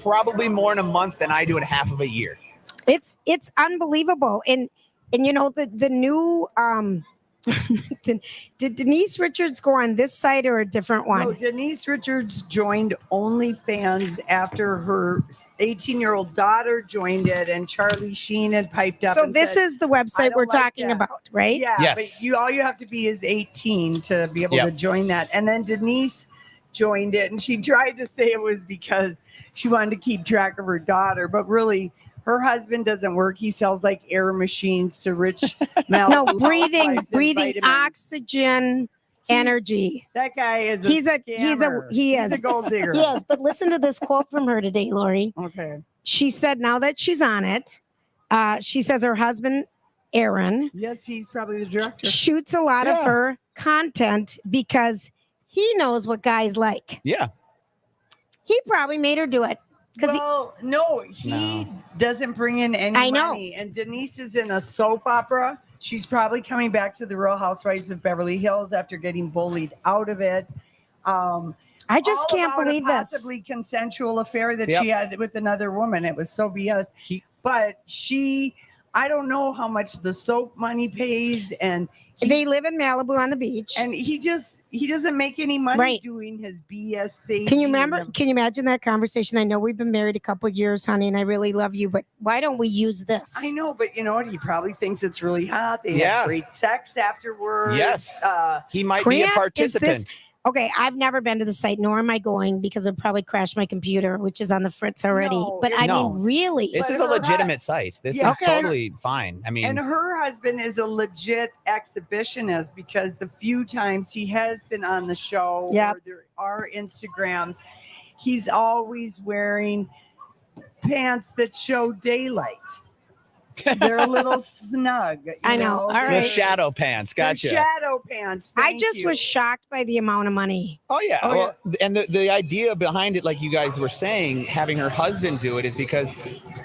probably more in a month than I do in half of a year. It's unbelievable. And you know, the new did Denise Richards go on this site or a different one? No, Denise Richards joined OnlyFans after her 18-year-old daughter joined it, and Charlie Sheen had piped up. So and this said, is the "I website don't we're like talking that." about, right? Yeah, Yes. but all you have to be is 18 to be able Yep. to join that. And then Denise joined it, and she tried to say it was because she wanted to keep track of her daughter, but really her husband doesn't work. He sells like air machines to rich No, Malibu breathing housewives and vitamins. oxygen energy. That guy is He is. He's a gold digger. Yes, but listen to this quote from her today, Lori. Okay. She said, now that she's on it, she says her husband, Aaron, Yes, he's probably the director. shoots a lot of her content because he knows what guys like. Yeah. He probably made her do it. Well, no, he doesn't bring in any money. And Denise is in a soap opera. She's probably coming back to the Real Housewives of Beverly Hills after getting bullied out of it. I just can't believe this. Possibly consensual affair that she had with another woman. It was so BS. But I don't know how much the soap money pays, and they live in Malibu on the beach. And he doesn't make any money doing his BS. Can you imagine that conversation? I know we've been married a couple of years, honey, and I really love you, but why don't we use this? I know, but you know what? He probably thinks it's really hot. They have great sex afterwards. Yes. He might be a participant. Okay, I've never been to the site, nor am I going because it'll probably crash my computer, which is on the fritz already. But I mean, really, this is a legitimate site. This is totally fine. I mean, and her husband is a legit exhibitionist because the few times he has been on the show, or there are Instagrams, he's always wearing pants that show daylight. They're a little snug. I know. All right. The shadow pants. Gotcha. The shadow pants. I just was shocked by the amount of money. Oh, yeah. And the idea behind it, like you guys were saying, having her husband do it is because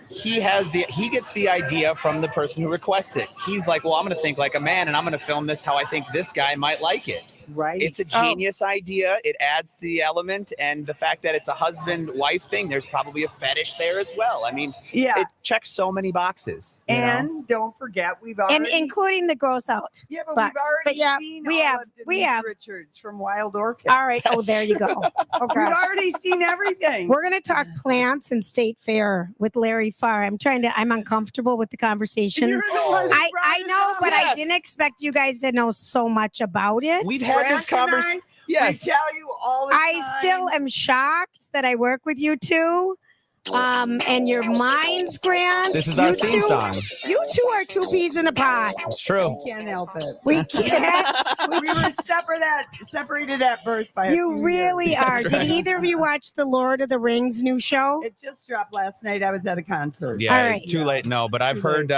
he gets the idea from the person who requests it. He's like, well, I'm going to think like a man and I'm going to film this how I think this guy might like it. Right. It's a genius idea. It adds the element, and the fact that it's a husband-wife thing, there's probably a fetish there as well. I mean, it checks so many boxes. And don't forget, we've already... And including the gross out. Yeah, but we've already seen we have Richards from Wild Orchids. All right. Oh, there you go. Okay. We've already seen everything. We're going to talk plants and State Fair with Larry Farr. I'm uncomfortable with the conversation. You're the one I know, but I didn't expect you guys to know so much about it. We've had this conversation. Yes. We tell you all the time. I still am shocked that I work with you two. And your mind's grand. This is our theme song. You two are two peas in a pod. It's true. We can't help it. We can't. We were separated at birth by You really are. That's Did right. either of you watch the Lord of the Rings new show? It just dropped last night. I was at a concert. Yeah, All right. too late. No, but I've heard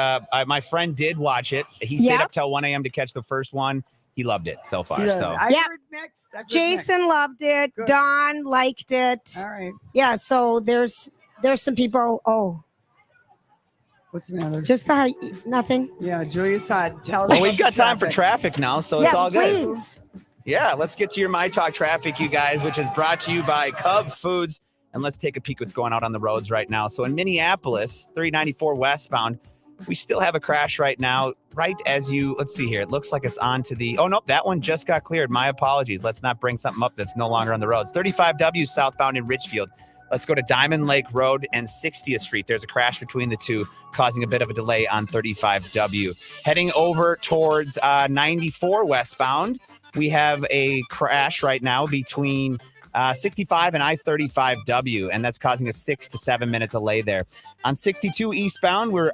my friend did watch it. He stayed up till 1 a.m. to catch the first one. He loved it so far. Yeah. So I heard mixed. Jason loved it. Good. Don liked it. All right. Yeah, so there's some people. Oh, what's the matter? Just nothing. Yeah, Julia's hot. Tell us. well, we've got time for traffic now, so it's all good. Please. Yeah, let's get to your myTalk traffic, you guys, which is brought to you by Cub Foods. And let's take a peek what's going on the roads right now. So in Minneapolis, 394 westbound, we still have a crash right now. Right as let's see here. It looks like it's on to the, oh, nope, that one just got cleared. My apologies. Let's not bring something up that's no longer on the roads. 35W southbound in Richfield. Let's go to Diamond Lake Road and 60th Street. There's a crash between the two, causing a bit of a delay on 35W. Heading over towards 94 westbound, we have a crash right now between 65 and I-35W, and that's causing a 6 to 7 minute delay there. On 62 eastbound, where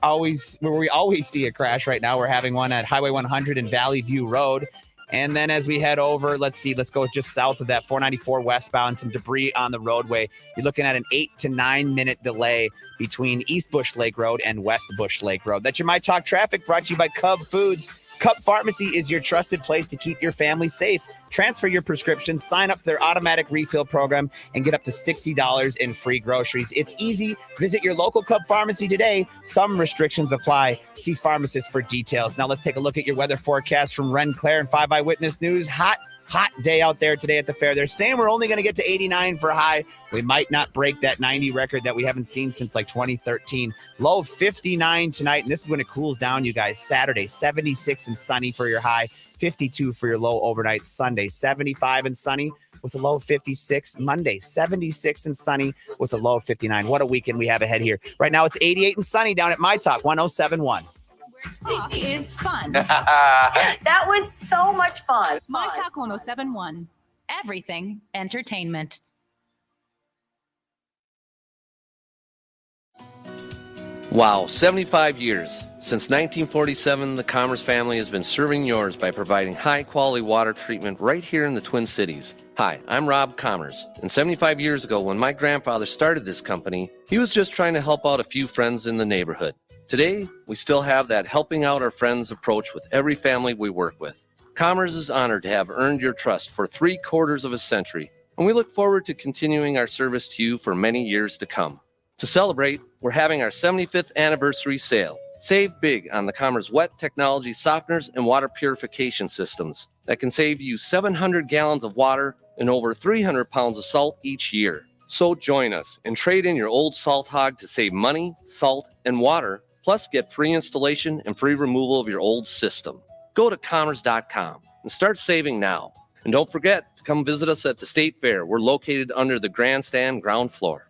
we always see a crash right now. We're having one at Highway 100 and Valley View Road. And then as we head over, let's go just south of that 494 westbound, some debris on the roadway. You're looking at an 8 to 9 minute delay between East Bush Lake Road and West Bush Lake Road. That's your myTalk traffic, brought to you by Cub Foods. Cub Pharmacy is your trusted place to keep your family safe. Transfer your prescriptions, sign up for their automatic refill program, and get up to $60 in free groceries. It's easy. Visit your local Cub Pharmacy today. Some restrictions apply. See pharmacists for details. Now let's take a look at your weather forecast from Ren Claire and 5 Eyewitness News. Hot day out there today at the fair. They're saying we're only going to get to 89 for a high. We might not break that 90 record that we haven't seen since like 2013. Low of 59 tonight, and this is when it cools down, you guys. Saturday, 76 and sunny for your high, 52 for your low overnight. Sunday, 75 and sunny with a low of 56. Monday, 76 and sunny with a low of 59. What a weekend we have ahead here. Right now, it's 88 and sunny down at myTalk 1071. Talk is fun. That was so much fun. myTalk 1071. Everything entertainment. Wow, 75 years. Since 1947, the Commerce family has been serving yours by providing high-quality water treatment right here in the Twin Cities. Hi, I'm Rob Commerce, and 75 years ago when my grandfather started this company, he was just trying to help out a few friends in the neighborhood. Today, we still have that helping out our friends approach with every family we work with. Commerce is honored to have earned your trust for 3/4 of a century, and we look forward to continuing our service to you for many years to come. To celebrate, we're having our 75th anniversary sale. Save big on the Commerce wet technology softeners and water purification systems that can save you 700 gallons of water and over 300 pounds of salt each year. So join us and trade in your old salt hog to save money, salt, and water, plus get free installation and free removal of your old system. Go to commerce.com and start saving now. And don't forget to come visit us at the State Fair. We're located under the grandstand ground floor.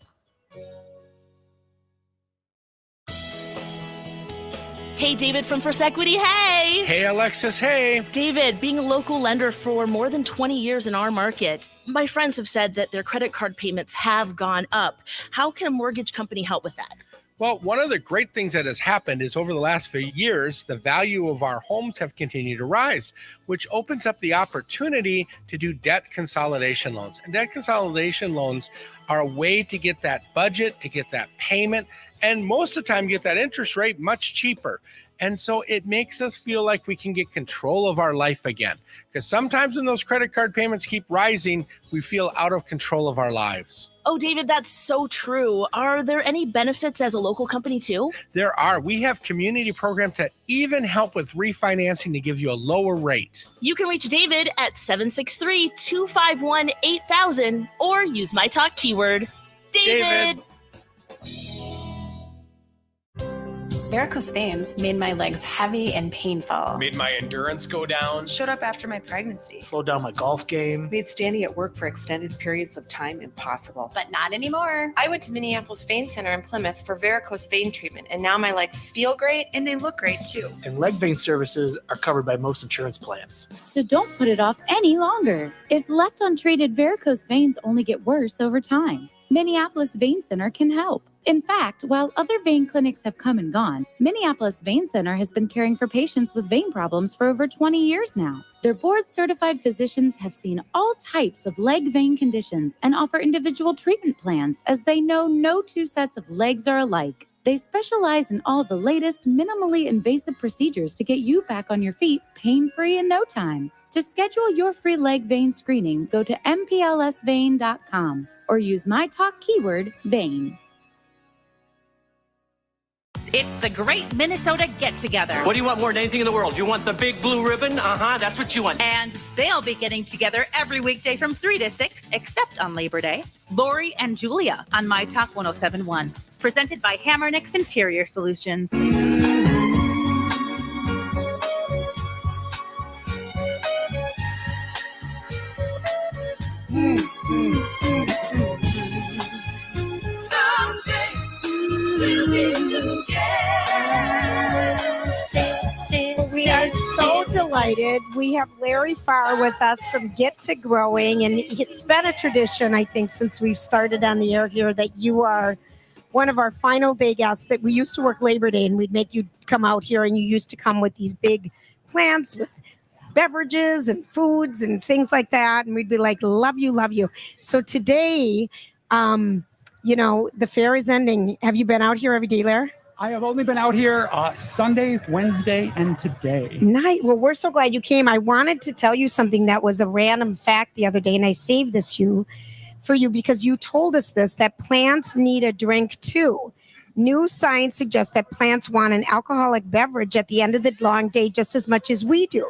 Hey, David from First Equity. Hey. Hey, Alexis. Hey. David, being a local lender for more than 20 years in our market, my friends have said that their credit card payments have gone up. How can a mortgage company help with that? Well, one of the great things that has happened is over the last few years, the value of our homes have continued to rise, which opens up the opportunity to do debt consolidation loans. And debt consolidation loans are a way to get that budget, to get that payment, and most of the time get that interest rate much cheaper. And so it makes us feel like we can get control of our life again. Because sometimes when those credit card payments keep rising, we feel out of control of our lives. Oh, David, that's so true. Are there any benefits as a local company too? There are. We have community programs that even help with refinancing to give you a lower rate. You can reach David at 763-251-8000 or use myTalk keyword. David. Varicose veins made my legs heavy and painful. Made my endurance go down. Showed up after my pregnancy. Slowed down my golf game. Made standing at work for extended periods of time impossible. But not anymore. I went to Minneapolis Vein Center in Plymouth for varicose vein treatment, and now my legs feel great and they look great too. And leg vein services are covered by most insurance plans. So don't put it off any longer. If left untreated, varicose veins only get worse over time. Minneapolis Vein Center can help. In fact, while other vein clinics have come and gone, Minneapolis Vein Center has been caring for patients with vein problems for over 20 years now. Their board-certified physicians have seen all types of leg vein conditions and offer individual treatment plans, as they know no two sets of legs are alike. They specialize in all the latest, minimally invasive procedures to get you back on your feet pain-free in no time. To schedule your free leg vein screening, go to mplsvein.com or use myTalk keyword vein. It's the Great Minnesota Get-Together. What do you want more than anything in the world? You want the big blue ribbon? That's what you want. And they'll be getting together every weekday from 3 to 6, except on Labor Day. Lori and Julia on myTalk 107.1. Presented by Hammernix Interior Solutions. We are so delighted. We have Larry Farr with us from Get to Growing, and it's been a tradition, I think, since we've started on the air here, that you are one of our final day guests. That we used to work Labor Day, and we'd make you come out here, and you used to come with these big plants with beverages and foods and things like that, and we'd be like, love you, love you. So today, the fair is ending. Have you been out here every day, Larry? I have only been out here Sunday, Wednesday, and today. Nice. Well, we're so glad you came. I wanted to tell you something that was a random fact the other day, and I saved this for you because you told us this, that plants need a drink too. New science suggests that plants want an alcoholic beverage at the end of the long day just as much as we do.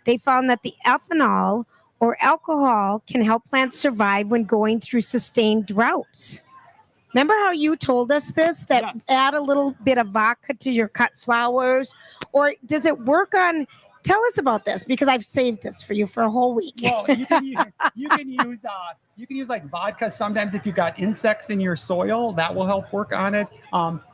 They found that the ethanol or alcohol can help plants survive when going through sustained droughts. Remember how you told us this, that yes. Add a little bit of vodka to your cut flowers? Or does it work on, tell us about this, because I've saved this for you for a whole week. Well, you can use like vodka sometimes if you've got insects in your soil. That will help work on it.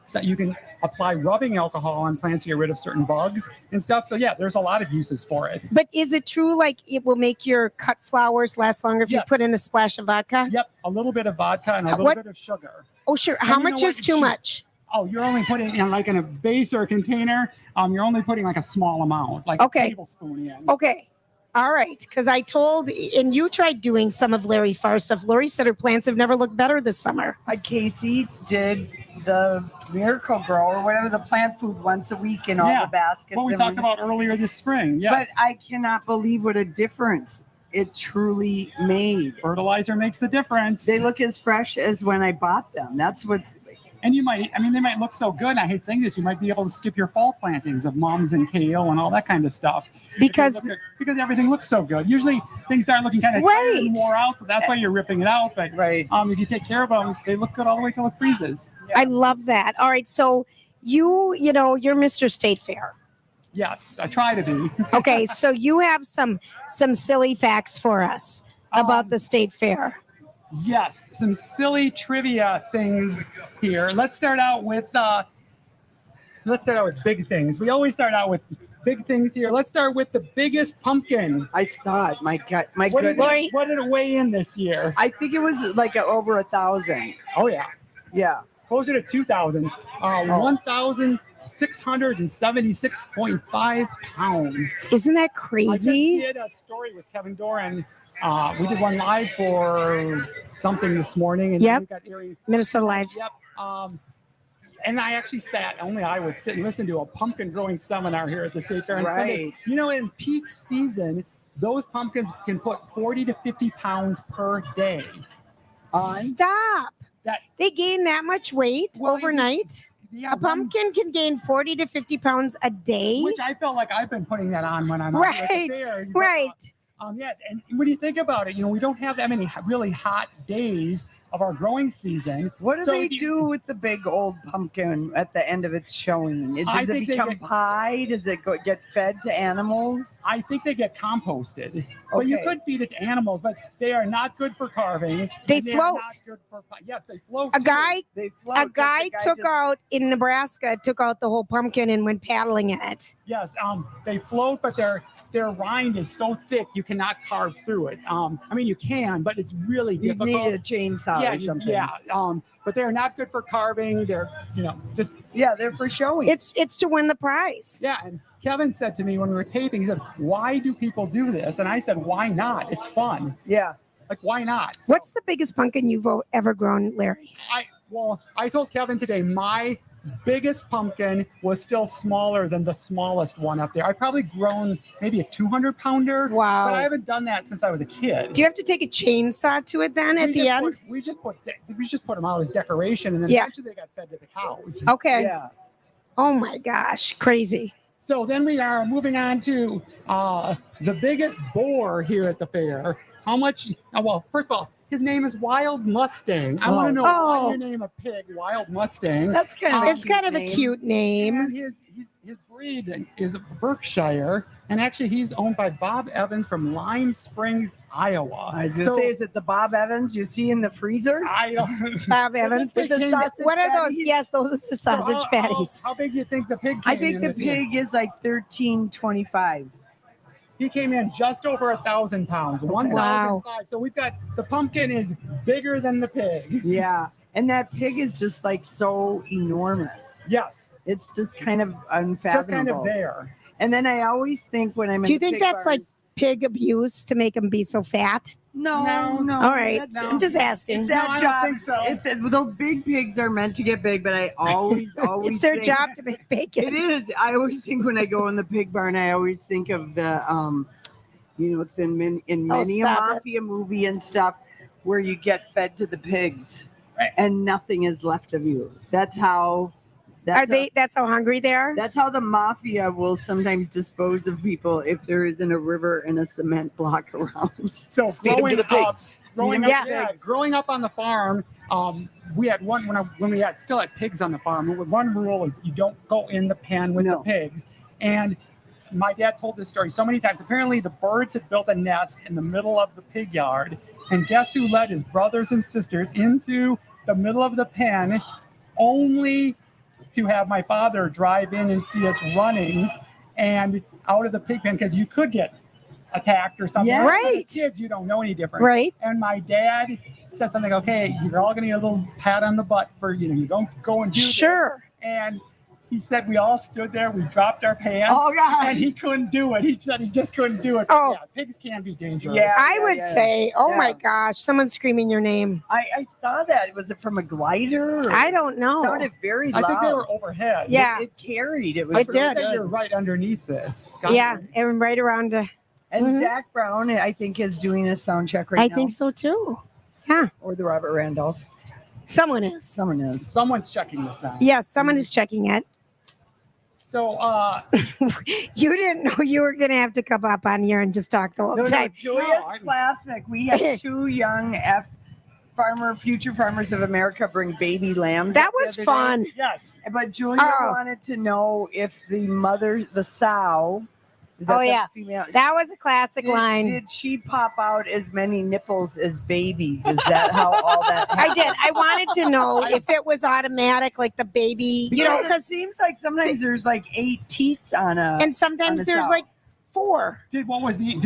So you can apply rubbing alcohol on plants to get rid of certain bugs and stuff. So yeah, there's a lot of uses for it. But is it true, like it will make your cut flowers last longer if you put in a splash of vodka? Yep, a little bit of vodka and a little bit of sugar. Oh, sure. How much is too much? Oh, you're only putting in like in a vase or a container. You're only putting like a small amount, like a tablespoon in. Okay. All right. Because I told, and you tried doing some of Larry Farr stuff. Lori said her plants have never looked better this summer. Casey did the Miracle Grow or whatever, the plant food once a week in all the baskets. What we talked about earlier this spring. Yes. But I cannot believe what a difference it truly made. Fertilizer makes the difference. They look as fresh as when I bought them. That's what's. And you might, they might look so good. I hate saying this. You might be able to skip your fall plantings of mums and kale and all that kind of stuff because everything looks so good. Usually things start looking kind of tired and wore out, so that's why you're ripping it out. But if you take care of them, they look good all the way till it freezes. I love that. All right, so you're Mr. State Fair. Yes, I try to be. Okay, so you have some silly facts for us about the State Fair. Yes, some silly trivia things here. Let's start out with big things. We always start out with big things here. Let's start with the biggest pumpkin. I saw it. My what goodness. What did it weigh in this year? I think it was like over 1,000. Oh yeah. Yeah. Closer to 2,000. 1,676.5 pounds. Isn't that crazy? I just did a story with Kevin Doran. We did one live for something this morning, and we got Erie Minnesota Live. Yep. And I actually I would sit and listen to a pumpkin growing seminar here at the State Fair on Sunday. In peak season, those pumpkins can put 40 to 50 pounds per day. Stop. They gain that much weight overnight? A pumpkin can gain 40 to 50 pounds a day? Which I felt like I've been putting that on when I'm out at the fair. Right. And when you think about it, we don't have that many really hot days of our growing season. What do they do with the big old pumpkin at the end of its showing? Does it become pie? Does it get fed to animals? I think they get composted. But you could feed it to animals, but they are not good for carving. They float. Yes, they float. A guy in Nebraska took out the whole pumpkin and went paddling in it. Yes, they float, but their rind is so thick you cannot carve through it. You can, but it's really difficult. You need a chainsaw or something. Yeah, but they're not good for carving. They're they're for showing. It's to win the prize. Yeah, and Kevin said to me when we were taping, he said, "Why do people do this?" And I said, "Why not? It's fun." Yeah, like why not? So, what's the biggest pumpkin you've ever grown, Larry? I told Kevin today my biggest pumpkin was still smaller than the smallest one up there. I've probably grown maybe a 200-pounder. Wow. But I haven't done that since I was a kid. Do you have to take a chainsaw to it then at the end? We just put them out as decoration, and then eventually they got fed to the cows. Okay. Yeah. Oh my gosh, crazy. So then we are moving on to the biggest boar here at the fair. How much? Well, first of all, his name is Wild Mustang. I want to know why you name a pig Wild Mustang. That's kind of a cute name. And his breed is Berkshire, and actually he's owned by Bob Evans from Lime Springs, Iowa. I was going to say, is it the Bob Evans you see in the freezer? I don't. Bob Evans. With the sausage what are patties? those? Yes, those are the sausage patties. How big do you think the pig came I think the pig is like 1325. He came in just over 1,000 pounds, 1,005. So we've got the pumpkin is bigger than the pig. Yeah, and that pig is just like so enormous. Yes, it's just kind of unfathomable. Just kind of there. And then I always think when I'm. Do you think that's like pig abuse to make them be so fat? No. All right, I'm just asking. It's that job. I don't think so. Those big pigs are meant to get big, but I always it's their job to make bacon. It is. I always think when I go in the pig barn, I always think of the, it's been in many a mafia movie and stuff where you get fed to the pigs, and nothing is left of you. That's how. That's how hungry they are? That's how the mafia will sometimes dispose of people if there isn't a river and a cement block around. So growing up on the farm, we had one when we had still had pigs on the farm. One rule is you don't go in the pen with the pigs. And my dad told this story so many times. Apparently, the birds had built a nest in the middle of the pig yard, and guess who led his brothers and sisters into the middle of the pen, only to have my father drive in and see us running and out of the pig pen because you could get attacked or something. Yeah. Right. As kids, you don't know any different. Right. And my dad said something, okay, you're all going to get a little pat on the butt for, you don't go and do this. Sure. And He said we all stood there, we dropped our pants, and he couldn't do it. He said he just couldn't do it. Oh. Yeah, pigs can be dangerous. I would say, my gosh, someone's screaming your name. I saw that. Was it from a glider? I don't know. It sounded very loud. I think they were overhead. Yeah. It carried. It was It really did. good. You're right underneath this. Yeah, and right around. And Zach Brown, I think, is doing a sound check right now. I think so too. Yeah. Or the Robert Randolph. Someone is. Someone's checking this out. Yes, someone is checking it. So, you didn't know you were going to have to come up on here and just talk the whole time. Julia's Classic. We had 2 young future farmers of America bring baby lambs. That up the was other fun. day. Yes. But Julia wanted to know if the sow. Is that the female? That was a classic line. Did she pop out as many nipples as babies? Is that how all that happened? I did. I wanted to know if it was automatic, like the baby, because it seems like sometimes there's like 8 teats on a, and sometimes there's sow. like 4. Did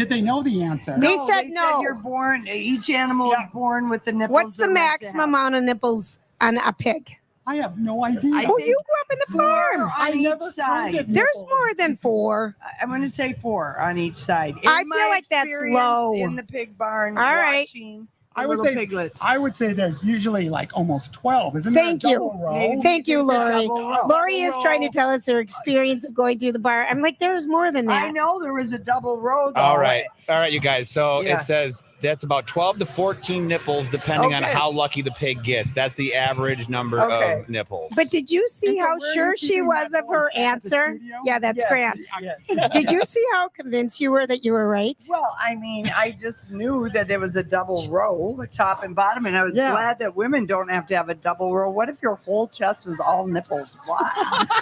they know the answer? They said no. You're born. Each animal is born with the nipples. What's the they're meant to maximum have. amount of nipples on a pig? I have no idea. You grew up in the farm. On each side. There's more than 4. I'm going to say 4 on each side. I feel like that's low. In the pig barn. All right. Watching I would little say piglets. I would say there's usually like almost 12. Isn't there? Thank a you. double row? Thank you, Lori. double row. Lori is trying to tell us her experience of going through the bar. I'm like, there's more than that. I know there was a double row. Though. All right, you guys. So Yeah. it says that's about 12 to 14 nipples, depending on Okay. how lucky the pig gets. That's the average number Okay. of nipples. But did you see how where are sure you she keeping was that of her voice? At the answer? studio? Yeah, that's Yes. Grant. Yes. Did you see how convinced you were that you were right? Well, I mean, I just knew that it was a double row, top and bottom, and I was glad that women don't have to have a double row. What if your whole chest was all nipples? Wow.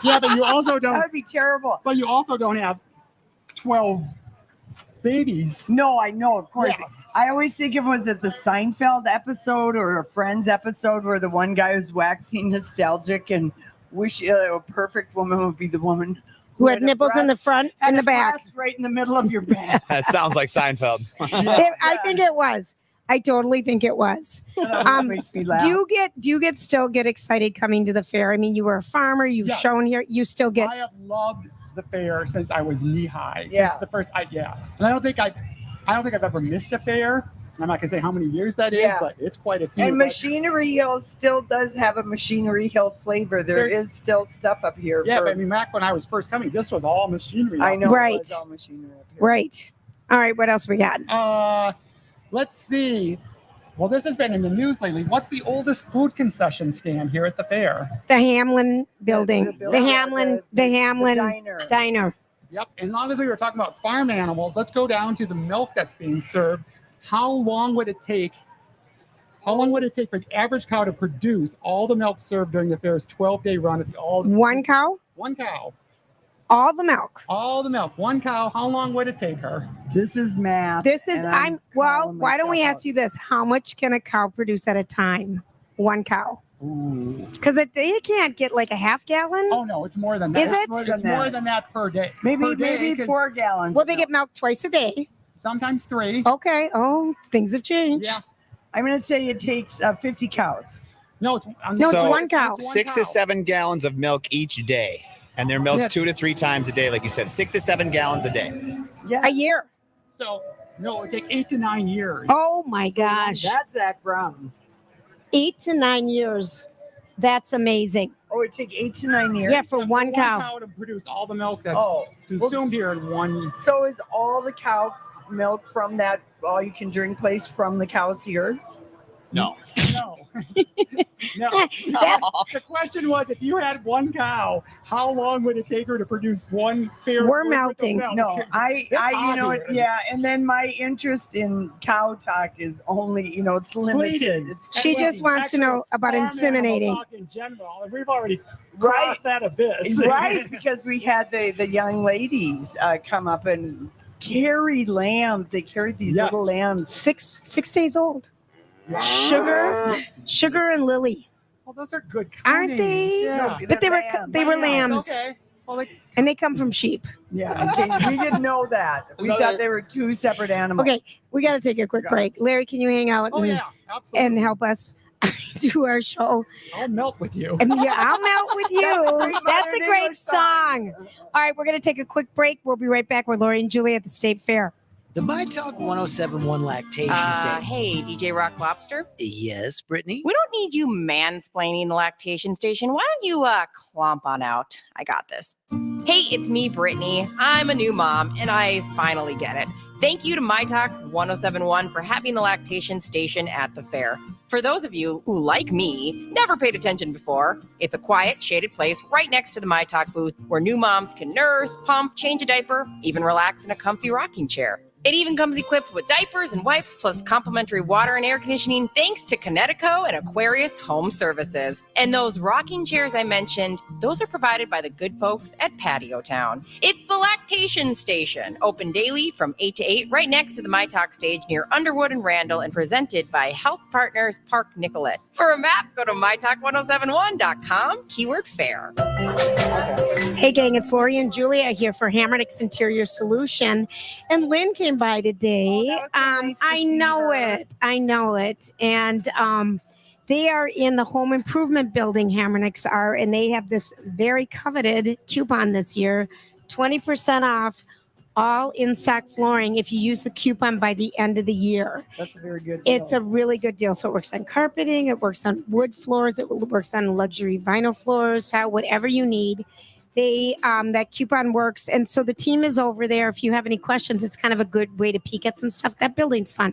Yeah, but you also That don't. would be terrible. But you also don't have 12 babies. No, I know, of course. Yeah. I always think it was at the Seinfeld episode or a Friends episode where the one guy was waxing nostalgic and wish a perfect woman would be the woman Who had nipples in the front and the back. right in the middle of your back. That sounds like Seinfeld. I think it was. I totally think it was. Makes me laugh. Do you still get excited coming to the fair? I mean, you were a farmer. You've Yes. shown here. You still get. I have loved the fair since I was knee high. Yeah. Since the first, and I don't think I've ever missed a fair. I'm not gonna say how many years that is, Yeah. but it's quite a few. And but- Machinery Hill still does have a Machinery Hill flavor. There There's- is still stuff up here. Yeah, for, but I mean, back when I was first coming, this was all machinery. I know. Right. It was all machinery up here. Right. All right. What else we got? Let's see. Well, this has been in the news lately. What's the oldest food concession stand here at the fair? The Hamlin building. The building, Hamlin diner. diner. Yep. As long as we were talking about farm animals, let's go down to the milk that's being served. How long would it take for the average cow to produce all the milk served during the fair's 12-day run? One cow? One cow. All the milk. All the milk. One cow. How long would it take her? This is math. This is, and why don't we myself ask you this? How much can a cow produce at a time? One cow. Because they can't get like a half gallon. Oh, no, it's more than that. Is it? It's more than that per day. Maybe Per day, 'cause 4 gallons. Well, they get milk twice a day. sometimes 3. Okay. Oh, things have changed. Yeah. I'm going to say it takes 50 cows. No, it's So, one cow. 6 to 7 gallons of milk each day. And they're milked 2 to 3 times a day, like you said. 6 to 7 gallons a day. Yeah. A year. So, no, it would take 8 to 9 years. Oh my gosh. That's Zach Brown. 8 to 9 years. That's amazing. Oh, it take 8 to 9 years? Yeah, for one cow. To produce all the milk that's consumed here in one. So is all the cow milk from that all you can drink place from the cows here? No. No. No. The question was, if you had one cow, how long would it take her to produce one fair? We're worth of melting. milk? No, It's you know, hot here. yeah. And then my interest in cow talk is only, it's limited. Fleeting. It's She just wants to know about Farm animal inseminating. talk in general, and we've already Right. crossed that abyss. right, because we had the young ladies come up and carry lambs. They carried these Yes. little lambs. 6 days old. Sugar and Lily. Well, those are good. Aren't they? Yeah. But they were lambs. Okay. Well, And they come from sheep. Yeah, see, we didn't know that. We thought they were 2 separate animals. Okay, we got to take a quick break. Larry, can you hang out Oh, and, yeah, absolutely. and help us? do our show. I'll melt with you. I mean, yeah, I'll melt with you. That's a great song. All right, we're going to take a quick break. We'll be right back with Lori and Julie at the State Fair. The myTalk 1071 lactation station. Hey, DJ Rock Lobster. Yes, Brittany? We don't need you mansplaining the lactation station. Why don't you clomp on out? I got this. Hey, it's me, Brittany. I'm a new mom, and I finally get it. Thank you to myTalk 1071 for having the lactation station at the fair. For those of you who, like me, never paid attention before, it's a quiet, shaded place right next to the myTalk booth where new moms can nurse, pump, change a diaper, even relax in a comfy rocking chair. It even comes equipped with diapers and wipes, plus complimentary water and air conditioning, thanks to Connecticut and Aquarius Home Services. And those rocking chairs I mentioned, those are provided by the good folks at Patio Town. It's the lactation station, open daily from 8 to 8, right next to the myTalk stage near Underwood and Randall, and presented by Health Partners Park Nicollet. For a map, go to mytalk1071.com, keyword fair. Hey, gang, it's Lori and Julia here for Hammernix Interior Solution. And Lynn came by today. Nice I know it. And they are in the home improvement building, Hammernix are, and they have this very coveted coupon this year, 20% off all in-stock flooring if you use the coupon by the end of the year. That's a very good deal. It's a really good deal. So it works on carpeting, it works on wood floors, it works on luxury vinyl floors, tile, whatever you need. They that coupon works, and so the team is over there. If you have any questions, it's kind of a good way to peek at some stuff. That building's fun,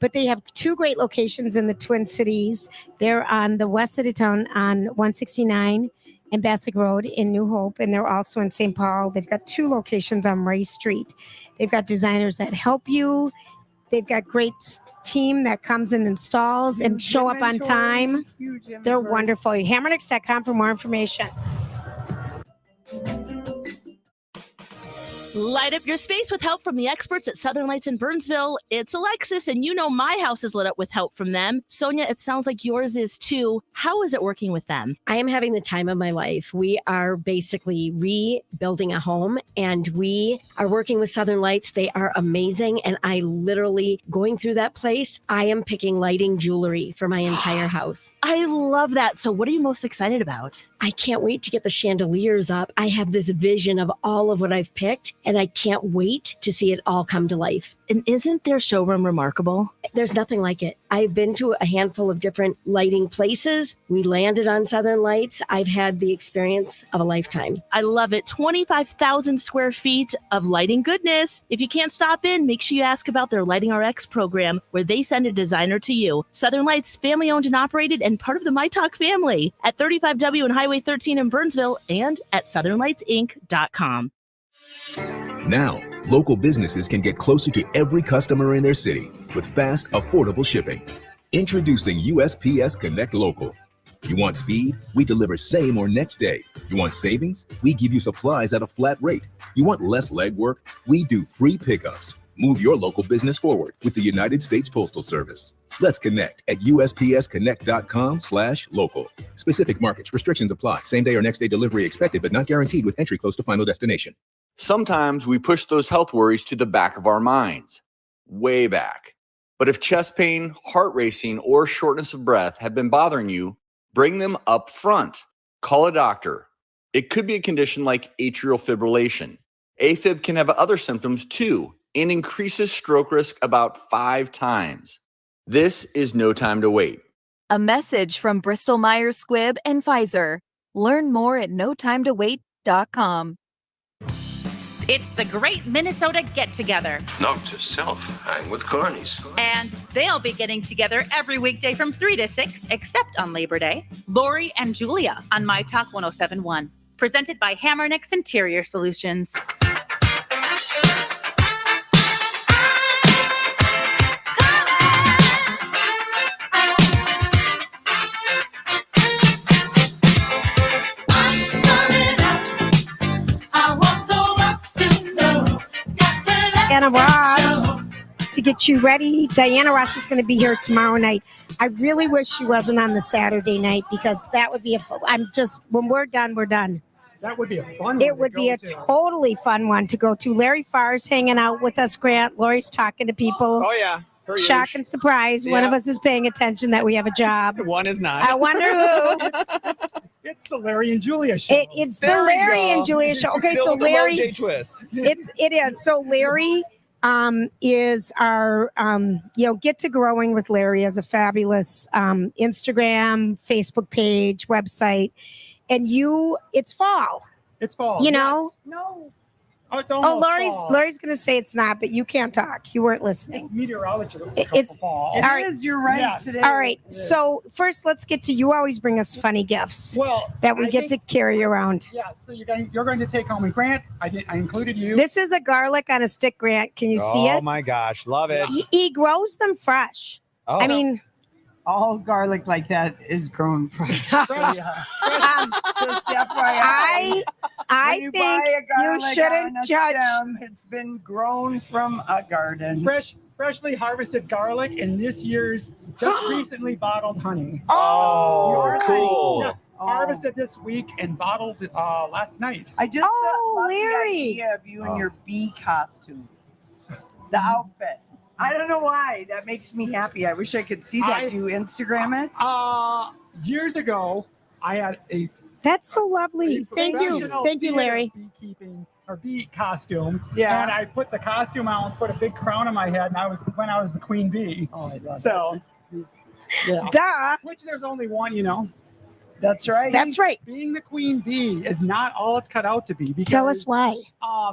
but they have two great locations in the Twin Cities. They're on the west side of town on 169 and Bassick Road in New Hope, and they're also in St. Paul. They've got two locations on Ray Street. They've got designers that help you. They've got great team that comes and installs and show up on time. They're wonderful. Hammernix.com for more information. Light up your space with help from the experts at Southern Lights in Burnsville. It's Alexis, and you know my house is lit up with help from them. Sonia, it sounds like yours is too. How is it working with them? I am having the time of my life. We are basically rebuilding a home, and we are working with Southern Lights. They are amazing, and I literally, going through that place, I am picking lighting jewelry for my entire house. I love that. So what are you most excited about? I can't wait to get the chandeliers up. I have this vision of all of what I've picked, and I can't wait to see it all come to life. And isn't their showroom remarkable? There's nothing like it. I've been to a handful of different lighting places. We landed on Southern Lights. I've had the experience of a lifetime. I love it. 25,000 square feet of lighting goodness. If you can't stop in, make sure you ask about their Lighting RX program, where they send a designer to you. Southern Lights, family owned and operated, and part of the myTalk family at 35W and Highway 13 in Burnsville, and at southernlightsinc.com. Now, local businesses can get closer to every customer in their city with fast, affordable shipping. Introducing USPS Connect Local. You want speed? We deliver same or next day. You want savings? We give you supplies at a flat rate. You want less legwork? We do free pickups. Move your local business forward with the United States Postal Service. Let's connect at USPSconnect.com/local. Specific markets, restrictions apply. Same day or next day delivery expected, but not guaranteed with entry close to final destination. Sometimes we push those health worries to the back of our minds, way back. But if chest pain, heart racing, or shortness of breath have been bothering you, bring them up front. Call a doctor. It could be a condition like atrial fibrillation. AFib can have other symptoms too and increases stroke risk about 5 times. This is no time to wait. A message from Bristol Myers Squibb and Pfizer. Learn more at notimetowait.com. It's the Great Minnesota Get-Together. Note to self, hang with carnies. And they'll be getting together every weekday from 3 to 6, except on Labor Day. Lori and Julia on myTalk 1071. Presented by Hammernix Interior Solutions. Diana Ross to get you ready. Diana Ross is going to be here tomorrow night. I really wish she wasn't on the Saturday night, because that would be when we're done, we're done. That would be a fun one. It would be a totally fun one to go to. Larry Farr's hanging out with us, Grant. Lori's talking to people. Oh, yeah. Shock and surprise. One of us is paying attention that we have a job. One is not. I wonder who. It's the Larry and Julia show. It's the Larry and Julia show. Okay, Still so with the low Larry, J twist. it is. So Larry is our get to growing with Larry as a fabulous Instagram, Facebook page, website, and it's fall. It's fall. You know. No. Oh, it's almost fall. Lori's going to say it's not, but you can't talk. You weren't listening. It's meteorology. It's fall. It is. You're right. Yes. Today. All right. So first, let's get to you. Always bring us funny gifts. Well, that we I get to carry around. Yeah. So you're going to take home. And Grant, I included you. This is a garlic on a stick, Grant. Can you see it? Oh my gosh, love it. He grows them fresh. Oh. I mean, all garlic like that is grown fresh. Just FYI. I When think buy a you garlic shouldn't on a judge. stem, it's been grown from a garden. Freshly harvested garlic and this year's just recently bottled honey. Oh, cool. Yeah, harvested this week and bottled last night. I just love Larry. the idea of you in your bee costume, the outfit. I don't know why. That makes me happy. I wish I could see that. Do you Instagram it? Years ago, I had a That's so lovely. Thank you, Larry. Beekeeping or bee costume. Yeah. And I put the costume on, put a big crown on my head, and I was the queen bee. Oh, I love so. Yeah. Duh. Which there's only one, you know. That's right. That's right. Being the queen bee is not all it's cut out to be. Because, Tell us why.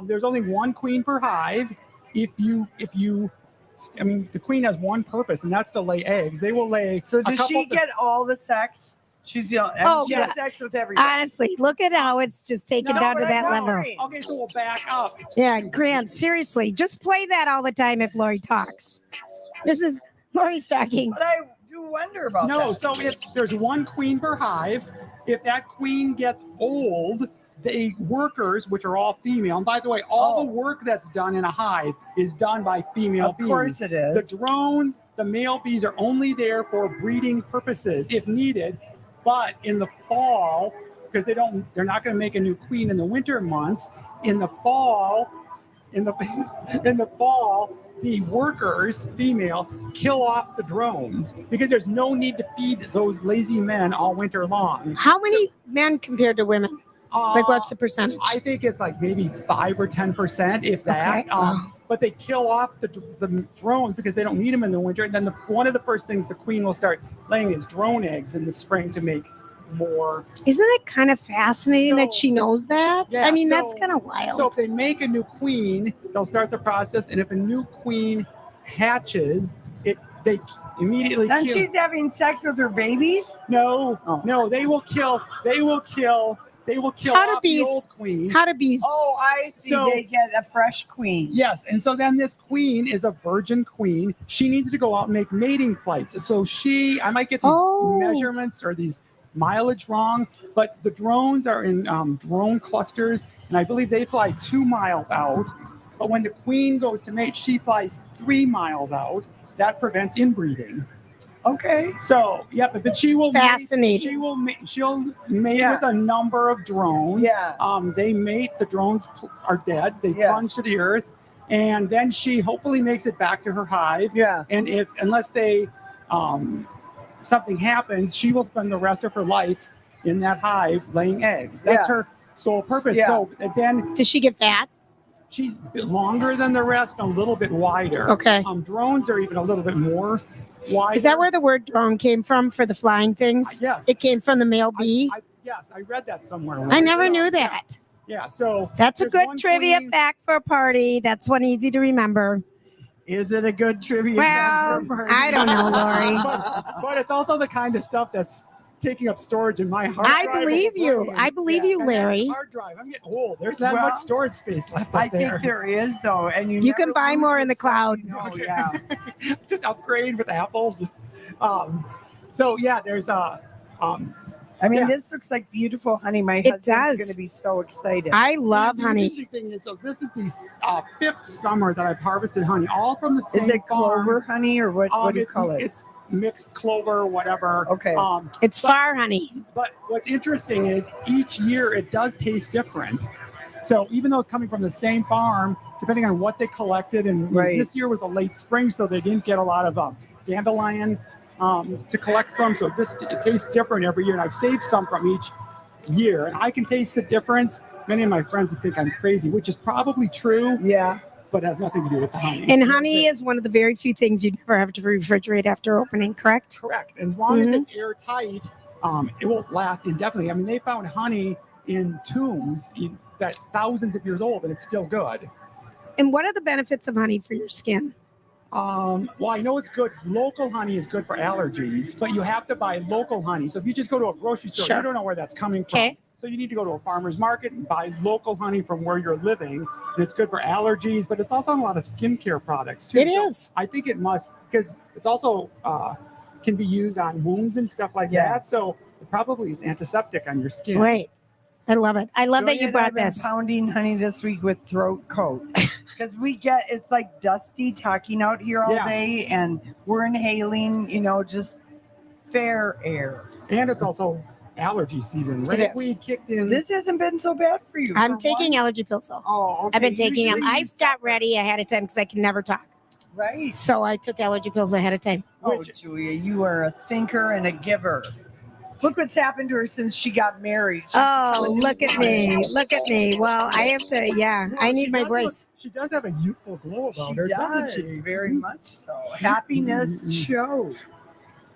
There's only one queen per hive. I mean, the queen has one purpose, and that's to lay eggs. They will lay. So does she get all the sex? She's she has sex with everybody. Honestly, look at how it's just taken down to that level. Okay, so we'll back up. Yeah, Grant, seriously, just play that all the time if Lori talks. This is Lori's talking. But I do wonder about that. No, so if there's one queen per hive, if that queen gets old, the workers, which are all female, and by the way, all the work that's done in a hive is done by female bees. Of course it is. The drones, the male bees are only there for breeding purposes if needed, but in the fall, because they're not going to make a new queen in the winter months. In the fall, the workers, female, kill off the drones because there's no need to feed those lazy men all winter long. How many men compared to women? Like, what's the percentage? I think it's like maybe 5 or 10%, if that. Okay. But they kill off the drones because they don't need them in the winter. And then one of the first things the queen will start laying is drone eggs in the spring to make more. Isn't it kind of fascinating that she knows that? Yeah, I mean, so- that's kind of wild. So if they make a new queen, they'll start the process. And if a new queen hatches, they immediately Then kill. she's having sex with her babies? No, they will kill How do off bees- the old queen. How do bees? Oh, I see. So- They get a fresh queen. Yes, and so then this queen is a virgin queen. She needs to go out and make mating flights. So I might get these measurements or these mileage wrong, but the drones are in drone clusters, and I believe they fly 2 miles out. But when the queen goes to mate, she flies 3 miles out. That prevents inbreeding. Okay. So but she will Fascinating. she'll mate with a number of drones. Yeah. They mate. The drones are dead. They plunge to the earth, and then she hopefully makes it back to her hive. Yeah. And unless they something happens, she will spend the rest of her life in that hive laying eggs. That's her sole purpose. Yeah. So then, does she get fat? She's a bit longer than the rest, and a little bit wider. Okay. Drones are even a little bit more wider. Is that where the word drone came from for the flying things? Yes. It came from the male bee? Yes, I read that somewhere. I never knew that. Yeah, so That's a there's good one trivia queen- fact for a party. That's one easy to remember. Is it a good trivia? Well, I don't know, Lori. but it's also the kind of stuff that's taking up storage in my hard I drive. believe you. brain. I believe you, and Larry. that hard drive. I'm getting old. There's that Well, much storage space left I up there. think there is, though. And You can buy more in the cloud. Oh, yeah. Just upgrade with Apple. Just so yeah. There's I mean, this looks like beautiful honey. My husband's does. going to be so excited. I love The honey. interesting thing is, so this is the 5th summer that I've harvested honey, all from the same Is it farm. clover honey or what do you It's- call it? It's mixed clover, whatever. Okay. It's far honey. But what's interesting is each year it does taste different. So even though it's coming from the same farm, depending on what they collected, and this year was a late spring, so they didn't get a lot of dandelion to collect from. So it tastes different every year, and I've saved some from each year, and I can taste the difference. Many of my friends would think I'm crazy, which is probably true. Yeah. But it has nothing to do with the honey. And honey is one of the very few things you never have to refrigerate after opening, correct? Correct. As long as it's airtight, it will last indefinitely. I mean, they found honey in tombs that's thousands of years old, and it's still good. And what are the benefits of honey for your skin? Well, I know it's good. Local honey is good for allergies, but you have to buy local honey. So if you just go to a grocery store, you don't know where that's coming from. So you need to go to a farmer's market and buy local honey from where you're living. And it's good for allergies, but it's also on a lot of skincare products too. It is. I think it must, because it's also can be used on wounds and stuff like that. So it probably is antiseptic on your skin. Right. I love it. I love that Julia you and I brought have been this. pounding honey this week with throat coat because it's like dusty talking out here all day, and we're inhaling, just fair air. And it's also allergy season. It is. We kicked in. This hasn't been so bad for you. I'm taking allergy pills though. Oh, okay. I've been taking them. Usually I've got ready ahead of time because I can never talk. Right. So I took allergy pills ahead of time. Oh, Julia, you are a thinker and a giver. Look what's happened to her since she got married. Look at me. Look at me. Well, I have to, I need my brace. She does have a youthful glow about her, doesn't she? Very much so. Happiness shows.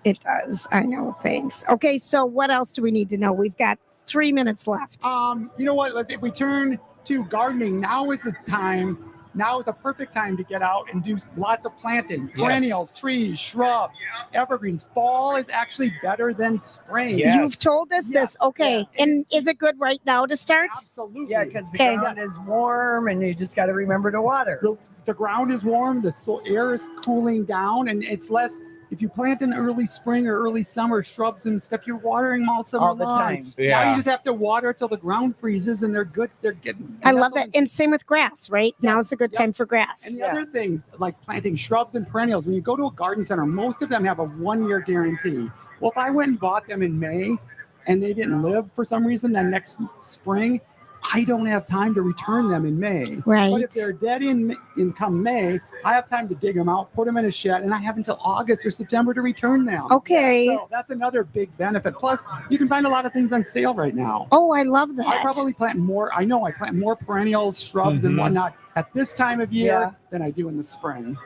It does. I know. Thanks. Okay, so what else do we need to know? We've got 3 minutes left. You know what? If we turn to gardening, now is the time. Now is a perfect time to get out and do lots of planting. Perennials, trees, shrubs, evergreens. Fall is actually better than spring. You've told us this. Okay. And is it good right now to start? Absolutely. Yeah, because the ground is warm and you just got to remember to water. The ground is warm, the air is cooling down, and it's less. If you plant in the early spring or early summer shrubs and stuff, you're watering them all summer all the long. time. Now you just have to water till the ground freezes, and they're good. They're getting. I love that. And same with grass, right? Now it's a good time for grass. And the other thing, like planting shrubs and perennials, when you go to a garden center, most of them have a 1-year guarantee. Well, if I went and bought them in May and they didn't live for some reason, then next spring, I don't have time to return them in May. Right. But if they're dead in come May, I have time to dig them out, put them in a shed, and I have until August or September to return them. Okay. So that's another big benefit. Plus, you can find a lot of things on sale right now. Oh, I love that. I probably plant more. I know I plant more perennials, shrubs, and whatnot at this time of year than I do in the spring.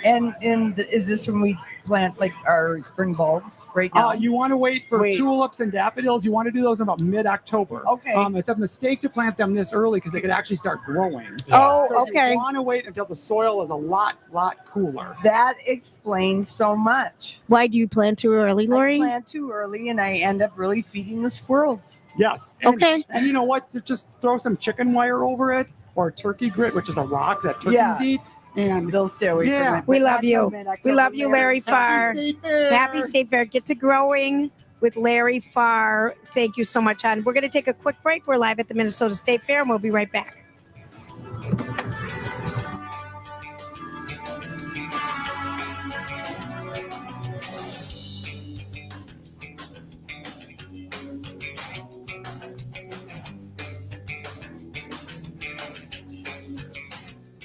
And is this when we plant like our spring bulbs right now? You want to wait for tulips and daffodils. You want to do those in about mid-October. Okay. It's a mistake to plant them this early because they could actually start growing. Oh, So okay. You want to wait until the soil is a lot cooler. That explains so much. Why do you plant too early, Lori? I plant too early and I end up really feeding the squirrels. Yes. And, And you know what? Just throw some chicken wire over it or turkey grit, which is a rock that turkeys eat. And they'll stay away from it. We love you. We love you, Larry Farr. Happy State Fair. Happy State Fair. Get to growing with Larry Farr. Thank you so much, hon. We're going to take a quick break. We're live at the Minnesota State Fair, and we'll be right back.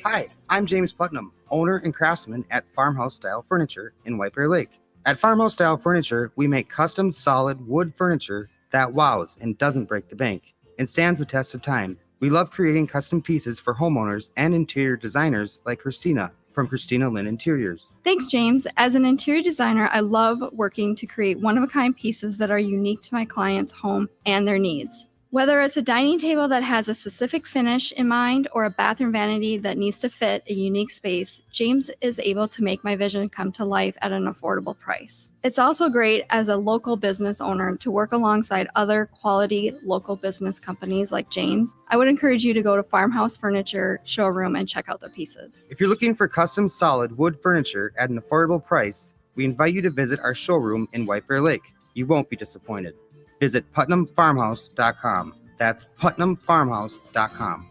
Hi, I'm James Putnam, owner and craftsman at Farmhouse Style Furniture in White Bear Lake. At Farmhouse Style Furniture, we make custom solid wood furniture that wows and doesn't break the bank and stands the test of time. We love creating custom pieces for homeowners and interior designers like Christina from Christina Lynn Interiors. Thanks, James. As an interior designer, I love working to create one-of-a-kind pieces that are unique to my client's home and their needs. Whether it's a dining table that has a specific finish in mind or a bathroom vanity that needs to fit a unique space, James is able to make my vision come to life at an affordable price. It's also great as a local business owner to work alongside other quality local business companies like James. I would encourage you to go to Farmhouse Furniture Showroom and check out their pieces. If you're looking for custom solid wood furniture at an affordable price, we invite you to visit our showroom in White Bear Lake. You won't be disappointed. Visit PutnamFarmhouse.com. That's PutnamFarmhouse.com.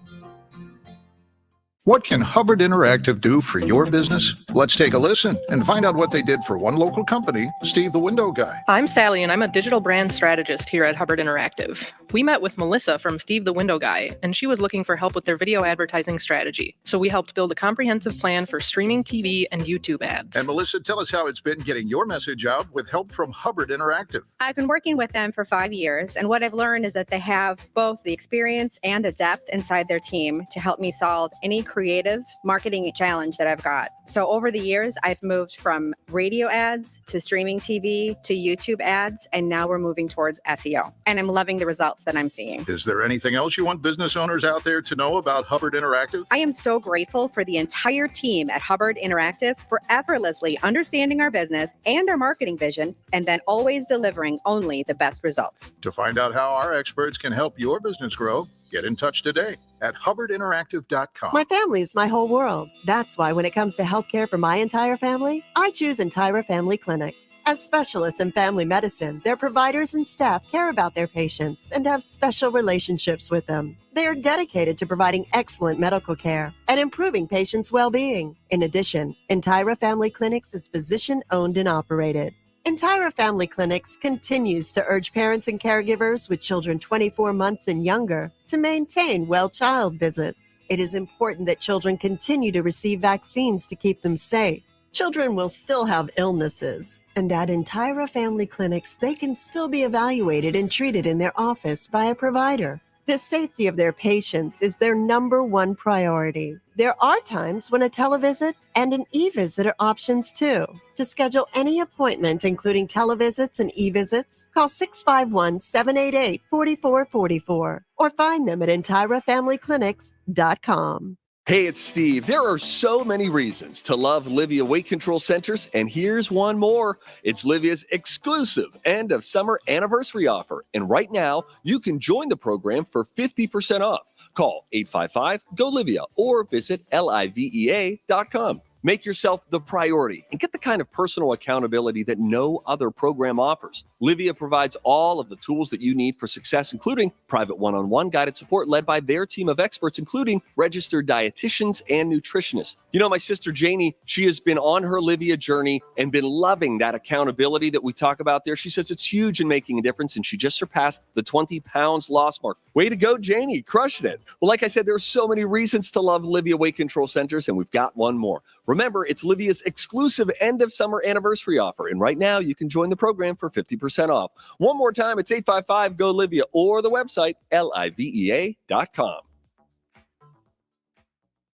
What can Hubbard Interactive do for your business? Let's take a listen and find out what they did for one local company, Steve the Window Guy. I'm Sally, and I'm a digital brand strategist here at Hubbard Interactive. We met with Melissa from Steve the Window Guy, and she was looking for help with their video advertising strategy. So we helped build a comprehensive plan for streaming TV and YouTube ads. And Melissa, tell us how it's been getting your message out with help from Hubbard Interactive. I've been working with them for 5 years, and what I've learned is that they have both the experience and the depth inside their team to help me solve any creative marketing challenge that I've got. So over the years, I've moved from radio ads to streaming TV to YouTube ads, and now we're moving towards SEO. And I'm loving the results that I'm seeing. Is there anything else you want business owners out there to know about Hubbard Interactive? I am so grateful for the entire team at Hubbard Interactive for effortlessly understanding our business and our marketing vision, and then always delivering only the best results. To find out how our experts can help your business grow, get in touch today at hubbardinteractive.com. My family is my whole world. That's why when it comes to healthcare for my entire family, I choose Entira Family Clinics. As specialists in family medicine, their providers and staff care about their patients and have special relationships with them. They are dedicated to providing excellent medical care and improving patients' well-being. In addition, Entira Family Clinics is physician-owned and operated. Entira Family Clinics continues to urge parents and caregivers with children 24 months and younger to maintain well-child visits. It is important that children continue to receive vaccines to keep them safe. Children will still have illnesses, and at Entira Family Clinics, they can still be evaluated and treated in their office by a provider. The safety of their patients is their number one priority. There are times when a televisit and an e-visit are options too. To schedule any appointment, including televisits and e-visits, call 651-788-4444 or find them at EntiraFamilyClinics.com. Hey, it's Steve. There are so many reasons to love Livia Weight Control Centers, and here's one more. It's Livia's exclusive end of summer anniversary offer. And right now, you can join the program for 50% off. Call 855-GO-LIVIA or visit livea.com. Make yourself the priority and get the kind of personal accountability that no other program offers. Livia provides all of the tools that you need for success, including private one-on-one guided support led by their team of experts, including registered dietitians and nutritionists. You know, my sister Janie, she has been on her Livia journey and been loving that accountability that we talk about there. She says it's huge in making a difference, and she just surpassed the 20 pounds loss mark. Way to go, Janie, crushing it. Well, like I said, there are so many reasons to love Livia Weight Control Centers, and we've got one more. Remember, it's Livia's exclusive end of summer anniversary offer. And right now you can join the program for 50% off. One more time, it's 855-GO-LIVIA or the website, livea.com.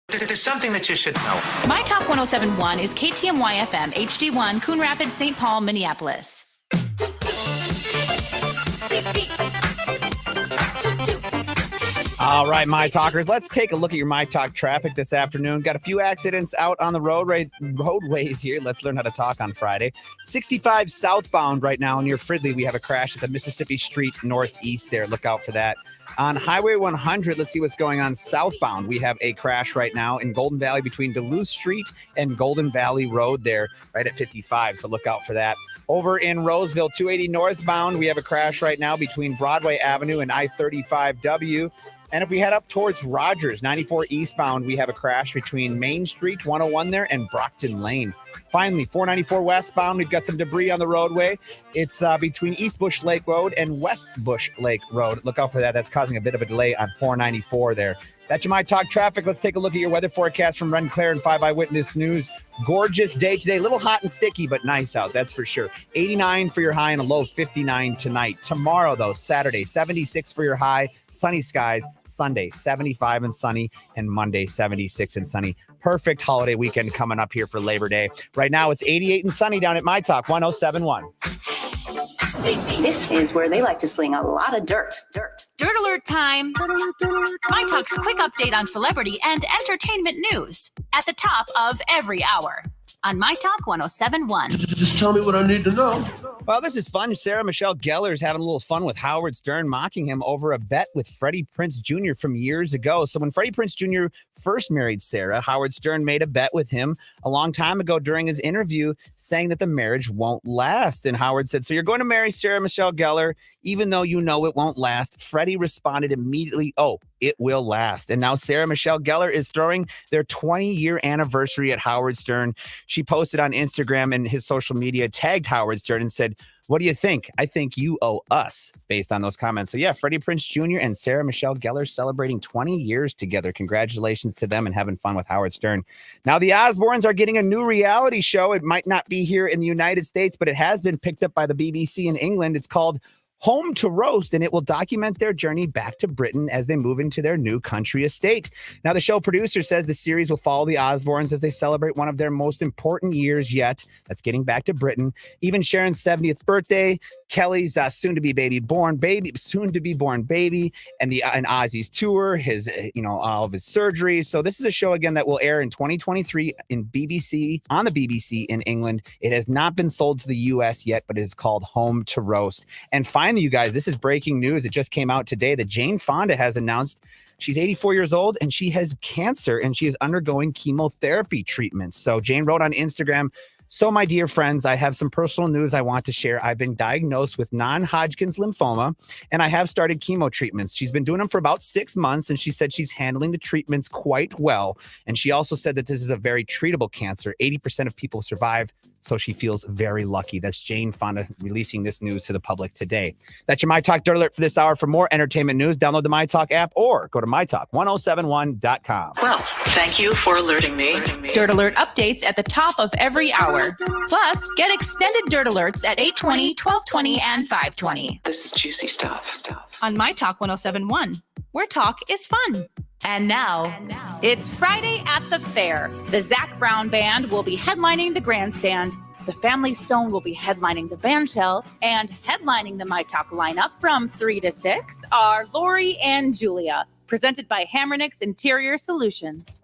There's something that you should know. myTalk 1071 is KTMY FM, HD1, Coon Rapids, St. Paul, Minneapolis. All right, My Talkers, let's take a look at your My Talk traffic this afternoon. Got a few accidents out on the roadways here. Let's learn how to talk on Friday. 65 southbound right now near Fridley. We have a crash at the Mississippi Street northeast there. Look out for that. On Highway 100, let's see what's going on southbound. We have a crash right now in Golden Valley between Duluth Street and Golden Valley Road there, right at 55. So look out for that. Over in Roseville, 280 northbound, we have a crash right now between Broadway Avenue and I-35W. And if we head up towards Rogers, 94 eastbound, we have a crash between Main Street, 101 there, and Brockton Lane. Finally, 494 westbound, we've got some debris on the roadway. It's between East Bush Lake Road and West Bush Lake Road. Look out for that. That's causing a bit of a delay on 494 there. That's your My Talk traffic. Let's take a look at your weather forecast from Ren Claire and 5 Eyewitness News. Gorgeous day today. A little hot and sticky, but nice out. That's for sure. 89 for your high and a low 59 tonight. Tomorrow, though, Saturday, 76 for your high. Sunny skies. Sunday, 75 and sunny. And Monday, 76 and sunny. Perfect holiday weekend coming up here for Labor Day. Right now, it's 88 and sunny down at My Talk 1071. This is where they like to sling a lot of dirt. Dirt alert time. myTalk's quick update on celebrity and entertainment news at the top of every hour on myTalk 1071. Just tell me what I need to know. Well, this is fun. Sarah Michelle Gellar is having a little fun with Howard Stern, mocking him over a bet with Freddie Prinze Jr. from years ago. So when Freddie Prinze Jr. first married Sarah, Howard Stern made a bet with him a long time ago during his interview, saying that the marriage won't last. And Howard said, so you're going to marry Sarah Michelle Gellar, even though you know it won't last. Freddie responded immediately, oh, it will last. And now Sarah Michelle Gellar is throwing their 20-year anniversary at Howard Stern. She posted on Instagram and his social media, tagged Howard Stern and said, "What do you think? I think you owe us," based on those comments. So yeah, Freddie Prinze Jr. and Sarah Michelle Gellar celebrating 20 years together. Congratulations to them and having fun with Howard Stern. Now the Osbournes are getting a new reality show. It might not be here in the United States, but it has been picked up by the BBC in England. It's called Home to Roast, and it will document their journey back to Britain as they move into their new country estate. Now, the show producer says the series will follow the Osbournes as they celebrate one of their most important years yet. That's getting back to Britain. Even Sharon's 70th birthday, Kelly's soon-to-be born baby, and Ozzy's tour, his all of his surgeries. So this is a show again that will air in 2023 on the BBC in England. It has not been sold to the US yet, but it is called Home to Roast. And finally, you guys, this is breaking news. It just came out today that Jane Fonda has announced she's 84 years old and she has cancer and she is undergoing chemotherapy treatments. So Jane wrote on Instagram, "So my dear friends, I have some personal news I want to share. I've been diagnosed with non-Hodgkin's lymphoma and I have started chemo treatments. She's been doing them for about 6 months and she said she's handling the treatments quite well. And she also said that this is a very treatable cancer. 80% of people survive. So she feels very lucky." That's Jane Fonda releasing this news to the public today. That's your myTalk Dirt Alert for this hour. For more entertainment news, download the myTalk app or go to mytalk1071.com. Well, thank you for alerting me. Dirt Alert updates at the top of every hour. Plus, get extended Dirt Alerts at 8:20, 12:20, and 5:20. This is juicy stuff. On myTalk 1071, where talk is fun. And now, it's Friday at the fair. The Zac Brown Band will be headlining the grandstand. The Family Stone will be headlining the bandshell. And headlining the myTalk lineup from 3 to 6 are Lori and Julia, presented by Hammernix Interior Solutions.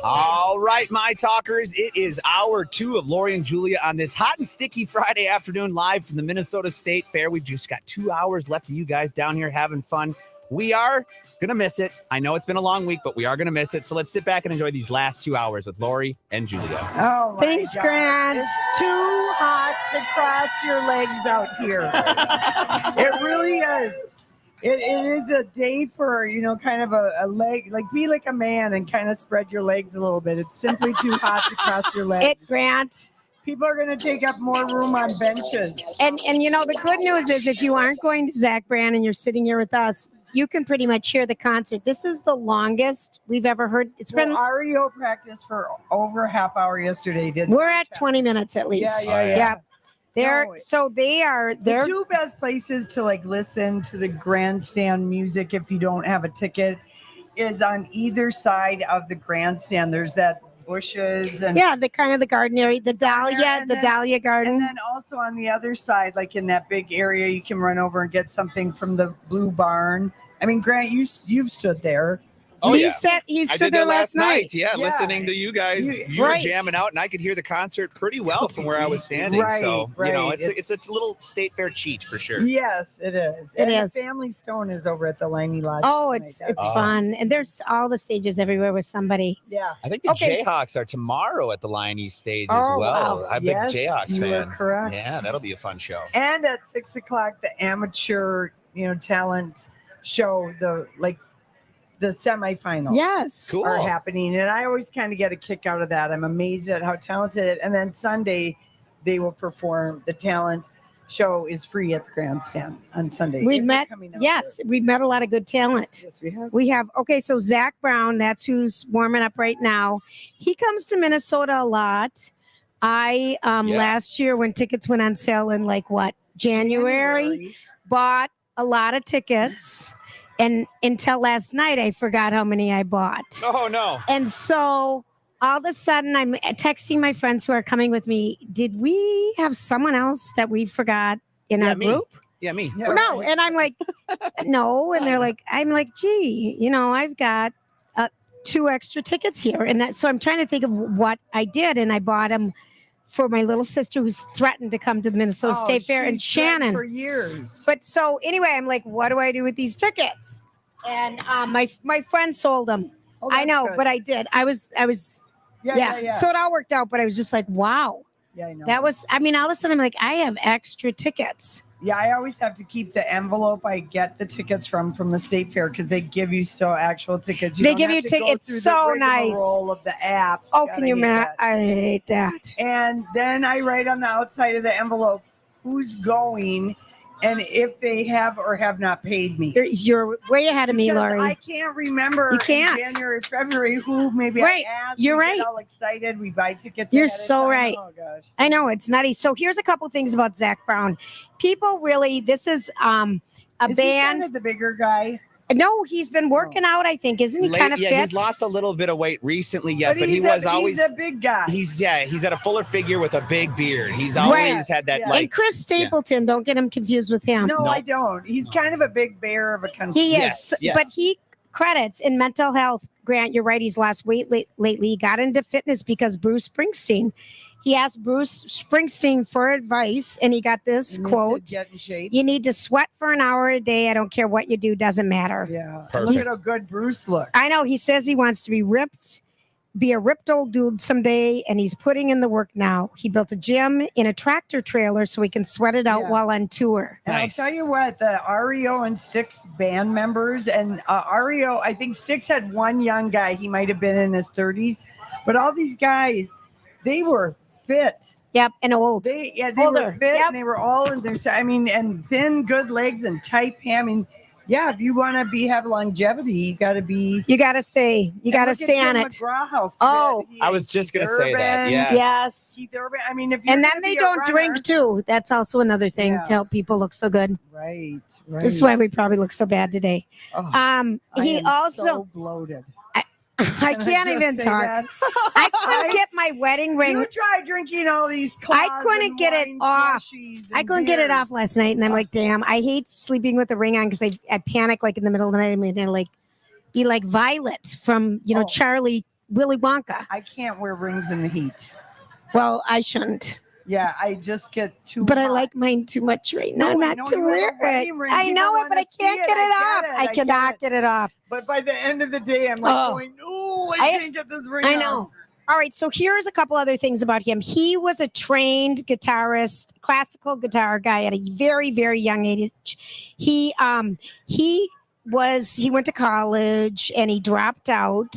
All right, my talkers, it is hour 2 of Lori and Julia on this hot and sticky Friday afternoon live from the Minnesota State Fair. We've just got 2 hours left of you guys down here having fun. We are going to miss it. I know it's been a long week, but we are going to miss it. So let's sit back and enjoy these last 2 hours with Lori and Julia. Oh, Thanks, Grant. It's too hot to cross your legs out here. It really is. It is a day for, kind of a leg, like be like a man and kind of spread your legs a little bit. It's simply too hot to cross your legs. Grant. People are going to take up more room on benches. And the good news is if you aren't going to Zac Brown and you're sitting here with us, you can pretty much hear the concert. This is the longest we've ever heard. It's been REO practice for over a half hour yesterday. We're at 20 minutes at least. Yeah. They're the 2 best places to listen to the grandstand music if you don't have a ticket is on either side of the grandstand. There's that bushes and the kind of the garden area, the dahlia garden. And then also on the other side, like in that big area, you can run over and get something from the Blue Barn. I mean, Grant, you've stood there. Oh, he yeah. he I stood did there that last night. Yeah, listening to you guys. You were right. jamming out, and I could hear the concert pretty well from where I was standing. It's a little state fair cheat for sure. Yes, it is. It and is. The Family Stone is over at the Liney Lodge. Oh, it's fun. And there's all the stages everywhere with somebody. Yeah. I think the Jayhawks are tomorrow at the Liney stage as well. Wow. I'm a big Jayhawks you fan. are correct. Yeah, that'll be a fun show. And at 6 o'clock, the amateur, talent show, the semifinals are happening. And I always kind of get a kick out of that. I'm amazed at how talented. And then Sunday, they will perform. The talent show is free at the grandstand on Sunday. We've met a lot of good talent. Yes, we have. We have, so Zac Brown, that's who's warming up right now. He comes to Minnesota a lot. I, last year when tickets went on sale in January, bought a lot of tickets. And until last night, I forgot how many I bought. Oh, no. And so all of a sudden, I'm texting my friends who are coming with me. Did we have someone else that we forgot in our group? Yeah, me. Yeah, no. And I'm like, no. And they're like, gee, I've got 2 extra tickets here. And so I'm trying to think of what I did. And I bought them for my little sister who's threatened to come to the Minnesota State Fair, and she's threatened Shannon. for years. But so anyway, I'm like, what do I do with these tickets? And my friend sold them. Oh, I that's know, good. but I did. I was Yeah. So it all worked out, but I was just like, wow. Yeah, I know. That was, I mean, all of a sudden I'm like, I have extra tickets. Yeah, I always have to keep the envelope I get the tickets from the state fair because they give you actual tickets. They give you tickets. It's so nice. Roll of the apps. Oh, can you imagine? I hate that. And then I write on the outside of the envelope who's going and if they have or have not paid me. You're way ahead of me, Because Lori. I can't remember You can't. in January, February who maybe Right. I asked. You're we right. get all excited. We buy tickets. You're ahead of so time. right. Oh gosh. I know, it's nutty. So here's a couple things about Zach Brown. People really, this is a Is he band. kind of the bigger guy? No, he's been working out, I think. Isn't he kind of fit? He's lost a little bit of weight recently, yes, but he he's was a, always he's a big guy. he's at a fuller figure with a big beard. He's always had that and Chris Stapleton, don't get him confused with him. No, I don't. He's kind of a big bear of a country. He is, but he credits in mental health. Grant, you're right. He's lost weight lately. He got into fitness because Bruce Springsteen. He asked Bruce Springsteen for advice, and he got this quote: "Get in shape. You need to sweat for an hour a day. I don't care what you do; doesn't matter." Yeah, Perfect. look at how good Bruce looks. I know. He says he wants to be ripped, be a ripped old dude someday, and he's putting in the work now. He built a gym in a tractor trailer so he can sweat it out while on tour. And I'll tell you what, the REO and Styx band members, and REO, I think Styx had one young guy. He might have been in his 30s, but all these guys, they were fit. Yep, and old. They Older. were fit, and they were all in their. I mean, and thin, good legs, and tight. I mean, yeah. If you want to have longevity, you got to be. You got to stay. You got to stay on it. Oh, I was just gonna say that. Yeah. Yes. Keith Urban. I mean, if you're And then gonna they be a don't runner- drink too. That's also another thing to help people look so good. Right. This is why we probably look so bad today. I He am also. so bloated. I can't even talk. I couldn't get my wedding ring. You try drinking all these. I couldn't get it off. I couldn't get it off last night, and I'm like, damn. I hate sleeping with the ring on because I panic like in the middle of the night. I mean, like be like Violet from Charlie Willy Wonka. I can't wear rings in the heat. Well, I shouldn't. Yeah, I just get too. But I hot. like mine too much right now. No, I not know to you have a wear it. wedding ring. I People know it, wanna but I see can't it. get it I off. get it. I I get cannot it. get it off. But by the end of the day, I'm like going, "Oh, I can't get this ring." I off." know. All right, so here's a couple other things about him. He was a trained guitarist, classical guitar guy at a very, very young age. He went to college and he dropped out.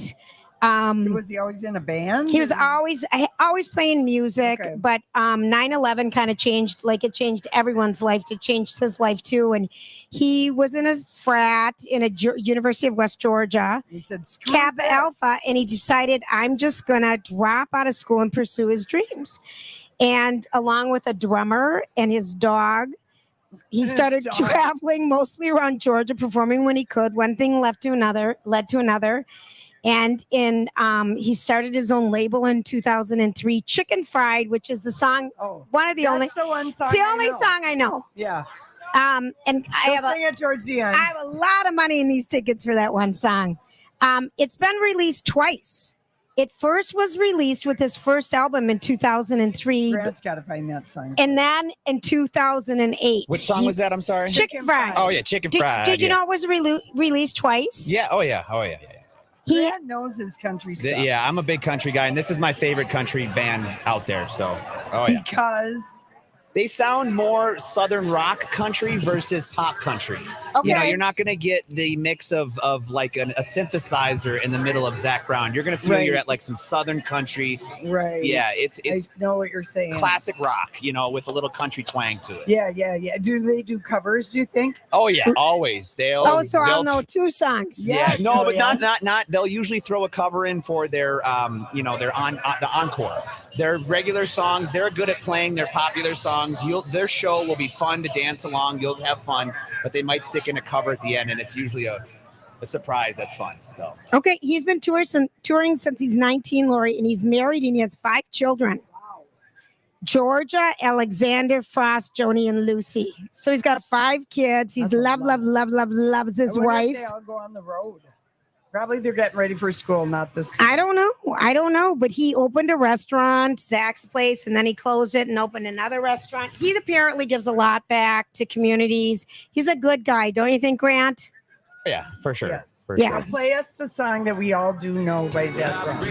Was he always in a band? He was always playing music, but 9/11 kind of changed, like it changed everyone's life. It changed his life too. And he was in a frat in a University of West Georgia, He said, Kappa Alpha, and he decided, I'm just gonna drop out of school and pursue his dreams. And along with a drummer and his dog, he started traveling mostly around Georgia, performing when he could. One thing led to another. And he started his own label in 2003, Chicken Fried, which is the song, one of the only. That's the one song. It's the I only know. song I know. Yeah. And I Sing it towards the end. I have a lot of money in these tickets for that one song. It's been released twice. It first was released with his first album in 2003. Grant's got to find that song. And then in 2008. Which song was that? I'm sorry. Chicken Fried. Oh yeah, Chicken Fried. Did you know it was released twice? Yeah. Oh yeah. Oh yeah. He knows his country stuff. Yeah, I'm a big country guy, and this is my favorite country band out there. So, because they sound more southern rock country versus pop country. Okay. You know, you're not going to get the mix of like a synthesizer in the middle of Zach Brown. You're going to feel you're at like some southern country. Right. Yeah, it's I know what you're saying. classic rock, with a little country twang to it. Yeah. Do they do covers? Do you think? Oh yeah, always. So I'll know two songs. Yeah, no, but not. They'll usually throw a cover in for their, their the encore. Their regular songs. They're good at playing their popular songs. Their show will be fun to dance along. You'll have fun, but they might stick in a cover at the end, and it's usually a surprise. That's fun. So Okay, he's been touring since he's 19, Lori, and he's married and he has 5 children. Wow. Georgia, Alexander, Frost, Joni, and Lucy. So he's got 5 kids. He's loves his I wonder if wife. they all go on the road. Probably they're getting ready for school, not this time. I don't know. But he opened a restaurant, Zach's Place, and then he closed it and opened another restaurant. He apparently gives a lot back to communities. He's a good guy, don't you think, Grant? Yeah, for sure. Yes. For Yeah. sure. Play us the song that we all do know by Zach Brown.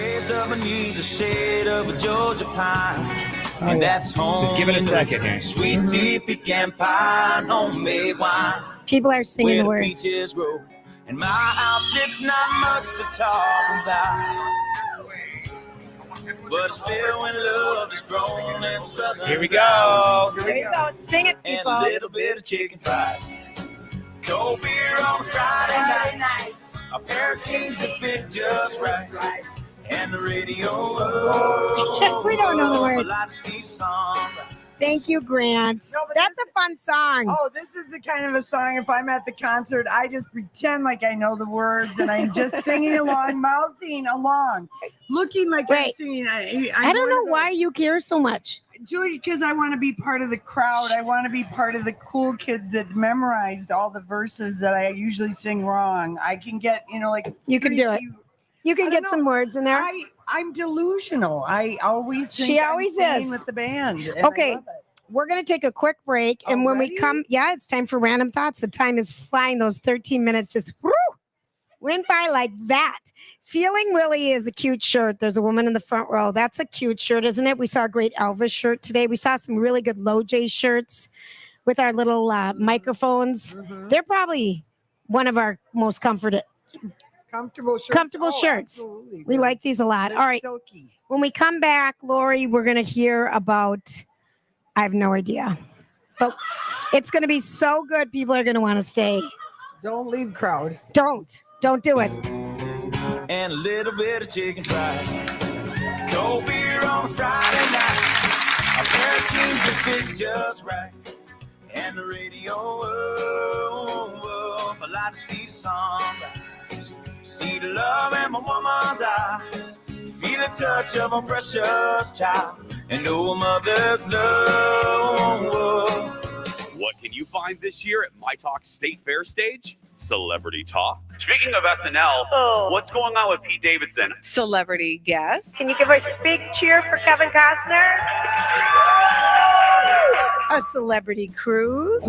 And that's home. Just give it a second here. Sweet tea, pecan pie, homemade wine. People are singing the Where words. peaches grow. In my house, it's not much to talk about. But it's filled when love is grown in southern. Here we go. Here we go. Sing it, And people. a little bit of chicken fried. Cold beer on a Friday night. A pair of jeans that fit just right. And the radio. We don't know the words. I like to see some. Thank you, Grant. No, but That's a fun song. Oh, this is the kind of a song, if I'm at the concert, I just pretend like I know the words and I'm just singing along, mouthing along, looking like I'm Wait. singing. I don't know why you care so much. Julie, because I want to be part of the crowd. I want to be part of the cool kids that memorized all the verses that I usually sing wrong. I can get, like You can do it. You can get some words in there. I'm delusional. I always think She I'm always singing is. with the band. and I Okay, love it. we're going to take a quick break. And when we Already? come, it's time for Random Thoughts. The time is flying. Those 13 minutes just went by like that. Feeling Willie is a cute shirt. There's a woman in the front row. That's a cute shirt, isn't it? We saw a great Elvis shirt today. We saw some really good Low J shirts with our little microphones. They're probably one of our most comfortable shirts. Absolutely. We like these a lot. They're All right. silky. When we come back, Lori, we're going to hear about, I have no idea, but it's going to be so good. People are going to want to stay. Don't leave, crowd. Don't do it. And a little bit of chicken fried. Cold beer on a Friday night. A pair of jeans that fit just right. And the radio. I like to see the sunrise. See the love in my woman's eyes. Feel the touch of a precious child. And know a mother's love. What can you find this year at myTalk State Fair stage? Celebrity talk. Speaking of SNL, what's going on with Pete Davidson? Celebrity guest. Can you give a big cheer for Kevin Costner? A celebrity cruise.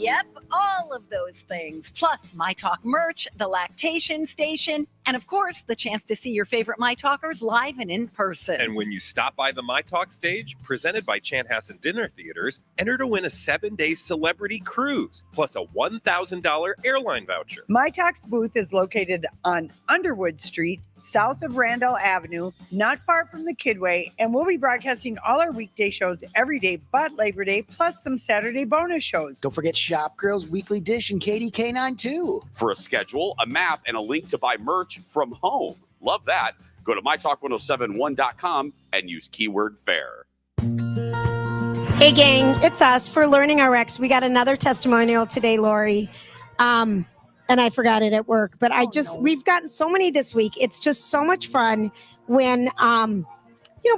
Yep, all of those things, plus myTalk merch, the lactation station, and of course, the chance to see your favorite myTalkers live and in person. And when you stop by the myTalk stage, presented by Chanhassen Dinner Theaters, enter to win a 7-day celebrity cruise, plus a $1,000 airline voucher. myTalk's booth is located on Underwood Street, south of Randall Avenue, not far from the Kidway, and we'll be broadcasting all our weekday shows every day but Labor Day, plus some Saturday bonus shows. Don't forget Shop Girl's Weekly Dish and KDK9 too. For a schedule, a map, and a link to buy merch from home. Love that. Go to mytalk1071.com and use keyword fair. Hey, gang, it's us for Learning RX. We got another testimonial today, Lori. And I forgot it at work, but we've gotten so many this week. It's just so much fun when,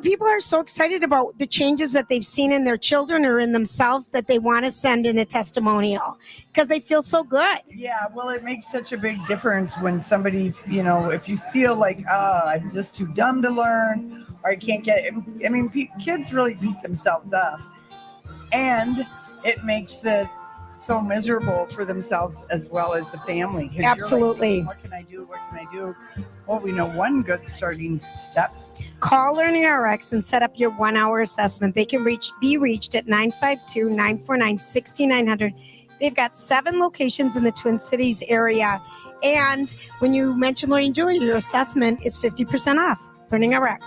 people are so excited about the changes that they've seen in their children or in themselves that they want to send in a testimonial because they feel so good. Yeah, well, it makes such a big difference when somebody, if you feel like, I'm just too dumb to learn or I can't get it. I mean, kids really beat themselves up and it makes it so miserable for themselves as well as the family. Absolutely. What can I do? What can I do? Well, we know one good starting step. Call Learning RX and set up your 1-hour assessment. They can be reached at 952-949-6900. They've got 7 locations in the Twin Cities area. And when you mention Lori and Julie, your assessment is 50% off. Learning RX.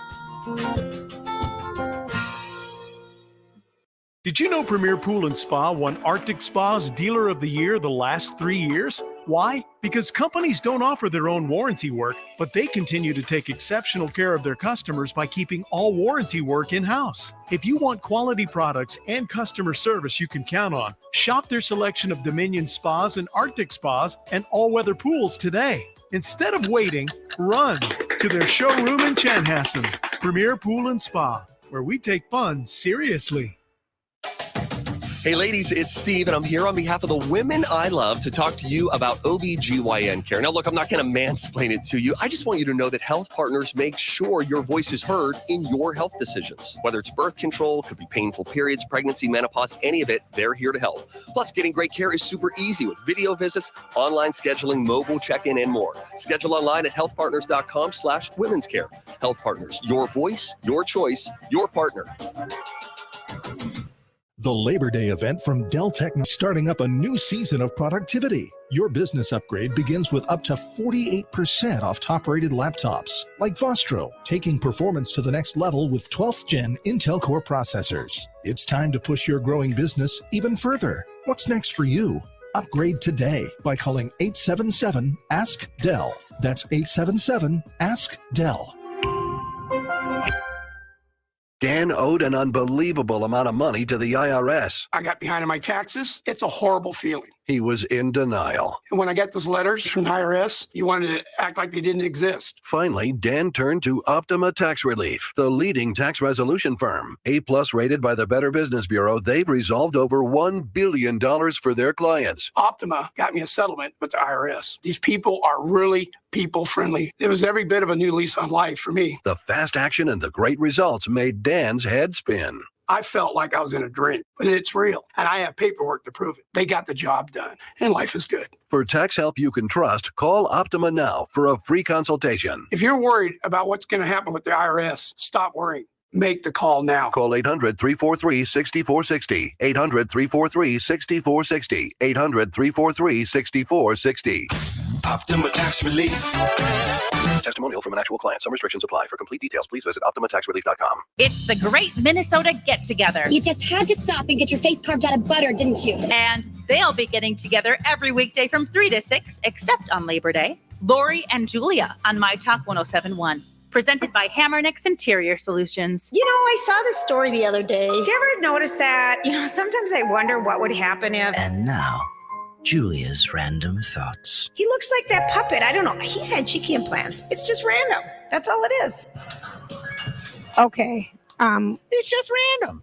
Did you know Premier Pool & Spa won Arctic Spa's Dealer of the Year the last 3 years? Why? Because companies don't offer their own warranty work, but they continue to take exceptional care of their customers by keeping all warranty work in-house. If you want quality products and customer service you can count on, shop their selection of Dominion Spas and Arctic Spas and all-weather pools today. Instead of waiting, run to their showroom in Chanhassen. Premier Pool & Spa, where we take fun seriously. Hey, ladies, it's Steve, and I'm here on behalf of the women I love to talk to you about OBGYN care. Now, look, I'm not going to mansplain it to you. I just want you to know that Health Partners makes sure your voice is heard in your health decisions. Whether it's birth control, could be painful periods, pregnancy, menopause, any of it, they're here to help. Plus, getting great care is super easy with video visits, online scheduling, mobile check-in, and more. Schedule online at healthpartners.com/women's care. Health Partners, your voice, your choice, your partner. The Labor Day event from Dell Technologies starting up a new season of productivity. Your business upgrade begins with up to 48% off top-rated laptops, like Vostro, taking performance to the next level with 12th Gen Intel Core processors. It's time to push your growing business even further. What's next for you? Upgrade today by calling 877-ASK-DELL. That's 877-ASK-DELL. Dan owed an unbelievable amount of money to the IRS. I got behind on my taxes. It's a horrible feeling. He was in denial. And when I got those letters from the IRS, you wanted to act like they didn't exist. Finally, Dan turned to Optima Tax Relief, the leading tax resolution firm. A-plus rated by the Better Business Bureau, they've resolved over $1 billion for their clients. Optima got me a settlement with the IRS. These people are really people-friendly. It was every bit of a new lease on life for me. The fast action and the great results made Dan's head spin. I felt like I was in a dream, but it's real, and I have paperwork to prove it. They got the job done, and life is good. For tax help you can trust, call Optima now for a free consultation. If you're worried about what's going to happen with the IRS, stop worrying. Make the call now. Call 800-343-6460. 800-343-6460. 800-343-6460. Optima Tax Relief. Testimonial from an actual client. Some restrictions apply. For complete details, please visit OptimaTaxRelief.com. It's the Great Minnesota Get Together. You just had to stop and get your face carved out of butter, didn't you? And they'll be getting together every weekday from 3 to 6, except on Labor Day. Lori and Julia on myTalk 1071. Presented by Hammernix Interior Solutions. You know, I saw this story the other day. Did you ever notice that? You know, sometimes I wonder what would happen if... And now, Julia's random thoughts. He looks like that puppet. I don't know. He's had cheeky implants. It's just random. That's all it is. Okay. It's just random.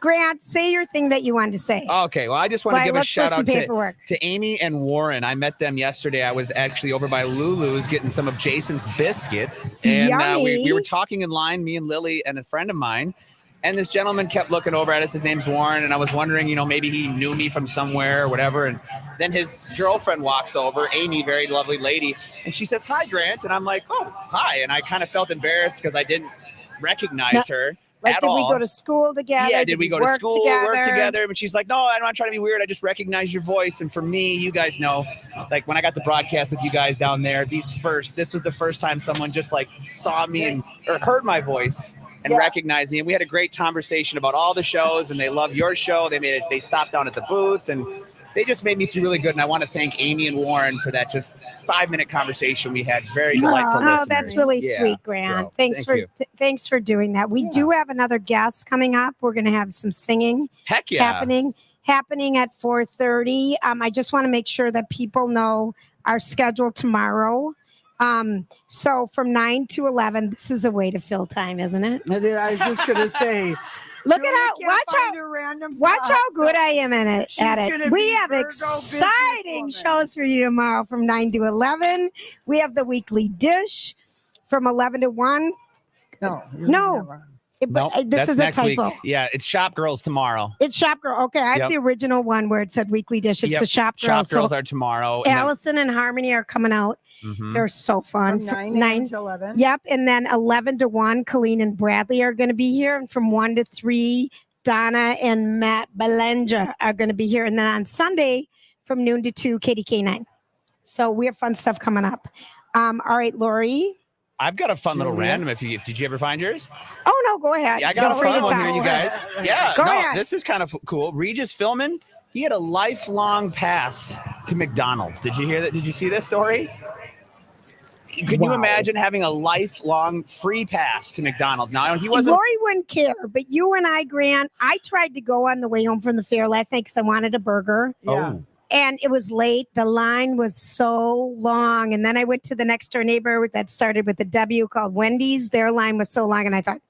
Grant, say your thing that you wanted to say. Okay, well, I just want to give a shout out to Amy and Warren. I met them yesterday. I was actually over by Lulu's getting some of Jason's biscuits. And we were talking in line, me and Lily and a friend of mine. And this gentleman kept looking over at us. His name's Warren. And I was wondering, you know, maybe he knew me from somewhere or whatever. And then his girlfriend walks over, Amy, very lovely lady. And she says, "Hi, Grant." And I'm like, "Oh, hi." And I kind of felt embarrassed because I didn't recognize her. Like, did we go to school together? Yeah, did we go to school, work together? But she's like, "No, I'm not trying to be weird. I just recognize your voice." And for me, you guys know, like when I got the broadcast with you guys down there, this was the first time someone just like saw me or heard my voice and recognized me. And we had a great conversation about all the shows, and they love your show. They stopped down at the booth, and they just made me feel really good. And I want to thank Amy and Warren for that just 5-minute conversation we had. Very delightful listeners. Oh, that's really sweet, Grant. So, thanks for doing that. We do have another guest coming up. We're going to have some singing happening at 4:30. I just want to make sure that people know our schedule tomorrow. So from 9 to 11, this is a way to fill time, isn't it? I was just going to say. Look at how watch how good I am at it. We have exciting shows for you tomorrow from 9 to 11. We have the weekly dish from 11 to 1. No. This is next a typo. week. Yeah, it's Shop Girls tomorrow. It's Shop Girl. Okay, I have the original one where it said weekly dish. It's the Shop Girls. Shop Girls are tomorrow. Allison and Harmony are coming out. Mm-hmm. They're so fun. From 9 to 11. Yep. And then 11 to 1, Colleen and Bradley are going to be here. And from 1 to 3, Donna and Matt Belanja are going to be here. And then on Sunday from noon to 2, Katie K9. So we have fun stuff coming up. All right, Lori. I've got a fun little random. Did you ever find yours? Oh, no, go ahead. Yeah, I got a fun one here, you guys. Yeah, go ahead. This is kind of cool. Regis Philman, he had a lifelong pass to McDonald's. Did you hear that? Did you see this story? Could you imagine having a lifelong free pass to McDonald's? Now, he wasn't. Lori wouldn't care, but you and I, Grant, I tried to go on the way home from the fair last night because I wanted a burger. Yeah. And it was late. The line was so long. And then I went to the next door neighbor that started with a W called Wendy's. Their line was so long. And I thought,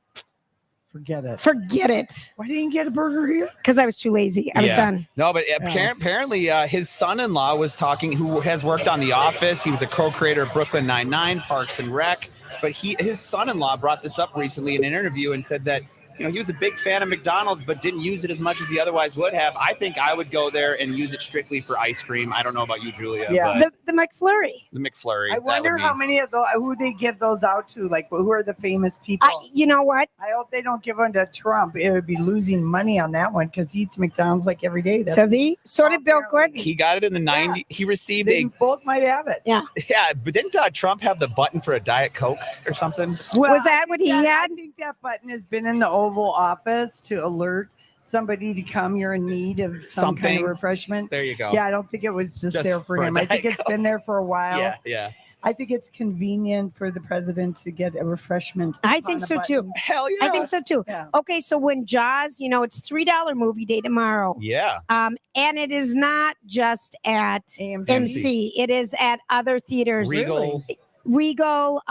Forget it. Forget it. Why didn't you get a burger here? Because I was too lazy. I was done. No, but apparently his son-in-law was talking, who has worked on The Office. He was a co-creator of Brooklyn Nine-Nine, Parks and Rec. But his son-in-law brought this up recently in an interview and said that, he was a big fan of McDonald's, but didn't use it as much as he otherwise would have. I think I would go there and use it strictly for ice cream. I don't know about you, Julia. Yeah. But The McFlurry. the McFlurry. I wonder how many of those, who they give those out to. Like, who are the famous people? You know what? I hope they don't give one to Trump. It would be losing money on that one because he eats McDonald's like every day. Does he? So did Bill Clinton. He got it in the 90s. He received They both might have it. Yeah. Yeah, but didn't Trump have the button for a Diet Coke or something? Well, Was that what he had? I think that button has been in the Oval Office to alert somebody to come. You're in need of some kind Something. of refreshment. There you go. Yeah, I don't think it was just there for for a him. I think Diet it's been there for a while. Yeah. I think it's convenient for the president to get a refreshment. I think on a so button. too. Hell yeah. I think so too. Yeah. Okay, so when Jaws, it's $3 movie day tomorrow. Yeah. And it is not just at MC. It is at other theaters. Regal.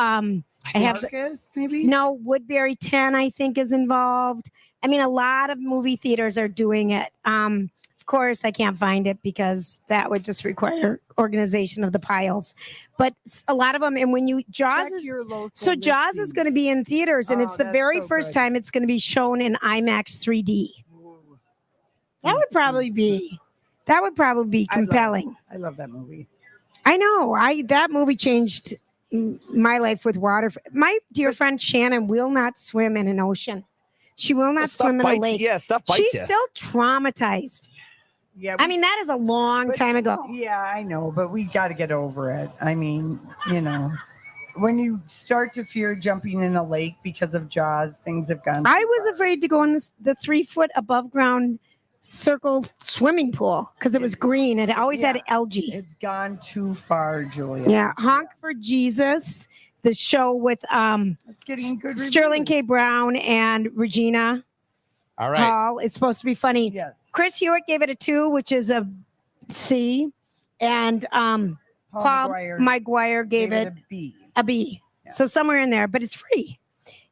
I have Marcus, maybe? No, Woodbury 10, I think, is involved. I mean, a lot of movie theaters are doing it. Of course, I can't find it because that would just require organization of the piles. But a lot of them, and when you Jaws Check your local Jaws is going to be in theaters, and Oh, it's the that's very so first good. time it's going to be shown in IMAX 3D. That would probably be compelling. I love that movie. I know. That movie changed my life with water. My dear friend Shannon will not swim in an ocean. She will not swim in a lake. Yeah, stuff bites She's you. still traumatized. Yeah, I mean, that is a long time ago. Yeah, I know, but we got to get over it. I mean, when you start to fear jumping in a lake because of Jaws, things have gone. I was afraid to go in the 3-foot above ground circle swimming pool because it was green. It always had algae. It's gone too far, Julia. Yeah, Honk for Jesus, the show with It's getting good Sterling K. reviews. Brown and Regina All right. Hall. It's supposed to be funny. Yes. Chris Hewitt gave it a 2, which is a C, and Paul Maguire gave it a B. a B. So somewhere in there, but it's free.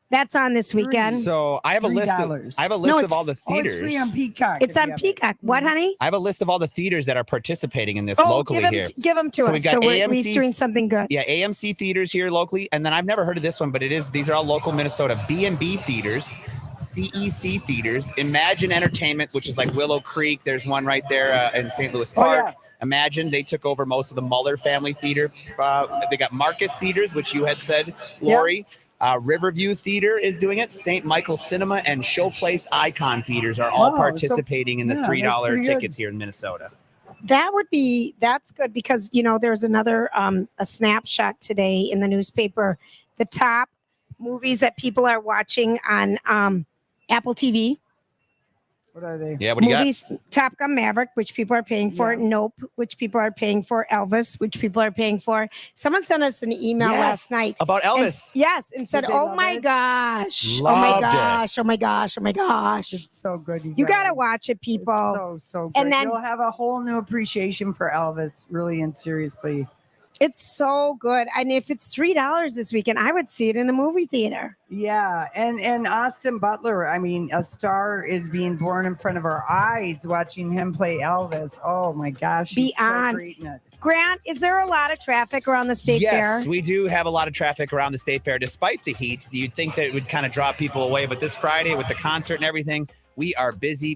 That's on this weekend. So I have a list. I have a list of all the theaters. it's free on Peacock. It's on Peacock. What, honey? I have a list of all the theaters that are participating in this Oh, locally here. give them to So we us. got So we're at AMC least doing something good. Yeah, AMC theaters here locally, and then I've never heard of this one, but these are all local Minnesota. B&B theaters, CEC theaters, Imagine Entertainment, which is like Willow Creek. There's one right there in St. Louis Park. yeah. Imagine they took over most of the Muller family theater. They got Marcus Theaters, which you had said, Lori. Riverview Theater is doing it. St. Michael's Cinema and Showplace Icon Theaters are all Wow, participating in the yeah, that's $3 pretty good. tickets here in Minnesota. That's good because, there's another, a snapshot today in the newspaper, the top movies that people are watching on Apple TV. What are they? Yeah, what do you Movies, Top Gun Maverick, which people are paying for. Nope, which people are paying for. Elvis, which people are paying for. Someone sent us an email Yes, last night about Elvis. and said, Did they "Oh love my it? gosh, Loved oh my it. gosh, oh my gosh, oh my gosh." It's so good. You gotta guys. watch it, people. So good. And then- you'll have a whole new appreciation for Elvis, really and seriously. It's so good. And if it's $3 this weekend, I would see it in a movie theater. Yeah, and Austin Butler, I mean, a star is being born in front of our eyes watching him play Elvis. Oh my gosh. he's so Beyond. great in it. Grant, is there a lot of traffic around the state fair? Yes, we do have a lot of traffic around the state fair. Despite the heat, you'd think that it would kind of draw people away. But this Friday with the concert and everything, we are busy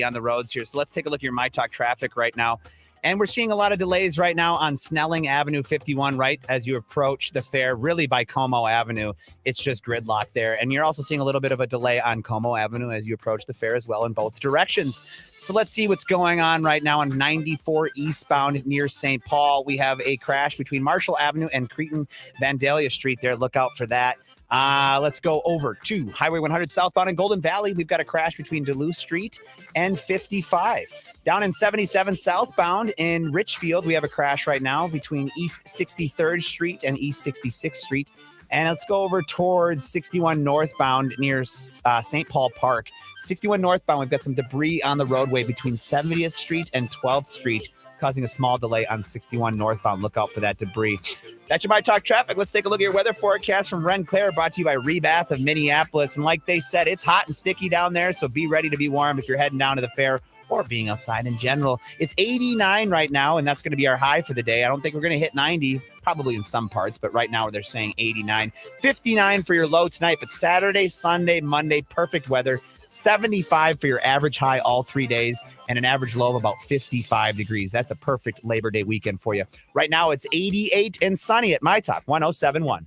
on the roads here. So let's take a look at your myTalk traffic right now. And we're seeing a lot of delays right now on Snelling Avenue 51, right as you approach the fair, really by Como Avenue. It's just gridlock there. And you're also seeing a little bit of a delay on Como Avenue as you approach the fair as well in both directions. So let's see what's going on right now on 94 eastbound near St. Paul. We have a crash between Marshall Avenue and Cretin Vandalia Street there. Look out for that. Let's go over to Highway 100 southbound in Golden Valley. We've got a crash between Duluth Street and 55. Down in 77 southbound in Richfield, we have a crash right now between East 63rd Street and East 66th Street. And let's go over towards 61 northbound near St. Paul Park. 61 northbound, we've got some debris on the roadway between 70th Street and 12th Street, causing a small delay on 61 northbound. Look out for that debris. That's your My Talk traffic. Let's take a look at your weather forecast from Ren Claire, brought to you by Rebath of Minneapolis. And like they said, it's hot and sticky down there, so be ready to be warm if you're heading down to the fair or being outside in general. It's 89 right now, and that's going to be our high for the day. I don't think we're going to hit 90, probably in some parts, but right now they're saying 89. 59 for your low tonight, but Saturday, Sunday, Monday, perfect weather. 75 for your average high all 3 days, and an average low of about 55 degrees. That's a perfect Labor Day weekend for you. Right now, it's 88 and sunny at myTalk 1071.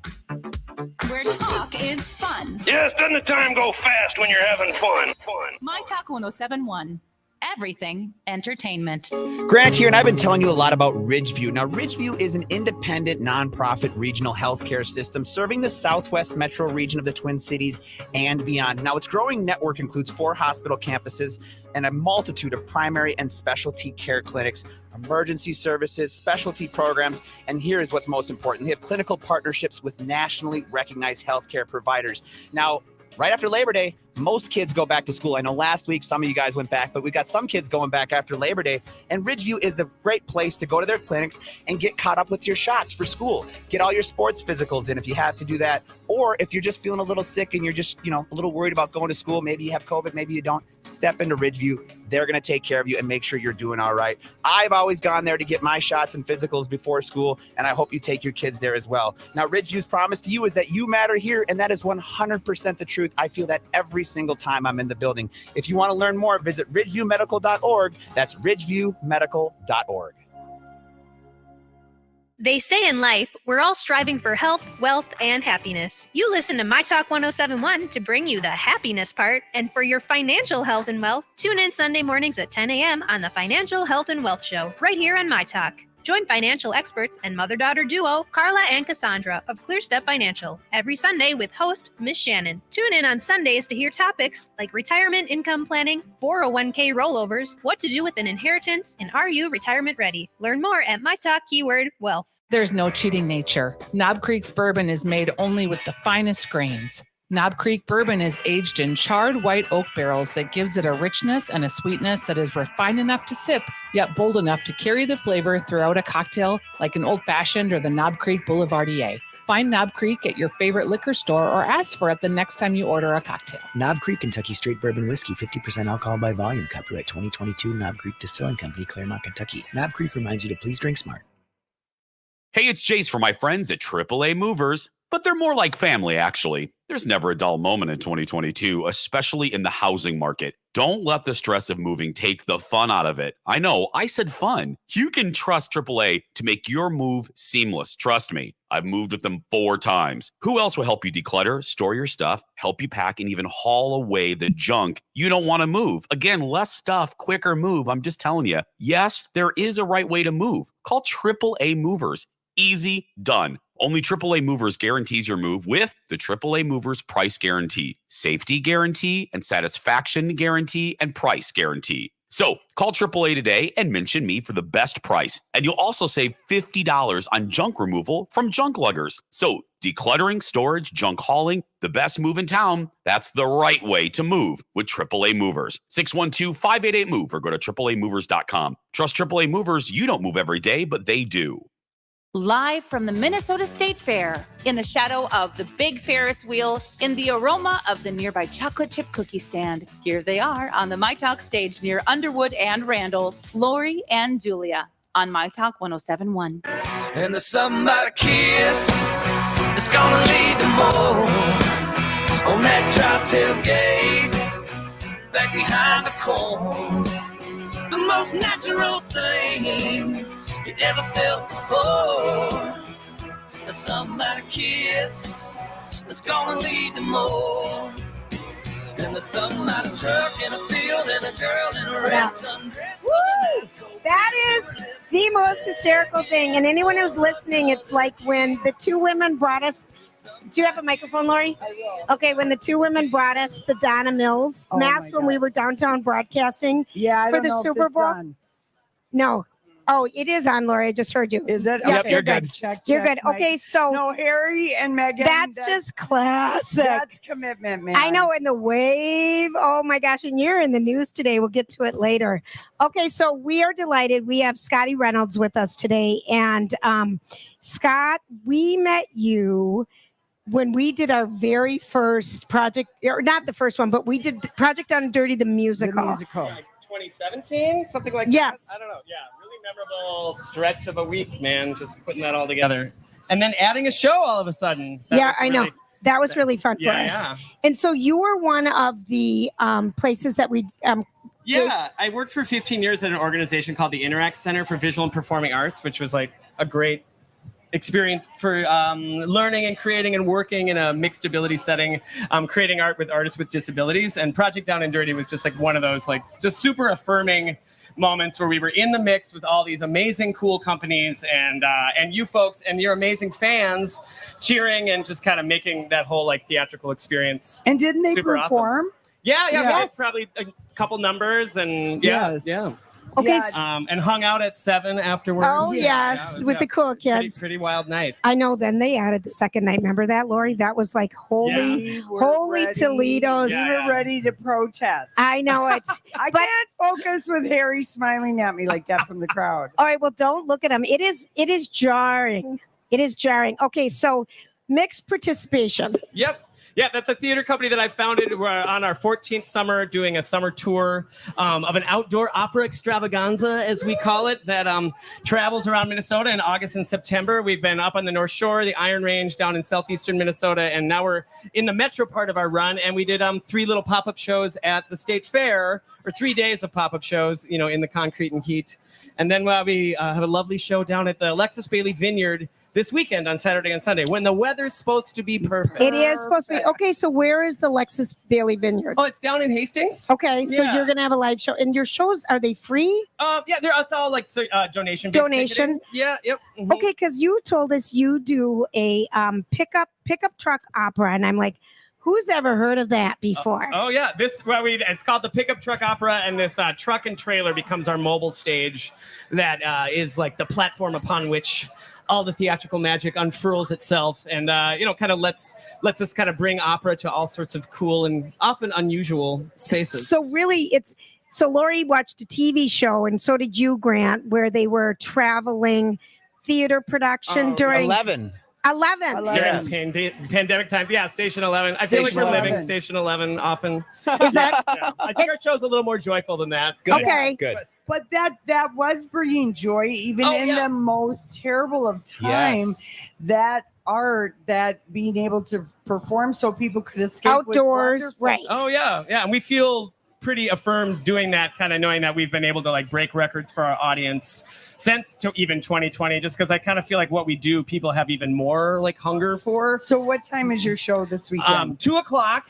Where talk is fun. Yes, doesn't the time go fast when you're having fun? myTalk 1071. Everything entertainment. Grant here, and I've been telling you a lot about Ridgeview. Now, Ridgeview is an independent, nonprofit regional healthcare system serving the Southwest metro region of the Twin Cities and beyond. Now, its growing network includes 4 hospital campuses and a multitude of primary and specialty care clinics, emergency services, specialty programs, and here is what's most important. They have clinical partnerships with nationally recognized healthcare providers. Now, right after Labor Day, most kids go back to school. I know last week some of you guys went back, but we've got some kids going back after Labor Day. And Ridgeview is the great place to go to their clinics and get caught up with your shots for school. Get all your sports physicals in if you have to do that. Or if you're just feeling a little sick and you're just, a little worried about going to school, maybe you have COVID, maybe you don't, step into Ridgeview. They're going to take care of you and make sure you're doing all right. I've always gone there to get my shots and physicals before school, and I hope you take your kids there as well. Now, Ridgeview's promise to you is that you matter here, and that is 100% the truth. I feel that every single time I'm in the building. If you want to learn more, visit ridgeviewmedical.org. That's ridgeviewmedical.org. They say in life, we're all striving for health, wealth, and happiness. You listen to myTalk 1071 to bring you the happiness part. And for your financial health and wealth, tune in Sunday mornings at 10 a.m. on the Financial Health and Wealth Show, right here on myTalk. Join financial experts and mother-daughter duo Carla and Cassandra of ClearStep Financial every Sunday with host Miss Shannon. Tune in on Sundays to hear topics like retirement income planning, 401k rollovers, what to do with an inheritance, and are you retirement ready? Learn more at myTalk keyword wealth. There's no cheating nature. Knob Creek's bourbon is made only with the finest grains. Knob Creek bourbon is aged in charred white oak barrels that gives it a richness and a sweetness that is refined enough to sip, yet bold enough to carry the flavor throughout a cocktail like an old-fashioned or the Knob Creek Boulevardier. Find Knob Creek at your favorite liquor store or ask for it the next time you order a cocktail. Knob Creek Kentucky Straight Bourbon Whiskey, 50% alcohol by volume. Copyright 2022, Knob Creek Distilling Company, Claremont, Kentucky. Knob Creek reminds you to please drink smart. Hey, it's Jace for my friends at AAA Movers, but they're more like family, actually. There's never a dull moment in 2022, especially in the housing market. Don't let the stress of moving take the fun out of it. I know, I said fun. You can trust AAA to make your move seamless. Trust me, I've moved with them 4 times. Who else will help you declutter, store your stuff, help you pack, and even haul away the junk you don't want to move? Again, less stuff, quicker move. I'm just telling you, yes, there is a right way to move. Call AAA Movers. Easy, done. Only AAA Movers guarantees your move with the AAA Movers price guarantee, safety guarantee, and satisfaction guarantee, and price guarantee. So call AAA today and mention me for the best price. And you'll also save $50 on junk removal from junk luggers. So decluttering, storage, junk hauling, the best move in town. That's the right way to move with AAA Movers. 612-588-MOVE or go to AAAmovers.com. Trust AAA Movers. You don't move every day, but they do. Live from the Minnesota State Fair, in the shadow of the big Ferris wheel, in the aroma of the nearby chocolate chip cookie stand, here they are on the myTalk stage near Underwood and Randall, Lori and Julia on myTalk 1071. And there's somebody kiss that's gonna lead to more on that drop tailgate back behind the corn. The most natural thing you ever felt before. There's somebody kiss that's gonna lead to more. And there's somebody truck in a field and a girl in a red sundress. Woo! That is the most hysterical thing. And anyone who's listening, it's like when the 2 women brought us. Do you have a microphone, Lori? I will. Okay, when the 2 women brought us the Donna Mills mask when we were downtown broadcasting for the Super Bowl. No. Oh, it is on, Lori. I just heard you. Is it? Yeah, Okay, you're good. You're good. Okay, so no, Harry and Megan. That's just classic. That's commitment, man. I know. And the wave. Oh my gosh! And you're in the news today. We'll get to it later. Okay, so we are delighted. We have Scotty Reynolds with us today, and Scott, we met you when we did our very first project, or not the first one, but we did Project Down and Dirty, the musical. The musical. Like 2017, something like Yes. that. I don't know. Yeah, really memorable stretch of a week, man. Just putting that all together, and then adding a show all of a sudden. That was I know. really- That was really fun for us. Yeah. And so you were one of the places that we Yeah, I worked for 15 years at an organization called the Interact Center for Visual and Performing Arts, which was like a great experience for learning and creating and working in a mixed ability setting, creating art with artists with disabilities. And Project Down and Dirty was just like one of those like just super affirming moments where we were in the mix with all these amazing, cool companies and you folks and your amazing fans cheering and just kind of making that whole like theatrical experience. And didn't they super perform? Awesome. Yeah, Yes. probably a couple numbers and Yes. yeah. Okay. And hung out at 7 afterwards. Oh, yes, with the cool kids. Pretty wild night. I know. Then they added the second night. Remember that, Lori? That was like holy Toledo's. We were ready to protest. I know it. I can't focus with Harry smiling at me like that from the crowd. All right. Well, don't look at him. It is jarring. It is jarring. Okay. So mixed participation. Yep. Yeah, that's a theater company that I founded. We're on our 14th summer doing a summer tour of an outdoor opera extravaganza, as we call it, that travels around Minnesota in August and September. We've been up on the North Shore, the Iron Range down in southeastern Minnesota, and now we're in the metro part of our run. And we did 3 little pop-up shows at the State Fair, or 3 days of pop-up shows, you know, in the concrete and heat. And then we have a lovely show down at the Alexis Bailey Vineyard this weekend on Saturday and Sunday when the weather's supposed to be perfect. It is supposed to be. Okay, so where is the Lexus Bailey Vineyard? Oh, it's down in Hastings. Okay, so Yeah. you're going to have a live show. And your shows, are they free? Yeah, it's all like donation. Donation? Yeah, yep. Mhm. Okay, because you told us you do a pickup truck opera. And I'm like, who's ever heard of that before? Oh yeah, it's called the Pickup Truck Opera, and this truck and trailer becomes our mobile stage that is like the platform upon which all the theatrical magic unfurls itself, and kind of lets us kind of bring opera to all sorts of cool and often unusual spaces. So really, so Lori watched a TV show, and so did you, Grant, where they were traveling theater production during 11. 11. During pandemic times. Yeah, Station 11. I feel like Station we're 11. living Station 11 often. Is that? Yeah. I think our show's a little more joyful than that. Good. Okay. Good. But that was bringing joy, even in the most terrible of time. Yes. That art, that being able to perform so people could escape was Outdoors, wonderful. right. Oh yeah, and we feel pretty affirmed doing that, kind of knowing that we've been able to like break records for our audience since even 2020, just because I kind of feel like what we do, people have even more like hunger for. So what time is your show this weekend? 2:00.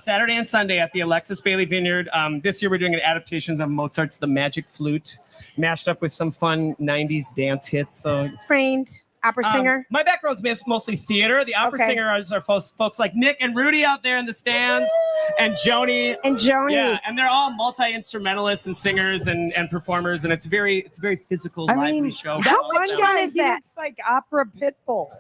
Saturday and Sunday at the Alexis Bailey Vineyard. This year we're doing an adaptation of Mozart's The Magic Flute, mashed up with some fun 90s dance hits. So Trained opera singer? My background's mostly theater. The opera singers are folks like Nick and Rudy out there in the stands, and Joni. Yeah, and they're all multi-instrumentalists and singers and performers, and it's very physical, lively show. How much fun is that? It's like opera pitbull.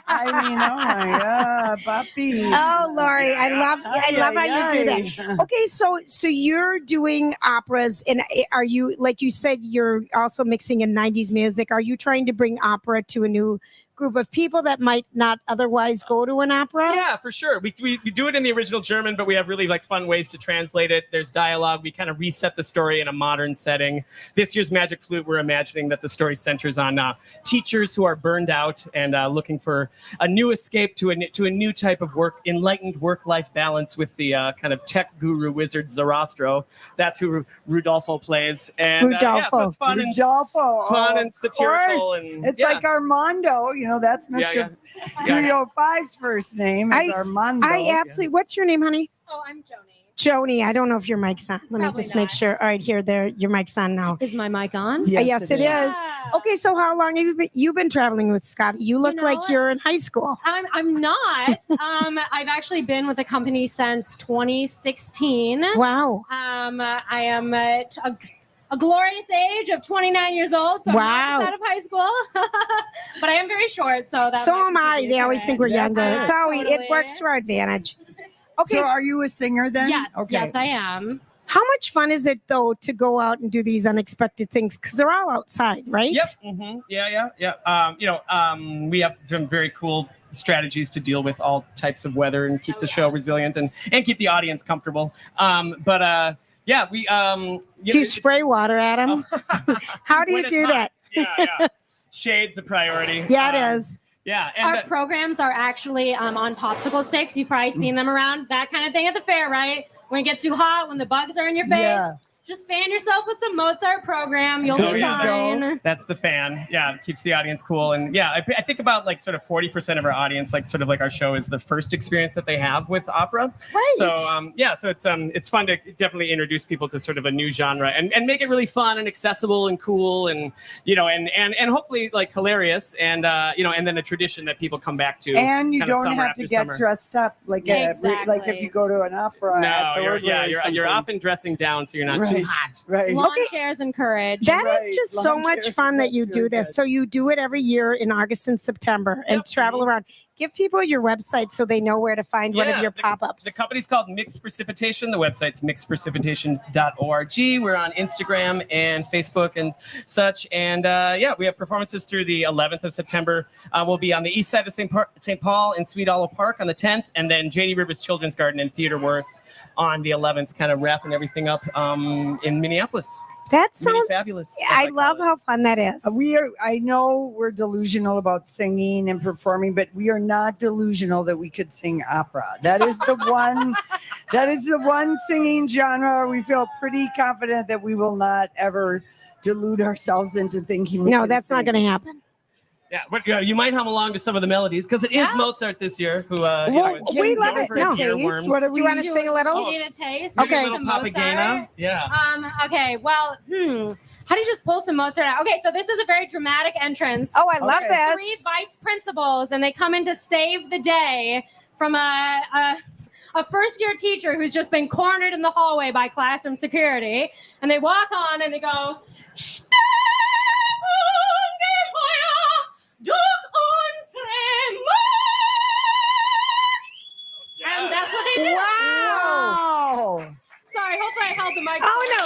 I mean, oh my God, puppy. Oh, Lori, I love how you do that. Okay, so you're doing operas, and are you, like you said, you're also mixing in 90s music. Are you trying to bring opera to a new group of people that might not otherwise go to an opera? Yeah, for sure. We do it in the original German, but we have really like fun ways to translate it. There's dialogue. We kind of reset the story in a modern setting. This year's Magic Flute, we're imagining that the story centers on teachers who are burned out and looking for a new escape to a new type of enlightened work-life balance with the kind of tech guru wizard Zarastro. That's who Rudolfo plays. And yeah, so it's fun and satirical. And it's like Armando. You know, that's Yeah, Mr. 305's first name. Is Armando. I absolutely. What's your name, honey? Oh, I'm Joni. Joni. I don't know if your mic's on. Let me just make sure. All right, there. Your mic's on now. Is my mic on? Yes, it is. Okay, so how long have you been traveling with Scotty? You look like you're in high school. I'm not. I've actually been with the company since 2016. Wow. I am a glorious age of 29 years old, so I'm not just out of high school. But I am very short, so that's So am I. They always think we're younger. It's always it Totally. works to our advantage. Okay, so are you a singer then? Yes, Okay. yes, I am. How much fun is it though to go out and do these unexpected things? Because they're all outside, right? Yep. Mm-hmm. Yeah. We have some very cool strategies to deal with all types of weather and keep the show resilient and keep the audience comfortable. Do you spray water at them? How do you do that? Yeah. Shade's a priority. Yeah, it is. Yeah. And our programs are actually on popsicle sticks. You've probably seen them around, that kind of thing at the fair, right? When it gets too hot, when the bugs are in your face, just fan yourself with some Mozart program. You'll be fine. That's the fan. Yeah, it keeps the audience cool. And yeah, I think about like sort of 40% of our audience, like sort of like our show is the first experience that they have with opera. Right. So it's fun to definitely introduce people to sort of a new genre and make it really fun and accessible and cool and and hopefully like hilarious and and then a tradition that people come back to. And you don't have to get dressed up like like if you go to an opera. No, you're often dressing down, so you're not too hot. Right. Lawn chairs encourage. That is just so much fun that you do this. So you do it every year in August and September and travel around. Give people your website so they know where to find one of your pop-ups. The company's called Mixed Precipitation. The website's mixedprecipitation.org. We're on Instagram and Facebook and such. And we have performances through the 11th of September. We'll be on the east side of St. Paul in Sweet Hollow Park on the 10th, and then J.D. Rivers Children's Garden and Theater Worth on the 11th, kind of wrapping everything up in Minneapolis. That sounds fabulous. I love how fun that is. I know we're delusional about singing and performing, but we are not delusional that we could sing opera. That is the one. That is the one singing genre we feel pretty confident that we will not ever delude ourselves into thinking. No, that's not going to happen. Yeah, but you might hum along to some of the melodies because it is Mozart this year. Who we love it. No. Do you want to sing a little? You need a taste. Okay. A little Papagena. Yeah. Okay. Well, how do you just pull some Mozart out? Okay, so this is a very dramatic entrance. Oh, I love this. 3 vice principals, and they come in to save the day from a first-year teacher who's just been cornered in the hallway by classroom security, and they walk on and they go, and that's what they did. Wow. Sorry, hopefully I held the mic. Oh, no.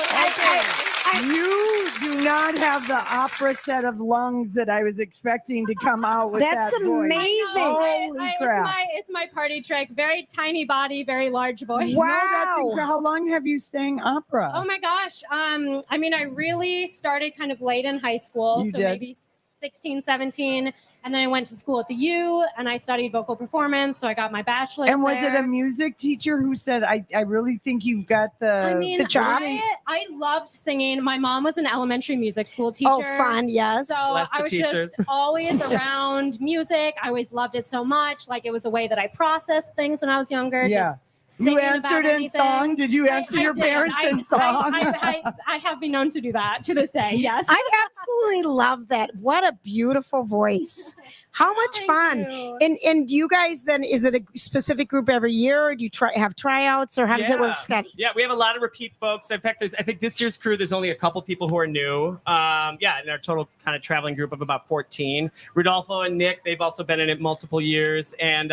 You do not have the opera set of lungs that I was expecting to come out with. That's that voice. amazing. Holy crap. It's my party trick. Very tiny body, very large voice. Wow. No, that's incredible. How long have you sang opera? Oh, my gosh. I really started kind of late in high school. You so did? Maybe 16, 17. And then I went to school at the U and I studied vocal performance. So I got my bachelor's. And was there. it a music teacher who said, I really think you've got the chops? I loved singing. My mom was an elementary music school teacher. Oh, fun, yes. So I was just always around music. I always loved it so much. Like it was a way that I processed things when I was younger. Yeah. You answered in song? Did you answer your parents in song? I have been known to do that to this day, yes. I absolutely love that. What a beautiful voice. How much fun. And do you guys then, is it a specific group every year? Or do you have tryouts or how does it work, Scotty? Yeah, we have a lot of repeat folks. In fact, I think this year's crew, there's only a couple people who are new. In our total kind of traveling group of about 14. Rodolfo and Nick, they've also been in it multiple years. And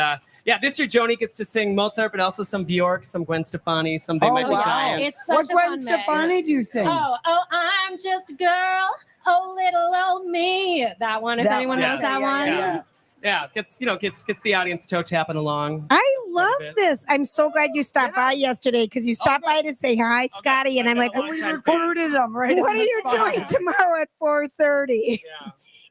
this year Joni gets to sing Mozart, but also some Bjork, some Gwen Stefani, some They Might Be Giants. It's such what Gwen Stefani do you sing? Oh, I'm just a girl. Oh, little old me. That one, if anyone knows that one. Yeah, gets the audience toe tapping along. I love this. I'm so glad you stopped by yesterday because you stopped by to say hi, Scotty, and I'm like, we recorded them right. What are you doing tomorrow at 4:30? Yeah.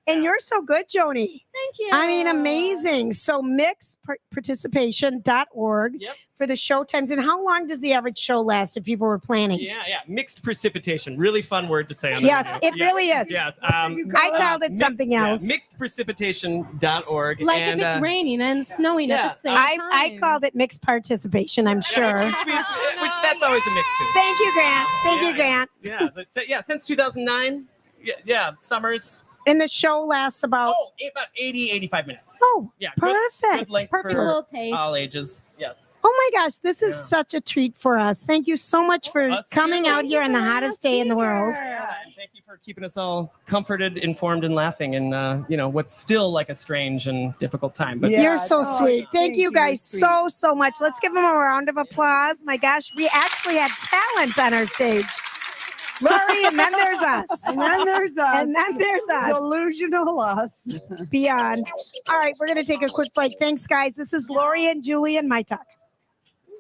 And you're so good, Joni. Thank you. I mean, amazing. So mixedparticipation.org for the show times. And how long does the average show last if people were planning? Yeah. Mixed precipitation. Really fun word to say on the Yes, radio. it really is. Yes. I called it something else. Mixedprecipitation.org. Like if it's raining and snowing at the same time. I called it mixed participation, I'm sure. Which that's always a mix too. Thank you, Grant. Thank you, Grant. Yeah. Since 2009. Yeah. Summers. And the show lasts about 80, 85 minutes. Oh, yeah, perfect. Good length Perfect for little taste. all ages. Yes. Oh my gosh, this is such a treat for us. Thank you so much for Us coming too. out here on the hottest day in the world. Yeah, and thank you for keeping us all comforted, informed, and laughing in what's still like a strange and difficult time. But You're so sweet. Thank you guys so much. Let's give them a round of applause. My gosh, we actually had talent on our stage. Lori, and then there's us. And then there's us. And then there's us. Delusional us. Beyond. All right, we're going to take a quick break. Thanks, guys. This is Lori and Julie and myTalk.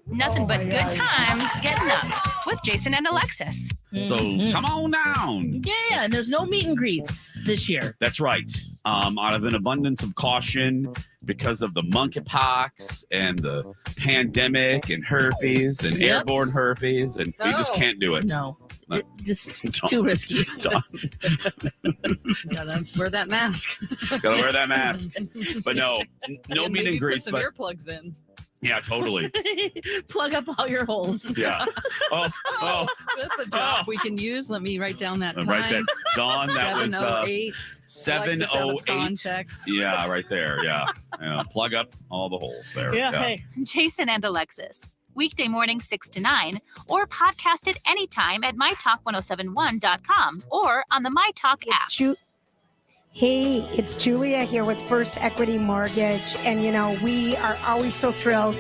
Nothing but good times getting up with Jason and Alexis. So come on down. Yeah, and there's no meet and greets this year. That's right. Out of an abundance of caution, because of the monkeypox and the pandemic and herpes and airborne herpes, and we just can't do it. No. Just too risky. Gotta wear that mask. Gotta wear that mask. But no And meet and greets. Put some But earplugs in. yeah, totally. Plug up all your holes. Yeah. Oh. That's a job we can use. Let me write down that time. Right there. Dawn, that was 708. 708. Yeah, right there. Yeah. Plug up all the holes there. Hey. Jason and Alexis. Weekday morning 6 to 9, or podcast it anytime at mytalk1071.com or on the myTalk app. Hey, it's Julia here with First Equity Mortgage. And, we are always so thrilled.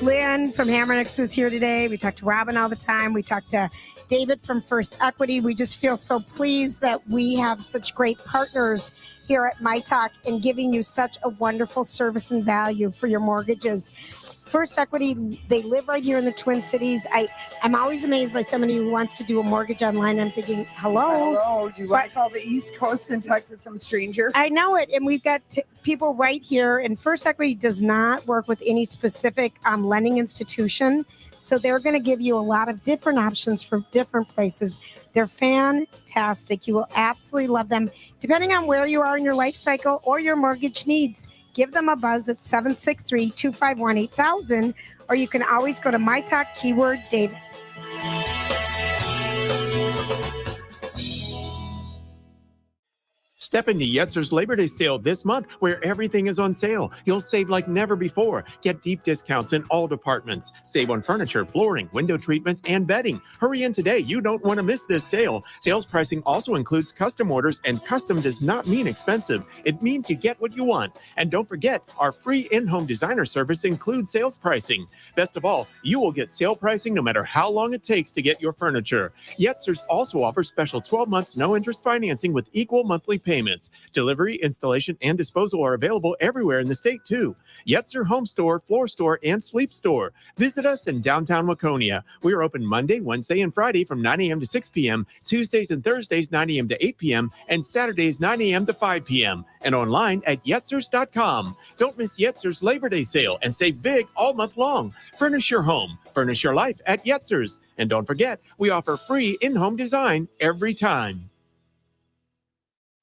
Lynn from Hammernix was here today. We talked to Robin all the time. We talked to David from First Equity. We just feel so pleased that we have such great partners here at myTalk and giving you such a wonderful service and value for your mortgages. First Equity, they live right here in the Twin Cities. I'm always amazed by somebody who wants to do a mortgage online. I'm thinking, hello. Do you want to call the East Coast and Texas some stranger? I know it. And we've got people right here. And First Equity does not work with any specific lending institution. So they're going to give you a lot of different options for different places. They're fantastic. You will absolutely love them. Depending on where you are in your life cycle or your mortgage needs, give them a buzz at 763-251-8000, or you can always go to myTalk keyword David. Step into Yetzer's Labor Day sale this month, where everything is on sale. You'll save like never before. Get deep discounts in all departments. Save on furniture, flooring, window treatments, and bedding. Hurry in today. You don't want to miss this sale. Sales pricing also includes custom orders, and custom does not mean expensive. It means you get what you want. And don't forget, our free in-home designer service includes sales pricing. Best of all, you will get sale pricing no matter how long it takes to get your furniture. Yetzer's also offers special 12 months no-interest financing with equal monthly payments. Delivery, installation, and disposal are available everywhere in the state, too. Yetzer Home Store, Floor Store, and Sleep Store. Visit us in downtown Waconia. We are open Monday, Wednesday, and Friday from 9 a.m. to 6 p.m., Tuesdays and Thursdays 9 a.m. to 8 p.m., and Saturdays 9 a.m. to 5 p.m., and online at yetzers.com. Don't miss Yetzer's Labor Day sale and save big all month long. Furnish your home. Furnish your life at Yetzer's. And don't forget, we offer free in-home design every time.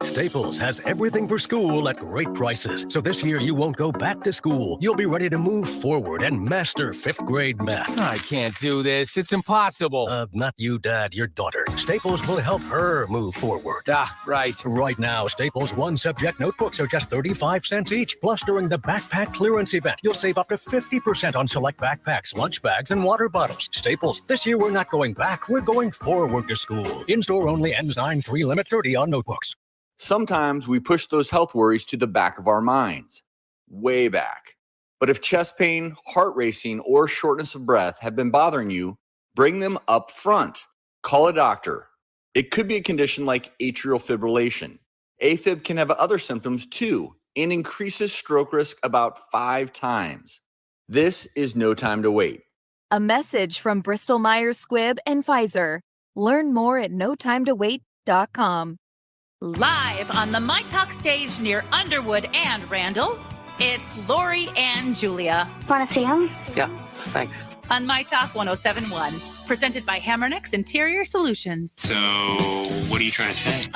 Staples has everything for school at great prices. So this year you won't go back to school. You'll be ready to move forward and master 5th grade math. I can't do this. It's impossible. Not you, Dad, your daughter. Staples will help her move forward. Right. Right now, Staples one-subject notebooks are just 35 cents each. Plus, during the backpack clearance event, you'll save up to 50% on select backpacks, lunch bags, and water bottles. Staples, this year we're not going back. We're going forward to school. In-store only, ends 9/3, limit 30 on notebooks. Sometimes we push those health worries to the back of our minds, way back. But if chest pain, heart racing, or shortness of breath have been bothering you, bring them up front. Call a doctor. It could be a condition like atrial fibrillation. AFib can have other symptoms too and increases stroke risk about 5 times. This is no time to wait. A message from Bristol Myers Squibb and Pfizer. Learn more at notimetowait.com. Live on the myTalk stage near Underwood and Randall, it's Lori and Julia. Want to see them? Yeah, thanks. On myTalk 1071, presented by Hammernix Interior Solutions. So, what are you trying to say?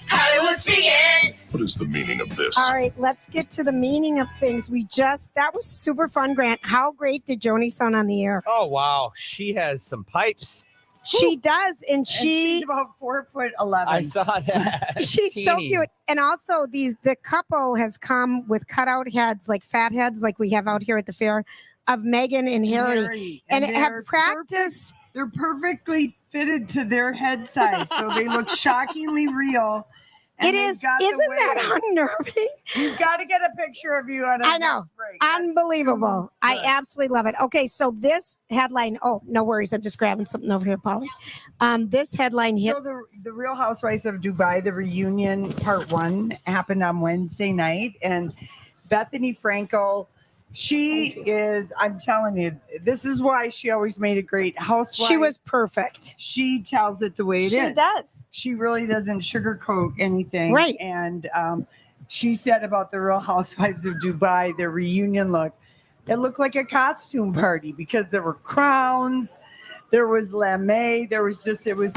Hollywood speaking. What is the meaning of this? All right, let's get to the meaning of things. That was super fun, Grant. How great did Joni sound on the air? Oh, wow. She has some pipes She does, and she's about 4'11". I saw that. She's so Teeny. cute. And also the couple has come with cutout heads, like fat heads, like we have out here at the fair, of Meghan and Harry. And have they're practiced. They're perfectly fitted to their head size, so they look shockingly real. It is. Isn't that unnerving? You've got to get a picture of you on a I know. next break. Unbelievable. I absolutely love it. Okay, so this headline. Oh, no worries. I'm just grabbing something over here, Polly. This headline hit. So the Real Housewives of Dubai, the reunion part 1 happened on Wednesday night, and Bethany Frankel. She is, I'm telling you, this is why she always made a great housewife. She was perfect. She tells it the way it is. She does. She really doesn't sugarcoat anything. Right. And she said about the Real Housewives of Dubai, their reunion look, it looked like a costume party because there were crowns, there was lame, there was just, it was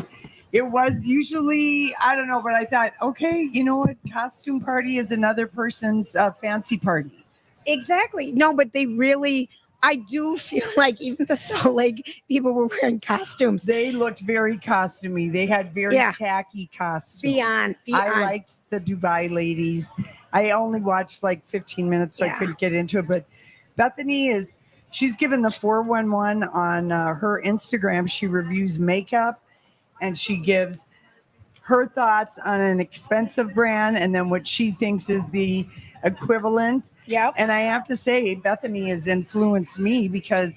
usually, I don't know, but I thought, okay, you know what? Costume party is another person's fancy party. Exactly. No, but they really, I do feel like even the Salt Lake people were wearing costumes. They looked very costumey. They had very tacky costumes. Beyond. I liked the Dubai ladies. I only watched like 15 minutes, so I couldn't get into it. But Bethany she's given the 411 on her Instagram. She reviews makeup and she gives her thoughts on an expensive brand and then what she thinks is the equivalent. Yeah. And I have to say, Bethany has influenced me because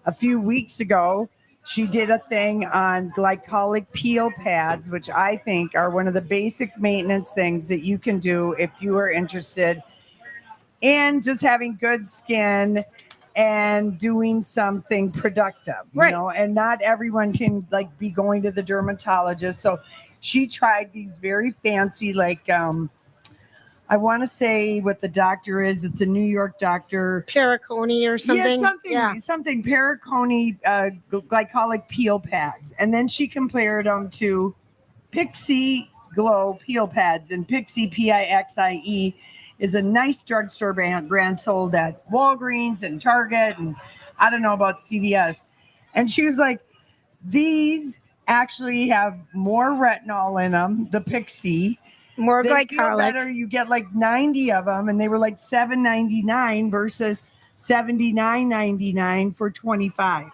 a few weeks ago, she did a thing on glycolic peel pads, which I think are one of the basic maintenance things that you can do if you are interested in just having good skin and doing something productive, you know, and not everyone can like be going to the dermatologist. So she tried these very fancy, like, I want to say what the doctor is. It's a New York doctor. Pericone or something. Yeah, something Pericone glycolic peel pads. And then she compared them to Pixie Glow peel pads. And Pixie, Pixie, is a nice drugstore brand sold at Walgreens and Target. And I don't know about CVS. And she was like, these actually have more retinol in them, the Pixie. More they glycolic. Feel better. You get like 90 of them, and they were like $7.99 versus $79.99 for 25.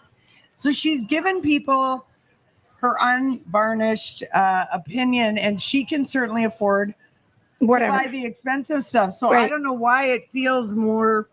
So she's given people her unvarnished opinion, and she can certainly afford to buy the expensive stuff. So I don't know why it feels more.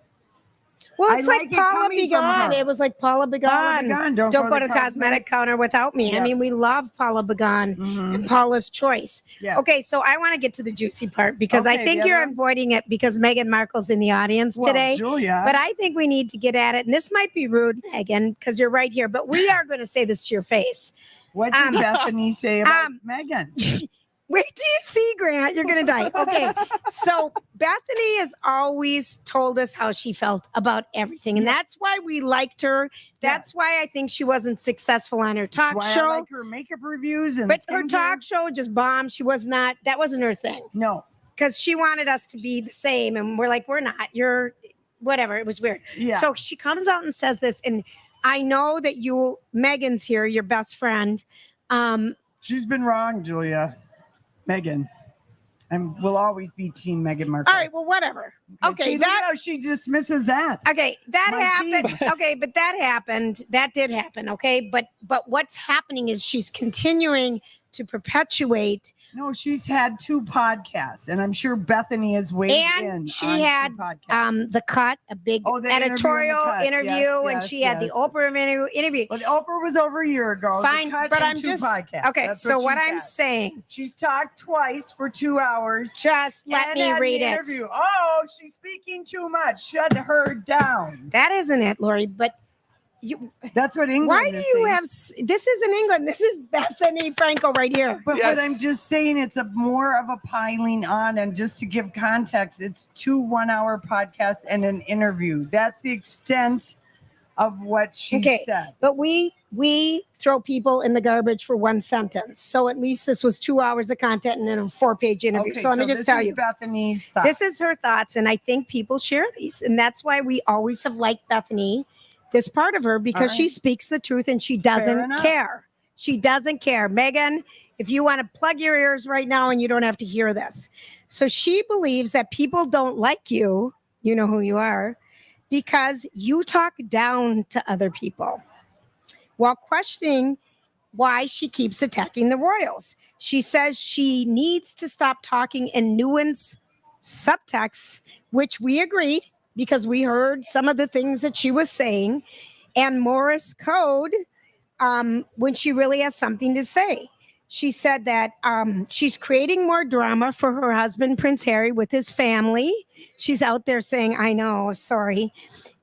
Well, it's I like Paula Begon. It was like Paula Begon. Don't go to the cosmetic counter without me. I mean, we love Paula Begon and Paula's Choice. Yeah. Okay, so I want to get to the juicy part because I think you're avoiding it because Meghan Markle's in the audience today. Julia. But I think we need to get at it. And this might be rude, Meghan, because you're right here. But we are going to say this to your face. What did Bethany say about Meghan? Wait till you see, Grant. You're going to die. Okay. So Bethany has always told us how she felt about everything. And that's why we liked her. That's why I think she wasn't successful on her talk show. I like her makeup reviews. But her talk show just bombed. She was not, that wasn't her thing. No. Because she wanted us to be the same. And we're like, we're not. You're whatever. It was weird. Yeah. So she comes out and says this. And I know that Megan's here, your best friend. She's been wrong, Julia. Meghan, and we'll always be Team Meghan Markle. All right, well, whatever. Okay, see, how she dismisses that. Okay, that happened. Okay, but that happened. That did happen. Okay, but what's happening is she's continuing to perpetuate. No, she's had 2 podcasts, and I'm sure Bethany has weighed in. And she had The Cut, a big editorial interview, and she had the Oprah interview. But Oprah was over a year ago. Fine, The Cut but and I'm 2 just podcasts. okay. That's So what she I'm said. saying, she's talked twice for 2 hours. Just let me read it. Interview. Oh, she's speaking too much. Shut her down. That isn't it, Lori. But that's what England. Why do you have? This isn't England. This is Bethany Frankel right here. But I'm just saying, it's more of a piling on. And just to give context, it's 2 one-hour podcasts and an interview. That's the extent of what she said. But we throw people in the garbage for 1 sentence. So at least this was 2 hours of content and then a 4-page interview. Okay, so let me just tell you. Bethany's thoughts. This is her thoughts, and I think people share these, and that's why we always have liked Bethany. This part of her because she speaks the truth and she doesn't care. She doesn't care. Megan, if you want to plug your ears right now and you don't have to hear this. So she believes that people don't like you, you know who you are, because you talk down to other people while questioning why she keeps attacking the royals. She says she needs to stop talking in nuance subtext, which we agreed because we heard some of the things that she was saying, and Morse code when she really has something to say. She said that she's creating more drama for her husband, Prince Harry, with his family. She's out there saying, I know, sorry.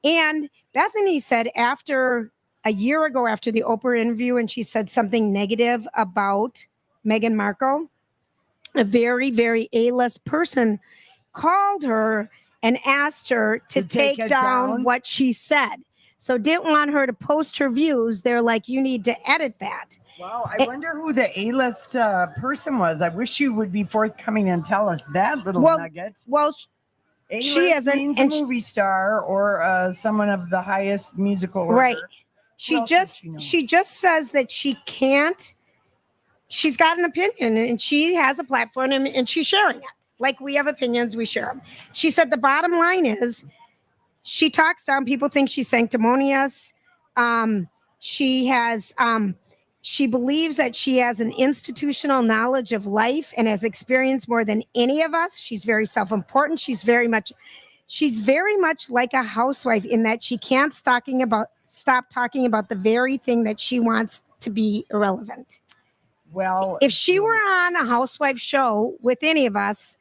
And Bethany said a year ago after the Oprah interview, and she said something negative about Meghan Markle, a very, very A-list person called her and asked her to take down what she said. So didn't want her to post her views. They're like, you need to edit that. Wow, I wonder who the A-list person was. I wish you would be forthcoming and tell us that little nugget. Well, she is a movie star or someone of the highest musical order. Right. She just says that she can't. She's got an opinion and she has a platform and she's sharing it. Like we have opinions, we share them. She said the bottom line is she talks down. People think she's sanctimonious. She believes that she has an institutional knowledge of life and has experienced more than any of us. She's very self-important. She's very much like a housewife in that she can't stop talking about the very thing that she wants to be irrelevant. Well, if she were on a housewife show with any of us,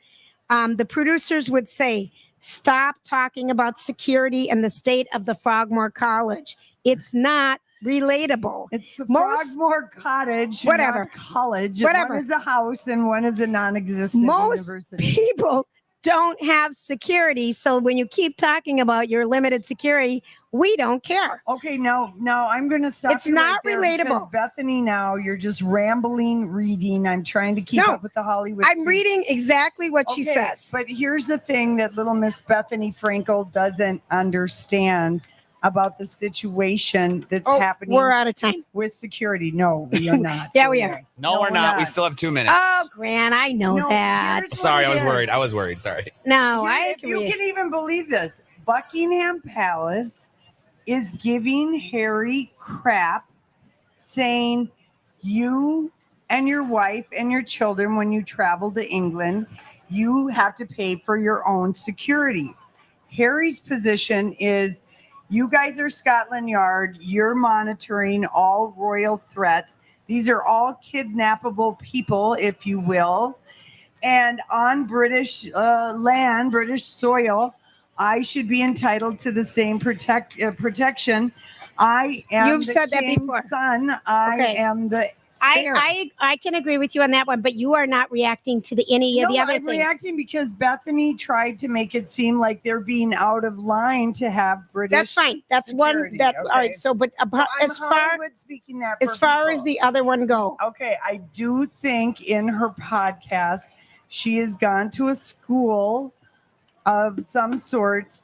the producers would say, stop talking about security and the state of the Frogmore College. It's not relatable. It's the Frogmore Cottage, whatever not college. Whatever. One is a house and one is a non-existent university. People don't have security. So when you keep talking about your limited security, we don't care. Okay, now I'm going to stop. It's not relatable. Bethany, now you're just rambling, reading. I'm trying to keep up with the Hollywood. I'm reading exactly what she says. But here's the thing that little Miss Bethany Frankel doesn't understand about the situation that's happening. We're out of time. With security. No, we are not. Yeah, we are. No, we're not. We still have 2 minutes. Oh, Grant, I know that. Sorry, I was worried. Sorry. No, If you can even believe this, Buckingham Palace is giving Harry crap, saying you and your wife and your children, when you travel to England, you have to pay for your own security. Harry's position is, you guys are Scotland Yard. You're monitoring all royal threats. These are all kidnappable people, if you will. And on British land, British soil, I should be entitled to the same protection. I am You've said that king's before. son. I am the heir. I can agree with you on that one, but you are not reacting to any of the other I'm things. reacting because Bethany tried to make it seem like they're being out of line to have British. That's fine. That's security, one. okay? All right. So, but as far as the other one go, okay, I do think in her podcast she has gone to a school of some sorts,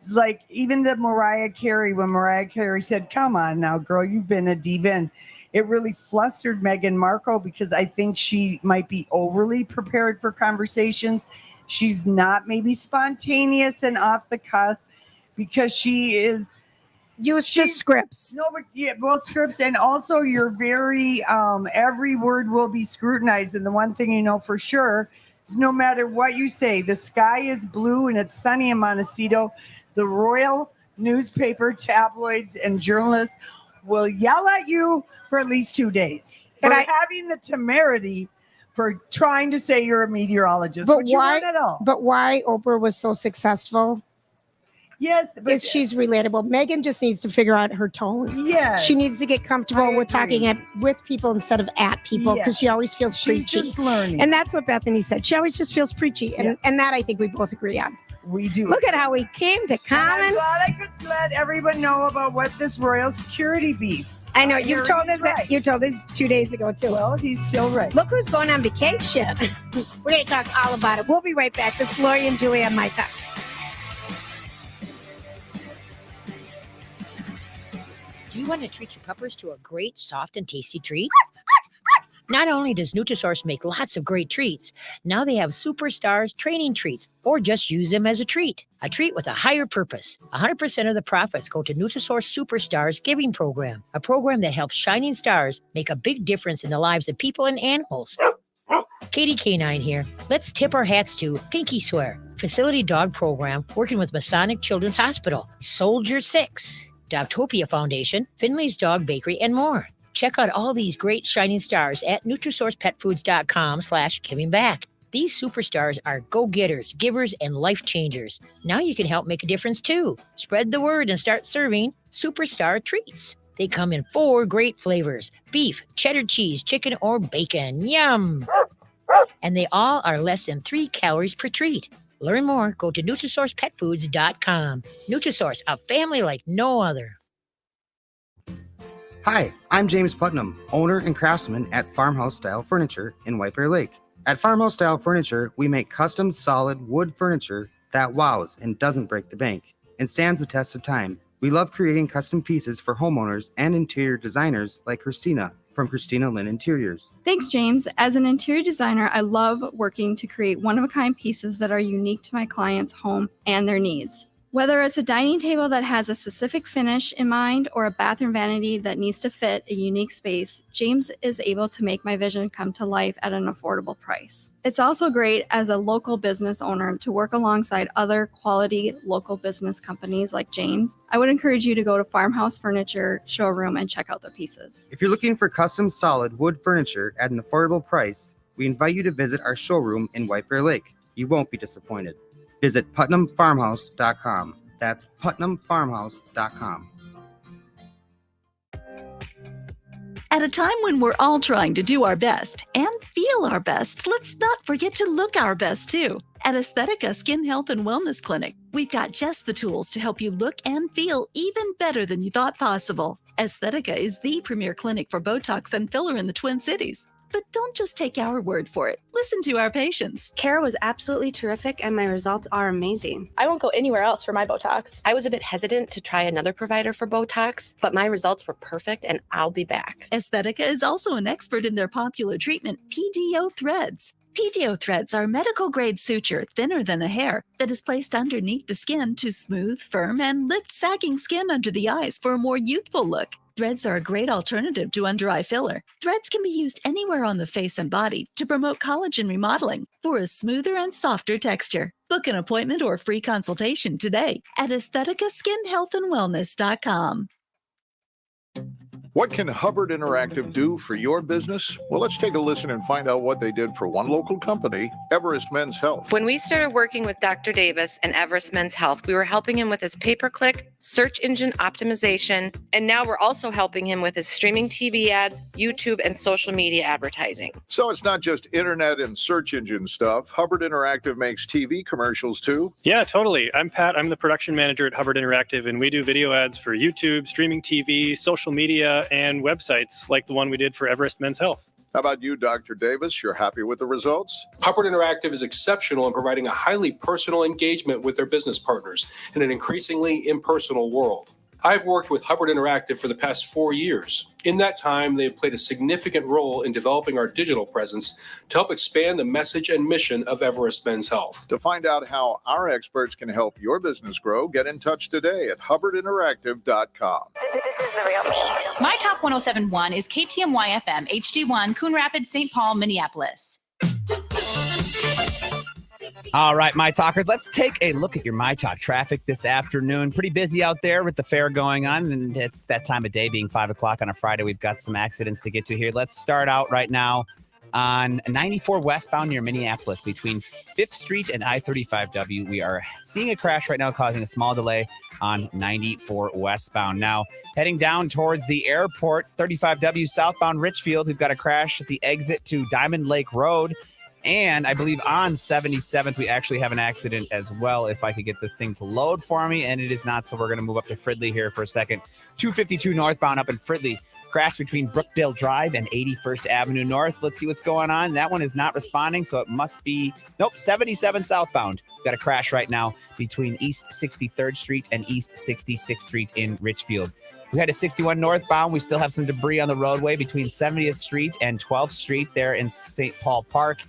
like even the Mariah Carey, when Mariah Carey said, "Come on now, girl, you've been a diva." And it really flustered Meghan Markle because I think she might be overly prepared for conversations. She's not maybe spontaneous and off the cuff because she is used to scripts. No, but yeah, well, scripts, and also you're very every word will be scrutinized. And the one thing you know for sure is no matter what you say, the sky is blue and it's sunny in Montecito. The royal newspaper, tabloids, and journalists will yell at you for at least 2 days. But having the temerity for trying to say you're a meteorologist, but which you why? weren't at all. But why Oprah was so successful? Yes, but she's relatable. Megan just needs to figure out her tone. Yes. She needs to get comfortable with talking with people instead of at people because she always feels She's preachy. just learning. And that's what Bethany said. She always just feels preachy. And that I think we both agree on. We do. Look at how we came to And common. I'm glad I could let everyone know about what this royal security beef. I know you told us that. You told us 2 days ago too. Well, he's still right. Look who's going on vacation. We're going to talk all about it. We'll be right back. This is Lori and Julie on myTalk. Do you want to treat your puppers to a great, soft, and tasty treat? Not only does Nutrisource make lots of great treats, now they have Superstars training treats, or just use them as a treat with a higher purpose. 100% of the profits go to Nutrisource Superstars Giving Program, a program that helps shining stars make a big difference in the lives of people and animals. Katie K9 here. Let's tip our hats to Pinky Swear, Facility Dog Program working with Masonic Children's Hospital, Soldier 6, Dogtopia Foundation, Finley's Dog Bakery, and more. Check out all these great shining stars at NutrisourcePetFoods.com/givingback. These superstars are go-getters, givers, and life changers. Now you can help make a difference too. Spread the word and start serving Superstar treats. They come in 4 great flavors: beef, cheddar cheese, chicken, or bacon. Yum! And they all are less than 3 calories per treat. Learn more, go to NutrisourcePetFoods.com. Nutrisource, a family like no other. Hi, I'm James Putnam, owner and craftsman at Farmhouse Style Furniture in White Bear Lake. At Farmhouse Style Furniture, we make custom solid wood furniture that wows and doesn't break the bank and stands the test of time. We love creating custom pieces for homeowners and interior designers like Christina from Christina Lynn Interiors. Thanks, James. As an interior designer, I love working to create one-of-a-kind pieces that are unique to my client's home and their needs. Whether it's a dining table that has a specific finish in mind or a bathroom vanity that needs to fit a unique space, James is able to make my vision come to life at an affordable price. It's also great as a local business owner to work alongside other quality local business companies like James. I would encourage you to go to Farmhouse Furniture Showroom and check out their pieces. If you're looking for custom solid wood furniture at an affordable price, we invite you to visit our showroom in White Bear Lake. You won't be disappointed. Visit PutnamFarmhouse.com. That's PutnamFarmhouse.com. At a time when we're all trying to do our best and feel our best, let's not forget to look our best too. At Aesthetica Skin Health and Wellness Clinic, we've got just the tools to help you look and feel even better than you thought possible. Aesthetica is the premier clinic for Botox and filler in the Twin Cities. But don't just take our word for it. Listen to our patients. Care was absolutely terrific, and my results are amazing. I won't go anywhere else for my Botox. I was a bit hesitant to try another provider for Botox, but my results were perfect, and I'll be back. Aesthetica is also an expert in their popular treatment, PDO threads. PDO threads are medical-grade suture thinner than a hair that is placed underneath the skin to smooth, firm, and lift sagging skin under the eyes for a more youthful look. Threads are a great alternative to under-eye filler. Threads can be used anywhere on the face and body to promote collagen remodeling for a smoother and softer texture. Book an appointment or free consultation today at aestheticaskinhealthandwellness.com. What can Hubbard Interactive do for your business? Well, let's take a listen and find out what they did for one local company, Everest Men's Health. When we started working with Dr. Davis and Everest Men's Health, we were helping him with his pay-per-click, search engine optimization, and now we're also helping him with his streaming TV ads, YouTube, and social media advertising. So it's not just internet and search engine stuff. Hubbard Interactive makes TV commercials too. Yeah, totally. I'm Pat. I'm the production manager at Hubbard Interactive, and we do video ads for YouTube, streaming TV, social media, and websites like the one we did for Everest Men's Health. How about you, Dr. Davis? You're happy with the results? Hubbard Interactive is exceptional in providing a highly personal engagement with their business partners in an increasingly impersonal world. I've worked with Hubbard Interactive for the past 4 years. In that time, they have played a significant role in developing our digital presence to help expand the message and mission of Everest Men's Health. To find out how our experts can help your business grow, get in touch today at hubbardinteractive.com. This is the real me. myTalk 1071 is KTMY FM, HD1, Coon Rapids, St. Paul, Minneapolis. All right, My Talkers, let's take a look at your My Talk traffic this afternoon. Pretty busy out there with the fair going on, and it's that time of day being 5 o'clock on a Friday. We've got some accidents to get to here. Let's start out right now on 94 westbound near Minneapolis between 5th Street and I-35W. We are seeing a crash right now causing a small delay on 94 westbound. Now, heading down towards the airport, 35W southbound Richfield, we've got a crash at the exit to Diamond Lake Road. And I believe on 77th, we actually have an accident as well. If I could get this thing to load for me, and it is not, so we're going to move up to Fridley here for a second. 252 northbound up in Fridley. Crash between Brookdale Drive and 81st Avenue North. Let's see what's going on. That one is not responding, so it must be, 77 southbound. Got a crash right now between East 63rd Street and East 66th Street in Richfield. We had a 61 northbound. We still have some debris on the roadway between 70th Street and 12th Street there in St. Paul Park.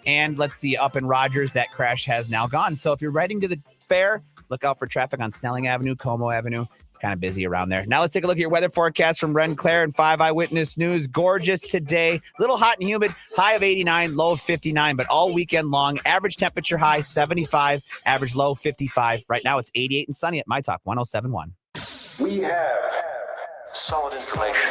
And let's see, up in Rogers, that crash has now gone. So if you're riding to the fair, look out for traffic on Snelling Avenue, Como Avenue. It's kind of busy around there. Now let's take a look at your weather forecast from Ren Claire and 5 Eyewitness News. Gorgeous today. Little hot and humid. High of 89, low of 59, but all weekend long. Average temperature high 75, average low 55. Right now it's 88 and sunny at myTalk 107.1. We have solid information.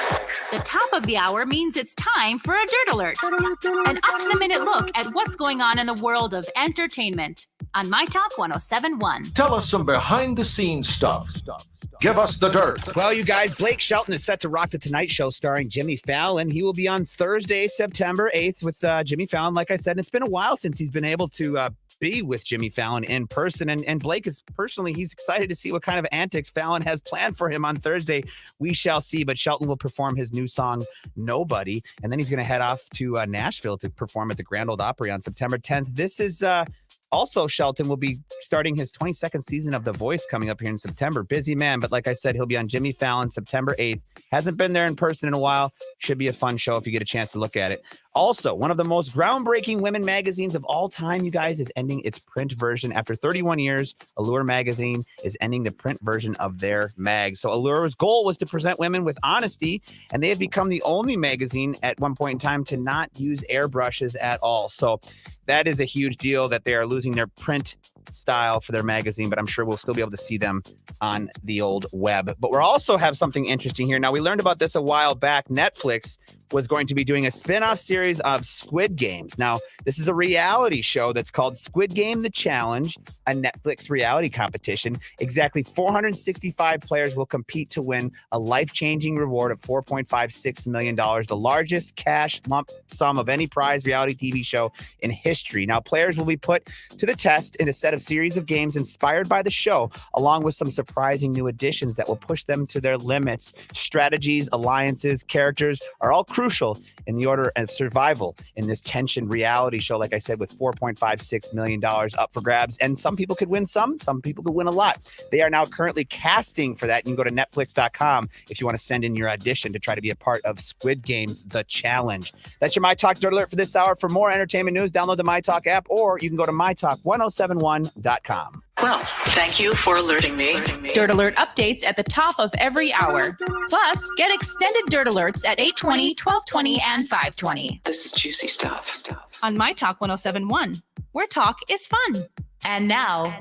The top of the hour means it's time for a Dirt Alert, an up-to-the-minute look at what's going on in the world of entertainment on myTalk 107.1. Tell us some behind-the-scenes stuff. Give us the dirt. Well, you guys, Blake Shelton is set to rock the Tonight Show starring Jimmy Fallon. He will be on Thursday, September 8th with Jimmy Fallon. Like I said, it's been a while since he's been able to be with Jimmy Fallon in person. And Blake is personally, he's excited to see what kind of antics Fallon has planned for him on Thursday. We shall see. But Shelton will perform his new song, Nobody. And then he's going to head off to Nashville to perform at the Grand Ole Opry on September 10th. This is... Also, Shelton will be starting his 22nd season of The Voice coming up here in September. Busy man, but like I said, he'll be on Jimmy Fallon September 8th. Hasn't been there in person in a while. Should be a fun show if you get a chance to look at it. Also, one of the most groundbreaking women magazines of all time, you guys, is ending its print version. After 31 years, Allure magazine is ending the print version of their mag. So Allure's goal was to present women with honesty, and they have become the only magazine at one point in time to not use airbrushes at all. So that is a huge deal that they are losing their print style for their magazine, but I'm sure we'll still be able to see them on the old web. But we'll also have something interesting here. Now, we learned about this a while back. Netflix was going to be doing a spin-off series of Squid Games. Now, this is a reality show that's called Squid Game The Challenge, a Netflix reality competition. Exactly 465 players will compete to win a life-changing reward of $4.56 million, the largest cash lump sum of any prize reality TV show in history. Now, players will be put to the test in a set of series of games inspired by the show, along with some surprising new additions that will push them to their limits. Strategies, alliances, characters are all crucial in the order of survival in this tension reality show, like I said, with $4.56 million up for grabs. And some people could win some people could win a lot. They are now currently casting for that. You can go to netflix.com if you want to send in your audition to try to be a part of Squid Games The Challenge. That's your myTalk Dirt Alert for this hour. For more entertainment news, download the myTalk app, or you can go to mytalk1071.com. Well, thank you for alerting me. Dirt Alert updates at the top of every hour. Plus, get extended Dirt Alerts at 8:20, 12:20, and 5:20. This is juicy stuff. On myTalk 107.1, where talk is fun. And now,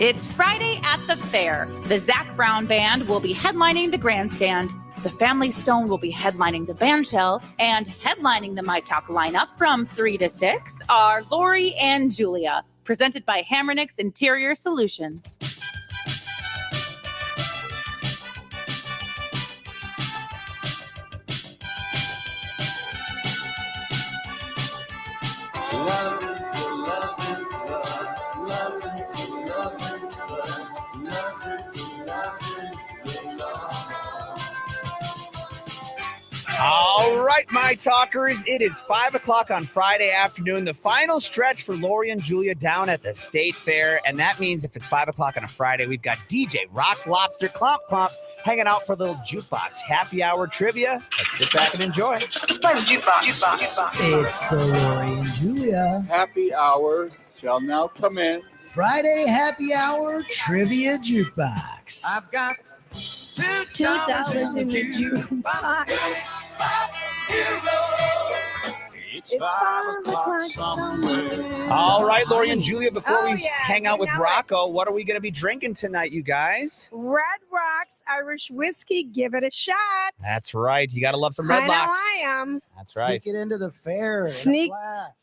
it's Friday at the fair. The Zac Brown Band will be headlining the grandstand. The Family Stone will be headlining the bandshell, and headlining the myTalk lineup from 3 to 6 are Lori and Julia, presented by Hammernix Interior Solutions. All right, my talkers, it is 5 o'clock on Friday afternoon, the final stretch for Lori and Julia down at the State Fair. And that means if it's 5 o'clock on a Friday, we've got DJ Rock Lobster Clomp Clomp hanging out for a little jukebox happy hour trivia. Let's sit back and enjoy. It's the Lori and Julia Happy hour shall now come in. Friday happy hour trivia jukebox. I've got $2 in the jukebox. It's 5 o'clock somewhere. All right, Lori and Julia, before we hang out with Rocco, what are we going to be drinking tonight, you guys? Red Rocks Irish whiskey. Give it a shot. That's right. You got to love some Red Locks. I am. That's right. Sneak it into the fair. Sneak.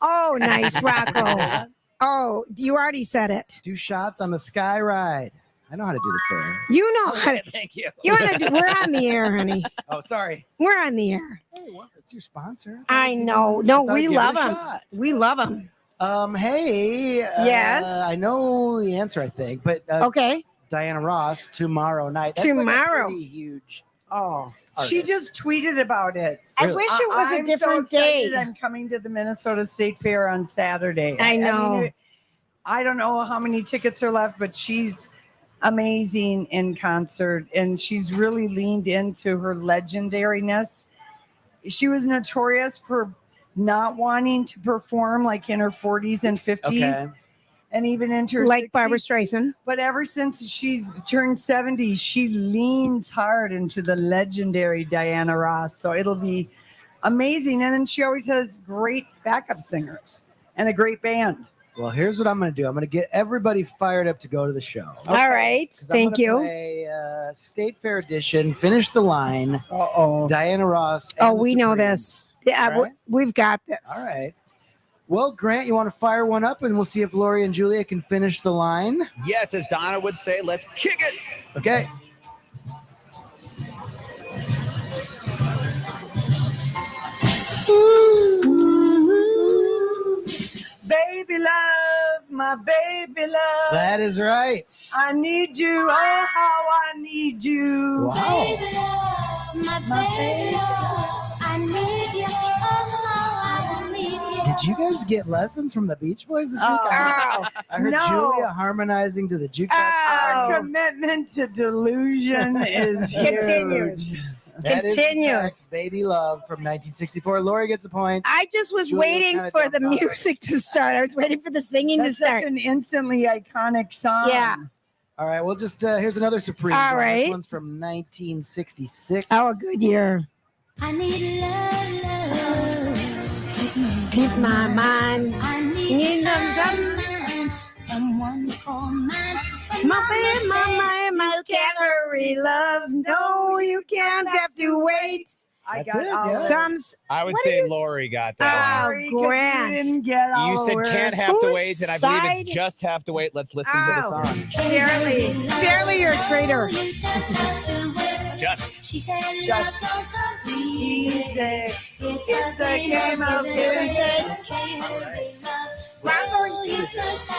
Oh, nice, Rocco. Oh, you already said it. 2 shots on the Sky Ride. I know how to do the fair. You know how to. Thank you. You want to? We're on the air, honey. Oh, sorry. We're on the air. Hey, well, it's your sponsor. I know. No, we give it love a them. shot. We love them. Hey. Yes. I know the answer, I think, but okay. Diana Ross tomorrow night. That's Tomorrow. Like a pretty huge. Oh, artist. she just tweeted about it. I wish it was a I'm different so excited day. I'm coming to the Minnesota State Fair on Saturday. I know. I don't know how many tickets are left, but she's amazing in concert, and she's really leaned into her legendariness. She was notorious for not wanting to perform like in her 40s and 50s. Okay. And even into her Like 60s. Barbara Streisand. But ever since she's turned 70, she leans hard into the legendary Diana Ross. So it'll be amazing. And then she always has great backup singers and a great band. Well, here's what I'm going to do. I'm going to get everybody fired up to go to the show. All right. 'Cause I'm Thank gonna you. Play, State Fair Edition, Finish the Line. Uh-oh. Diana Ross. Oh, and the we know Supremes. this. Yeah, All right? we've got this. All right. Well, Grant, you want to fire one up, and we'll see if Lori and Julia can finish the line. Yes, as Donna would say, let's kick it. Okay. Baby love, my baby love. That is right. I need you. Oh, how I need you. Wow. My baby, I need you. Oh, I need you. Did you guys get lessons from the Beach Boys this week? Oh, I heard no. Julia harmonizing to the jukebox. Our commitment to delusion is Continues. huge. That is, in Continues. fact, Baby Love from 1964. Lori gets a point. I just was Julia waiting kinda for the jumped off. music to start. I was waiting for the singing That's to start. such an instantly iconic song. Yeah. All right, we'll just, here's another Supreme All song. right. This one's from 1966. Oh, a good year. I need love. Keep my mind. I Need someone to call mine. my can't hurry, love. No, you can't have to wait. I That's got it, all yeah. of it. Some. I would What say is- Lori got that one. Sorry, 'cause Grant. You didn't get all You said of it. can't have to Whose wait, and I believe side- it's just have to wait. Let's listen to the Oh. song. Barely you're a traitor. Just. She said, Just love don't come easy. easy. It's a game of give and take.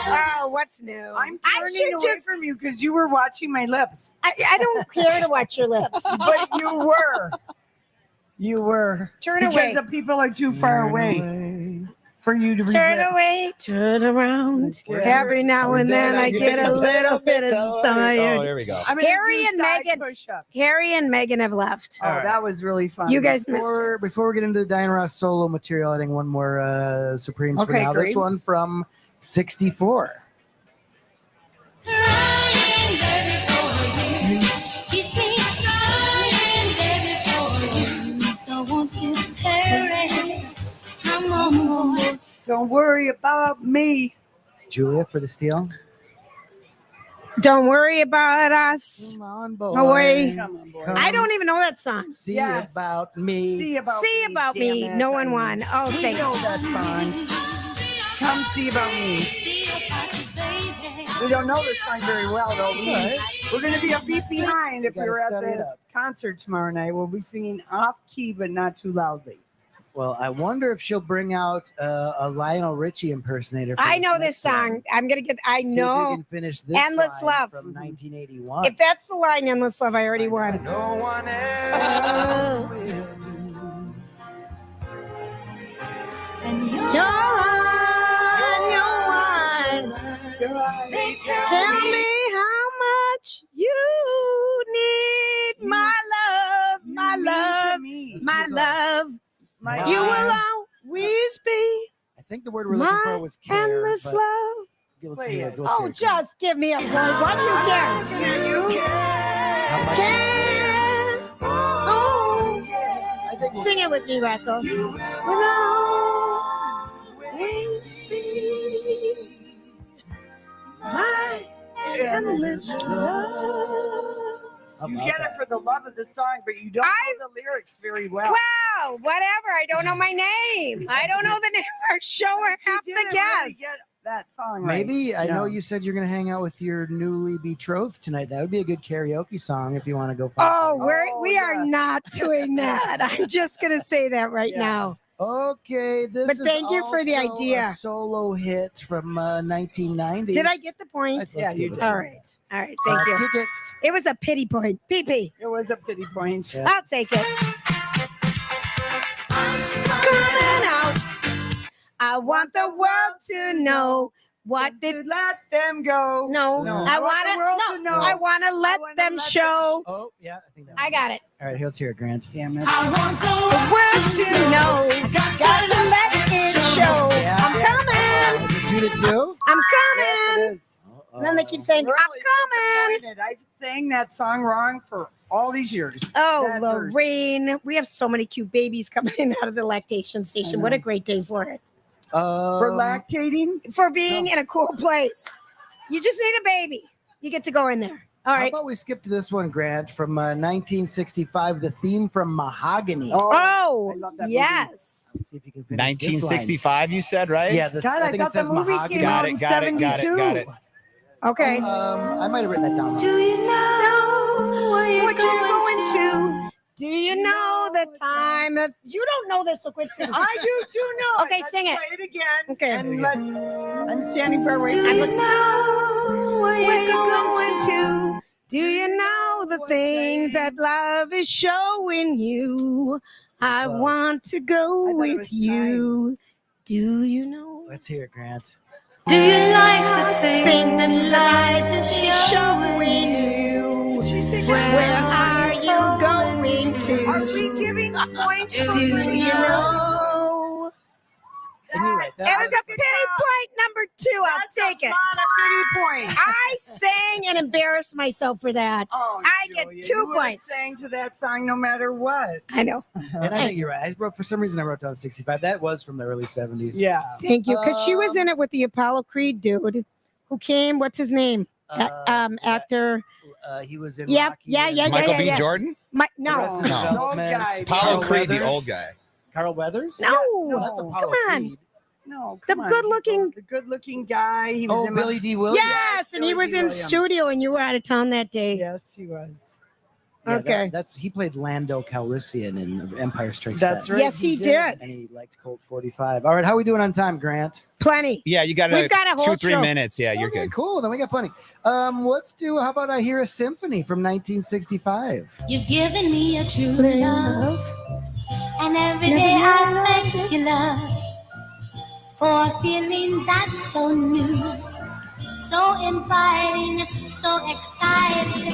Oh, what's new? I'm I turning should away just. from you because you were watching my lips. I don't care to watch your lips. But you were. You were. Turn because away. the people are too far away for you to Turn resist. away, turn around. Every now and then I get a little bit of Oh, tired. here we go. I'm gonna Harry do and side Meghan- push-ups. Harry and Meghan have left. Oh, that was really fun. You guys missed it. Before we get into the Diana Ross solo material, I think one more Supremes for Okay, now. great. This one from 64. Kiss me, crying, baby, for you. So won't you hurry? Come on, boy. Don't worry about me. Julia for the steal. Don't worry about us. Come on, boy. Away. Come on, boy. I don't even know that song. See Yes. about me. See about See me. about damn me. it. No one won. Oh, You thank know you. that song. Come see about me. See about you, baby. We don't know this song very well, though. It's all right. We're going to be a beat behind if You gotta we're at study it the up. concert tomorrow night. We'll be singing off key, but not too loudly. Well, I wonder if she'll bring out a Lionel Richie impersonator. For I know next this song. one. I'm gonna get. I See if we know. can finish this Endless line Love. from 1981. If that's the line, Endless Love, I already won. No one else will do. And you're You're on, They Tell me how much you need my love, my love, my love. You will always be I think the word we're looking for my was care. endless but love. let's Play hear it. it. Let's hear Oh, it. just give me a point. What do you get? How much? Can. Oh, I think we'll- sing it with me, Rocco. Will always be my endless love. How You about get it that? for the love of the song, but you don't know the lyrics very well. Wow, whatever. I don't know my name. I don't know the name of our show or half You the didn't really guess. get that song right. Maybe I know No. you said you're going to hang out with your newly betrothed tonight. That would be a good karaoke song if you want to go. Find Oh, Oh, we are yeah. not doing that. I'm just gonna say that right Yeah. now. Okay, this But is thank you for the also idea. a solo hit from 1990s. Did I get the point? Let's Yeah, give you it did. to All you. right. All right. Thank you. Kick it. It was a pity point. PP. It was a pity point. Yeah. I'll take it. Coming out. I want the world to know What did let them go? No, No. I I want the world want to know. I want to let them show. Oh, yeah, I think that I got it. All right, let's hear it, Grant. Damn it. I want the world to know. Got to let it show. Yeah. I'm coming. Is it 2-2? I'm Yes, coming. it is. And then they keep saying, Really I'm coming. disappointed. I've sang that song wrong for all these years. Oh, That verse. Lorraine. We have so many cute babies coming in out of the lactation station. What a great day for it. For lactating? For being in a cool place. You just need a baby. You get to go in there. All How right. about we skip to this one, Grant, from 1965, the theme from Mahogany. Oh, I love that movie. yes. Let's see if you can finish this line. 1965, you said, right? Yeah, this, God, I think it thought the says movie Mahogany. came Got out it, in got it, got it, 72. got it. Okay. I might have written that down. Do you know what you're going to? Do you know the time that you don't know this? So quit singing. I do too know. Okay, Let's sing it. play it again. Okay. And let's. I'm standing far away. Do from you you. know where you're going to? Do you know the things that love is showing you? I want to go with you. Do you know? Let's hear it, Grant. Do you like the things that life is showing you? Where are you going to? Are we giving points? Do you know? And you're right. It was a pity point number 2. I'll take it. Not a pity point. I sang and embarrassed myself for that. Oh, I get Julia, 2 you would've points. sang to that song no matter what. I know. And I think you're right. For some reason, I wrote down 65. That was from the early 70s. Yeah. Thank you. Because she was in it with the Apollo Creed dude who came. What's his name? Actor. He was in Yep. Rocky Yeah. and Yeah. Michael yeah, B. yeah. Jordan? No. Arrested No. Development. guy. Apollo Carl Creed, the Weathers. old guy. Carl Weathers? No. That's No. Apollo Come on. Creed. No, The come on. good-looking. The good-looking guy. He was Oh, in Billy D. Williams. Yes, and he Billy was D. in Williams. studio, and you were out of town that day. Yes, he was. Yeah, Okay. that's he played Lando Calrissian in Empire Strikes That's Back. right. Yes, he did. And he liked Colt 45. All right, how are we doing on time, Grant? Plenty. Yeah, you got We've got a whole 2-3 show. minutes. Yeah, you're Okay, good. cool. Then we got plenty. Let's do. How about I Hear a Symphony from 1965? You've given me a true love, and every day I thank you, love, for a feeling that's so new, so inviting, so exciting.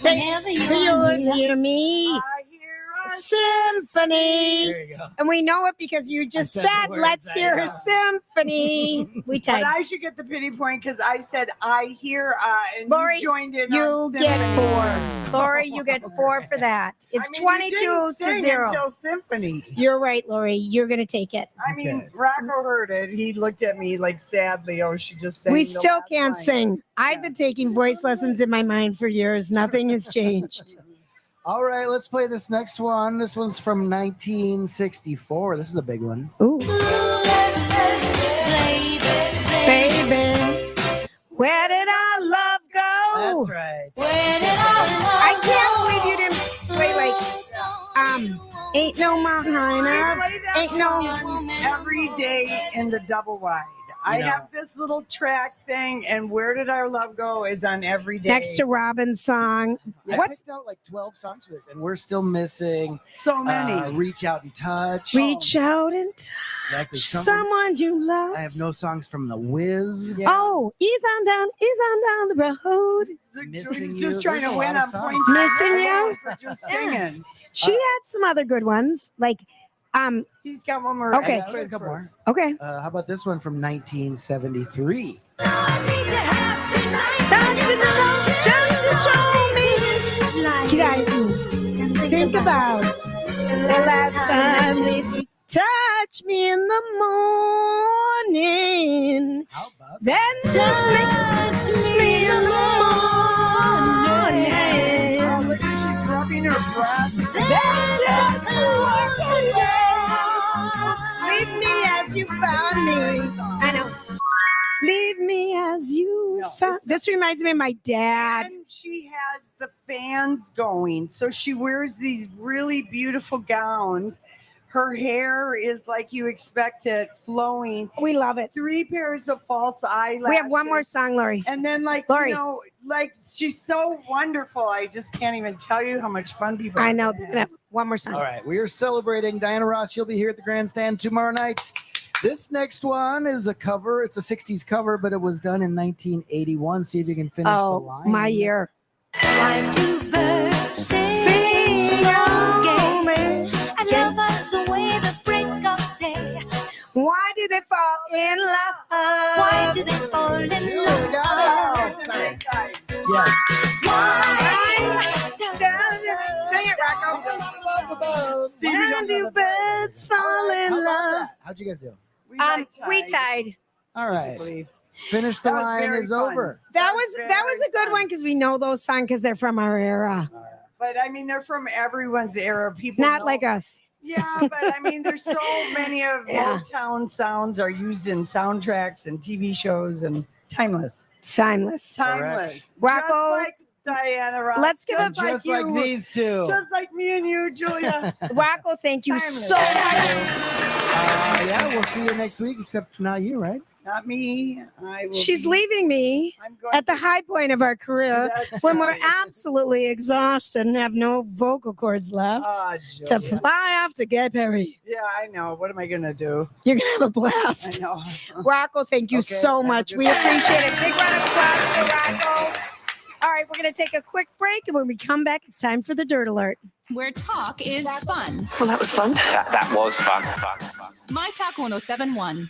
Whenever you're Hear me. I hear a Symphony. There you go. And we know it because you just I said the said, words, let's I hear know. a symphony. We But tied. I should get the pity point because I said I hear and Lori, you joined in. You on get symphony. 4. Lori, you get 4 for that. It's I mean, 22 you didn't to sing 0. Until symphony. You're right, Lori. You're going to take it. I mean, Okay. Rocco heard it. He looked at me like sadly. Oh, she just sang. We the still last can't line. sing. I've been taking voice lessons in my mind for years. Nothing has changed. All right, let's play this next one. This one's from 1964. This is a big one. Ooh. baby, Baby, where did our love go? That's right. where did our love I can't believe you didn't play like Ain't No Mountain High I Enough. play that Ain't no song every day in the double wide. I know. have this little track thing, and Where Did Our Love Go is on every day. next to Robin's song. I What's picked out like 12 songs for this, and we're still missing so many. Reach Out and Touch. Reach Out and Touch Exactly. someone you love? I have no songs from The Wiz. Yeah. Oh, ease on down the road. Missing He's You. just trying There's to a win lot on of songs. points. Missing You? For just singing. She had some other good ones. Like, He's got one more. Okay. I got a couple more. okay. How about this one from 1973? Just to show me. You guys think about the last time we touched me in the morning. How about Then just touch me in the morning. Oh, look at she's rubbing her breath. Then just walk down. Leave me as you found me. I know. Leave me as you No, found. This reminds me of my dad. And she has the fans going. So she wears these really beautiful gowns. Her hair is like you expect it, flowing. We love it. 3 pairs of false eyelashes. We have one more song, Lori. And then, like, Lori. you know, like she's so wonderful. I just can't even tell you how much fun people I are know. gonna have. One more song. All right, we are celebrating Diana Ross. She'll be here at the grandstand tomorrow night. This next one is a cover. It's a 60s cover, but it was done in 1981. See if you can finish the line. My year. Why do birds sing so gay? And lovers away the break of day. Why do they fall in love? Why do they fall in love? Yes. Sing it, Rocco. Why do birds fall in love? How'd you guys do? We tied. All right. Finish the That was line very is fun. over. That was a good one because we know those songs because they're from our era. But I mean, they're from everyone's era. People Not know- like us. Yeah, but I mean, there's so many of Yeah. Motown sounds are used in soundtracks and TV shows and timeless. Timeless. Timeless. Rocco, Just like Diana Ross. let's give just it Just like you. these two. Just like me and you, Julia. Rocco, thank you Timeless. so much. Yeah, we'll see you next week, except not you, right? Not me. I will She's be- leaving me I'm going at the high point of our career That's when we're right. absolutely exhausted and have no vocal cords left Oh, to Julia. fly off to get Perry. Yeah, I know. What am I gonna do? You're going to have a I blast. know. Rocco, thank you Okay, so have a much. good We one. appreciate it. Big round of applause for Rocco. All right, we're going to take a quick break, and when we come back, it's time for the Dirt Alert. Where talk is fun. Well, that was fun. That was fun. MyTalk 1071.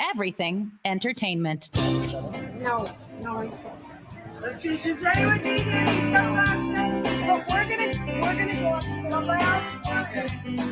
Everything entertainment. No. Let's see. Does anyone need any sunglasses? But we're gonna go up to somewhere else.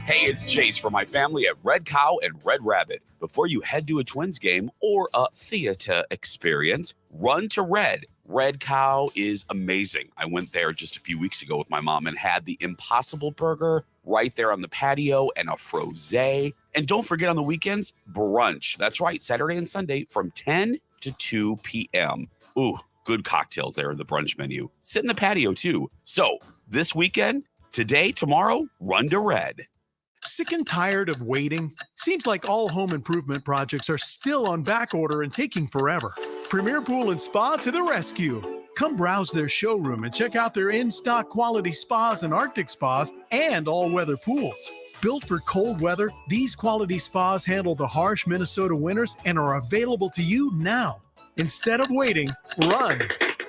Hey, it's Chase for my family at Red Cow and Red Rabbit. Before you head to a Twins game or a theater experience, run to Red. Red Cow is amazing. I went there just a few weeks ago with my mom and had the Impossible Burger right there on the patio and a frosé. And don't forget on the weekends, brunch. That's right, Saturday and Sunday from 10 to 2 p.m. Ooh, good cocktails there in the brunch menu. Sit in the patio too. So this weekend, today, tomorrow, run to Red. Sick and tired of waiting? Seems like all home improvement projects are still on back order and taking forever. Premier Pool and Spa to the rescue. Come browse their showroom and check out their in-stock quality spas and Arctic spas and all-weather pools. Built for cold weather, these quality spas handle the harsh Minnesota winters and are available to you now. Instead of waiting, run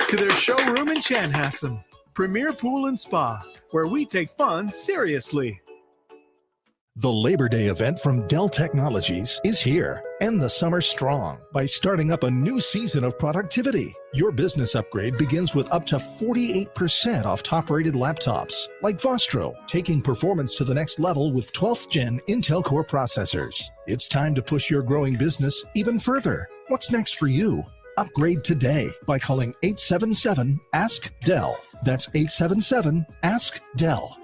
to their showroom in Chanhassen. Premier Pool and Spa, where we take fun seriously. The Labor Day event from Dell Technologies is here. End the summer strong by starting up a new season of productivity. Your business upgrade begins with up to 48% off top-rated laptops, like Vostro, taking performance to the next level with 12th Gen Intel Core processors. It's time to push your growing business even further. What's next for you? Upgrade today by calling 877-ASK-DELL. That's 877-ASK-DELL.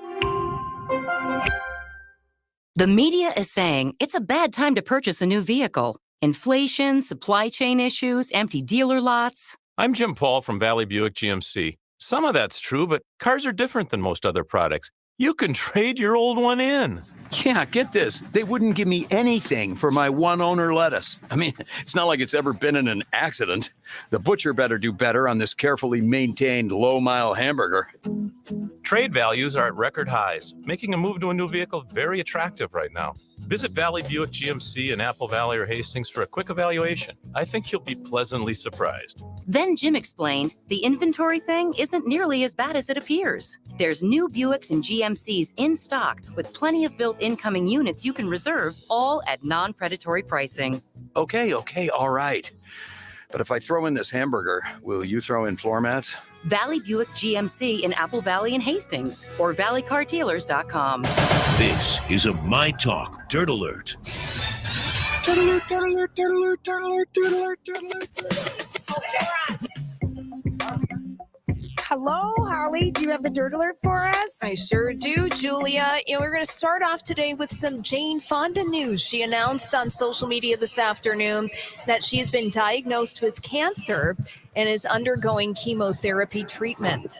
The media is saying it's a bad time to purchase a new vehicle. Inflation, supply chain issues, empty dealer lots. I'm Jim Paul from Valley Buick GMC. Some of that's true, but cars are different than most other products. You can trade your old one in. Yeah, get this. They wouldn't give me anything for my one-owner lettuce. I mean, it's not like it's ever been in an accident. The butcher better do better on this carefully maintained low-mile hamburger. Trade values are at record highs, making a move to a new vehicle very attractive right now. Visit Valley Buick GMC in Apple Valley or Hastings for a quick evaluation. I think you'll be pleasantly surprised. Then Jim explained the inventory thing isn't nearly as bad as it appears. There's new Buicks and GMCs in stock with plenty of built incoming units you can reserve, all at non-predatory pricing. Okay, all right. But if I throw in this hamburger, will you throw in floor mats? Valley Buick GMC in Apple Valley and Hastings or valleycardealers.com. This is a MyTalk Dirt Alert. Hello, Holly. Do you have the Dirt Alert for us? I sure do, Julia. And we're going to start off today with some Jane Fonda news. She announced on social media this afternoon that she has been diagnosed with cancer and is undergoing chemotherapy treatment.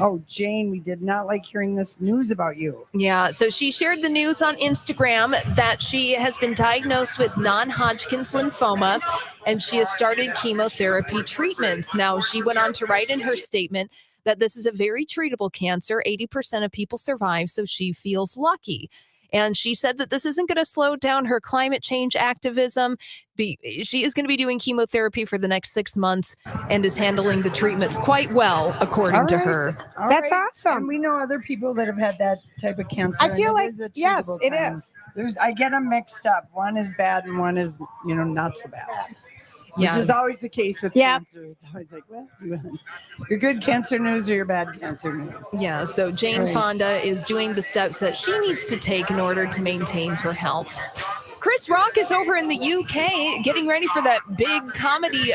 Oh, Jane, we did not like hearing this news about you. Yeah, so she shared the news on Instagram that she has been diagnosed with non-Hodgkin's lymphoma and she has started chemotherapy treatments. Now, she went on to write in her statement that this is a very treatable cancer. 80% of people survive, so she feels lucky. And she said that this isn't going to slow down her climate change activism. She is going to be doing chemotherapy for the next 6 months and is handling the treatments quite well, according to her. That's awesome. And we know other people that have had that type of cancer. I feel and like, is a yes, treatable it kind. is. I get them mixed up. One is bad and one is, not so bad. Yeah. Which is always the case with cancer. It's always like, well, your good cancer news or your bad cancer news. Yeah, so Jane Right. Fonda is doing the steps that she needs to take in order to maintain her health. Chris Rock is over in the UK getting ready for that big comedy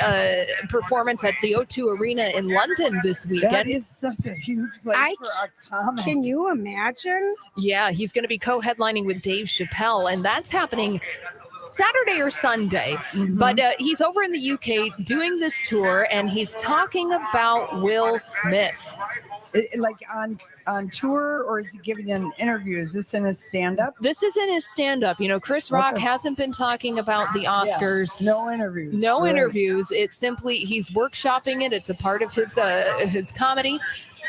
performance at the O2 Arena in London this weekend. That is such a huge place for a comedy. Can you imagine? Yeah, he's going to be co-headlining with Dave Chappelle, and that's happening Saturday or Sunday. But he's over in the UK doing this tour, and he's talking about Will Smith. Like on tour, or is he giving an interview? Is this in his stand-up? This is in his stand-up. Chris Rock hasn't been talking about the Oscars. No interviews. No Right. interviews. It's simply he's workshopping it. It's a part of his comedy.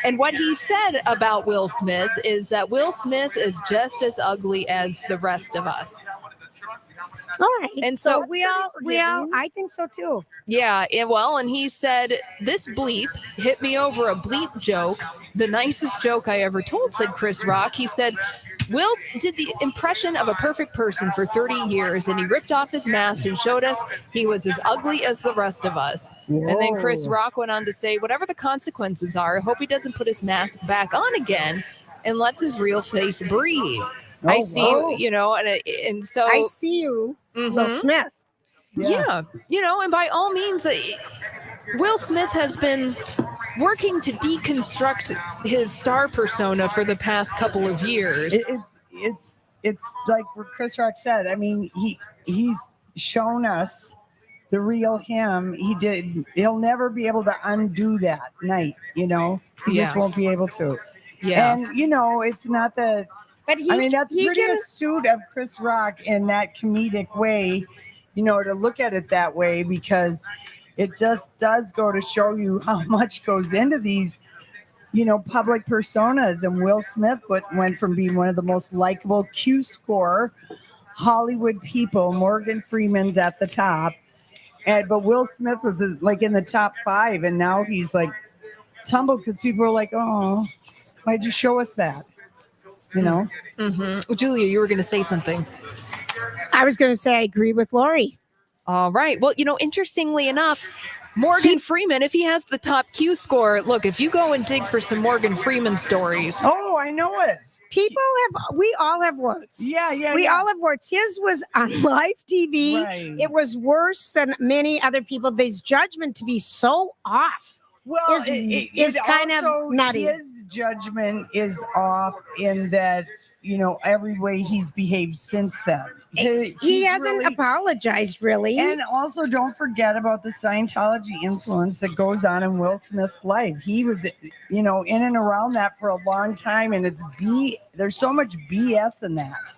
And what he said about Will Smith is that Will Smith is just as ugly as the rest of us. All right. And so we all, I think so too. Yeah, and he said, this bleep hit me over a bleep joke, the nicest joke I ever told, said Chris Rock. He said, Will did the impression of a perfect person for 30 years, and he ripped off his mask and showed us he was as ugly as the rest of us. Whoa. And then Chris Rock went on to say, whatever the consequences are, I hope he doesn't put his mask back on again and lets his real face breathe. I see you, and so I see you, Will Smith. Yeah. And by all means, Will Smith has been working to deconstruct his star persona for the past couple of years. It's like what Chris Rock said. I mean, he's shown us the real him. He'll never be able to undo that night, He just won't be able to. Yeah. And it's not that. But that's pretty astute of Chris Rock in that comedic way, to look at it that way, because it just does go to show you how much goes into these, public personas. And Will Smith went from being one of the most likable Q-score Hollywood people. Morgan Freeman's at the top, but Will Smith was like in the top 5, and now he's like tumbled because people are like, oh, why'd you show us that? Julia, you were going to say something. I was going to say I agree with Lori. All right. Well, interestingly enough, Morgan Freeman, if he has the top Q score, look, if you go and dig for some Morgan Freeman stories. Oh, I know it. We all have warts. Yeah. We all have warts. His was on live TV. Right. It was worse than many other people. His judgment to be so off. Well, is kind of nutty. His judgment is off in that, every way he's behaved since then. He hasn't apologized, really. And also, don't forget about the Scientology influence that goes on in Will Smith's life. He was, in and around that for a long time, and there's so much BS in that.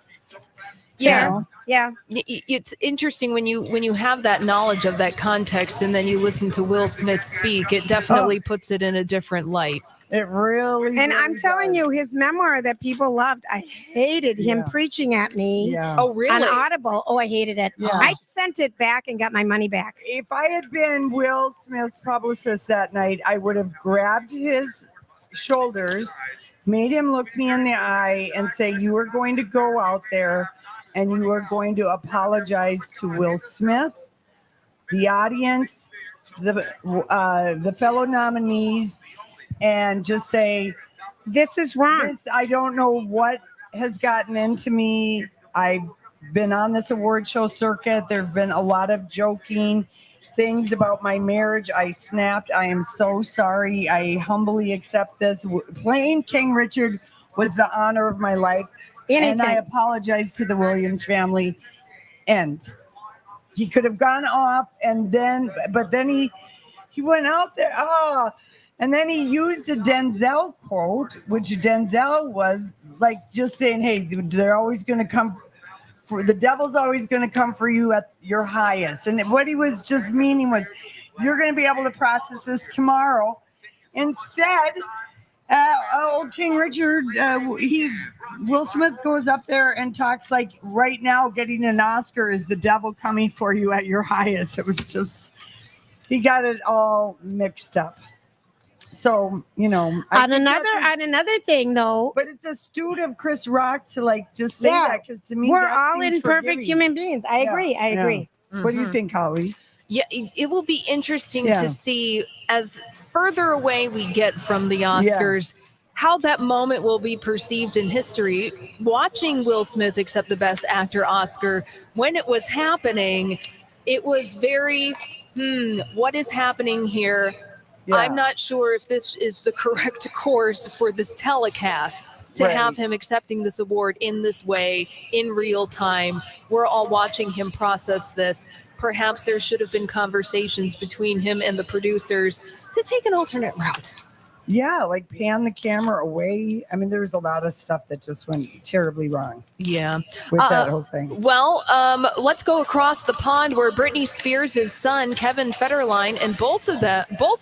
Yeah. Yeah. It's interesting when you have that knowledge of that context and then you listen to Will Smith speak, it definitely puts it in a different light. It really And I'm telling you, his memoir that people loved, I hated him preaching at me. Yeah. Oh, really? On Audible. Oh, I hated it. Yeah. I sent it back and got my money back. If I had been Will Smith's publicist that night, I would have grabbed his shoulders, made him look me in the eye and say, you are going to go out there and you are going to apologize to Will Smith, the audience, the fellow nominees, and just say, this is wrong. I don't know what has gotten into me. I've been on this award show circuit. There have been a lot of joking things about my marriage. I snapped. I am so sorry. I humbly accept this. Playing King Richard was the honor of my life. And I apologize to the Williams family. And he could have gone off, but then he went out there. And then he used a Denzel quote, which Denzel was like just saying, hey, they're always going to come the devil's always going to come for you at your highest. And what he was just meaning was, you're going to be able to process this tomorrow. Instead, old King Richard, Will Smith goes up there and talks like right now getting an Oscar is the devil coming for you at your highest. It was just, he got it all mixed up. So, on another thing though, but it's astute of Chris Rock to like just say that, because to me we're that all seems imperfect forgiving. human beings. I agree. What do you think, Holly? Yeah, it will be interesting Yeah. to see as further away we get from the Oscars, how that moment will be perceived in history. Watching Will Smith accept the Best Actor Oscar, when it was happening, it was very, what is happening here? Yeah. I'm not sure if this is the correct course for this telecast to have him accepting this award in this way in real time. We're all watching him process this. Perhaps there should have been conversations between him and the producers to take an alternate route. Yeah, like pan the camera away. I mean, there was a lot of stuff that just went terribly wrong. Yeah. With that whole thing. Well, let's go across the pond where Britney Spears' son, Kevin Federline, and both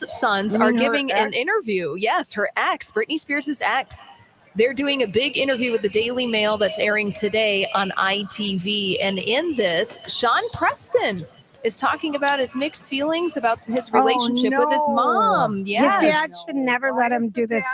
sons are giving an interview. Yes, her ex, Britney Spears' ex. They're doing a big interview with the Daily Mail that's airing today on ITV. And in this, Sean Preston is talking about his mixed feelings about his relationship with his mom. Yes. His dad should never let him do this.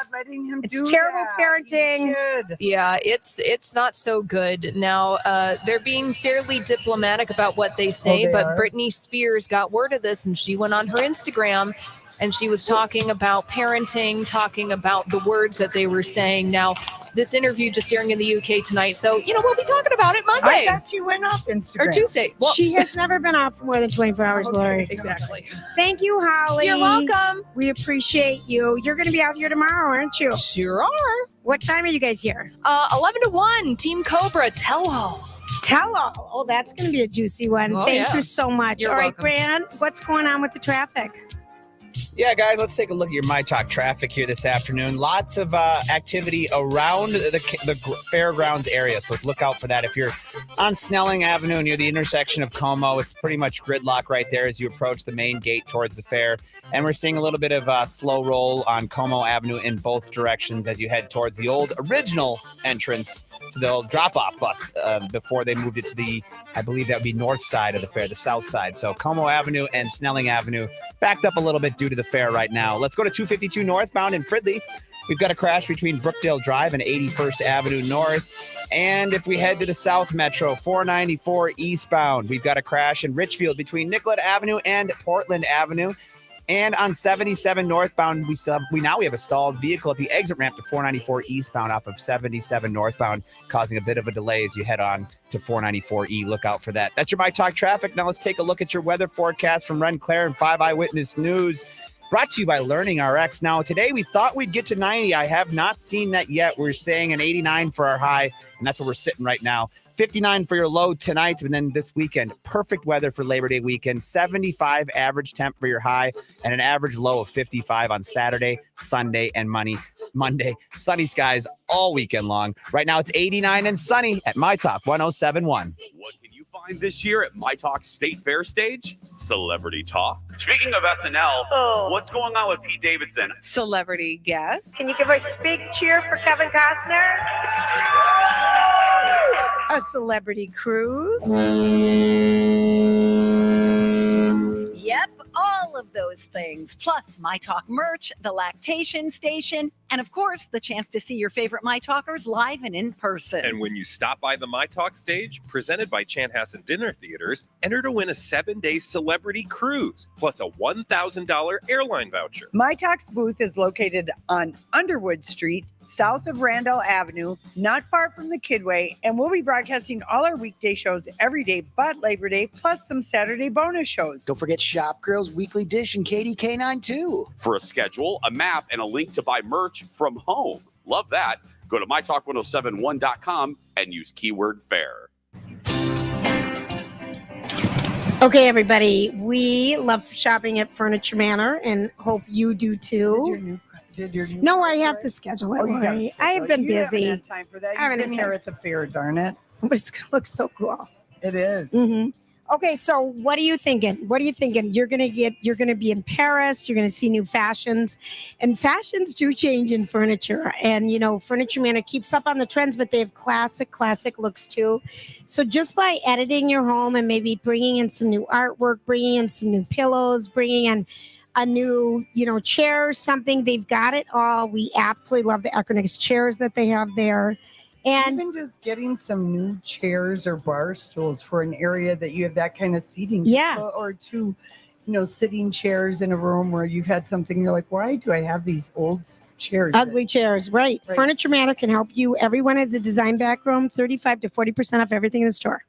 It's terrible parenting. Yeah, it's not so good. Now, they're being fairly diplomatic about what they say, but Britney Spears got word of this and she went on her Instagram and she was talking about parenting, talking about the words that they were saying. Now, this interview just airing in the UK tonight. So, we'll be talking about it Monday. I thought she went off Instagram. Or Tuesday. Well, She has never been off for more than 24 hours, Lori. Exactly. Thank you, Holly. You're welcome. We appreciate you. You're going to be out here tomorrow, aren't you? Sure are. What time are you guys here? 11 to 1, Team Cobra, tell-all. Tell-all. Oh, that's going to be a juicy one. Oh, Thank yeah. you so much. You're All right, welcome. Grant, what's going on with the traffic? Yeah, guys, let's take a look at your myTalk traffic here this afternoon. Lots of activity around the fairgrounds area, so look out for that. If you're on Snelling Avenue near the intersection of Como, it's pretty much gridlock right there as you approach the main gate towards the fair. And we're seeing a little bit of slow roll on Como Avenue in both directions as you head towards the old original entrance to the old drop-off bus before they moved it to the, I believe that would be north side of the fair, the south side. So Como Avenue and Snelling Avenue backed up a little bit due to the fair right now. Let's go to 252 northbound in Fridley. We've got a crash between Brookdale Drive and 81st Avenue North. And if we head to the South Metro, 494 eastbound, we've got a crash in Richfield between Nicollet Avenue and Portland Avenue. And on 77 northbound, we now have a stalled vehicle at the exit ramp to 494 eastbound off of 77 northbound, causing a bit of a delay as you head on to 494E. Look out for that. That's your myTalk traffic. Now let's take a look at your weather forecast from Ren Claire and 5 Eyewitness News. Brought to you by Learning RX. Now, today we thought we'd get to 90. I have not seen that yet. We're saying an 89 for our high, and that's where we're sitting right now. 59 for your low tonight, and then this weekend, perfect weather for Labor Day weekend. 75 average temp for your high, and an average low of 55 on Saturday, Sunday, and Monday. Sunny skies all weekend long. Right now, it's 89 and sunny at myTalk 1071. What can you find this year at myTalk State Fair stage? Celebrity talk. Speaking of SNL, what's going on with Pete Davidson? Celebrity guest. Can you give a big cheer for Kevin Costner? A celebrity cruise. Yep, all of those things, plus myTalk merch, the lactation station, and of course, the chance to see your favorite myTalkers live and in person. And when you stop by the myTalk stage, presented by Chanhassen Dinner Theaters, enter to win a 7-day celebrity cruise, plus a $1,000 airline voucher. myTalk's booth is located on Underwood Street, south of Randall Avenue, not far from the Kidway, and we'll be broadcasting all our weekday shows every day but Labor Day, plus some Saturday bonus shows. Don't forget Shop Girls Weekly Dish and KDK9 too. For a schedule, a map, and a link to buy merch from home. Love that. Go to mytalk1071.com and use keyword fair. Okay, everybody, we love shopping at Furniture Manor and hope you do too. No, I have to schedule it. Oh, you gotta Lori. schedule I have it. been You haven't busy. had time for that. I haven't You've been had here time. at the fair, darn it. But it's going to look so cool. It is. Mm-hmm. Okay, so what are you thinking? You're gonna be in Paris. You're gonna see new fashions, and fashions do change in furniture. And Furniture Manor keeps up on the trends, but they have classic looks too. So just by editing your home and maybe bringing in some new artwork, bringing in some new pillows, bringing in a new, chair or something, they've got it all. We absolutely love the Equinix chairs that they have there. And even just getting some new chairs or bar stools for an area that you have that kind of seating. Yeah. Or two, sitting chairs in a room where you've had something, you're like, why do I have these old chairs? Ugly chairs, right. Furniture Manor can help you. Everyone has a design back room, 35 to 40% off everything in the store.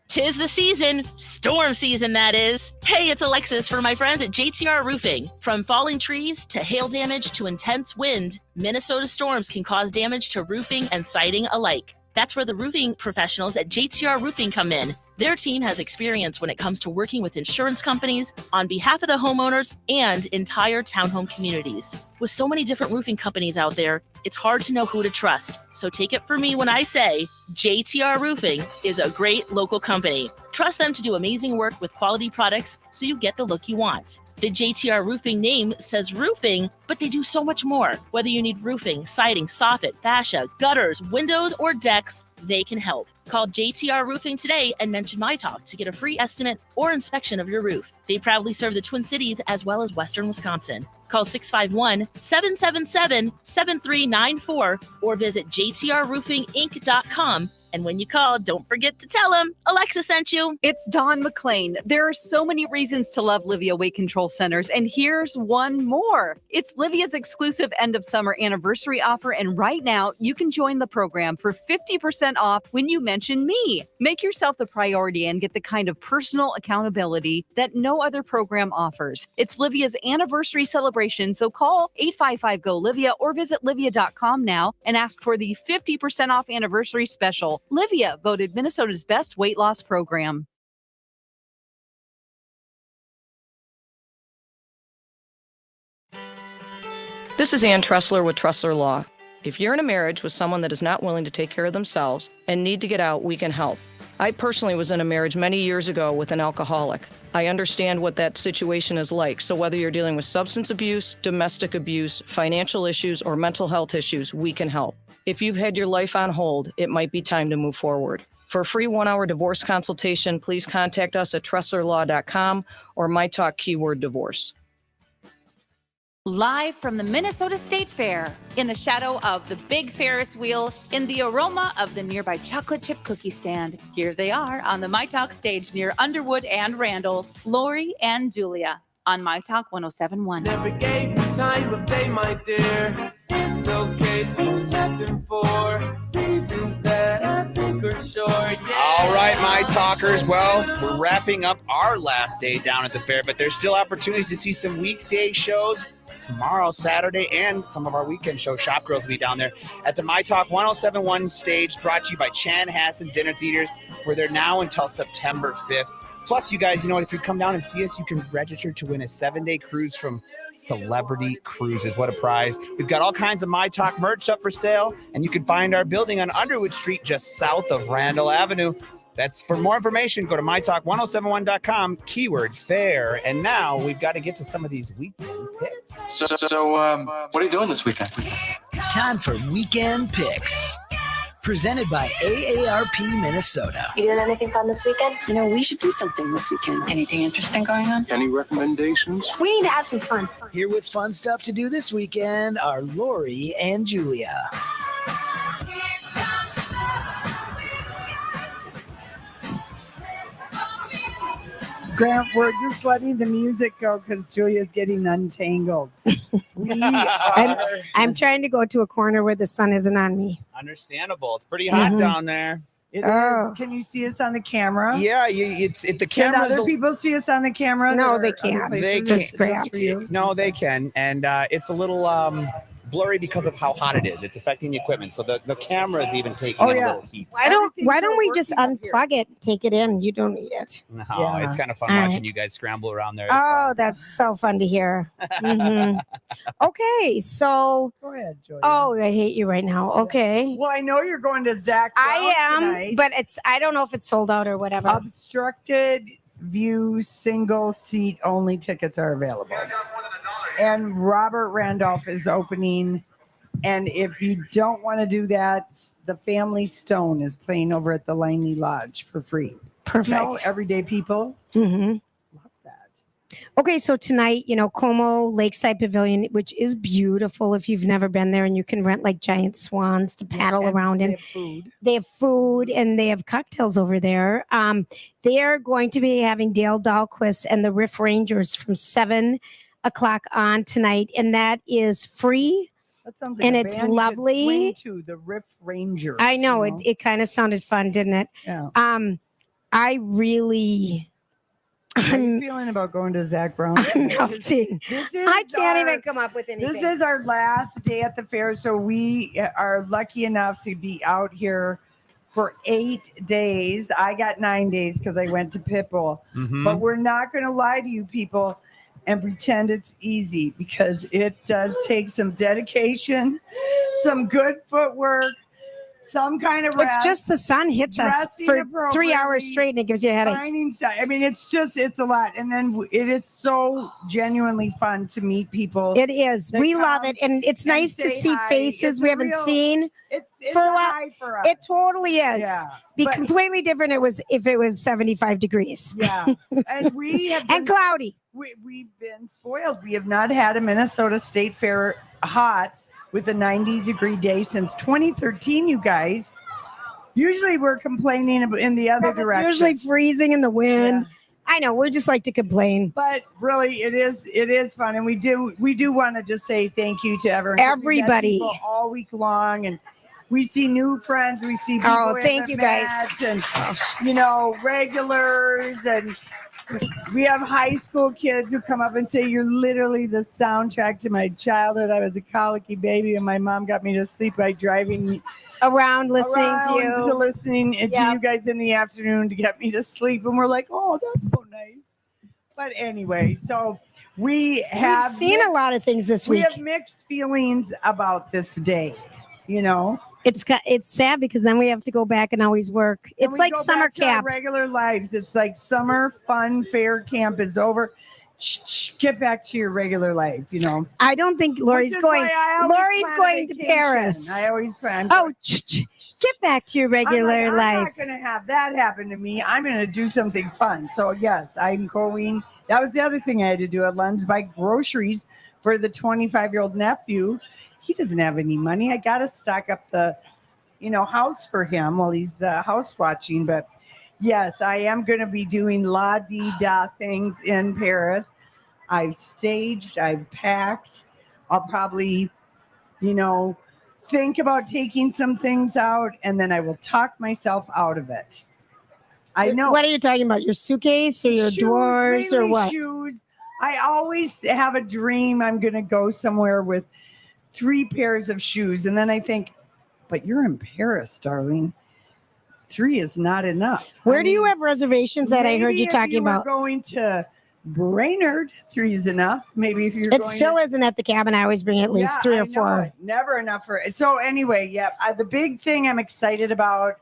'Tis the season, storm season that is. Hey, it's Alexis for my friends at JTR Roofing. From falling trees to hail damage to intense wind, Minnesota storms can cause damage to roofing and siding alike. That's where the roofing professionals at JTR Roofing come in. Their team has experience when it comes to working with insurance companies on behalf of the homeowners and entire townhome communities. With so many different roofing companies out there, it's hard to know who to trust. So take it from me when I say JTR Roofing is a great local company. Trust them to do amazing work with quality products so you get the look you want. The JTR Roofing name says roofing, but they do so much more. Whether you need roofing, siding, soffit, fascia, gutters, windows, or decks, they can help. Call JTR Roofing today and mention myTalk to get a free estimate or inspection of your roof. They proudly serve the Twin Cities as well as Western Wisconsin. Call 651-777-7394 or visit jtrroofinginc.com. And when you call, don't forget to tell them Alexa sent you. It's Dawn McLean. There are so many reasons to love Livia Weight Control Centers, and here's one more. It's Livia's exclusive end of summer anniversary offer, and right now you can join the program for 50% off when you mention me. Make yourself the priority and get the kind of personal accountability that no other program offers. It's Livia's anniversary celebration, so call 855-GO-LIVIA or visit livia.com now and ask for the 50% off anniversary special. Livia, voted Minnesota's best weight loss program. This is Ann Tressler with Tressler Law. If you're in a marriage with someone that is not willing to take care of themselves and need to get out, we can help. I personally was in a marriage many years ago with an alcoholic. I understand what that situation is like. So whether you're dealing with substance abuse, domestic abuse, financial issues, or mental health issues, we can help. If you've had your life on hold, it might be time to move forward. For a free 1-hour divorce consultation, please contact us at TresslerLaw.com or myTalk keyword divorce. Live from the Minnesota State Fair, in the shadow of the big Ferris wheel, in the aroma of the nearby chocolate chip cookie stand, here they are on the myTalk stage near Underwood and Randall, Lori and Julia on myTalk 107.1. Never gave me time of day, my dear. It's okay, things happen for reasons that I think are sure. Yeah. All right, my talkers. Well, we're wrapping up our last day down at the fair, but there's still opportunities to see some weekday shows tomorrow, Saturday, and some of our weekend shows. Shop Girls will be down there at the myTalk 107.1 stage, brought to you by Chanhassen Dinner Theaters. We're there now until September 5th. Plus, you guys, if you come down and see us, you can register to win a 7-day cruise from Celebrity Cruises. What a prize. We've got all kinds of myTalk merch up for sale, and you can find our building on Underwood Street just south of Randall Avenue. That's for more information, go to mytalk1071.com, keyword fair. And now we've got to get to some of these weekend picks. So what are you doing this weekend? Time for Weekend Picks. Presented by AARP Minnesota. You doing anything fun this weekend? We should do something this weekend. Anything interesting going on? Any recommendations? We need to have some fun. Here with fun stuff to do this weekend are Lori and Julia. Grant, we're just letting the music go because Julia's getting untangled. I'm trying to go to a corner where the sun isn't on me. Understandable. It's pretty hot down there. It is. Can you see us on the camera? Yeah, the Can camera. other people see us on the camera? No, There they are other can't. They places can't. just for you? No, they can. And it's a little blurry because of how hot it is. It's affecting the equipment. So the camera is even taking in a little heat. Why don't we just unplug it and take it in? You don't need it. No, Yeah. it's kind of fun All watching right. you guys scramble around there. Oh, that's so fun to hear. Mhm. Okay, so. Go ahead, Julia. Oh, I hate you right now. Okay. Well, I know you're going to Zach. I Brown am, tonight. but I don't know if it's sold out or whatever. Obstructed view single seat only tickets are available. And Robert Randolph is opening. And if you don't want to do that, the Family Stone is playing over at the Langley Lodge for free. Perfect. You know, everyday people. Mm-hmm. Okay, so tonight, Como Lakeside Pavilion, which is beautiful if you've never been there, and you can rent like giant swans to paddle around in. They have food. They have food and they have cocktails over there. They are going to be having Dale Dahlquist and the Riff Rangers from 7 o'clock on tonight, and that is free. That sounds like and a it's band you could lovely. swing to, the Riff Rangers. I know, it kind of sounded fun, didn't it? Yeah. I really. How are you feeling about going to Zach Brown? I'm melting. I can't even come up with anything. This is our last day at the fair, so we are lucky enough to be out here for 8 days. I got 9 days because I went to Pitbull. Mhm. But we're not going to lie to you people and pretend it's easy, because it does take some dedication, some good footwork, some kind of rest. It's just the sun hits us dressing for 3 hours straight and it gives you a headache. finding stuff. I mean, it's a lot. And then it is so genuinely fun to meet people. It is. that We come love it. And it's and nice to say see hi. faces It's we a haven't real- seen It's for a a while. high for us. It totally is. Yeah. Be But- completely different if it was 75 degrees. Yeah. And we have and cloudy. We've been spoiled. We have not had a Minnesota State Fair hot with a 90-degree day since 2013, you guys. Usually we're complaining in the other direction. It's usually freezing in the wind. I know, we just like to complain. But really, it is fun, and we do want to just say thank you to everyone. Everybody. We met people all week long, and we see new friends. We see people Oh, we thank haven't you, guys. met, and regulars, and we have high school kids who come up and say, "You're literally the soundtrack to my childhood. I was a colicky baby, and my mom got me to sleep by driving around listening to you. listening to you guys in the afternoon to get me to sleep." And we're like, "Oh, that's so nice." But anyway, so we've seen a lot of things this We week. have mixed feelings about this day. It's sad because then we have to go back and always work. And It's we like go summer back to our camp. regular lives. It's like summer fun fair camp is over. Get back to your regular life. I don't think Lori's going. Lori's going to Paris. I always plan. Get back to your regular I'm life. not going to have that happen to me. I'm going to do something fun. So yes, I'm going. That was the other thing I had to do at Lund's, buy groceries for the 25-year-old nephew. He doesn't have any money. I got to stock up the, house for him while he's house watching. But yes, I am going to be doing la-di-da things in Paris. I've staged, I've packed. I'll probably, think about taking some things out, and then I will talk myself out of it. I know. What are you talking about? Your suitcase or your drawers or mainly what? Shoes. I always have a dream I'm going to go somewhere with 3 pairs of shoes. And then I think, but you're in Paris, darling. 3 is not enough. Where do you have reservations that I heard you talking about? Going to Brainerd, 3 is enough. Maybe if you're It going still isn't at the cabin. I always bring at least 3 or 4. Never enough for it. So anyway, the big thing I'm excited about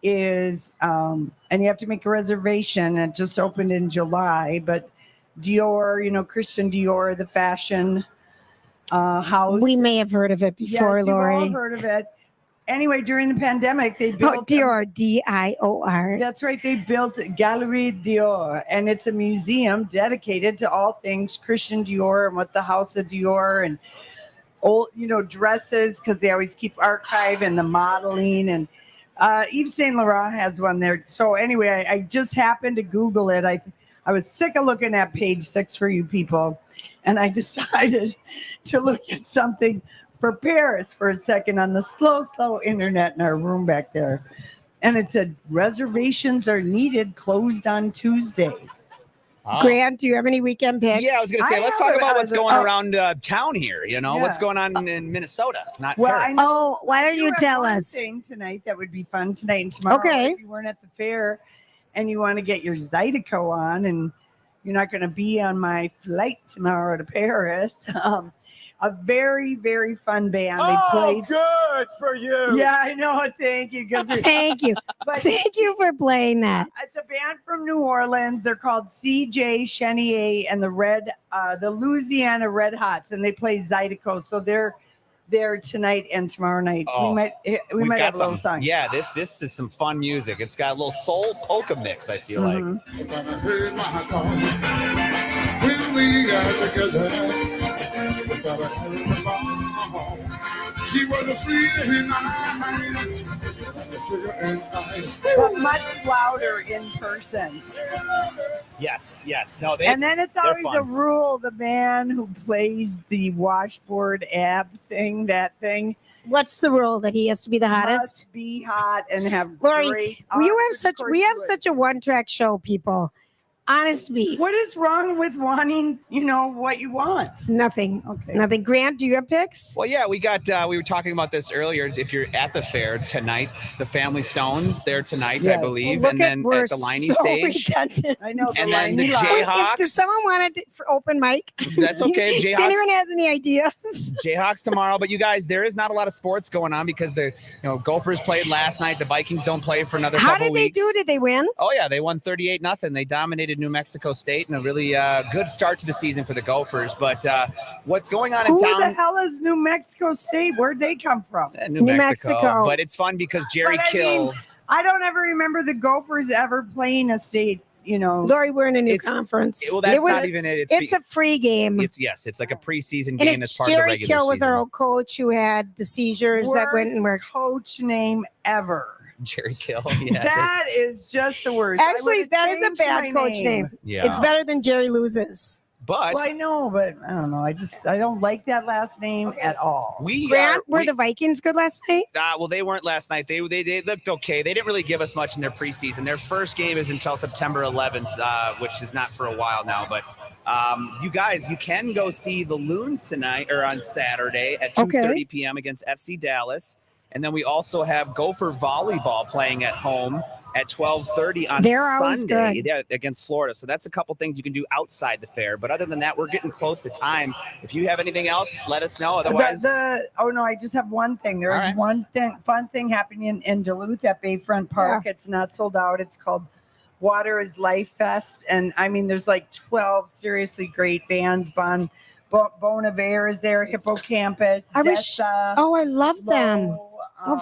is, and you have to make a reservation. It just opened in July, but Dior, Christian Dior, the fashion house. We may have heard of it before, Yes, Lori. you've all heard of it. Anyway, during the pandemic, they built Dior, D-I-O-R. That's right. They built Galerie Dior, and it's a museum dedicated to all things Christian Dior and what the House of Dior and old, dresses, because they always keep archive and the modeling. And Yves Saint Laurent has one there. So anyway, I just happened to Google it. I was sick of looking at page 6 for you people, and I decided to look at something for Paris for a second on the slow internet in our room back there. And it said reservations are needed, closed on Tuesday. Grant, do you have any weekend picks? Yeah, I was going to say, let's talk about what's going around town here. What's going on in Minnesota, not Paris. Why don't you have tell one us? thing tonight that would be fun tonight and tomorrow. Okay. If you weren't at the fair and you want to get your Zydeco on and you're not going to be on my flight tomorrow to Paris. A very, very fun band. They played. Good for you. Yeah, I know. Thank you. Good for you. Thank you. But Thank you for playing that. it's a band from New Orleans. They're called CJ Chenier and the Louisiana Red Hots, and they play Zydeco. So they're there tonight and tomorrow night. Oh, we might have a little some. song. Yeah, this is some fun music. It's got a little soul polka mix, I feel like. When we got together, she was a sweet and but much louder in person. Yes. No, and then it's always fun. a rule: the man who plays the washboard ab thing, What's the rule? That he has to be the hottest? must be hot and have Lori, great. we arms. have such a one-track show, people. Honest to be. What is wrong with wanting, what you want? Nothing. Okay. Nothing. Grant, do you have picks? Well, yeah, we were talking about this earlier. If you're at the fair tonight, the Family Stone's there tonight, I believe. Well, and then we're at the Liney so stage. redundant. I know. And then the Jayhawks. Does someone want it for open mic? That's okay. If Jayhawks. anyone has any ideas? Jayhawks tomorrow. But you guys, there is not a lot of sports going on because the Gophers played last night. The Vikings don't play for another How couple did weeks. they do? Did they win? Oh, yeah. They won 38-0. They dominated New Mexico State in a really good start to the season for the Gophers. But what's going on in Who town? the hell is New Mexico State? Where'd they come from? New Mexico. But it's fun because Jerry Kill. I don't ever remember the Gophers ever playing a state. Lori, we're in a new conference. Well, that's not even it. It's a free game. It's like a preseason And game that's part of the Jerry regular Kill was season. our old coach who had the seizures that went and worked. Coach name ever. Jerry Kill. Yeah. That is just the worst. Actually, that is a bad coach name. Yeah. It's better than Jerry Loses. But well, I know, but I don't know. I don't like that last name at all. Were the Vikings good last night? Well, they weren't last night. They looked okay. They didn't really give us much in their preseason. Their first game is until September 11th, which is not for a while now. But you guys, you can go see the Loons tonight or on Saturday at 2:30 p.m. against FC Dallas. And then we also have Gopher volleyball playing at home at 12:30 on Sunday against Florida. So that's a couple things you can do outside the fair. But other than that, we're getting close to time. If you have anything else, let us know. Otherwise, I just have one thing. There is one fun thing happening in Duluth at Bayfront Park. Yeah. It's not sold out. It's called Water is Life Fest. And I mean, there's like 12 seriously great bands. Bon Iver is there, Hippocampus, Dessa, I love them.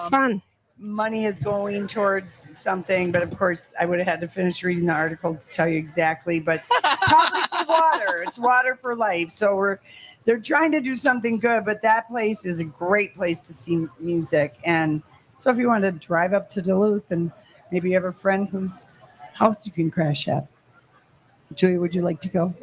Fun. Money is going towards something, but of course I would have had to finish reading the article to tell you exactly, but probably for water. It's Water for Life. So they're trying to do something good, but that place is a great place to see music. And so if you want to drive up to Duluth and maybe you have a friend whose house you can crash at. Julia, would you like to go?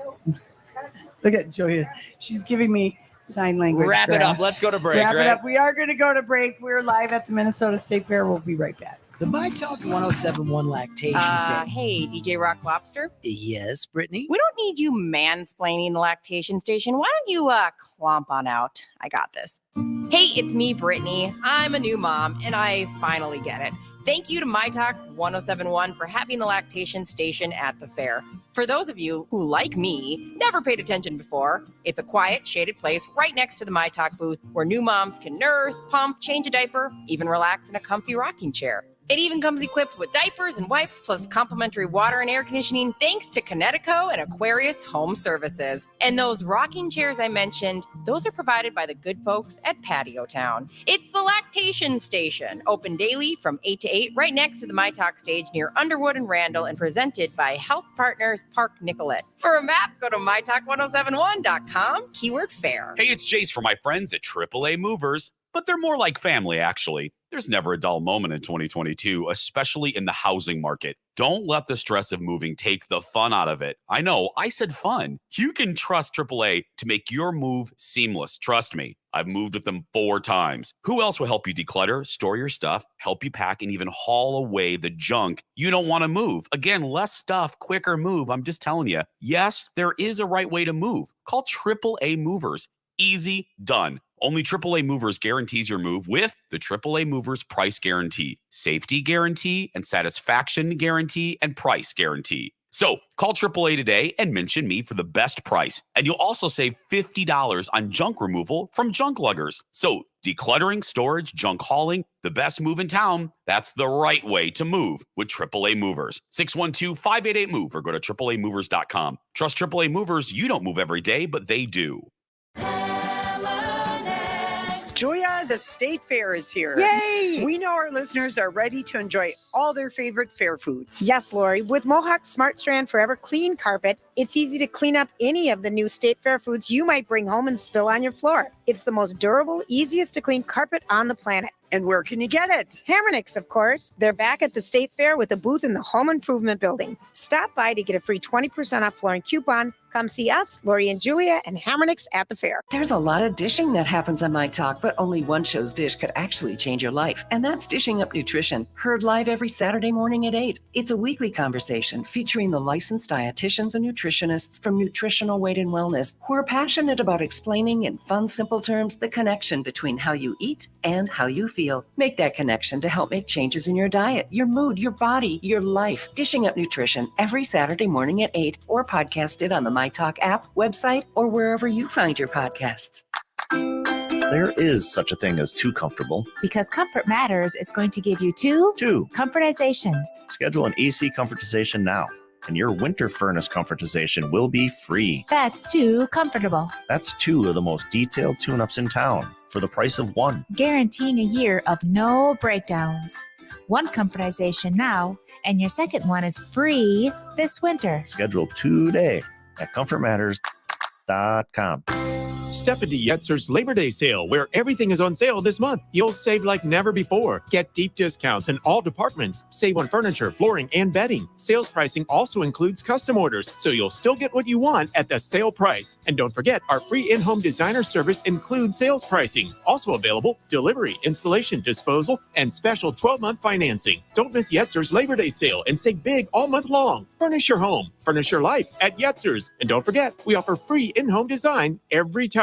Look at Julia. She's giving me sign language. Wrap it up. Let's go to break. Wrap it up. We are going to go to break. We're live at the Minnesota State Fair. We'll be right back. The myTalk 1071 lactation station. Hey, DJ Rock Lobster. Yes, Brittany. We don't need you mansplaining the lactation station. Why don't you clomp on out? I got this. Hey, it's me, Brittany. I'm a new mom, and I finally get it. Thank you to myTalk 1071 for having the lactation station at the fair. For those of you who, like me, never paid attention before, it's a quiet, shaded place right next to the myTalk booth where new moms can nurse, pump, change a diaper, even relax in a comfy rocking chair. It even comes equipped with diapers and wipes, plus complimentary water and air conditioning, thanks to Connecticut and Aquarius Home Services. And those rocking chairs I mentioned, those are provided by the good folks at Patio Town. It's the Lactation Station, open daily from 8 to 8, right next to the myTalk stage near Underwood and Randall, and presented by Health Partners Park Nicollet. For a map, go to mytalk1071.com, keyword fair. Hey, it's Jace from my friends at AAA Movers, but they're more like family, actually. There's never a dull moment in 2022, especially in the housing market. Don't let the stress of moving take the fun out of it. I know, I said fun. You can trust AAA to make your move seamless. Trust me, I've moved with them 4 times. Who else will help you declutter, store your stuff, help you pack, and even haul away the junk you don't want to move? Again, less stuff, quicker move. I'm just telling you. Yes, there is a right way to move. Call AAA Movers. Easy, done. Only AAA Movers guarantees your move with the AAA Movers price guarantee, safety guarantee, and satisfaction guarantee and price guarantee. So call AAA today and mention me for the best price. And you'll also save $50 on junk removal from Junk Luggers. So decluttering, storage, junk hauling, the best move in town. That's the right way to move with AAA Movers. 612-588-MOVE or go to AAAmovers.com. Trust AAA Movers. You don't move every day, but they do. Julia, the State Fair is here. Yay! We know our listeners are ready to enjoy all their favorite fair foods. Yes, Lori. With Mohawk's Smart Strand Forever Clean Carpet, it's easy to clean up any of the new State Fair foods you might bring home and spill on your floor. It's the most durable, easiest to clean carpet on the planet. And where can you get it? Hammernix, of course. They're back at the State Fair with a booth in the Home Improvement Building. Stop by to get a free 20% off flooring coupon. Come see us, Lori and Julia, and Hammernix at the fair. There's a lot of dishing that happens on myTalk, but only one show's dish could actually change your life, and that's Dishing Up Nutrition, heard live every Saturday morning at 8. It's a weekly conversation featuring the licensed dietitians and nutritionists from Nutritional Weight and Wellness who are passionate about explaining in fun, simple terms the connection between how you eat and how you feel. Make that connection to help make changes in your diet, your mood, your body, your life. Dishing Up Nutrition every Saturday morning at 8 or podcast it on the myTalk app, website, or wherever you find your podcasts. There is such a thing as too comfortable. Because Comfort Matters is going to give you two comfortizations. Schedule an AC comfortization now, and your winter furnace comfortization will be free. That's too comfortable. That's 2 of the most detailed tune-ups in town for the price of 1. Guaranteeing a year of no breakdowns. 1 comfortization now, and your second one is free this winter. Schedule today at comfortmatters.com. Step into Yetzer's Labor Day sale, where everything is on sale this month. You'll save like never before. Get deep discounts in all departments. Save on furniture, flooring, and bedding. Sales pricing also includes custom orders, so you'll still get what you want at the sale price. And don't forget, our free in-home designer service includes sales pricing. Also available, delivery, installation, disposal, and special 12-month financing. Don't miss Yetzer's Labor Day sale and save big all month long. Furnish your home. Furnish your life at Yetzer's. And don't forget, we offer free in-home design every time.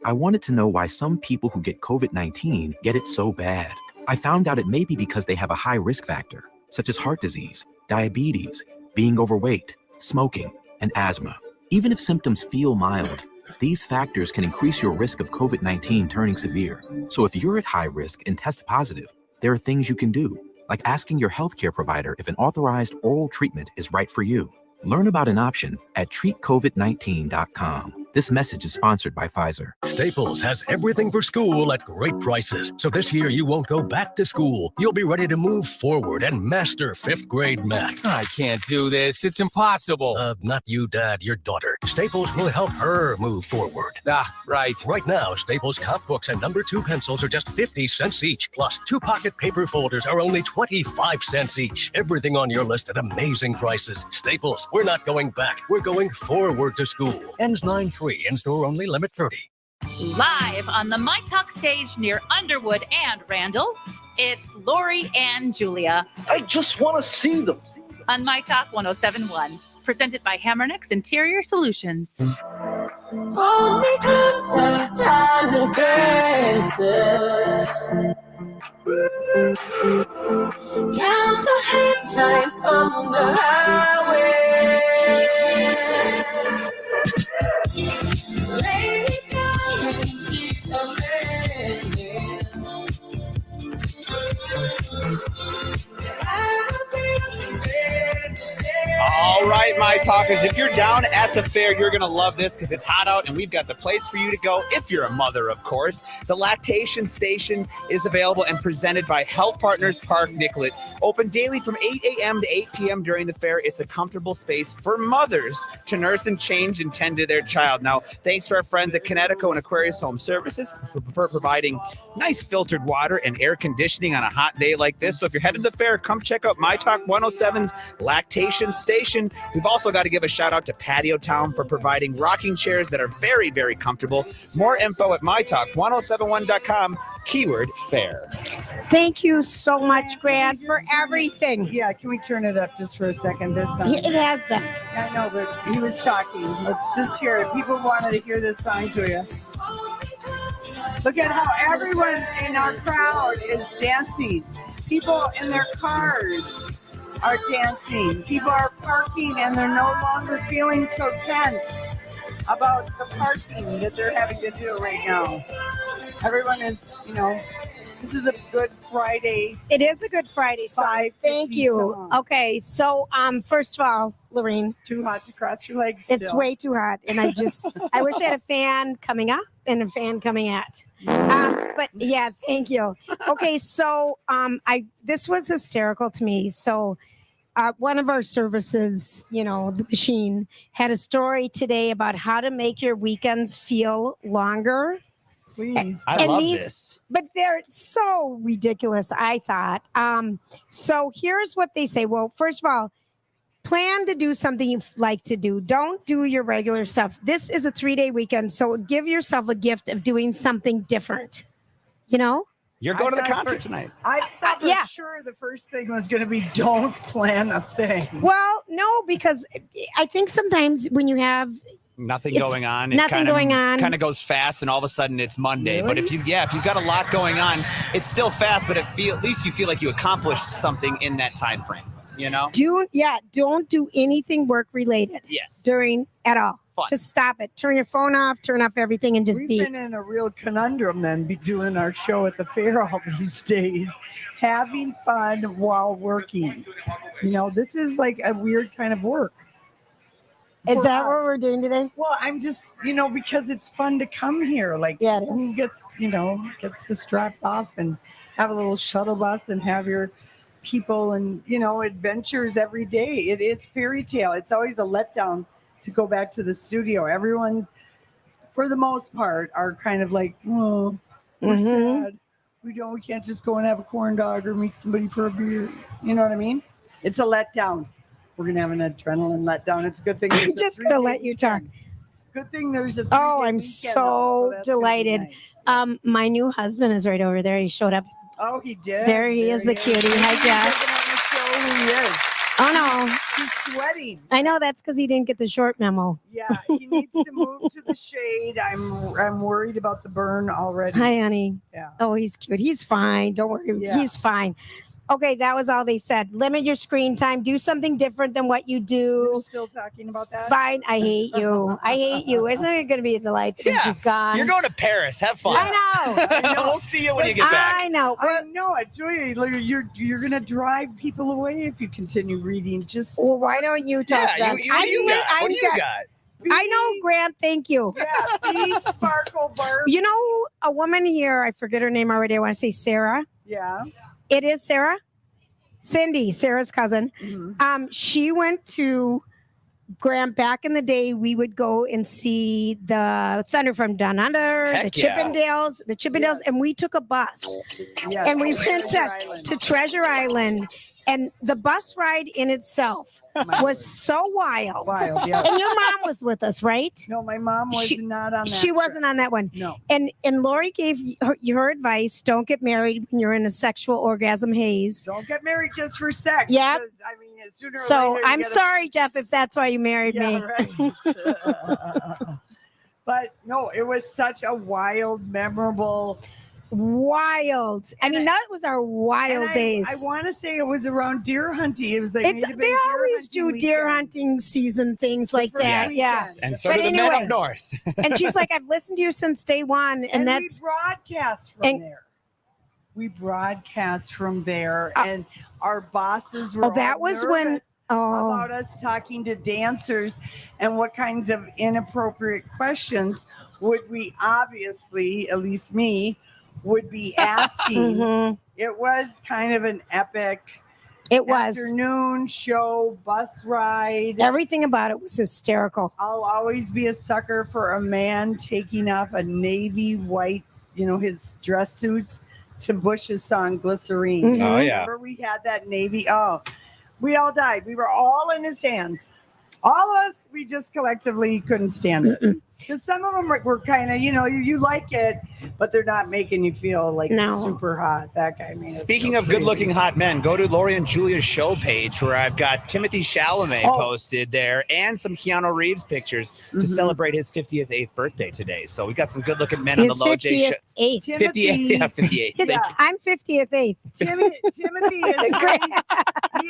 I wanted to know why some people who get COVID-19 get it so bad. I found out it may be because they have a high risk factor, such as heart disease, diabetes, being overweight, smoking, and asthma. Even if symptoms feel mild, these factors can increase your risk of COVID-19 turning severe. So if you're at high risk and test positive, there are things you can do, like asking your healthcare provider if an authorized oral treatment is right for you. Learn about an option at treatcovid19.com. This message is sponsored by Pfizer. Staples has everything for school at great prices. So this year you won't go back to school. You'll be ready to move forward and master 5th grade math. I can't do this. It's impossible. Not you, Dad, your daughter. Staples will help her move forward. Right. Right now, Staples comp books and number 2 pencils are just 50 cents each. Plus, 2 pocket paper folders are only 25 cents each. Everything on your list at amazing prices. Staples, we're not going back. We're going forward to school. Ends 9/3. In-store only, limit 30. Live on the myTalk stage near Underwood and Randall, it's Lori and Julia. I just want to see them. On myTalk 107.1, presented by Hammernix Interior Solutions. Hold me closer, tiny dancer. Count the headlights on the highway. Lady time, she's a All right, my talkers, if you're down at the fair, you're going to love this because it's hot out and we've got the place for you to go if you're a mother, of course. The lactation station is available and presented by Health Partners Park Nicollet. Open daily from 8 a.m. to 8 p.m. during the fair. It's a comfortable space for mothers to nurse and change and tend to their child. Now, thanks to our friends at Connecticut and Aquarius Home Services for providing nice filtered water and air conditioning on a hot day like this. So if you're headed to the fair, come check out myTalk 107's lactation station. We've also got to give a shout out to Patio Town for providing rocking chairs that are very, very comfortable. More info at mytalk1071.com, keyword fair. Thank you so much, Grant, for everything. Yeah, can we turn it up just for a second? This song. It has been. I know, but he was talking. Let's just hear it. People wanted to hear this song, Julia. Look at how everyone in our crowd is dancing. People in their cars are dancing. People are parking, and they're no longer feeling so tense about the parking that they're having to do right now. Everyone is, this is a good Friday. It is a good Friday song. Thank you. Song. Okay, so first of all, Lorene, too hot to cross your legs. It's still. way too hot, and I wish I had a fan coming up and a fan coming at. But yeah, thank you. Okay, so this was hysterical to me. So one of our services, the machine, had a story today about how to make your weekends feel longer. Please. I love this. But they're so ridiculous, I thought. So here's what they say. Well, first of all, plan to do something you like to do. Don't do your regular stuff. This is a 3-day weekend, so give yourself a gift of doing something different. You're going to the concert tonight. I thought for sure the first thing was going to be don't plan a thing. Well, no, because I think sometimes when you have nothing going on, kind of goes fast, and all of a sudden it's Monday. Really? But if you've got a lot going on, it's still fast, but at least you feel like you accomplished something in that time frame. Don't do anything work related. Yes. During at all. Fun. Just stop it. Turn your phone off, turn off everything, and We've been in a real conundrum then, be doing our show at the fair all these days, having fun while working. This is like a weird kind of work. Is that what we're doing today? Well, I'm just, because it's fun to come here. Like, yeah, it who is. gets to strap off and have a little shuttle bus and have your people and, adventures every day. It's fairy tale. It's always a letdown to go back to the studio. Everyone's, for the most part, are kind of like, oh, we're sad. We can't just go and have a corn dog or meet somebody for a beer. You know what I mean? It's a letdown. We're going to have an adrenaline letdown. It's a good thing. I'm just going to let you talk. Good thing there's a I'm so delighted. Nice. My new husband is right over there. He showed up. Oh, he did? There he is, the cutie. Hi, Jeff. He is. Oh, no. He's sweating. I know that's because he didn't get the short memo. Yeah, he needs to move to the shade. I'm worried about the burn already. Hi, honey. Yeah. Oh, he's cute. He's fine. Don't worry. Yeah. He's fine. Okay, that was all they said. Limit your screen time. Do something different than what you do. You're still talking about that? Fine. I hate you. I hate you. Isn't it going to be a delight when she's gone? You're going to Paris. Have fun. I know. We'll see you when you get back. I know. I know it, Julia. You're going to drive people away if you continue reading. Well, why don't you talk? Yeah, what do you got? I know, Grant. Thank you. Yeah, be sparkle Barb. A woman here, I forget her name already. I want to say Sarah. Yeah. It is Sarah. Cindy, Sarah's cousin. Mm-hmm. She went to Grant. Back in the day, we would go and see the Thunder from Down Under, Heck the yeah. Chippendales, and we took a bus. Yes. And we went to Treasure Island. And the bus ride in itself was so wild. Yeah. And your mom was with us, right? No, my mom was not on that. She wasn't on that one. No. And Lori gave her advice: don't get married when you're in a sexual orgasm haze. Don't get married just for sex. Yeah. Sooner or So later, I'm sorry, Jeff, if that's why you married me. Right. But no, it was such a wild, memorable. Wild. I mean, that was our wild days. I want to say it was around deer hunting. It was like they always do deer hunting season things like that. Yes. Yeah. And so do the men up north. And she's like, I've listened to you since day one, and that's we broadcast from there. We broadcast from there, and our bosses were. Oh, that was when. About us talking to dancers and what kinds of inappropriate questions would we obviously, at least me, would be asking. It was kind of an epic afternoon show, bus ride. Everything about it was hysterical. I'll always be a sucker for a man taking off a navy white, his dress suits to Bush's song Glycerine. Mm-hmm. Oh, yeah. Remember we had that navy? Oh, we all died. We were all in his hands. All of us, we just collectively couldn't stand it. Because some of them were kind of, you like it, but they're not making you feel like super hot. That guy, man. Speaking of good-looking hot men, go to Lori and Julia's show page where I've got Timothy Chalamet posted there and some Keanu Reeves pictures to celebrate his 58th birthday today. So we got some good-looking men on the Low J show. 58th. Yeah, I'm 58th. Timothy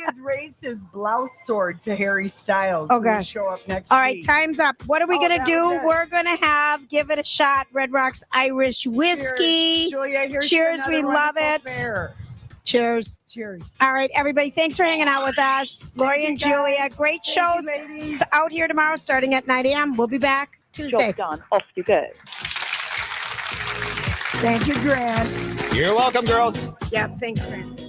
has raised his blouse sword to Harry Styles. Oh, gosh. Show up next All right, week. time's up. What are we going to do? We're going to give it a shot. Red Rock's Irish whiskey. Cheers. Julia, here's Cheers. to We another love it. wonderful fair. Cheers. Cheers. All right, everybody. Thanks for hanging out with us. Lori and Julia. Great shows out here tomorrow starting at 9 a.m. We'll be back Tuesday. Done. Off you go. Thank you, Grant. You're welcome, girls. Yeah, thanks, Grant.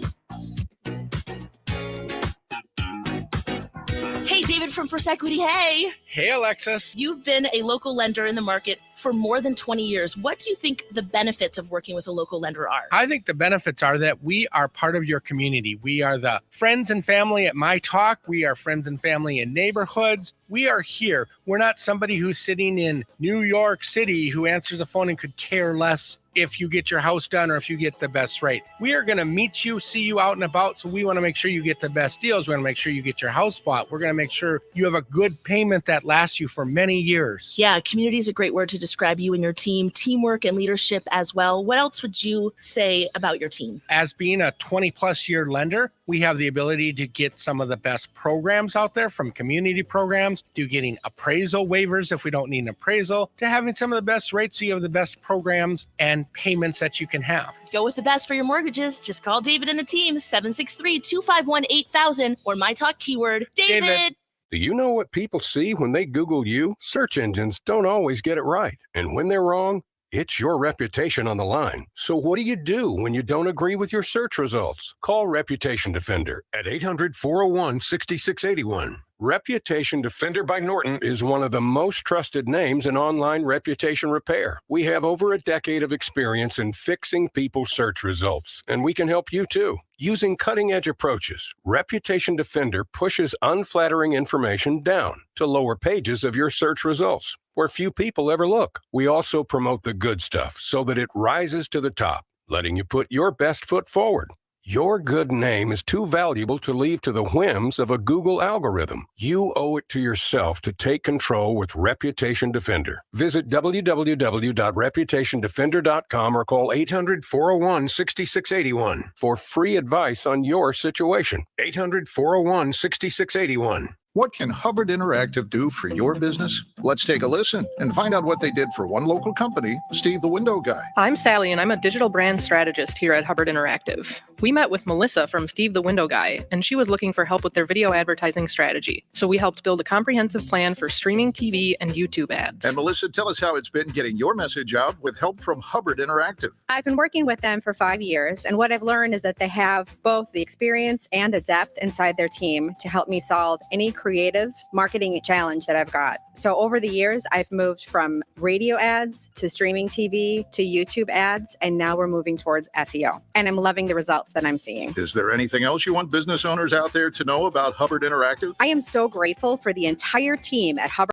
Hey, David from First Equity. Hey. Hey, Alexis. You've been a local lender in the market for more than 20 years. What do you think the benefits of working with a local lender are? I think the benefits are that we are part of your community. We are the friends and family at myTalk. We are friends and family in neighborhoods. We are here. We're not somebody who's sitting in New York City who answers the phone and could care less if you get your house done or if you get the best rate. We are going to meet you, see you out and about. So we want to make sure you get the best deals. We're going to make sure you get your house bought. We're going to make sure you have a good payment that lasts you for many years. Yeah, community is a great word to describe you and your team. Teamwork and leadership as well. What else would you say about your team? As being a 20 plus year lender, we have the ability to get some of the best programs out there, from community programs to getting appraisal waivers if we don't need an appraisal, to having some of the best rates so you have the best programs and payments that you can have. Go with the best for your mortgages. Just call David and the team, 763-251-8000 or myTalk keyword David. Do you know what people see when they Google you? Search engines don't always get it right. And when they're wrong, it's your reputation on the line. So what do you do when you don't agree with your search results? Call Reputation Defender at 800-401-6681. Reputation Defender by Norton is one of the most trusted names in online reputation repair. We have over a decade of experience in fixing people's search results, and we can help you too. Using cutting-edge approaches, Reputation Defender pushes unflattering information down to lower pages of your search results, where few people ever look. We also promote the good stuff so that it rises to the top, letting you put your best foot forward. Your good name is too valuable to leave to the whims of a Google algorithm. You owe it to yourself to take control with Reputation Defender. Visit www.reputationdefender.com or call 800-401-6681 for free advice on your situation. 800-401-6681. What can Hubbard Interactive do for your business? Let's take a listen and find out what they did for one local company, Steve the Window Guy. I'm Sally, and I'm a digital brand strategist here at Hubbard Interactive. We met with Melissa from Steve the Window Guy, and she was looking for help with their video advertising strategy. So we helped build a comprehensive plan for streaming TV and YouTube ads. And Melissa, tell us how it's been getting your message out with help from Hubbard Interactive. I've been working with them for 5 years, and what I've learned is that they have both the experience and the depth inside their team to help me solve any creative marketing challenge that I've got. So over the years, I've moved from radio ads to streaming TV to YouTube ads, and now we're moving towards SEO. And I'm loving the results that I'm seeing. Is there anything else you want business owners out there to know about Hubbard Interactive? I am so grateful for the entire team at Hubbard